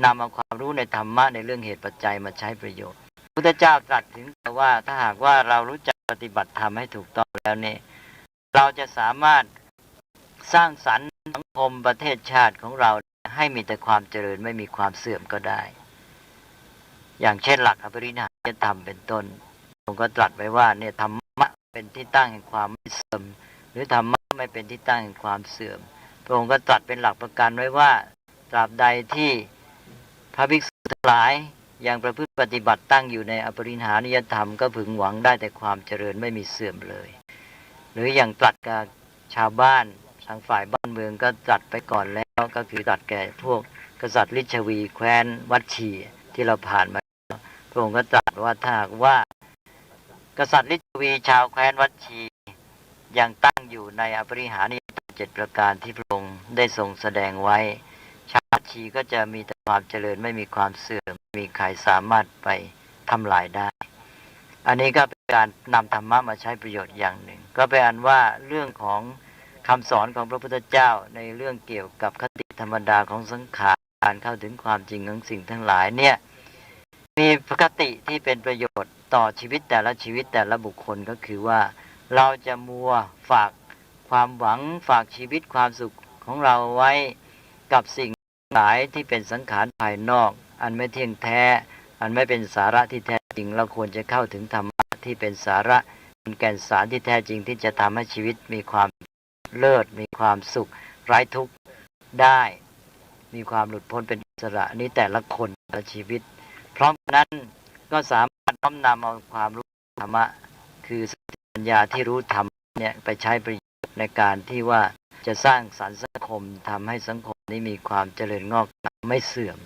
นำเอาความรู้ในธรรมะในเรื่องเหตุปัจจัยมาใช้ประโยชน์พระพุทธเจ้าตรัสถึงว่าถ้าหากว่าเรารู้จักปฏิบัติธรรมให้ถูกต้องแล้วเนี่ยเราจะสามารถสร้างสรรค์สังคมประเทศชาติของเราให้มีแต่ความเจริญไม่มีความเสื่อมก็ได้อย่างเช่นหลักอภิริหารธรรมเป็นต้นผมก็ตรัสไว้ว่าเนี่ยธรรมะเป็นที่ตั้งแห่งความไม่เสื่อมหรือธรรมะไม่เป็นที่ตั้งแห่งความเสื่อมพระองค์ก็ตรัสเป็นหลักประกันไว้ว่าตราบใดที่พระภิกษุทั้งหลายยังประพฤติปฏิบัติตั้งอยู่ในอภิริหานิยธรรมก็พึงหวังได้แต่ความเจริญไม่มีเสื่อมเลยหรืออย่างตรัสกับชาวบ้านทางฝ่ายบ้านเมืองก็ตรัสไปก่อนแล้วก็คือตรัสแก่พวกกษัตริย์ลิชวีแคว้นวัดชีที่เราผ่านมาพระองค์ก็ตรัสว่าถ้าหากว่ากษัตริย์ลิชวีชาวแคว้นวัดชียังตั้งอยู่ในอภิริหานิยธรรม7ประการที่พระองค์ได้ทรงแสดงไว้ชาววัดชีก็จะมีแต่ความเจริญไม่มีความเสื่อมมีใครสามารถไปทำลายได้อันนี้ก็เป็นการนำธรรมะมาใช้ประโยชน์อย่างหนึ่งก็เป็นอันว่าเรื่องของคำสอนของพระพุทธเจ้าในเรื่องเกี่ยวกับคติธรรมดาของสังขารการเข้าถึงความจริงของสิ่งทั้งหลายเนี่ยมีคติที่เป็นประโยชน์ต่อชีวิตแต่ละชีวิตแต่ละบุคคลก็คือว่าเราจะมัวฝากความหวังฝากชีวิตความสุขของเราไว้กับสิ่งหลายที่เป็นสังขารภายนอกอันไม่เที่ยงแท้อันไม่เป็นสาระที่แท้จริงเราควรจะเข้าถึงธรรมะที่เป็นสาระเป็นแก่นสารที่แท้จริงที่จะทำให้ชีวิตมีความเลิศมีความสุขไร้ทุกข์ได้มีความหลุดพ้นเป็นอิสระนี้แต่ละคนแต่ละชีวิตพร้อมนั้นก็สามารถน้อมนำเอาความรู้ ธรรมะคือปัญญาที่รู้ธรรมเนี่ยไปใช้ประโยชน์ในการที่ว่าจะสร้างสรรค์สังคมทำให้สังคมนี้มีความเจริญงอกงามไม่เสื่อม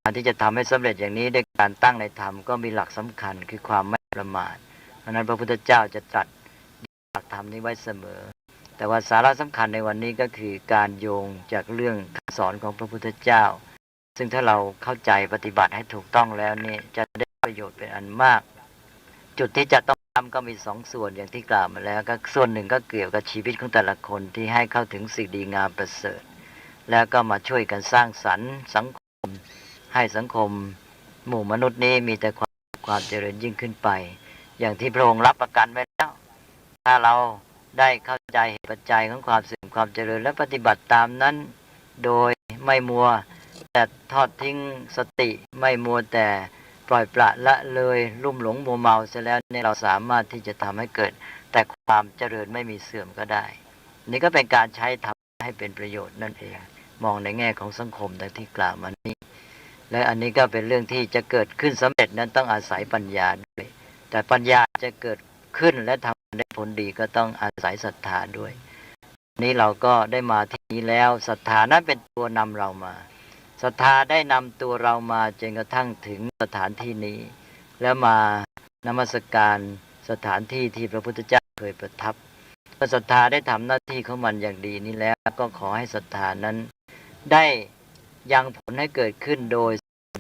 การที่จะทำให้สำเร็จอย่างนี้ด้วยการตั้งในธรรมก็มีหลักสำคัญคือความไม่ประมาทเพราะนั้นพระพุทธเจ้าจะตรัสหลักธรรมนี้ไว้เสมอแต่ว่าสาระสำคัญในวันนี้ก็คือการโยงจากเรื่องคำสอนของพระพุทธเจ้าซึ่งถ้าเราเข้าใจปฏิบัติให้ถูกต้องแล้วนี่จะได้ประโยชน์เป็นอันมากจุดที่จะต้องทำก็มี2 ส่วนอย่างที่กล่าวมาแล้วก็ส่วนหนึ่งก็เกี่ยวกับชีวิตของแต่ละคนที่ให้เข้าถึงสิ่งดีงามประเสริฐแล้วก็มาช่วยกันสร้างสรรค์สังคมให้สังคมหมู่มนุษย์นี้มีแต่ความเจริญยิ่งขึ้นไปอย่างที่พระองค์รับประกันไว้แล้วถ้าเราได้เข้าใจเหตุปัจจัยของความเสื่อมความเจริญและปฏิบัติตามนั้นโดยไม่มัวแต่ทอดทิ้งสติไม่มัวแต่ปล่อยปละละเลยลุ่มหลงมัวเมาเสียแล้วเนี่ยเราสามารถที่จะทำให้เกิดแต่ความเจริญไม่มีเสื่อมก็ได้นี่ก็เป็นการใช้ทำให้เป็นประโยชน์นั่นเองมองในแง่ของสังคมดังที่กล่าวมานี้และอันนี้ก็เป็นเรื่องที่จะเกิดขึ้นสำเร็จนั้นต้องอาศัยปัญญาด้วยแต่ปัญญาจะเกิดขึ้นและทำได้ผลดีก็ต้องอาศัยศรัทธาด้วยนี้เราก็ได้มาที่นี้แล้วศรัทธานั้นเป็นตัวนำเรามาศรัทธาได้นำตัวเรามาจนกระทั่งถึงสถานที่นี้แล้วมานมัสการสถานที่ที่พระพุทธเจ้าเคยประทับเมื่อศรัทธาได้ทำหน้าที่ของมันอย่างดีนี้แล้วก็ขอให้ศรัทธานั้นได้ยังผลให้เกิดขึ้นโดย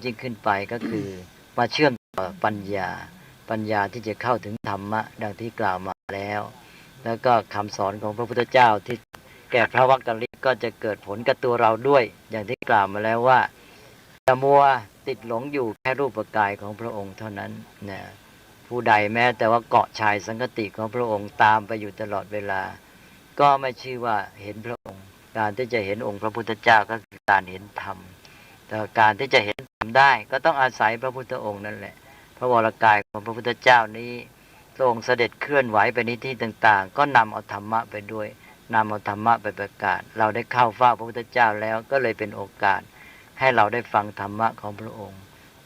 ยิ่งขึ้นไปก็คือมาเชื่อมต่อปัญญาที่จะเข้าถึงธรรมะดังที่กล่าวมาแล้วก็คำสอนของพระพุทธเจ้าที่แก่พระวักกะลิก็จะเกิดผลกับตัวเราด้วยอย่างที่กล่าวมาแล้วว่าจะมัวติดหลงอยู่แค่รูปกายของพระองค์เท่านั้นนะผู้ใดแม้แต่ว่าเกาะชายสังคติของพระองค์ตามไปอยู่ตลอดเวลาก็ไม่ชื่อว่าเห็นพระองค์การที่จะเห็นองค์พระพุทธเจ้าก็คือการเห็นธรรมแต่การที่จะเห็นธรรมได้ก็ต้องอาศัยพระพุทธองค์นั่นแหละพระวรกายของพระพุทธเจ้านี้พระองค์เสด็จเคลื่อนไหวไปในที่ต่างๆก็นำเอาธรรมะไปด้วยนำเอาธรรมะไปประกาศเราได้เข้าเฝ้าพระพุทธเจ้าแล้วก็เลยเป็นโอกาสให้เราได้ฟังธรรมะของพระองค์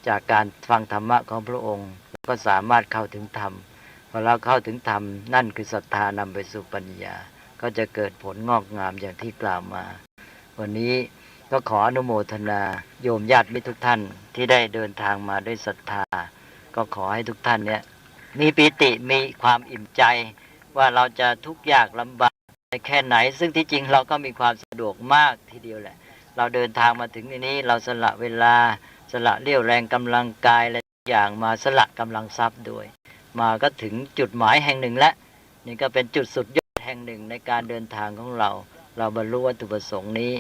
จากการฟังธรรมะของพระองค์ก็สามารถเข้าถึงธรรมพอเราเข้าถึงธรรมนั่นคือศรัทธานำไปสู่ปัญญาก็จะเกิดผลงอกงามอย่างที่กล่าวมาวันนี้ก็ขออนุโมทนาโยมญาติมิตรทุกท่านที่ได้เดินทางมาด้วยศรัทธาก็ขอให้ทุกท่านเนี่ยมีปิติมีความอิ่มใจว่าเราจะทุกข์ยากลำบากแค่ไหนซึ่งที่จริงเราก็มีความสะดวกมากทีเดียวแหละเราเดินทางมาถึงที่นี้เราสละเวลาสละเรี่ยวแรงกำลังกายและอย่างมาสละกำลังทรัพย์ด้วยมาก็ถึงจุดหมายแห่งหนึ่งแล้วนี่ก็เป็นจุดสุดยอดแห่งหนึ่งในการเดินทางของเราบรรลุวัตถุประสงค์นี้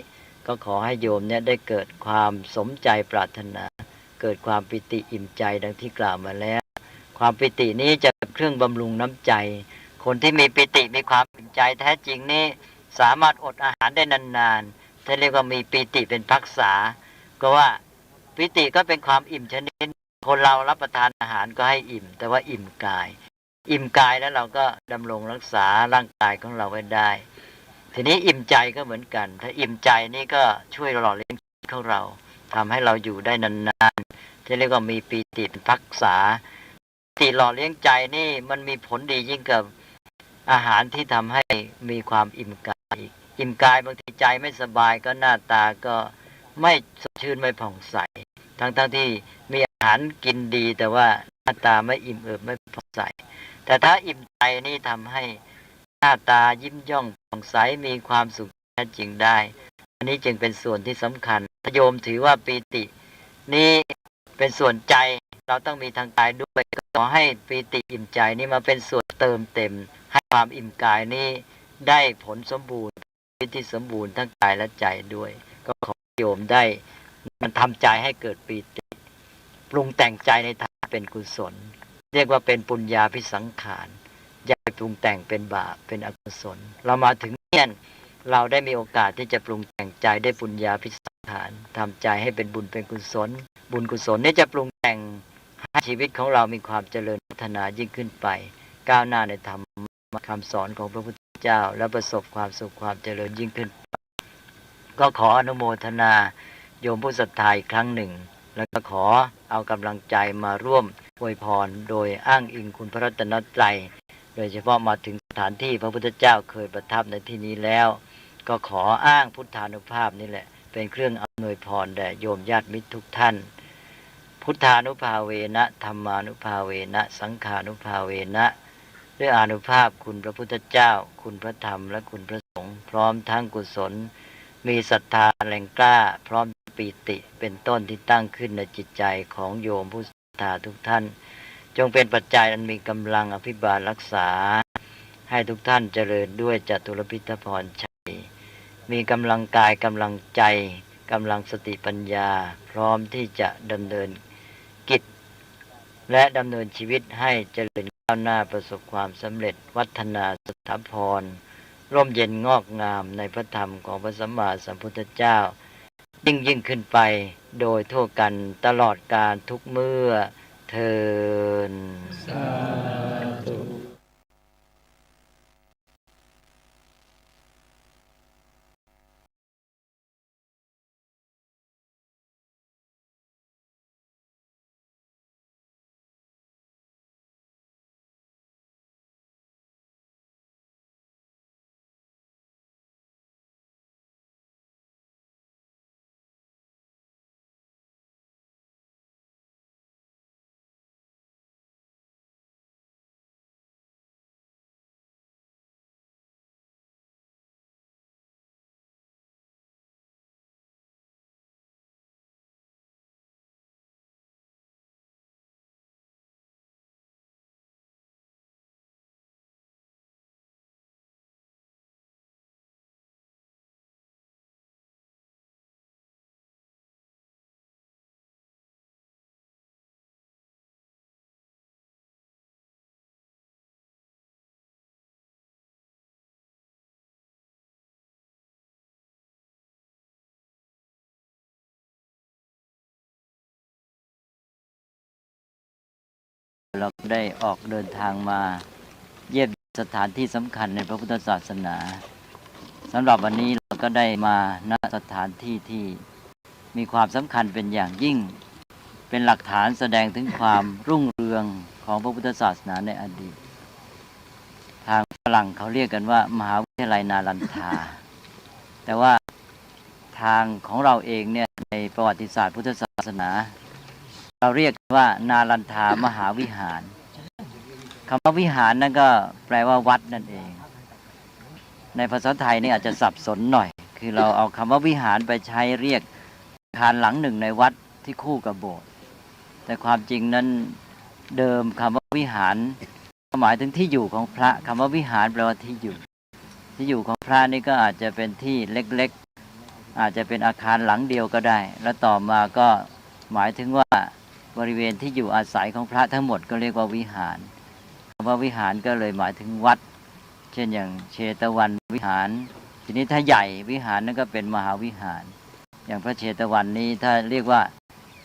ก็ขอให้โยมเนี่ยได้เกิดความสมใจปรารถนาเกิดความปิติอิ่มใจดังที่กล่าวมาแล้วความปิตินี้จะเป็นเครื่องบำรุงน้ำใจคนที่มีปิติมีความอิ่มใจแท้จริงนี่สามารถอดอาหารได้นานๆถ้าเรียกว่ามีปิติเป็นภักษาก็ว่าปิติก็เป็นความอิ่มชนิดคนเรารับประทานอาหารก็ให้อิ่มแต่ว่าอิ่มกายแล้วเราก็ดำรงรักษาร่างกายของเราไว้ได้ทีนี้อิ่มใจก็เหมือนกันถ้าอิ่มใจนี่ก็ช่วยหล่อเลี้ยงชีวิตของเราทำให้เราอยู่ได้นานๆที่เรียกว่ามีปิติเป็นภักษาปิติหล่อเลี้ยงใจนี่มันมีผลดียิ่งกับอาหารที่ทำให้มีความอิ่มกายบางทีใจไม่สบายก็หน้าตาก็ไม่สดชื่นไม่ผ่องใสทั้งที่มีอาหารกินดีแต่ว่าหน้าตาไม่อิ่มเอิบไม่ผ่องใสแต่ถ้าอิ่มใจนี่ทำให้หน้าตายิ้มย่องผ่องใสมีความสุขแท้จริงได้อันนี้จึงเป็นส่วนที่สำคัญโยมถือว่าปิตินี่เป็นส่วนใจเราต้องมีทางกายด้วยขอให้ปิติอิ่มใจนี่มาเป็นส่วนเติมเต็มให้ความอิ่มกายนี้ได้ผลสมบูรณ์ที่สมบูรณ์ทั้งกายและใจด้วยก็ขอโยมได้มันทำใจให้เกิดปิติปรุงแต่งใจในทางเป็นกุศลเรียกว่าเป็นปุญญาภิสังขารอย่าไปปรุงแต่งเป็นบาปเป็นอกุศลเรามาถึงเนี่ยเราได้มีโอกาสที่จะปรุงแต่งใจได้ปุญญาภิสังขารทำใจให้เป็นบุญเป็นกุศลบุญกุศลนี่จะปรุงแต่งให้ชีวิตของเรามีความเจริญพัฒนายิ่งขึ้นไปก้าวหน้าในธรรมคำสอนของพระพุทธเจ้าและประสบความสุขความเจริญยิ่งขึ้นก็ขออนุโมทนาโยมผู้ศรัทธาอีกครั้งหนึ่งแล้วก็ขอเอากำลังใจมาร่วม อวยพรโดยอ้างอิงคุณพระรัตนตรัยโดยเฉพาะมาถึงสถานที่พระพุทธเจ้าเคยประทับในที่นี้แล้วก็ขออ้างพุทธานุภาพนี่แหละเป็นเครื่องอำนวยพรแด่โยมญาติมิตรทุกท่านพุทธานุภาเวนะธรรมานุภาเวนะสังฆานุภาเวนะด้วยอานุภาพคุณพระพุทธเจ้าคุณพระธรรมและคุณพระสงฆ์พร้อมทั้งกุศลมีศรัทธาแรงกล้าพร้อมปีติเป็นต้นที่ตั้งขึ้นในจิตใจของโยมผู้ศรัทธาทุกท่านจงเป็นปัจจัยอันมีกำลังอภิบาลรักษาให้ทุกท่านเจริญด้วยจตุรพิธพรชัยมีกำลังกายกำลังใจกำลังสติปัญญาพร้อมที่จะดำเนินกิจและดำเนินชีวิตให้เจริญก้าวหน้าประสบความสำเร็จวัฒนาสถาพรร่มเย็นงอกงามในพระธรรมของพระสัมมาสัมพุทธเจ้ายิ่งขึ้นไปโดยทั่วกันตลอดกาลทุกเมื่อเทินสาธุ เราได้ออกเดินทางมาเยี่ยมสถานที่สำคัญในพระพุทธศาสนาสำหรับวันนี้เราก็ได้มาณสถานที่ที่มีความสำคัญเป็นอย่างยิ่งเป็นหลักฐานแสดงถึงความรุ่งเรืองของพระพุทธศาสนาในอดีตทางฝรั่งเขาเรียกกันว่ามหาวิทยาลัยนาลันทาแต่ว่าทางของเราเองเนี่ยในประวัติศาสตร์พุทธศาสนาเราเรียกว่านาลันทามหาวิหารคำว่าวิหารนั่นก็แปลว่าวัดนั่นเองในภาษาไทยนี่อาจจะสับสนหน่อยคือเราเอาคำว่าวิหารไปใช้เรียกอาคารหลังหนึ่งในวัดที่คู่กับโบสถ์แต่ความจริงนั้นเดิมคำว่าวิหารหมายถึงที่อยู่ของพระคำว่าวิหารแปลว่าที่อยู่ของพระนี่ก็อาจจะเป็นที่เล็กๆอาจจะเป็นอาคารหลังเดียวก็ได้แล้วต่อมาก็หมายถึงว่าบริเวณที่อยู่อาศัยของพระทั้งหมดก็เรียกว่าวิหารคำว่าวิหารก็เลยหมายถึงวัดเช่นอย่างเชตวันวิหารทีนี้ถ้าใหญ่วิหารนั่นก็เป็นมหาวิหารอย่างพระเชตวันนี้ถ้าเรียกว่า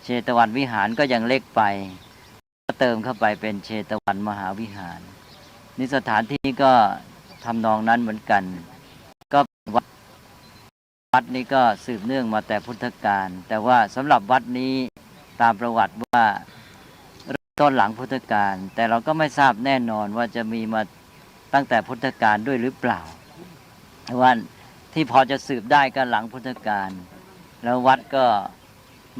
เชตวันวิหารก็ยังเล็กไปก็เติมเข้าไปเป็นเชตวันมหาวิหารนี่สถานที่ก็ทำนองนั้นเหมือนกันก็วัดนี้ก็สืบเนื่องมาแต่พุทธกาลแต่ว่าสำหรับวัดนี้ตามประวัติว่าต้นหลังพุทธกาลแต่เราก็ไม่ทราบแน่นอนว่าจะมีมาตั้งแต่พุทธกาลด้วยหรือเปล่าว่าที่พอจะสืบได้ก็หลังพุทธกาลแล้ววัดก็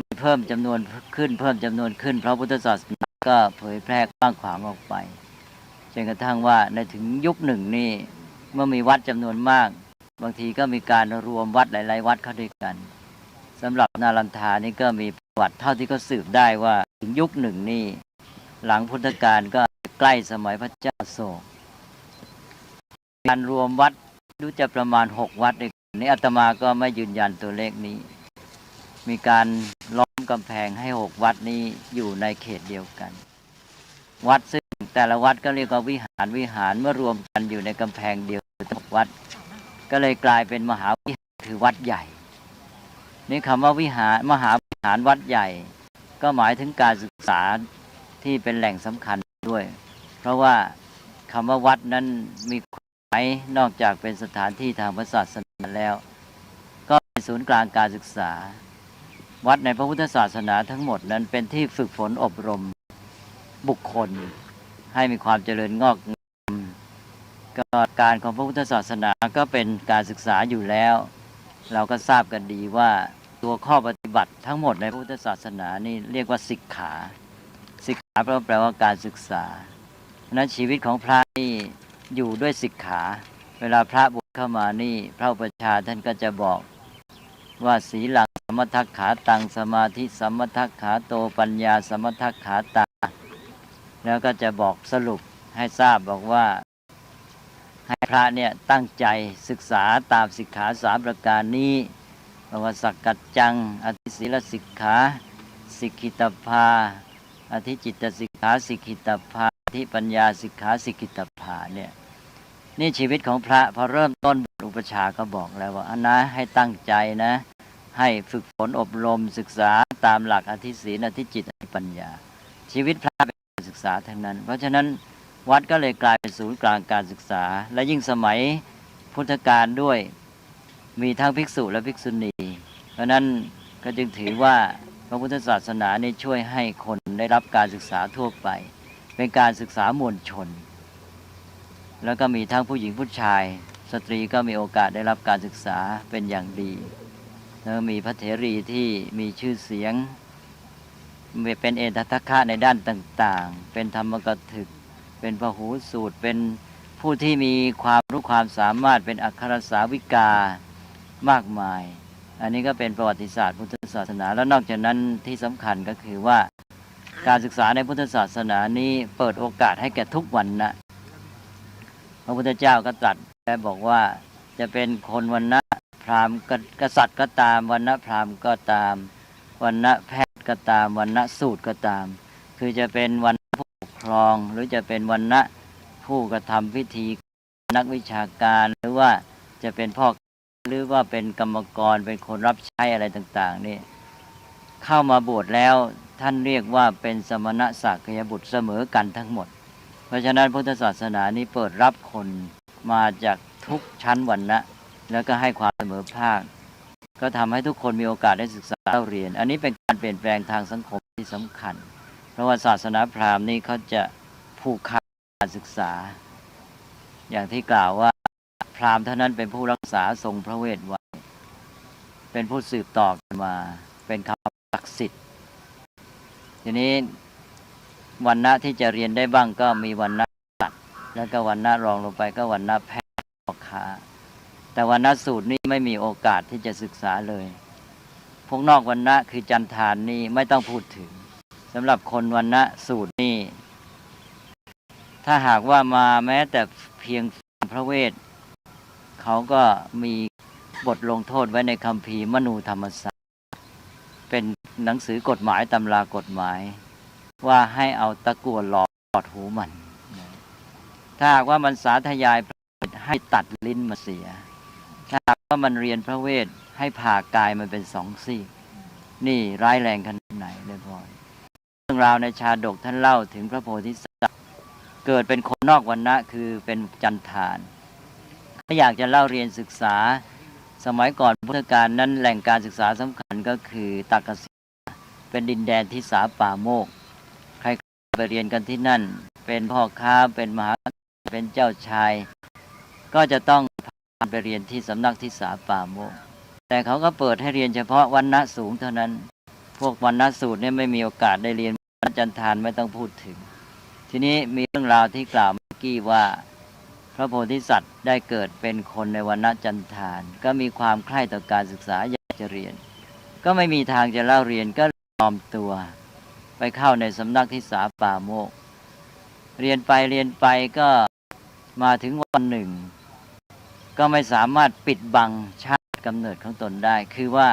มีเพิ่มจำนวนขึ้นเพราะพุทธศาสนาก็เผยแพร่กว้างขวางออกไปจนกระทั่งว่าในถึงยุคหนึ่งนี่เมื่อมีวัดจำนวนมากบางทีก็มีการรวมวัดหลายๆวัดเข้าด้วยกันสำหรับนาลันทานี่ก็มีประวัติเท่าที่เขาสืบได้ว่าถึงยุคหนึ่งนี่หลังพุทธกาลก็ใกล้สมัยพระเจ้าอโศกการรวมวัดดูจะประมาณ6วัดด้วยกันนี้อาตมาก็ไม่ยืนยันตัวเลขนี้มีการล้อมกำแพงให้6วัดนี้อยู่ในเขตเดียวกันวัดซึ่งแต่ละวัดก็เรียกว่าวิหารเมื่อรวมกันอยู่ในกำแพงเดียวทุกวัดก็เลยกลายเป็นมหาวิหารคือวัดใหญ่นี่คำว่ามหาวิหารวัดใหญ่ก็หมายถึงการศึกษาที่เป็นแหล่งสำคัญด้วยเพราะว่าคำว่าวัดนั้นมีความหมายนอกจากเป็นสถานที่ทางศาสนาแล้วก็เป็นศูนย์กลางการศึกษา วัดในพระพุทธศาสนาทั้งหมดนั้นเป็นที่ฝึกฝนอบรม บุคคลให้มีความเจริญงอกงามก็การของพระพุทธศาสนาก็เป็นการศึกษาอยู่แล้วเราก็ทราบกันดีว่าตัวข้อปฏิบัติทั้งหมดในพระพุทธศาสนานี่เรียกว่าสิกขาแปลว่าการศึกษาเพราะนั้นชีวิตของพระนี่อยู่ด้วยสิกขาเวลาพระบวชเข้ามานี่พระอุปัชฌาย์ท่านก็จะบอกว่าศีลังสมทัคขาตังสมาธิสมทัคขาโตปัญญาสมทัคขาตาแล้วก็จะบอกสรุปให้ทราบบอกว่าให้พระเนี่ยตั้งใจศึกษาตามสิกขา3ประการนี้บอกว่าสักกัจจังอธิศีลสิกขาสิกขิตภาอธิจิตตสิกขาสิกขิตภาอธิปัญญาสิกขาสิกขิตภาเนี่ยนี่ชีวิตของพระพอเริ่มต้นอุปชฌาย์ก็บอกแล้วว่านะให้ตั้งใจนะให้ฝึกฝนอบรมศึกษาตามหลักอธิศีลอธิจิตอธิปัญญาชีวิตพระเป็นการศึกษาทั้งนั้นเพราะฉะนั้นวัดก็เลยกลายเป็นศูนย์กลางการศึกษาและยิ่งสมัยพุทธกาลด้วยมีทั้งภิกษุและภิกษุณีเพราะนั้นก็จึงถือว่าพระพุทธศาสนานี่ช่วยให้คนได้รับการศึกษาทั่วไปเป็นการศึกษามวลชนแล้วก็มีทั้งผู้หญิงผู้ชายสตรีก็มีโอกาสได้รับการศึกษาเป็นอย่างดีแล้วมีพระเถรีที่มีชื่อเสียงเป็นเอตทัคคะในด้านต่างๆเป็นธรรมกถึกเป็นพหูสูตรเป็นผู้ที่มีความรู้ความสามารถเป็นอักขรสาวิกามากมายอันนี้ก็เป็นประวัติศาสตร์พุทธศาสนาแล้วนอกจากนั้นที่สำคัญก็คือว่าการศึกษาในพุทธศาสนานี้เปิดโอกาสให้แก่ทุกวรรณะพระพุทธเจ้าก็ตรัสและบอกว่าจะเป็นคนวรรณะพราหมณ์กษัตริย์ก็ตามวรรณะพราหมณ์ก็ตามวรรณะแพทย์ก็ตามวรรณะสูตรก็ตามคือจะเป็นวรรณะผู้ปกครองหรือจะเป็นวรรณะผู้กระทำพิธีนักวิชาการหรือว่าจะเป็นพ่อหรือว่าเป็นกรรมกรเป็นคนรับใช้อะไรต่างๆนี่เข้ามาบวชแล้วท่านเรียกว่าเป็นสมณศักยบุตรเสมอกันทั้งหมดเพราะฉะนั้นพุทธศาสนานี้เปิดรับคนมาจากทุกชั้นวรรณะแล้วก็ให้ความเสมอภาคก็ทำให้ทุกคนมีโอกาสได้ศึกษาเรียนอันนี้เป็นการเปลี่ยนแปลงทางสังคมที่สำคัญเพราะว่าศาสนาพราหมณ์นี่เขาจะผูกขาดการศึกษาอย่างที่กล่าวว่าพราหมณ์เท่านั้นเป็นผู้รักษาทรงพระเวทไว้เป็นผู้สืบต่อมาเป็นคำศักดิ์สิทธิ์ทีนี้วรรณะที่จะเรียนได้บ้างก็มีวรรณะสัตว์แล้วก็วรรณะรองลงไปก็วรรณะแพทย์พ่อค้าแต่วรรณะสูตรนี่ไม่มีโอกาสที่จะศึกษาเลยพวกนอกวรรณะคือจันทานนี่ไม่ต้องพูดถึงสำหรับคนวรรณะสูตรนี่ถ้าหากว่ามาแม้แต่เพียงพระเวทเขาก็มีบทลงโทษไว้ในคัมภีร์มนูธรรมศาสตร์เป็นหนังสือกฎหมายตำรากฎหมายว่าให้เอาตะกั่วหลอดหูมันถ้าหากว่ามันสาธยายให้ตัดลิ้นมาเสียถ้าหากว่ามันเรียนพระเวทให้ผ่ากายมันเป็น2 ซี่นี่ร้ายแรงขนาดไหนเลยพ่อเรื่องราวในชาดกท่านเล่าถึงพระโพธิสัตว์เกิดเป็นคนนอกวรรณะคือเป็นจันทานถ้าอยากจะเล่าเรียนศึกษาสมัยก่อนพุทธกาลนั้นแหล่งการศึกษาสำคัญก็คือตักกศิลาเป็นดินแดนที่สาป่าโมกใครไปเรียนกันที่นั่นเป็นพ่อค้าเป็นมหาเป็นเจ้าชายก็จะต้องไปเรียนที่สำนักที่สาป่าโมกแต่เขาก็เปิดให้เรียนเฉพาะวรรณะสูงเท่านั้นพวกวรรณะสูตรเนี่ยไม่มีโอกาสได้เรียนจันทานไม่ต้องพูดถึงทีนี้มีเรื่องราวที่กล่าวเมื่อกี้ว่าพระโพธิสัตว์ได้เกิดเป็นคนในวรรณะจันทานก็มีความใคร่ต่อการศึกษาอยากจะเรียนก็ไม่มีทางจะเล่าเรียนก็ยอมตัวไปเข้าในสำนักที่สาป่าโมกเรียนไปก็มาถึงวันหนึ่งก็ไม่สามารถปิดบังชาติกำเนิดของตนได้คือว่า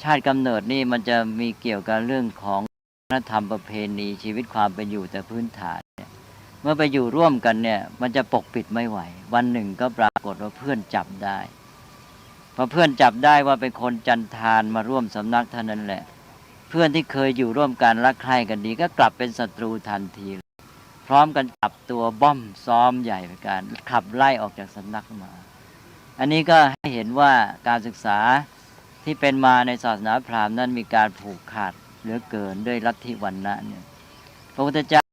ชาติกำเนิดนี่มันจะมีเกี่ยวกับเรื่องของวัฒนธรรมประเพณีชีวิตความเป็นอยู่แต่พื้นฐานเนี่ยเมื่อไปอยู่ร่วมกันเนี่ยมันจะปกปิดไม่ไหววันหนึ่งก็ปรากฏว่าเพื่อนจับได้พอเพื่อนจับได้ว่าเป็นคนจันทานมาร่วมสำนักเท่านั้นแหละเพื่อนที่เคยอยู่ร่วมกันรักใคร่กันดีก็กลับเป็นศัตรูทันทีพร้อมกันจับตัวบ้อมซ้อมใหญ่ไปกันขับไล่ออกจากสำนักมาอันนี้ก็ให้เห็นว่าการศึกษาที่เป็นมาในศาสนาพราหมณ์นั้นมีการผูกขาดเหลือเกินด้วยลัทธิวรรณะเนี่ย พระพุทธเจ้า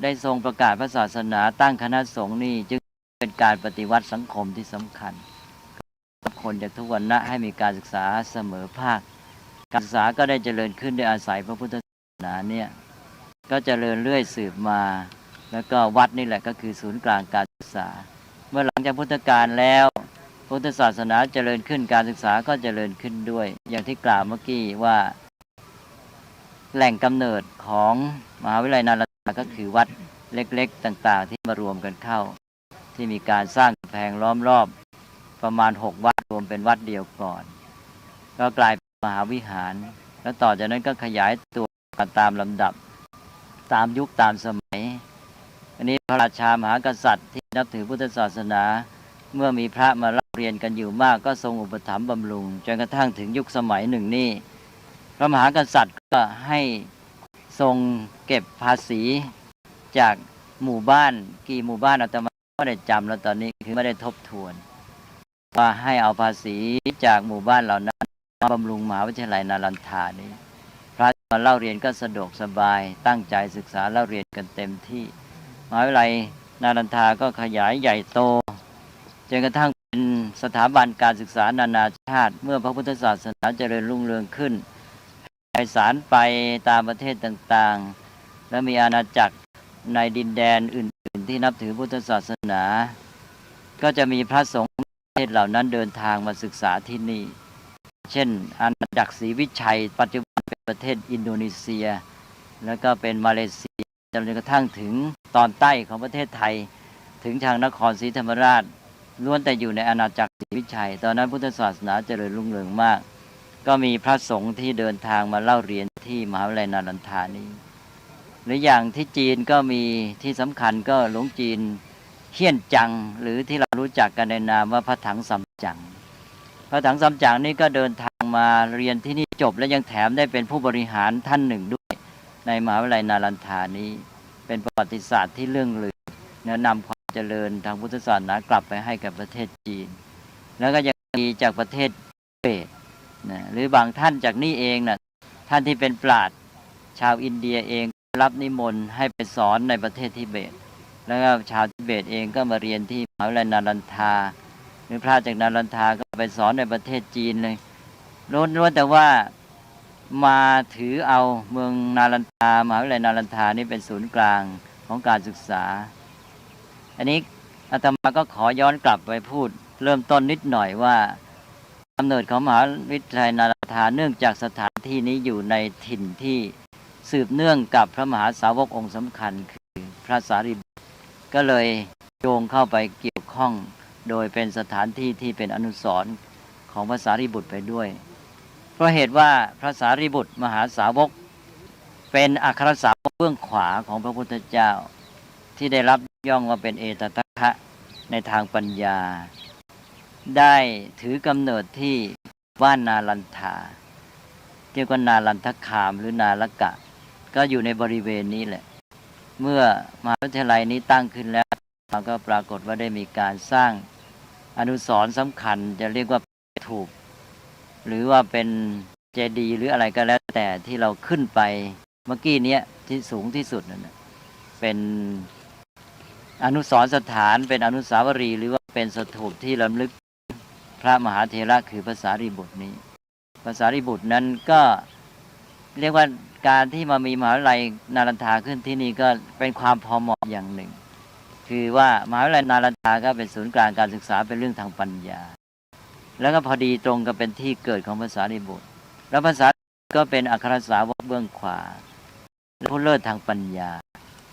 ได้ทรงประกาศพระศาสนาตั้งคณะสงฆ์นี่จึงเป็นการปฏิวัติสังคมที่สำคัญคนจากทุกวรรณะให้มีการศึกษาเสมอภาคการศึกษาก็ได้เจริญขึ้นด้วยอาศัยพระพุทธศาสนาเนี่ยก็เจริญเรื่อยสืบมาแล้วก็วัดนี่แหละก็คือศูนย์กลางการศึกษาเมื่อหลังจากพุทธกาลแล้วพุทธศาสนาเจริญขึ้นการศึกษาก็เจริญขึ้นด้วยอย่างที่กล่าวเมื่อกี้ว่าแหล่งกำเนิดของมหาวิทยาลัยนาลนดาก็คือวัดเล็กๆต่างๆที่มารวมกันเข้าที่มีการสร้างกำแพงล้อมรอบประมาณ6วัดรวมเป็นวัดเดียวก่อนก็กลายเป็นมหาวิหารแล้วต่อจากนั้นก็ขยายตัวตามลำดับตามยุคตามสมัยอันนี้พระราชามหากษัตริย์ที่นับถือพุทธศาสนาเมื่อมีพระมาเล่าเรียนกันอยู่มากก็ทรงอุปถัมภ์บำรุงจนกระทั่งถึงยุคสมัยหนึ่งนี่พระมหากษัตริย์ก็ให้ทรงเก็บภาษีจากหมู่บ้านกี่หมู่บ้านอาตมาไม่ได้จำแล้วตอนนี้คือไม่ได้ทบทวนว่าให้เอาภาษีจากหมู่บ้านเหล่านั้นมาบำรุงมหาวิทยาลัยนาลันทานี้พระมาเล่าเรียนก็สะดวกสบายตั้งใจศึกษาเล่าเรียนกันเต็มที่มหาวิทยาลัยนาลันทาก็ขยายใหญ่โตจนกระทั่งเป็นสถาบันการศึกษานานาชาติเมื่อพระพุทธศาสนาเจริญรุ่งเรืองขึ้นไพศาลไปตามประเทศต่างๆและมีอาณาจักรในดินแดนอื่นๆที่นับถือพุทธศาสนาก็จะมีพระสงฆ์ประเทศเหล่านั้นเดินทางมาศึกษาที่นี่เช่นอาณาจักรศรีวิชัยปัจจุบันเป็นประเทศอินโดนีเซียแล้วก็เป็นมาเลเซียจนกระทั่งถึงตอนใต้ของประเทศไทยถึงทางนครศรีธรรมราชล้วนแต่อยู่ในอาณาจักรศรีวิชัยตอนนั้นพุทธศาสนาเจริญรุ่งเรืองมากก็มีพระสงฆ์ที่เดินทางมาเล่าเรียนที่มหาวิทยาลัยนาลันทานี้หรืออย่างที่จีนก็มีที่สำคัญก็หลวงจีนเฮียนจังหรือที่เรารู้จักกันในนามว่าพระถังซัมจั๋งพระถังซัมจั๋งนี่ก็เดินทางมาเรียนที่นี่จบและยังแถมได้เป็นผู้บริหารท่านหนึ่งด้วยในมหาวิทยาลัยนาลันทานี้เป็นประวัติศาสตร์ที่เรื่องลือแนะนำความเจริญทางพุทธศาสนากลับไปให้กับประเทศจีนแล้วก็ยังมีจากประเทศเปตนะหรือบางท่านจากนี่เองนะท่านที่เป็นปราชญ์ชาวอินเดียเองรับนิมนต์ให้ไปสอนในประเทศทิเบตแล้วก็ชาวทิเบตเองก็มาเรียนที่มหาวิทยาลัยนาลันทาหรือพระจากนาลันทาก็ไปสอนในประเทศจีนเลยล้วนแต่ว่ามาถือเอาเมืองนาลันทามหาวิทยาลัยนาลันทานี่เป็นศูนย์กลางของการศึกษาอันนี้อาตมาก็ขอย้อนกลับไปพูดเริ่มต้นนิดหน่อยว่ากำเนิดของมหาวิทยาลัยนาลันทาเนื่องจากสถานที่นี้อยู่ในถิ่นที่สืบเนื่องกับพระมหาสาวกองค์สำคัญคือพระสารีบุตรก็เลยโยงเข้าไปเกี่ยวข้องโดยเป็นสถานที่ที่เป็นอนุสรณ์ของพระสารีบุตรไปด้วยเพราะเหตุว่าพระสารีบุตรมหาสาวกเป็นอัครสาวกเบื้องขวาของพระพุทธเจ้าที่ได้รับย่องว่าเป็นเอตทัคคะในทางปัญญาได้ถือกำเนิดที่บ้านนาลันทาเรียกว่านาลันทคามหรือนาลกะก็อยู่ในบริเวณนี้แหละเมื่อมหาวิทยาลัยนี้ตั้งขึ้นแล้วก็ปรากฏว่าได้มีการสร้างอนุสรณ์สำคัญจะเรียกว่าถูกหรือว่าเป็นเจดีย์หรืออะไรก็แล้วแต่ที่เราขึ้นไปเมื่อกี้นี้ที่สูงที่สุดนั่นเป็นอนุสรณ์สถานเป็นอนุสาวรีย์หรือว่าเป็นสถูปที่รำลึกพระมหาเถระคือพระสารีบุตรนี้พระสารีบุตรนั้นก็เรียกว่าการที่มามีมหาวิทยาลัยนาลันทาขึ้นที่นี่ก็เป็นความพอเหมาะอย่างหนึ่งคือว่ามหาวิทยาลัยนาลันทาก็เป็นศูนย์กลางการศึกษาเป็นเรื่องทางปัญญาแล้วก็พอดีตรงกับเป็นที่เกิดของพระสารีบุตรแล้วพระสารีบุตรก็เป็นอัครสาวกเบื้องขวาผู้เลิศทางปัญญา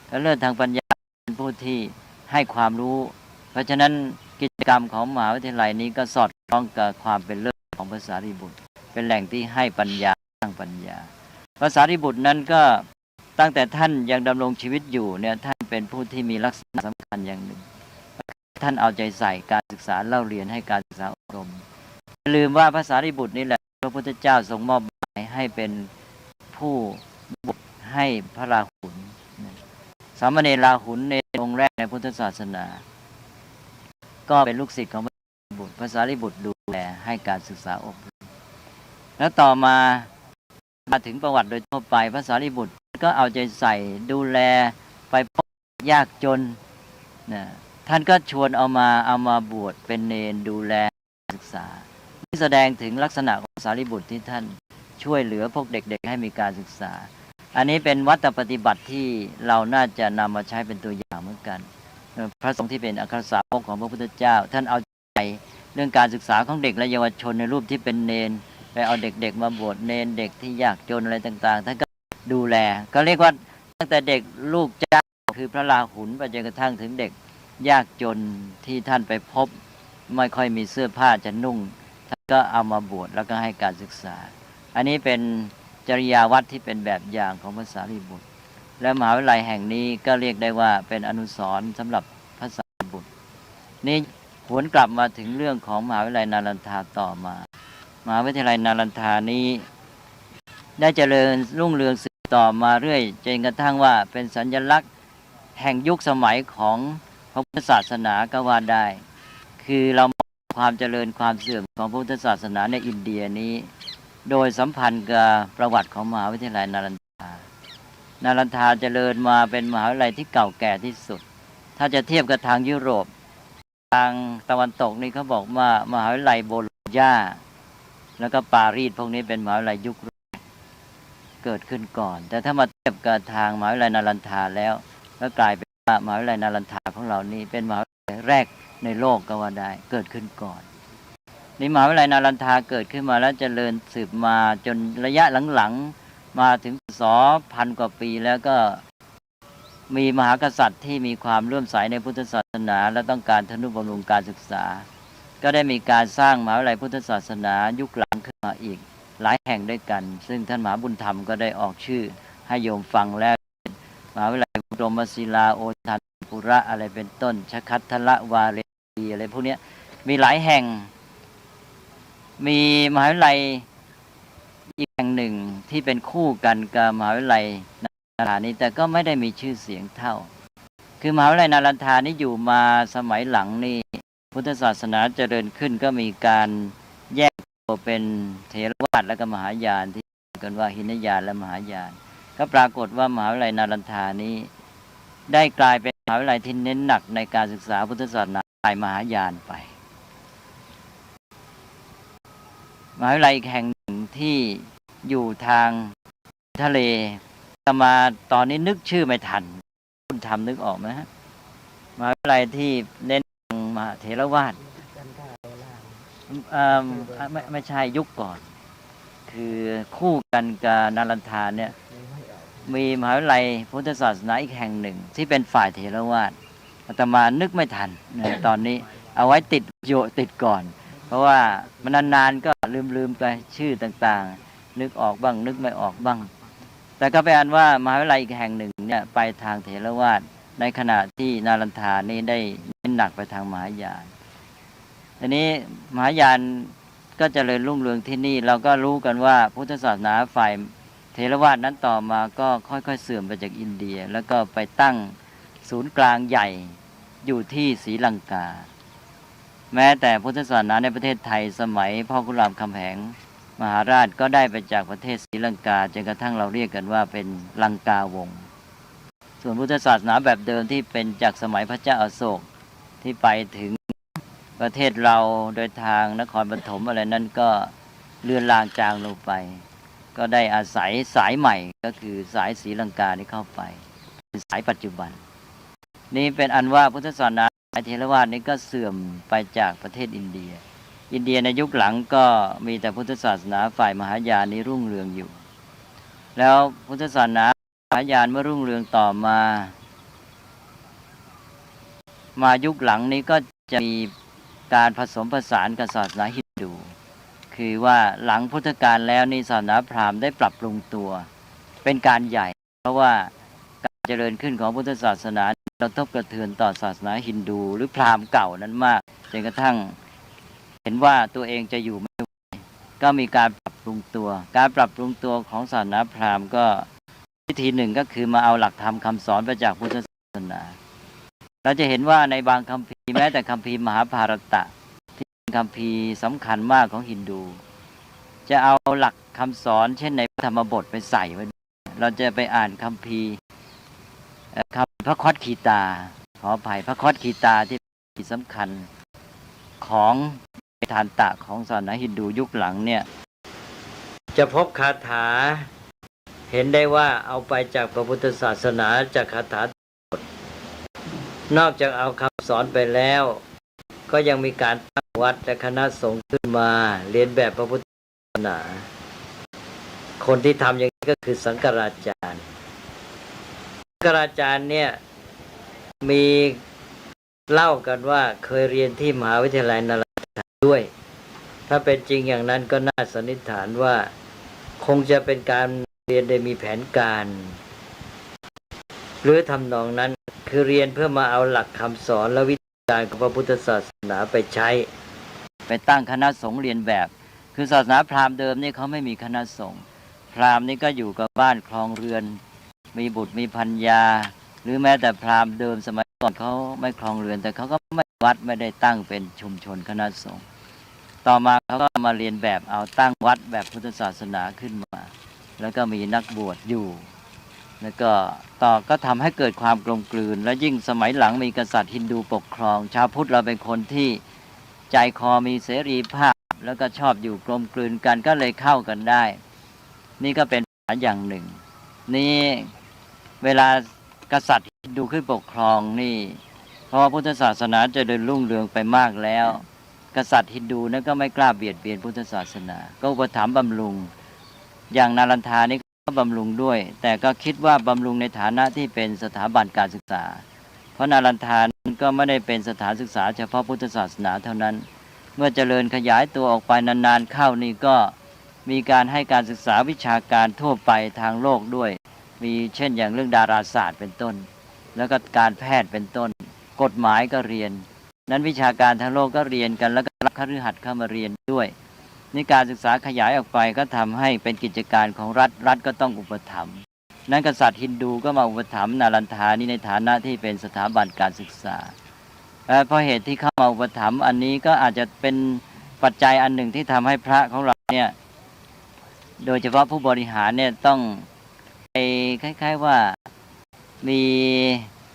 และเลิศทางปัญญาเป็นผู้ที่ให้ความรู้เพราะฉะนั้นกิจกรรมของมหาวิทยาลัยนี้ก็สอดคล้องกับความเป็นเลิศของพระสารีบุตรเป็นแหล่งที่ให้ปัญญาทางปัญญาพระสารีบุตรนั้นก็ตั้งแต่ท่านยังดำรงชีวิตอยู่เนี่ยท่านเป็นผู้ที่มีลักษณะสำคัญอย่างหนึ่งท่านเอาใจใส่การศึกษาเล่าเรียนให้การศึกษาอบรมอย่าลืมว่าพระสารีบุตรนี่แหละพระพุทธเจ้าทรงมอบหมายให้เป็นผู้บวชให้พระราหุลสามเณรราหุลในองค์แรกในพุทธศาสนาก็เป็นลูกศิษย์ของพระสารีบุตรพระสารีบุตรดูแลให้การศึกษาอบรมแล้วต่อมาถึงประวัติโดยทั่วไปพระสารีบุตร ก็เอาใจใส่ดูแลไปพบยากจนนะท่านก็ชวนเอามาบวชเป็นเณรดูแลศึกษานี่แสดงถึงลักษณะของสารีบุตรที่ท่านช่วยเหลือพวกเด็กๆให้มีการศึกษาอันนี้เป็นวัตรปฏิบัติที่เราน่าจะนำมาใช้เป็นตัวอย่างเหมือนกันพระสงฆ์ที่เป็นอัครสาวกของพระพุทธเจ้าท่านเอาใจเรื่องการศึกษาของเด็กและเยาวชนในรูปที่เป็นเณรไปเอาเด็กๆมาบวชเณรเด็กที่ยากจนอะไรต่างๆท่านก็ดูแลก็เรียกว่าตั้งแต่เด็กลูกเจ้าคือพระราหุลไปจนกระทั่งถึงเด็กยากจนที่ท่านไปพบไม่ค่อยมีเสื้อผ้าจะนุ่งท่านก็เอามาบวชแล้วก็ให้การศึกษาอันนี้เป็นจริยาวัดที่เป็นแบบอย่างของพระสารีบุตรและมหาวิทยาลัยแห่งนี้ก็เรียกได้ว่าเป็นอนุสรณ์สำหรับพระสารีบุตรนี่หวนกลับมาถึงเรื่องของมหาวิทยาลัยนาลันทาต่อมามหาวิทยาลัยนาลันทานี้ได้เจริญรุ่งเรืองสืบต่อมาเรื่อยจนกระทั่งว่าเป็นสัญลักษณ์แห่งยุคสมัยของพระพุทธศาสนาก็ว่าได้คือเรามองความเจริญความเสื่อมของพระพุทธศาสนาในอินเดียนี้โดยสัมพันธ์กับประวัติของมหาวิทยาลัยนาลันทานาลันทาเจริญมาเป็นมหาวิทยาลัยที่เก่าแก่ที่สุดถ้าจะเทียบกับทางยุโรปทางตะวันตกนี่เขาบอกว่ามหาวิทยาลัยโบโลญญาแล้วก็ปารีสพวกนี้เป็นมหาวิทยาลัยยุคแรกเกิดขึ้นก่อนแต่ถ้ามาเทียบกับทางมหาวิทยาลัยนาลันทาแล้วก็กลายเป็นว่ามหาวิทยาลัยนาลันทาของเรานี่เป็นมหาวิทยาลัยแรกในโลกก็ว่าได้เกิดขึ้นก่อนนี่มหาวิทยาลัยนาลันทาเกิดขึ้นมาแล้วเจริญสืบมาจนระยะหลังๆมาถึง2,000 กว่าปีแล้วก็มีมหากษัตริย์ที่มีความเลื่อมใสในพุทธศาสนาและต้องการทนุบำรุงการศึกษาก็ได้มีการสร้างมหาวิทยาลัยพุทธศาสนายุคหลังขึ้นมาอีกหลายแห่งด้วยกันซึ่งท่านมหาบุญธรรมก็ได้ออกชื่อให้โยมฟังแล้วมหาวิทยาลัยบรมศิลาโอทันปุระอะไรเป็นต้นชคัทธละวาเรตีอะไรพวกนี้มีหลายแห่งมีมหาวิทยาลัยอีกแห่งหนึ่งที่เป็นคู่กันกับมหาวิทยาลัยนาลันทานี้แต่ก็ไม่ได้มีชื่อเสียงเท่าคือมหาวิทยาลัยนาลันทานี้อยู่มาสมัยหลังนี่พุทธศาสนาเจริญขึ้นก็มีการแยกตัวเป็นเถรวาทและก็มหายานที่เรียกกันว่าหินยานและมหายานก็ปรากฏว่ามหาวิทยาลัยนาลันทานี้ได้กลายเป็นมหาวิทยาลัยที่เน้นหนักในการศึกษาพุทธศาสนาฝ่ายมหายานไปมหาวิทยาลัยอีกแห่งหนึ่งที่อยู่ทางทะเลมาตอนนี้นึกชื่อไม่ทันคุณทำนึกออกไหมฮะมหาวิทยาลัยที่เน้นมหาเถรวาทไม่ใช่ยุคก่อนคือคู่กันกับนาลันทาเนี่ยมีมหาวิทยาลัยพุทธศาสนาอีกแห่งหนึ่งที่เป็นฝ่ายเถรวาทอาตมานึกไม่ทันตอนนี้เอาไว้ติดก่อนเพราะว่ามันนานๆก็ลืมไปชื่อต่างๆนึกออกบ้างนึกไม่ออกบ้างแต่ก็เป็นอันว่ามหาวิทยาลัยอีกแห่งหนึ่งเนี่ยไปทางเถรวาทในขณะที่นาลันทานี้ได้เน้นหนักไปทางมหายานทีนี้มหายานก็เจริญรุ่งเรืองที่นี่เราก็รู้กันว่าพุทธศาสนาฝ่ายเถรวาทนั้นต่อมาก็ค่อยๆเสื่อมไปจากอินเดียแล้วก็ไปตั้งศูนย์กลางใหญ่อยู่ที่ศรีลังกาแม้แต่พุทธศาสนาในประเทศไทยสมัยพ่อขุนรามคำแหงมหาราชก็ได้ไปจากประเทศศรีลังกาจนกระทั่งเราเรียกกันว่าเป็นลังกาวงศ์ส่วนพุทธศาสนาแบบเดิมที่เป็นจากสมัยพระเจ้าอโศกที่ไปถึงประเทศเราโดยทางนครปฐมอะไรนั้นก็เลือนลางจางลงไปก็ได้อาศัยสายใหม่ก็คือสายศรีลังกานี้เข้าไปเป็นสายปัจจุบันนี่เป็นอันว่าพุทธศาสนาเถรวาทนี้ก็เสื่อมไปจากประเทศอินเดียในยุคหลังก็มีแต่พุทธศาสนาฝ่ายมหายานนี้รุ่งเรืองอยู่แล้วพุทธศาสนามหายานเมื่อรุ่งเรืองต่อมายุคหลังนี้ก็จะมีการผสมผสานกับศาสนาฮินดูคือว่าหลังพุทธกาลแล้วนี่ศาสนาพราหมณ์ได้ปรับปรุงตัวเป็นการใหญ่เพราะว่าการเจริญขึ้นของพุทธศาสนากระทบกระเทือนต่อศาสนาฮินดูหรือพราหมณ์เก่านั้นมากจนกระทั่งเห็นว่าตัวเองจะอยู่ไม่ไหวก็มีการปรับปรุงตัวของศาสนาพราหมณ์ก็วิธีหนึ่งก็คือมาเอาหลักธรรมคำสอนมาจากพุทธศาสนาเราจะเห็นว่าในบางคัมภีร์แม้แต่คัมภีร์มหาภารตะที่เป็นคัมภีร์สำคัญมากของฮินดูจะเอาหลักคำสอนเช่นในธรรมบทไปใส่ไว้ เราจะไปอ่านคัมภีร์คำพระคอสคีตาขออภัยพระคอสคีตาที่สำคัญของทานตะของศาสนาฮินดูยุคหลังเนี่ยจะพบคาถาเห็นได้ว่าเอาไปจากพระพุทธศาสนาจากคาถานอกจากเอาคำสอนไปแล้วก็ยังมีการตั้งวัดและคณะสงฆ์ขึ้นมาเรียนแบบพระพุทธศาสนาคนที่ทำอย่างนี้ก็คือสังฆราจารย์สังฆราจารย์เนี่ยมีเล่ากันว่าเคยเรียนที่มหาวิทยาลัยนราธิวาสด้วยถ้าเป็นจริงอย่างนั้นก็น่าสันนิษฐานว่าคงจะเป็นการเรียนโดยมีแผนการหรือทำนองนั้นคือเรียนเพื่อมาเอาหลักคำสอนและวิธีการของพระพุทธศาสนาไปใช้ไปตั้งคณะสงฆ์เรียนแบบคือศาสนาพราหมณ์เดิมนี่เขาไม่มีคณะสงฆ์พราหมณ์นี่ก็อยู่กับบ้านครองเรือนมีบุตรมีภรรยาหรือแม้แต่พราหมณ์เดิมสมัยก่อนเขาไม่ครองเรือนแต่เขาก็ไม่วัดไม่ได้ตั้งเป็นชุมชนคณะสงฆ์ต่อมาเขาก็มาเรียนแบบเอาตั้งวัดแบบพุทธศาสนาขึ้นมาแล้วก็มีนักบวชอยู่แล้วก็ก็ทำให้เกิดความกลมกลืนและยิ่งสมัยหลังมีกษัตริย์ฮินดูปกครองชาวพุทธเราเป็นคนที่ใจคอมีเสรีภาพแล้วก็ชอบอยู่กลมกลืนกันก็เลยเข้ากันได้นี่ก็เป็นปัญหาอย่างหนึ่งนี่เวลากษัตริย์ฮินดูขึ้นปกครองนี่เพราะว่าพุทธศาสนาจะเดินรุ่งเรืองไปมากแล้วกษัตริย์ฮินดูนั้นก็ไม่กล้าเบียดเบียนพุทธศาสนาก็อุปถัมภ์บำรุงอย่างนาลันทานี่ก็บำรุงด้วยแต่ก็คิดว่าบำรุงในฐานะที่เป็นสถาบันการศึกษาเพราะนาลันทานั้นก็ไม่ได้เป็นสถานศึกษาเฉพาะพุทธศาสนาเท่านั้นเมื่อเจริญขยายตัวออกไปนานๆเข้านี่ก็มีการให้การศึกษาวิชาการทั่วไปทางโลกด้วยมีเช่นอย่างเรื่องดาราศาสตร์เป็นต้นแล้วก็การแพทย์เป็นต้นกฎหมายก็เรียนนั้นวิชาการทางโลกก็เรียนกันแล้วก็รับคฤหัสถ์เข้ามาเรียนด้วยนี่การศึกษาขยายออกไปก็ทำให้เป็นกิจการของรัฐก็ต้องอุปถัมภ์นั้นกษัตริย์ฮินดูก็มาอุปถัมภ์นาลันทานี่ในฐานะที่เป็นสถาบันการศึกษาเพราะเหตุที่เข้ามาอุปถัมภ์อันนี้ก็อาจจะเป็นปัจจัยอันหนึ่งที่ทำให้พระของเราเนี่ยโดยเฉพาะผู้บริหารเนี่ยต้องไปคล้ายๆว่ามี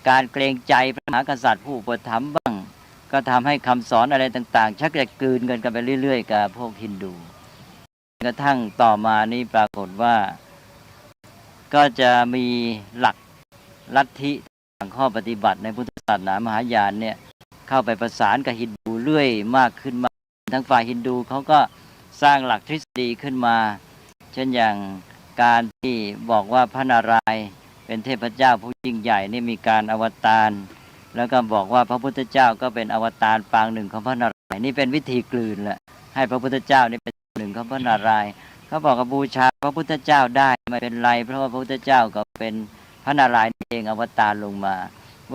การเกรงใจพระมหากษัตริย์ผู้อุปถัมภ์บ้างก็ทำให้คำสอนอะไรต่างๆชักจะกลืนกันไปเรื่อยๆกับพวกฮินดูกระทั่งต่อมานี่ปรากฏว่าก็จะมีหลักลัทธิทางข้อปฏิบัติในพุทธศาสนามหายานเนี่ยเข้าไปประสานกับฮินดูเรื่อยมากขึ้นมาทั้งฝ่ายฮินดูเขาก็สร้างหลักทฤษฎีขึ้นมาเช่นอย่างการที่บอกว่าพระนารายณ์เป็นเทพเจ้าผู้ยิ่งใหญ่นี่มีการอวตารแล้วก็บอกว่าพระพุทธเจ้าก็เป็นอวตารปางหนึ่งของพระนารายณ์นี่เป็นวิธีกลืนแหละให้พระพุทธเจ้านี่เป็นหนึ่งของพระนารายณ์เขาบอกกับบูชาพระพุทธเจ้าได้ไม่เป็นไรเพราะว่าพระพุทธเจ้าก็เป็นพระนารายณ์เองอวตารลงมา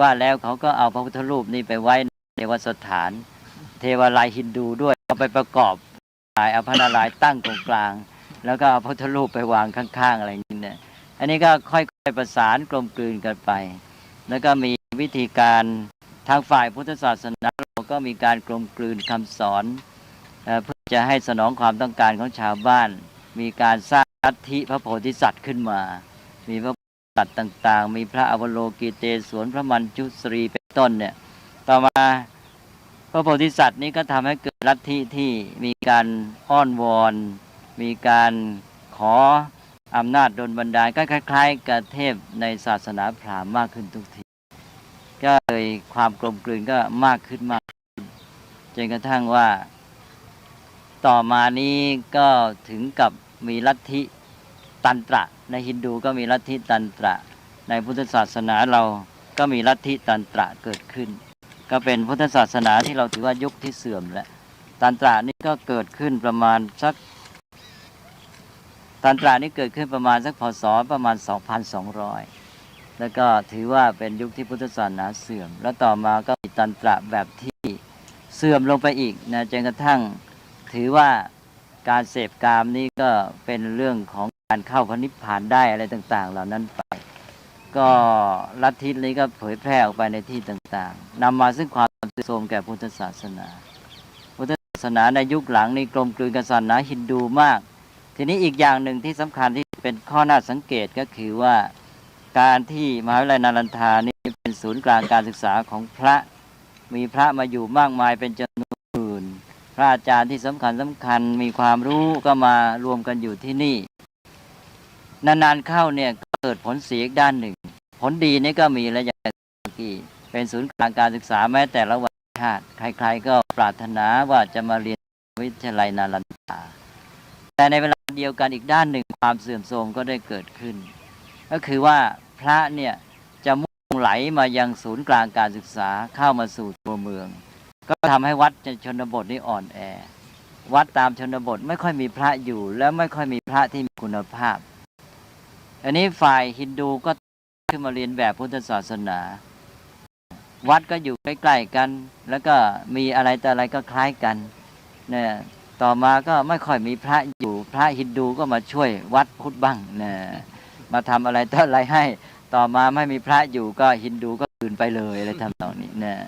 ว่าแล้วเขาก็เอาพระพุทธรูปนี้ไปไว้ในเทวสถานเทวาลัยฮินดูด้วยเอาไปประกอบเอาพระนารายณ์ตั้งตรงกลางแล้วก็เอาพระพุทธรูปไปวางข้างๆอะไรอย่างนี้เนี่ยอันนี้ก็ค่อยๆประสานกลมกลืนกันไปแล้วก็มีวิธีการทางฝ่ายพุทธศาสนาเราก็มีการกลมกลืนคำสอนเพื่อจะให้สนองความต้องการของชาวบ้านมีการสร้างลัทธิพระโพธิสัตว์ขึ้นมามีพระโพธิสัตว์ต่างๆมีพระอวโลกิเตศวรพระมัญจุสรีเป็นต้นเนี่ยต่อมาพระโพธิสัตว์นี้ก็ทำให้เกิดลัทธิที่มีการอ้อนวอนมีการขออำนาจดลบันดาลก็คล้ายๆกับเทพในศาสนาพราหมณ์มากขึ้นทุกทีก็เลยความกลมกลืนก็มากขึ้นจนกระทั่งว่าต่อมานี้ก็ถึงกับมีลัทธิตันตระในฮินดูก็มีลัทธิตันตระในพุทธศาสนาเราก็มีลัทธิตันตระเกิดขึ้นก็เป็นพุทธศาสนาที่เราถือว่ายุคที่เสื่อมแล้วตันตระนี้ก็เกิดขึ้นประมาณสักตันตระนี้เกิดขึ้นประมาณสักพ.ศ.ประมาณ 2,200 แล้วก็ถือว่าเป็นยุคที่พุทธศาสนาเสื่อมแล้วต่อมาก็มีตันตระแบบที่เสื่อมลงไปอีกนะจนกระทั่งถือว่าการเสพกามนี้ก็เป็นเรื่องของการเข้าพระนิพพานได้อะไรต่างๆเหล่านั้นไปก็ลัทธินี้ก็เผยแพร่ออกไปในที่ต่างๆนำมาซึ่งความเสื่อมโทรมแก่พุทธศาสนาพุทธศาสนาในยุคหลังนี้กลมกลืนกับศาสนาฮินดูมากทีนี้อีกอย่างหนึ่งที่สำคัญที่ เป็นข้อน่าสังเกตก็คือว่าการที่มหาวิทยาลัยนารันทานี่เป็นศูนย์กลางการศึกษาของพระมีพระมาอยู่มากมายเป็นจำนวนหมื่นพระอาจารย์ที่สำคัญมีความรู้ก็มารวมกันอยู่ที่นี่นานๆเข้าเนี่ยก็เกิดผลเสียอีกด้านหนึ่งผลดีนี่ก็มีแล้วอย่างที่เป็นศูนย์กลางการศึกษาแม้แต่ละวันชาติใครๆก็ปรารถนาว่าจะมาเรียนวิทยาลัยนารันทาแต่ในเวลาเดียวกันอีกด้านหนึ่งความเสื่อมโทรมก็ได้เกิดขึ้นก็คือว่าพระเนี่ยจะมุ่งไหลมายังศูนย์กลางการศึกษาเข้ามาสู่ตัวเมืองก็ทำให้วัดในชนบทนี่อ่อนแอวัดตามชนบทไม่ค่อยมีพระอยู่แล้วไม่ค่อยมีพระที่มีคุณภาพอันนี้ฝ่ายฮินดูก็ขึ้นมาเรียนแบบพุทธศาสนาวัดก็อยู่ใกล้ๆกันแล้วก็มีอะไรแต่อะไรก็คล้ายกันเนี่ยต่อมาก็ไม่ค่อยมีพระอยู่พระฮินดูก็มาช่วยวัดพุทธบ้างเนี่ยมาทำอะไรแต่อะไรให้ต่อมาไม่มีพระอยู่ก็ฮินดูก็คืนไปเลยอะไรทำตรงนี้เนี่ย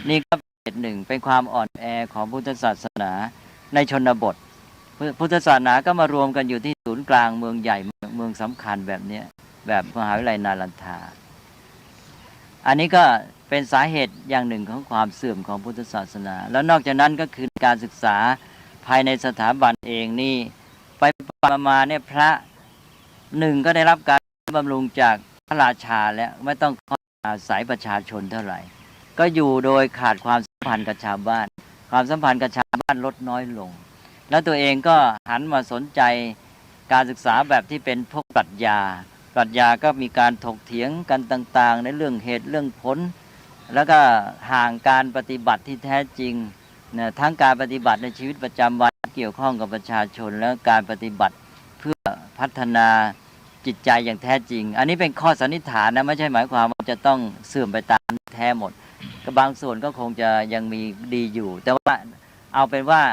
นี่ก็เป็นเหตุหนึ่งเป็นความอ่อนแอของพุทธศาสนาในชนบทพุทธศาสนาก็มารวมกันอยู่ที่ศูนย์กลางเมืองใหญ่เมืองสำคัญแบบนี้แบบมหาวิทยาลัยนารันทาอันนี้ก็เป็นสาเหตุอย่างหนึ่งของความเสื่อมของพุทธศาสนาแล้วนอกจากนั้นก็คือการศึกษาภายในสถาบันเองนี่ไปมาเนี่ยพระหนึ่งก็ได้รับการบำรุงจากพระราชาแล้วไม่ต้องอาศัยประชาชนเท่าไหร่ก็อยู่โดยขาดความสัมพันธ์กับชาวบ้านความสัมพันธ์กับชาวบ้านลดน้อยลงแล้วตัวเองก็หันมาสนใจการศึกษาแบบที่เป็นพวกปรัชญาก็มีการถกเถียงกันต่างๆในเรื่องเหตุเรื่องผลแล้วก็ห่างการปฏิบัติที่แท้จริงนะทั้งการปฏิบัติในชีวิตประจำวันเกี่ยวข้องกับประชาชนและการปฏิบัติเพื่อพัฒนาจิตใจอย่างแท้จริงอันนี้เป็นข้อสันนิษฐานนะไม่ใช่หมายความว่าจะต้องเสื่อมไปตามแท้หมดก็บางส่วนก็คงจะยังมีดีอยู่แต่ว่าเอาเป็นว่า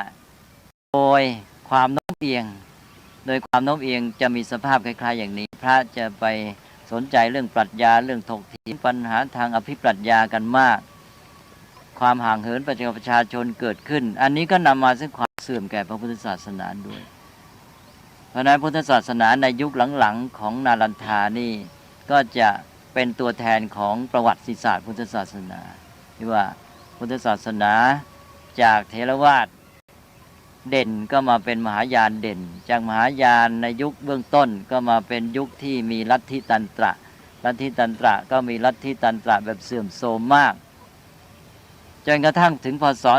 โดยความโน้มเอียงจะมีสภาพคล้ายๆอย่างนี้พระจะไปสนใจเรื่องปรัชญาเรื่องถกเถียงปัญหาทางอภิปรัชญากันมากความห่างเหินประชาชนเกิดขึ้นอันนี้ก็นำมาซึ่งความเสื่อมแก่พระพุทธศาสนาด้วยเพราะนั้นพุทธศาสนาในยุคหลังๆของนารันทานี่ก็จะเป็นตัวแทนของประวัติศาสตร์พุทธศาสนาที่ว่าพุทธศาสนาจากเถรวาทเด่นก็มาเป็นมหายานเด่นจากมหายานในยุคเบื้องต้นก็มาเป็นยุคที่มีลัทธิตันตระก็มีลัทธิตันตระแบบเสื่อมโทรมมากจนกระทั่งถึงพ.ศ. 1700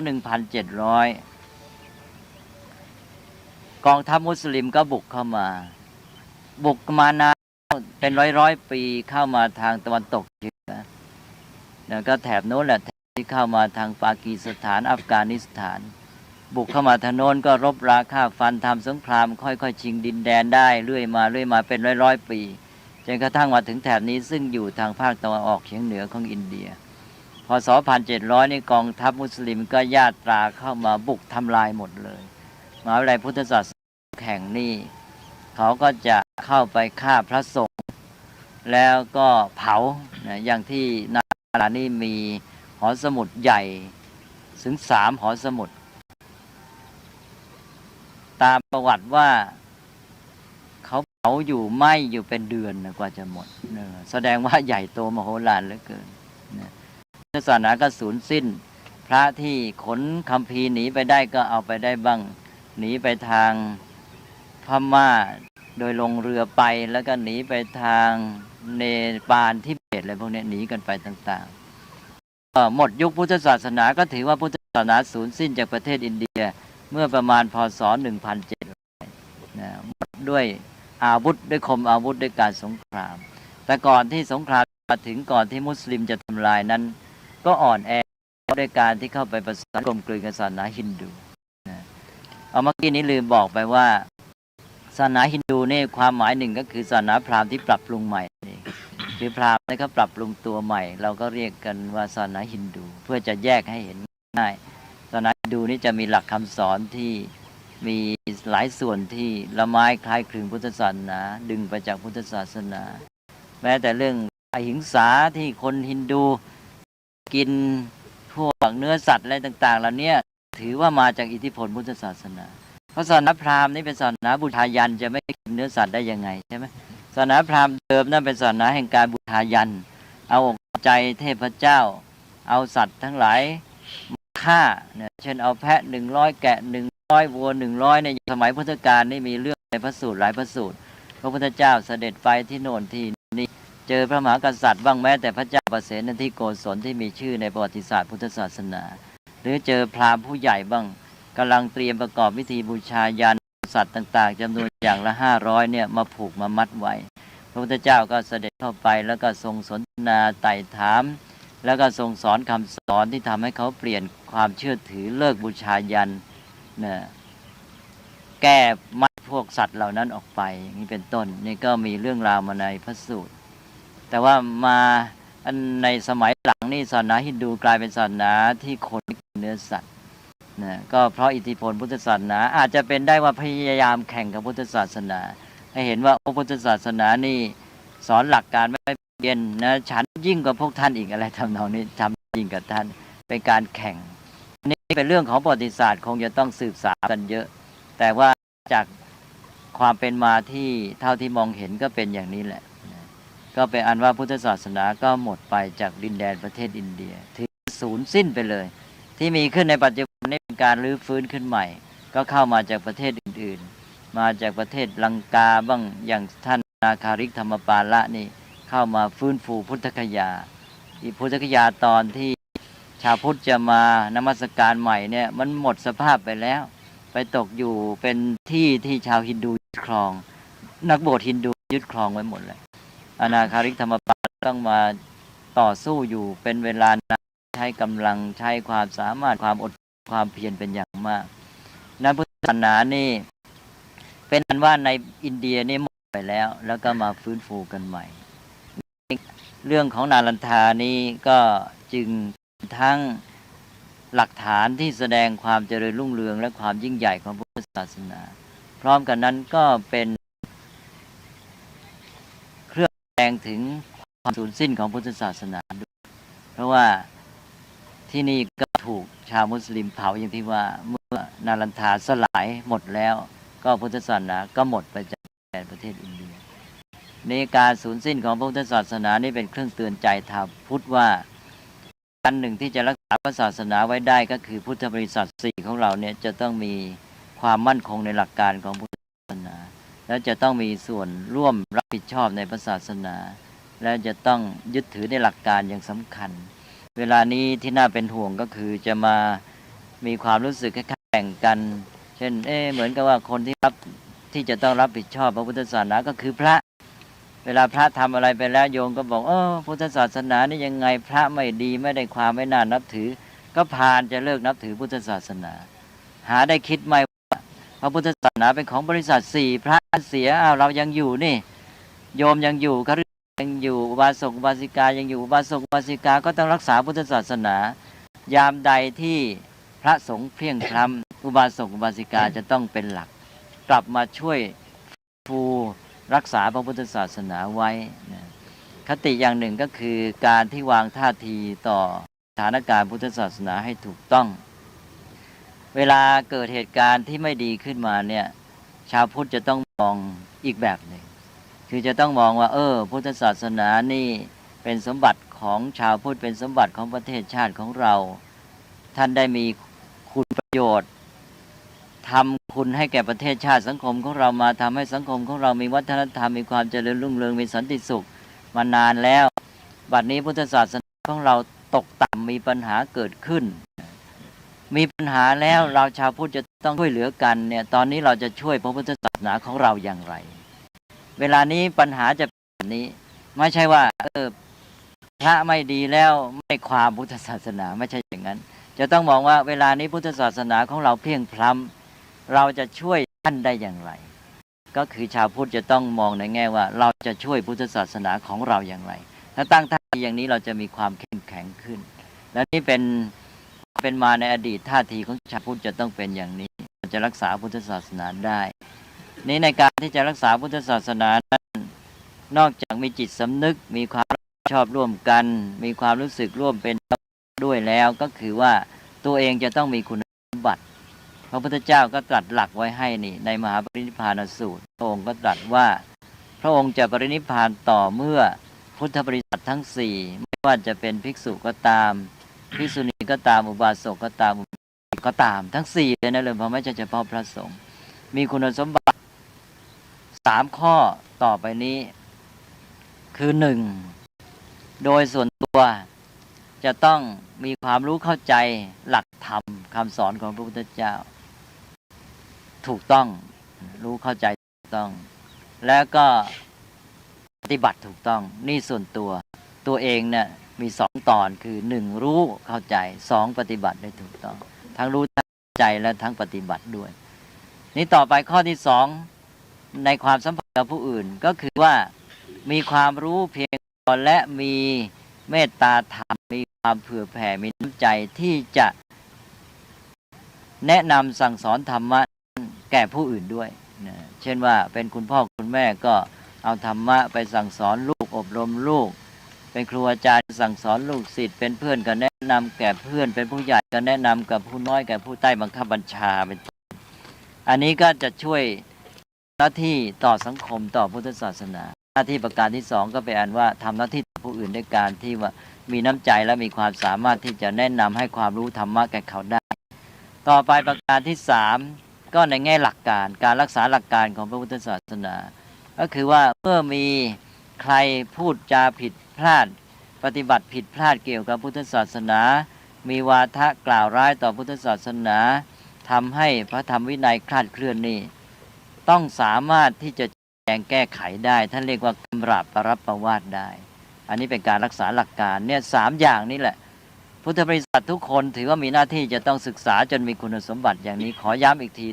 กองทัพมุสลิมก็บุกมานานเป็นร้อยปีเข้ามาทางตะวันตกเฉียงเหนือแล้วก็แถบโน้นแหละที่เข้ามาทางปากีสถานอัฟกานิสถานบุกเข้ามาทางโน้นก็รบราฆ่าฟันทำสงครามค่อยๆชิงดินแดนได้เรื่อยมาเป็นร้อยปีจนกระทั่งมาถึงแถบนี้ซึ่งอยู่ทางภาคตะวันออกเฉียงเหนือของอินเดียพ.ศ. 1700นี่กองทัพมุสลิมก็ญาตราเข้ามาบุกทำลายหมดเลยมหาวิทยาลัยพุทธศาสนาแห่งนี้เขาก็จะเข้าไปฆ่าพระสงฆ์แล้วก็เผาอย่างที่นารานี่มีหอสมุดใหญ่ถึง3 หอสมุดตามประวัติว่าเขาเผาอยู่ไหม้อยู่เป็นเดือนกว่าจะหมดแสดงว่าใหญ่โตมโหฬารเหลือเกินศาสนาก็สูญสิ้นพระที่ขนคัมภีร์หนีไปได้ก็เอาไปได้บ้างหนีไปทางพม่าโดยลงเรือไปแล้วก็หนีไปทางเนปาลทิเบตอะไรพวกนี้หนีกันไปต่างๆหมดยุคพุทธศาสนาก็ถือว่าพุทธศาสนาสูญสิ้นจากประเทศอินเดียเมื่อประมาณพ.ศ. 1700หมดด้วยอาวุธด้วยคมอาวุธด้วยการสงครามแต่ก่อนที่สงครามมาถึงก่อนที่มุสลิมจะทำลายนั้นก็อ่อนแอด้วยการที่เข้าไปประสานกลมกลืนกับศาสนาฮินดูเมื่อกี้นี้ลืมบอกไปว่าศาสนาฮินดูนี่ความหมายหนึ่งก็คือศาสนาพราหมณ์ที่ปรับปรุงใหม่คือพราหมณ์เขาปรับปรุงตัวใหม่เราก็เรียกกันว่าศาสนาฮินดูเพื่อจะแยกให้เห็นง่ายศาสนาฮินดูนี่จะมีหลักคำสอนที่มีหลายส่วนที่ละไม้คล้ายคลึงพุทธศาสนาดึงไปจากพุทธศาสนาแม้แต่เรื่องอหิงสาที่คนฮินดูกินพวกเนื้อสัตว์อะไรต่างๆเหล่านี้ถือว่ามาจากอิทธิพลพุทธศาสนา เพราะศาสนาพราหมณ์นี่เป็นศาสนาบูชายันจะไม่กินเนื้อสัตว์ได้ยังไงใช่ไหมศาสนาพราหมณ์เดิมนั่นเป็นศาสนาแห่งการบูชายันเอาอกใจเทพเจ้าเอาสัตว์ทั้งหลายมาฆ่าเนี่ยเช่นเอาแพะ100แกะ100วัว100ในสมัยพุทธกาลนี่มีเรื่องในพระสูตรหลายพระสูตรพระพุทธเจ้าเสด็จไปที่โน่นที่นี่เจอพระมหากษัตริย์บ้างแม้แต่พระเจ้าประเสนที่โกศลที่มีชื่อในประวัติศาสตร์พุทธศาสนาหรือเจอพราหมณ์ผู้ใหญ่บ้างกำลังเตรียมประกอบพิธีบูชายันสัตว์ต่างๆจำนวนอย่างละ500เนี่ยมาผูกมามัดไว้พระพุทธเจ้าก็เสด็จเข้าไปแล้วก็ทรงสนทนาไต่ถามแล้วก็ทรงสอนคำสอนที่ทำให้เขาเปลี่ยนความเชื่อถือเลิกบูชายันนะแก้มัดพวกสัตว์เหล่านั้นออกไปอย่างนี้เป็นต้นนี่ก็มีเรื่องราวมาในพระสูตรแต่ว่ามาในสมัยหลังนี่ศาสนาฮินดูกลายเป็นศาสนาที่คนกินเนื้อสัตว์นะก็เพราะอิทธิพลพุทธศาสนาอาจจะเป็นได้ว่าพยายามแข่งกับพุทธศาสนาให้เห็นว่าพุทธศาสนานี่สอนหลักการไม่เปลี่ยนนะฉันยิ่งกว่าพวกท่านอีกอะไรทำนองนี้ทำยิ่งกับท่านเป็นการแข่งนี่เป็นเรื่องของประวัติศาสตร์คงจะต้องสืบสาวกันเยอะแต่ว่าจากความเป็นมาที่เท่าที่มองเห็นก็เป็นอย่างนี้แหละก็เป็นอันว่าพุทธศาสนาก็หมดไปจากดินแดนประเทศอินเดียถึงสูญสิ้นไปเลยที่มีขึ้นในปัจจุบันนี้เป็นการรื้อฟื้นขึ้นใหม่ก็เข้ามาจากประเทศอื่นๆมาจากประเทศลังกาบ้างอย่างท่านนาคาริกธรรมปาละนี่เข้ามาฟื้นฟูพุทธคยาอีพุทธคยาตอนที่ชาวพุทธจะมานมัสการใหม่เนี่ยมันหมดสภาพไปแล้วไปตกอยู่เป็นที่ที่ชาวฮินดูยึดครองนักบวชฮินดูยึดครองไว้หมดเลยอนาคาริกธรรมปาละต้องมาต่อสู้อยู่เป็นเวลานานใช้กำลังใช้ความสามารถความอดความเพียรเป็นอย่างมากนั้นพุทธศาสนานี่เป็นอันว่าในอินเดียนี่หมดไปแล้วก็มาฟื้นฟูกันใหม่เรื่องของนาลันทานี้ก็จึงทั้งหลักฐานที่แสดงความเจริญรุ่งเรืองและความยิ่งใหญ่ของพุทธศาสนาพร้อมกันนั้นก็เป็นเครื่องแสดงถึงความสูญสิ้นของพุทธศาสนาด้วยเพราะว่าที่นี่ก็ถูกชาวมุสลิมเผาอย่างที่ว่าเมื่อนาลันทาสลายหมดแล้วก็พุทธศาสนาก็หมดไปจากประเทศอินเดียในการสูญสิ้นของพุทธศาสนานี่เป็นเครื่องเตือนใจชาวพุทธว่าอันหนึ่งที่จะรักษาพระศาสนาไว้ได้ก็คือพุทธบริษัท4ของเราเนี่ยจะต้องมีความมั่นคงในหลักการของพุทธศาสนาและจะต้องมีส่วนร่วมรับผิดชอบในพระศาสนาและจะต้องยึดถือในหลักการอย่างสำคัญเวลานี้ที่น่าเป็นห่วงก็คือจะมามีความรู้สึกแข่งกันเช่นเหมือนกับว่าคนที่จะต้องรับผิดชอบพระพุทธศาสนาก็คือพระเวลาพระทำอะไรไปแล้วโยมก็บอกพุทธศาสนานี่ยังไงพระไม่ดีไม่ได้ความไม่น่านับถือก็พานจะเลิกนับถือพุทธศาสนาหาได้คิดไหมว่าพระพุทธศาสนาเป็นของบริษัท4พระเสียเรายังอยู่นี่โยมยังอยู่คฤหัสถ์ยังอยู่อุบาสกอุบาสิกายังอยู่อุบาสกอุบาสิกาก็ต้องรักษาพุทธศาสนายามใดที่พระสงฆ์เพลียงพล้ำอุบาสกอุบาสิกาจะต้องเป็นหลักกลับมาช่วยฟูรักษาพระพุทธศาสนาไว้นะคติอย่างหนึ่งก็คือการที่วางท่าทีต่อสถานการณ์พุทธศาสนาให้ถูกต้องเวลาเกิดเหตุการณ์ที่ไม่ดีขึ้นมาเนี่ยชาวพุทธจะต้องมองอีกแบบหนึ่งคือจะต้องมองว่าพุทธศาสนานี่เป็นสมบัติของชาวพุทธเป็นสมบัติของประเทศชาติของเราท่านได้มีคุณประโยชน์ทำคุณให้แก่ประเทศชาติสังคมของเรามาทำให้สังคมของเรามีวัฒนธรรมมีความเจริญรุ่งเรืองมีสันติสุขมานานแล้วบัดนี้พุทธศาสนาของเราตกต่ำมีปัญหาเกิดขึ้นมีปัญหาแล้วเราชาวพุทธจะต้องช่วยเหลือกันเนี่ยตอนนี้เราจะช่วยพระพุทธศาสนาของเราอย่างไรเวลานี้ปัญหาจะเป็นแบบนี้ไม่ใช่ว่าพระไม่ดีแล้วไม่ความพุทธศาสนาไม่ใช่อย่างนั้นจะต้องมองว่าเวลานี้พุทธศาสนาของเราเพียงพล้ำเราจะช่วยท่านได้อย่างไรก็คือชาวพุทธจะต้องมองในแง่ว่าเราจะช่วยพุทธศาสนาของเราอย่างไรถ้าตั้งท่าทีอย่างนี้เราจะมีความเข้มแข็งขึ้นและนี่เป็นมาในอดีตท่าทีของชาวพุทธจะต้องเป็นอย่างนี้จะรักษาพุทธศาสนาได้นี้ในการที่จะรักษาพุทธศาสนานั้นนอกจากมีจิตสำนึกมีความชอบร่วมกันมีความรู้สึกร่วมเป็นด้วยแล้วก็คือว่าตัวเองจะต้องมีคุณสมบัติ พระพุทธเจ้าก็ตรัสหลักไว้ให้นี่ในมหาปรินิพพานสูตรพระองค์ก็ตรัสว่าพระองค์จะปรินิพพานต่อเมื่อพุทธบริษัททั้งสี่ไม่ว่าจะเป็นภิกษุก็ตามภิกษุณีก็ตามอุบาสกก็ตามก็ตามทั้งสี่เลยนะเลยเพราะไม่ใช่เฉพาะพระสงฆ์มีคุณสมบัติ3ข้อต่อไปนี้คือ1โดยส่วนตัวจะต้องมีความรู้เข้าใจหลักธรรมคำสอนของพระพุทธเจ้าถูกต้องรู้เข้าใจถูกต้องแล้วก็ปฏิบัติถูกต้องนี่ส่วนตัวเองเนี่ยมี2ตอนคือ1รู้เข้าใจ2ปฏิบัติได้ถูกต้องทั้งรู้ทั้งเข้าใจและทั้งปฏิบัติด้วยนี่ต่อไปข้อที่2ในความสัมพันธ์กับผู้อื่นก็คือว่ามีความรู้เพียงพอและมีเมตตาธรรมมีความเผื่อแผ่มีน้ำใจที่จะแนะนำสั่งสอนธรรมะแก่ผู้อื่นด้วยนะเช่นว่าเป็นคุณพ่อคุณแม่ก็เอาธรรมะไปสั่งสอนลูกอบรมลูกเป็นครูอาจารย์สั่งสอนลูกศิษย์เป็นเพื่อนก็แนะนำแก่เพื่อนเป็นผู้ใหญ่ก็แนะนำกับผู้น้อยแก่ผู้ใต้บังคับบัญชาเป็นต้นอันนี้ก็จะช่วยหน้าที่ต่อสังคมต่อพุทธศาสนาหน้าที่ประการที่2ก็เป็นอันว่าทำหน้าที่ต่อผู้อื่นด้วยการที่ว่ามีน้ำใจและมีความสามารถที่จะแนะนำให้ความรู้ธรรมะแก่เขาได้ต่อไปประการที่3ก็ในแง่หลักการการรักษาหลักการของพระพุทธศาสนาก็คือว่าเมื่อมีใครพูดจาผิดพลาดปฏิบัติผิดพลาดเกี่ยวกับพุทธศาสนามีวาทะกล่าวร้ายต่อพุทธศาสนาทำให้พระธรรมวินัยคลาดเคลื่อนนี่ต้องสามารถที่จะแก้ไขได้ท่านเรียกว่ากำราบปรับประวาทได้อันนี้เป็นการรักษาหลักการเนี่ย3อย่างนี้แหละพุทธบริษัททุกคนถือว่ามีหน้าที่จะต้องศึกษาจนมีคุณสมบัติอย่างนี้ขอย้ำอีกที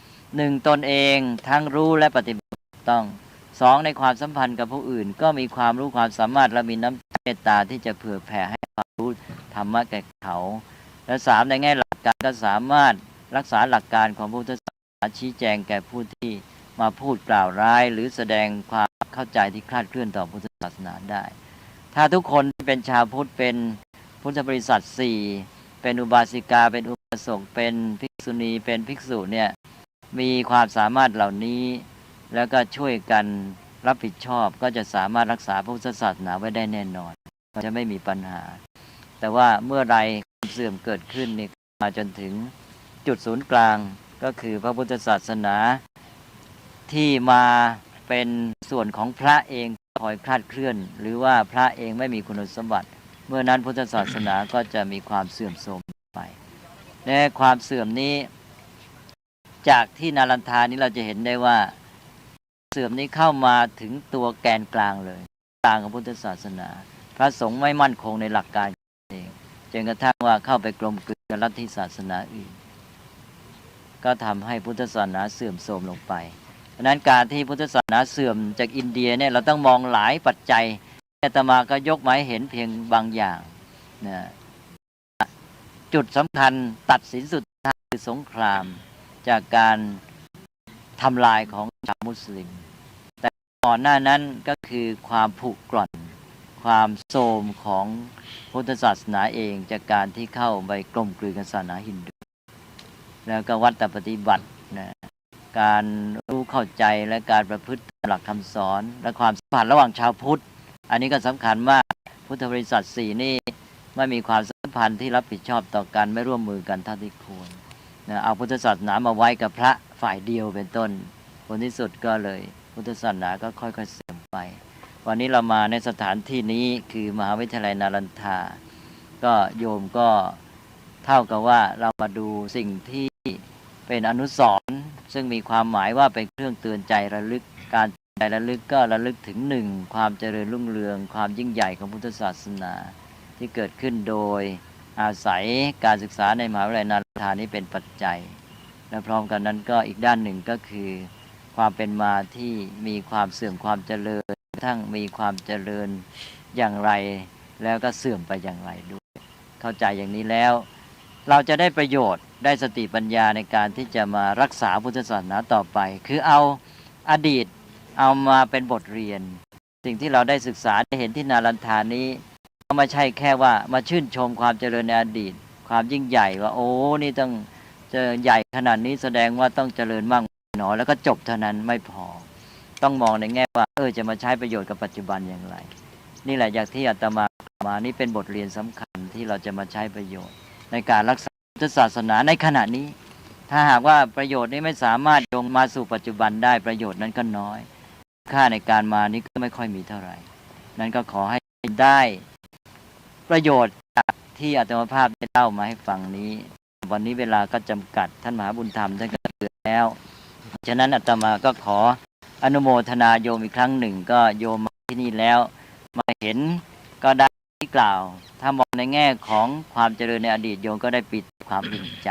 1ตนเองทั้งรู้และปฏิบัติต้อง2ในความสัมพันธ์กับผู้อื่นก็มีความรู้ความสามารถและมีน้ำเมตตาที่จะเผื่อแผ่ให้ความรู้ธรรมะแก่เขาและ3ในแง่หลักการก็สามารถรักษาหลักการของพุทธศาสนาชี้แจงแก่ผู้ที่มาพูดกล่าวร้ายหรือแสดงความเข้าใจที่คลาดเคลื่อนต่อพุทธศาสนาได้ถ้าทุกคนเป็นชาวพุทธเป็นพุทธบริษัท4เป็นอุบาสิกาเป็นอุบาสกเป็นภิกษุณีเป็นภิกษุเนี่ยมีความสามารถเหล่านี้แล้วก็ช่วยกันรับผิดชอบก็จะสามารถรักษาพุทธศาสนาไว้ได้แน่นอนก็จะไม่มีปัญหาแต่ว่าเมื่อไรความเสื่อมเกิดขึ้นนี่มาจนถึงจุดศูนย์กลางก็คือพระพุทธศาสนาที่มาเป็นส่วนของพระเองคอยคลาดเคลื่อนหรือว่าพระเองไม่มีคุณสมบัติเมื่อนั้นพุทธศาสนาก็จะมีความเสื่อมโทรมไปและความเสื่อมนี้จากที่นารันทานี้เราจะเห็นได้ว่าเสื่อมนี้เข้ามาถึงตัวแกนกลางเลยกลางของพุทธศาสนาพระสงฆ์ไม่มั่นคงในหลักการเองจนกระทั่งว่าเข้าไปกลมกลืนกับลัทธิศาสนาอื่นก็ทำให้พุทธศาสนาเสื่อมโทรมลงไปเพราะนั้นการที่พุทธศาสนาเสื่อมจากอินเดียเนี่ยเราต้องมองหลายปัจจัยอาตมาก็ยกมาให้เห็นเพียงบางอย่างนะจุดสำคัญตัดสินสุดท้ายคือสงครามจากการทำลายของชาวมุสลิมแต่ก่อนหน้านั้นก็คือความผุกร่อนความโทรมของพุทธศาสนาเองจากการที่เข้าไปกลมกลืนกับศาสนาฮินดูแล้วก็วัดปฏิบัตินะการรู้เข้าใจและการประพฤติหลักคำสอนและความสัมพันธ์ระหว่างชาวพุทธอันนี้ก็สำคัญมากพุทธบริษัท4นี่ไม่มีความสัมพันธ์ที่รับผิดชอบต่อกันไม่ร่วมมือกันเท่าที่ควรนะเอาพุทธศาสนามาไว้กับพระฝ่ายเดียวเป็นต้นผลที่สุดก็เลยพุทธศาสนาก็ค่อยๆเสื่อมไปวันนี้เรามาในสถานที่นี้คือมหาวิทยาลัยนารันทาก็โยมก็เท่ากับว่าเรามาดูสิ่งที่เป็นอนุสรณ์ซึ่งมีความหมายว่าเป็นเครื่องเตือนใจระลึกการใจระลึกก็ระลึกถึง1ความเจริญรุ่งเรืองความยิ่งใหญ่ของพุทธศาสนาที่เกิดขึ้นโดยอาศัยการศึกษาในมหาวิทยาลัยนารันทานี้เป็นปัจจัยและพร้อมกันนั้นก็อีกด้านหนึ่งก็คือความเป็นมาที่มีความเสื่อมความเจริญทั้งมีความเจริญอย่างไรแล้วก็เสื่อมไปอย่างไรด้วยเข้าใจอย่างนี้แล้วเราจะได้ประโยชน์ได้สติปัญญาในการที่จะมารักษาพุทธศาสนาต่อไปคือเอาอดีตเอามาเป็นบทเรียนสิ่งที่เราได้ศึกษาได้เห็นที่นารันทานี้ไม่ใช่แค่ว่ามาชื่นชมความเจริญในอดีตความยิ่งใหญ่ว่าโอ้นี่ต้อง จะใหญ่ขนาดนี้แสดงว่าต้องเจริญมากหนอแล้วก็จบเท่านั้นไม่พอต้องมองในแง่ว่าจะมาใช้ประโยชน์กับปัจจุบันอย่างไรนี่แหละอย่างที่อาตมานี่เป็นบทเรียนสำคัญที่เราจะมาใช้ประโยชน์ในการรักษาพุทธศาสนาในขณะนี้ถ้าหากว่าประโยชน์นี้ไม่สามารถโยงมาสู่ปัจจุบันได้ประโยชน์นั้นก็น้อยค่าในการมานี้ก็ไม่ค่อยมีเท่าไหร่นั้นก็ขอให้ได้ประโยชน์จากที่อาตมาภาพได้เล่ามาให้ฟังนี้วันนี้เวลาก็จำกัดท่านมหาบุญธรรมท่านก็เตือนแล้วฉะนั้นอาตมาก็ขออนุโมทนาโยมอีกครั้งหนึ่งก็โยมมาที่นี่แล้วมาเห็นก็ได้ที่กล่าวถ้ามองในแง่ของความเจริญในอดีตโยมก็ได้ปิดความอิ่มใจ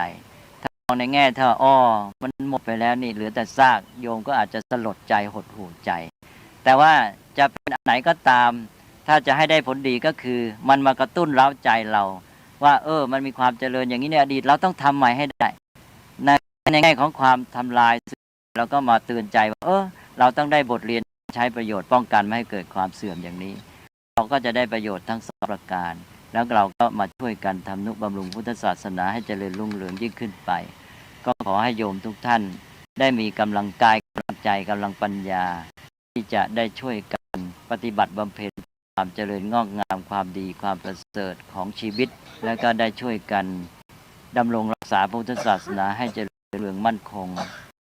ถ้ามองในแง่ถ้ามันหมดไปแล้วนี่เหลือแต่ซากโยมก็อาจจะสลดใจหดหู่ใจแต่ว่าจะเป็นอันไหนก็ตามถ้าจะให้ได้ผลดีก็คือมันมากระตุ้นเร้าใจเราว่ามันมีความเจริญอย่างนี้ในอดีตเราต้องทำใหม่ให้ได้ในแง่ของความทำลายเราก็มาเตือนใจว่าเราต้องได้บทเรียนใช้ประโยชน์ป้องกันไม่ให้เกิดความเสื่อมอย่างนี้เราก็จะได้ประโยชน์ทั้ง2ประการแล้วเราก็มาช่วยกันทำนุบำรุงพุทธศาสนาให้เจริญรุ่งเรืองยิ่งขึ้นไปก็ขอให้โยมทุกท่านได้มีกำลังกายกำลังใจกำลังปัญญาที่จะได้ช่วยกันปฏิบัติบำเพ็ญความเจริญงอกงามความดีความประเสริฐของชีวิตแล้วก็ได้ช่วยกันดำรงรักษาพุทธศาสนาให้เจริญรุ่งเรืองมั่นคง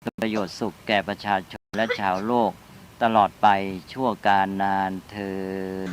เป็นประโยชน์สุขแก่ประชาชนและชาวโลกตลอดไปชั่วกาลนานเทอญ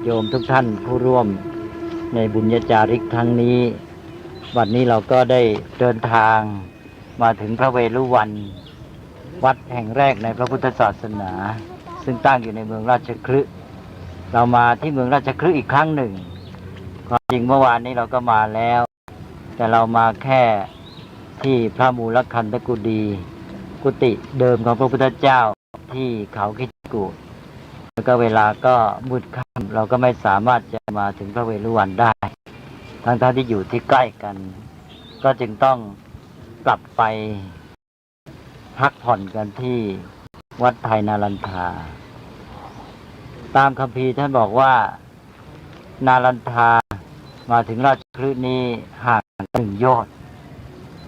โยมทุกท่านผู้ร่วมในบุญญาจาริกครั้งนี้วันนี้เราก็ได้เดินทางมาถึงพระเวฬุวันวัดแห่งแรกในพระพุทธศาสนาซึ่งตั้งอยู่ในเมืองราชคฤห์เรามาที่เมืองราชคฤห์อีกครั้งหนึ่งความจริงเมื่อวานนี้เราก็มาแล้วแต่เรามาแค่ที่พระมูลคันธกุฎีกุฏิเดิมของพระพุทธเจ้าที่เขาคิจกูฏแล้วก็เวลาก็มืดค่ำเราก็ไม่สามารถจะมาถึงพระเวฬุวันได้ทั้งที่อยู่ที่ใกล้กันก็จึงต้องกลับไปพักผ่อนกันที่วัดไทยนารันทาตามคัมภีร์ท่านบอกว่านารันทามาถึงราชคฤห์นี้ห่าง1 โยชน์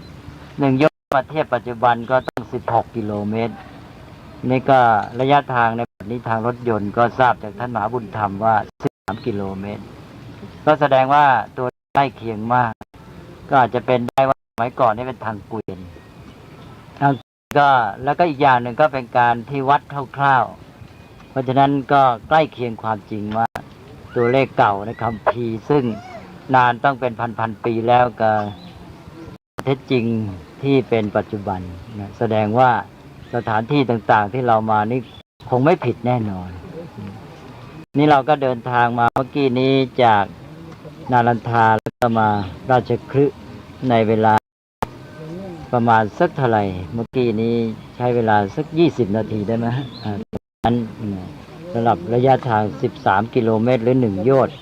1 โยชน์มาเทียบปัจจุบันก็ต้อง16 กิโลเมตรนี่ก็ระยะทางในแบบนี้ทางรถยนต์ก็ทราบจากท่านมหาบุญธรรมว่า13 กิโลเมตรก็แสดงว่าตัวใกล้เคียงมากก็อาจจะเป็นได้ว่าสมัยก่อนนี่เป็นทางเกวียนก็แล้วก็อีกอย่างหนึ่งก็เป็นการที่วัดคร่าวๆเพราะฉะนั้นก็ใกล้เคียงความจริงว่าตัวเลขเก่าในคัมภีร์ซึ่งนานต้องเป็นพันปีแล้วก็เท็จจริงที่เป็นปัจจุบันนะแสดงว่าสถานที่ต่างๆที่เรามานี่คงไม่ผิดแน่นอนนี่เราก็เดินทางมาเมื่อกี้นี้จากนารันทาแล้วก็มาราชคฤห์ในเวลาประมาณสักเท่าไหร่เมื่อกี้นี้ใช้เวลาสัก20 นาทีได้ไหมนั้นสำหรับระยะทาง13 กิโลเมตรหรือ1 โยชน์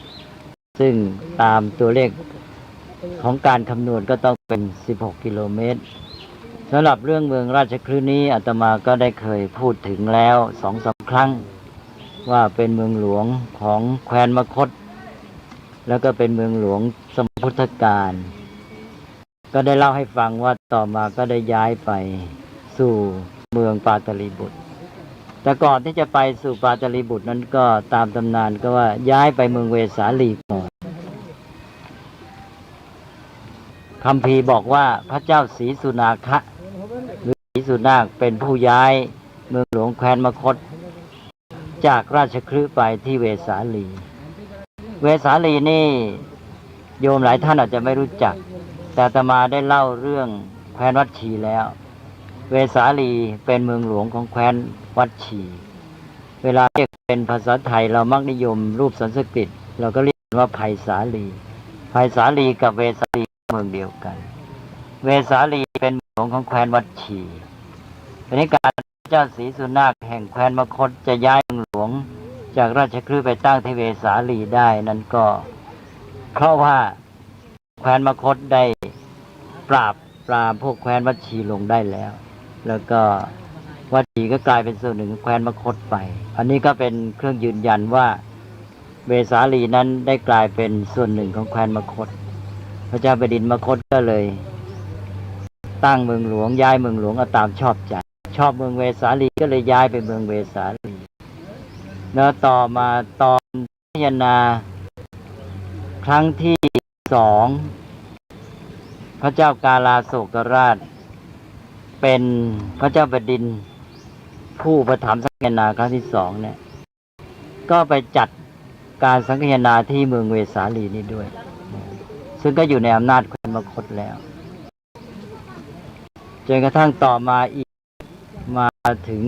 ซึ่งตามตัวเลขของการคำนวณก็ต้องเป็น16 กิโลเมตรสำหรับเรื่องเมืองราชคฤห์นี้อาตมาก็ได้เคยพูดถึงแล้ว 2-3 ครั้งว่าเป็นเมืองหลวงของแคว้นมคธแล้วก็เป็นเมืองหลวงสมัยพุทธกาล ก็ได้เล่าให้ฟังว่าต่อมาก็ได้ย้ายไปสู่เมืองปาตลีบุตรแต่ก่อนที่จะไปสู่ปาตลีบุตรนั้นก็ตามตำนานก็ว่าย้ายไปเมืองเวสาลีก่อนคัมภีร์บอกว่าพระเจ้าศรีสุนาคะหรือศรีสุนาคเป็นผู้ย้ายเมืองหลวงแคว้นมคธจากราชคฤห์ไปที่เวสาลีเวสาลีนี่โยมหลายท่านอาจจะไม่รู้จักแต่อาตมาได้เล่าเรื่องแคว้นวัดชีแล้วเวสาลีเป็นเมืองหลวงของแคว้นวัดชีเวลาเรียกเป็นภาษาไทยเรามักนิยมรูปสันสกฤตเราก็เรียกว่าไผ่สาลีไผ่สาลีกับเวสาลีเมืองเดียวกันเวสาลีเป็นเมืองหลวงของแคว้นวัดชีเป็นการเจ้าศรีสุนาคแห่งแคว้นมคธจะย้ายเมืองหลวงจากราชคฤห์ไปตั้งที่เวสาลีได้นั้นก็เพราะว่าแคว้นมคธได้ปราบพวกแคว้นวัดชีลงได้แล้วก็วัดชีก็กลายเป็นส่วนหนึ่งของแคว้นมคธไปอันนี้ก็เป็นเครื่องยืนยันว่าเวสาลีนั้นได้กลายเป็นส่วนหนึ่งของแคว้นมคธพระเจ้าแผ่นดินมคธก็เลยตั้งเมืองหลวงย้ายเมืองหลวงเอาตามชอบใจชอบเมืองเวสาลีก็เลยย้ายไปเมืองเวสาลีแล้วต่อมาตอนพิจารณาครั้งที่2พระเจ้ากาลาโศกราชเป็นพระเจ้าแผ่นดินผู้ประถมสังฆนาครั้งที่2เนี่ยก็ไปจัดการสังฆนาที่เมืองเวสาลีนี้ด้วยซึ่งก็อยู่ในอำนาจแคว้นมคธแล้วจนกระทั่งต่อมาอีกมาถึง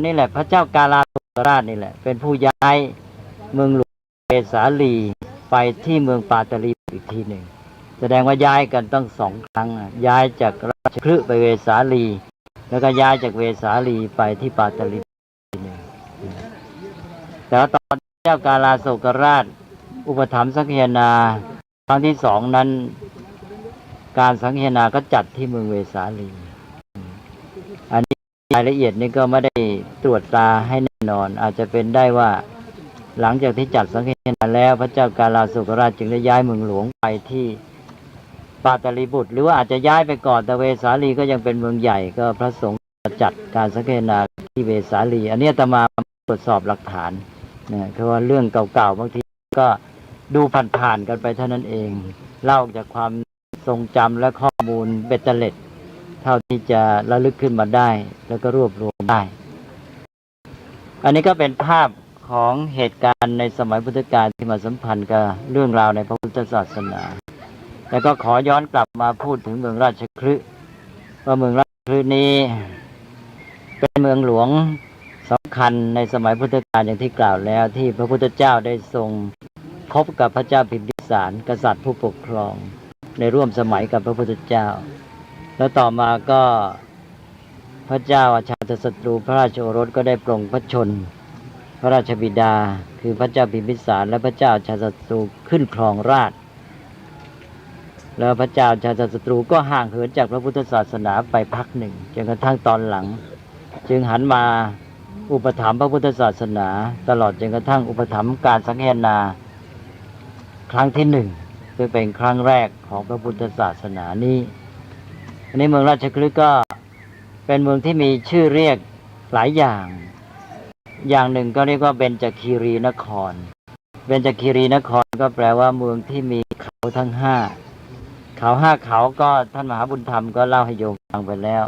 นี่แหละพระเจ้ากาลาโศกราชนี่แหละเป็นผู้ย้ายเมืองหลวงเวสาลีไปที่เมืองปาตลีอีกทีหนึ่งแสดงว่าย้ายกันต้อง2 ครั้งย้ายจากราชคฤห์ไปเวสาลีแล้วก็ย้ายจากเวสาลีไปที่ปาตลีทีหนึ่งแต่ว่าตอนเจ้ากาลาโศกราชอุปถัมภ์สังฆนาครั้งที่2นั้นการสังฆนาก็จัดที่เมืองเวสาลีอันนี้รายละเอียดนี่ก็ไม่ได้ตรวจตาให้แน่นอนอาจจะเป็นได้ว่าหลังจากที่จัดสังฆนาแล้วพระเจ้ากาลาโศกราชจึงได้ย้ายเมืองหลวงไปที่ปาตลีบุตรหรือว่าอาจจะย้ายไปก่อนแต่เวสาลีก็ยังเป็นเมืองใหญ่ก็พระสงฆ์จัดการสังฆนาที่เวสาลีอันนี้อาตมาตรวจสอบหลักฐานนะเพราะว่าเรื่องเก่าๆบางทีก็ดูผ่านๆกันไปเท่านั้นเองเล่าจากความทรงจำและข้อมูลเบ็ดเตล็ดเท่าที่จะระลึกขึ้นมาได้แล้วก็รวบรวมได้อันนี้ก็เป็นภาพของเหตุการณ์ในสมัยพุทธกาลที่มาสัมพันธ์กับเรื่องราวในพระพุทธศาสนาแล้วก็ขอย้อนกลับมาพูดถึงเมืองราชคฤห์ว่าเมืองราชคฤห์นี้เป็นเมืองหลวงสำคัญในสมัยพุทธกาลอย่างที่กล่าวแล้วที่พระพุทธเจ้าได้ทรงพบกับพระเจ้าพิมพิสารกษัตริย์ผู้ปกครองในร่วมสมัยกับพระพุทธเจ้าแล้วต่อมาก็พระเจ้าอาชาตศัตรูพระราชโอรสก็ได้ปลงพระชนพระราชบิดาคือพระเจ้าพิมพิสารและพระเจ้าอาชาตศัตรูขึ้นครองราชย์แล้วพระเจ้าอาชาตศัตรูก็ห่างเหินจากพระพุทธศาสนาไปพักหนึ่งจนกระทั่งตอนหลังจึงหันมาอุปถัมภ์พระพุทธศาสนาตลอดจนกระทั่งอุปถัมภ์การสังฆนาครั้งที่1ซึ่งเป็นครั้งแรกของพระพุทธศาสนานี้อันนี้เมืองราชคฤห์ก็เป็นเมืองที่มีชื่อเรียกหลายอย่างหนึ่งก็เรียกว่าเบญจคีรีนครเบญจคีรีนครก็แปลว่าเมืองที่มีเขาทั้ง5เขา5เขาก็ท่านมหาบุญธรรมก็เล่าให้โยมฟังไปแล้ว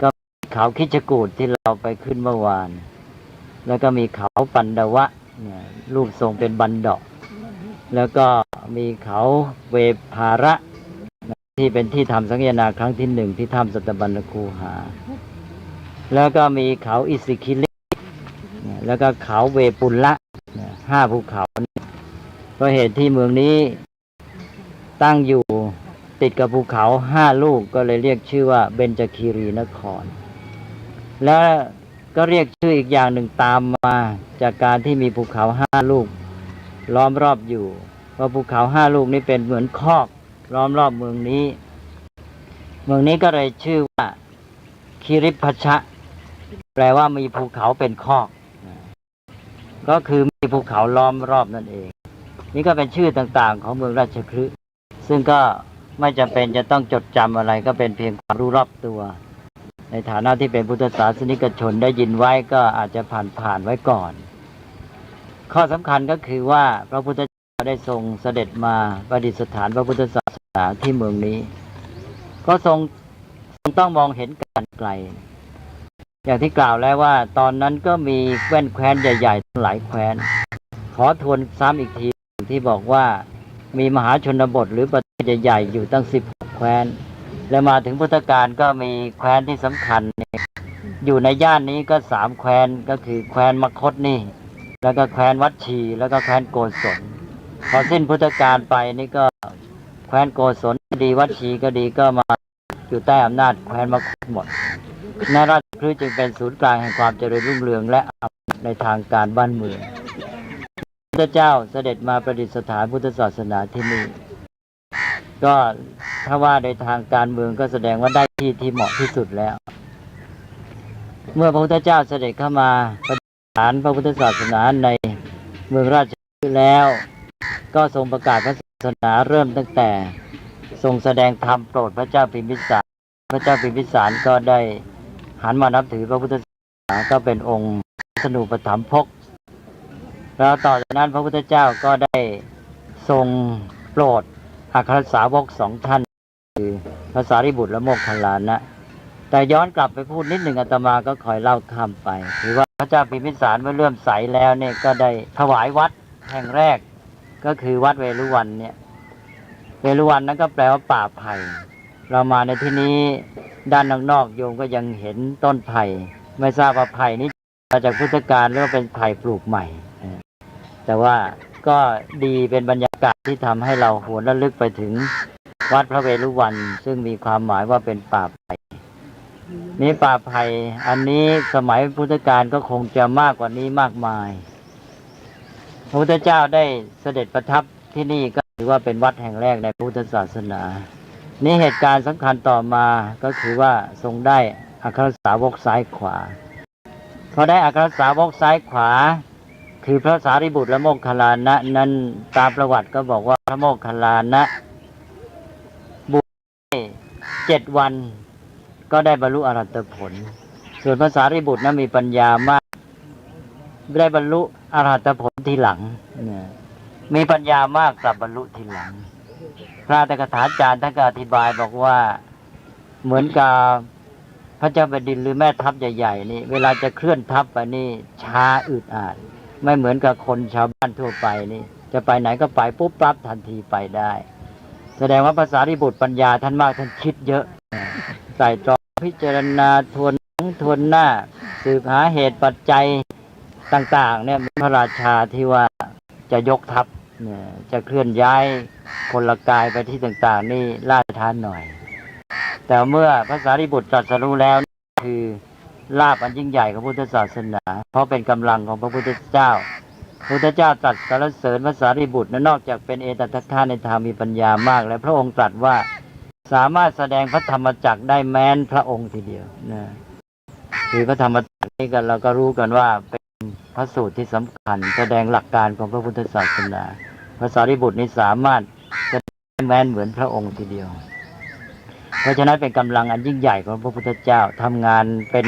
ก็เขาคิชกูฏที่เราไปขึ้นเมื่อวานแล้วก็มีเขาปันดวะเนี่ยรูปทรงเป็นบันดาแล้วก็มีเขาเวภาระที่เป็นที่ทำสังฆนาครั้งที่1ที่ถ้ำสัตบัญญคูหาแล้วก็มีเขาอิสิคิลิแล้วก็เขาเวปุลละ5 ภูเขาเพราะเหตุที่เมืองนี้ตั้งอยู่ติดกับภูเขา5 ลูกก็เลยเรียกชื่อว่าเบญจคีรีนครแล้วก็เรียกชื่ออีกอย่างหนึ่งตามมาจากการที่มีภูเขา5 ลูกล้อมรอบอยู่เพราะภูเขา5 ลูกนี้เป็นเหมือนคอกล้อมรอบเมืองนี้ก็เลยชื่อว่าคิริพัชชะแปลว่ามีภูเขาเป็นคอกก็คือมีภูเขาล้อมรอบนั่นเองนี่ก็เป็นชื่อต่างๆของเมืองราชคฤห์ ซึ่งก็ไม่จำเป็นจะต้องจดจำอะไรก็เป็นเพียงความรู้รอบตัว ในฐานะที่เป็นพุทธศาสนิกชนได้ยินไว้ก็อาจจะผ่านไว้ก่อน ข้อสำคัญก็คือว่าพระพุทธเจ้าได้ทรงเสด็จมาประดิษฐานพระพุทธศาสนาที่เมืองนี้ก็ทรงต้องมองเห็นการไกลอย่างที่กล่าวแล้วว่าตอนนั้นก็มีแคว้นใหญ่ๆหลายแคว้นขอทวนซ้ำอีกทีที่บอกว่ามีมหาชนบทหรือประเทศใหญ่ๆอยู่ตั้ง16แคว้นและมาถึงพุทธกาลก็มีแคว้นที่สำคัญอยู่ในย่านนี้ก็3แคว้นก็คือแคว้นมคธนี่แล้วก็แคว้นวัดชีแล้วก็แคว้นโกศลพอสิ้นพุทธกาลไปนี่ก็แคว้นโกศลก็ดีวัดชีก็ดีก็มาอยู่ใต้อำนาจแคว้นมคธหมดนราชคฤห์จึงเป็นศูนย์กลางแห่งความเจริญรุ่งเรืองและอำนาจในทางการบ้านเมืองพระเจ้าเสด็จมาประดิษฐานพุทธศาสนาที่นี่ก็ถ้าว่าในทางการเมืองก็แสดงว่าได้ที่เหมาะที่สุดแล้วเมื่อพระพุทธเจ้าเสด็จเข้ามาประดิษฐานพระพุทธศาสนาในเมืองราชคฤห์แล้วก็ทรงประกาศพระศาสนาเริ่มตั้งแต่ทรงแสดงธรรมโปรดพระเจ้าพิมพิสารพระเจ้าพิมพิสารก็ได้หันมานับถือพระพุทธศาสนาก็เป็นองค์สนุปถัมภกแล้วต่อจากนั้นพระพุทธเจ้าก็ได้ทรงโปรดอัครสาวก2ท่านคือพระสารีบุตรและโมคคัลลานะแต่ย้อนกลับไปพูดนิดหนึ่งอาตมาก็คอยเล่าข้ามไปคือว่าพระเจ้าพิมพิสารเมื่อเริ่มใสแล้วเนี่ยก็ได้ถวายวัดแห่งแรกก็คือวัดเวรุวันเนี่ยเวรุวันนั้นก็แปลว่าป่าไผ่เรามาในที่นี้ด้านนอกๆโยมก็ยังเห็นต้นไผ่ไม่ทราบว่าไผ่นี้มาจากพุทธกาลหรือว่าเป็นไผ่ปลูกใหม่แต่ว่าก็ดีเป็นบรรยากาศที่ทำให้เราหวนระลึกไปถึงวัดพระเวรุวันซึ่งมีความหมายว่าเป็นป่าไผ่นี้ป่าไผ่อันนี้สมัยพุทธกาลก็คงจะมากกว่านี้มากมายพระพุทธเจ้าได้เสด็จประทับที่นี่ก็ถือว่าเป็นวัดแห่งแรกในพุทธศาสนานี่เหตุการณ์สำคัญต่อมาก็คือว่าทรงได้อัครสาวกซ้ายขวาพอได้อัครสาวกซ้ายขวาคือพระสารีบุตรและโมคคัลลานะนั้นตามประวัติก็บอกว่าพระโมคคัลลานะบวช7 วันก็ได้บรรลุอรหัตผลส่วนพระสารีบุตรนั้นมีปัญญามากได้บรรลุอรหัตผลทีหลังมีปัญญามากกลับบรรลุทีหลังพระอัตถกถาจารย์ท่านก็อธิบายบอกว่าเหมือนกับพระเจ้าแผ่นดินหรือแม่ทัพใหญ่ๆนี่เวลาจะเคลื่อนทัพไปนี่ช้าอึดอัดไม่เหมือนกับคนชาวบ้านทั่วไปนี่จะไปไหนก็ไปปุ๊บปั๊บทันทีไปได้แสดงว่าพระสารีบุตรปัญญาท่านมากท่านคิดเยอะไตร่ตรองพิจารณาทวนหน้าสืบหาเหตุปัจจัยต่างๆเนี่ยพระราชาที่ว่าจะยกทัพเนี่ยจะเคลื่อนย้ายพลกายไปที่ต่างๆนี่ล่าช้าหน่อยแต่เมื่อพระสารีบุตรตรัสรู้แล้วคือลาภอันยิ่งใหญ่ของพุทธศาสนาเพราะเป็นกำลังของพระพุทธเจ้าพระพุทธเจ้าตรัสสรรเสริญพระสารีบุตรนั้นนอกจากเป็นเอตทัคคะในธรรมมีปัญญามากและพระองค์ตรัสว่าสามารถแสดงพระธรรมจักรได้แม้นพระองค์ทีเดียวนะคือพระธรรมจักรนี้กันเราก็รู้กันว่าเป็นพระสูตรที่สำคัญแสดงหลักการของพระพุทธศาสนาพระสารีบุตรนี้สามารถแสดงแม้นเหมือนพระองค์ทีเดียวเพราะฉะนั้นเป็นกำลังอันยิ่งใหญ่ของพระพุทธเจ้าทำงานเป็น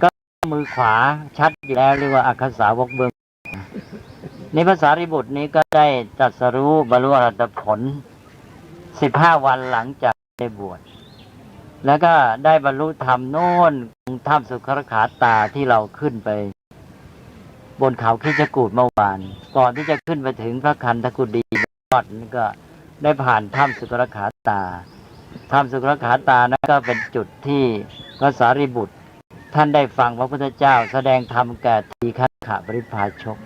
ก็มือขวาชัดอยู่แล้วเรียกว่าอัครสาวกเบื้องในพระสารีบุตรนี้ก็ได้ตรัสรู้บรรลุอรหัตผล15 วันหลังจากได้บวชแล้วก็ได้บรรลุธรรมโน่นถ้ำสุขรขาตาที่เราขึ้นไปบนเขาคิชกูฏเมื่อวานก่อนที่จะขึ้นไปถึงพระคันธกุฎียอดนี่ก็ได้ผ่านถ้ำสุขรขาตาถ้ำสุขรขาตานั้นก็เป็นจุดที่พระสารีบุตรท่านได้ฟังพระพุทธเจ้าแสดงธรรมแก่ทีฆขปริพาชก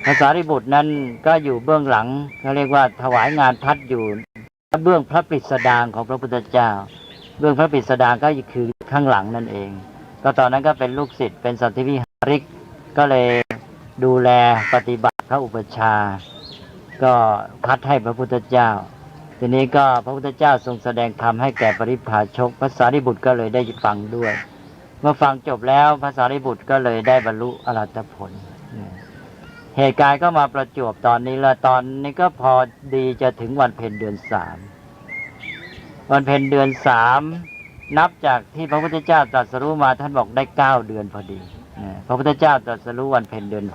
พระสารีบุตรนั้นก็อยู่เบื้องหลังเขาเรียกว่าถวายงานพัดอยู่เบื้องพระปริศดางของพระพุทธเจ้าเบื้องพระปริศดางก็คือข้างหลังนั่นเองก็ตอนนั้นก็เป็นลูกศิษย์เป็นสันติวิหาริกก็เลยดูแลปฏิบัติพระอุปชาก็พัดให้พระพุทธเจ้าทีนี้ก็พระพุทธเจ้าทรงแสดงธรรมให้แก่ปริพาชกพระสารีบุตรก็เลยได้ฟังด้วยเมื่อฟังจบแล้วพระสารีบุตรก็เลยได้บรรลุอรหัตผล เหตุการณ์ก็มาประจวบตอนนี้ละตอนนี้ก็พอดีจะถึงวันเพ็ญเดือน3วันเพ็ญเดือน3นับจากที่พระพุทธเจ้าตรัสรู้มาท่านบอกได้9เดือนพอดีพระพุทธเจ้าตรัสรู้วันเพ็ญเดือน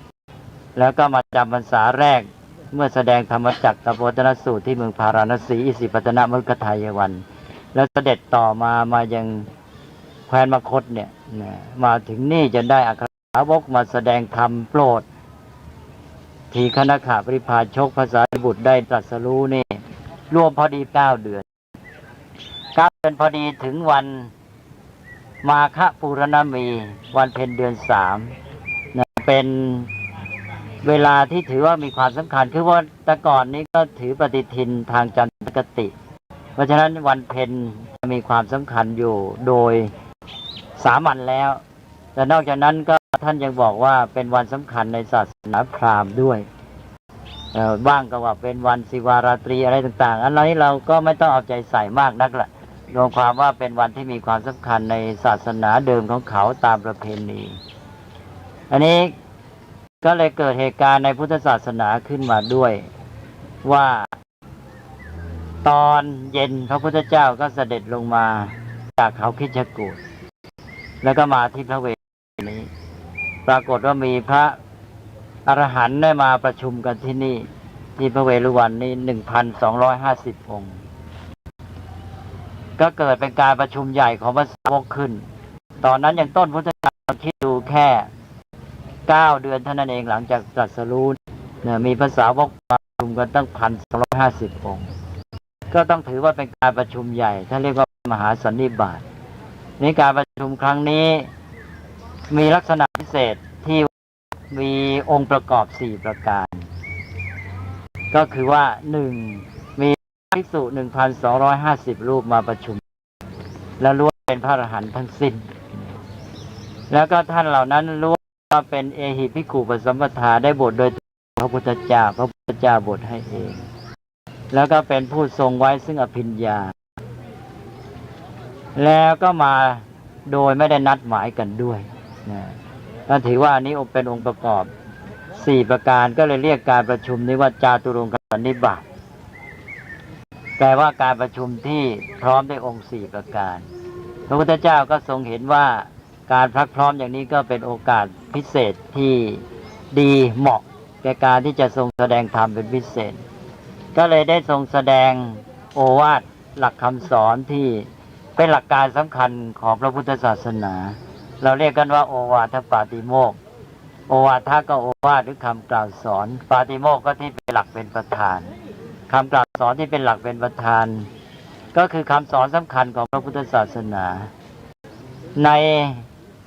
6แล้วก็มาจำพรรษาแรกเมื่อแสดงธรรมจักรตโปตนสูตรที่เมืองพาราณสีอิสิปตนมฤคทายวันแล้วเสด็จต่อมายังแคว้นมคธเนี่ยมาถึงนี่จะได้อัครสาวกมาแสดงธรรมโปรดทีฆนขะปริพาชกภาษาริบุตรได้ตรัสรู้นี่รวมพอดี9 เดือนพอดีถึงวันมาฆปูรณมีวันเพ็ญเดือน3นะเป็นเวลาที่ถือว่ามีความสำคัญคือว่าแต่ก่อนนี้ก็ถือปฏิทินทางจันทรคติเพราะฉะนั้นวันเพ็ญจะมีความสำคัญอยู่โดยสามัญแล้วแต่นอกจากนั้นก็ท่านยังบอกว่าเป็นวันสำคัญในศาสนาพราหมณ์ด้วยบ้างก็ว่าเป็นวันศิวาราตรีอะไรต่างๆอันนี้เราก็ไม่ต้องเอาใจใส่มากนักละรวมความว่าเป็นวันที่มีความสำคัญในศาสนาเดิมของเขาตามประเพณีอันนี้ก็เลยเกิดเหตุการณ์ในพุทธศาสนาขึ้นมาด้วยว่าตอนเย็นพระพุทธเจ้าก็เสด็จลงมาจากเขาคิชกูฏแล้วก็มาที่พระเวทีนี้ปรากฏว่ามีพระอรหันต์ได้มาประชุมกันที่นี่ที่พระเวฬุวันนี้ 1,250 องค์ก็เกิดเป็นการประชุมใหญ่ของพระสาวกขึ้นตอนนั้นยังต้นพุทธกาลคิดดูแค่9 เดือนเท่านั้นเองหลังจากตรัสรู้มีพระสาวกประชุมกันตั้ง 1,250 องค์ก็ต้องถือว่าเป็นการประชุมใหญ่ท่านเรียกว่ามหาสันนิบาตในการประชุมครั้งนี้มีลักษณะพิเศษที่มีองค์ประกอบ4ประการก็คือว่า1มีภิกษุ 1,250 รูปมาประชุมและล้วนเป็นพระอรหันต์ทั้งสิ้นแล้วก็ท่านเหล่านั้นล้วนว่าเป็นเอหิภิกขุปสัมปทาได้บทโดยพระพุทธเจ้าบทให้เองแล้วก็เป็นผู้ทรงไว้ซึ่งอภิญญาแล้วก็มาโดยไม่ได้นัดหมายกันด้วยท่านถือว่านี้เป็นองค์ประกอบ4ประการก็เลยเรียกการประชุมนี้ว่าจาตุรงคสันนิบาตแปลว่าการประชุมที่พร้อมด้วยองค์4ประการพระพุทธเจ้าก็ทรงเห็นว่าการพลักพร้อมอย่างนี้ก็เป็นโอกาสพิเศษที่ดีเหมาะแก่การที่จะทรงแสดงธรรมเป็นพิเศษก็เลยได้ทรงแสดงโอวาทหลักคำสอนที่เป็นหลักการสำคัญของพระพุทธศาสนาเราเรียกกันว่าโอวาทปาติโมกข์โอวาทก็โอวาทหรือคำกล่าวสอนปาติโมกข์ก็ที่เป็นหลักเป็นประธานคำกล่าวสอนที่เป็นหลักเป็นประธานก็คือคำสอนสำคัญของพระพุทธศาสนาใน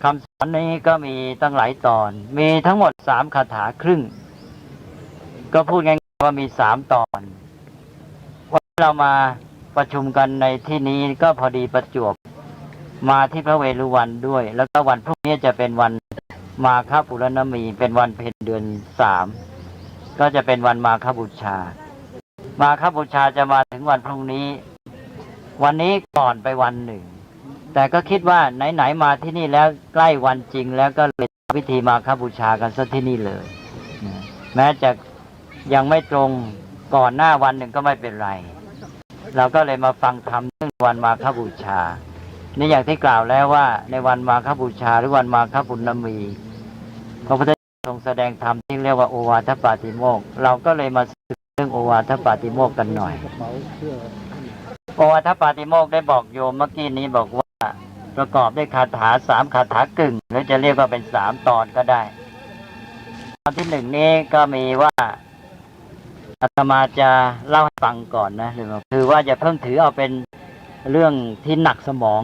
คำสอนนี้ก็มีตั้งหลายตอนมีทั้งหมด3 คาถาครึ่งก็พูดง่ายๆว่ามี3 ตอนวันเรามาประชุมกันในที่นี้ก็พอดีประจวบมาที่พระเวฬุวันด้วยแล้วก็วันพรุ่งนี้จะเป็นวันมาฆปุรณมีเป็นวันเพ็ญเดือน3ก็จะเป็นวันมาฆบูชามาฆบูชาจะมาถึงวันพรุ่งนี้วันนี้ก่อนไปวันหนึ่งแต่ก็คิดว่าไหนๆมาที่นี่แล้วใกล้วันจริงแล้วก็เลยพิธีมาฆบูชากันซะที่นี่เลยแม้จะยังไม่ตรงก่อนหน้าวันหนึ่งก็ไม่เป็นไรเราก็เลยมาฟังธรรมเรื่องวันมาฆบูชานี่อย่างที่กล่าวแล้วว่าในวันมาฆบูชาหรือวันมาฆปุณณมีพระพุทธเจ้าทรงแสดงธรรมที่เรียกว่าโอวาทปาติโมกข์เราก็เลยมาศึกเรื่องโอวาทปาติโมกข์กันหน่อยโอวาทปาติโมกข์ได้บอกโยมเมื่อกี้นี้บอกว่าประกอบด้วยคาถา3 คาถากึ่งหรือจะเรียกว่าเป็น3 ตอนก็ได้ตอนที่1นี้ก็มีว่าอาตมาจะเล่าให้ฟังก่อนนะคือว่าอย่าเพิ่งถือเอาเป็นเรื่องที่หนักสมอง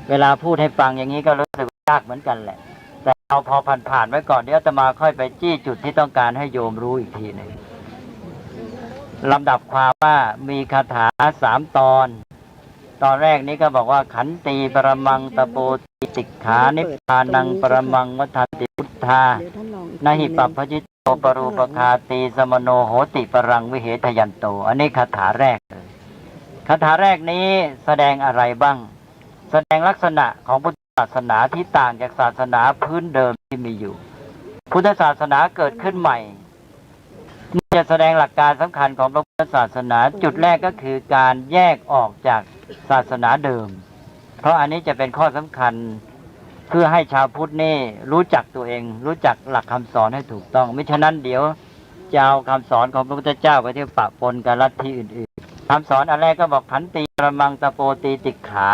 เวลาพูดให้ฟังอย่างนี้ก็รู้สึกยากเหมือนกันแหละแต่เอาพอผ่านๆไว้ก่อนเดี๋ยวอาตมาค่อยไปจี้จุดที่ต้องการให้โยมรู้อีกทีหนึ่งลำดับความว่ามีคาถา3 ตอนแรกนี้ก็บอกว่าขันติปรมังตโปติติขานิพพานังปรมังวัฏติพุทธานาหิปัปพจิตโตปรูปคาตีสมโนโหติปรังวิเหทยันโตอันนี้คาถาแรกเลยคาถาแรกนี้แสดงอะไรบ้างแสดงลักษณะของพุทธศาสนาที่ต่างจากศาสนาพื้นเดิมที่มีอยู่ พุทธศาสนาเกิดขึ้นใหม่จะแสดงหลักการสำคัญของพระพุทธศาสนาจุดแรกก็คือการแยกออกจากศาสนาเดิมเพราะอันนี้จะเป็นข้อสำคัญเพื่อให้ชาวพุทธนี่รู้จักตัวเองรู้จักหลักคำสอนให้ถูกต้องไม่ฉะนั้นเดี๋ยวจะเอาคำสอนของพระพุทธเจ้าไปเที่ยวปะปนกับลัทธิอื่นๆคำสอนอันแรกก็บอกขันติประมังตะโปตีติกขา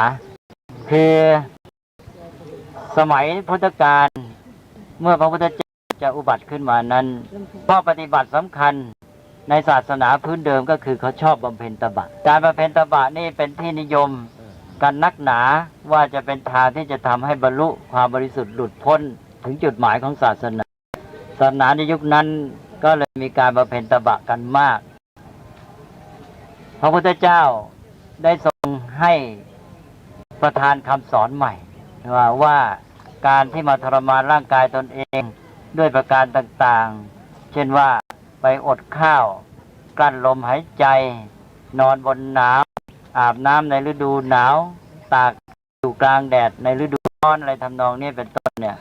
คือสมัยพุทธกาลเมื่อพระพุทธเจ้าจะอุบัติขึ้นมานั้นข้อปฏิบัติสำคัญในศาสนาพื้นเดิมก็คือเขาชอบบำเพ็ญตบะการบำเพ็ญตบะนี่เป็นที่นิยมกันนักหนาว่าจะเป็นทางที่จะทำให้บรรลุความบริสุทธิ์หลุดพ้นถึงจุดหมายของศาสนาในยุคนั้นก็เลยมีการบำเพ็ญตบะกันมากพระพุทธเจ้าได้ทรงให้ประทานคำสอนใหม่ว่าการที่มาทรมานร่างกายตนเองด้วยประการต่างๆเช่นว่าไปอดข้าวกลั้นลมหายใจนอนบนหนาวอาบน้ำในฤดูหนาวตากอยู่กลางแดดในฤดูร้อนอะไรทำนองนี้เป็นต้นเนี่ย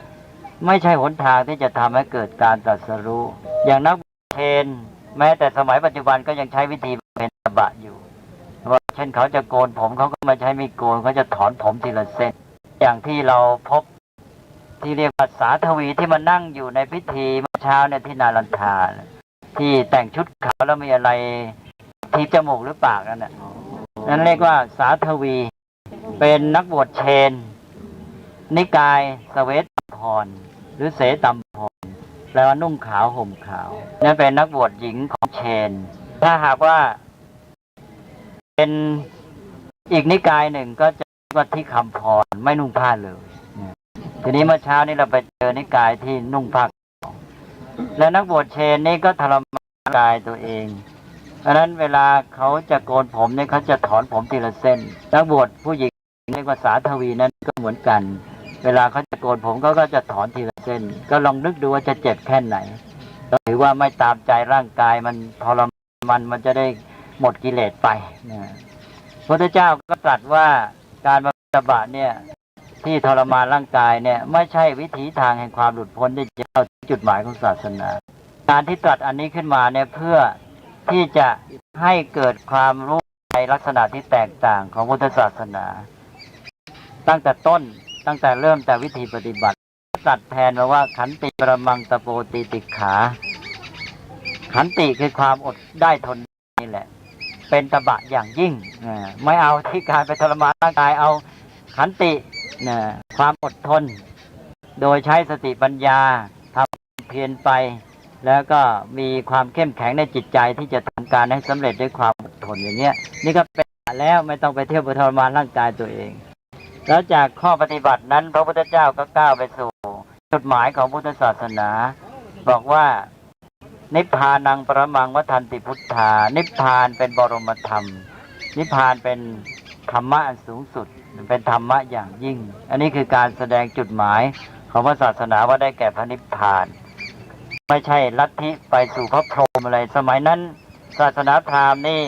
ไม่ใช่หนทางที่จะทำให้เกิดการตรัสรู้อย่างนักเทรแม้แต่สมัยปัจจุบันก็ยังใช้วิธีเป็นตบะอยู่ว่าเช่นเขาจะโกนผมเขาก็ไม่ใช้มีดโกนเขาจะถอนผมทีละเส้นอย่างที่เราพบที่เรียกว่าสาธวีที่มานั่งอยู่ในพิธีเมื่อเช้าเนี่ยที่นาลันทาที่แต่งชุดขาวแล้วมีอะไรที่จมูกหรือปากนั่นเรียกว่าสาธวีเป็นนักบวชเชนนิกายสเวตพรหรือเสตัมพรแปลว่านุ่งขาวห่มขาวนั่นเป็นนักบวชหญิงของเชนถ้าหากว่าเป็นอีกนิกายหนึ่งก็จะว่าที่คำพรไม่นุ่งผ้าเลยทีนี้เมื่อเช้านี้เราไปเจอนิกายที่นุ่งผ้าแล้วนักบวชเชนนี่ก็ทรมานกายตัวเองเพราะนั้นเวลาเขาจะโกนผมเนี่ยเขาจะถอนผมทีละเส้นนักบวชผู้หญิงเรียกว่าสาธวีนั้นก็เหมือนกันเวลาเขาจะโกนผมเขาก็จะถอนทีละเส้นก็ลองนึกดูว่าจะเจ็บแค่ไหนหรือว่าไม่ตามใจร่างกายมันทรมานมันจะได้หมดกิเลสไปนะพระพุทธเจ้าก็ตรัสว่าการบำเพ็ญตบะเนี่ยที่ทรมานร่างกายเนี่ยไม่ใช่วิถีทางแห่งความหลุดพ้นที่จะเข้าถึงจุดหมายของศาสนาการที่ตรัสอันนี้ขึ้นมาเนี่ยเพื่อที่จะให้เกิดความรู้ในลักษณะที่แตกต่างของพุทธศาสนาตั้งแต่ต้นตั้งแต่เริ่มแต่วิธีปฏิบัติตรัสแทนว่าขันติประมังตะโปตีติขาขันติคือความอดได้ทนนี่แหละเป็นตบะอย่างยิ่งไม่เอาที่การไปทรมานร่างกายเอาขันติความอดทนโดยใช้สติปัญญาทำเพียรไปแล้วก็มีความเข้มแข็งในจิตใจที่จะทำการให้สำเร็จด้วยความอดทนอย่างเงี้ยนี่ก็เป็นแล้วไม่ต้องไปเที่ยวไปทรมานร่างกายตัวเองแล้วจากข้อปฏิบัตินั้นพระพุทธเจ้าก็ก้าวไปสู่จุดหมายของพุทธศาสนาบอกว่านิพพานังปรมังวทันติพุทธานิพพานเป็นบรมธรรมนิพพานเป็นธรรมะอันสูงสุดเป็นธรรมะอย่างยิ่งอันนี้คือการแสดงจุดหมายของพระศาสนาว่าได้แก่พระนิพพานไม่ใช่ลัทธิไปสู่พระพรหมอะไรสมัยนั้นศาสนาพราหมณ์นี่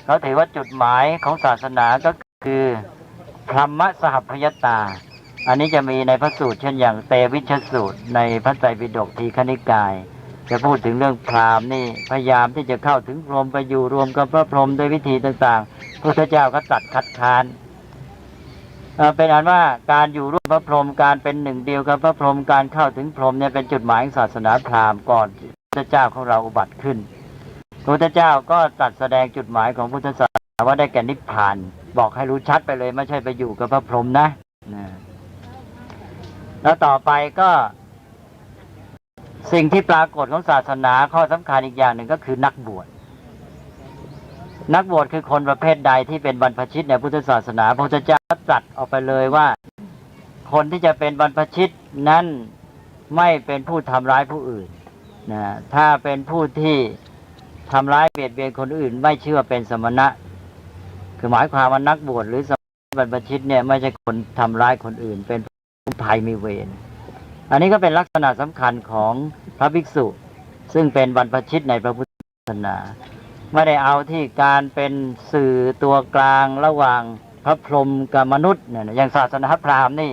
เขาถือว่าจุดหมายของศาสนาก็คือธรรมะสหพยตาอันนี้จะมีในพระสูตรเช่นอย่างเตวิชสูตรในพระไตรปิฎกทีฆนิกายจะพูดถึงเรื่องพราหมณ์นี่พยายามที่จะเข้าถึงพรหมไปอยู่รวมกับพระพรหมด้วยวิธีต่างๆพระพุทธเจ้าก็ตรัสคัดค้านเป็นอันว่าการอยู่ร่วมพระพรหมการเป็นหนึ่งเดียวกับพระพรหมการเข้าถึงพรหมเนี่ยเป็นจุดหมายของศาสนาพราหมณ์ก่อนพระเจ้าของเราอุบัติขึ้นพระพุทธเจ้าก็ตรัสแสดงจุดหมายของพุทธศาสนาว่าได้แก่นิพพานบอกให้รู้ชัดไปเลยไม่ใช่ไปอยู่กับพระพรหมนะแล้วต่อไปก็สิ่งที่ปรากฏของศาสนาข้อสำคัญอีกอย่างหนึ่งก็คือนักบวชคือคนประเภทใดที่เป็นบรรพชิตในพุทธศาสนาพระพุทธเจ้าตรัสออกไปเลยว่าคนที่จะเป็นบรรพชิตนั้นไม่เป็นผู้ทำร้ายผู้อื่นนะถ้าเป็นผู้ที่ทำร้ายเบียดเบียนคนอื่นไม่เชื่อเป็นสมณะคือหมายความว่านักบวชหรือบรรพชิตเนี่ยไม่ใช่คนทำร้ายคนอื่นเป็นผู้ภัยมีเวรอันนี้ก็เป็นลักษณะสำคัญของพระภิกษุซึ่งเป็นบรรพชิตในพระพุทธศาสนาไม่ได้เอาที่การเป็นสื่อตัวกลางระหว่างพระพรหมกับมนุษย์เนี่ยอย่างศาสนาพราหมณ์นี่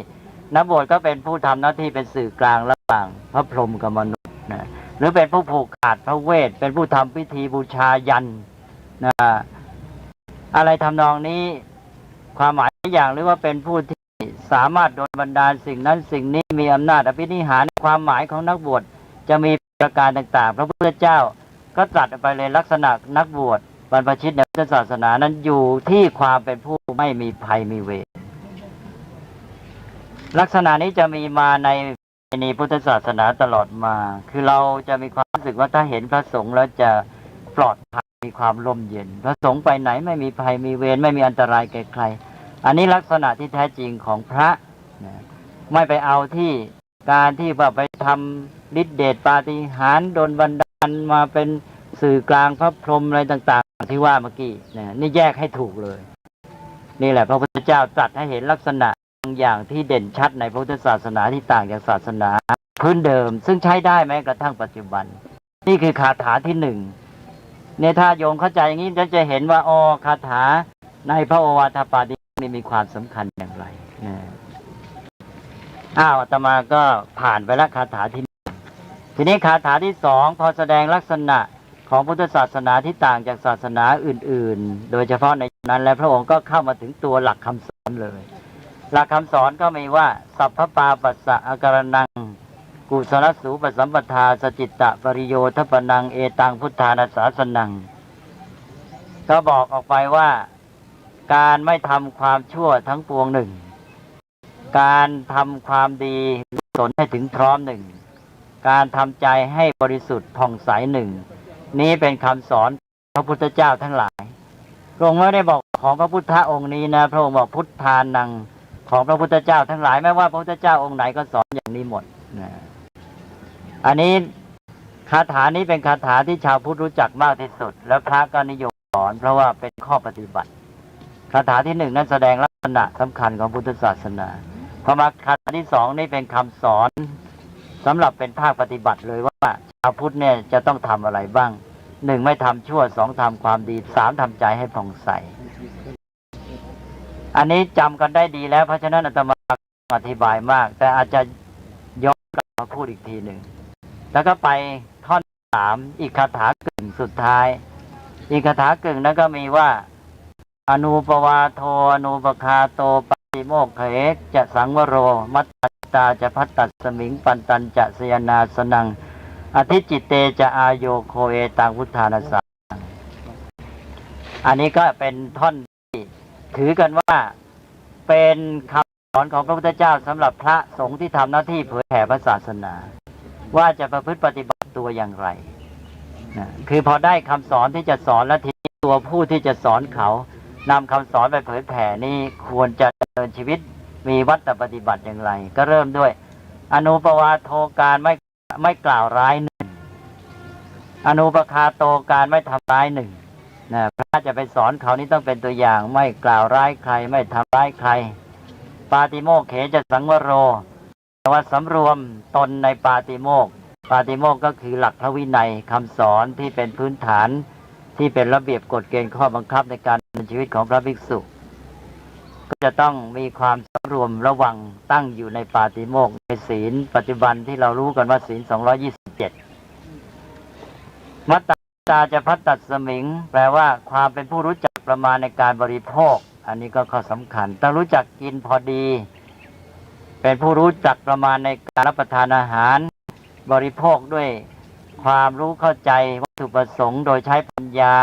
นักบวชก็เป็นผู้ทำหน้าที่เป็นสื่อกลางระหว่างพระพรหมกับมนุษย์ นะหรือเป็นผู้ผูกขาดพระเวทเป็นผู้ทำพิธีบูชายันนะอะไรทำนองนี้ความหมายอย่างหรือว่าเป็นผู้ที่สามารถโดนบันดาลสิ่งนั้นสิ่งนี้มีอำนาจอภินิหารความหมายของนักบวชจะมีประการต่างๆพระพุทธเจ้าก็ตรัสไปเลยลักษณะนักบวชบรรพชิตในพุทธศาสนานั้นอยู่ที่ความเป็นผู้ไม่มีภัยมีเวรลักษณะนี้จะมีมาในพุทธศาสนาตลอดมาคือเราจะมีความรู้สึกว่าถ้าเห็นพระสงฆ์แล้วจะปลอดภัยมีความร่มเย็นพระสงฆ์ไปไหนไม่มีภัยมีเวรไม่มีอันตรายแก่ใครอันนี้ลักษณะที่แท้จริงของพระไม่ไปเอาที่การที่ว่าไปทำฤทธิเดชปาฏิหาริย์โดนบันดาลมาเป็นสื่อกลางพระพรหมอะไรต่างๆที่ว่าเมื่อกี้นี่แยกให้ถูกเลยนี่แหละพระพุทธเจ้าตรัสให้เห็นลักษณะบางอย่างที่เด่นชัดในพุทธศาสนาที่ต่างจากศาสนาพื้นเดิมซึ่งใช้ได้แม้กระทั่งปัจจุบันนี่คือคาถาที่หนึ่งเนี่ยถ้าโยมเข้าใจอย่างนี้จะเห็นว่าคาถาในพระโอวาทปาติโมกข์นี่มีความสำคัญอย่างไรอาตมาก็ผ่านไปแล้วคาถาที่ทีนี้คาถาที่สองพอแสดงลักษณะของพุทธศาสนาที่ต่างจากศาสนาอื่นๆโดยเฉพาะในนั้นและพระองค์ก็เข้ามาถึงตัวหลักคำสอนเลยหลักคำสอนก็มีว่าสัพพปาปัสสะอาการนังกุศลสูปสัมปทาสจิตตะปริโยทัปนังเอตังพุทธานาสาสนังก็บอกออกไปว่าการไม่ทำความชั่วทั้งปวงหนึ่งการทำความดีสนให้ถึงพร้อมหนึ่งการทำใจให้บริสุทธิ์ผ่องใสหนึ่งนี้เป็นคำสอนพระพุทธเจ้าทั้งหลายพระองค์ไม่ได้บอกของพระพุทธองค์นี้นะพระองค์บอกพุทธานังของพระพุทธเจ้าทั้งหลายไม่ว่าพระพุทธเจ้าองค์ไหนก็สอนอย่างนี้หมดนะอันนี้คาถานี้เป็นคาถาที่ชาวพุทธรู้จักมากที่สุดแล้วพระก็นิยมสอนเพราะว่าเป็นข้อปฏิบัติคาถาที่หนึ่งนั้นแสดงลักษณะสำคัญของพุทธศาสนาพอมาคาถาที่สองนี่เป็นคำสอนสำหรับเป็นภาคปฏิบัติเลยว่าชาวพุทธเนี่ยจะต้องทำอะไรบ้างหนึ่งไม่ทำชั่วสองทำความดีสามทำใจให้ผ่องใสอันนี้จำกันได้ดีแล้วเพราะฉะนั้นอาตมาอธิบายมากแต่อาจจะย้อนกลับมาพูดอีกทีหนึ่งแล้วก็ไปท่อนสามอีกคาถากึ่งสุดท้ายอีกคาถากึ่งนั้นก็มีว่าอนุปวาโทอนุปคาโตปฏิโมกขเอกจะสังวโรมัตตาจะพัตตัสมิงปันตันจะสยนาสนังอธิจิตเตจะอาโยโคเอตังพุทธานาสาอันนี้ก็เป็นท่อนที่ถือกันว่าเป็นคำสอนของพระพุทธเจ้าสำหรับพระสงฆ์ที่ทำหน้าที่เผยแผ่พระศาสนาว่าจะประพฤติปฏิบัติตัวอย่างไรนะคือพอได้คำสอนที่จะสอนแล้วทีนี้ตัวผู้ที่จะสอนเขานำคำสอนไปเผยแผ่นี่ควรจะดำเนินชีวิตมีวัตถปฏิบัติอย่างไรก็เริ่มด้วยอนุปวาโทการไม่กล่าวร้ายหนึ่งอนุปคาโตการไม่ทำร้ายหนึ่งนะพระจะไปสอนเขานี่ต้องเป็นตัวอย่างไม่กล่าวร้ายใครไม่ทำร้ายใครปาติโมกข์เขจะสังวโรแต่ว่าสำรวมตนในปาติโมกข์ปาติโมกข์ก็คือหลักพระวินัยคำสอนที่เป็นพื้นฐานที่เป็นระเบียบกฎเกณฑ์ข้อบังคับในการดำเนินชีวิตของพระภิกษุก็จะต้องมีความสำรวมระวังตั้งอยู่ในปาติโมกข์ในศีลปัจจุบันที่เรารู้กันว่าศีล227มัตตาจะพัตตัสมิงแปลว่าความเป็นผู้รู้จักประมาณในการบริโภคอันนี้ก็ข้อสำคัญต้องรู้จักกินพอดีเป็นผู้รู้จักประมาณในการรับประทานอาหารบริโภคด้วยความรู้เข้าใจวัตถุประสงค์โดยใช้ปัญญา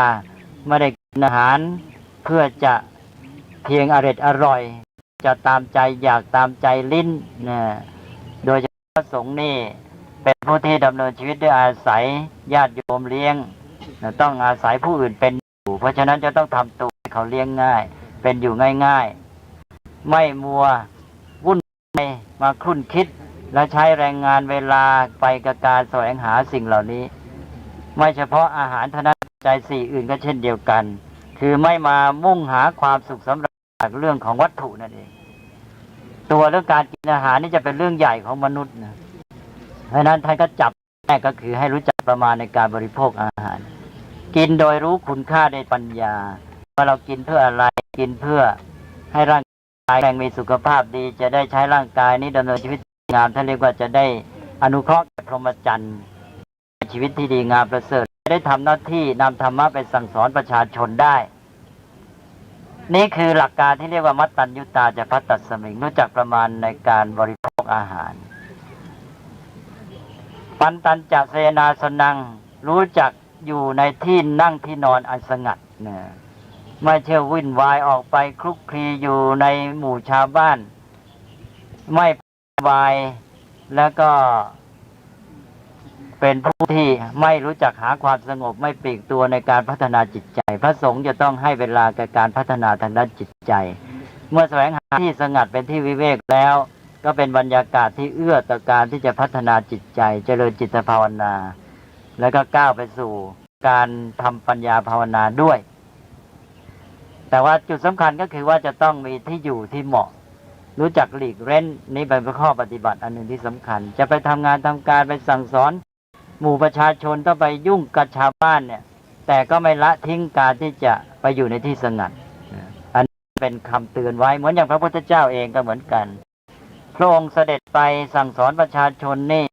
ไม่ได้กินอาหารเพื่อจะเพียงอร่อยจะตามใจอยากตามใจลิ้นนะโดยเฉพาะพระสงฆ์นี่เป็นผู้ที่ดำเนินชีวิตด้วยอาศัยญาติโยมเลี้ยงต้องอาศัยผู้อื่นเป็นอยู่เพราะฉะนั้นจะต้องทำตัวให้เขาเลี้ยงง่ายเป็นอยู่ง่ายๆไม่มัววุ่นวายมาครุ่นคิดและใช้แรงงานเวลาไปกับการแสวงหาสิ่งเหล่านี้ไม่เฉพาะอาหารเท่านั้นใจสี่อื่นก็เช่นเดียวกันคือไม่มามุ่งหาความสุขสำหรับเรื่องของวัตถุนั่นเองตัวเรื่องการกินอาหารนี่จะเป็นเรื่องใหญ่ของมนุษย์นะเพราะนั้นท่านก็จับแรกก็คือให้รู้จักประมาณในการบริโภคอาหารกินโดยรู้คุณค่าในปัญญาว่าเรากินเพื่ออะไรกินเพื่อให้ร่างกายแข็งมีสุขภาพดีจะได้ใช้ร่างกายนี้ดำเนินชีวิตงามท่านเรียกว่าจะได้อนุเคราะห์แก่พรหมจรรย์ ชีวิตที่ดีงามประเสริฐได้ทำหน้าที่นำธรรมะไปสั่งสอนประชาชนได้นี่คือหลักการที่เรียกว่ามัตตัญญุตาจะพัตตัสมิงรู้จักประมาณในการบริโภคอาหารปันตัญจะเสนาสนังรู้จักอยู่ในที่นั่งที่นอนอันสงัดนะไม่เชื่อวุ่นวายออกไปคลุกคลีอยู่ในหมู่ชาวบ้านไม่วายแล้วก็เป็นผู้ที่ไม่รู้จักหาความสงบไม่ปลีกตัวในการพัฒนาจิตใจพระสงฆ์จะต้องให้เวลาแก่การพัฒนาทางด้านจิตใจเมื่อแสวงหาที่สงัดเป็นที่วิเวกแล้วก็เป็นบรรยากาศที่เอื้อต่อการที่จะพัฒนาจิตใจเจริญจิตภาวนาแล้วก็ก้าวไปสู่การทำปัญญาภาวนาด้วยแต่ว่าจุดสำคัญก็คือว่าจะต้องมีที่อยู่ที่เหมาะรู้จักหลีกเร้นนี่เป็นข้อปฏิบัติอันหนึ่งที่สำคัญจะไปทำงานทำการไปสั่งสอนหมู่ประชาชนต้องไปยุ่งกับชาวบ้านเนี่ยแต่ก็ไม่ละทิ้งการที่จะไปอยู่ในที่สงัดอันนี้เป็นคำเตือนไว้เหมือนอย่างพระพุทธเจ้าเองก็เหมือนกันพระองค์เสด็จไปสั่งสอนประชาชนนี่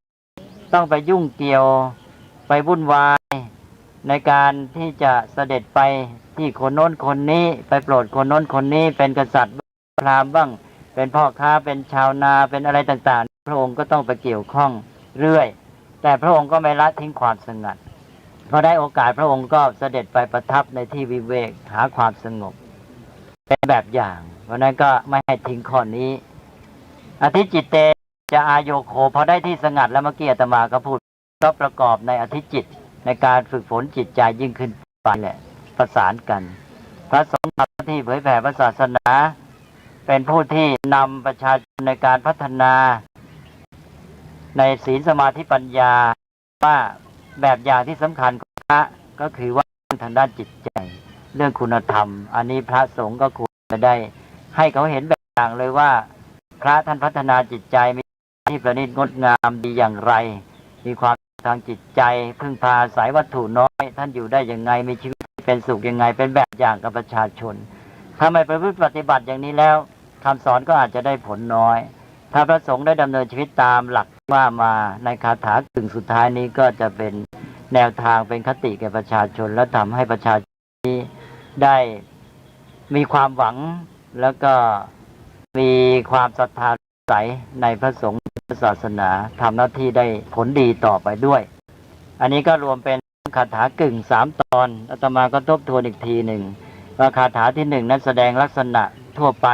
ต้องไปยุ่งเกี่ยวไปวุ่นวายในการที่จะเสด็จไปที่คนโน้นคนนี้ไปโปรดคนโน้นคนนี้เป็นกษัตริย์พราหมณ์บ้างเป็นพ่อค้าเป็นชาวนาเป็นอะไรต่างๆพระองค์ก็ต้องไปเกี่ยวข้องเรื่อยแต่พระองค์ก็ไม่ละทิ้งความสงัดพอได้โอกาสพระองค์ก็เสด็จไปประทับในที่วิเวกหาความสงบเป็นแบบอย่างเพราะนั้นก็ไม่ให้ทิ้งข้อนี้อธิจิตเตจะอายโยโคพอได้ที่สงัดแล้วเมื่อกี้อาตมาก็พูดก็ประกอบในอธิจิตในการฝึกฝนจิตใจยิ่งขึ้นไปแหละประสานกันพระสงฆ์ทำหน้าที่เผยแผ่พระศาสนาเป็นผู้ที่นำประชาชนในการพัฒนาในศีลสมาธิปัญญาว่าแบบอย่างที่สำคัญของพระก็คือว่าทางด้านจิตใจเรื่องคุณธรรมอันนี้พระสงฆ์ก็ควรจะได้ให้เขาเห็นแบบอย่างเลยว่าพระท่านพัฒนาจิตใจมีที่ประณีตงดงามดีอย่างไรมีความทางจิตใจพึ่งพาอาศัยวัตถุน้อยท่านอยู่ได้ยังไงมีชีวิตเป็นสุขยังไงเป็นแบบอย่างกับประชาชนถ้าไม่ประพฤติปฏิบัติอย่างนี้แล้วคำสอนก็อาจจะได้ผลน้อยถ้าพระสงฆ์ได้ดำเนินชีวิตตามหลักว่ามาในคาถากึ่งสุดท้ายนี้ก็จะเป็นแนวทางเป็นคติแก่ประชาชนและทำให้ประชาชนได้มีความหวังแล้วก็มีความศรัทธาใสในพระสงฆ์ศาสนาทำหน้าที่ได้ผลดีต่อไปด้วยอันนี้ก็รวมเป็นคาถากึ่ง3 ตอนอาตมาก็ทบทวนอีกทีหนึ่งว่าคาถาที่1นั้นแสดงลักษณะทั่วไป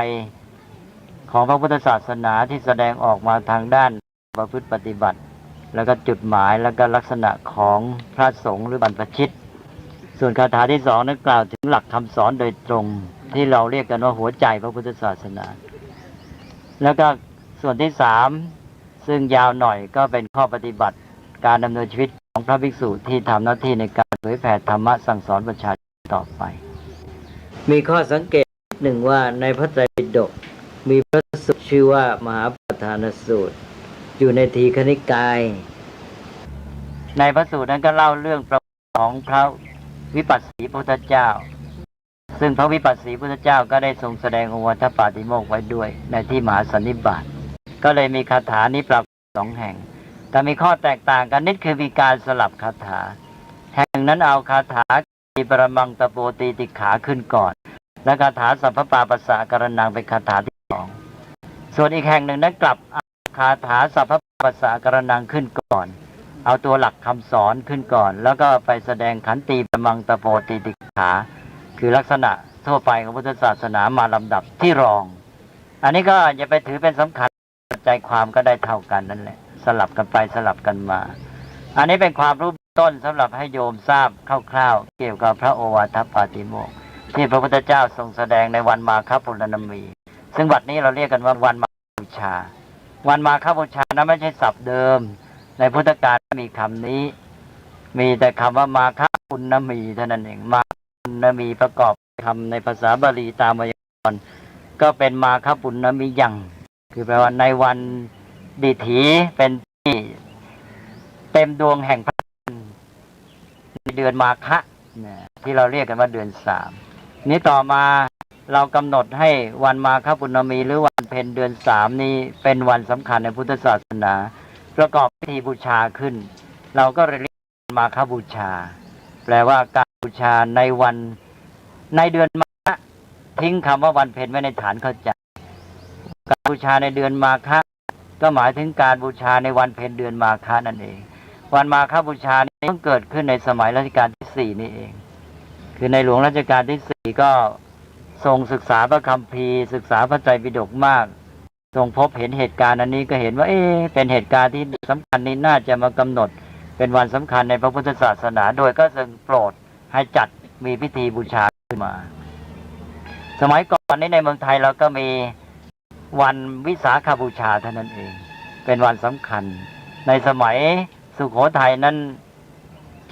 ของพระพุทธศาสนาที่แสดงออกมาทางด้านประพฤติปฏิบัติแล้วก็จุดหมายแล้วก็ลักษณะของพระสงฆ์หรือบรรพชิตส่วนคาถาที่2นั้นกล่าวถึงหลักคำสอนโดยตรงที่เราเรียกกันว่าหัวใจพระพุทธศาสนาแล้วก็ส่วนที่3ซึ่งยาวหน่อยก็เป็นข้อปฏิบัติการดำเนินชีวิตของพระภิกษุที่ทำหน้าที่ในการเผยแผ่ธรรมะสั่งสอนประชาชนต่อไปมีข้อสังเกตหนึ่งว่าในพระไตรปิฎกมีพระสูตรชื่อว่ามหาประธานสูตรอยู่ในทีฆนิกายในพระสูตรนั้นก็เล่าเรื่องประวัติของพระวิปัสสีพุทธเจ้าซึ่งพระวิปัสสีพุทธเจ้าก็ได้ทรงแสดงโอวาทปาติโมกข์ไว้ด้วยในที่มหาสันนิบาตก็เลยมีคาถานี้ปรากฏ2 แห่งแต่มีข้อแตกต่างกันนิดคือมีการสลับคาถาแห่งนั้นเอาคาถาอิปรมังตโปตีติขาขึ้นก่อนและคาถาสัพพปาปัสสะกรณังเป็นคาถาที่2ส่วนอีกแห่งหนึ่งนั้นกลับคาถาสัพพปาปัสสะกรณังขึ้นก่อนเอาตัวหลักคำสอนขึ้นก่อนแล้วก็ไปแสดงขันติปรมังตโปตีติขาคือลักษณะทั่วไปของพุทธศาสนามาลำดับที่รองอันนี้ก็อย่าไปถือเป็นสำคัญใจความก็ได้เท่ากันนั่นแหละสลับกันไปสลับกันมาอันนี้เป็นความรู้ต้นสำหรับให้โยมทราบคร่าวๆเกี่ยวกับพระโอวาทปาติโมกข์ที่พระพุทธเจ้าทรงแสดงในวันมาฆปุณณมีซึ่งวันนี้เราเรียกกันว่าวันมาฆบูชาวันมาฆบูชานั้นไม่ใช่ศัพท์เดิมในพุทธกาลมีคำนี้มีแต่คำว่ามาฆปุณณมีเท่านั้นเองมาปุณณมีประกอบคำในภาษาบาลีตามไวยากรณ์ก็เป็นมาฆปุณณมียังคือแปลว่าในวันดิถีเป็นที่เต็มดวงแห่งพระจันทร์ในเดือนมาฆะที่เราเรียกกันว่าเดือน3นี้ต่อมาเรากำหนดให้วันมาฆปุณณมีหรือวันเพ็ญเดือน3นี้เป็นวันสำคัญในพุทธศาสนาประกอบพิธีบูชาขึ้นเราก็เรียก มาฆบูชาแปลว่าการบูชาในวันในเดือนมาฆทิ้งคำว่าวันเพ็ญไว้ในฐานเข้าใจการบูชาในเดือนมาฆก็หมายถึงการบูชาในวันเพ็ญเดือนมาฆนั่นเองวันมาฆบูชานี้เพิ่งเกิดขึ้นในสมัยรัชกาลที่4นี่เองคือในหลวงรัชกาลที่4ก็ทรงศึกษาพระคัมภีร์ศึกษาพระไตรปิฎกมากทรงพบเห็นเหตุการณ์อันนี้ก็เห็นว่าเป็นเหตุการณ์ที่สำคัญนี้น่าจะมากำหนดเป็นวันสำคัญในพระพุทธศาสนาโดยก็ทรงโปรดให้จัดมีพิธีบูชาขึ้นมาสมัยก่อนนี้ในเมืองไทยเราก็มีวันวิสาขบูชาเท่านั้นเองเป็นวันสำคัญในสมัยสุโขทัยนั้น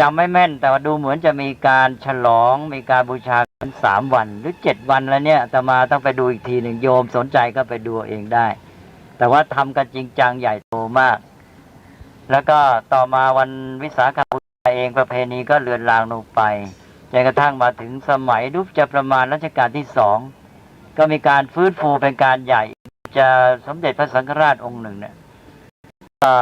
จำไม่แม่นแต่ว่าดูเหมือนจะมีการฉลองมีการบูชากัน3 วันหรือ7 วันแล้วเนี่ยอาตมาต้องไปดูอีกทีหนึ่งโยมสนใจก็ไปดูเองได้แต่ว่าทำกันจริงจังใหญ่โตมากแล้วก็ต่อมาวันวิสาขบูชาเองประเพณีก็เลือนลางลงไปจนกระทั่งมาถึงสมัยรุ่นจะประมาณรัชกาลที่2ก็มีการฟื้นฟูเป็นการใหญ่จะสมเด็จพระสังฆราชองค์หนึ่งเนี่ยก็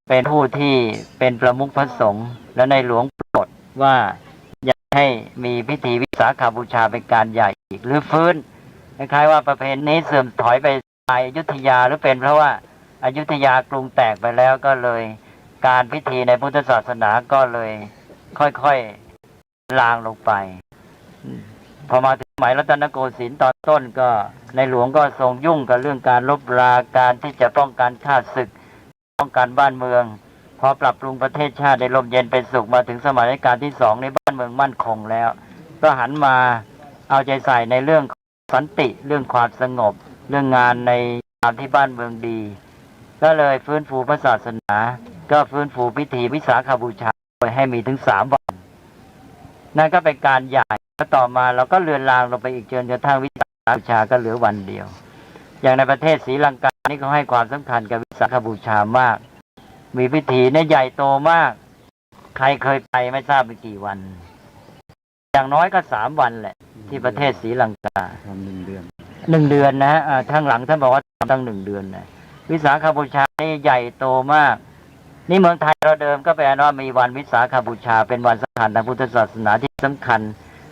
เป็นผู้ที่เป็นประมุขพระสงฆ์และในหลวงโปรดว่าอยากให้มีพิธีวิสาขบูชาเป็นการใหญ่อีกหรือฟื้นคล้ายๆว่าประเพณีนี้เสื่อมถอยไปอยุธยาหรือเป็นเพราะว่าอยุธยากรุงแตกไปแล้วก็เลยการพิธีในพุทธศาสนาก็เลยค่อยๆลางลงไปพอมาถึงสมัยรัตนโกสินทร์ตอนต้นก็ในหลวงก็ทรงยุ่งกับเรื่องการลบราการที่จะป้องกันข้าศึกป้องกันบ้านเมืองพอปรับปรุงประเทศชาติได้ร่มเย็นเป็นสุขมาถึงสมัยรัชกาลที่2ในบ้านเมืองมั่นคงแล้วก็หันมาเอาใจใส่ในเรื่องสันติเรื่องความสงบเรื่องงานในยามที่บ้านเมืองดีก็เลยฟื้นฟูพระศาสนาก็ฟื้นฟูพิธีวิสาขบูชาโดยให้มีถึง3 วันนั่นก็เป็นการใหญ่แล้วต่อมาเราก็เลือนลางลงไปอีกจนกระทั่งวิสาขบูชาก็เหลือวันเดียวอย่างในประเทศศรีลังกานี่เขาให้ความสำคัญกับวิสาขบูชามากมีพิธีเนี่ยใหญ่โตมากใครเคยไปไม่ทราบไปกี่วันอย่างน้อยก็3 วันแหละที่ประเทศศรีลังกา1 เดือนนะข้างหลังท่านบอกว่าตั้ง1 เดือนนะวิสาขบูชานี่ใหญ่โตมากนี่เมืองไทยเราเดิมก็แปลว่ามีวันวิสาขบูชาเป็นวันสำคัญทางพุทธศาสนาที่สำคัญ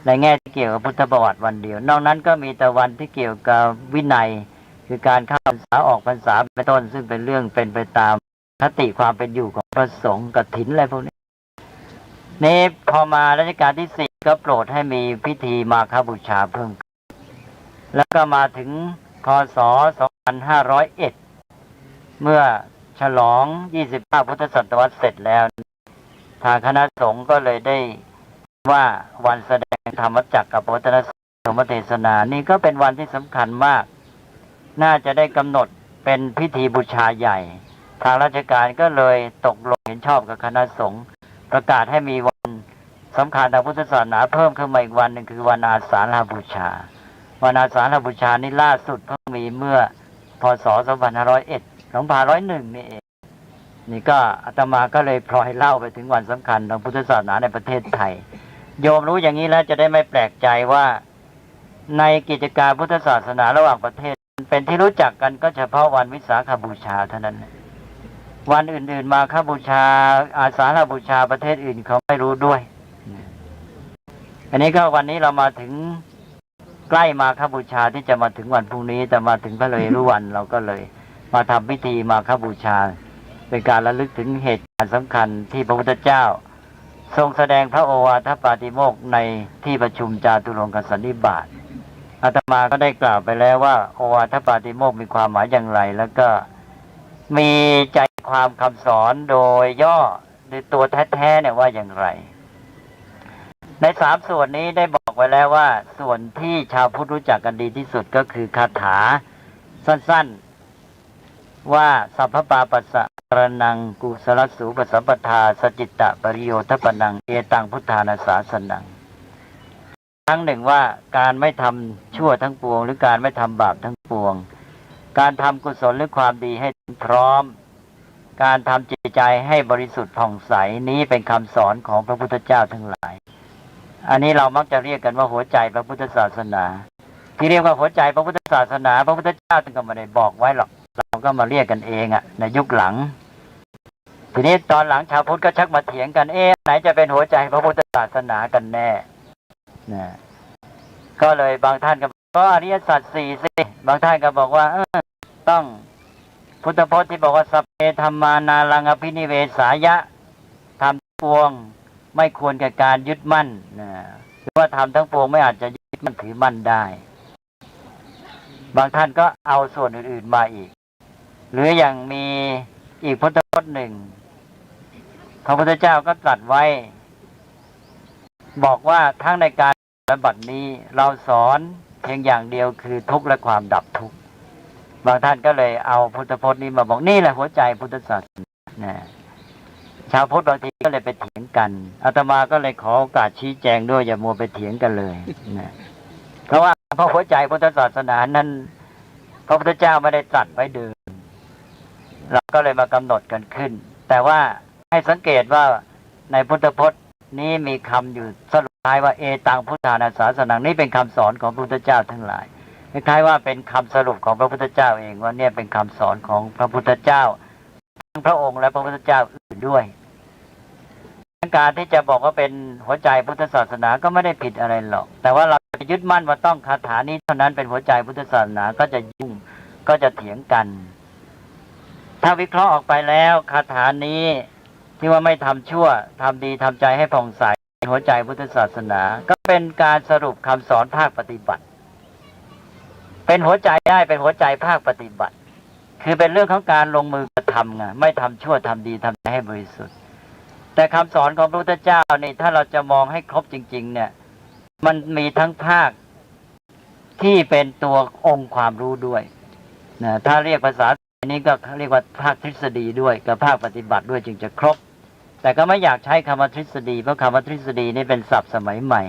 ในแง่ที่เกี่ยวกับพุทธประวัติวันเดียวนอกนั้นก็มีแต่วันที่เกี่ยวกับวินัยคือการเข้าพรรษาออกพรรษาเป็นต้นซึ่งเป็นเรื่องเป็นไปตามคติความเป็นอยู่ของพระสงฆ์กฐินอะไรพวกนี้นี่พอมารัชกาลที่4ก็โปรดให้มีพิธีมาฆบูชาเพิ่มแล้วก็มาถึงพ.ศ. 2501เมื่อฉลอง25พุทธศตวรรษเสร็จแล้วทางคณะสงฆ์ก็เลยได้ว่าวันแสดงธรรมจักรกับวัฒนธรรมเทศนานี่ก็เป็นวันที่สำคัญมากน่าจะได้กำหนดเป็นพิธีบูชาใหญ่ทางราชการก็เลยตกลงเห็นชอบกับคณะสงฆ์ประกาศให้มีวันสำคัญทางพุทธศาสนาเพิ่มขึ้นมาอีกวันหนึ่งคือวันอาสาฬหบูชาวันอาสาฬหบูชานี่ล่าสุดเพิ่งมีเมื่อพ.ศ. 2501นี่เองนี่ก็อาตมาก็เลยพลอยเล่าไปถึงวันสำคัญทางพุทธศาสนาในประเทศไทยโยมรู้อย่างนี้แล้วจะได้ไม่แปลกใจว่าในกิจการพุทธศาสนาระหว่างประเทศเป็นที่รู้จักกันก็เฉพาะวันวิสาขบูชาเท่านั้นวันอื่นๆมาฆบูชาอาสาฬบูชาประเทศอื่นเขาไม่รู้ด้วยอันนี้ก็วันนี้เรามาถึงใกล้มาฆบูชาที่จะมาถึงวันพรุ่งนี้แต่มาถึงพระเลรุวันเราก็เลยมาทำพิธีมาฆบูชาเป็นการระลึกถึงเหตุการณ์สำคัญที่พระพุทธเจ้าทรงแสดงพระโอวาทปาติโมกข์ในที่ประชุมจาตุรงกสันนิบาตอาตมาก็ได้กล่าวไปแล้วว่าโอวาทปาติโมกข์มีความหมายอย่างไรแล้วก็มีใจความคำสอนโดยย่อโดยตัวแท้ๆเนี่ยว่าอย่างไรใน3 ส่วนนี้ได้บอกไว้แล้วว่าส่วนที่ชาวพุทธรู้จักกันดีที่สุดก็คือคาถาสั้นๆว่าสัพพปาปัสสะรนังกุศลสูปสัมปทาสจิตตปริโยทัปปนังเอตังพุทธานาสาสนังทั้งหนึ่งว่าการไม่ทำชั่วทั้งปวงหรือการไม่ทำบาปทั้งปวงการทำกุศลหรือความดีให้พร้อมการทำจิตใจให้บริสุทธิ์ผ่องใสนี้เป็นคำสอนของพระพุทธเจ้าทั้งหลายอันนี้เรามักจะเรียกกันว่าหัวใจพระพุทธศาสนาที่เรียกว่าหัวใจพระพุทธศาสนาพระพุทธเจ้าท่านก็ไม่ได้บอกไว้หรอกเราก็มาเรียกกันเองในยุคหลัง ทีนี้ตอนหลังชาวพุทธก็ชักมาเถียงกันไหนจะเป็นหัวใจพระพุทธศาสนากันแน่นะก็เลยบางท่านก็บอกอริยสัจสี่สิบางท่านก็บอกว่าต้องพุทธพจน์ที่บอกว่าสัพเพธัมมานารังอภินิเวสายะทำทั้งปวงไม่ควรแก่การยึดมั่นนะหรือว่าทำทั้งปวงไม่อาจจะยึดมั่นถือมั่นได้บางท่านก็เอาส่วนอื่นๆมาอีกหรืออย่างมีอีกพุทธพจน์หนึ่งพระพุทธเจ้าก็ตรัสไว้บอกว่าทั้งในการปฏิบัตินี้เราสอนเพียงอย่างเดียวคือทุกข์และความดับทุกข์บางท่านก็เลยเอาพุทธพจน์นี้มาบอกนี่แหละหัวใจพุทธศาสนาชาวพุทธบางทีก็เลยไปเถียงกันอาตมาก็เลยขอโอกาสชี้แจงด้วยอย่ามัวไปเถียงกันเลยนะเพราะว่าพระหัวใจพุทธศาสนานั้นพระพุทธเจ้าไม่ได้ตรัสไว้เดิมเราก็เลยมากำหนดกันขึ้นแต่ว่าให้สังเกตว่าในพุทธพจน์นี้มีคำอยู่สรุปท้ายว่าเอตังพุทธานาศาสนังนี่เป็นคำสอนของพระพุทธเจ้าทั้งหลายคล้ายๆว่าเป็นคำสรุปของพระพุทธเจ้าเองว่าเนี่ยเป็นคำสอนของพระพุทธเจ้าทั้งพระองค์และพระพุทธเจ้าอื่นด้วยการที่จะบอกว่าเป็นหัวใจพุทธศาสนาก็ไม่ได้ผิดอะไรหรอกแต่ว่าเราจะยึดมั่นว่าต้องคาถานี้เท่านั้นเป็นหัวใจพุทธศาสนาก็จะยุ่งก็จะเถียงกันถ้าวิเคราะห์ออกไปแล้วคาถานี้ที่ว่าไม่ทำชั่วทำดีทำใจให้ผ่องใสหัวใจพุทธศาสนาก็เป็นการสรุปคำสอนภาคปฏิบัติเป็นหัวใจได้เป็นหัวใจภาคปฏิบัติคือเป็นเรื่องของการลงมือกระทำไงไม่ทำชั่วทำดีทำใจให้บริสุทธิ์แต่คำสอนของพระพุทธเจ้านี่ถ้าเราจะมองให้ครบจริงๆเนี่ยมันมีทั้งภาคที่เป็นตัวองค์ความรู้ด้วยนะถ้าเรียกภาษานี้ก็เรียกว่าภาคทฤษฎีด้วยกับภาคปฏิบัติด้วยจึงจะครบแต่ก็ไม่อยากใช้คำว่าทฤษฎีเพราะคำว่าทฤษฎีนี่เป็นศัพท์สมัยใหม่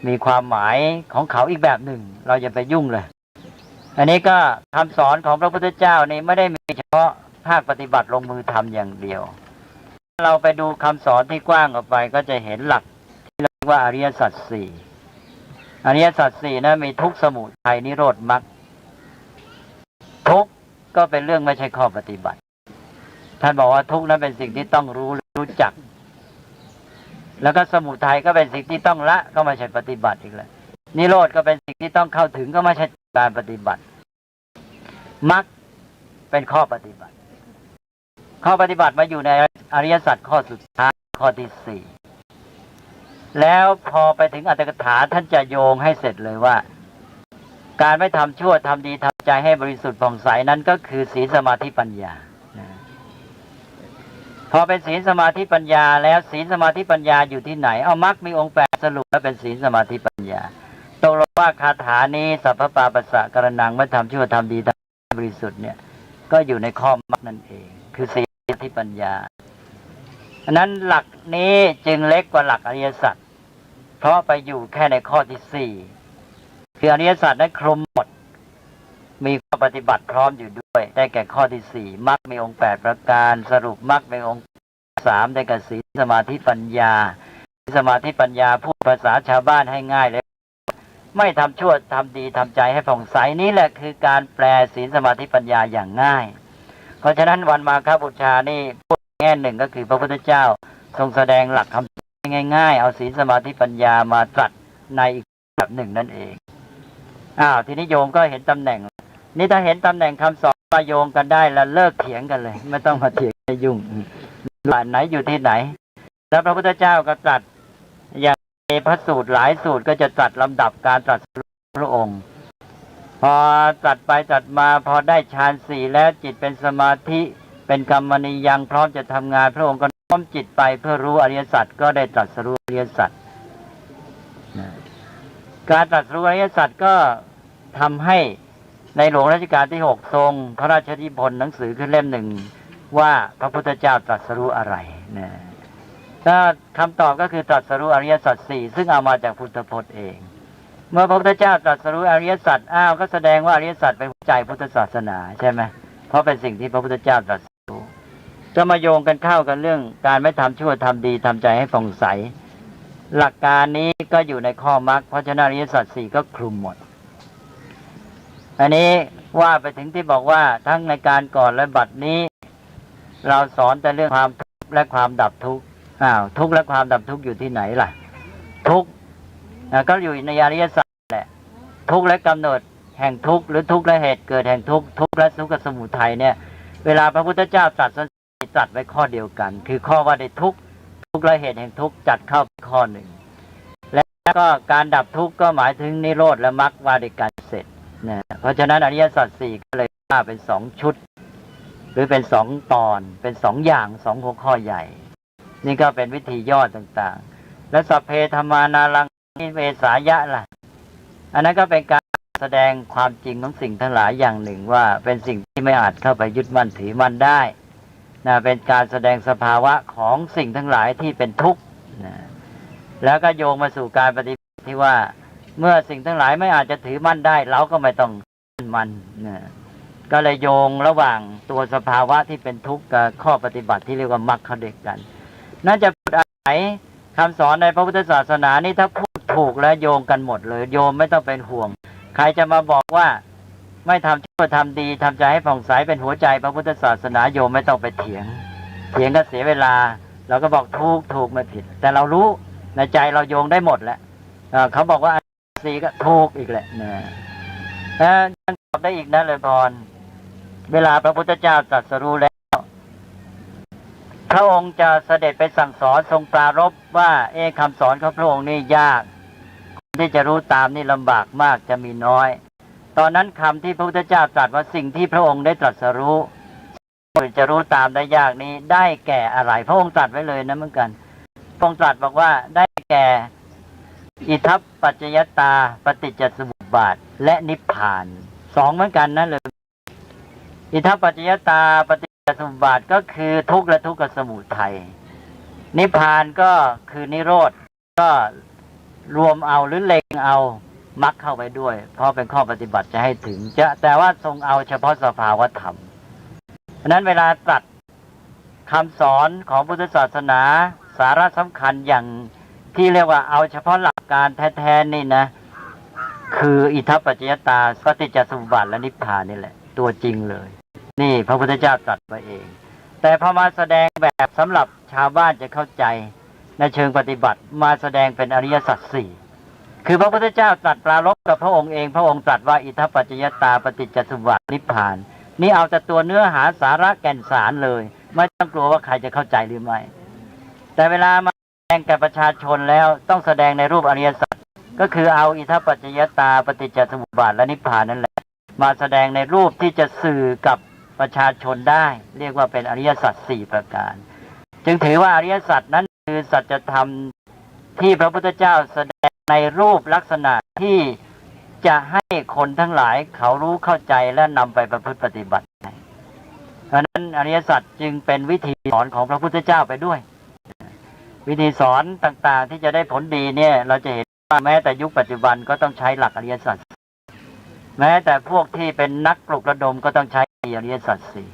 มีความหมายของเขาอีกแบบหนึ่งเราอย่าไปยุ่งเลยอันนี้ก็คำสอนของพระพุทธเจ้านี่ไม่ได้มีเฉพาะภาคปฏิบัติลงมือทำอย่างเดียวเราไปดูคำสอนที่กว้างออกไปก็จะเห็นหลักที่เรียกว่าอริยสัจสี่อริยสัจสี่นะมีทุกข์สมุทัยนิโรธมรรคทุกข์ก็เป็นเรื่องไม่ใช่ข้อปฏิบัติท่านบอกว่าทุกข์นั้นเป็นสิ่งที่ต้องรู้จักแล้วก็สมุทัยก็เป็นสิ่งที่ต้องละก็ไม่ใช่ปฏิบัติอีกแล้วนิโรธก็เป็นสิ่งที่ต้องเข้าถึงก็ไม่ใช่การปฏิบัติมรรคเป็นข้อปฏิบัติข้อปฏิบัติมาอยู่ในอริยสัจข้อสุดท้ายข้อที่สี่แล้วพอไปถึงอัตถกถาท่านจะโยงให้เสร็จเลยว่าการไม่ทำชั่วทำดีทำใจให้บริสุทธิ์ผ่องใสนั้นก็คือศีลสมาธิปัญญาพอเป็นศีลสมาธิปัญญาแล้วศีลสมาธิปัญญาอยู่ที่ไหนเอามรรคมีองค์8สรุปแล้วเป็นศีลสมาธิปัญญาตกลงว่าคาถานี้สัพพปาปัสสะกรณังไม่ทำชั่วทำดีทำให้บริสุทธิ์เนี่ยก็อยู่ในข้อมรรคนั่นเองคือศีลสมาธิปัญญาอันนั้นหลักนี้จึงเล็กกว่าหลักอริยสัจเพราะไปอยู่แค่ในข้อที่สี่คืออริยสัจนั้นคลุมหมดมีข้อปฏิบัติพร้อมอยู่ด้วยได้แก่ข้อที่สี่มรรคมีองค์8ประการสรุปมรรคมีองค์3ได้แก่ศีลสมาธิปัญญาสมาธิปัญญาพูดภาษาชาวบ้านให้ง่ายเลยไม่ทำชั่วทำดีทำใจให้ผ่องใสนี้แหละคือการแปลศีลสมาธิปัญญาอย่างง่ายเพราะฉะนั้นวันมาฆบูชานี่พูดแง่หนึ่งก็คือพระพุทธเจ้าทรงแสดงหลักคำง่ายๆเอาศีลสมาธิปัญญามาตรัสในอีกแบบหนึ่งนั่นเองทีนี้โยมก็เห็นตำแหน่งนี่ถ้าเห็นตำแหน่งคำสอนมาโยงกันได้แล้วเลิกเถียงกันเลยไม่ต้องมาเถียงให้ยุ่งหลานไหนอยู่ที่ไหนแล้วพระพุทธเจ้าก็ตรัสอย่างในพระสูตรหลายสูตรก็จะตรัสลำดับการตรัสพระองค์พอตรัสไปตรัสมาพอได้ฌาน4แล้วจิตเป็นสมาธิเป็นกรรมนิยังพร้อมจะทำงานพระองค์ก็น้อมจิตไปเพื่อรู้อริยสัจก็ได้ตรัสรู้อริยสัจการตรัสรู้อริยสัจก็ทำให้ในหลวงรัชกาลที่6ทรงพระราชนิพนธ์หนังสือขึ้นเล่มหนึ่งว่าพระพุทธเจ้าตรัสรู้อะไรนะถ้าคำตอบก็คือตรัสรู้อริยสัจ4ซึ่งเอามาจากพุทธพจน์เองเมื่อพระพุทธเจ้าตรัสรู้อริยสัจก็แสดงว่าอริยสัจเป็นหัวใจพุทธศาสนาใช่ไหมเพราะเป็นสิ่งที่พระพุทธเจ้าตรัสรู้จะมาโยงกันเข้ากันเรื่องการไม่ทำชั่วทำดีทำใจให้ผ่องใสหลักการนี้ก็อยู่ในข้อมรรคเพราะฉะนั้นอริยสัจ4ก็คลุมหมดอันนี้ว่าไปถึงที่บอกว่าทั้งในการก่อนและบัดนี้เราสอนแต่เรื่องความ และความดับทุกข์ทุกข์และความดับทุกข์อยู่ที่ไหนล่ะทุกข์ก็อยู่ในอริยสัจแหละทุกข์และกำเนิดแห่งทุกข์หรือทุกข์และเหตุเกิดแห่งทุกข์ทุกข์และทุกขสมุทัยเนี่ยเวลาพระพุทธเจ้าตรัสไว้ข้อเดียวกันคือข้อว่าได้ทุกข์และเหตุแห่งทุกข์จัดเข้าข้อหนึ่งและก็การดับทุกข์ก็หมายถึงนิโรธและมรรคว่าด้วยการเสร็จนะเพราะฉะนั้นอริยสัจสี่ก็เลยว่าเป็น2ชุดหรือเป็น2ตอนเป็น2อย่าง2หัวข้อใหญ่นี่ก็เป็นวิธีย่อต่างๆและสัพเพธรรมานารังนิเวสายะล่ะอันนั้นก็เป็นการแสดงความจริงของสิ่งทั้งหลายอย่างหนึ่งว่าเป็นสิ่งที่ไม่อาจเข้าไปยึดมั่นถือมั่นได้นะเป็นการแสดงสภาวะของสิ่งทั้งหลายที่เป็นทุกข์นะแล้วก็โยงมาสู่การปฏิบัติที่ว่าเมื่อสิ่งทั้งหลายไม่อาจจะถือมั่นได้เราก็ไม่ต้องมันนะก็เลยโยงระหว่างตัวสภาวะที่เป็นทุกข์กับข้อปฏิบัติที่เรียกว่ามรรคเข้าด้วยกันน่าจะพูดอะไรคำสอนในพระพุทธศาสนานี่ถ้าพูดถูกแล้วโยงกันหมดเลยโยมไม่ต้องเป็นห่วงใครจะมาบอกว่าไม่ทำชั่วทำดีทำใจให้ผ่องใสเป็นหัวใจพระพุทธศาสนาโยมไม่ต้องไปเถียงก็เสียเวลาเราก็บอกถูกไม่ผิดแต่เรารู้ในใจเราโยงได้หมดแล้วเขาบอกว่าสีก็ถูกอีกแหละยังตอบได้อีกนะเลยพรเวลาพระพุทธเจ้าตรัสรู้แล้วพระองค์จะเสด็จไปสั่งสอนทรงปรารภว่าคำสอนของพระองค์นี่ยากคนที่จะรู้ตามนี่ลำบากมากจะมีน้อยตอนนั้นคำที่พระพุทธเจ้าตรัสว่าสิ่งที่พระองค์ได้ตรัสรู้จะรู้ตามได้ยากนี้ได้แก่อะไรพระองค์ตรัสไว้เลยนะเหมือนกันพระองค์ตรัสบอกว่าได้แก่อิทัปปัจจยตาปฏิจจสมุปบาทและนิพพาน2เหมือนกันนะเลยอิทัปปัจจยตาปฏิจจสมุปบาทก็คือทุกข์และทุกขสมุทัยนิพพานก็คือนิโรธก็รวมเอาหรือเล็งเอามรรคเข้าไปด้วยเพราะเป็นข้อปฏิบัติจะให้ถึงแต่ว่าทรงเอาเฉพาะสภาวธรรมเพราะนั้นเวลาตรัสคำสอนของพุทธศาสนาสาระสำคัญอย่างที่เรียกว่าเอาเฉพาะหลักการแท้ๆนี่นะคืออิทัปปัจจยตาปฏิจจสมุปบาทและนิพพานนี่แหละตัวจริงเลยนี่พระพุทธเจ้าตรัสไว้เองแต่พอมาแสดงแบบสำหรับชาวบ้านจะเข้าใจในเชิงปฏิบัติมาแสดงเป็นอริยสัจสี่คือพระพุทธเจ้าตรัสปรารภกับพระองค์เองพระองค์ตรัสว่าอิทัปปัจจยตาปฏิจจสมุปบาทนิพพานนี่เอาแต่ตัวเนื้อหาสาระแก่นสารเลยไม่ต้องกลัวว่าใครจะเข้าใจหรือไม่แต่เวลามาแสดงแก่ประชาชนแล้วต้องแสดงในรูปอริยสัจก็คือเอาอิทัปปัจจยตาปฏิจจสมุปบาทและนิพพานนั่นแหละมาแสดงในรูปที่จะสื่อกับประชาชนได้เรียกว่าเป็นอริยสัจ4ประการจึงถือว่าอริยสัจนั้นคือสัจธรรมที่พระพุทธเจ้าแสดงในรูปลักษณะที่จะให้คนทั้งหลายเขารู้เข้าใจและนำไปประพฤติปฏิบัติเพราะนั้นอริยสัจจึงเป็นวิธีสอนของพระพุทธเจ้าไปด้วยวิธีสอนต่างๆที่จะได้ผลดีเนี่ยเราจะเห็นว่าแม้แต่ยุคปัจจุบันก็ต้องใช้หลักอริยสัจแม้แต่พวกที่เป็นนักปลุกระดมก็ต้องใช้อริยสัจสี่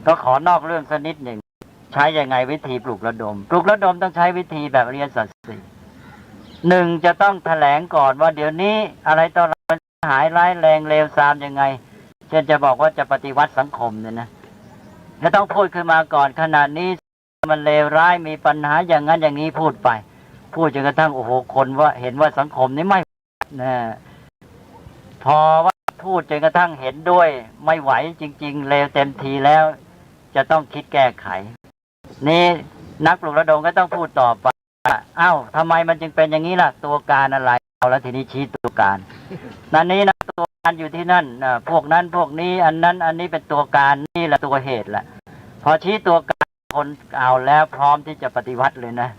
ก็ขอนอกเรื่องสักนิดหนึ่งใช้ยังไงวิธีปลุกระดมต้องใช้วิธีแบบอริยสัจสี่1จะต้องแถลงก่อนว่าเดี๋ยวนี้อะไรต่ออะไรมันหายร้ายแรงเลวทรามยังไงเช่นจะบอกว่าจะปฏิวัติสังคมเนี่ยนะจะต้องพูดขึ้นมาก่อนขนาดนี้มันเลวร้ายมีปัญหาอย่างนั้นอย่างนี้พูดไปพูดจนกระทั่งโอ้โหคนว่าเห็นว่าสังคมนี้ไม่นะพอว่าพูดจนกระทั่งเห็นด้วยไม่ไหวจริงๆเลวเต็มทีแล้วจะต้องคิดแก้ไขนี่นักปลุกระดมก็ต้องพูดต่อไปอ้าวทำไมมันจึงเป็นอย่างนี้ล่ะตัวการอะไรเอาแล้วทีนี้ชี้ตัวการนั่นนี้นะตัวการอยู่ที่นั่นพวกนั้นพวกนี้อันนั้นอันนี้เป็นตัวการนี่แหละตัวเหตุแหละพอชี้ตัวการคนเอาแล้วพร้อมที่จะปฏิวัติเลยนะ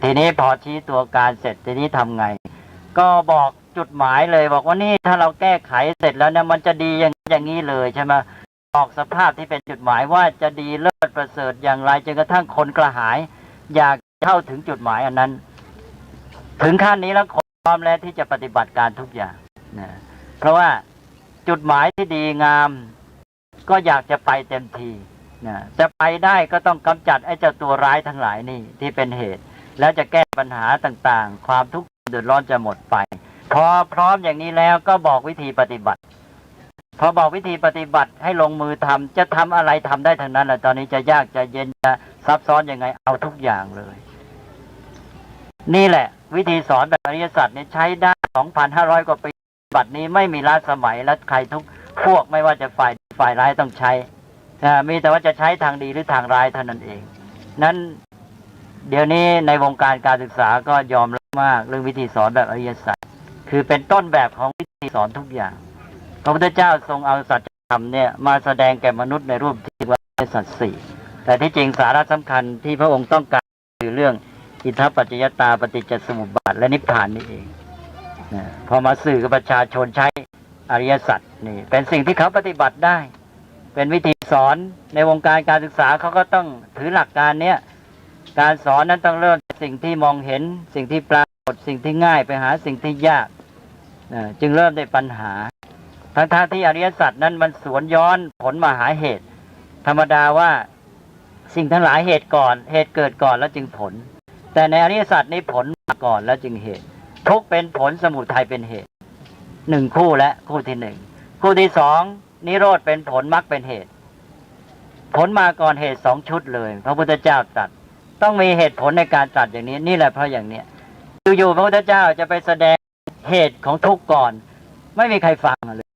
ทีนี้พอชี้ตัวการเสร็จทีนี้ทำไงก็บอกจุดหมายเลยบอกว่านี่ถ้าเราแก้ไขเสร็จแล้วเนี่ยมันจะดีอย่างนี้เลยใช่ไหมบอกสภาพที่เป็นจุดหมายว่าจะดีเลิศประเสริฐอย่างไรจนกระทั่งคนกระหายอยากเข้าถึงจุดหมายอันนั้นถึงขั้นนี้แล้วคนพร้อมแล้วที่จะปฏิบัติการทุกอย่างนะเพราะว่าจุดหมายที่ดีงามก็อยากจะไปเต็มทีนะจะไปได้ก็ต้องกำจัดไอ้เจ้าตัวร้ายทั้งหลายนี่ที่เป็นเหตุแล้วจะแก้ปัญหาต่างๆความทุกข์เดือดร้อนจะหมดไปพอพร้อมอย่างนี้แล้วก็บอกวิธีปฏิบัติพ พอบอกวิธีปฏิบัติให้ลงมือทำจะทำอะไรทำได้ทั้งนั้นแหละตอนนี้จะยากจะเย็นจะซับซ้อนยังไงเอาทุกอย่างเลยนี่แหละวิธีสอนแบบอริยสัจเนี่ยใช้ได้ 2,500 กว่าปีบัดนี้ไม่มีล้าสมัยและใครทุกพวกไม่ว่าจะฝ่ายร้ายต้องใช้มีแต่ว่าจะใช้ทางดีหรือทางร้ายเท่านั้นเองนั้นเดี๋ยวนี้ในวงการการศึกษาก็ยอมรับมากเรื่องวิธีสอนแบบอริยสัจคือเป็นต้นแบบของวิธีสอนทุกอย่างพระพุทธเจ้าทรงเอาสัจธรรมเนี่ยมาแสดงแก่มนุษย์ในรูปที่ว่าสัจสี่แต่ที่จริงสาระสำคัญที่พระองค์ต้องการคือเรื่องอิทธิปัจจยตาปฏิจจสมุปบาทและนิพพานนี่เองพอมาสื่อกับประชาชนใช้อริยสัจนี่เป็นสิ่งที่เขาปฏิบัติได้เป็นวิธีสอนในวงการการศึกษาเขาก็ต้องถือหลักการเนี้ยการสอนนั้นต้องเริ่มสิ่งที่มองเห็นสิ่งที่ปรากฏสิ่งที่ง่ายไปหาสิ่งที่ยากจึงเริ่มได้ปัญหาทั้งที่อริยสัจนั้นมันสวนย้อนผลมาหาเหตุธรรมดาว่าสิ่งทั้งหลายเหตุเกิดก่อนแล้วจึงผลแต่ในอริยสัจนี้ผลมาก่อนแล้วจึงเหตุทุกข์เป็นผลสมุทัยเป็นเหตุหนึ่งคู่และคู่ที่หนึ่งคู่ที่สองนิโรธเป็นผลมรรคเป็นเหตุผลมาก่อนเหตุสองชุดเลยพระพุทธเจ้าตรัสต้องมีเหตุผลในการตรัสอย่างนี้นี่แหละเพราะอย่างนี้อยู่ๆพระพุทธเจ้าจะไปแสดงเหตุของทุกข์ก่อนไม่มีใครฟังเลย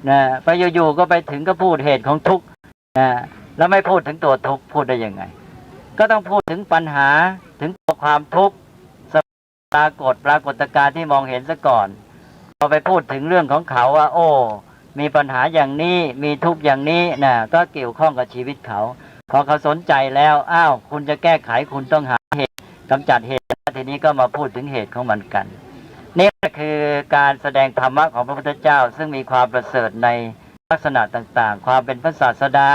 นะไปอยู่ๆก็ไปถึงก็พูดเหตุของทุกข์นะแล้วไม่พูดถึงตัวทุกข์พูดได้ยังไงก็ต้องพูดถึงปัญหาถึงตัวความทุกข์ปรากฏการณ์ที่มองเห็นซะก่อนพอไปพูดถึงเรื่องของเขาว่าโอ้มีปัญหาอย่างนี้มีทุกข์อย่างนี้นะก็เกี่ยวข้องกับชีวิตเขาพอเขาสนใจแล้วอ้าวคุณจะแก้ไขคุณต้องหาเหตุกำจัดเหตุทีนี้ก็มาพูดถึงเหตุของมันกันนี่คือการแสดงธรรมะของพระพุทธเจ้าซึ่งมีความประเสริฐในลักษณะต่างๆความเป็นพระศาสดา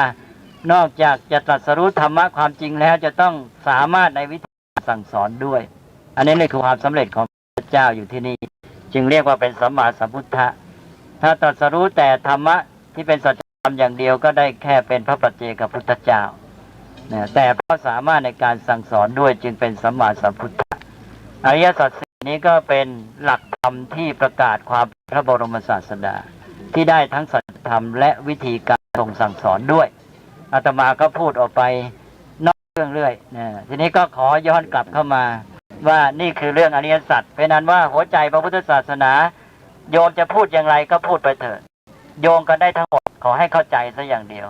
นอกจากจะตรัสรู้ธรรมะความจริงแล้วจะต้องสามารถในวิธีสั่งสอนด้วยอันนี้คือความสำเร็จของพระพุทธเจ้าอยู่ที่นี่จึงเรียกว่าเป็นสัมมาสัมพุทธะถ้าตรัสรู้แต่ธรรมะที่เป็นสัจธรรมอย่างเดียวก็ได้แค่เป็นพระปัจเจกพุทธเจ้าแต่เพราะสามารถในการสั่งสอนด้วยจึงเป็นสัมมาสัมพุทธะอริยสัจสี่นี้ก็เป็นหลักธรรมที่ประกาศความพระบรมศาสดาที่ได้ทั้งสัจธรรมและวิธีการทรงสั่งสอนด้วยอาตมาก็พูดออกไปนอกเรื่องเรื่อยทีนี้ก็ขอย้อนกลับเข้ามาว่านี่คือเรื่องอริยสัจเป็นนั้นว่าหัวใจพระพุทธศาสนาโยมจะพูดอย่างไรก็พูดไปเถิดโยงกันได้ทั้งหมดขอให้เข้าใจซะอย่างเดียว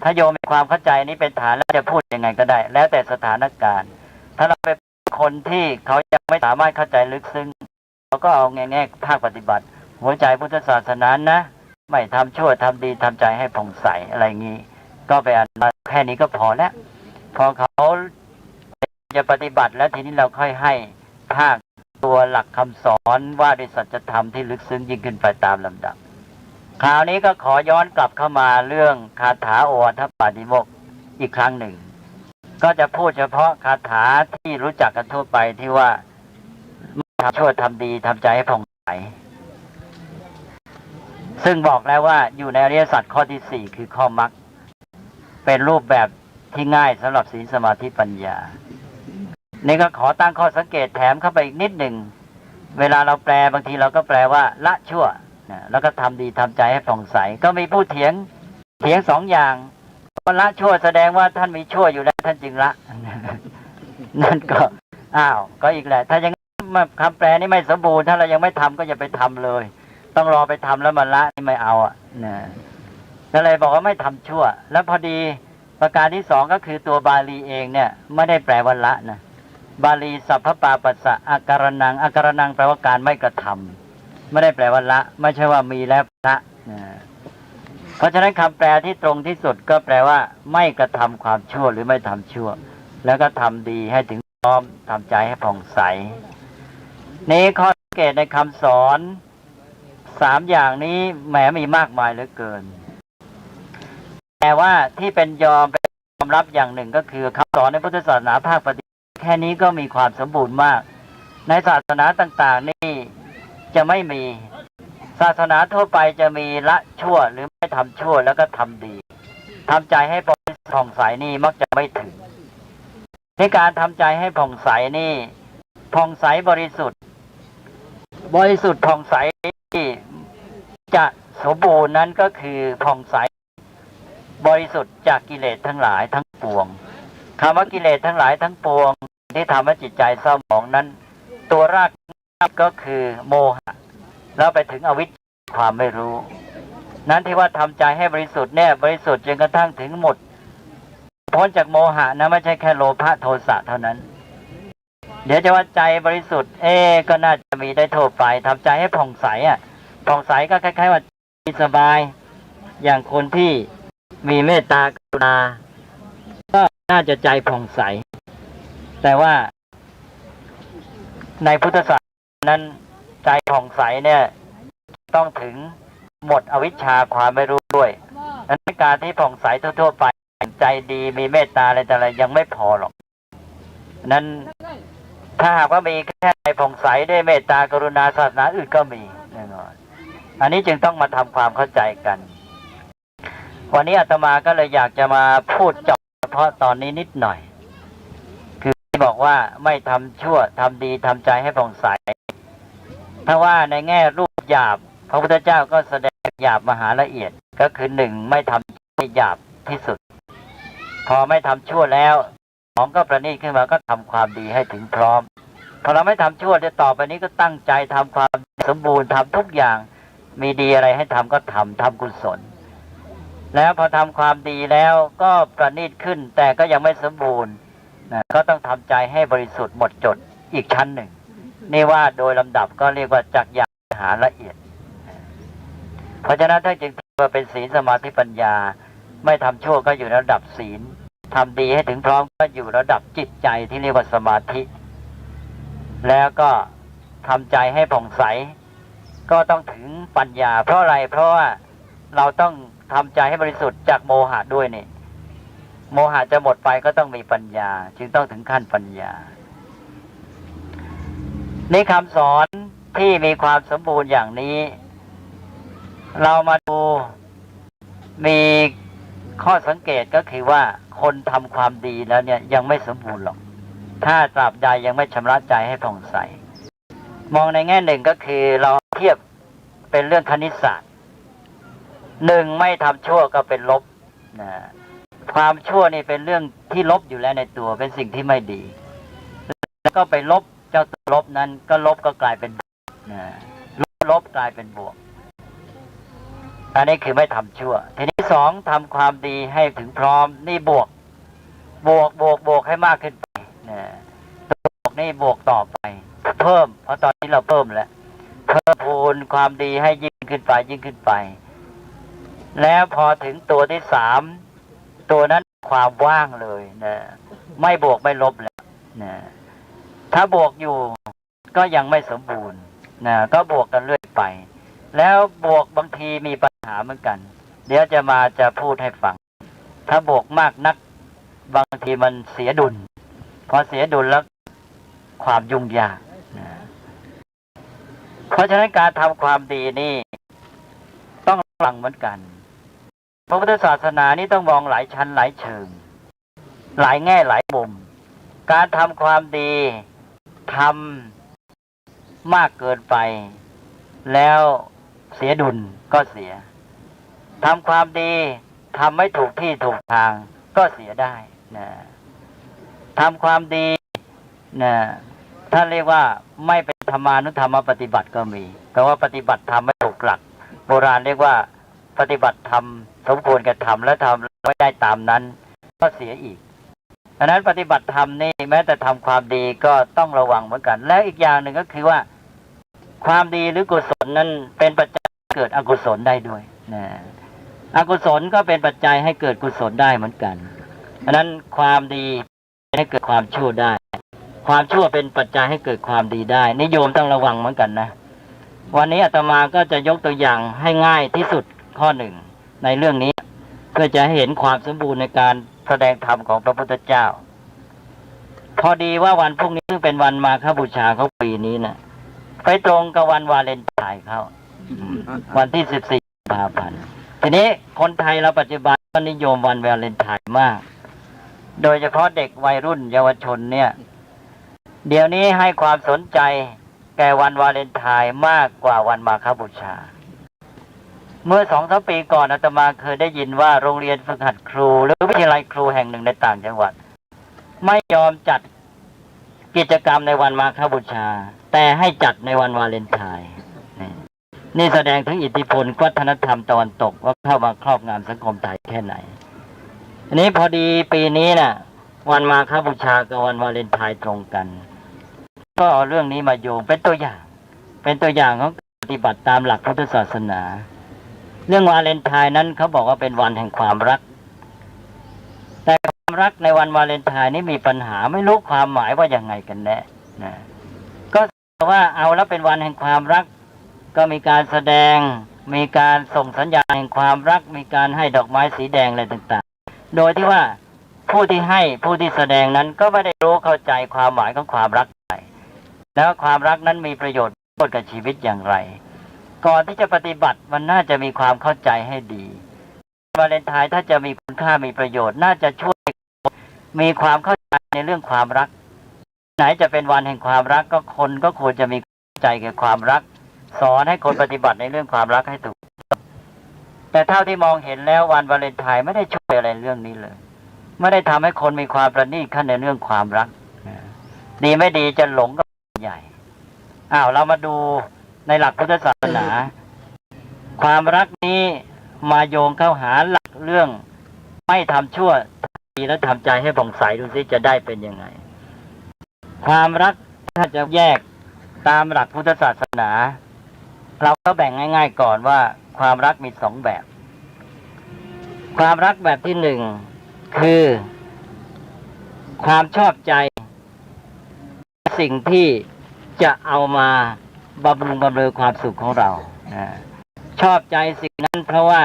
ถ้าโยมมีความเข้าใจนี้เป็นฐานแล้วจะพูดยังไงก็ได้แล้วแต่สถานการณ์ถ้าเราเป็นคนที่เขายังไม่สามารถเข้าใจลึกซึ้งเราก็เอาแง่ภาคปฏิบัติหัวใจพุทธศาสนานะไม่ทำชั่วทำดีทำใจให้ผ่องใสอะไรงี้ก็ไปอ่านแค่นี้ก็พอแล้วพอเขาจะปฏิบัติแล้วทีนี้เราค่อยให้ภาคตัวหลักคำสอนว่าด้วยสัจธรรมที่ลึกซึ้งยิ่งขึ้นไปตามลำดับคราวนี้ก็ขอย้อนกลับเข้ามาเรื่องคาถาโออัฏฐปาติโมกข์อีกครั้งหนึ่งก็จะพูดเฉพาะคาถาที่รู้จักกันทั่วไปที่ว่าทำชั่วทำดีทำใจให้ผ่องใสซึ่งบอกแล้วว่าอยู่ในอริยสัจข้อที่สี่คือข้อมรรคเป็นรูปแบบที่ง่ายสำหรับศีลสมาธิปัญญานี่ก็ขอตั้งข้อสังเกตแถมเข้าไปอีกนิดหนึ่งเวลาเราแปลบางทีเราก็แปลว่าละชั่วแล้วก็ทำดีทำใจให้ผ่องใสก็มีผู้เถียงสองอย่างว่าละชั่วแสดงว่าท่านมีชั่วอยู่แล้วท่านจึงละนั่นก็ก็อีกแหละถ้ายังคำแปลนี้ไม่สมบูรณ์ถ้าเรายังไม่ทำก็อย่าไปทำเลยต้องรอไปทำแล้วมาละนี่ไม่เอาก็เลยบอกว่าไม่ทำชั่วแล้วพอดีประการที่สองก็คือตัวบาลีเองเนี่ยไม่ได้แปลว่าละนะบาลีสัพพปาปัสสะอาการนังแปลว่าการไม่กระทำไม่ได้แปลว่าละไม่ใช่ว่ามีแล้วละเพราะฉะนั้นคำแปลที่ตรงที่สุดก็แปลว่าไม่กระทำความชั่วหรือไม่ทำชั่วแล้วก็ทำดีให้ถึงพร้อมทำใจให้ผ่องใสนี้ข้อสังเกตในคำสอนสามอย่างนี้แหมมีมากมายเหลือเกินแต่ว่าที่เป็นยอมรับอย่างหนึ่งก็คือคำสอนในพุทธศาสนาภาคปฏิบัติแค่นี้ก็มีความสมบูรณ์มากในศาสนาต่างๆนี่จะไม่มีศาสนาทั่วไปจะมีละชั่วหรือไม่ทำชั่วแล้วก็ทำดีทำใจให้ผ่องใสนี่มักจะไม่ถึงในการทำใจให้ผ่องใสนี่ผ่องใสบริสุทธิ์ผ่องใสที่จะ สมบูรณ์นั้นก็คือผ่องใสบริสุทธิ์จากกิเลสทั้งหลายทั้งปวงคำว่ากิเลสทั้งหลายทั้งปวงที่ทำให้จิตใจเศร้าหมองนั้นตัวรากก็คือโมหะแล้วไปถึงอวิชชาความไม่รู้นั้นที่ว่าทำใจให้บริสุทธิ์เนี่ยบริสุทธิ์จนกระทั่งถึงหมดพ้นจากโมหะนะไม่ใช่แค่โลภะโทสะเท่านั้นเดี๋ยวจะว่าใจบริสุทธิ์ก็น่าจะมีได้ทั่วไปทำใจให้ผ่องใสผ่องใสก็คล้ายๆว่าสบายอย่างคนที่มีเมตตากรุณาก็น่าจะใจผ่องใสแต่ว่าในพุทธศาสนานั้นใจผ่องใสเนี่ยต้องถึงหมดอวิชชาความไม่รู้ด้วยนั้นการที่ผ่องใสทั่วๆไปใจดีมีเมตตาอะไรแต่อะไรยังไม่พอหรอกนั้นถ้าหากว่ามีแค่ใจผ่องใสด้วยเมตตากรุณาศาสนาอื่นก็มีแน่นอนอันนี้จึงต้องมาทำความเข้าใจกันวันนี้อาตมาก็เลยอยากจะมาพูดเจาะเฉพาะตอนนี้นิดหน่อยคือบอกว่าไม่ทำชั่วทำดีทำใจให้ผ่องใสถ้าว่าในแง่รูปหยาบพระพุทธเจ้าก็แสดงหยาบมหาละเอียดก็คือหนึ่งไม่ทำให้หยาบที่สุดพอไม่ทำชั่วแล้วสองก็ประณีตขึ้นมาก็ทำความดีให้ถึงพร้อมพอเราไม่ทำชั่วจะต่อไปนี้ก็ตั้งใจทำความสมบูรณ์ทำทุกอย่างมีดีอะไรให้ทำก็ทำกุศลแล้วพอทำความดีแล้วก็ประณีตขึ้นแต่ก็ยังไม่สมบูรณ์ก็ต้องทำใจให้บริสุทธิ์หมดจดอีกชั้นหนึ่งนี่ว่าโดยลำดับก็เรียกว่าจากหยาบหาละเอียดเพราะฉะนั้นถ้าจึงว่าเป็นศีลสมาธิปัญญาไม่ทำชั่วก็อยู่ระดับศีลทำดีให้ถึงพร้อมก็อยู่ระดับจิตใจที่เรียกว่าสมาธิแล้วก็ทำใจให้ผ่องใสก็ต้องถึงปัญญาเพราะอะไรเพราะว่าเราต้องทำใจให้บริสุทธิ์จากโมหะด้วยนี่โมหะจะหมดไปก็ต้องมีปัญญาจึงต้องถึงขั้นปัญญาในคำสอนที่มีความสมบูรณ์อย่างนี้เรามาดูมีข้อสังเกตก็คือว่าคนทำความดีแล้วเนี่ยยังไม่สมบูรณ์หรอกถ้าตราบใดยังไม่ชำระใจให้ผ่องใสมองในแง่หนึ่งก็คือเราเทียบเป็นเรื่องคณิตศาสตร์หนึ่งไม่ทำชั่วก็เป็นลบนะความชั่วนี่เป็นเรื่องที่ลบอยู่แล้วในตัวเป็นสิ่งที่ไม่ดีแล้วก็ไปลบเจ้าตัวลบนั้นก็ลบก็กลายเป็นนะลบกลายเป็นบวกอันนี้คือไม่ทำชั่วทีนี้สองทำความดีให้ถึงพร้อมนี่บวกให้มากขึ้นไปนะบวกนี่บวกต่อไปเพิ่มเพราะตอนนี้เราเพิ่มแล้วเพิ่มพูนความดีให้ยิ่งขึ้นไปแล้วพอถึงตัวที่สามตัวนั้นความว่างเลยนะไม่บวกไม่ลบแล้วนะถ้าบวกอยู่ก็ยังไม่สมบูรณ์นะก็บวกกันเรื่อยไปแล้วบวกบางทีมีปัญหาเหมือนกันเดี๋ยวจะพูดให้ฟังถ้าบวกมากนักบางทีมันเสียดุลพอเสียดุลแล้วความยุ่งยากนะเพราะฉะนั้นการทำความดีนี่ต้องระวังเหมือนกันพระพุทธศาสนานี่ต้องมองหลายชั้นหลายเชิงหลายแง่หลายมุมการทำความดีทำมากเกินไปแล้วเสียดุลก็เสียทำความดีทำไม่ถูกที่ถูกทางก็เสียได้นะทำความดีนะท่านเรียกว่าไม่เป็นธรรมานุธรรมปฏิบัติก็มีแปลว่าปฏิบัติธรรมไม่ถูกหลักโบราณเรียกว่าปฏิบัติธรรมสมควรกับธรรมและทำไม่ได้ตามนั้นก็เสียอีกดังนั้นปฏิบัติธรรมนี่แม้แต่ทำความดีก็ต้องระวังเหมือนกันและอีกอย่างหนึ่งก็คือว่าความดีหรือกุศลนั้นเป็นปัจจัยเกิดอกุศลได้ด้วยนะอกุศลก็เป็นปัจจัยให้เกิดกุศลได้เหมือนกันดังนั้นความดีให้เกิดความชั่วได้ความชั่วเป็นปัจจัยให้เกิดความดีได้นิยมต้องระวังเหมือนกันนะวันนี้อาตมาก็จะยกตัวอย่างให้ง่ายที่สุดข้อหนึ่งในเรื่องนี้เพื่อจะให้เห็นความสมบูรณ์ในการแสดงธรรมของพระพุทธเจ้าพอดีว่าวันพรุ่งนี้ซึ่งเป็นวันมาฆบูชาของปีนี้นะไปตรงกับวันวาเลนไทน์เขาวันที่14 กุมภาพันธ์ทีนี้คนไทยเราปัจจุบันก็นิยมวันวาเลนไทน์มากโดยเฉพาะเด็กวัยรุ่นเยาวชนเนี่ยเดี๋ยวนี้ให้ความสนใจแก่วันวาเลนไทน์มากกว่าวันมาฆบูชา เมื่อ2-3 ปีก่อนอาตมาเคยได้ยินว่าโรงเรียนฝึกหัดครูหรือวิทยาลัยครูแห่งหนึ่งในต่างจังหวัดไม่ยอมจัดกิจกรรมในวันมาฆบูชาแต่ให้จัดในวันวาเลนไทน์นี่แสดงถึงอิทธิพลวัฒนธรรมตะวันตกว่าเข้ามาครอบงำสังคมไทยแค่ไหนอันนี้พอดีปีนี้น่ะวันมาฆบูชากับวันวาเลนไทน์ตรงกันก็เอาเรื่องนี้มาโยงเป็นตัวอย่างของปฏิบัติตามหลักพุทธศาสนาเรื่องวาเลนไทน์นั้นเขาบอกว่าเป็นวันแห่งความรักแต่ความรักในวันวาเลนไทน์นี่มีปัญหาไม่รู้ความหมายว่ายังไงกันแน่นะก็ว่าเอาแล้วเป็นวันแห่งความรักก็มีการแสดงมีการส่งสัญญาณแห่งความรักมีการให้ดอกไม้สีแดงอะไรต่างๆโดยที่ว่าผู้ที่ให้ผู้ที่แสดงนั้นก็ไม่ได้รู้เข้าใจความหมายของความรักไปแล้วความรักนั้นมีประโยชน์กับชีวิตอย่างไรก่อนที่จะปฏิบัติมันน่าจะมีความเข้าใจให้ดีวาเลนไทน์ถ้าจะมีคุณค่ามีประโยชน์น่าจะช่วยมีความเข้าใจในเรื่องความรักไหนจะเป็นวันแห่งความรักก็คนก็ควรจะมีเข้าใจเกี่ยวกับความรักสอนให้คนปฏิบัติในเรื่องความรักให้ถูกแต่เท่าที่มองเห็นแล้ววันวาเลนไทน์ไม่ได้ช่วยอะไรเรื่องนี้เลยไม่ได้ทำให้คนมีความประณีตขึ้นในเรื่องความรักดีไม่ดีจะหลงกับใหญ่เรามาดูในหลักพุทธศาสนาความรักนี้มาโยงเข้าหาหลักเรื่องไม่ทำชั่วดีและทำใจให้ผ่องใสดูสิจะได้เป็นยังไงความรักถ้าจะแยกตามหลักพุทธศาสนาเราก็แบ่งง่ายๆก่อนว่าความรักมี2แบบความรักแบบที่1คือความชอบใจสิ่งที่จะเอามาบำรุงบำเรอความสุขของเราชอบใจสิ่งนั้นเพราะว่า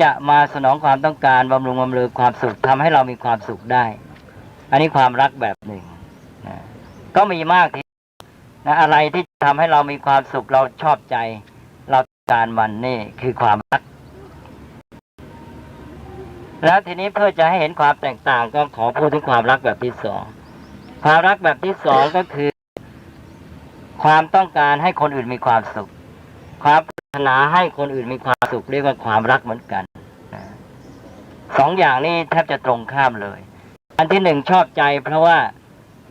จะมาสนองความต้องการบำรุงบำเรอความสุขทำให้เรามีความสุขได้อันนี้ความรักแบบหนึ่งก็มีมากทีอะไรที่ทำให้เรามีความสุขเราชอบใจเราต้องการมันนี่คือความรักแล้วทีนี้เพื่อจะให้เห็นความแตกต่างก็ขอพูดถึงความรักแบบที่2ความรักแบบที่2ก็คือความต้องการให้คนอื่นมีความสุขความปรารถนาให้คนอื่นมีความสุขเรียกว่าความรักเหมือนกัน2อย่างนี้แทบจะตรงข้ามเลยอันที่1ชอบใจเพราะว่า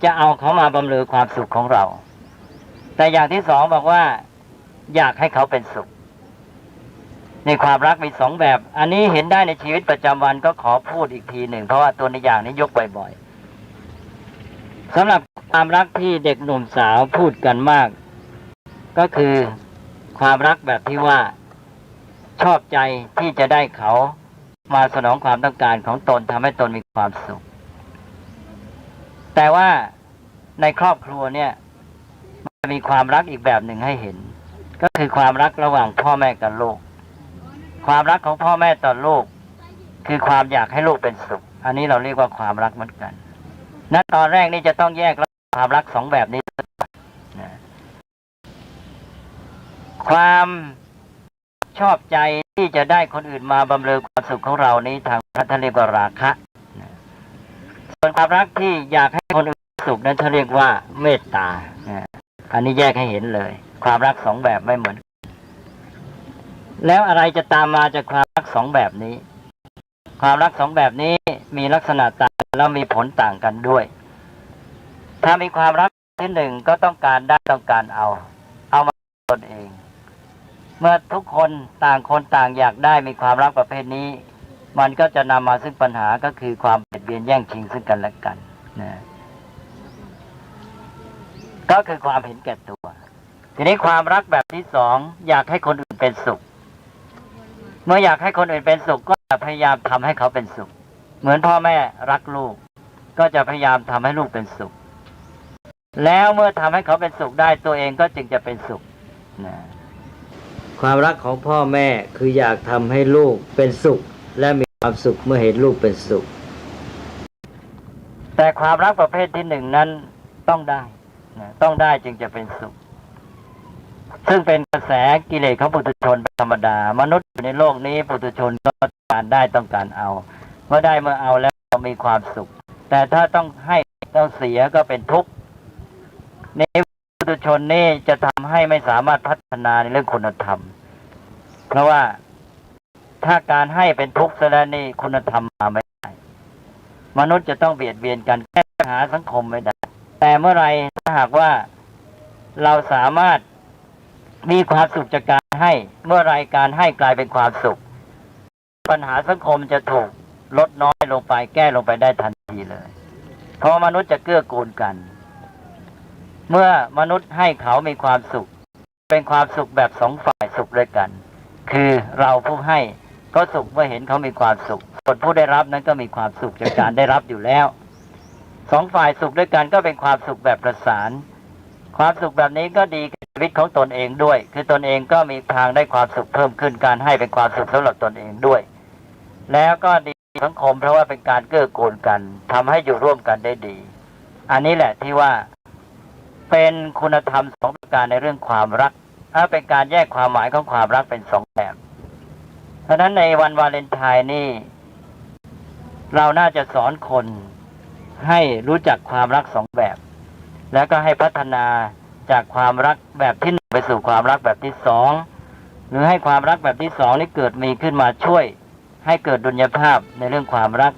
จะเอาเขามาบำเรอความสุขของเราแต่อย่างที่2บอกว่าอยากให้เขาเป็นสุขในความรักมี2แบบอันนี้เห็นได้ในชีวิตประจำวันก็ขอพูดอีกทีหนึ่งเพราะว่าตัวในอย่างนี้ยกบ่อยๆสำหรับความรักที่เด็กหนุ่มสาวพูดกันมากก็คือความรักแบบที่ว่าชอบใจที่จะได้เขามาสนองความต้องการของตนทำให้ตนมีความสุขแต่ว่าในครอบครัวเนี่ยมันมีความรักอีกแบบหนึ่งให้เห็นก็คือความรักระหว่างพ่อแม่กับลูกความรักของพ่อแม่ต่อลูกคือความอยากให้ลูกเป็นสุขอันนี้เราเรียกว่าความรักเหมือนกันนั้นตอนแรกนี่จะต้องแยกความรัก2แบบนี้ความชอบใจที่จะได้คนอื่นมาบำเรอความสุขของเรานี้ทางพระท่านเรียกว่าราคะส่วนความรักที่อยากให้คนอื่นสุขนั้นท่านเรียกว่าเมตตาอันนี้แยกให้เห็นเลยความรัก2แบบไม่เหมือนแล้วอะไรจะตามมาจากความรัก2แบบนี้ความรัก2แบบนี้มีลักษณะต่างแล้วมีผลต่างกันด้วยถ้ามีความรักที่1ก็ต้องการได้ต้องการเอามาตนเองเมื่อทุกคนต่างคนต่างอยากได้มีความรักประเภทนี้มันก็จะนำมาซึ่งปัญหาก็คือความเบียดเบียนแย่งชิงซึ่งกันและกันก็คือความเห็นแก่ตัวทีนี้ความรักแบบที่2อยากให้คนอื่นเป็นสุขเมื่ออยากให้คนอื่นเป็นสุขก็จะพยายามทำให้เขาเป็นสุขเหมือนพ่อแม่รักลูกก็จะพยายามทำให้ลูกเป็นสุขแล้วเมื่อทำให้เขาเป็นสุขได้ตัวเองก็จึงจะเป็นสุขความรักของพ่อแม่คืออยากทำให้ลูกเป็นสุขและมีความสุขเมื่อเห็นลูกเป็นสุขแต่ความรักประเภทที่1นั้นต้องได้จึงจะเป็นสุขซึ่งเป็นกระแสกิเลสของปุถุชนเป็นธรรมดามนุษย์อยู่ในโลกนี้ปุถุชนก็ต้องการได้ต้องการเอาเมื่อได้เมื่อเอาแล้วมีความสุขแต่ถ้าต้องให้ต้องเสียก็เป็นทุกข์ในปุถุชนนี่จะทำให้ไม่สามารถพัฒนาในเรื่องคุณธรรมเพราะว่า ถ้าการให้เป็นทุกข์ซะแล้วนี่คุณธรรมมาไม่ได้มนุษย์จะต้องเบียดเบียนกันแก้ปัญหาสังคมไม่ได้แต่เมื่อไรถ้าหากว่าเราสามารถมีความสุขจากการให้เมื่อไรการให้กลายเป็นความสุขปัญหาสังคมจะถูกลดน้อยลงไปแก้ลงไปได้ทันทีเลยเพราะมนุษย์จะเกื้อกูลกันเมื่อมนุษย์ให้เขามีความสุขเป็นความสุขแบบสองฝ่ายสุขด้วยกันคือเราผู้ให้ก็สุขเมื่อเห็นเขามีความสุขส่วนผู้ได้รับนั้นก็มีความสุขจากการได้รับอยู่แล้วสองฝ่ายสุขด้วยกันก็เป็นความสุขแบบประสานความสุขแบบนี้ก็ดีกับชีวิตของตนเองด้วยคือตนเองก็มีทางได้ความสุขเพิ่มขึ้นการให้เป็นความสุขสำหรับตนเองด้วยแล้วก็ดีสังคมเพราะว่าเป็นการเกื้อกูลกันทำให้อยู่ร่วมกันได้ดีอันนี้แหละที่ว่าเป็นคุณธรรมสองประการในเรื่องความรักเป็นการแยกความหมายของความรักเป็นสองแบบเพราะฉะนั้นในวันวาเลนไทน์นี่เราน่าจะสอนคนให้รู้จักความรักสองแบบแล้วก็ให้พัฒนาจากความรักแบบที่หนึ่งไปสู่ความรักแบบที่สองหรือให้ความรักแบบที่สองนี่เกิดมีขึ้นมาช่วยให้เกิดดุลยภาพในเรื่องความรัก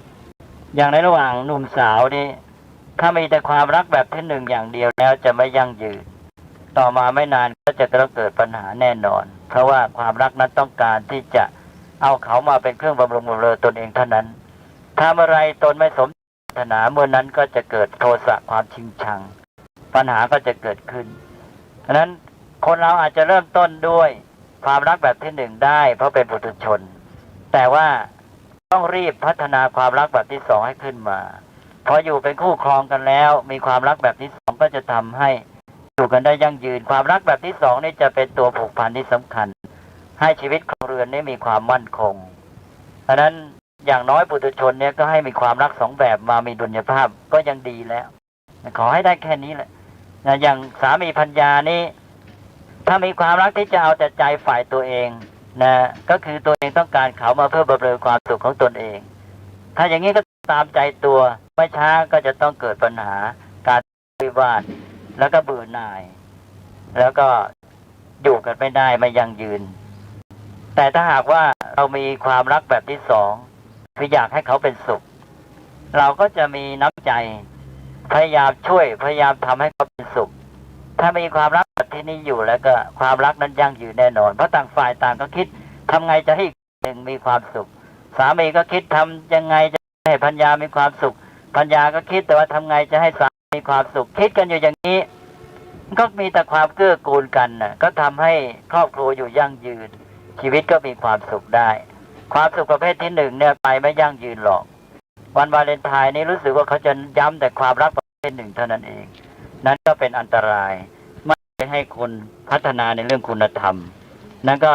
อย่างในระหว่างหนุ่มสาวนี่ถ้ามีแต่ความรักแบบที่หนึ่งอย่างเดียวแล้วจะไม่ยั่งยืนต่อมาไม่นานก็จะต้องเกิดปัญหาแน่นอนเพราะว่าความรักนั้นต้องการที่จะเอาเขามาเป็นเครื่องบำรุงบำเรอตนเองเท่านั้นถ้าเมื่อไรตนไม่สมปรารถนาเมื่อนั้นก็จะเกิดโทสะความชิงชังปัญหาก็จะเกิดขึ้นฉะนั้นคนเราอาจจะเริ่มต้นด้วยความรักแบบที่หนึ่งได้เพราะเป็นปุถุชนแต่ว่าต้องรีบพัฒนาความรักแบบที่สองให้ขึ้นมาพออยู่เป็นคู่ครองกันแล้วมีความรักแบบที่สองก็จะทำให้อยู่กันได้ยั่งยืนความรักแบบที่สองนี่จะเป็นตัวผูกพันที่สำคัญให้ชีวิตครองเรือนนี้มีความมั่นคงฉะนั้นอย่างน้อยปุถุชนเนี่ยก็ให้มีความรักสองแบบมามีดุลยภาพก็ยังดีแล้วขอให้ได้แค่นี้แหละนะอย่างสามีภรรยานี่ถ้ามีความรักที่จะเอาแต่ใจฝ่ายตัวเองนะก็คือตัวเองต้องการเขามาเพื่อบำเรอความสุขของตนเองถ้าอย่างนี้ก็ตามใจตัวไม่ช้าก็จะต้องเกิดปัญหาการวิวาทแล้วก็เบื่อหน่ายแล้วก็อยู่กันไม่ได้ไม่ยั่งยืนแต่ถ้าหากว่าเรามีความรักแบบที่สองคืออยากให้เขาเป็นสุขเราก็จะมีน้ำใจพยายามช่วยพยายามทำให้เขาเป็นสุขถ้ามีความรักแบบที่นี้อยู่แล้วก็ความรักนั้นยั่งยืนแน่นอนเพราะต่างฝ่ายต่างก็คิดทำไงจะให้หนึ่งมีความสุขสามีก็คิดทำยังไงจะให้ภรรยามีความสุขภรรยาก็คิดแต่ว่าทำไงจะให้สามีมีความสุขคิดกันอยู่อย่างนี้ก็มีแต่ความเกื้อกูลกันนะก็ทำให้ครอบครัวอยู่ยั่งยืนชีวิตก็มีความสุขได้ความสุขประเภทที่หนึ่งเนี่ยไปไม่ยั่งยืนหรอกวันวาเลนไทน์นี้รู้สึกว่าเขาจะย้ำแต่ความรักประเภทหนึ่งเท่านั้นเองนั้นก็เป็นอันตรายไม่ให้คนพัฒนาในเรื่องคุณธรรมนั่นก็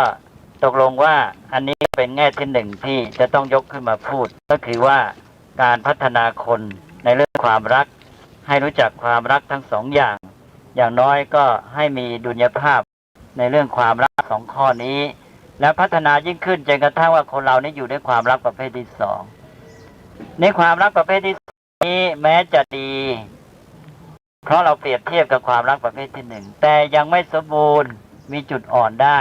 ตกลงว่าอันนี้เป็นแง่ที่หนึ่งที่จะต้องยกขึ้นมาพูดก็คือว่าการพัฒนาคนในเรื่องความรักให้รู้จักความรักทั้งสองอย่างน้อยก็ให้มีดุลยภาพในเรื่องความรักสองข้อนี้และพัฒนายิ่งขึ้นจนกระทั่งว่าคนเรานี่อยู่ด้วยความรักประเภทที่สองในความรักประเภทที่นี้แม้จะดีเพราะเราเปรียบเทียบกับความรักประเภทที่หนึ่งแต่ยังไม่สมบูรณ์มีจุดอ่อนได้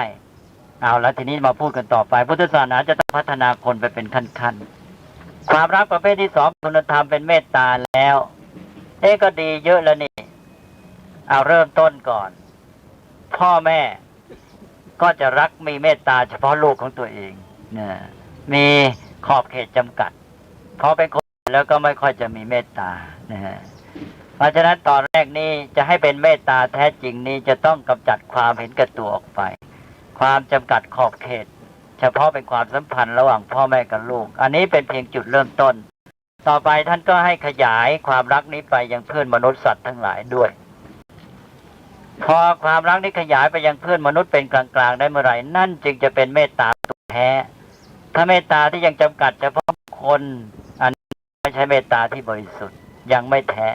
เอาละทีนี้มาพูดกันต่อไปพุทธศาสนาจะต้องพัฒนาคนไปเป็นขั้นๆความรักประเภทที่สองคุณธรรมเป็นเมตตาแล้วก็ดีเยอะแล้วนี่เอาเริ่มต้นก่อนพ่อแม่ก็จะรักมีเมตตาเฉพาะลูกของตัวเองนะมีขอบเขตจำกัดพอเป็นคนแล้วก็ไม่ค่อยจะมีเมตตานะฮะเพราะฉะนั้นตอนแรกนี้จะให้เป็นเมตตาแท้จริงนี้จะต้องกำจัดความเห็นแก่ตัวออกไปความจำกัดขอบเขตเฉพาะเป็นความสัมพันธ์ระหว่างพ่อแม่กับลูกอันนี้เป็นเพียงจุดเริ่มต้นต่อไปท่านก็ให้ขยายความรักนี้ไปยังเพื่อนมนุษย์สัตว์ทั้งหลายด้วยพอความรักนี้ขยายไปยังเพื่อนมนุษย์เป็นกลางๆได้เมื่อไหร่นั่นจึงจะเป็นเมตตาตัวแท้ถ้าเมตตาที่ยังจำกัดเฉพาะคนอันไม่ใช่เมตตาที่บริสุทธิ์ยังไม่แท้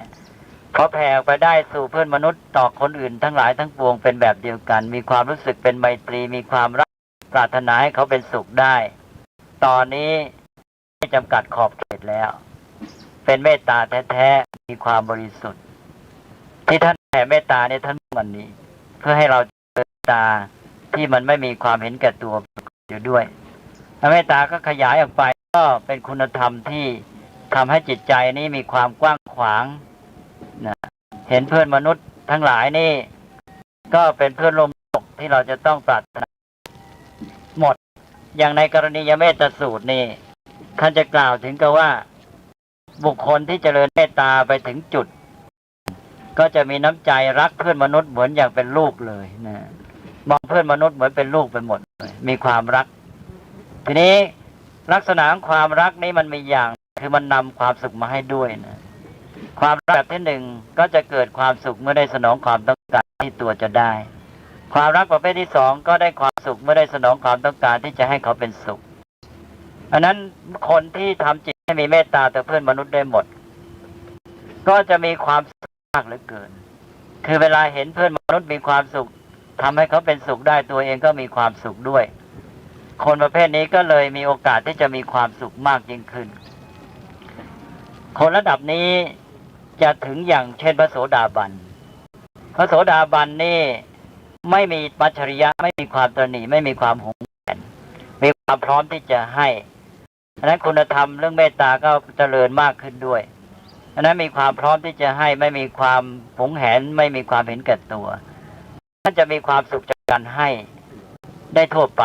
พอแผ่ออกไปได้สู่เพื่อนมนุษย์ต่อคนอื่นทั้งหลายทั้งปวงเป็นแบบเดียวกันมีความรู้สึกเป็นไมตรีมีความรักปรารถนาให้เขาเป็นสุขได้ตอนนี้ไม่จำกัดขอบเขตแล้วเป็นเมตตาแท้ๆมีความบริสุทธิ์ที่ท่านแผ่เมตตาเนี่ยท่านวันนี้เพื่อให้เราเจอตาที่มันไม่มีความเห็นแก่ตัวอยู่ด้วย เมตตาก็ขยายออกไปก็เป็นคุณธรรมที่ทำให้จิตใจนี้มีความกว้างขวางนะเห็นเพื่อนมนุษย์ทั้งหลายนี่ก็เป็นเพื่อนร่วมโลกที่เราจะต้องปรารถนาหมดอย่างในกรณียเมตตาสูตรนี่ท่านจะกล่าวถึงกับว่าบุคคลที่เจริญเมตตาไปถึงจุดก็จะมีน้ำใจรักเพื่อนมนุษย์เหมือนอย่างเป็นลูกเลยนะมองเพื่อนมนุษย์เหมือนเป็นลูกไปหมดเลยมีความรักทีนี้ลักษณะของความรักนี้มันมีอย่างคือมันนำความสุขมาให้ด้วยนะความรักแบบที่หนึ่งก็จะเกิดความสุขเมื่อได้สนองความต้องการที่ตัวจะได้ความรักประเภทที่สองก็ได้ความสุขเมื่อได้สนองความต้องการที่จะให้เขาเป็นสุขอันนั้นคนที่ทำจิตให้มีเมตตาต่อเพื่อนมนุษย์ได้หมดก็จะมีความสุขมากเหลือเกินคือเวลาเห็นเพื่อนมนุษย์มีความสุขทำให้เขาเป็นสุขได้ตัวเองก็มีความสุขด้วยคนประเภทนี้ก็เลยมีโอกาสที่จะมีความสุขมากยิ่งขึ้นคนระดับนี้จะถึงอย่างเช่นพระโสดาบันพระโสดาบันนี่ไม่มีมัจฉริยะไม่มีความตระหนี่ไม่มีความหวงแหนมีความพร้อมที่จะให้อันนั้นคุณธรรมเรื่องเมตตาก็เจริญมากขึ้นด้วยอันนั้นมีความพร้อมที่จะให้ไม่มีความหวงแหนไม่มีความเห็นแก่ตัวท่านจะมีความสุขจากการให้ได้ทั่วไป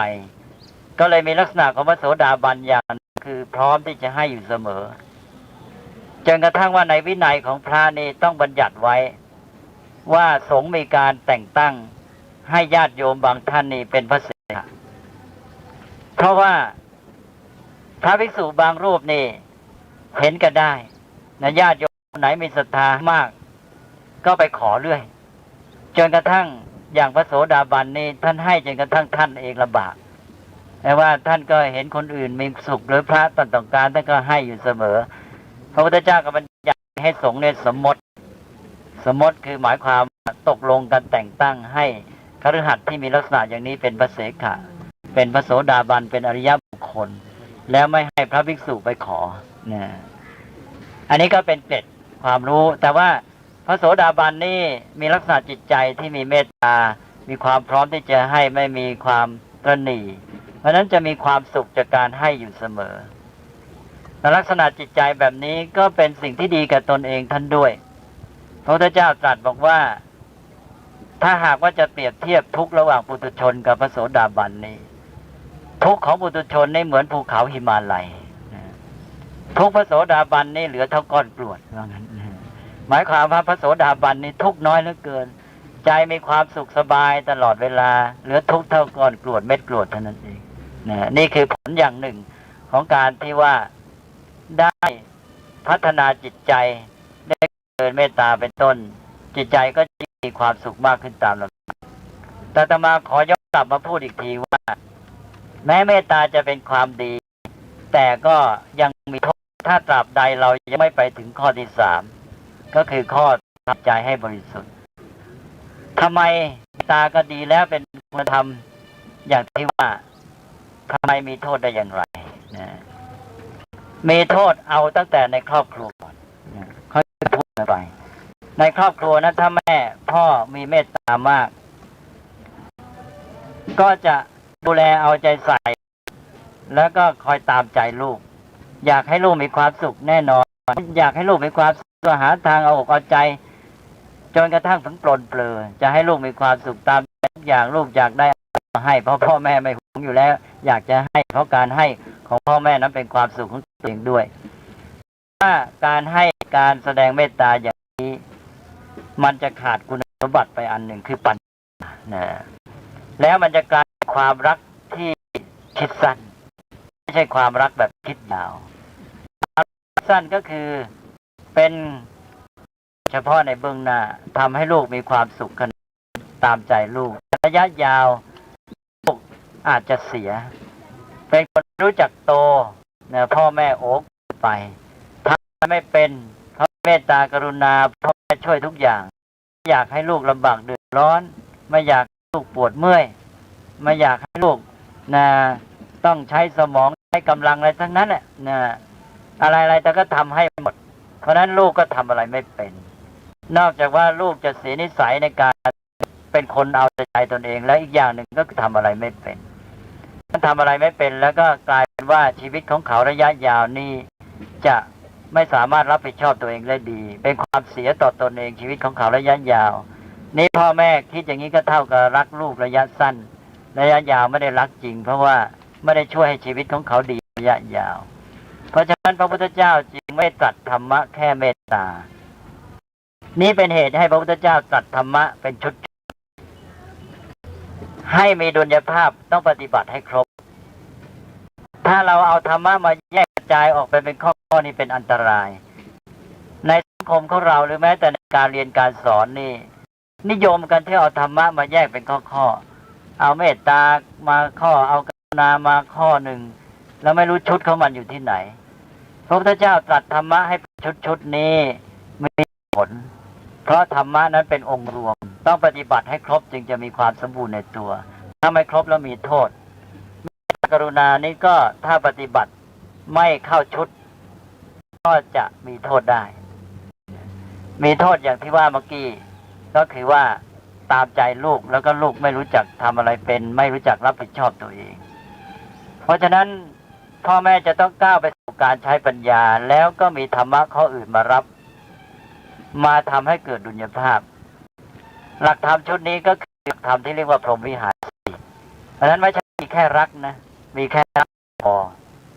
ก็เลยมีลักษณะของพระโสดาบันอย่างคือพร้อมที่จะให้อยู่เสมอจนกระทั่งว่าในวินัยของพระนี่ต้องบัญญัติไว้ว่าสงฆ์มีการแต่งตั้งให้ญาติโยมบางท่านนี่เป็นพระเสขะเพราะว่าพระภิกษุบางรูปนี่เห็นกันได้นะญาติโยมไหนมีศรัทธามากก็ไปขอเรื่อยจนกระทั่งอย่างพระโสดาบันนี่ท่านให้จนกระทั่งท่านเองลำบากแต่ว่าท่านก็เห็นคนอื่นมีสุขหรือพระต้องการท่านก็ให้อยู่เสมอพระพุทธเจ้าก็บัญญัติให้สงฆ์เนี่ยสมมติคือหมายความตกลงกันแต่งตั้งให้คฤหัสถ์ที่มีลักษณะอย่างนี้เป็นพระเสขะเป็นพระโสดาบันเป็นอริยบุคคลแล้วไม่ให้พระภิกษุไปขอนะอันนี้ก็เป็นเกร็ดความรู้แต่ว่าพระโสดาบันนี่มีลักษณะจิตใจที่มีเมตตามีความพร้อมที่จะให้ไม่มีความตระหนี่เพราะนั้นจะมีความสุขจากการให้อยู่เสมอลักษณะจิตใจแบบนี้ก็เป็นสิ่งที่ดีกับตนเองท่านด้วยพระพุทธเจ้าตรัสบอกว่าถ้าหากว่าจะเปรียบเทียบทุกข์ระหว่างปุถุชนกับพระโสดาบันนี่ทุกข์ของปุถุชนนี่เหมือนภูเขาหิมาลัยทุกข์พระโสดาบันนี่เหลือเท่าก้อนกรวดว่างั้นหมายความว่าพระโสดาบันนี่ทุกข์น้อยเหลือเกินใจมีความสุขสบายตลอดเวลาเหลือทุกข์เท่าก้อนกรวดเม็ดกรวดเท่านั้นเองนี่คือผลอย่างหนึ่งของการที่ว่าได้พัฒนาจิตใจได้เกิดเมตตาเป็นต้นจิตใจก็จะมีความสุขมากขึ้นตามลำดับแต่อาตมาขอย้อนกลับมาพูดอีกทีว่าแม้เมตตาจะเป็นความดีแต่ก็ยังมีโทษถ้าตราบใดเรายังไม่ไปถึงข้อที่สามก็คือข้อทำใจให้บริสุทธิ์ทำไมเมตตาก็ดีแล้วเป็นคุณธรรมอย่างที่ว่าทำไมมีโทษได้อย่างไรนะมีโทษเอาตั้งแต่ในครอบครัวก่อนเขาพูดไปในครอบครัวนะถ้าแม่พ่อมีเมตตามากก็จะดูแลเอาใจใส่แล้วก็คอยตามใจลูกอยากให้ลูกมีความสุขแน่นอนอยากให้ลูกมีความสุขหาทางเอาอกเอาใจจนกระทั่งถึงปลนเปลือจะให้ลูกมีความสุขตามทุกอย่างลูกอยากได้ให้เพราะพ่อแม่ไม่หวงอยู่แล้วอยากจะให้เพราะการให้ของพ่อแม่นั้นเป็นความสุขของตัวเองด้วยถ้าการให้การแสดงเมตตาอย่างนี้มันจะขาดคุณสมบัติไปอันหนึ่งคือปัญญาแล้วมันจะกลายเป็นความรักที่คิดสั้นไม่ใช่ความรักแบบคิดยาวสั้นก็คือเป็นเฉพาะในเบื้องหน้าทำให้ลูกมีความสุขตามใจลูกระยะยาวลูกอาจจะเสียเป็นคนรู้จักโตพ่อแม่โอกไปทำไม่เป็นเพราะเมตตากรุณาพ่อแม่ช่วยทุกอย่างไม่อยากให้ลูกลำบากเดือดร้อนไม่อยากให้ลูกปวดเมื่อยไม่อยากให้ลูกต้องใช้สมองใช้กำลังอะไรทั้งนั้นแหละอะไรแต่ก็ทำให้หมดเพราะนั้นลูกก็ทำอะไรไม่เป็นนอกจากว่าลูกจะเสียนิสัยในการเป็นคนเอาใจตนเองและอีกอย่างหนึ่งก็คือทำอะไรไม่เป็น ท่านทำอะไรไม่เป็นแล้วก็กลายเป็นว่าชีวิตของเขาระยะยาวนี่จะไม่สามารถรับผิดชอบตัวเองได้ดีเป็นความเสียต่อตนเองชีวิตของเขาระยะยาวนี่พ่อแม่คิดอย่างนี้ก็เท่ากับรักลูกระยะสั้นระยะยาวไม่ได้รักจริงเพราะว่าไม่ได้ช่วยให้ชีวิตของเขาดีระยะยาวเพราะฉะนั้นพระพุทธเจ้าจึงไม่ตรัสธรรมะแค่เมตตานี้เป็นเหตุให้พระพุทธเจ้าตรัสธรรมะเป็นชุดให้มีดุลยภาพต้องปฏิบัติให้ครบถ้าเราเอาธรรมะมาแยกกระจายออกไปเป็นข้อนี่เป็นอันตรายในสังคมของเราหรือแม้แต่ในการเรียนการสอนนี่นิยมกันที่เอาธรรมะมาแยกเป็นข้อเอาเมตตามาข้อเอากรุณามาข้อหนึ่งแล้วไม่รู้ชุดของมันอยู่ที่ไหนพระพุทธเจ้าตรัสธรรมะให้ชุดนี้มีผลเพราะธรรมะนั้นเป็นองค์รวมต้องปฏิบัติให้ครบจึงจะมีความสมบูรณ์ในตัวถ้าไม่ครบแล้วมีโทษกรุณานี้ก็ถ้าปฏิบัติไม่เข้าชุดก็จะมีโทษได้มีโทษอย่างที่ว่าเมื่อกี้ก็คือว่าตามใจลูกแล้วก็ลูกไม่รู้จักทำอะไรเป็นไม่รู้จักรับผิดชอบตัวเองเพราะฉะนั้นพ่อแม่จะต้องก้าวไปสู่การใช้ปัญญาแล้วก็มีธรรมะข้ออื่นมารับมาทำให้เกิดดุลยภาพหลักธรรมชุดนี้ก็คือหลักธรรมที่เรียกว่าพรหมวิหารเพราะฉะนั้นไม่ใช่มีแค่รักนะมีแค่รักพอ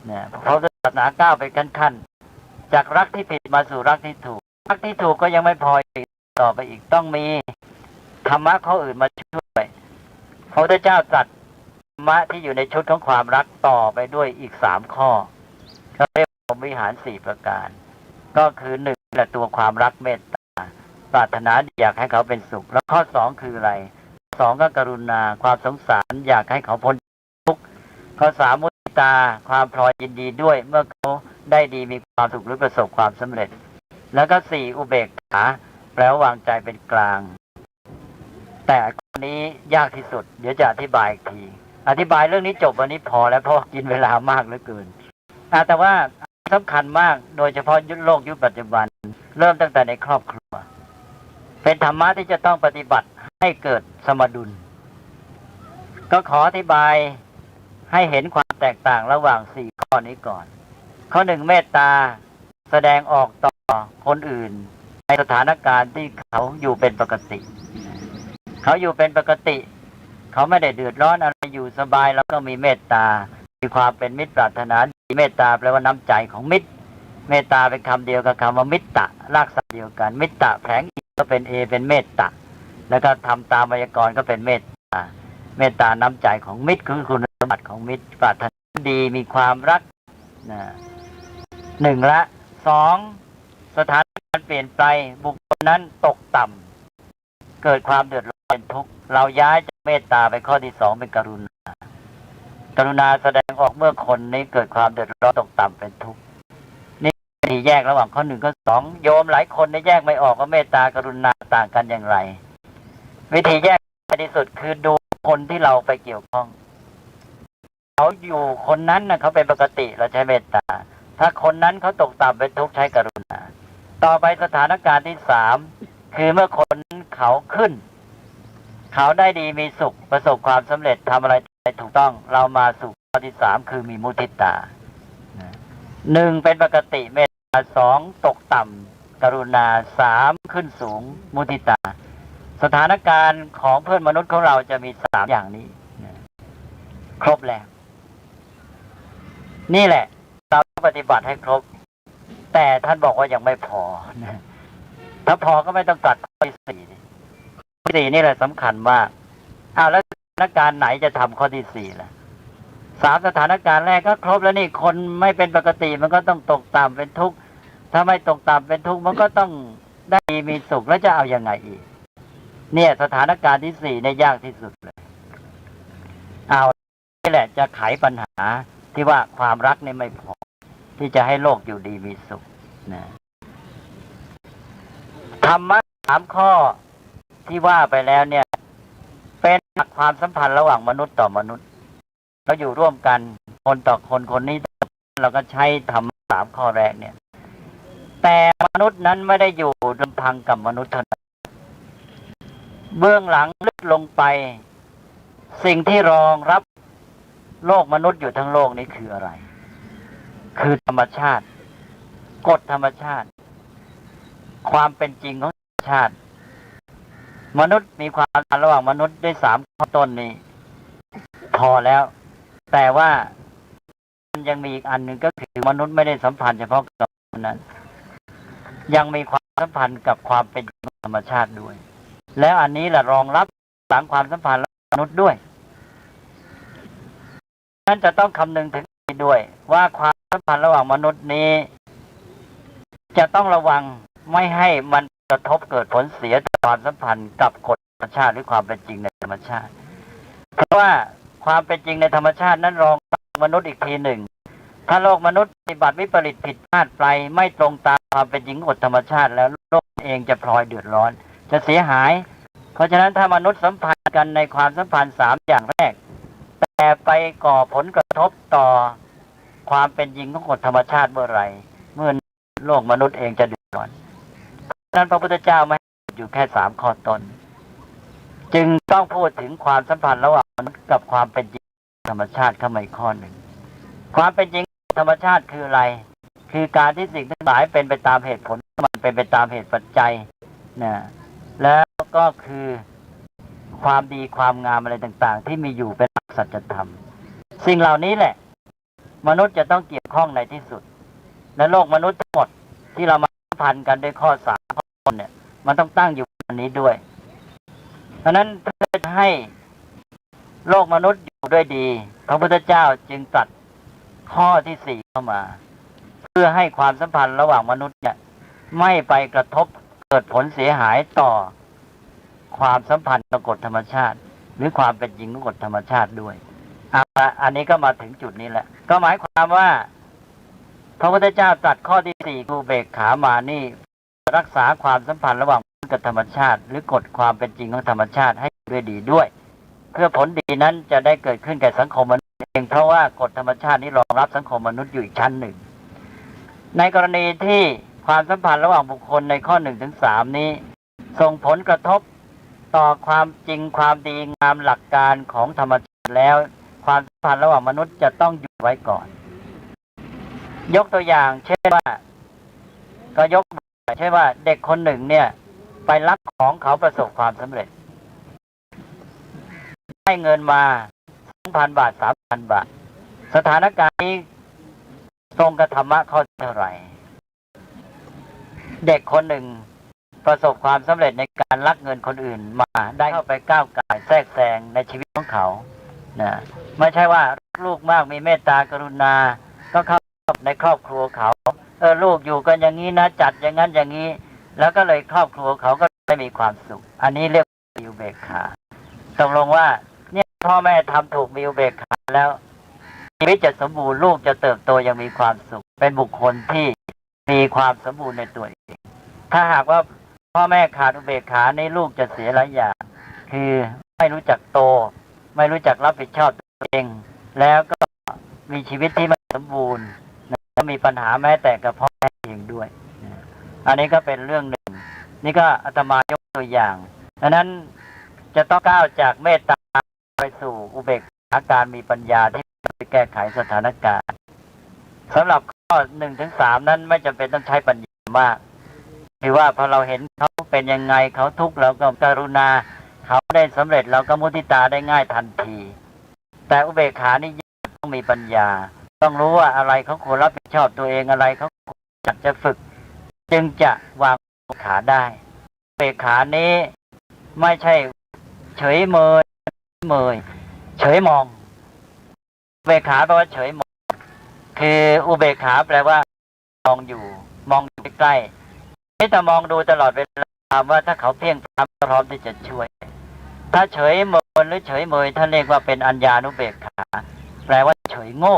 เนี่ยเพราะศาสนาก้าวไปขั้นๆจากรักที่ผิดมาสู่รักที่ถูกรักที่ถูกก็ยังไม่พอต่อไปอีกต้องมีธรรมะข้ออื่นมาช่วยพระพุทธเจ้าตรัสธรรมะที่อยู่ในชุดของความรักต่อไปด้วยอีก3ข้อเขาเรียกพรหมวิหาร4ประการก็คือ1แหละตัวความรักเมตตาปรารถนาอยากให้เขาเป็นสุขแล้วข้อ2คืออะไร2ก็กรุณาความสงสารอยากให้เขาพ้นทุกข์ข้อ3มุทิตาความพลอยยินดีด้วยเมื่อเขาได้ดีมีความสุขหรือประสบความสำเร็จแล้วก็4อุเบกขาแปลว่าวางใจเป็นกลางแต่ข้อนี้ยากที่สุดเดี๋ยวจะอธิบายอีกทีอธิบายเรื่องนี้จบวันนี้พอแล้วเพราะกินเวลามากเหลือเกินแต่ว่าสำคัญมากโดยเฉพาะโลกยุคปัจจุบันเริ่มตั้งแต่ในครอบครัวเป็นธรรมะที่จะต้องปฏิบัติให้เกิดสมดุลก็ขออธิบายให้เห็นความแตกต่างระหว่าง4ข้อนี้ก่อนข้อ1เมตตาแสดงออกต่อคนอื่นในสถานการณ์ที่เขาอยู่เป็นปกติเขาอยู่เป็นปกติเขาไม่ได้เดือดร้อนอะไรอยู่สบายแล้วก็มีเมตตามีความเป็นมิตรปรารถนาดีเมตตาแปลว่าน้ำใจของมิตรเมตตาเป็นคำเดียวกับคำว่ามิตตะรากศัพท์เดียวกันมิตตะแผลงอีกก็เป็นเอเป็นเมตตะแล้วก็ทำตามไวยากรณ์ก็เป็นเมตตาเมตตาน้ำใจของมิตรคือคุณสมบัติของมิตรปรารถนาดีมีความรัก1ละ2สถานการณ์เปลี่ยนไปบุคคลนั้นตกต่ำเกิดความเดือดร้อนเป็นทุกข์เราย้ายจากเมตตาไปข้อที่2เป็นกรุณากรุณาแสดงออกเมื่อคนนี้เกิดความเดือดร้อนตกต่ำเป็นทุกข์นี่วิธีแยกระหว่างข้อ1ข้อ2โยมหลายคนได้แยกไม่ออกว่าเมตตากรุณาต่างกันอย่างไรวิธีแยกที่สุดคือดูคนที่เราไปเกี่ยวข้องเขาอยู่คนนั้นนะเขาเป็นปกติเราใช้เมตตาถ้าคนนั้นเขาตกต่ำเป็นทุกข์ใช้กรุณาต่อไปสถานการณ์ที่3คือเมื่อคนเขาขึ้นเขาได้ดีมีสุขประสบความสำเร็จทำอะไรถูกต้องเรามาสู่ข้อที่3คือมีมุทิตา1เป็นปกติเมตตา2ตกต่ำกรุณา3ขึ้นสูงมุทิตาสถานการณ์ของเพื่อนมนุษย์ของเราจะมี3อย่างนี้ครบแล้วนี่แหละเราปฏิบัติให้ครบแต่ท่านบอกว่ายังไม่พอถ้าพอก็ไม่ต้องตัดข้อที่4นี่แหละสำคัญมากแล้วสถานการณ์ไหนจะทำข้อที่4ล่ะ3สถานการณ์แรกก็ครบแล้วนี่คนไม่เป็นปกติมันก็ต้องตกต่ำเป็นทุกข์ถ้าไม่ตกต่ำเป็นทุกข์มันก็ต้องได้มีสุขแล้วจะเอายังไงอีกเนี่ยสถานการณ์ที่4เนี่ยยากที่สุดเลยนี่แหละจะไขปัญหาที่ว่าความรักนี่ไม่พอที่จะให้โลกอยู่ดีมีสุขนะธรรมะ3ข้อที่ว่าไปแล้วเนี่ยเป็นหลักความสัมพันธ์ระหว่างมนุษย์ต่อมนุษย์เราอยู่ร่วมกันคนต่อคนคนนี้เราก็ใช้ธรรมะ3ข้อแรกเนี่ยแต่มนุษย์นั้นไม่ได้อยู่ลำพังกับมนุษย์เท่านั้นเบื้องหลังลึกลงไปสิ่งที่รองรับ โลกมนุษย์อยู่ทั้งโลกนี้คืออะไรคือธรรมชาติกฎธรรมชาติความเป็นจริงของธรรมชาติมนุษย์มีความสัมพันธ์ระหว่างมนุษย์ได้3 ข้อต้นนี้พอแล้วแต่ว่ามันยังมีอีกอันหนึ่งก็คือมนุษย์ไม่ได้สัมพันธ์เฉพาะกับนั้นยังมีความสัมพันธ์กับความเป็นจริงของธรรมชาติด้วยแล้วอันนี้แหละรองรับความสัมพันธ์ระหว่างมนุษย์ด้วยนั้นจะต้องคำนึงถึงด้วยว่าความสัมพันธ์ระหว่างมนุษย์นี้จะต้องระวังไม่ให้มันกระทบเกิดผลเสียต่อความสัมพันธ์กับกฎธรรมชาติหรือความเป็นจริงในธรรมชาติเพราะว่าความเป็นจริงในธรรมชาตินั้นรองรับมนุษย์อีกทีหนึ่งถ้าโลกมนุษย์ปฏิบัติวิปริตผิดพลาดไปไม่ตรงตามความเป็นจริงกฎธรรมชาติแล้วโลกเองจะพลอยเดือดร้อนจะเสียหายเพราะฉะนั้นถ้ามนุษย์สัมพันธ์กันในความสัมพันธ์3อย่างแรกแต่ไปก่อผลกระทบต่อความเป็นจริงของกฎธรรมชาติเมื่อไหร่เมื่อโลกมนุษย์เองจะเดือดร้อนเพราะฉะนั้นพระพุทธเจ้าไม่อยู่แค่3 ข้อต้นจึงต้องพูดถึงความสัมพันธ์ระหว่างมนุษย์กับความเป็นจริงธรรมชาติเข้ามาอีกข้อหนึ่งความเป็นจริงธรรมชาติคืออะไรคือการที่สิ่งทั้งหลายเป็นไปตามเหตุผลมันเป็นไปตามเหตุปัจจัยนะแล้วก็คือความดีความงามอะไรต่างๆที่มีอยู่เป็นหลักสัจธรรมสิ่งเหล่านี้แหละมนุษย์จะต้องเกี่ยวข้องในที่สุดและโลกมนุษย์ทั้งหมดที่เรามาสัมพันธ์กันด้วยข้อ3 ข้อเนี่ยมันต้องตั้งอยู่อันนี้ด้วยเพราะนั้นเพื่อให้โลกมนุษย์อยู่ด้วยดีพระพุทธเจ้าจึงตรัสข้อที่4เข้ามาเพื่อให้ความสัมพันธ์ระหว่างมนุษย์เนี่ยไม่ไปกระทบเกิดผลเสียหายต่อความสัมพันธ์กับกฎธรรมชาติหรือความเป็นจริงของกฎธรรมชาติด้วยอันนี้ก็มาถึงจุดนี้แหละก็หมายความว่าพระพุทธเจ้าตรัสข้อที่4คืออุเบกขามานี่รักษาความสัมพันธ์ระหว่างมนุษย์กับธรรมชาติหรือกฎความเป็นจริงของธรรมชาติให้ด้วยดีด้วยเพื่อผลดีนั้นจะได้เกิดขึ้นแก่สังคมมนุษย์เองเพราะว่ากฎธรรมชาตินี้รองรับสังคมมนุษย์อยู่อีกชั้นหนึ่งในกรณีที่ความสัมพันธ์ระหว่างบุคคลในข้อ1 ถึง 3นี้ส่งผลกระทบต่อความจริงความดีงามหลักการของธรรมชาติแล้วความสัมพันธ์ระหว่างมนุษย์จะต้องอยู่ไว้ก่อนยกตัวอย่างเช่นว่าเด็กคนหนึ่งเนี่ยไปลักของเขาประสบความสำเร็จได้เงินมา 2,000 บาท 3,000 บาทสถานการณ์นี้ตรงกับธรรมะข้อเท่าไหร่เด็กคนหนึ่งประสบความสำเร็จในการลักเงินคนอื่นมาได้เข้าไปก้าวก่ายแทรกแซงในชีวิตของเขานะไม่ใช่ว่าลูกมากมีเมตตากรุณาก็เข้าในครอบครัวเขาลูกอยู่กันอย่างนี้นะจัดอย่างนั้นอย่างนี้แล้วก็เลยครอบครัวเขาก็ไม่มีความสุขอันนี้เรียกมีอุเบกขาตกลงว่าเนี่ยพ่อแม่ทำถูกมีอุเบกขาแล้วชีวิตจะสมบูรณ์ลูกจะเติบโตยังมีความสุขเป็นบุคคลที่มีความสมบูรณ์ในตัวเองถ้าหากว่าพ่อแม่ขาดอุเบกขาในลูกจะเสียหลายอย่างคือไม่รู้จักโตไม่รู้จักรับผิดชอบตัวเองแล้วก็มีชีวิตที่ไม่สมบูรณ์และมีปัญหาแม้แต่กับพ่อแม่เองด้วยอันนี้ก็เป็นเรื่องหนึ่งนี่ก็อาตมายกตัวอย่างดังนั้นจะต้องก้าวจากเมตตาไปสู่อุเบกขาการมีปัญญาที่จะแก้ไขสถานการณ์สำหรับข้อ1 ถึง 3นั้นไม่จำเป็นต้องใช้ปัญญามากคือว่าพอเราเห็นเขาเป็นยังไงเขาทุกข์เราก็กรุณาเขาได้สำเร็จเราก็มุทิตาได้ง่ายทันทีแต่อุเบกขานี่ต้องมีปัญญาต้องรู้ว่าอะไรเขาควรรับผิดชอบตัวเองอะไรเขาจะฝึกจึงจะวางอุเบกขาได้อุเบกขานี้ไม่ใช่เฉยเมยเฉยมองอุเบกขาแปลว่าเฉยมองคืออุเบกขาแปลว่ามองอยู่ใกล้ๆนี่แต่มองดูตลอดเวลาว่าถ้าเขาเพียงพร้อมที่จะช่วยถ้าเฉยเมยหรือเฉยเมยท่านเรียกว่าเป็นอัญญานุเบกขาแปลว่าเฉยโง่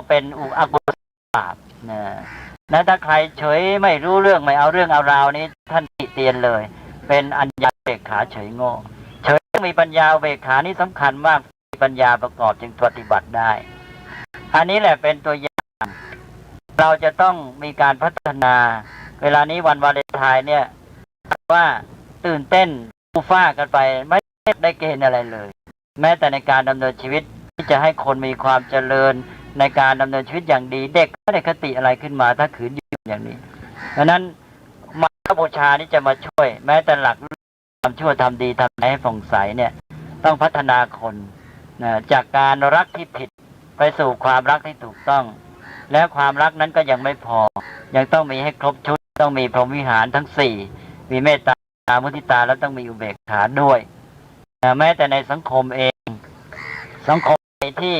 เป็นอกุศลบาปนะถ้าใครเฉยไม่รู้เรื่องไม่เอาเรื่องเอาราวนี้ท่านติเตียนเลยเป็นอัญญานุเบกขาเฉยโง่เฉยมีปัญญาอุเบกขานี่สำคัญมากมีปัญญาประกอบจึงปฏิบัติได้อันนี้แหละเป็นตัวอย่างเราจะต้องมีการพัฒนาเวลานี้วันวาเลนไทน์เนี่ยว่าตื่นเต้นฟูฟ้ากันไปไม่ได้เกณฑ์อะไรเลยแม้แต่ในการดำเนินชีวิต ที่จะให้คนมีความเจริญในการดำเนินชีวิตอย่างดีเด็กไม่ได้คติอะไรขึ้นมาถ้าขืนอยู่อย่างนี้ดังนั้นมาบูชานี่จะมาช่วยแม้แต่หลักทำชั่วทำดีทำให้ผ่องใสเนี่ยต้องพัฒนาคนจากการรักที่ผิดไปสู่ความรักที่ถูกต้องและความรักนั้นก็ยังไม่พอยังต้องมีให้ครบชุดต้องมีพรหมวิหารทั้ง4มีเมตตามุทิตาแล้วต้องมีอุเบกขาด้วยแม้แต่ในสังคมเองสังคมที่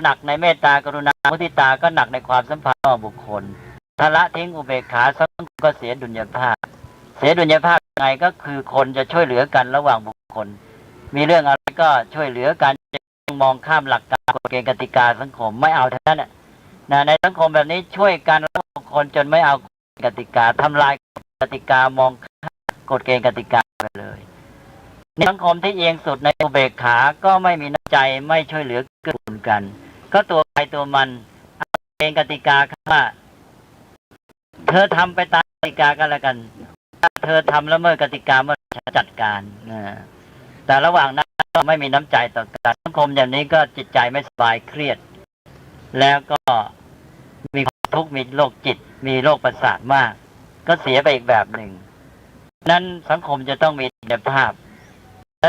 หนักในเมตตากรุณามุทิตาก็หนักในความสัมพันธ์ของบุคคลถ้าละทิ้งอุเบกขาสังคมก็เสียดุลยภาพยังไงก็คือคนจะช่วยเหลือกันระหว่างบุคคลมีเรื่องอะไรก็ช่วยเหลือกันมองข้ามหลักการกฎเกณฑ์กติกาสังคมไม่เอาทั้งนั้นในสังคมแบบนี้ช่วยกันระหว่างคนจนไม่เอากติกาทำลายกติกามองข้ามกฎเกณฑ์กติกาไปเลยในสังคมที่เอียงสุดในอุเบกขาก็ไม่มีน้ำใจไม่ช่วยเหลือเกื้อกูลกันก็ตัวใครตัวมันเอาเกณฑ์กติกาว่าเธอทำไปตามกติกากันแล้วกันถ้าเธอทำแล้วเมื่อกติกาเมื่อจัดการแต่ระหว่างนั้นก็ไม่มีน้ำใจต่อกันสังคมอย่างนี้ก็จิตใจไม่สบายเครียดแล้วก็มีความทุกข์มีโรคจิตมีโรคประสาทมากก็เสียไปอีกแบบหนึ่งนั้นสังคมจะต้องมีคุณภาพ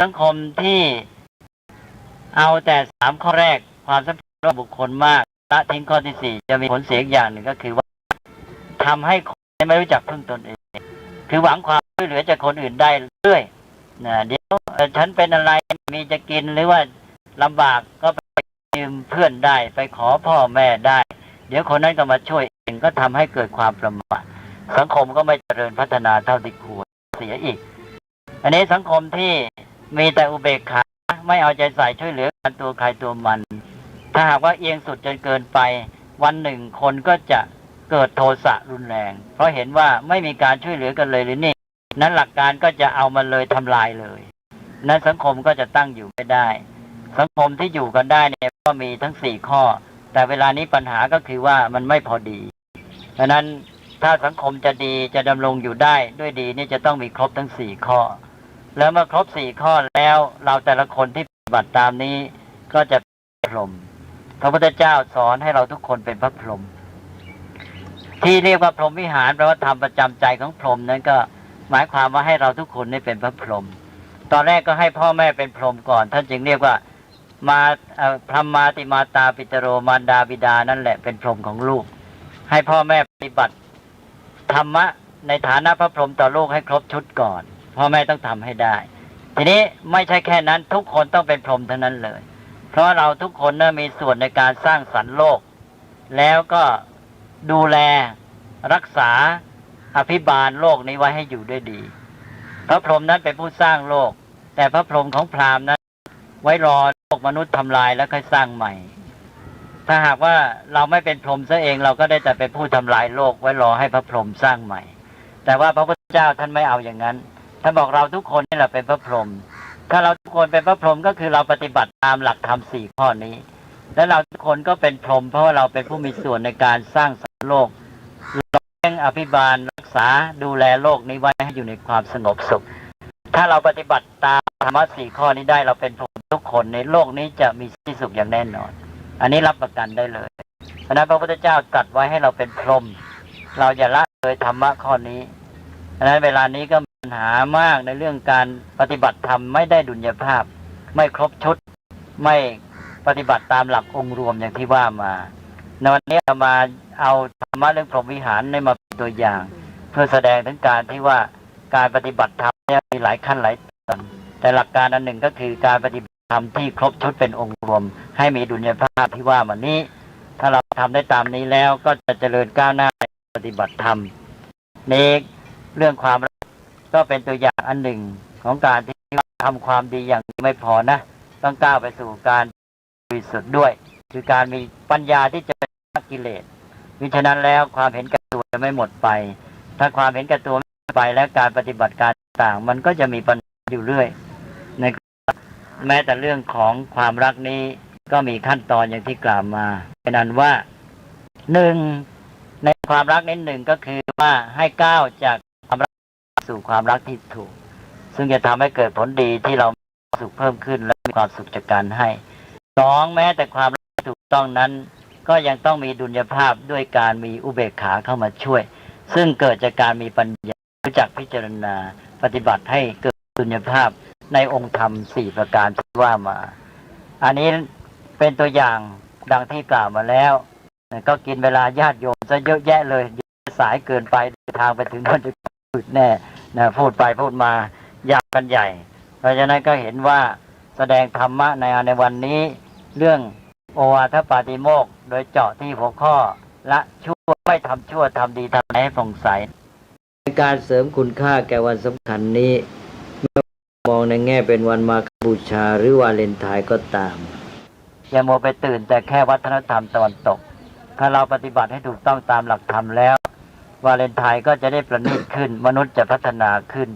สังคมที่เอาแต่3ข้อแรกความสัมพันธ์ระหว่างบุคคลมากละทิ้งข้อที่4จะมีผลเสียอย่างหนึ่งก็คือว่าทำให้คนไม่รู้จักพึ่งตนเองคือหวังความช่วยเหลือจากคนอื่นได้เรื่อยเดี๋ยวฉันเป็นอะไรมีจะกินหรือว่าลำบากก็ไปยืมเพื่อนได้ไปขอพ่อแม่ได้เดี๋ยวคนนั้นก็มาช่วยเองก็ทำให้เกิดความประมาทสังคมก็ไม่เจริญพัฒนาเท่าที่ควรเสียอีกอันนี้สังคมที่มีแต่อุเบกขาไม่เอาใจใส่ช่วยเหลือกันตัวใครตัวมันถ้าหากว่าเอียงสุดจนเกินไปวันหนึ่งคนก็จะเกิดโทสะรุนแรงเพราะเห็นว่าไม่มีการช่วยเหลือกันเลยหรือนี่นั้นหลักการก็จะเอามันเลยทำลายเลยนั้นสังคมก็จะตั้งอยู่ไม่ได้สังคมที่อยู่กันได้เนี่ยก็มีทั้ง4ข้อแต่เวลานี้ปัญหาก็คือว่ามันไม่พอดีดังนั้นถ้าสังคมจะดีจะดำรงอยู่ได้ด้วยดีนี่จะต้องมีครบทั้ง4ข้อแล้วเมื่อครบ4ข้อแล้วเราแต่ละคนที่ปฏิบัติตามนี้ก็จะเป็นพรหมพระพุทธเจ้าสอนให้เราทุกคนเป็นพระพรหมที่เรียกว่าพรหมวิหารแปลว่าธรรมประจำใจของพรหมนั้นก็หมายความว่าให้เราทุกคนนี่เป็นพระพรหมตอนแรกก็ให้พ่อแม่เป็นพรหมก่อนท่านจึงเรียกว่ามาพรหมาติมาตาปิตโรมารดาบิดานั่นแหละเป็นพรหมของลูกให้พ่อแม่ปฏิบัติธรรมะในฐานะพระพรหมต่อลูกให้ครบชุดก่อนพ่อแม่ต้องทำให้ได้ทีนี้ไม่ใช่แค่นั้นทุกคนต้องเป็นพรหมเท่านั้นเลยเพราะเราทุกคนน่ะมีส่วนในการสร้างสรรค์โลกแล้วก็ดูแลรักษาอภิบาลโลกนี้ไว้ให้อยู่ด้วยดีพระพรหมนั้นเป็นผู้สร้างโลกแต่พระพรหมของพราหมณ์นั้นไว้รอโลกมนุษย์ทำลายแล้วค่อยสร้างใหม่ถ้าหากว่าเราไม่เป็นพรหมซะเองเราก็ได้แต่เป็นผู้ทำลายโลกไว้รอให้พระพรหมสร้างใหม่แต่ว่าพระพุทธเจ้าท่านไม่เอาอย่างนั้นท่านบอกเราทุกคนนี่แหละเป็นพระพรหมถ้าเราทุกคนเป็นพระพรหมก็คือเราปฏิบัติตามหลักธรรม4ข้อนี้และเราทุกคนก็เป็นพรหมเพราะว่าเราเป็นผู้มีส่วนในการสร้างสรรค์โลกเลี้ยงอภิบาลรักษาดูแลโลกนี้ไว้ให้อยู่ในความสงบสุขถ้าเราปฏิบัติตามธรรมะ4ข้อนี้ได้เราเป็นพรหมทุกคนในโลกนี้จะมีที่สุขอย่างแน่นอนอันนี้รับประกันได้เลยเพราะนั้นพระพุทธเจ้าตรัสไว้ให้เราเป็นพรหมเราอย่าละเลยธรรมะข้อนี้เพราะนั้นเวลานี้ก็มีปัญหามากในเรื่องการปฏิบัติธรรมไม่ได้ดุลยภาพไม่ครบชุดไม่ปฏิบัติตามหลักองค์รวมอย่างที่ว่ามาในวันนี้เรามาเอาธรรมะเรื่องพรหมวิหารในมาเป็นตัวอย่างเพื่อแสดงถึงการที่ว่าการปฏิบัติธรรมเนี่ยมีหลายขั้นหลายตอนแต่หลักการอันหนึ่งก็คือการปฏิบัติธรรมที่ครบชุดเป็นองค์รวมให้มีดุลยภาพที่ว่ามานี้ถ้าเราทำได้ตามนี้แล้วก็จะเจริญก้าวหน้าในปฏิบัติธรรมนี้เรื่องความรักก็เป็นตัวอย่างอันหนึ่งของการที่ทำความดีอย่างนี้ไม่พอนะต้องก้าวไปสู่การบริสุทธิ์ด้วยคือการมีปัญญาที่จะละกิเลสมิฉะนั้นแล้วความเห็นแก่ตัวจะไม่หมดไปถ้าความเห็นแก่ตัวไม่หมดไปแล้วการปฏิบัติการต่างมันก็จะมีปัญหาอยู่เรื่อยในแม้แต่เรื่องของความรักนี้ก็มีขั้นตอนอย่างที่กล่าวมาเป็นอันว่าหนึ่งในความรักนี้หนึ่งก็คือว่าให้ก้าวจากความรักสู่ความรักที่ถูกซึ่งจะทำให้เกิดผลดีที่เราสุขเพิ่มขึ้นและมีความสุขจากการให้ สองแม้แต่ความถูกต้องนั้นก็ยังต้องมีดุลยภาพด้วยการมีอุเบกขาเข้ามาช่วยซึ่งเกิดจากการมีปัญญารู้จักพิจารณาปฏิบัติให้เกิดดุลยภาพในองค์ธรรม4ประการที่ว่ามาอันนี้เป็นตัวอย่างดังที่กล่าวมาแล้วก็กินเวลาญาติโยมจะเยอะแยะเลยสายเกินไปทางไปถึงนั่นจะสุดแน่นะพูดไปพูดมายาวกันใหญ่เพราะฉะนั้นก็เห็นว่าแสดงธรรมะในวันนี้เรื่องโอวาทปาติโมกข์โดยเจาะที่หัวข้อละชั่วไม่ทำชั่วทำดีทำให้ผ่องใสในการเสริมคุณค่าแก่วันสำคัญนี้มองในแง่เป็นวันมาฆบูชาหรือวาเลนไทน์ก็ตามอย่ามัวไปตื่นแต่แค่วัฒนธรรมตะวันตกถ้าเราปฏิบัติให้ถูกต้องตามหลักธรรมแล้ววาเลนไทน์ก็จะได้ประณีตขึ้นมนุษย์จะพัฒนาขึ้น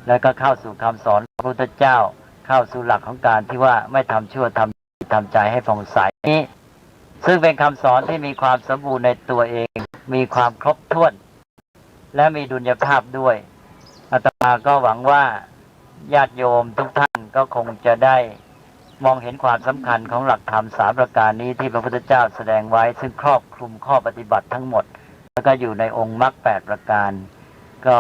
แล้วก็เข้าสู่คำสอนของพระพุทธเจ้าเข้าสู่หลักของการที่ว่าไม่ทำชั่วทำใจให้ผ่องใสนี้ซึ่งเป็นคำสอนที่มีความสมบูรณ์ในตัวเองมีความครบถ้วนและมีดุลยภาพด้วยอาตมาก็หวังว่าญาติโยมทุกท่านก็คงจะได้มองเห็นความสำคัญของหลักธรรม3ประการนี้ที่พระพุทธเจ้าแสดงไว้ซึ่งครอบคลุมข้อปฏิบัติทั้งหมดแล้วก็อยู่ในองค์มรรค8ประการก็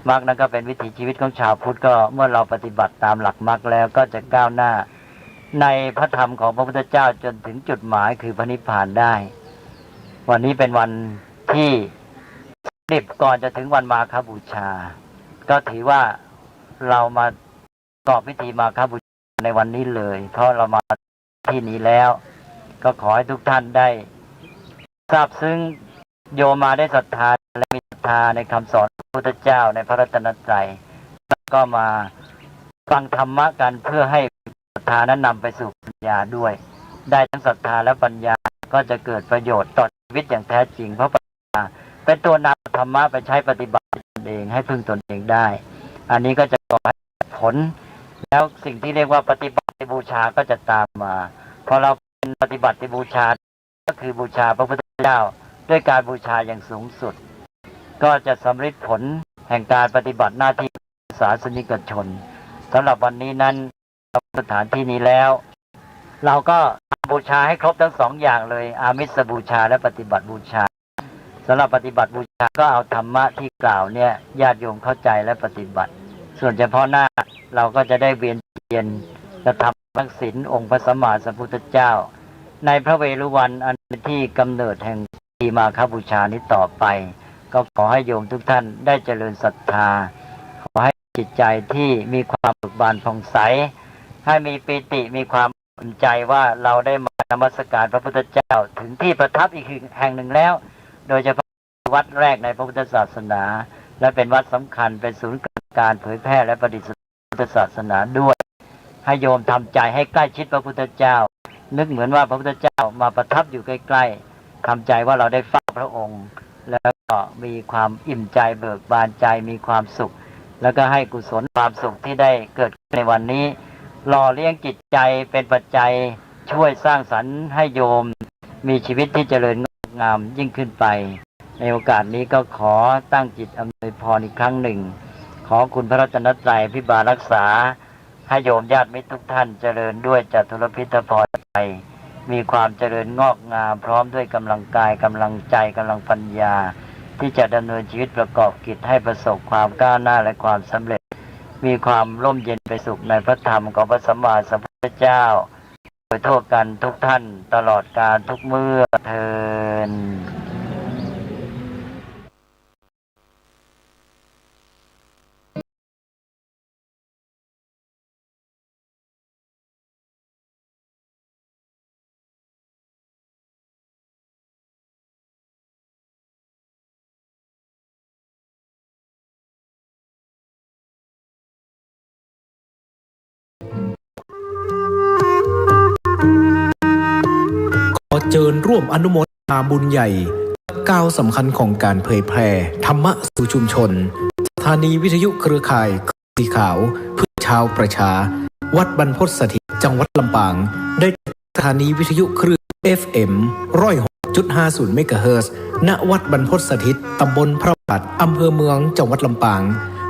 มรรคนั้นก็เป็นวิถีชีวิตของชาวพุทธก็เมื่อเราปฏิบัติตามหลักมรรคแล้วก็จะก้าวหน้าในพระธรรมของพระพุทธเจ้าจนถึงจุดหมายคือพระนิพพานได้วันนี้เป็นวันที่10ก่อนจะถึงวันมาฆบูชาก็ถือว่าเรามาประกอบพิธีมาฆบูชาในวันนี้เลยเพราะเรามาที่นี้แล้วก็ขอให้ทุกท่านได้ทราบซึ้งโยมมาได้ศรัทธาและมีศรัทธาในคำสอนพระพุทธเจ้าในพระรัตนตรัยแล้วก็มาฟังธรรมะกันเพื่อให้ศรัทธานั้นนำไปสู่ปัญญาด้วยได้ทั้งศรัทธาและปัญญาก็จะเกิดประโยชน์ต่อชีวิตอย่างแท้จริงเพราะปัญญาเป็นตัวนำธรรมะไปใช้ปฏิบัติตนเองให้พึ่งตนเองได้อันนี้ก็จะก่อให้ผลแล้วสิ่งที่เรียกว่าปฏิบัติบูชาก็จะตามมาพอเราเป็นปฏิบัติบูชาก็คือบูชาพระพุทธเจ้าด้วยการบูชาอย่างสูงสุดก็จะสำเร็จผลแห่งการปฏิบัติหน้าที่ศาสนิกชนสำหรับวันนี้นั้นสถานที่นี้แล้วเราก็บูชาให้ครบทั้งสองอย่างเลยอามิสบูชาและปฏิบัติบูชาสำหรับปฏิบัติบูชาก็เอาธรรมะที่กล่าวเนี่ยญาติโยมเข้าใจและปฏิบัติส่วนเฉพาะหน้าเราก็จะได้เวียนเทียนจะทำทั้งศีลองค์พระสัมมาสัมพุทธเจ้าในพระเวฬุวันอันเป็นที่กำเนิดแห่งปีมาฆบูชานี้ต่อไปก็ขอให้โยมทุกท่านได้เจริญศรัทธาขอให้จิตใจที่มีความเบิกบานผ่องใสให้มีปิติมีความอุ่นใจว่าเราได้มานมัสการพระพุทธเจ้าถึงที่ประทับอีกแห่งหนึ่งแล้วโดยเฉพาะวัดแรกในพระพุทธศาสนาและเป็นวัดสำคัญเป็นศูนย์การเผยแพร่และประดิษฐ์พุทธศาสนาด้วยให้โยมทำใจให้ใกล้ชิดพระพุทธเจ้านึกเหมือนว่าพระพุทธเจ้ามาประทับอยู่ใกล้ๆทำใจว่าเราได้เฝ้าพระองค์แล้วก็มีความอิ่มใจเบิกบานใจมีความสุขแล้วก็ให้กุศลความสุขที่ได้เกิดในวันนี้หล่อเลี้ยงจิตใจเป็นปัจจัยช่วยสร้างสรรค์ให้โยมมีชีวิตที่เจริญงอกงามยิ่งขึ้นไปในโอกาสนี้ก็ขอตั้งจิตอำนวยพรอีกครั้งหนึ่งขอคุณพระรัตนตรัยพิบาลรักษาให้โยมญาติมิตรทุกท่านเจริญด้วยจตุรพิธพรใจมีความเจริญงอกงามพร้อมด้วยกำลังกายกำลังใจกำลังปัญญาที่จะดำเนินชีวิตประกอบกิจให้ประสบความก้าวหน้าและความสำเร็จมีความร่มเย็นไปสุขในพระธรรมของพระสัมมาสัมพุทธเจ้าโดยทั่วกันทุกท่านตลอดกาลทุกเมื่อเทอญขอเชิญร่วมอนุโมทนาบุญใหญ่ก้าวสำคัญของการเผยแพร่ธรรมะสู่ชุมชนสถานีวิทยุเครือข่ายสีขาวเพื่อชาวประชาวัดบรรพตสถิตจังหวัดลำปางได้สถานีวิทยุคลื่น FM 106.50 เมกะเฮิรตซ์ณวัดบรรพตสถิตตำบลพระบาทอำเภอเมืองจังหวัดลำปาง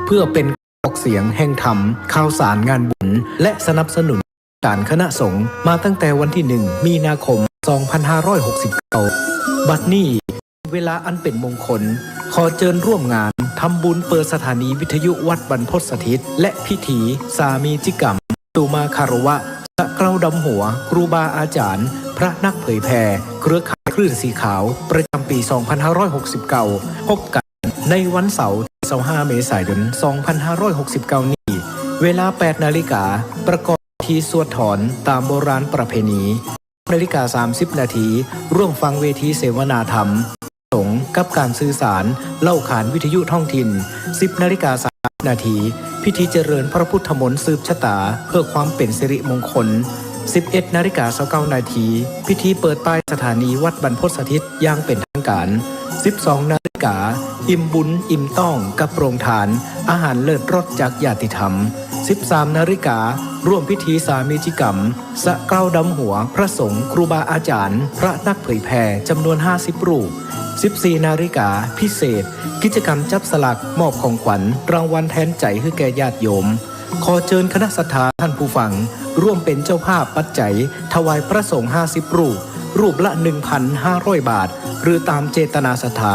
เพื่อเป็นออกเสียงแห่งธรรมข่าวสารงานบุญและสนับสนุน การคณะสงฆ์มาตั้งแต่วันที่ 1 มีนาคม 2569 บัดนี้เวลาอันเป็นมงคลขอเชิญร่วมงานทำบุญเปิดสถานีวิทยุวัดบรรพตสถิตและพิธีสามีจิกรรมสุมาคารวะสะเกล้าดำหัวครูบาอาจารย์พระนักเผยแผ่เครือข่ายคลื่นสีขาวประจำปี 2569 พบกันในวันเสาร์ที่25 เมษายน 2569 นี้เวลา 8 นาฬิกาประกอบพิธีสวดถอนตามโบราณประเพณีนาทีร่วมฟังเวทีเสวนาธรรมสงฆ์กับการสื่อสารเล่าขานวิทยุท้องถิ่น 10:30 นาทีพิธีเจริญพระพุทธมนต์สืบชะตาเพื่อความเป็นสิริมงคล 11:29 นาทีพิธีเปิดป้ายสถานีวัดบรรพตสถิตอย่างเป็นทางการ 12 นาฬิกาอิ่มบุญอิ่มต้องกับโรงทานอาหารเลิศรสจากญาติธรรม 13 นาฬิการ่วมพิธีสามีจิกรรมสะเกล้าดำหัวพระสงฆ์ครูบาอาจารย์พระนักเผยแผ่จำนวน 50 รูป 14 นาฬิกาพิเศษกิจกรรมจับสลากมอบของขวัญรางวัลแทนใจให้แก่ญาติโยมขอเชิญคณะศรัทธาท่านผู้ฟังร่วมเป็นเจ้าภาพปัจจัยถวายพระสงฆ์ 50 รูปละ 1,500 บาทหรือตามเจตนาศรัทธา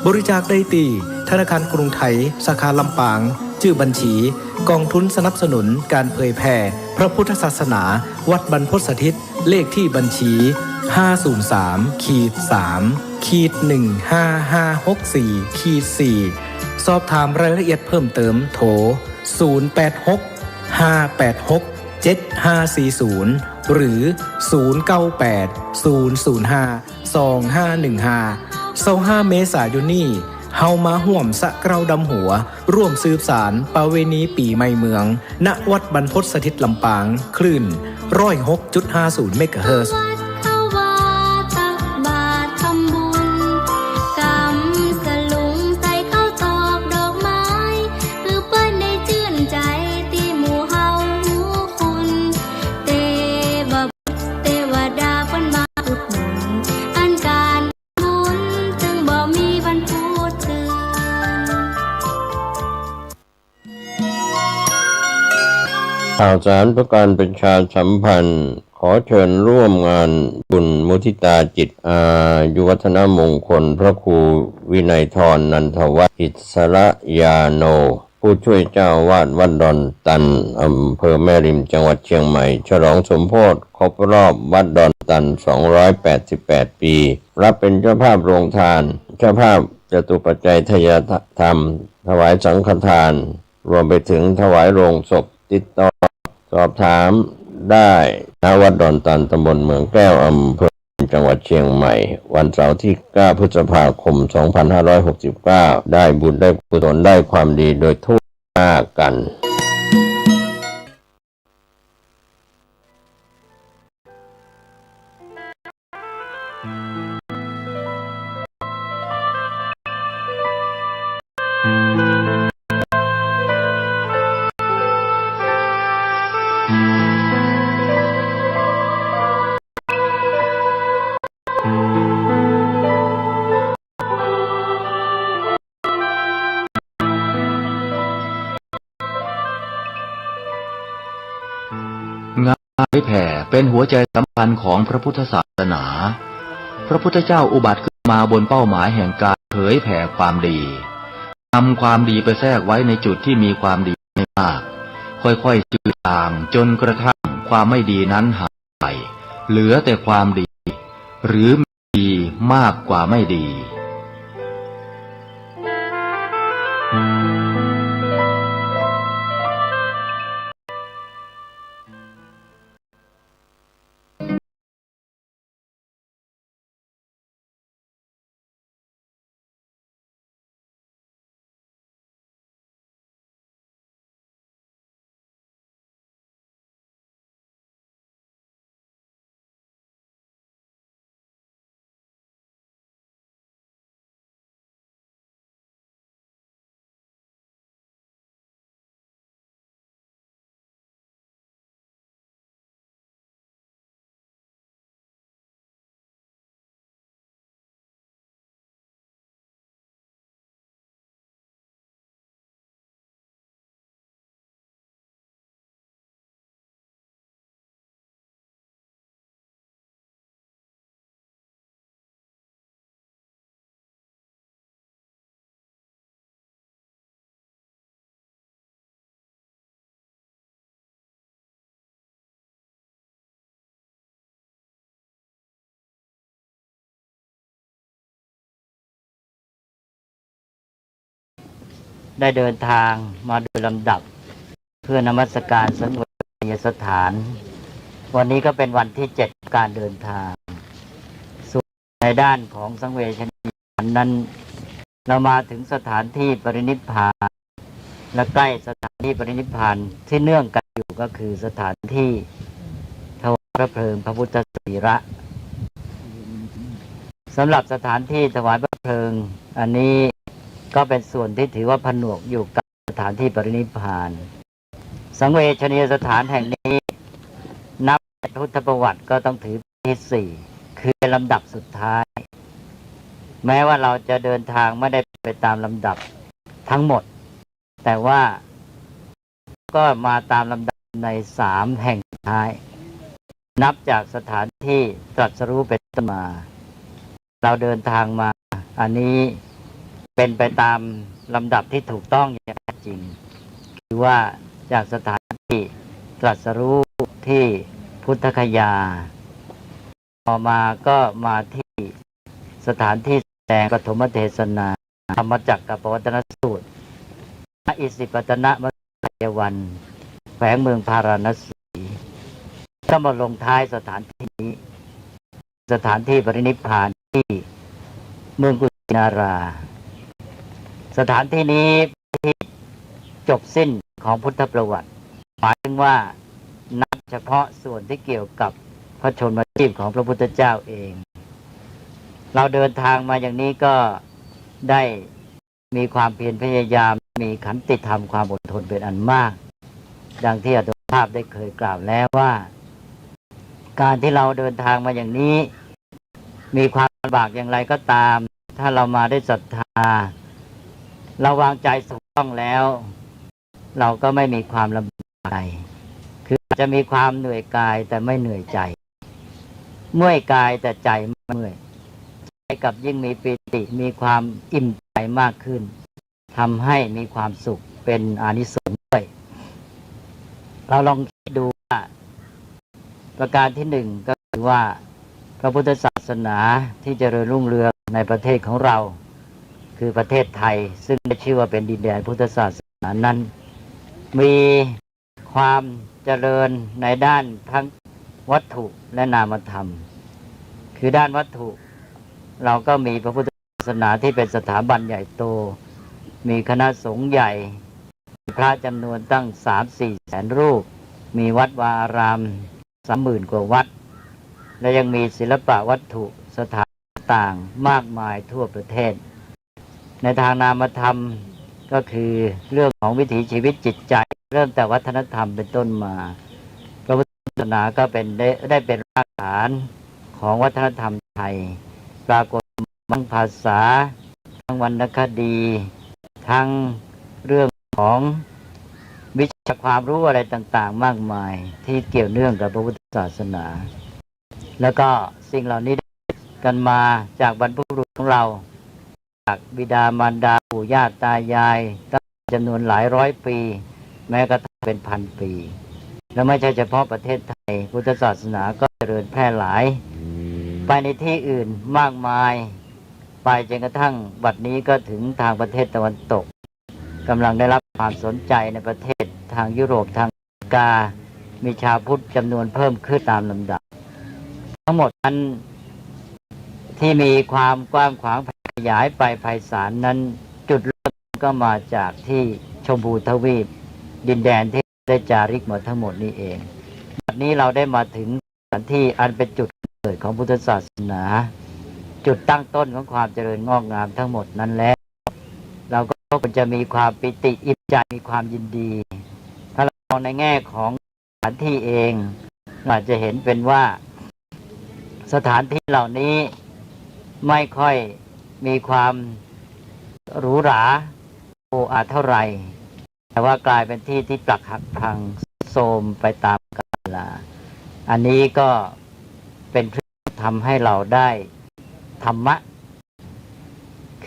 บริจาคได้ที่ธนาคารกรุงไทยสาขาลำปางชื่อบัญชีกองทุนสนับสนุนการเผยแผ่พระพุทธศาสนาวัดบรรพตสถิตเลขที่บัญชี 503-3-15564-4 สอบถามรายละเอียดเพิ่มเติมโทร 086-586-7540 หรือ 098-005-2515 เมษายนนี้เฮามาห่วมสะเกล้าดำหัวร่วมสืบสารประเวณีปีใหม่เมืองณวัดบรรพตสถิตลำปางคลื่น 106.50 เมกะเฮิรตซ์ข่าวสารประการประชาสัมพันธ์ขอเชิญร่วมงานบุญมุทิตาจิตอายุวัฒนมงคลพระครูวินัยทรนันทวัฒน์อิสระยาโนผู้ช่วยเจ้าวาดวัดดอนตันอำเภอแม่ริมจังหวัดเชียงใหม่ฉลองสมโภชครบรอบวัดดอนตัน288 ปีรับเป็นเจ้าภาพโรงทานเจ้าภาพจตุปัจจัยทายธรรมถวายสังฆทานรวมไปถึงถวายโรงศพติดต่อสอบถามได้ณวัดดอนตันตำบลเมืองแก้วอำเภอจังหวัดเชียงใหม่วันเสาร์ที่ 9 พฤษภาคม 2569 ได้บุญได้กุศลได้ความดีโดยทั่วหน้ากันงานเผยแผ่เป็นหัวใจสำคัญของพระพุทธศาสนาพระพุทธเจ้าอุบัติขึ้นมาบนเป้าหมายแห่งการเผยแผ่ความดีนำความดีไปแทรกไว้ในจุดที่มีความดีไม่มากค่อยๆจืดจางจนกระทั่งความไม่ดีนั้นหายไปเหลือแต่ความดีหรือดีมากกว่าไม่ดี ได้เดินทางมาโดยลำดับเพื่อนมัสการสังเวชนียสถานวันนี้ก็เป็นวันที่7การเดินทางส่วนในด้านของสังเวชนียสถานนั้นเรามาถึงสถานที่ปรินิพพานและใกล้สถานที่ปรินิพพานที่เนื่องกันอยู่ก็คือสถานที่ถวายพระเพลิงพระพุทธสรีระสำหรับสถานที่ถวายพระเพลิงอันนี้ก็เป็นส่วนที่ถือว่าผนวกอยู่กับสถานที่ปรินิพพานสังเวชนียสถานแห่งนี้นับพุทธประวัติก็ต้องถือที่4คือลำดับสุดท้ายแม้ว่าเราจะเดินทางไม่ได้ไปตามลำดับทั้งหมดแต่ว่าก็มาตามลำดับใน3แห่งสุดท้ายนับจากสถานที่ตรัสรู้เป็นต้นมาเราเดินทางมาอันนี้เป็นไปตามลำดับที่ถูกต้องอย่างแท้จริงคือว่าจากสถานที่ตรัสรู้ที่พุทธคยาต่อมาก็มาที่สถานที่แสดงปฐมเทศนาธรรมจักรกับปวัตตนสูตรณอิสิปตนมฤควันแขวงเมืองพาราณสีก็มาลงท้ายสถานที่นี้สถานที่ปรินิพพานที่เมืองกุสินาราสถานที่นี้ที่จบสิ้นของพุทธประวัติหมายถึงว่านับเฉพาะส่วนที่เกี่ยวกับพระชนมชีพของพระพุทธเจ้าเองเราเดินทางมาอย่างนี้ก็ได้มีความเพียรพยายามมีขันติธรรมความอดทนเป็นอันมากดังที่อาตมาภาพได้เคยกล่าวแล้วว่าการที่เราเดินทางมาอย่างนี้มีความลำบากอย่างไรก็ตามถ้าเรามาได้ศรัทธาเราวางใจถูกต้องแล้วเราก็ไม่มีความลำบากใจคือจะมีความเหนื่อยกายแต่ไม่เหนื่อยใจเมื่อยกายแต่ใจไม่เมื่อยใจกับยิ่งมีปิติมีความอิ่มใจมากขึ้นทำให้มีความสุขเป็นอานิสงส์ด้วยเราลองคิดดูว่าประการที่1ก็คือว่าพระพุทธศาสนาที่เจริญรุ่งเรืองในประเทศของเราคือประเทศไทยซึ่งได้ชื่อว่าเป็นดินแดนพุทธศาสนานั้นมีความเจริญในด้านทั้งวัตถุและนามธรรมคือด้านวัตถุเราก็มีพระพุทธศาสนาที่เป็นสถาบันใหญ่โตมีคณะสงฆ์ใหญ่มีพระจำนวนตั้ง 3-4 แสนรูปมีวัดวาอาราม 30,000 กว่าวัดและยังมีศิลปะวัตถุสถานต่างมากมายทั่วประเทศในทางนามธรรมก็คือเรื่องของวิถีชีวิตจิตใจเริ่มแต่วัฒนธรรมเป็นต้นมาพระพุทธศาสนาก็เป็นได้เป็นรากฐานของวัฒนธรรมไทยปรากฏทั้งภาษาทั้งวรรณคดีทั้งเรื่องของวิชาความรู้อะไรต่างๆมากมายที่เกี่ยวเนื่องกับพระพุทธศาสนาแล้วก็สิ่งเหล่านี้กันมาจากบรรพบุรุษของเราจากบิดามารดาปู่ย่าตายายตั้งจำนวนหลายร้อยปีแม้กระทั่งเป็นพันปีและไม่ใช่เฉพาะประเทศไทยพุทธศาสนาก็เจริญแพร่หลายไปในที่อื่นมากมายไปจนกระทั่งบัดนี้ก็ถึงทางประเทศตะวันตกกำลังได้รับความสนใจในประเทศทางยุโรปทางอเมริกามีชาวพุทธจำนวนเพิ่มขึ้นตามลำดับทั้งหมดนั้นที่มีความกว้างขวางขยายไปไพศาลนั้นจุดเริ่มก็มาจากที่ชมพูทวีปดินแดนที่ได้จาริกมาทั้งหมดนี้เองบัดนี้เราได้มาถึงสถานที่อันเป็นจุดเกิดของพุทธศาสนาจุดตั้งต้นของความเจริญงอกงามทั้งหมดนั้นแล้วเราก็ควรจะมีความปิติอิ่มใจมีความยินดีถ้าเรามองในแง่ของสถานที่เองอาจจะเห็นเป็นว่าสถานที่เหล่านี้ไม่ค่อยมีความหรูหราโอ้อาเท่าไหร่แต่ว่ากลายเป็นที่ที่ปรักหักพังโทรมไปตามกาลอันนี้ก็เป็นเพื่อทำให้เราได้ธรรมะ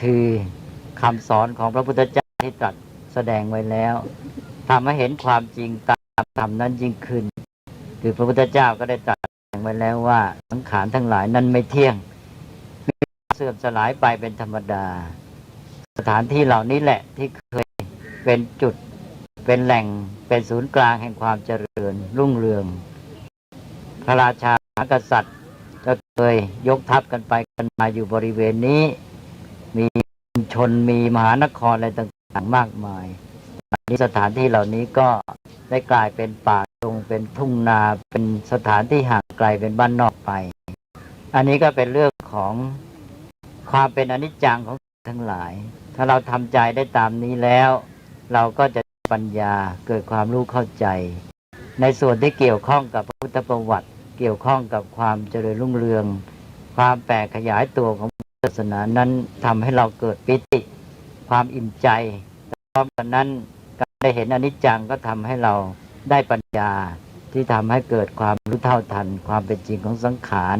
คือคำสอนของพระพุทธเจ้าที่ตรัสแสดงไว้แล้วทำให้เห็นความจริงตามธรรมนั้นยิ่งขึ้นคือพระพุทธเจ้าก็ได้ตรัสแสดงไว้แล้วว่าสังขารทั้งหลายนั้นไม่เที่ยงเสื่อมสลายไปเป็นธรรมดาสถานที่เหล่านี้แหละที่เคย เป็นจุดเป็นแหล่งเป็นศูนย์กลางแห่งความเจริญรุ่งเรืองพระราชากษัตริย์ก็เคยยกทัพกันไปกันมาอยู่บริเวณนี้มีชนมีมหานครอะไรต่างๆมากมายสถานที่เหล่านี้ก็ได้กลายเป็นป่าดงเป็นทุ่งนาเป็นสถานที่ห่างไกลเป็นบ้านนอกไปอันนี้ก็เป็นเรื่องของความเป็นอนิจจังของทั้งหลายถ้าเราทำใจได้ตามนี้แล้วเราก็จะปัญญาเกิดความรู้เข้าใจในส่วนที่เกี่ยวข้องกับพระพุทธประวัติเกี่ยวข้องกับความเจริญรุ่งเรืองความแตกขยายตัวของศาสนานั้นทำให้เราเกิดปิติความอิ่มใจพร้อมกันนั้นการได้เห็นอนิจจังก็ทำให้เราได้ปัญญาที่ทำให้เกิดความรู้เท่าทันความเป็นจริงของสังขาร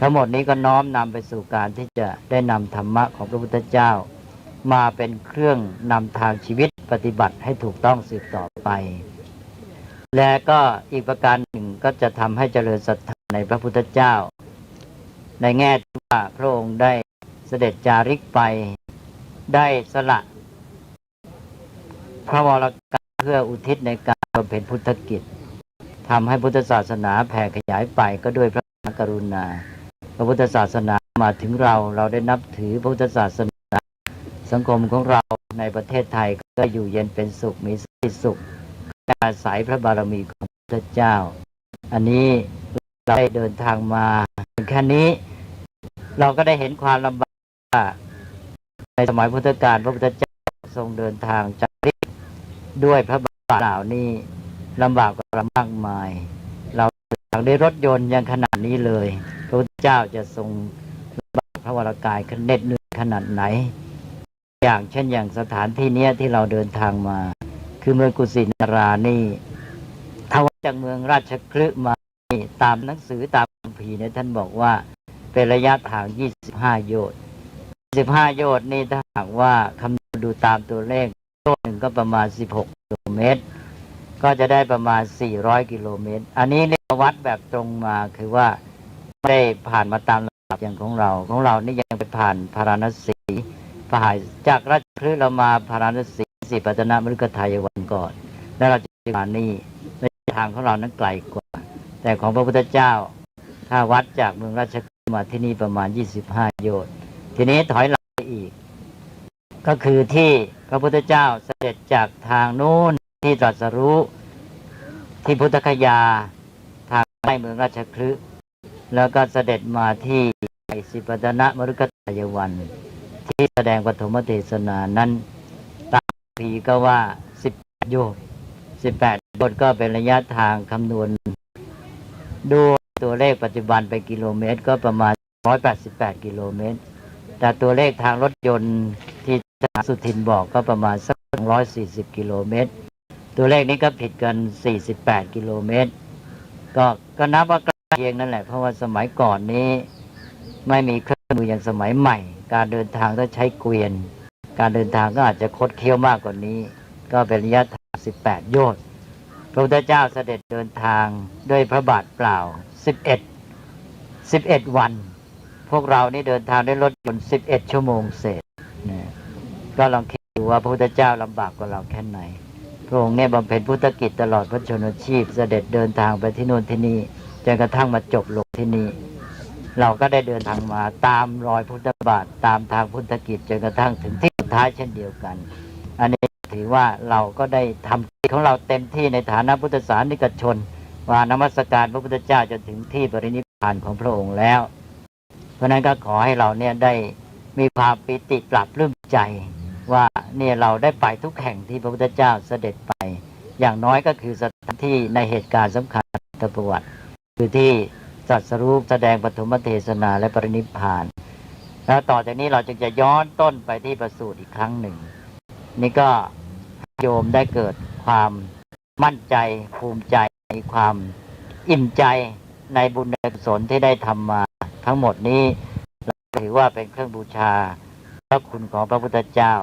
ทั้งหมดนี้ก็น้อมนำไปสู่การที่จะได้นำธรรมะของพระพุทธเจ้ามาเป็นเครื่องนำทางชีวิตปฏิบัติให้ถูกต้องสืบต่อไปและก็อีกประการหนึ่งก็จะทำให้เจริญศรัทธาในพระพุทธเจ้าในแง่ที่ว่าพระองค์ได้เสด็จจาริกไปได้สละพระวรกายเพื่ออุทิศในการบำเพ็ญพุทธกิจทำให้พุทธศาสนาแผ่ขยายไปก็ด้วยพระกรุณาพระพุทธศาสนามาถึงเราได้นับถือพระพุทธศาสนาสังคมของเราในประเทศไทยก็อยู่เย็นเป็นสุขมีสันติสุขอาศัยพระบารมีของพระพุทธเจ้าอันนี้เราได้เดินทางมาถึงแค่นี้เราก็ได้เห็นความลำบากในสมัยพุทธกาลพระพุทธเจ้าทรงเดินทางจาริกด้วยพระบาทเหล่านี้ลำบากกว่ามากมายเราทางด้วยรถยนต์ยังขนาดนี้เลยพระพุทธเจ้าจะทรงลำบากพระวรกายเหน็ดเหนื่อยขนาดไหนอย่างเช่นอย่างสถานที่นี้ที่เราเดินทางมาคือเมืองกุสินารานี่ถ้าว่าจากเมืองราชคฤห์มาตามหนังสือตามคัมภีร์เนี่ยท่านบอกว่าเป็นระยะทาง25โยชน์15โยชน์นี่ถ้าหากว่าคำนวณดูตามตัวเลขโยชน์หนึ่งก็ประมาณ16กิโลเมตรก็จะได้ประมาณ400กิโลเมตรอันนี้เรียกวัดแบบตรงมาคือว่าไม่ได้ผ่านมาตามลำดับอย่างของเรานี่ยังไปผ่านพาราณสีผ่านจากราชคฤห์เรามาพาราณสีสีปัตตนมฤคทายวันก่อนแล้วเราจะมานี่ในทางของเรานั้นไกลกว่าแต่ของพระพุทธเจ้าถ้าวัดจากเมืองราชคฤห์มาที่นี่ประมาณ25โยชน์ทีนี้ถอยหลังไปอีกก็คือที่พระพุทธเจ้าเสด็จจากทางนู้นที่ตรัสรู้ที่พุทธคยาทางใต้เมืองราชคฤห์แล้วก็เสด็จมาที่สิปัตตนมฤคทายวันที่แสดงปฐมเทศนานั้นตามพีก็ว่า18โยชน์18โยชน์ก็เป็นระยะทางคำนวณดูตัวเลขปัจจุบันเป็นกิโลเมตรก็ประมาณ188กิโลเมตรแต่ตัวเลขทางรถยนต์ที่สุทินบอกก็ประมาณสัก140กิโลเมตรตัวเลขนี้ก็ผิดกัน48กิโลเมตรก็นับว่าใกล้เคียงนั่นแหละเพราะว่าสมัยก่อนนี้ไม่มีเครื่องมืออย่างสมัยใหม่การเดินทางต้องใช้เกวียนการเดินทางก็อาจจะคดเคี้ยวมากกว่านี้ก็เป็นระยะทาง18โยชน์พระพุทธเจ้าเสด็จเดินทางด้วยพระบาทเปล่า11วันพวกเรานี่เดินทางด้วยรถยนต์11ชั่วโมงเศษก็ลองคิดดูว่าพระพุทธเจ้าลำบากกว่าเราแค่ไหนพระองค์เนี่ยบำเพ็ญพุทธกิจตลอดพระชนชีพเสด็จเดินทางไปที่โน่นที่นี่จนกระทั่งมาจบลงที่นี่เราก็ได้เดินทางมาตามรอยพุทธบาทตามทางพุทธกิจจนกระทั่งถึงที่สุดท้ายเช่นเดียวกันอันนี้ถือว่าเราก็ได้ทำกิจของเราเต็มที่ในฐานะพุทธศาสนิกชนว่านมัสการพระพุทธเจ้าจนถึงที่ปรินิพพานของพระองค์แล้วเพราะนั้นก็ขอให้เราเนี่ยได้มีความปิติปรับปลื้มใจว่าเนี่ยเราได้ไปทุกแห่งที่พระพุทธเจ้าเสด็จไปอย่างน้อยก็คือสถานที่ในเหตุการณ์สำคัญในประวัติคือที่ตรัสรู้แสดงปฐมเทศนาและปรินิพพานแล้วต่อจากนี้เราจึงจะย้อนต้นไปที่ประสูติอีกครั้งหนึ่งนี่ก็โยมได้เกิดความมั่นใจภูมิใจมีความอิ่มใจในบุญในกุศลที่ได้ทำมาทั้งหมดนี้เราถือว่าเป็นเครื่องบูชาพระคุณของพระพุทธเจ้า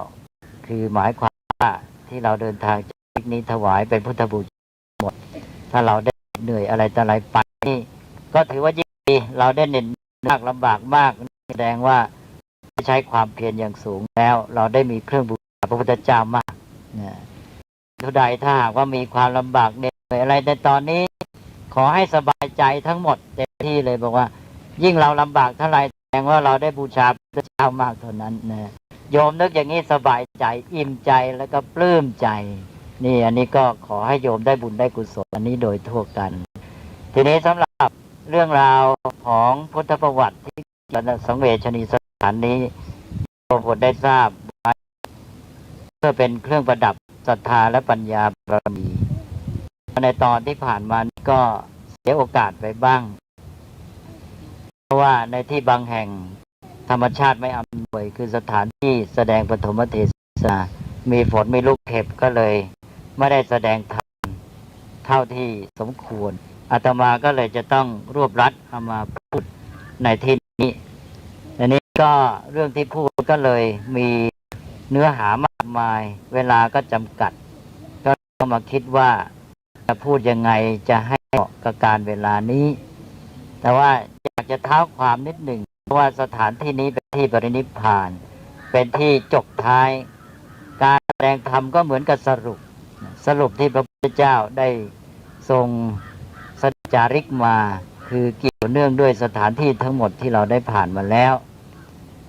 คือหมายความว่าที่เราเดินทางจากนี้ถวายเป็นพุทธบูชาหมดถ้าเราได้เหนื่อยอะไรต่ออะไรไปนี่ก็ถือว่ายิ่งดีเราได้เหน็ดมากลำบากมากแสดงว่าใช้ความเพียรอย่างสูงแล้วเราได้มีเครื่องบูชาพระพุทธเจ้ามากนะ ทุใดถ้าหากว่ามีความลำบากเหน็ดเหนื่อยอะไรในตอนนี้ขอให้สบายใจทั้งหมดเต็มที่เลยบอกว่ายิ่งเราลำบากเท่าไรแสดงว่าเราได้บูชาพระเจ้ามากเท่านั้นนะโยมนึกอย่างนี้สบายใจอิ่มใจแล้วก็ปลื้มใจนี่อันนี้ก็ขอให้โยมได้บุญได้กุศลอันนี้โดยทั่วกันทีนี้สำหรับเรื่องราวของพุทธประวัติที่สังเวชนีสถานนี้โยมคงได้ทราบเพื่อเป็นเครื่องประดับศรัทธาและปัญญาบารมีในตอนที่ผ่านมาก็เสียโอกาสไปบ้างเพราะว่าในที่บางแห่งธรรมชาติไม่อำนวยคือสถานที่แสดงปฐมเทศนามีฝนมีลูกเห็บก็เลยไม่ได้แสดงธรรมเท่าที่สมควรอาตมาก็เลยจะต้องรวบรัดเอามาพูดในที่นี้อันนี้ก็เรื่องที่พูดก็เลยมีเนื้อหามากมายเวลาก็จำกัดก็มาคิดว่าจะพูดยังไงจะให้เหมาะกับการเวลานี้แต่ว่าอยากจะเท้าความนิดหนึ่งเพราะว่าสถานที่นี้เป็นที่ปรินิพพานเป็นที่จบท้ายการแสดงธรรมก็เหมือนกับสรุปที่พระพุทธเจ้าได้ทรงสัจจาริกมาคือเกี่ยวเนื่องด้วยสถานที่ทั้งหมดที่เราได้ผ่านมาแล้ว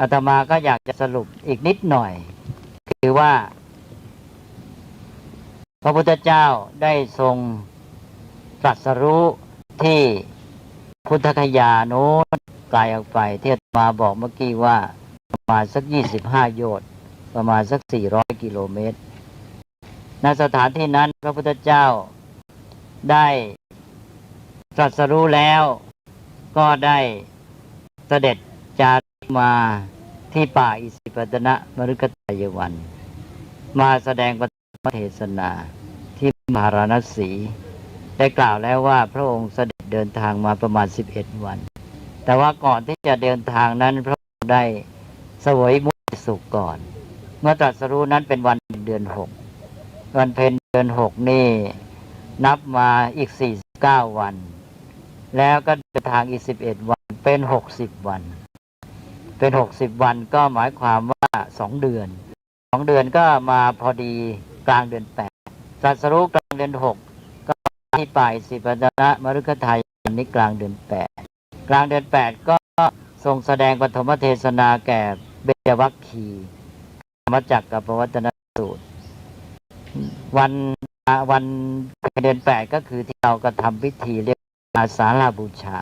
อาตมาก็อยากจะสรุปอีกนิดหน่อยคือว่าพระพุทธเจ้าได้ทรงตรัสรู้ที่พุทธคยาโน้นไกลออกไปที่อาตมาบอกเมื่อกี้ว่าประมาณสัก25โยชน์ประมาณสัก400กิโลเมตรณสถานที่นั้นพระพุทธเจ้าได้ตรัสรู้แล้วก็ได้เสด็จจาริกมาที่ป่าอิสิปตนมฤคทายวันมาแสดงปฐมเทศนาที่มหาราณสีได้กล่าวแล้วว่าพระองค์เสด็จเดินทางมาประมาณ11วันแต่ว่าก่อนที่จะเดินทางนั้นพระองค์ได้เสวยมุขสุขก่อนเมื่อตรัสรู้นั้นเป็นวันเดือน6วันเพ็ญเดือน6นี่นับมาอีก49วันแล้วก็เดินทางอีก11วันเป็น60วันเป็น60วันก็หมายความว่า2เดือนก็มาพอดีกลางเดือน8ตรัสรู้กลางเดือน6ก็ที่ป่าอิสิปตนมฤคทายวันนี้กลางเดือน8กลางเดือน8ก็ทรงแสดงปฐมเทศนาแก่เบญจวัคคีย์มาจากกับปวัตตนสูตรวันเดือน8ก็คือที่เรากระทำพิธีเรียกอาสาฬบูชา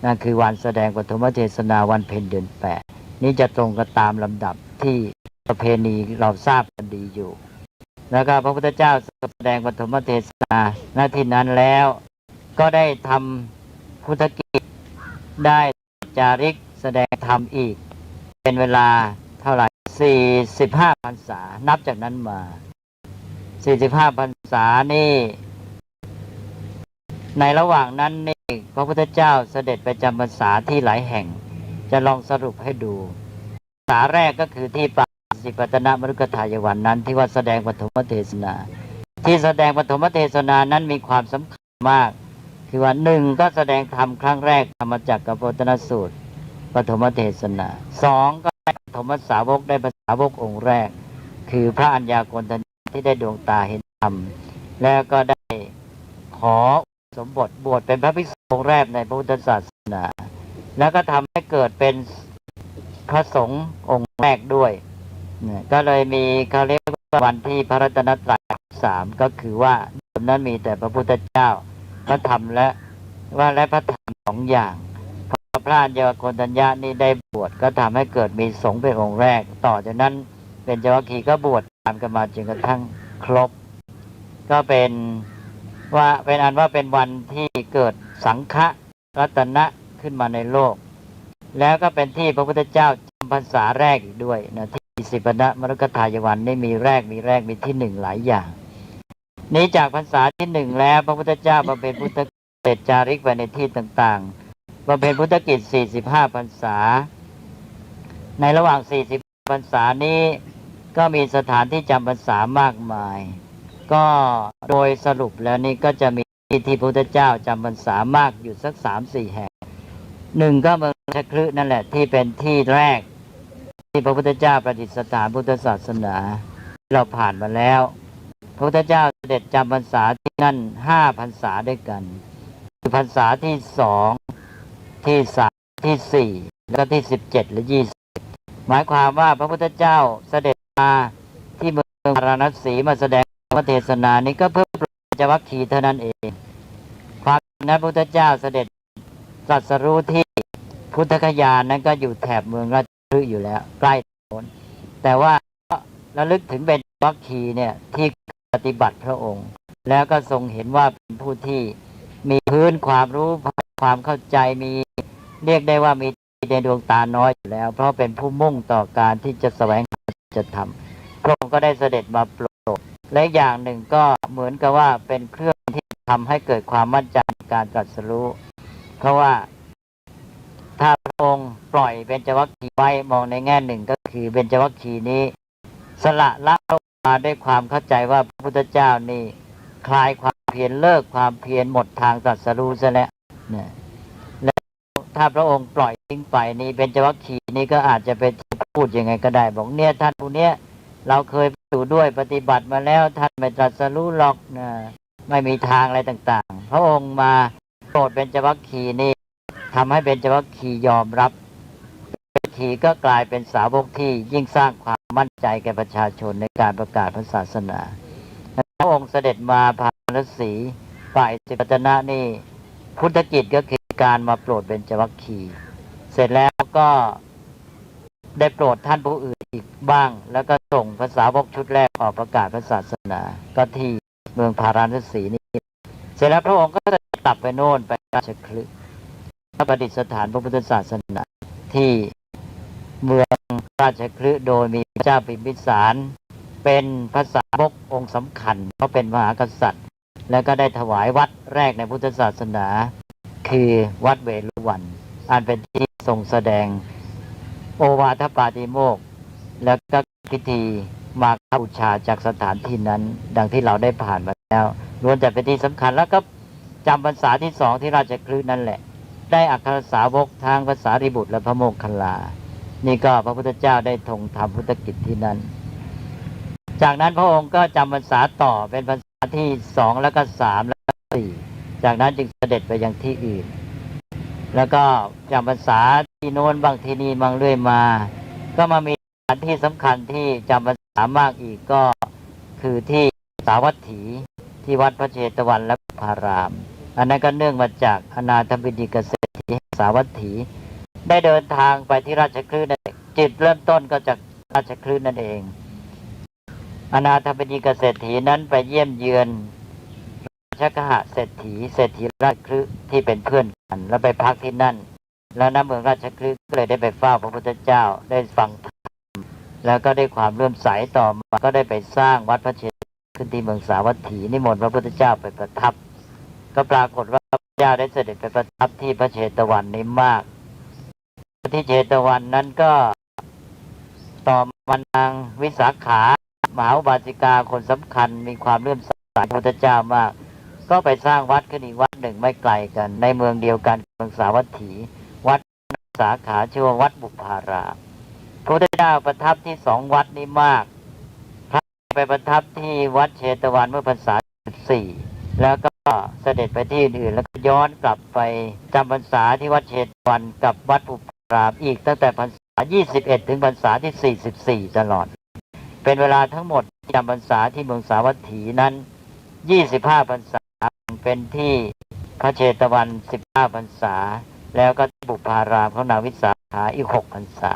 นั่นคือวันแสดงปฐมเทศนาวันเพ็ญเดือน8นี้จะตรงกันตามลำดับที่ประเพณีเราทราบกันดีอยู่แล้วก็พระพุทธเจ้าแสดงปฐมเทศนาหน้าที่นั้นแล้วก็ได้ทำพุทธกิจได้จาริกแสดงธรรมอีกเป็นเวลาเท่าไหร่45พรรษานับจากนั้นมา45พรรษานี่ในระหว่างนั้นนี่พระพุทธเจ้าเสด็จไปจำพรรษาที่หลายแห่งจะลองสรุปให้ดูพรรษาแรกก็คือที่ป่าอิสิปตนมฤคทายวันนั้นที่ว่าแสดงปฐมเทศนาที่แสดงปฐมเทศนานั้นมีความสำคัญมากคือว่า1ก็แสดงธรรมครั้งแรกธรรมจักรกับปวัตตนสูตรปฐมเทศนา2ก็ได้ปฐมสาวกได้พระสาวกองค์แรกคือพระอัญญาโกณฑัญญะที่ได้ดวงตาเห็นธรรมแล้วก็ได้ขอสมบวชเป็นพระภิกษุองค์แรกในพระพุทธศาสนาแล้วก็ทำให้เกิดเป็นพระสงฆ์องค์แรกด้วยก็เลยมีเขาเรียกว่าวันที่พระรัตนตรัย3ก็คือว่าตอนนั้นมีแต่พระพุทธเจ้าพระธรรมและพระธรรม2อย่างพระอัญญาโกณฑัญญะนี่ได้บวชก็ทำให้เกิดมีสงฆ์เป็นองค์แรกต่อจากนั้นเป็นเจวัคคีย์ก็บวชตามกันมาจนกระทั่งครบก็เป็นอันว่าเป็นวันที่เกิดสังฆรัตนะขึ้นมาในโลกแล้วก็เป็นที่พระพุทธเจ้าจำพรรษาแรกอีกด้วยนะที่อิสิปตนมฤคทายวันนี่มีแรกมีที่1หลายอย่างนี้จากพรรษาที่1แล้วพระพุทธเจ้าบำเพ็ญพุทธกิจเสด็จจาริกไปในที่ต่างๆบำเพ็ญพุทธกิจ45พรรษาในระหว่าง40พรรษานี้ก็มีสถานที่จำพรรษามากมายก็โดยสรุปแล้วนี่ก็จะมีที่พระพุทธเจ้าจำพรรษามากอยู่สัก 3-4 แห่ง1ก็เมืองราชคฤห์นั่นแหละที่เป็นที่แรกที่พระพุทธเจ้าประดิษฐานพุทธศาสนาเราผ่านมาแล้วพระพุทธเจ้า ด็จจำพรรษาที่นั่น5 พรรษาด้วยกันคือพรรษาที่2ที่3ที่4แล้วก็ที่17และ20หมายความว่าพระพุทธเจ้าเสด็จมาที่เมืองพาราณสีมาแสดงพระเทศนานี้ก็เพื่อปัญจวัคคีย์เท่านั้นเองความนั้นพระพุทธเจ้าเสด็จตรัสรู้ที่พุทธคยานนั้นก็อยู่แถบเมืองราชคฤห์อยู่แล้วใกล้โน้นแต่ว่าระลึกถึงเบญจวัคคีย์เนี่ยที่ปฏิบัติพระองค์แล้วก็ทรงเห็นว่าเป็นผู้ที่มีพื้นความรู้ความเข้าใจมีเรียกได้ว่ามีในดวงตาน้อยอยู่แล้วเพราะเป็นผู้มุ่งต่อการที่จะแสวงหาจะทำพระองค์ก็ได้เสด็จมาโปรดและอย่างหนึ่งก็เหมือนกับว่าเป็นเครื่องที่ทำให้เกิดความมั่นใจในการตรัสรู้เพราะว่าถ้าพระองค์ปล่อยเบญจวัคคีย์ไว้มองในแง่หนึ่งก็คือเบญจวัคคีย์นี้สละละมาด้วยความเข้าใจว่าพระพุทธเจ้านี่คลายความเพียรเลิกความเพียรหมดทางตรัสรู้ซะแล้วเนี่ยแล้วถ้าพระองค์ปล่อยทิ้งไปนี่เบญจวัคคีย์นี้ก็อาจจะเป็นพูดยังไงก็ได้บอกเนี่ยท่านผู้เนี้ยเราเคยอยู่ด้วยปฏิบัติมาแล้วท่านไม่ตรัสรู้หรอกนะไม่มีทางอะไรต่างๆพระองค์มาโปรดเบญจวัคคีย์นี่ทำให้เบญจวัคคีย์ยอมรับเบญจวัคคีย์ก็กลายเป็นสาวกที่ยิ่งสร้างความมั่นใจแก่ประชาชนในการประกาศพระศาสนาพระองค์เสด็จมาพาราณสีฝ่ายสิปัตนะนี่พุทธกิจก็คือการมาโปรดเบญจวัคคีย์เสร็จแล้วก็ได้โปรดท่านผู้อื่นอีกบ้างแล้วก็ส่งภาษาวกชุดแรกออกประกาศพระศาสนาก็ที่เมืองพาราณสีนี่เสร็จแล้วพระองค์ก็จะกลับไปโน่นไปราชคฤห์ประดิษฐานพระพุทธศาสนาที่เมืองราชคฤห์โดยมีพระเจ้าพิมพิสารเป็นภาษาวกองค์สำคัญเพราะเป็นมหากษัตริย์แล้วก็ได้ถวายวัดแรกในพุทธศาสนาคือวัดเวฬุวันอันเป็นที่ทรงแสดงโอวาทปาติโมกข์แล้วก็พิธีมาฆบูชาจากสถานที่นั้นดังที่เราได้ผ่านมาแล้วล้วนแต่เป็นที่สำคัญแล้วก็จำพรรษาที่2ที่ราชคฤห์นั่นแหละได้อัครสาวกทางภาษาริบุตรและพระโมคคัลลานี่ก็พระพุทธเจ้าได้ทรงทำพุทธกิจที่นั้นจากนั้นพระองค์ก็จำพรรษาต่อเป็นพรรษาที่2แล้วก็3แล้วก็4จากนั้นจึงเสด็จไปยังที่อื่นแล้วก็จำพรรษาที่โน้นบางที่นี่บางเรื่อยมาก็มามีสถานที่สำคัญที่จำพรรษามากอีกก็คือที่สาวัตถีที่วัดพระเชตวันและพารามอันนั้นก็เนื่องมาจากอนาถบิณฑิกเศรษฐีสาวัตถีได้เดินทางไปที่ราชคฤห์นั่นเองจุดเริ่มต้นก็จากราชคฤห์นั่นเองอนาถบิณฑิกเศรษฐีนั้นไปเยี่ยมเยือนราชคหเศรษฐีราชคฤห์ที่เป็นเพื่อนกันแล้วไปพักที่นั่นแล้วณเมืองราชคฤห์ก็เลยได้ไปเฝ้าพระพุทธเจ้าได้ฟังธรรมแล้วก็ได้ความเลื่อมใสต่อมาก็ได้ไปสร้างวัดพระเชตขึ้นที่เมืองสาวัตถีนิมนต์พระพุทธเจ้าไปประทับก็ปรากฏว่าพระพุทธเจ้าได้เสด็จไปประทับที่พระเชตวันนี้มากที่เชตวันนั้นก็ต่อมานางวิสาขามหาอุบาสิกาคนสำคัญมีความเลื่อมใสพระพุทธเจ้ามากก็ไปสร้างวัดขึ้นอีกวัดหนึ่งไม่ไกลกันในเมืองเดียวกันเมืองสาวัตถีวัดสาขาชื่อว่าวัดบุพารามพระพุทธเจ้าประทับที่2วัดนี้มากพระไปประทับที่วัดเชตวันเมื่อพรรษา14แล้วก็เสด็จไปที่อื่นแล้วก็ย้อนกลับไปจำพรรษาที่วัดเชตวันกับวัดบุพารามอีกตั้งแต่พรรษา21ถึงพรรษาที่44ตลอดเป็นเวลาทั้งหมดจำพรรษาที่เมืองสาวัตถีนั้น25พรรษาเป็นที่พระเชตวัน15พรรษาแล้วก็บุพารามของนางวิสาขาอีก6พรรษา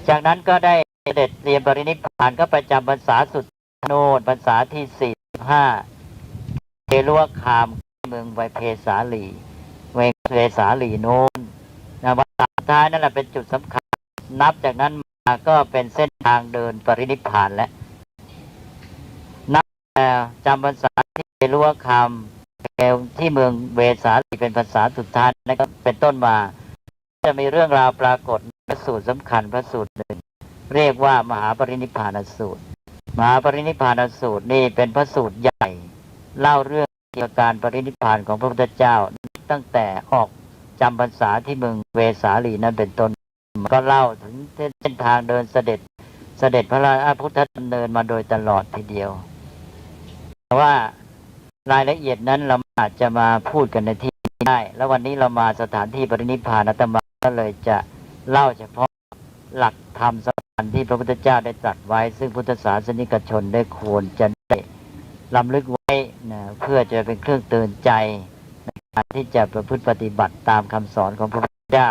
จากนั้นก็ได้เสด็จเรียนปรินิพพานก็ไปจำพรรษาสุดโนนพรรษาที่45เทลุวคามเมืองไวเพสาลีเวเพสาลีโนนนะวันสุดท้ายนั่นแหละเป็นจุดสำคัญนับจากนั้นมาก็เป็นเส้นทางเดินปรินิพพานแล้วนับจำพรรษาที่เทลุวคามที่เมืองเวสาลีเป็นภาษาสุดท้ายนะครับเป็นต้นมาจะมีเรื่องราวปรากฏพระสูตรสำคัญพระสูตรหนึ่งเรียกว่ามหาปรินิพพานสูตรมหาปรินิพพานสูตรนี่เป็นพระสูตรใหญ่เล่าเรื่องเกี่ยวกับการปรินิพพานของพระพุทธเจ้าตั้งแต่ออกจำพรรษาที่เมืองเวสาลีนั้นเป็นต้นก็เล่าถึงเส้นทางเดินเสด็จพระราชพุทธดำเนินมาโดยตลอดทีเดียว แต่ว่ารายละเอียดนั้นเราอาจจะมาพูดกันในที่นี้ได้แล้ววันนี้เรามาสถานที่ปรินิพพานอาตมาก็เลยจะเล่าเฉพาะหลักธรรมสำคัญที่พระพุทธเจ้าได้ตรัสไว้ซึ่งพุทธศาสนิกชนได้ควรจะได้รำลึกไว้นะเพื่อจะเป็นเครื่องเตือนใจในการที่จะประพฤติปฏิบัติตามคำสอนของพระพุทธเจ้า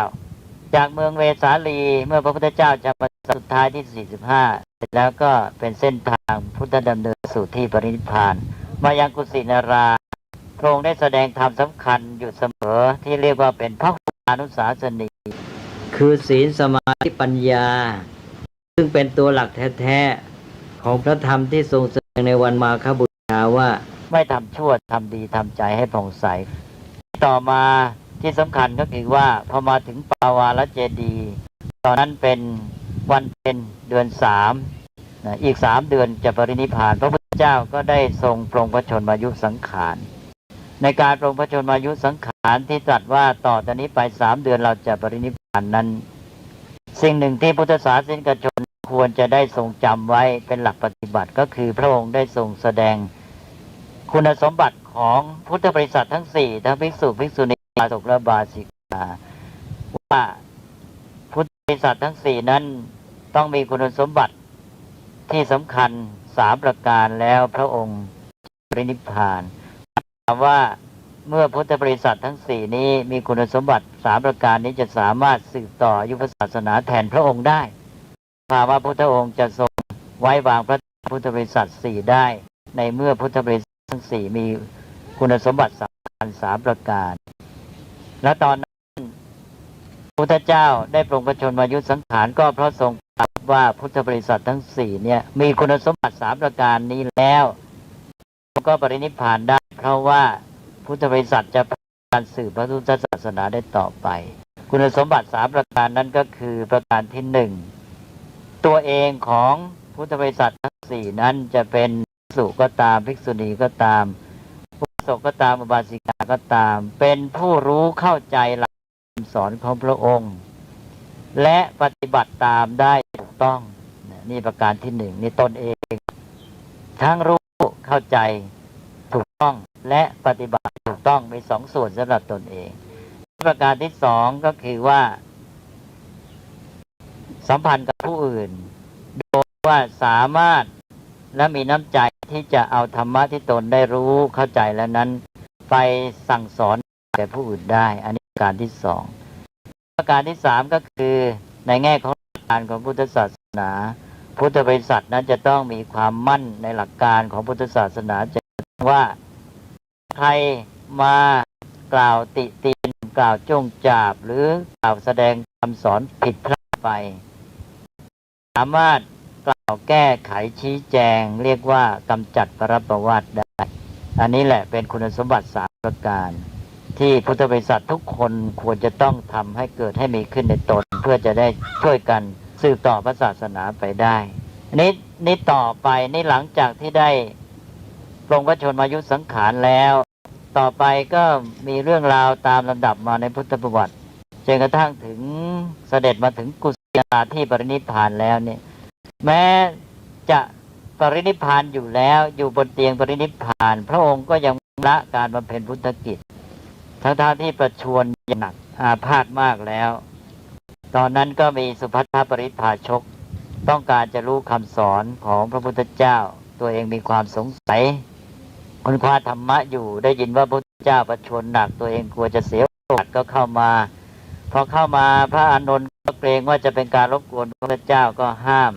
จากเมืองเวสาลีเมื่อพระพุทธเจ้าจะมาสุดท้ายที่45เสร็จแล้วก็เป็นเส้นทางพุทธดำเนินสู่ที่ปรินิพพานมายังกุสินาราพระองค์ได้แสดงธรรมสำคัญอยู่เสมอที่เรียกว่าเป็นพหุอานุสาสนีคือศีลสมาธิปัญญาซึ่งเป็นตัวหลักแท้ๆของพระธรรมที่ทรงแสดงในวันมาฆบูชาว่าไม่ทำชั่วทำดีทำใจให้ผ่องใสต่อมาที่สำคัญก็คือว่าพอมาถึงปาวาลเจดีย์ตอนนั้นเป็นวันเพ็ญเดือน3อีก3เดือนจะปรินิพพานพระพุทธเจ้าก็ได้ทรงปรงพระชนมายุสังขารในการปรงพระชนมายุสังขารที่ตรัสว่าต่อจากนี้ไป3เดือนเราจะปรินิพพานนั้นสิ่งหนึ่งที่พุทธศาสนิกชนควรจะได้ทรงจำไว้เป็นหลักปฏิบัติก็คือพระองค์ได้ทรงแสดงคุณสมบัติของพุทธบริษัททั้ง4ทั้งภิกษุภิกษุณีบาศกและบาสิกาว่าพุทธบริษัททั้ง4นั้นต้องมีคุณสมบัติที่สำคัญ3ประการแล้วพระองค์ปรินิพพานถามว่าเมื่อพุทธบริษัททั้ง4นี้มีคุณสมบัติ3ประการนี้จะสามารถสืบต่ออายุพระศาสนาแทนพระองค์ได้ถามว่าพุทธองค์จะทรงไว้วางพระพุทธบริษัท4ได้ในเมื่อพุทธบริษัททั้ง4มีคุณสมบัติสำคัญ3ประการและตอนนั้นพุทธเจ้าได้ปรงพระชนมายุสังขารก็เพราะทรงตรัสว่าพุทธบริษัททั้ง4เนี่ยมีคุณสมบัติ3ประการนี้แล้วก็ปรินิพพานได้เพราะว่าพุทธบริษัทจะการสืบพระพุทธศาสนาได้ต่อไปคุณสมบัติ3ประการนั้นก็คือประการที่1ตัวเองของพุทธบริษัททั้ง4นั้นจะเป็นภิกษุก็ตามภิกษุณีก็ตามอุบาสกก็ตามอุบาสิกาก็ตามเป็นผู้รู้เข้าใจหลักคำสอนของพระองค์และปฏิบัติตามได้ถูกต้องนี่ประการที่1นี่ตนเองทั้งรู้เข้าใจถูกต้องและปฏิบัติถูกต้องมี2ส่วนสำหรับตนเองประการที่2ก็คือว่าสัมพันธ์กับผู้อื่นโดยว่าสามารถและมีน้ำใจที่จะเอาธรรมะที่ตนได้รู้เข้าใจแล้วนั้นไปสั่งสอนแก่ผู้อื่นได้อันนี้ประการที่2ประการที่3ก็คือในแง่ของหลักการของพุทธศาสนาพุทธบริษัทนั้นจะต้องมีความมั่นในหลักการของพุทธศาสนาจะว่าใครมากล่าวติเตียนกล่าวจ้วงจาบหรือกล่าวแสดงคำสอนผิดพลาดไปสามารถกล่าวแก้ไขชี้แจงเรียกว่ากำจัดปรับประวัติได้อันนี้แหละเป็นคุณสมบัติ3ประการที่พุทธบริษัททุกคนควรจะต้องทำให้เกิดให้มีขึ้นในตนเพื่อจะได้ช่วยกันสืบต่อพระศาสนาไปได้นี่ต่อไปนี่หลังจากที่ได้ปรงพระชนมายุสังขารแล้วต่อไปก็มีเรื่องราวตามลำดับมาในพุทธประวัติจนกระทั่งถึงเสด็จมาถึงกุสินาราที่ปรินิพพานแล้วเนี่ยแม้จะปรินิพพานอยู่แล้วอยู่บนเตียงปรินิพพานพระองค์ก็ยังละการบำเพ็ญพุทธกิจทั้งที่ประชวรอย่างหนักอาพาธมากแล้วตอนนั้นก็มีสุภัททปริภาชกต้องการจะรู้คำสอนของพระพุทธเจ้าตัวเองมีความสงสัยค้นคว้าธรรมะอยู่ได้ยินว่าพระพุทธเจ้าประชวรหนักตัวเองกลัวจะเสียโอกาสก็เข้ามาพอเข้ามาพระอานนท์ก็เกรงว่าจะเป็นการรบกวนพระพุทธเจ้าก็ห้าม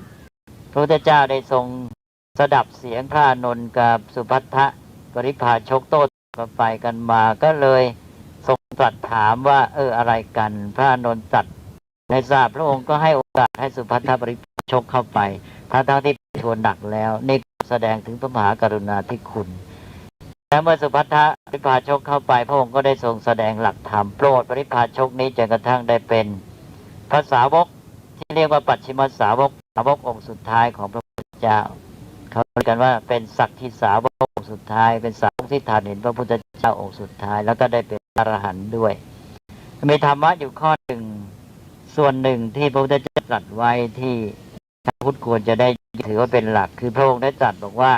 พระพุทธเจ้าได้ทรงสดับเสียงพระอานนท์กับสุภัททปริภาชกโต้กันไปกันมาก็เลยทรงตรัสถามว่าอะไรกันพระอานนท์ตรัสในทราบพระองค์ก็ให้โอกาสให้สุภัททปริภาชกเข้าไปทั้งที่ประชวรหนักแล้วนี่แสดงถึงพระมหากรุณาธิคุณและเมื่อสุภัททปริภาชกเข้าไปพระองค์ก็ได้ทรงแสดงหลักธรรมโปรดปริภาชกนี้จนกระทั่งได้เป็นพระสาวกที่เรียกว่าปัจฉิมสาวกองค์สุดท้ายของพระพุทธเจ้าเขาเรียกกันว่าเป็นสักขิสาวกองค์สุดท้ายเป็นสาวกที่ทานเห็นพระพุทธเจ้าองค์สุดท้ายแล้วก็ได้เป็นอรหันต์ด้วยมีธรรมะอยู่ข้อหนึ่งส่วนหนึ่งที่พระพุทธเจ้าตรัสไว้ที่ชาวพุทธควรจะได้ถือว่าเป็นหลักคือพระองค์ได้ตรัสบอกว่า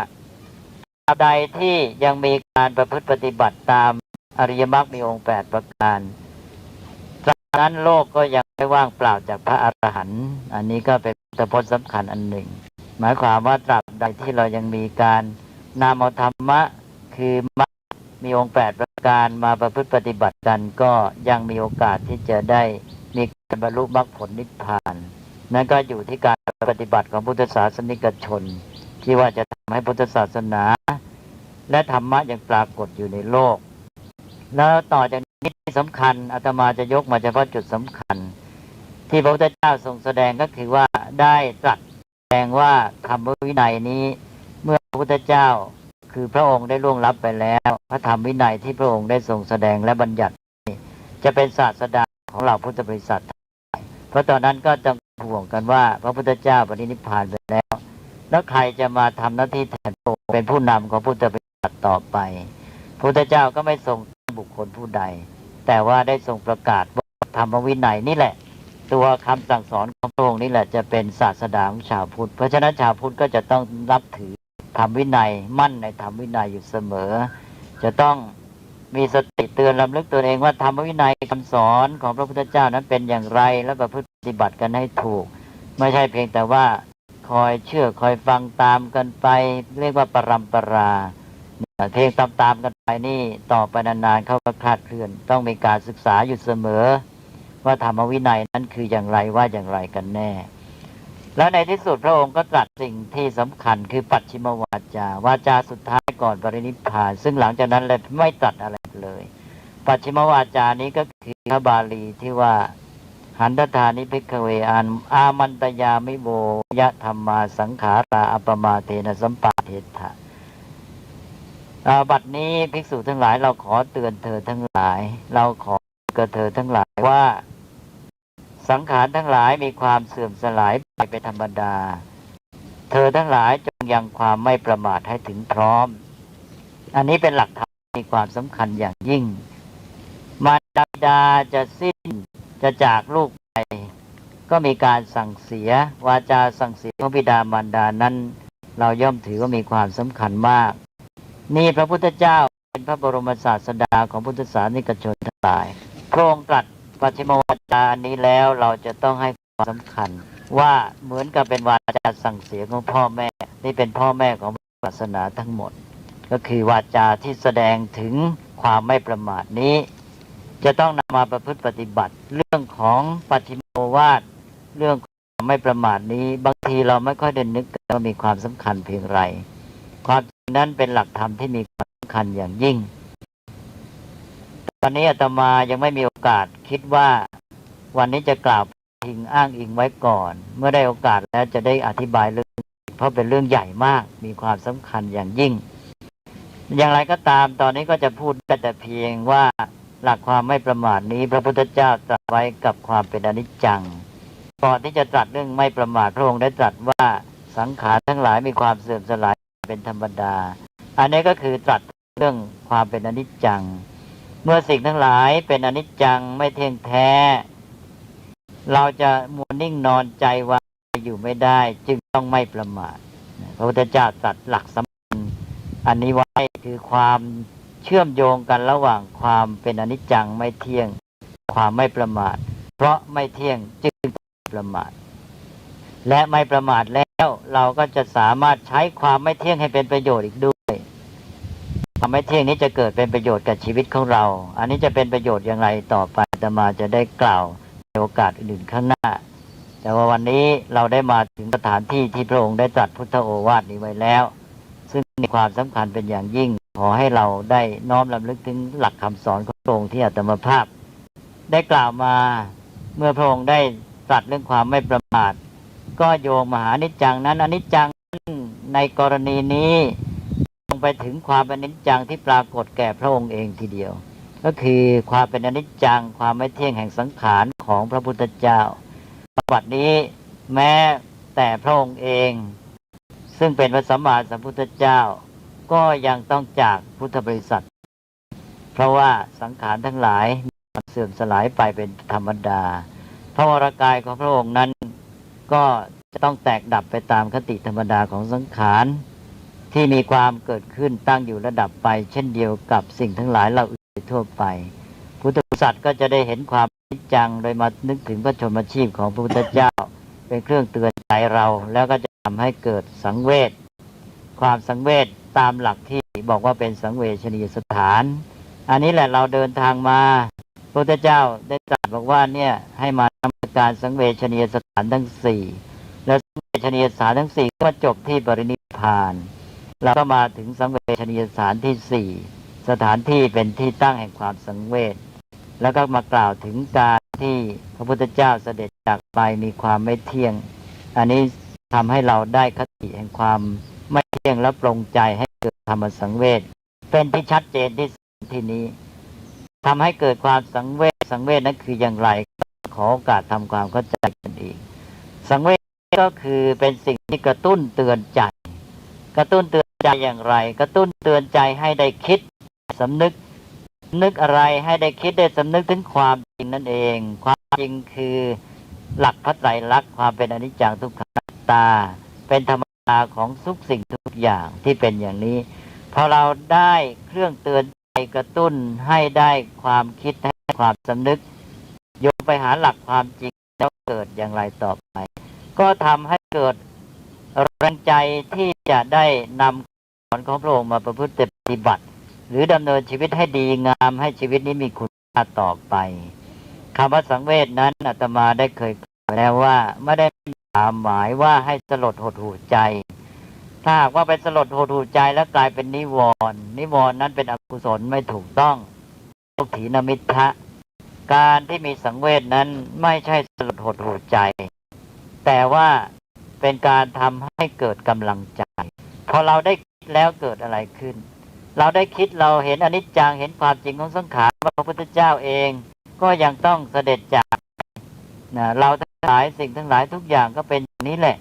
ราบใดที่ยังมีการประพฤติปฏิบัติตามอริยมรรคมีองค์8ประการตราบนั้นโลกก็ยังไม่ว่างเปล่าจากพระอรหันต์อันนี้ก็เป็นพุทธพจน์สำคัญอันหนึ่งหมายความว่าตราบใดที่เรายังมีการนำเอาธรรมะคือมรรคมีองค์8ประการมาประพฤติปฏิบัติกันก็ยังมีโอกาสที่จะได้มีการบรรลุมรรคผลนิพพานนั่นก็อยู่ที่การปฏิบัติของพุทธศาสนิกชนที่ว่าจะทำให้พุทธศาสนาและธรรมะยังปรากฏอยู่ในโลกแล้วต่อจากนี้ที่สำคัญอาตมาจะยกมาเฉพาะจุดสำคัญที่พระพุทธเจ้าทรงแสดงก็คือว่าได้ตรัสแสดงว่าธรรมวินัยนี้เมื่อพระพุทธเจ้าคือพระองค์ได้ล่วงลับไปแล้วพระธรรมวินัยที่พระองค์ได้ทรงแสดงและบัญญัติจะเป็นศาสดาของเราพุทธบริษัทเพราะตอนนั้นก็จะห่วงกันว่าพระพุทธเจ้าปรินิพพานไปแล้วใครจะมาทำหน้าที่แทนพระองค์เป็นผู้นำของพุทธบริษัทต่อไปพระพุทธเจ้าก็ไม่ทรงบุคคลผู้ใดแต่ว่าได้ทรงประกาศว่าธรรมวินัยนี่แหละตัวคำสั่งสอนของพระองค์นี่แหละจะเป็นศาสดาของชาวพุทธเพราะฉะนั้นชาวพุทธก็จะต้องรับถือธรรมวินัยมั่นในธรรมวินัยอยู่เสมอจะต้องมีสติเตือนรำลึกตัวเองว่าธรรมวินัยคำสอนของพระพุทธเจ้านั้นเป็นอย่างไรและประพฤติปฏิบัติกันให้ถูกไม่ใช่เพียงแต่ว่าคอยเชื่อคอยฟังตามกันไปเรียกว่าปรัมปราเพลงตามกันไปนี่ต่อไปนานๆเขาก็คลาดเคลื่อนต้องมีการศึกษาอยู่เสมอว่าธรรมวินัยนั้นคืออย่างไรว่าอย่างไรกันแน่แล้วในที่สุดพระองค์ก็ตรัสสิ่งที่สำคัญคือปัจฉิมวาจาวาจาสุดท้ายก่อนปรินิพพานซึ่งหลังจากนั้นเลยไม่ตรัสอะไรเลยปัจฉิมวาจานี้ก็คือพระบาลีที่ว่าหันตถานิภิกขเวอามันตยามิโวยะธรรมาสังขาราอัปมาเทนะสัมปาเทถะบัดนี้ภิกษุทั้งหลายเราขอเตือนเธอทั้งหลายเราขอเตือนเธอทั้งหลายว่าสังขารทั้งหลายมีความเสื่อมสลายไปเป็นธรรมดาเธอทั้งหลายจงยังความไม่ประมาทให้ถึงพร้อมอันนี้เป็นหลักธรรมมีความสำคัญอย่างยิ่งมารดาจะสิ้นจะจากลูกไปก็มีการสั่งเสียวาจาสั่งเสียของบิดามารดานั้นเราย่อมถือว่ามีความสำคัญมากนี่พระพุทธเจ้าเป็นพระบรมศาสดาของพุทธศาสนิกชนทั้งหลายพระองค์ตรัสปัจฉิมวาจานี้แล้วเราจะต้องให้ความสำคัญว่าเหมือนกับเป็นวาจาสั่งเสียของพ่อแม่นี่เป็นพ่อแม่ของศาสนาทั้งหมดก็คือวาจาที่แสดงถึงความไม่ประมาทนี้จะต้องนำมาประพฤติปฏิบัติเรื่องของปัจฉิมโอวาทเรื่องความไม่ประมาทนี้บางทีเราไม่ค่อยได้นึกว่ามีความสำคัญเพียงไรความจริงนั้นเป็นหลักธรรมที่มีความสำคัญอย่างยิ่งตอนนี้อาตมายังไม่มีโอกาสคิดว่าวันนี้จะกล่าวพิงอ้างอิงไว้ก่อนเมื่อได้โอกาสแล้วจะได้อธิบายเรื่องเพราะเป็นเรื่องใหญ่มากมีความสำคัญอย่างยิ่งอย่างไรก็ตามตอนนี้ก็จะพูดแต่เพียงว่าหลักความไม่ประมาทนี้พระพุทธเจ้าตรัสไว้กับความเป็นอนิจจังก่อนที่จะตรัสเรื่องไม่ประมาทพระองค์ได้ตรัสว่าสังขารทั้งหลายมีความเสื่อมสลายเป็นธรรมดาอันนี้ก็คือตรัสเรื่องความเป็นอนิจจังเมื่อสิ่งทั้งหลายเป็นอนิจจังไม่เที่ยงแท้เราจะมัวนิ่งนอนใจว่าอยู่ไม่ได้จึงต้องไม่ประมาทพระพุทธเจ้าตรัสหลักสำคัญอันนี้ไว้คือความเชื่อมโยงกันระหว่างความเป็นอนิจจังไม่เที่ยงความไม่ประมาทเพราะไม่เที่ยงจึงประมาทและไม่ประมาทแล้วเราก็จะสามารถใช้ความไม่เที่ยงให้เป็นประโยชน์อีกด้วยความไม่เที่ยงนี้จะเกิดเป็นประโยชน์กับชีวิตของเราอันนี้จะเป็นประโยชน์อย่างไรต่อไปอาตมาจะได้กล่าวในโอกาสอื่นข้างหน้าแต่ว่าวันนี้เราได้มาถึงสถานที่ที่พระองค์ได้ตรัสพุทธโอวาทนี้ไว้แล้วซึ่งมีความสำคัญเป็นอย่างยิ่งขอให้เราได้น้อมรำลึกถึงหลักคำสอนของพระองค์ที่อาตมาภาพได้กล่าวมาเมื่อพระองค์ได้ตรัสเรื่องความไม่ประมาทก็โยงมหาอนิจจังนั้นอนิจจังในกรณีนี้ลงไปถึงความเป็นอนิจจังที่ปรากฏแก่พระองค์เองทีเดียวก็คือความเป็นอนิจจังความไม่เที่ยงแห่งสังขารของพระพุทธเจ้าบัดนี้แม้แต่พระองค์เองซึ่งเป็นพระสัมมาสัมพุทธเจ้าก็ยังต้องจากพุทธบริษัทเพราะว่าสังขารทั้งหลายเสื่อมสลายไปเป็นธรรมดาพระวรากายของพระองค์นั้นก็จะต้องแตกดับไปตามคติธรรมดาของสังขารท ที่มีความเกิดขึ้นตั้งอยู่ระดับไปเช่นเดียวกับสิ่งทั้งหลายเราอื่นทั่วไปพุทธบริษัทก็จะได้เห็นความอนิจจังโดยมานึกถึงพระชนมชีพของพระพุทธเจ้าเป็นเครื่องเตือนใจเราแล้วก็จะทำให้เกิดสังเวชความสังเวชตามหลักที่บอกว่าเป็นสังเวชนียสถานอันนี้แหละเราเดินทางมาพระพุทธเจ้าได้ตรัสบอกว่าเนี่ยให้มาทำการสังเวชนียสถานทั้งสี่แล้วสังเวชนียสถานทั้งสี่ก็จบที่ปรินิพพานเราก็มาถึงสังเวชนียสถานที่สี่สถานที่เป็นที่ตั้งแห่งความสังเวชแล้วก็มากล่าวถึงการที่พระพุทธเจ้าเสด็จจากไปมีความไม่เที่ยงอันนี้ทำให้เราได้คติแห่งความไม่เที่ยงและปรงใจให้เกิดธรรมสังเวชเป็นที่ชัดเจนที่ที่นี้ทำให้เกิดความสังเวชนั้นคืออย่างไรขอโอกาสทำความเข้าใจกันอีกสังเวชก็คือเป็นสิ่งที่กระตุ้นเตือนใจกระตุ้นเตือนใจอย่างไรกระตุ้นเตือนใจให้ได้คิดสำนึกอะไรให้ได้คิดได้สำนึกถึงความจริงนั่นเองความจริงคือหลักพระไตรลักษณ์ความเป็นอนิจจังทุกขังอนัตตาเป็นธรรมดาของทุกสิ่งทุกอย่างที่เป็นอย่างนี้พอเราได้เครื่องเตือนใจกระตุ้นให้ได้ความคิดให้ความสำนึกโยงไปหาหลักความจริงแล้วเกิดอย่างไรต่อไปก็ทำให้เกิดแรงใจที่จะได้นำสอนของพระองค์มาประพฤติปฏิบัติหรือดำเนินชีวิตให้ดีงามให้ชีวิตนี้มีคุณค่าต่อไปคำว่าสังเวชนั้นอาตมาได้เคยกล่าวแล้วว่าไม่ได้หมายว่าให้สลดหดหู่ใจถ้าหากว่าไปสลดหดหู่ใจแล้วกลายเป็นนิวรณ์นั้นเป็นอกุศลไม่ถูกต้องโลกถีนมิทธะการที่มีสังเวชนั้นไม่ใช่สลดหดหู่ใจแต่ว่าเป็นการทำให้เกิดกำลังใจพอเราได้คิดแล้วเกิดอะไรขึ้นเราได้คิดเราเห็นอนิจจังเห็นความจริงของสังขารว่าพระพุทธเจ้าเองก็ยังต้องเสด็จจากเราทั้งหลายสิ่งทั้งหลายทุกอย่างก็เป็นอย่างนี้แหละ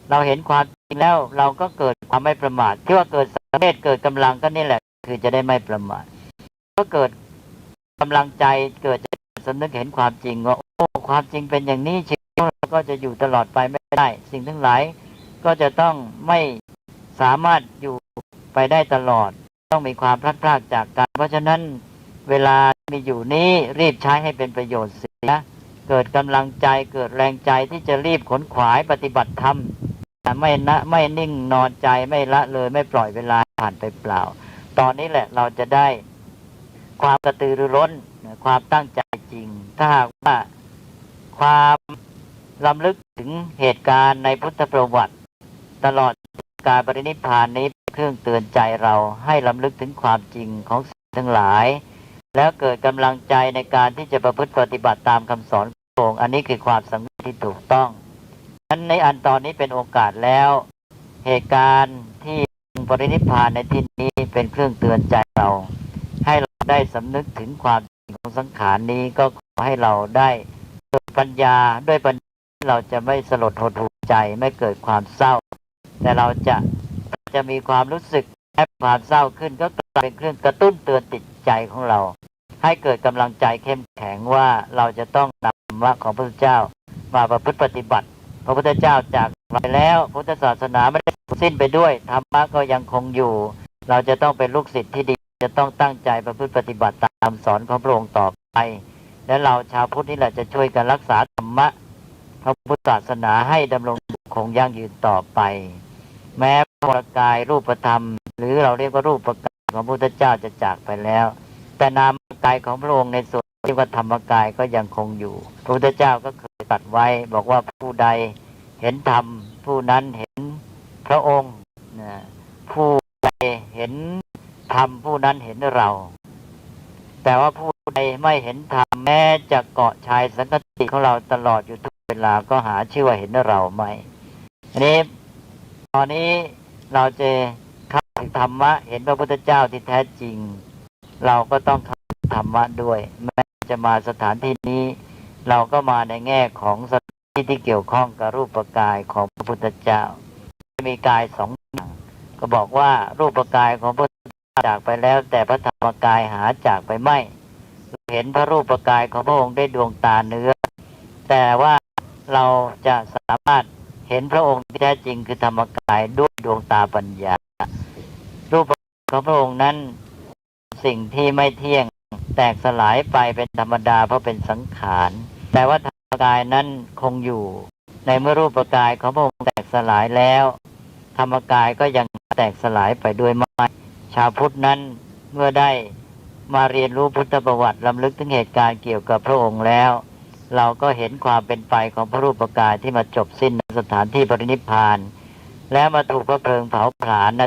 เราเห็นความจริงแล้วเราก็เกิดความไม่ประมาทที่ว่าเกิดสังเวชเกิดกำลังก็นี่แหละคือจะได้ไม่ประมาทก็เกิดกำลังใจเกิดจะสำนึกเห็นความจริงว่าโอ้ความจริงเป็นอย่างนี้ชีวิตเราก็จะอยู่ตลอดไปไม่ได้สิ่งทั้งหลายก็จะต้องไม่สามารถอยู่ไปได้ตลอดต้องมีความพลัดพรากจากกันเพราะฉะนั้นเวลามีอยู่นี้รีบใช้ให้เป็นประโยชน์เสียเกิดกำลังใจเกิดแรงใจที่จะรีบขนขวายปฏิบัติธรรมไม่นิ่งนอนใจไม่ละเลยไม่ปล่อยเวลาผ่านไปเปล่าตอนนี้แหละเราจะได้ความกระตือรือร้นความตั้งใจจริงถ้าหากว่าความรำลึกถึงเหตุการณ์ในพุทธประวัติตลอดการปรินิพพานนี้เครื่องเตือนใจเราให้รำลึกถึงความจริงของสิ่งทั้งหลายแล้วเกิดกำลังใจในการที่จะประพฤติปฏิบัติตามคำสอนของพระองค์อันนี้คือความสังเวชที่ถูกต้องนั้นในอันตอนนี้เป็นโอกาสแล้วเหตุการณ์ที่ปรินิพพานในที่นี้เป็นเครื่องเตือนใจเราให้เราได้สำนึกถึงความจริงของสังขารนี้ก็ขอให้เราได้เกิดปัญญาด้วยปัญญาเราจะไม่สลดหดหู่ใจไม่เกิดความเศร้าแต่เราจะมีความรู้สึกแอบความเศร้าขึ้นก็เป็นเครื่องกระตุ้นเตือนติดใจของเราให้เกิดกำลังใจเข้มแข็งว่าเราจะต้องนำธรรมะของพระพุทธเจ้ามาประพฤติปฏิบัติพระพุทธเจ้าจากไปแล้วพุทธศาสนาไม่ได้สิ้นไปด้วยธรรมะก็ยังคงอยู่เราจะต้องเป็นลูกศิษย์ที่ดีจะต้องตั้งใจประพฤติปฏิบัติตามสอนของพระองค์ต่อไปและเราชาวพุทธนี่แหละจะช่วยกันรักษาธรรมะพระพุทธศาสนาให้ดำรงคงยั่งยืนต่อไปแม้พระกายรูปธรรมหรือเราเรียกว่ารูปกายของพระพุทธเจ้าจะจากไปแล้วแต่นามกายของพระองค์ในส่วนที่ว่าธรรมกายก็ยังคงอยู่พระพุทธเจ้าก็เคยตรัสไว้บอกว่าผู้ใดเห็นธรรมผู้นั้นเห็นพระองค์ผู้ใดเห็นธรรมผู้นั้นเห็นเราแต่ว่าผู้ใดไม่เห็นธรรมแม้จะเกาะชายสังคติของเราตลอดอยู่ทุกเวลาก็หาชื่อว่าเห็นเราไม่อันนี้ตอนนี้เราจะเข้าถึงธรรมะเห็นพระพุทธเจ้าที่แท้จริงเราก็ต้องเข้าถึงธรรมะด้วยแม้จะมาสถานที่นี้เราก็มาในแง่ของสถานที่ที่เกี่ยวข้องกับรูปกายของพระพุทธเจ้ามีกายสองอย่างก็บอกว่ารูปกายของพระพุทธเจ้าจากไปแล้วแต่พระธรรมกายหาจากไปไม่เห็นพระรูปกายของพระองค์ได้ดวงตาเนื้อแต่ว่าเราจะสามารถเห็นพระองค์ที่แท้จริงคือธรรมกายด้วยดวงตาปัญญา ของพระองค์นั้นสิ่งที่ไม่เที่ยงแตกสลายไปเป็นธรรมดาเพราะเป็นสังขารแต่ว่าธรรมกายนั้นคงอยู่ในเมื่อรูปกายของพระองค์แตกสลายแล้วธรรมกายก็ยังแตกสลายไปด้วยไม่ชาวพุทธนั้นเมื่อได้มาเรียนรู้พุทธประวัติรำลึกถึงเหตุการณ์เกี่ยวกับพระองค์แล้วเราก็เห็นความเป็นไปของพระรูปกายที่มาจบสิ้นในสถานที่ปรินิพพานแล้วมาถูกพระเพลิงเผาผลาญณ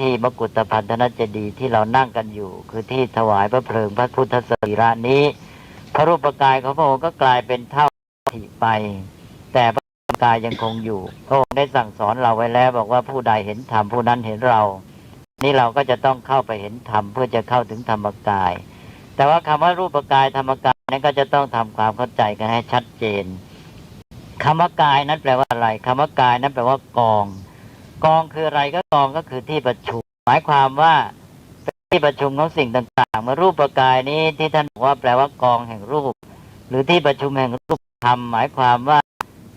ที่มกุฏพันธนเจดีย์ที่เรานั่งกันอยู่คือที่ถวายพระเพลิงพระพุทธสรีระนี้พระรูปกายของพระองค์ก็กลายเป็นเท่าทิไปแต่พระรูปกายยังคงอยู่พระองค์ได้สั่งสอนเราไว้แล้วบอกว่าผู้ใดเห็นธรรมผู้นั้นเห็นเรานี่เราก็จะต้องเข้าไปเห็นธรรมเพื่อจะเข้าถึงธรรมกายแต่ว่าคำว่ารูปกายธรรมกายนั้นก็จะต้องทำความเข้าใจกันให้ชัดเจนคำว่ากายนั้นแปลว่าอะไรคำว่ากายนั้นแปลว่ากองคืออะไรก็กองก็คือที่ประชุมหมายความว่าเป็นที่ประชุมของสิ่งต่างๆเมื่อรูปกายนี้ที่ท่านบอกว่าแปลว่ากองแห่งรูปหรือที่ประชุมแห่งรูปธรรมหมายความว่า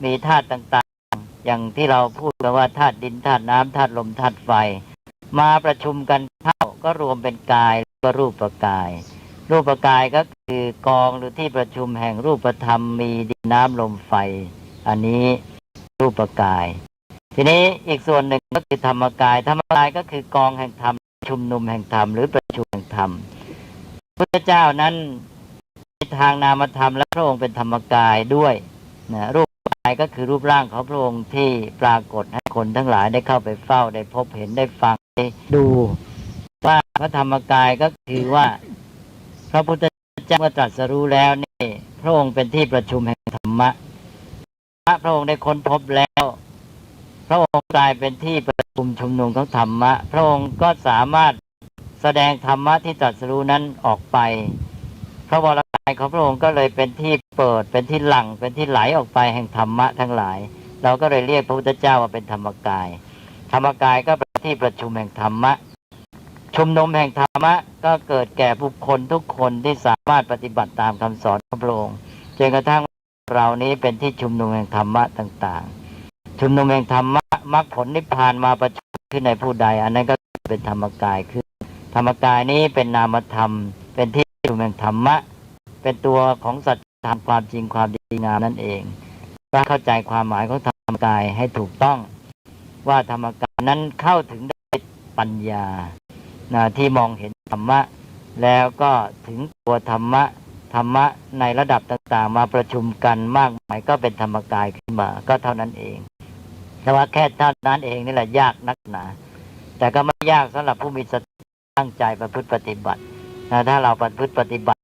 มีธาตุต่างๆอย่างที่เราพูดกันว่าธาตุดินธาตุน้ำธาตุลมธาตุไฟมาประชุมกันเข้าก็รวมเป็นกายก็รูปกายรูปกายก็คือกองหรือที่ประชุมแห่งรูปธรรมมีดินน้ำลมไฟอันนี้รูปกายทีนี้อีกส่วนหนึ่งก็คือธรรมกายธรรมกายก็คือกองแห่งธรรมชุมนุมแห่งธรรมหรือประชุมแห่งธรรมพระเจ้านั้นในทางนามธรรมและพระองค์เป็นธรรมกายด้วยนะรูปกายก็คือรูปร่างของพระองค์ที่ปรากฏให้คนทั้งหลายได้เข้าไปเฝ้าได้พบเห็นได้ฟังได้ดูว่าพระธรรมกายก็คือว่าพระพุทธเจ้าเมื่อตรัสรู้แล้วนี่พระองค์เป็นที่ประชุมแห่งธรรมะพระองค์ได้ค้นพบแล้วพระองค์กลายเป็นที่ประชุมชุมนุมของธรรมะพระองค์ก็สามารถแสดงธรรมะที่ตรัสรู้นั้นออกไปพระวรกายของพระองค์ก็เลยเป็นที่เปิดเป็นที่หลั่งเป็นที่ไหลออกไปแห่งธรรมะทั้งหลายเราก็เลยเรียกพระพุทธเจ้าว่าเป็นธรรมกายธรรมกายก็เป็นที่ประชุมแห่งธรรมะชุมนุมแห่งธรรมะก็เกิดแก่บุคคลทุกคนที่สามารถปฏิบัติตามคำสอนของพระองค์จนกระทั่งเรานี้เป็นที่ชุมนุมแห่งธรรมะต่างๆชุมนุมแห่งธรรมะมรรคผลนิพพานมาประชุมขึ้นในผู้ใดอันนั้นก็เป็นธรรมกายคือธรรมกายนี้เป็นนามธรรมเป็นที่ประชุมแห่งธรรมะเป็นตัวของสัจธรรมความจริงความดีงามนั่นเองถ้าเข้าใจความหมายของธรรมกายให้ถูกต้องว่าธรรมกายนั้นเข้าถึงได้ปัญญาที่มองเห็นธรรมะแล้วก็ถึงตัวธรรมะในระดับต่างๆมาประชุมกันมากมายก็เป็นธรรมกายขึ้นมาก็เท่านั้นเองแต่ว่าแค่เท่านั้นเองนี่แหละยากนักหนาแต่ก็ไม่ยากสำหรับผู้มีสติตั้งใจประพฤติปฏิบัติถ้าเราประพฤติปฏิบัติ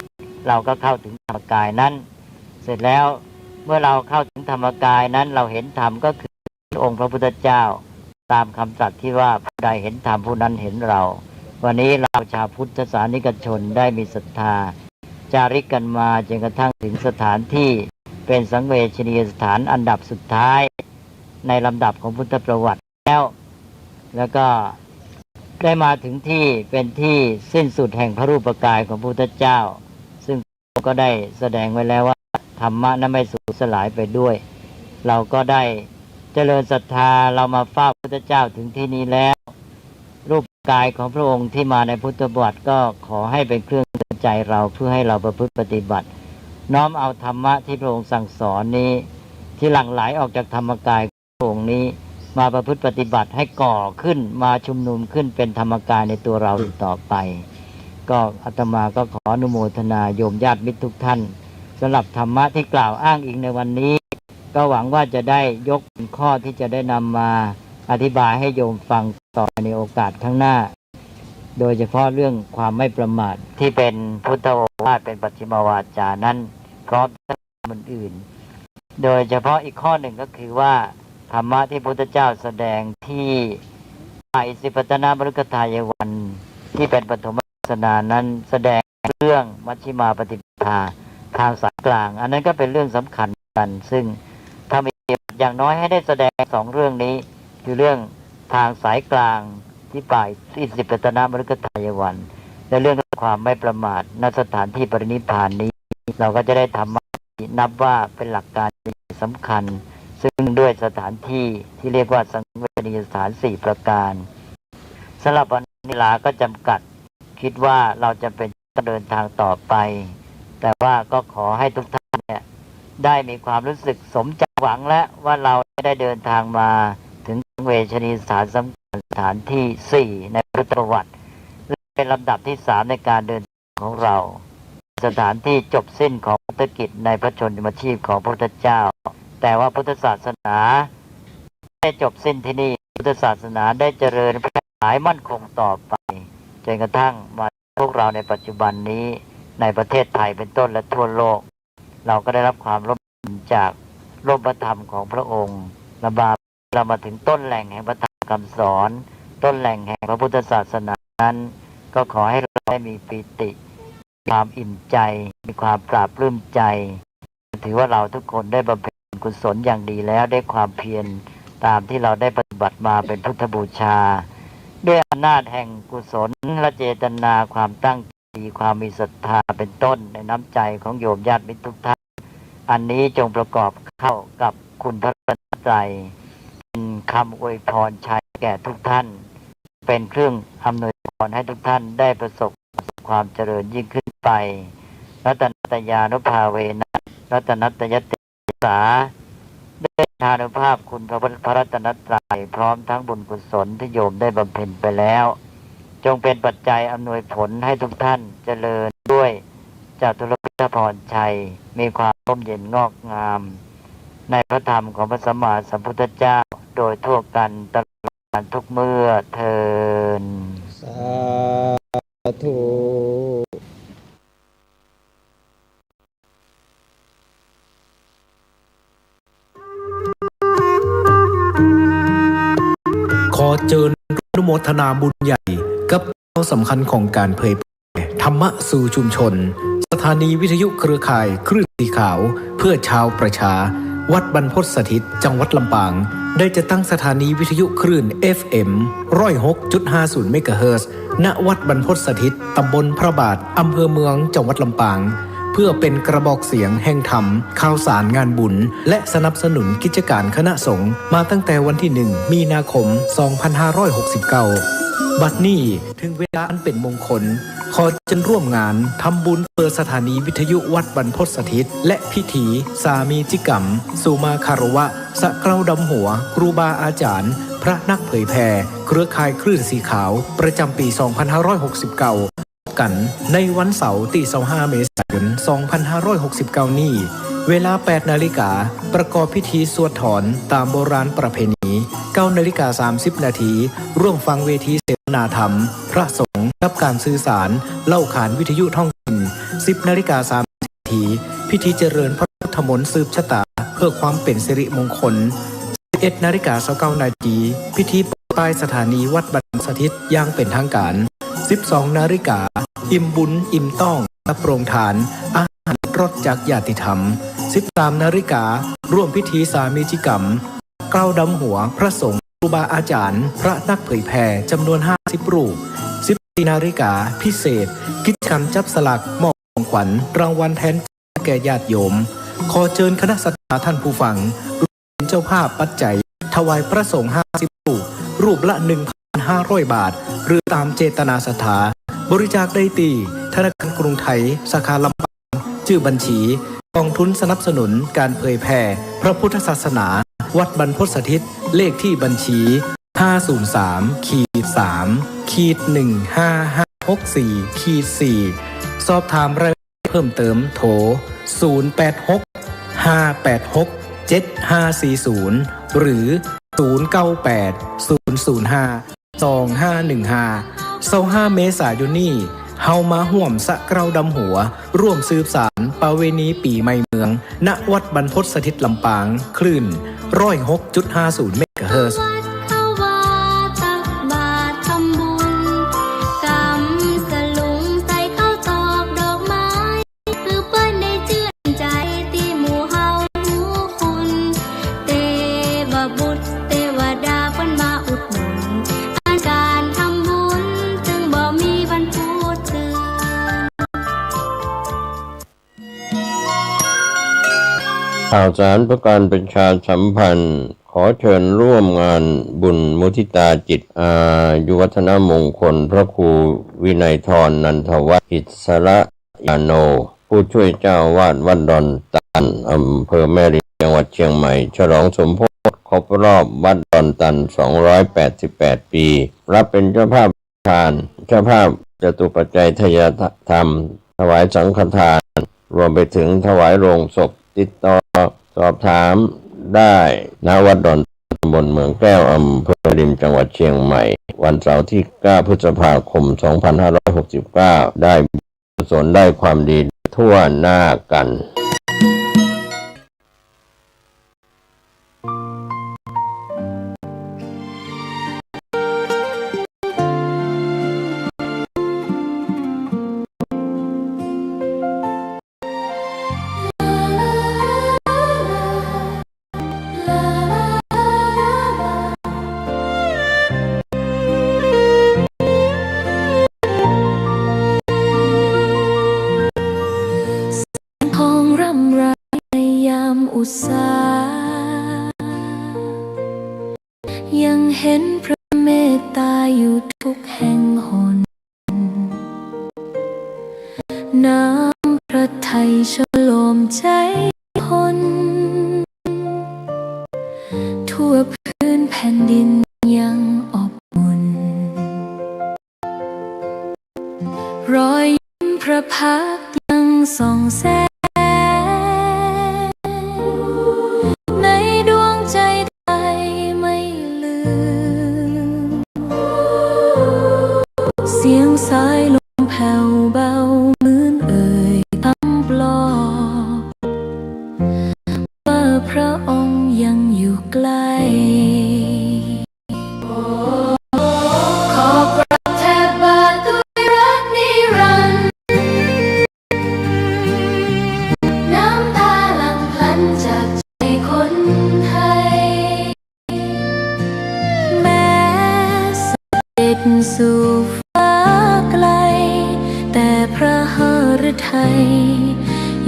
เราก็เข้าถึงธรรมกายนั้นเสร็จแล้วเมื่อเราเข้าถึงธรรมกายนั้นเราเห็นธรรมก็คือองค์พระพุทธเจ้าตามคำตรัสที่ว่าผู้ใดเห็นธรรมผู้นั้นเห็นเราวันนี้เราชาวพุทธศาสนิกชนได้มีศรัทธาจาริกกันมาจนกระทั่งถึงสถานที่เป็นสังเวชนียสถานอันดับสุดท้ายในลำดับของพุทธประวัติแล้วก็ได้มาถึงที่เป็นที่สิ้นสุดแห่งพระรูปกายของพระพุทธเจ้าซึ่งก็ได้แสดงไว้แล้วว่าธรรมะนั้นไม่สูญสลายไปด้วยเราก็ได้เจริญศรัทธาเรามาเฝ้าพระพุทธเจ้าถึงที่นี้แล้วรูปกายของพระองค์ที่มาในพุทธประวัติก็ขอให้เป็นเครื่องเตือนใจเราเพื่อให้เราประพฤติปฏิบัติน้อมเอาธรรมะที่พระองค์สั่งสอนนี้ที่หลั่งไหลออกจากธรรมกายของพระองค์นี้มาประพฤติปฏิบัติให้ก่อขึ้นมาชุมนุมขึ้นเป็นธรรมกายในตัวเราต่อไปก็อาตมาก็ขออนุโมทนาโยมญาติมิตรทุกท่านสำหรับธรรมะที่กล่าวอ้างอิงในวันนี้ก็หวังว่าจะได้ยกเป็นข้อที่จะได้นำมาอธิบายให้โยมฟังต่อในโอกาสข้างหน้าโดยเฉพาะเรื่องความไม่ประมาทที่เป็นพุทธโอวาทเป็นปัจฉิมวาจานั้นพร้อมทั้งอื่นโดยเฉพาะอีกข้อหนึ่งก็คือว่าธรรมะที่พระพุทธเจ้าแสดงที่อิสิปตนมฤคทายวันที่เป็นปฐมเทศนานั้นแสดงเรื่องมัชฌิมาปฏิปทาทางสายกลางอันนั้นก็เป็นเรื่องสำคัญกันซึ่งถ้ามีอย่างน้อยให้ได้แสดง2เรื่องนี้คือเรื่องทางสายกลางที่ป่ายอิสิปตนมฤคทายวันและเรื่องความไม่ประมาทณสถานที่ปรินิพพานนี้เราก็จะได้ธรรมะที่นับว่าเป็นหลักการสำคัญซึ่งด้วยสถานที่ที่เรียกว่าสังเวชนียสถาน4ประการ สำหรับวันนี้เวลาก็จำกัดคิดว่าเราจะเป็นเดินทางต่อไป แต่ว่าก็ขอให้ทุกท่านเนี่ยได้มีความรู้สึกสมใจหวังและว่าเราได้เดินทางมาถึงเวชนียสถานสำคัญสถานที่4ในพุทธประวัติและเป็นลำดับที่3ในการเดินทางของเราสถานที่จบสิ้นของพุทธกิจในพระชนมชีพของพระพุทธเจ้าแต่ว่าพุทธศาสนาได้จบสิ้นที่นี่พุทธศาสนาได้เจริญแพร่หลายมั่นคงต่อไปจนกระทั่งมาพวกเราในปัจจุบันนี้ในประเทศไทยเป็นต้นและทั่วโลกเราก็ได้รับความร่วมมือจากร่มพระธรรมของพระองค์เรามาถึงต้นแหล่งแห่งพระธรรมคำสอนต้นแหล่งแห่งพระพุทธศาสนานั้นก็ขอให้เราได้มีปิติความอิ่มใจมีความปราบปลื้มใจถือว่าเราทุกคนได้บำเพ็ญกุศลอย่างดีแล้วได้ความเพียรตามที่เราได้ปฏิบัติมาเป็นพุทธบูชาด้วยอำนาจแห่งกุศลและเจตนาความตั้งใจความมีศรัทธาเป็นต้นในน้ำใจของโยมญาติมิตรทุกท่านอันนี้จงประกอบเข้ากับคุณพระรัตนตรัยเป็นคำอวยพรชัยแก่ทุกท่านเป็นเครื่องอำนวยพรให้ทุกท่านได้ประสบความเจริญยิ่งขึ้นไปรัตนัตยานุภาเวนะรัตนัตยติสาได้ทานุภาพคุณพระรัตนตรัยพร้อมทั้งบุญกุศลที่โยมได้บำเพ็ญไปแล้วจงเป็นปัจจัยอำนวยผลให้ทุกท่านเจริญด้วยจตุรพุทธพรชัยมีความร่มเย็นงอกงามในพระธรรมของพระสัมมาสัมพุทธเจ้าโดยทั่วกันตลอดกาลทุกเมื่อเทินสาธุ ขอเชิญอนุโมทนาบุญใหญ่กับข่าวสำคัญของการเผยแพร่ธรรมะสู่ชุมชนสถานีวิทยุเครือข่ายคลื่นสีขาวเพื่อชาวประชาวัดบรรพตสถิตจังหวัดลำปางได้จะตั้งสถานีวิทยุคลื่น FM 106.50 เมกะเฮิรตซ์ณวัดบรรพตสถิตตำบลพระบาทอำเภอเมืองจังหวัดลำปางเพื่อเป็นกระบอกเสียงแห่งธรรมข่าวสารงานบุญและสนับสนุนกิจการคณะสงฆ์มาตั้งแต่วันที่1 มีนาคม 2569 บัดนี้ถึงเวลาอันเป็นมงคลขอเชิญร่วมงานทำบุญเปิดสถานีวิทยุวัดบรรพตสถิตและพิธีสามีจิกรรมสุมาคารวะสะเกลาดำหัวครูบาอาจารย์พระนักเผยแผ่เครือข่ายคลื่นสีขาวประจำปี 2569กันในวันเสาร์ที่ 25 เมษายน 2569 นี้เวลา 8 นาฬิกาประกอบพิธีสวดถอนตามโบราณประเพณี 9 นาฬิกา 30 นาทีร่วมฟังเวทีเสวนาธรรมพระสงฆ์กับการสื่อสารเล่าขานวิทยุท้องถิ่น 10 นาฬิกา 30 นาทีพิธีเจริญพระพุทธมนต์สืบชะตาเพื่อความเป็นสิริมงคล 11 นาฬิกา 29 นาทีพิธีปลายสถานีวัดบรรพตสถิตอย่างเป็นทางการ 12 นาฬิกาอิ่มบุญอิ่มต้องและโปรงทานอาหารรสจากญาติธรรม 13 นาฬิการ่วมพิธีสามีจิกรรมเกล้าดำหัวพระสงฆ์ครูบาอาจารย์พระนักเผยแผ่จำนวน 50 รูป 14 นาฬิกาพิเศษกิจกรรมจับสลากมอบของขวัญรางวัลแทนแก่ญาติโยมขอเชิญคณะศรัทธาท่านผู้ฟังเป็นเจ้าภาพปัจจัยถวายพระสงฆ์50 รูปรูปละ 1,500 บาทหรือตามเจตนาศรัทธาบริจาคได้ที่ธนาคารกรุงไทยสาขาลำปางชื่อบัญชีกองทุนสนับสนุนการเผยแผ่พระพุทธศาสนาวัดบรรพตสถิตเลขที่บัญชี 503-3-15564-4 สอบถามรายละเอียดเพิ่มเติมโทร 086-586-7540 หรือ 098-005-2515 เมษายนนี้เฮามาห่วมสะเกลาดำหัวร่วมสืบสารประเวณีปีใหม่เมืองณวัดบรรพตสถิตลำปางคลื่น 106.50 เมกะเฮิรตซ์ ข่าวสารประการประชาสัมพันธ์ข ขอเชิญร่วมงานบุญมุทิตาจิตอายุวัฒนมงคลพระครูวินัยธรนันทวัฒน์อิสระยาโน ผู้ช่วยเจ้าวาดวัดดอนตันอำเภอแม่ริมจังหวัดเชียงใหม่ฉลองสมโภชครบรอบวัดดอนตัน288 ปีรับเป็นเจ้าภาพทานเจ้าภาพจตุปัจจัยทายธรรมถวายสังฆทานรวมไปถึงถวายโรงศพติดต่อสอบถามได้ณวัดดอนตำบลเมืองแก้วอำเภอริมจังหวัดเชียงใหม่วันเสาร์ที่9 พฤษภาคม 2569ได้กุศลได้ความดีทั่วหน้ากันอุตสายังเห็นพระเมตตาอยู่ทุกแห่งหนน้ำพระทัยฉโลมใจคนทั่วพื้นแผ่นดินยังอบอุ่นรอยยิ้มพระพักตร์ยังส่องแสงเสียงสายลมแผ่วเบาเหมือนเอ่ยคำปลอบว่าพระองค์ยังอยู่ใกล้ขอกราบแทบบาทด้วยรักนิรันดร์น้ำตาหลั่งพลันจากใจคนไทยแม้เสด็จสู่พระหฤทัย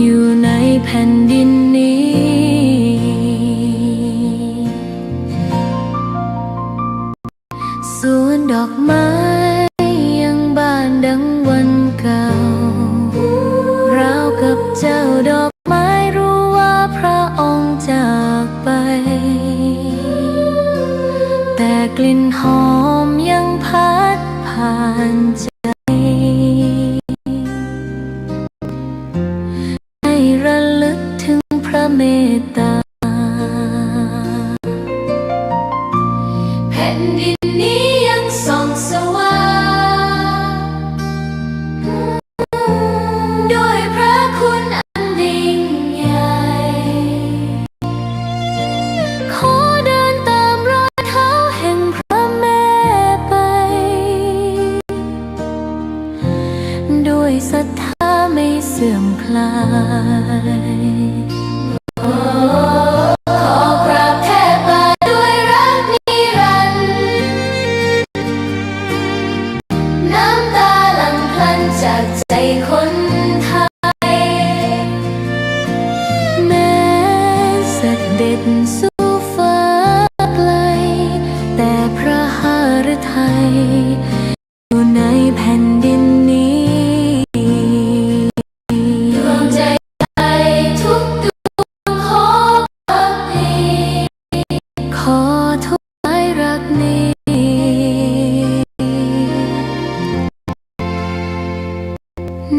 อยู่ในแผ่นดินนี้สวนดอกไม้ยังบานดังวันเก่าราวกับเจ้าดอกไม้รู้ว่าพระองค์จากไปแต่กลิ่นหอมยังพัดผ่านใจเมตตาแผ่นดินนี้ยังส่องสว่างด้วยพระคุณอันยิ่งใหญ่ขอเดินตามรอยเท้าแห่งพระแม่ไปด้วยศรัทธาไม่เสื่อมคลายสู่ฟ้าไกลแต่พระหฤทัยอยู่ในแผ่นดินนี้ดวงใจทุกดวงขอพักดีขอถวายรักนี้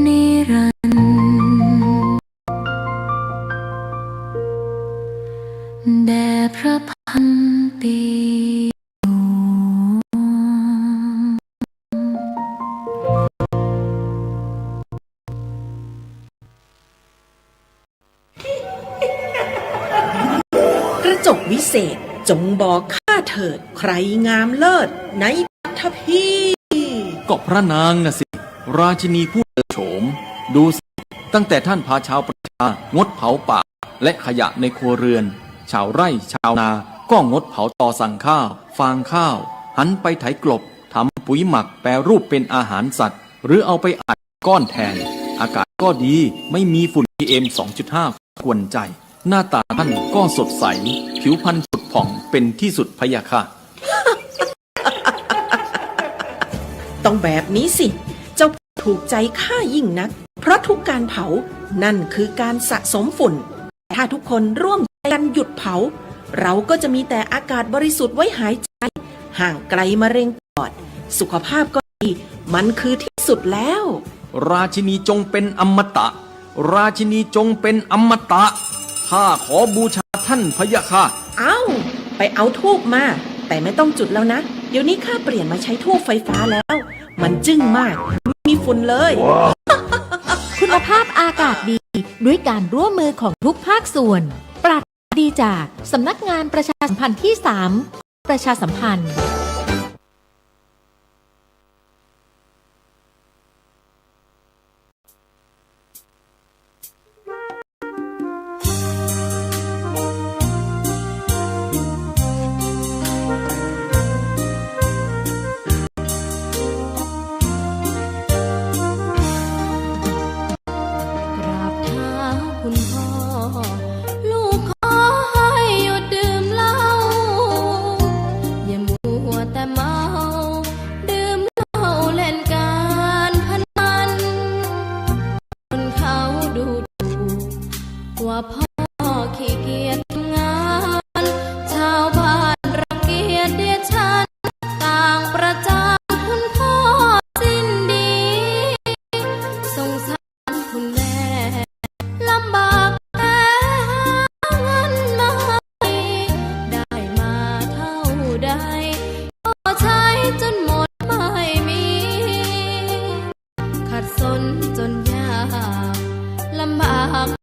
นิรันดร์แด่พระพันปีกระจกวิเศษจงบอกข้าเถิดใครงามเลิศในปัทภีก็พระนางน่ะสิราชินีผู้เลิศโฉมดูสิตั้งแต่ท่านพาชาวประชางดเผาป่าและขยะในครัวเรือนชาวไร่ชาวนาก็งดเผาตอสั่งข้าวฟางข้าวหันไปไถกลบทำปุ๋ยหมักแปรรูปเป็นอาหารสัตว์หรือเอาไปอัดก้อนแทนอากาศก็ดีไม่มีฝุ่น PM 2.5 กวนใจหน้าตาท่านก็สดใสผิวพรรณผุดผ่ ผ่องเป็นที่สุดพะยะค่ะ ต้องแบบนี้สิ เจ้าถูกใจข้ายิ่งนัก เพราะทุกการเผานั่นคือการสะสมฝุ่น ถ้าทุกคนร่วมใจกันหยุดเผา เราก็จะมีแต่อากาศบริสุทธิ์ไว้หายใจ ห่างไกลมะเร็งปอด สุขภาพก็ดี มันคือที่สุดแล้ว ราชินีจงเป็นอมตะ ราชินีจงเป็นอมตะ ข้าขอบูชาท่านพะยะค่ะ ไปเอาทูบมา แต่ไม่ต้องจุดแล้วนะ เดี๋ยวนี้ข้าเปลี่ยนมาใช้ทูบไฟฟ้าแล้ว มันจึ้งมาก ไม่มีฝุ่นเลย คุณภาพอากาศดีด้วยการร่วมมือของทุกภาคส่วน ปรารถนาดีจากสำนักงานประชาสัมพันธ์ที่ 3 ประชาสัมพันธ์ กราบเท้าคุณพ่อ ลูกขอให้หยุดดื่มเหล้าอย่ามัวแต่เมาดื่มเหล้าเล่นการพนันคนเขาดูถูกว่าพ่อขี้เกียจทำงานชาวบ้านรังเกียจเดียฉันต่างประจานคุณพ่อสิ้นดีสงสารคุณแม่ลำบากแต่หาเงินมาให้ได้มาเท่าใดก็ใช้จนหมดไม่มีขัดสนจนยากลำบาก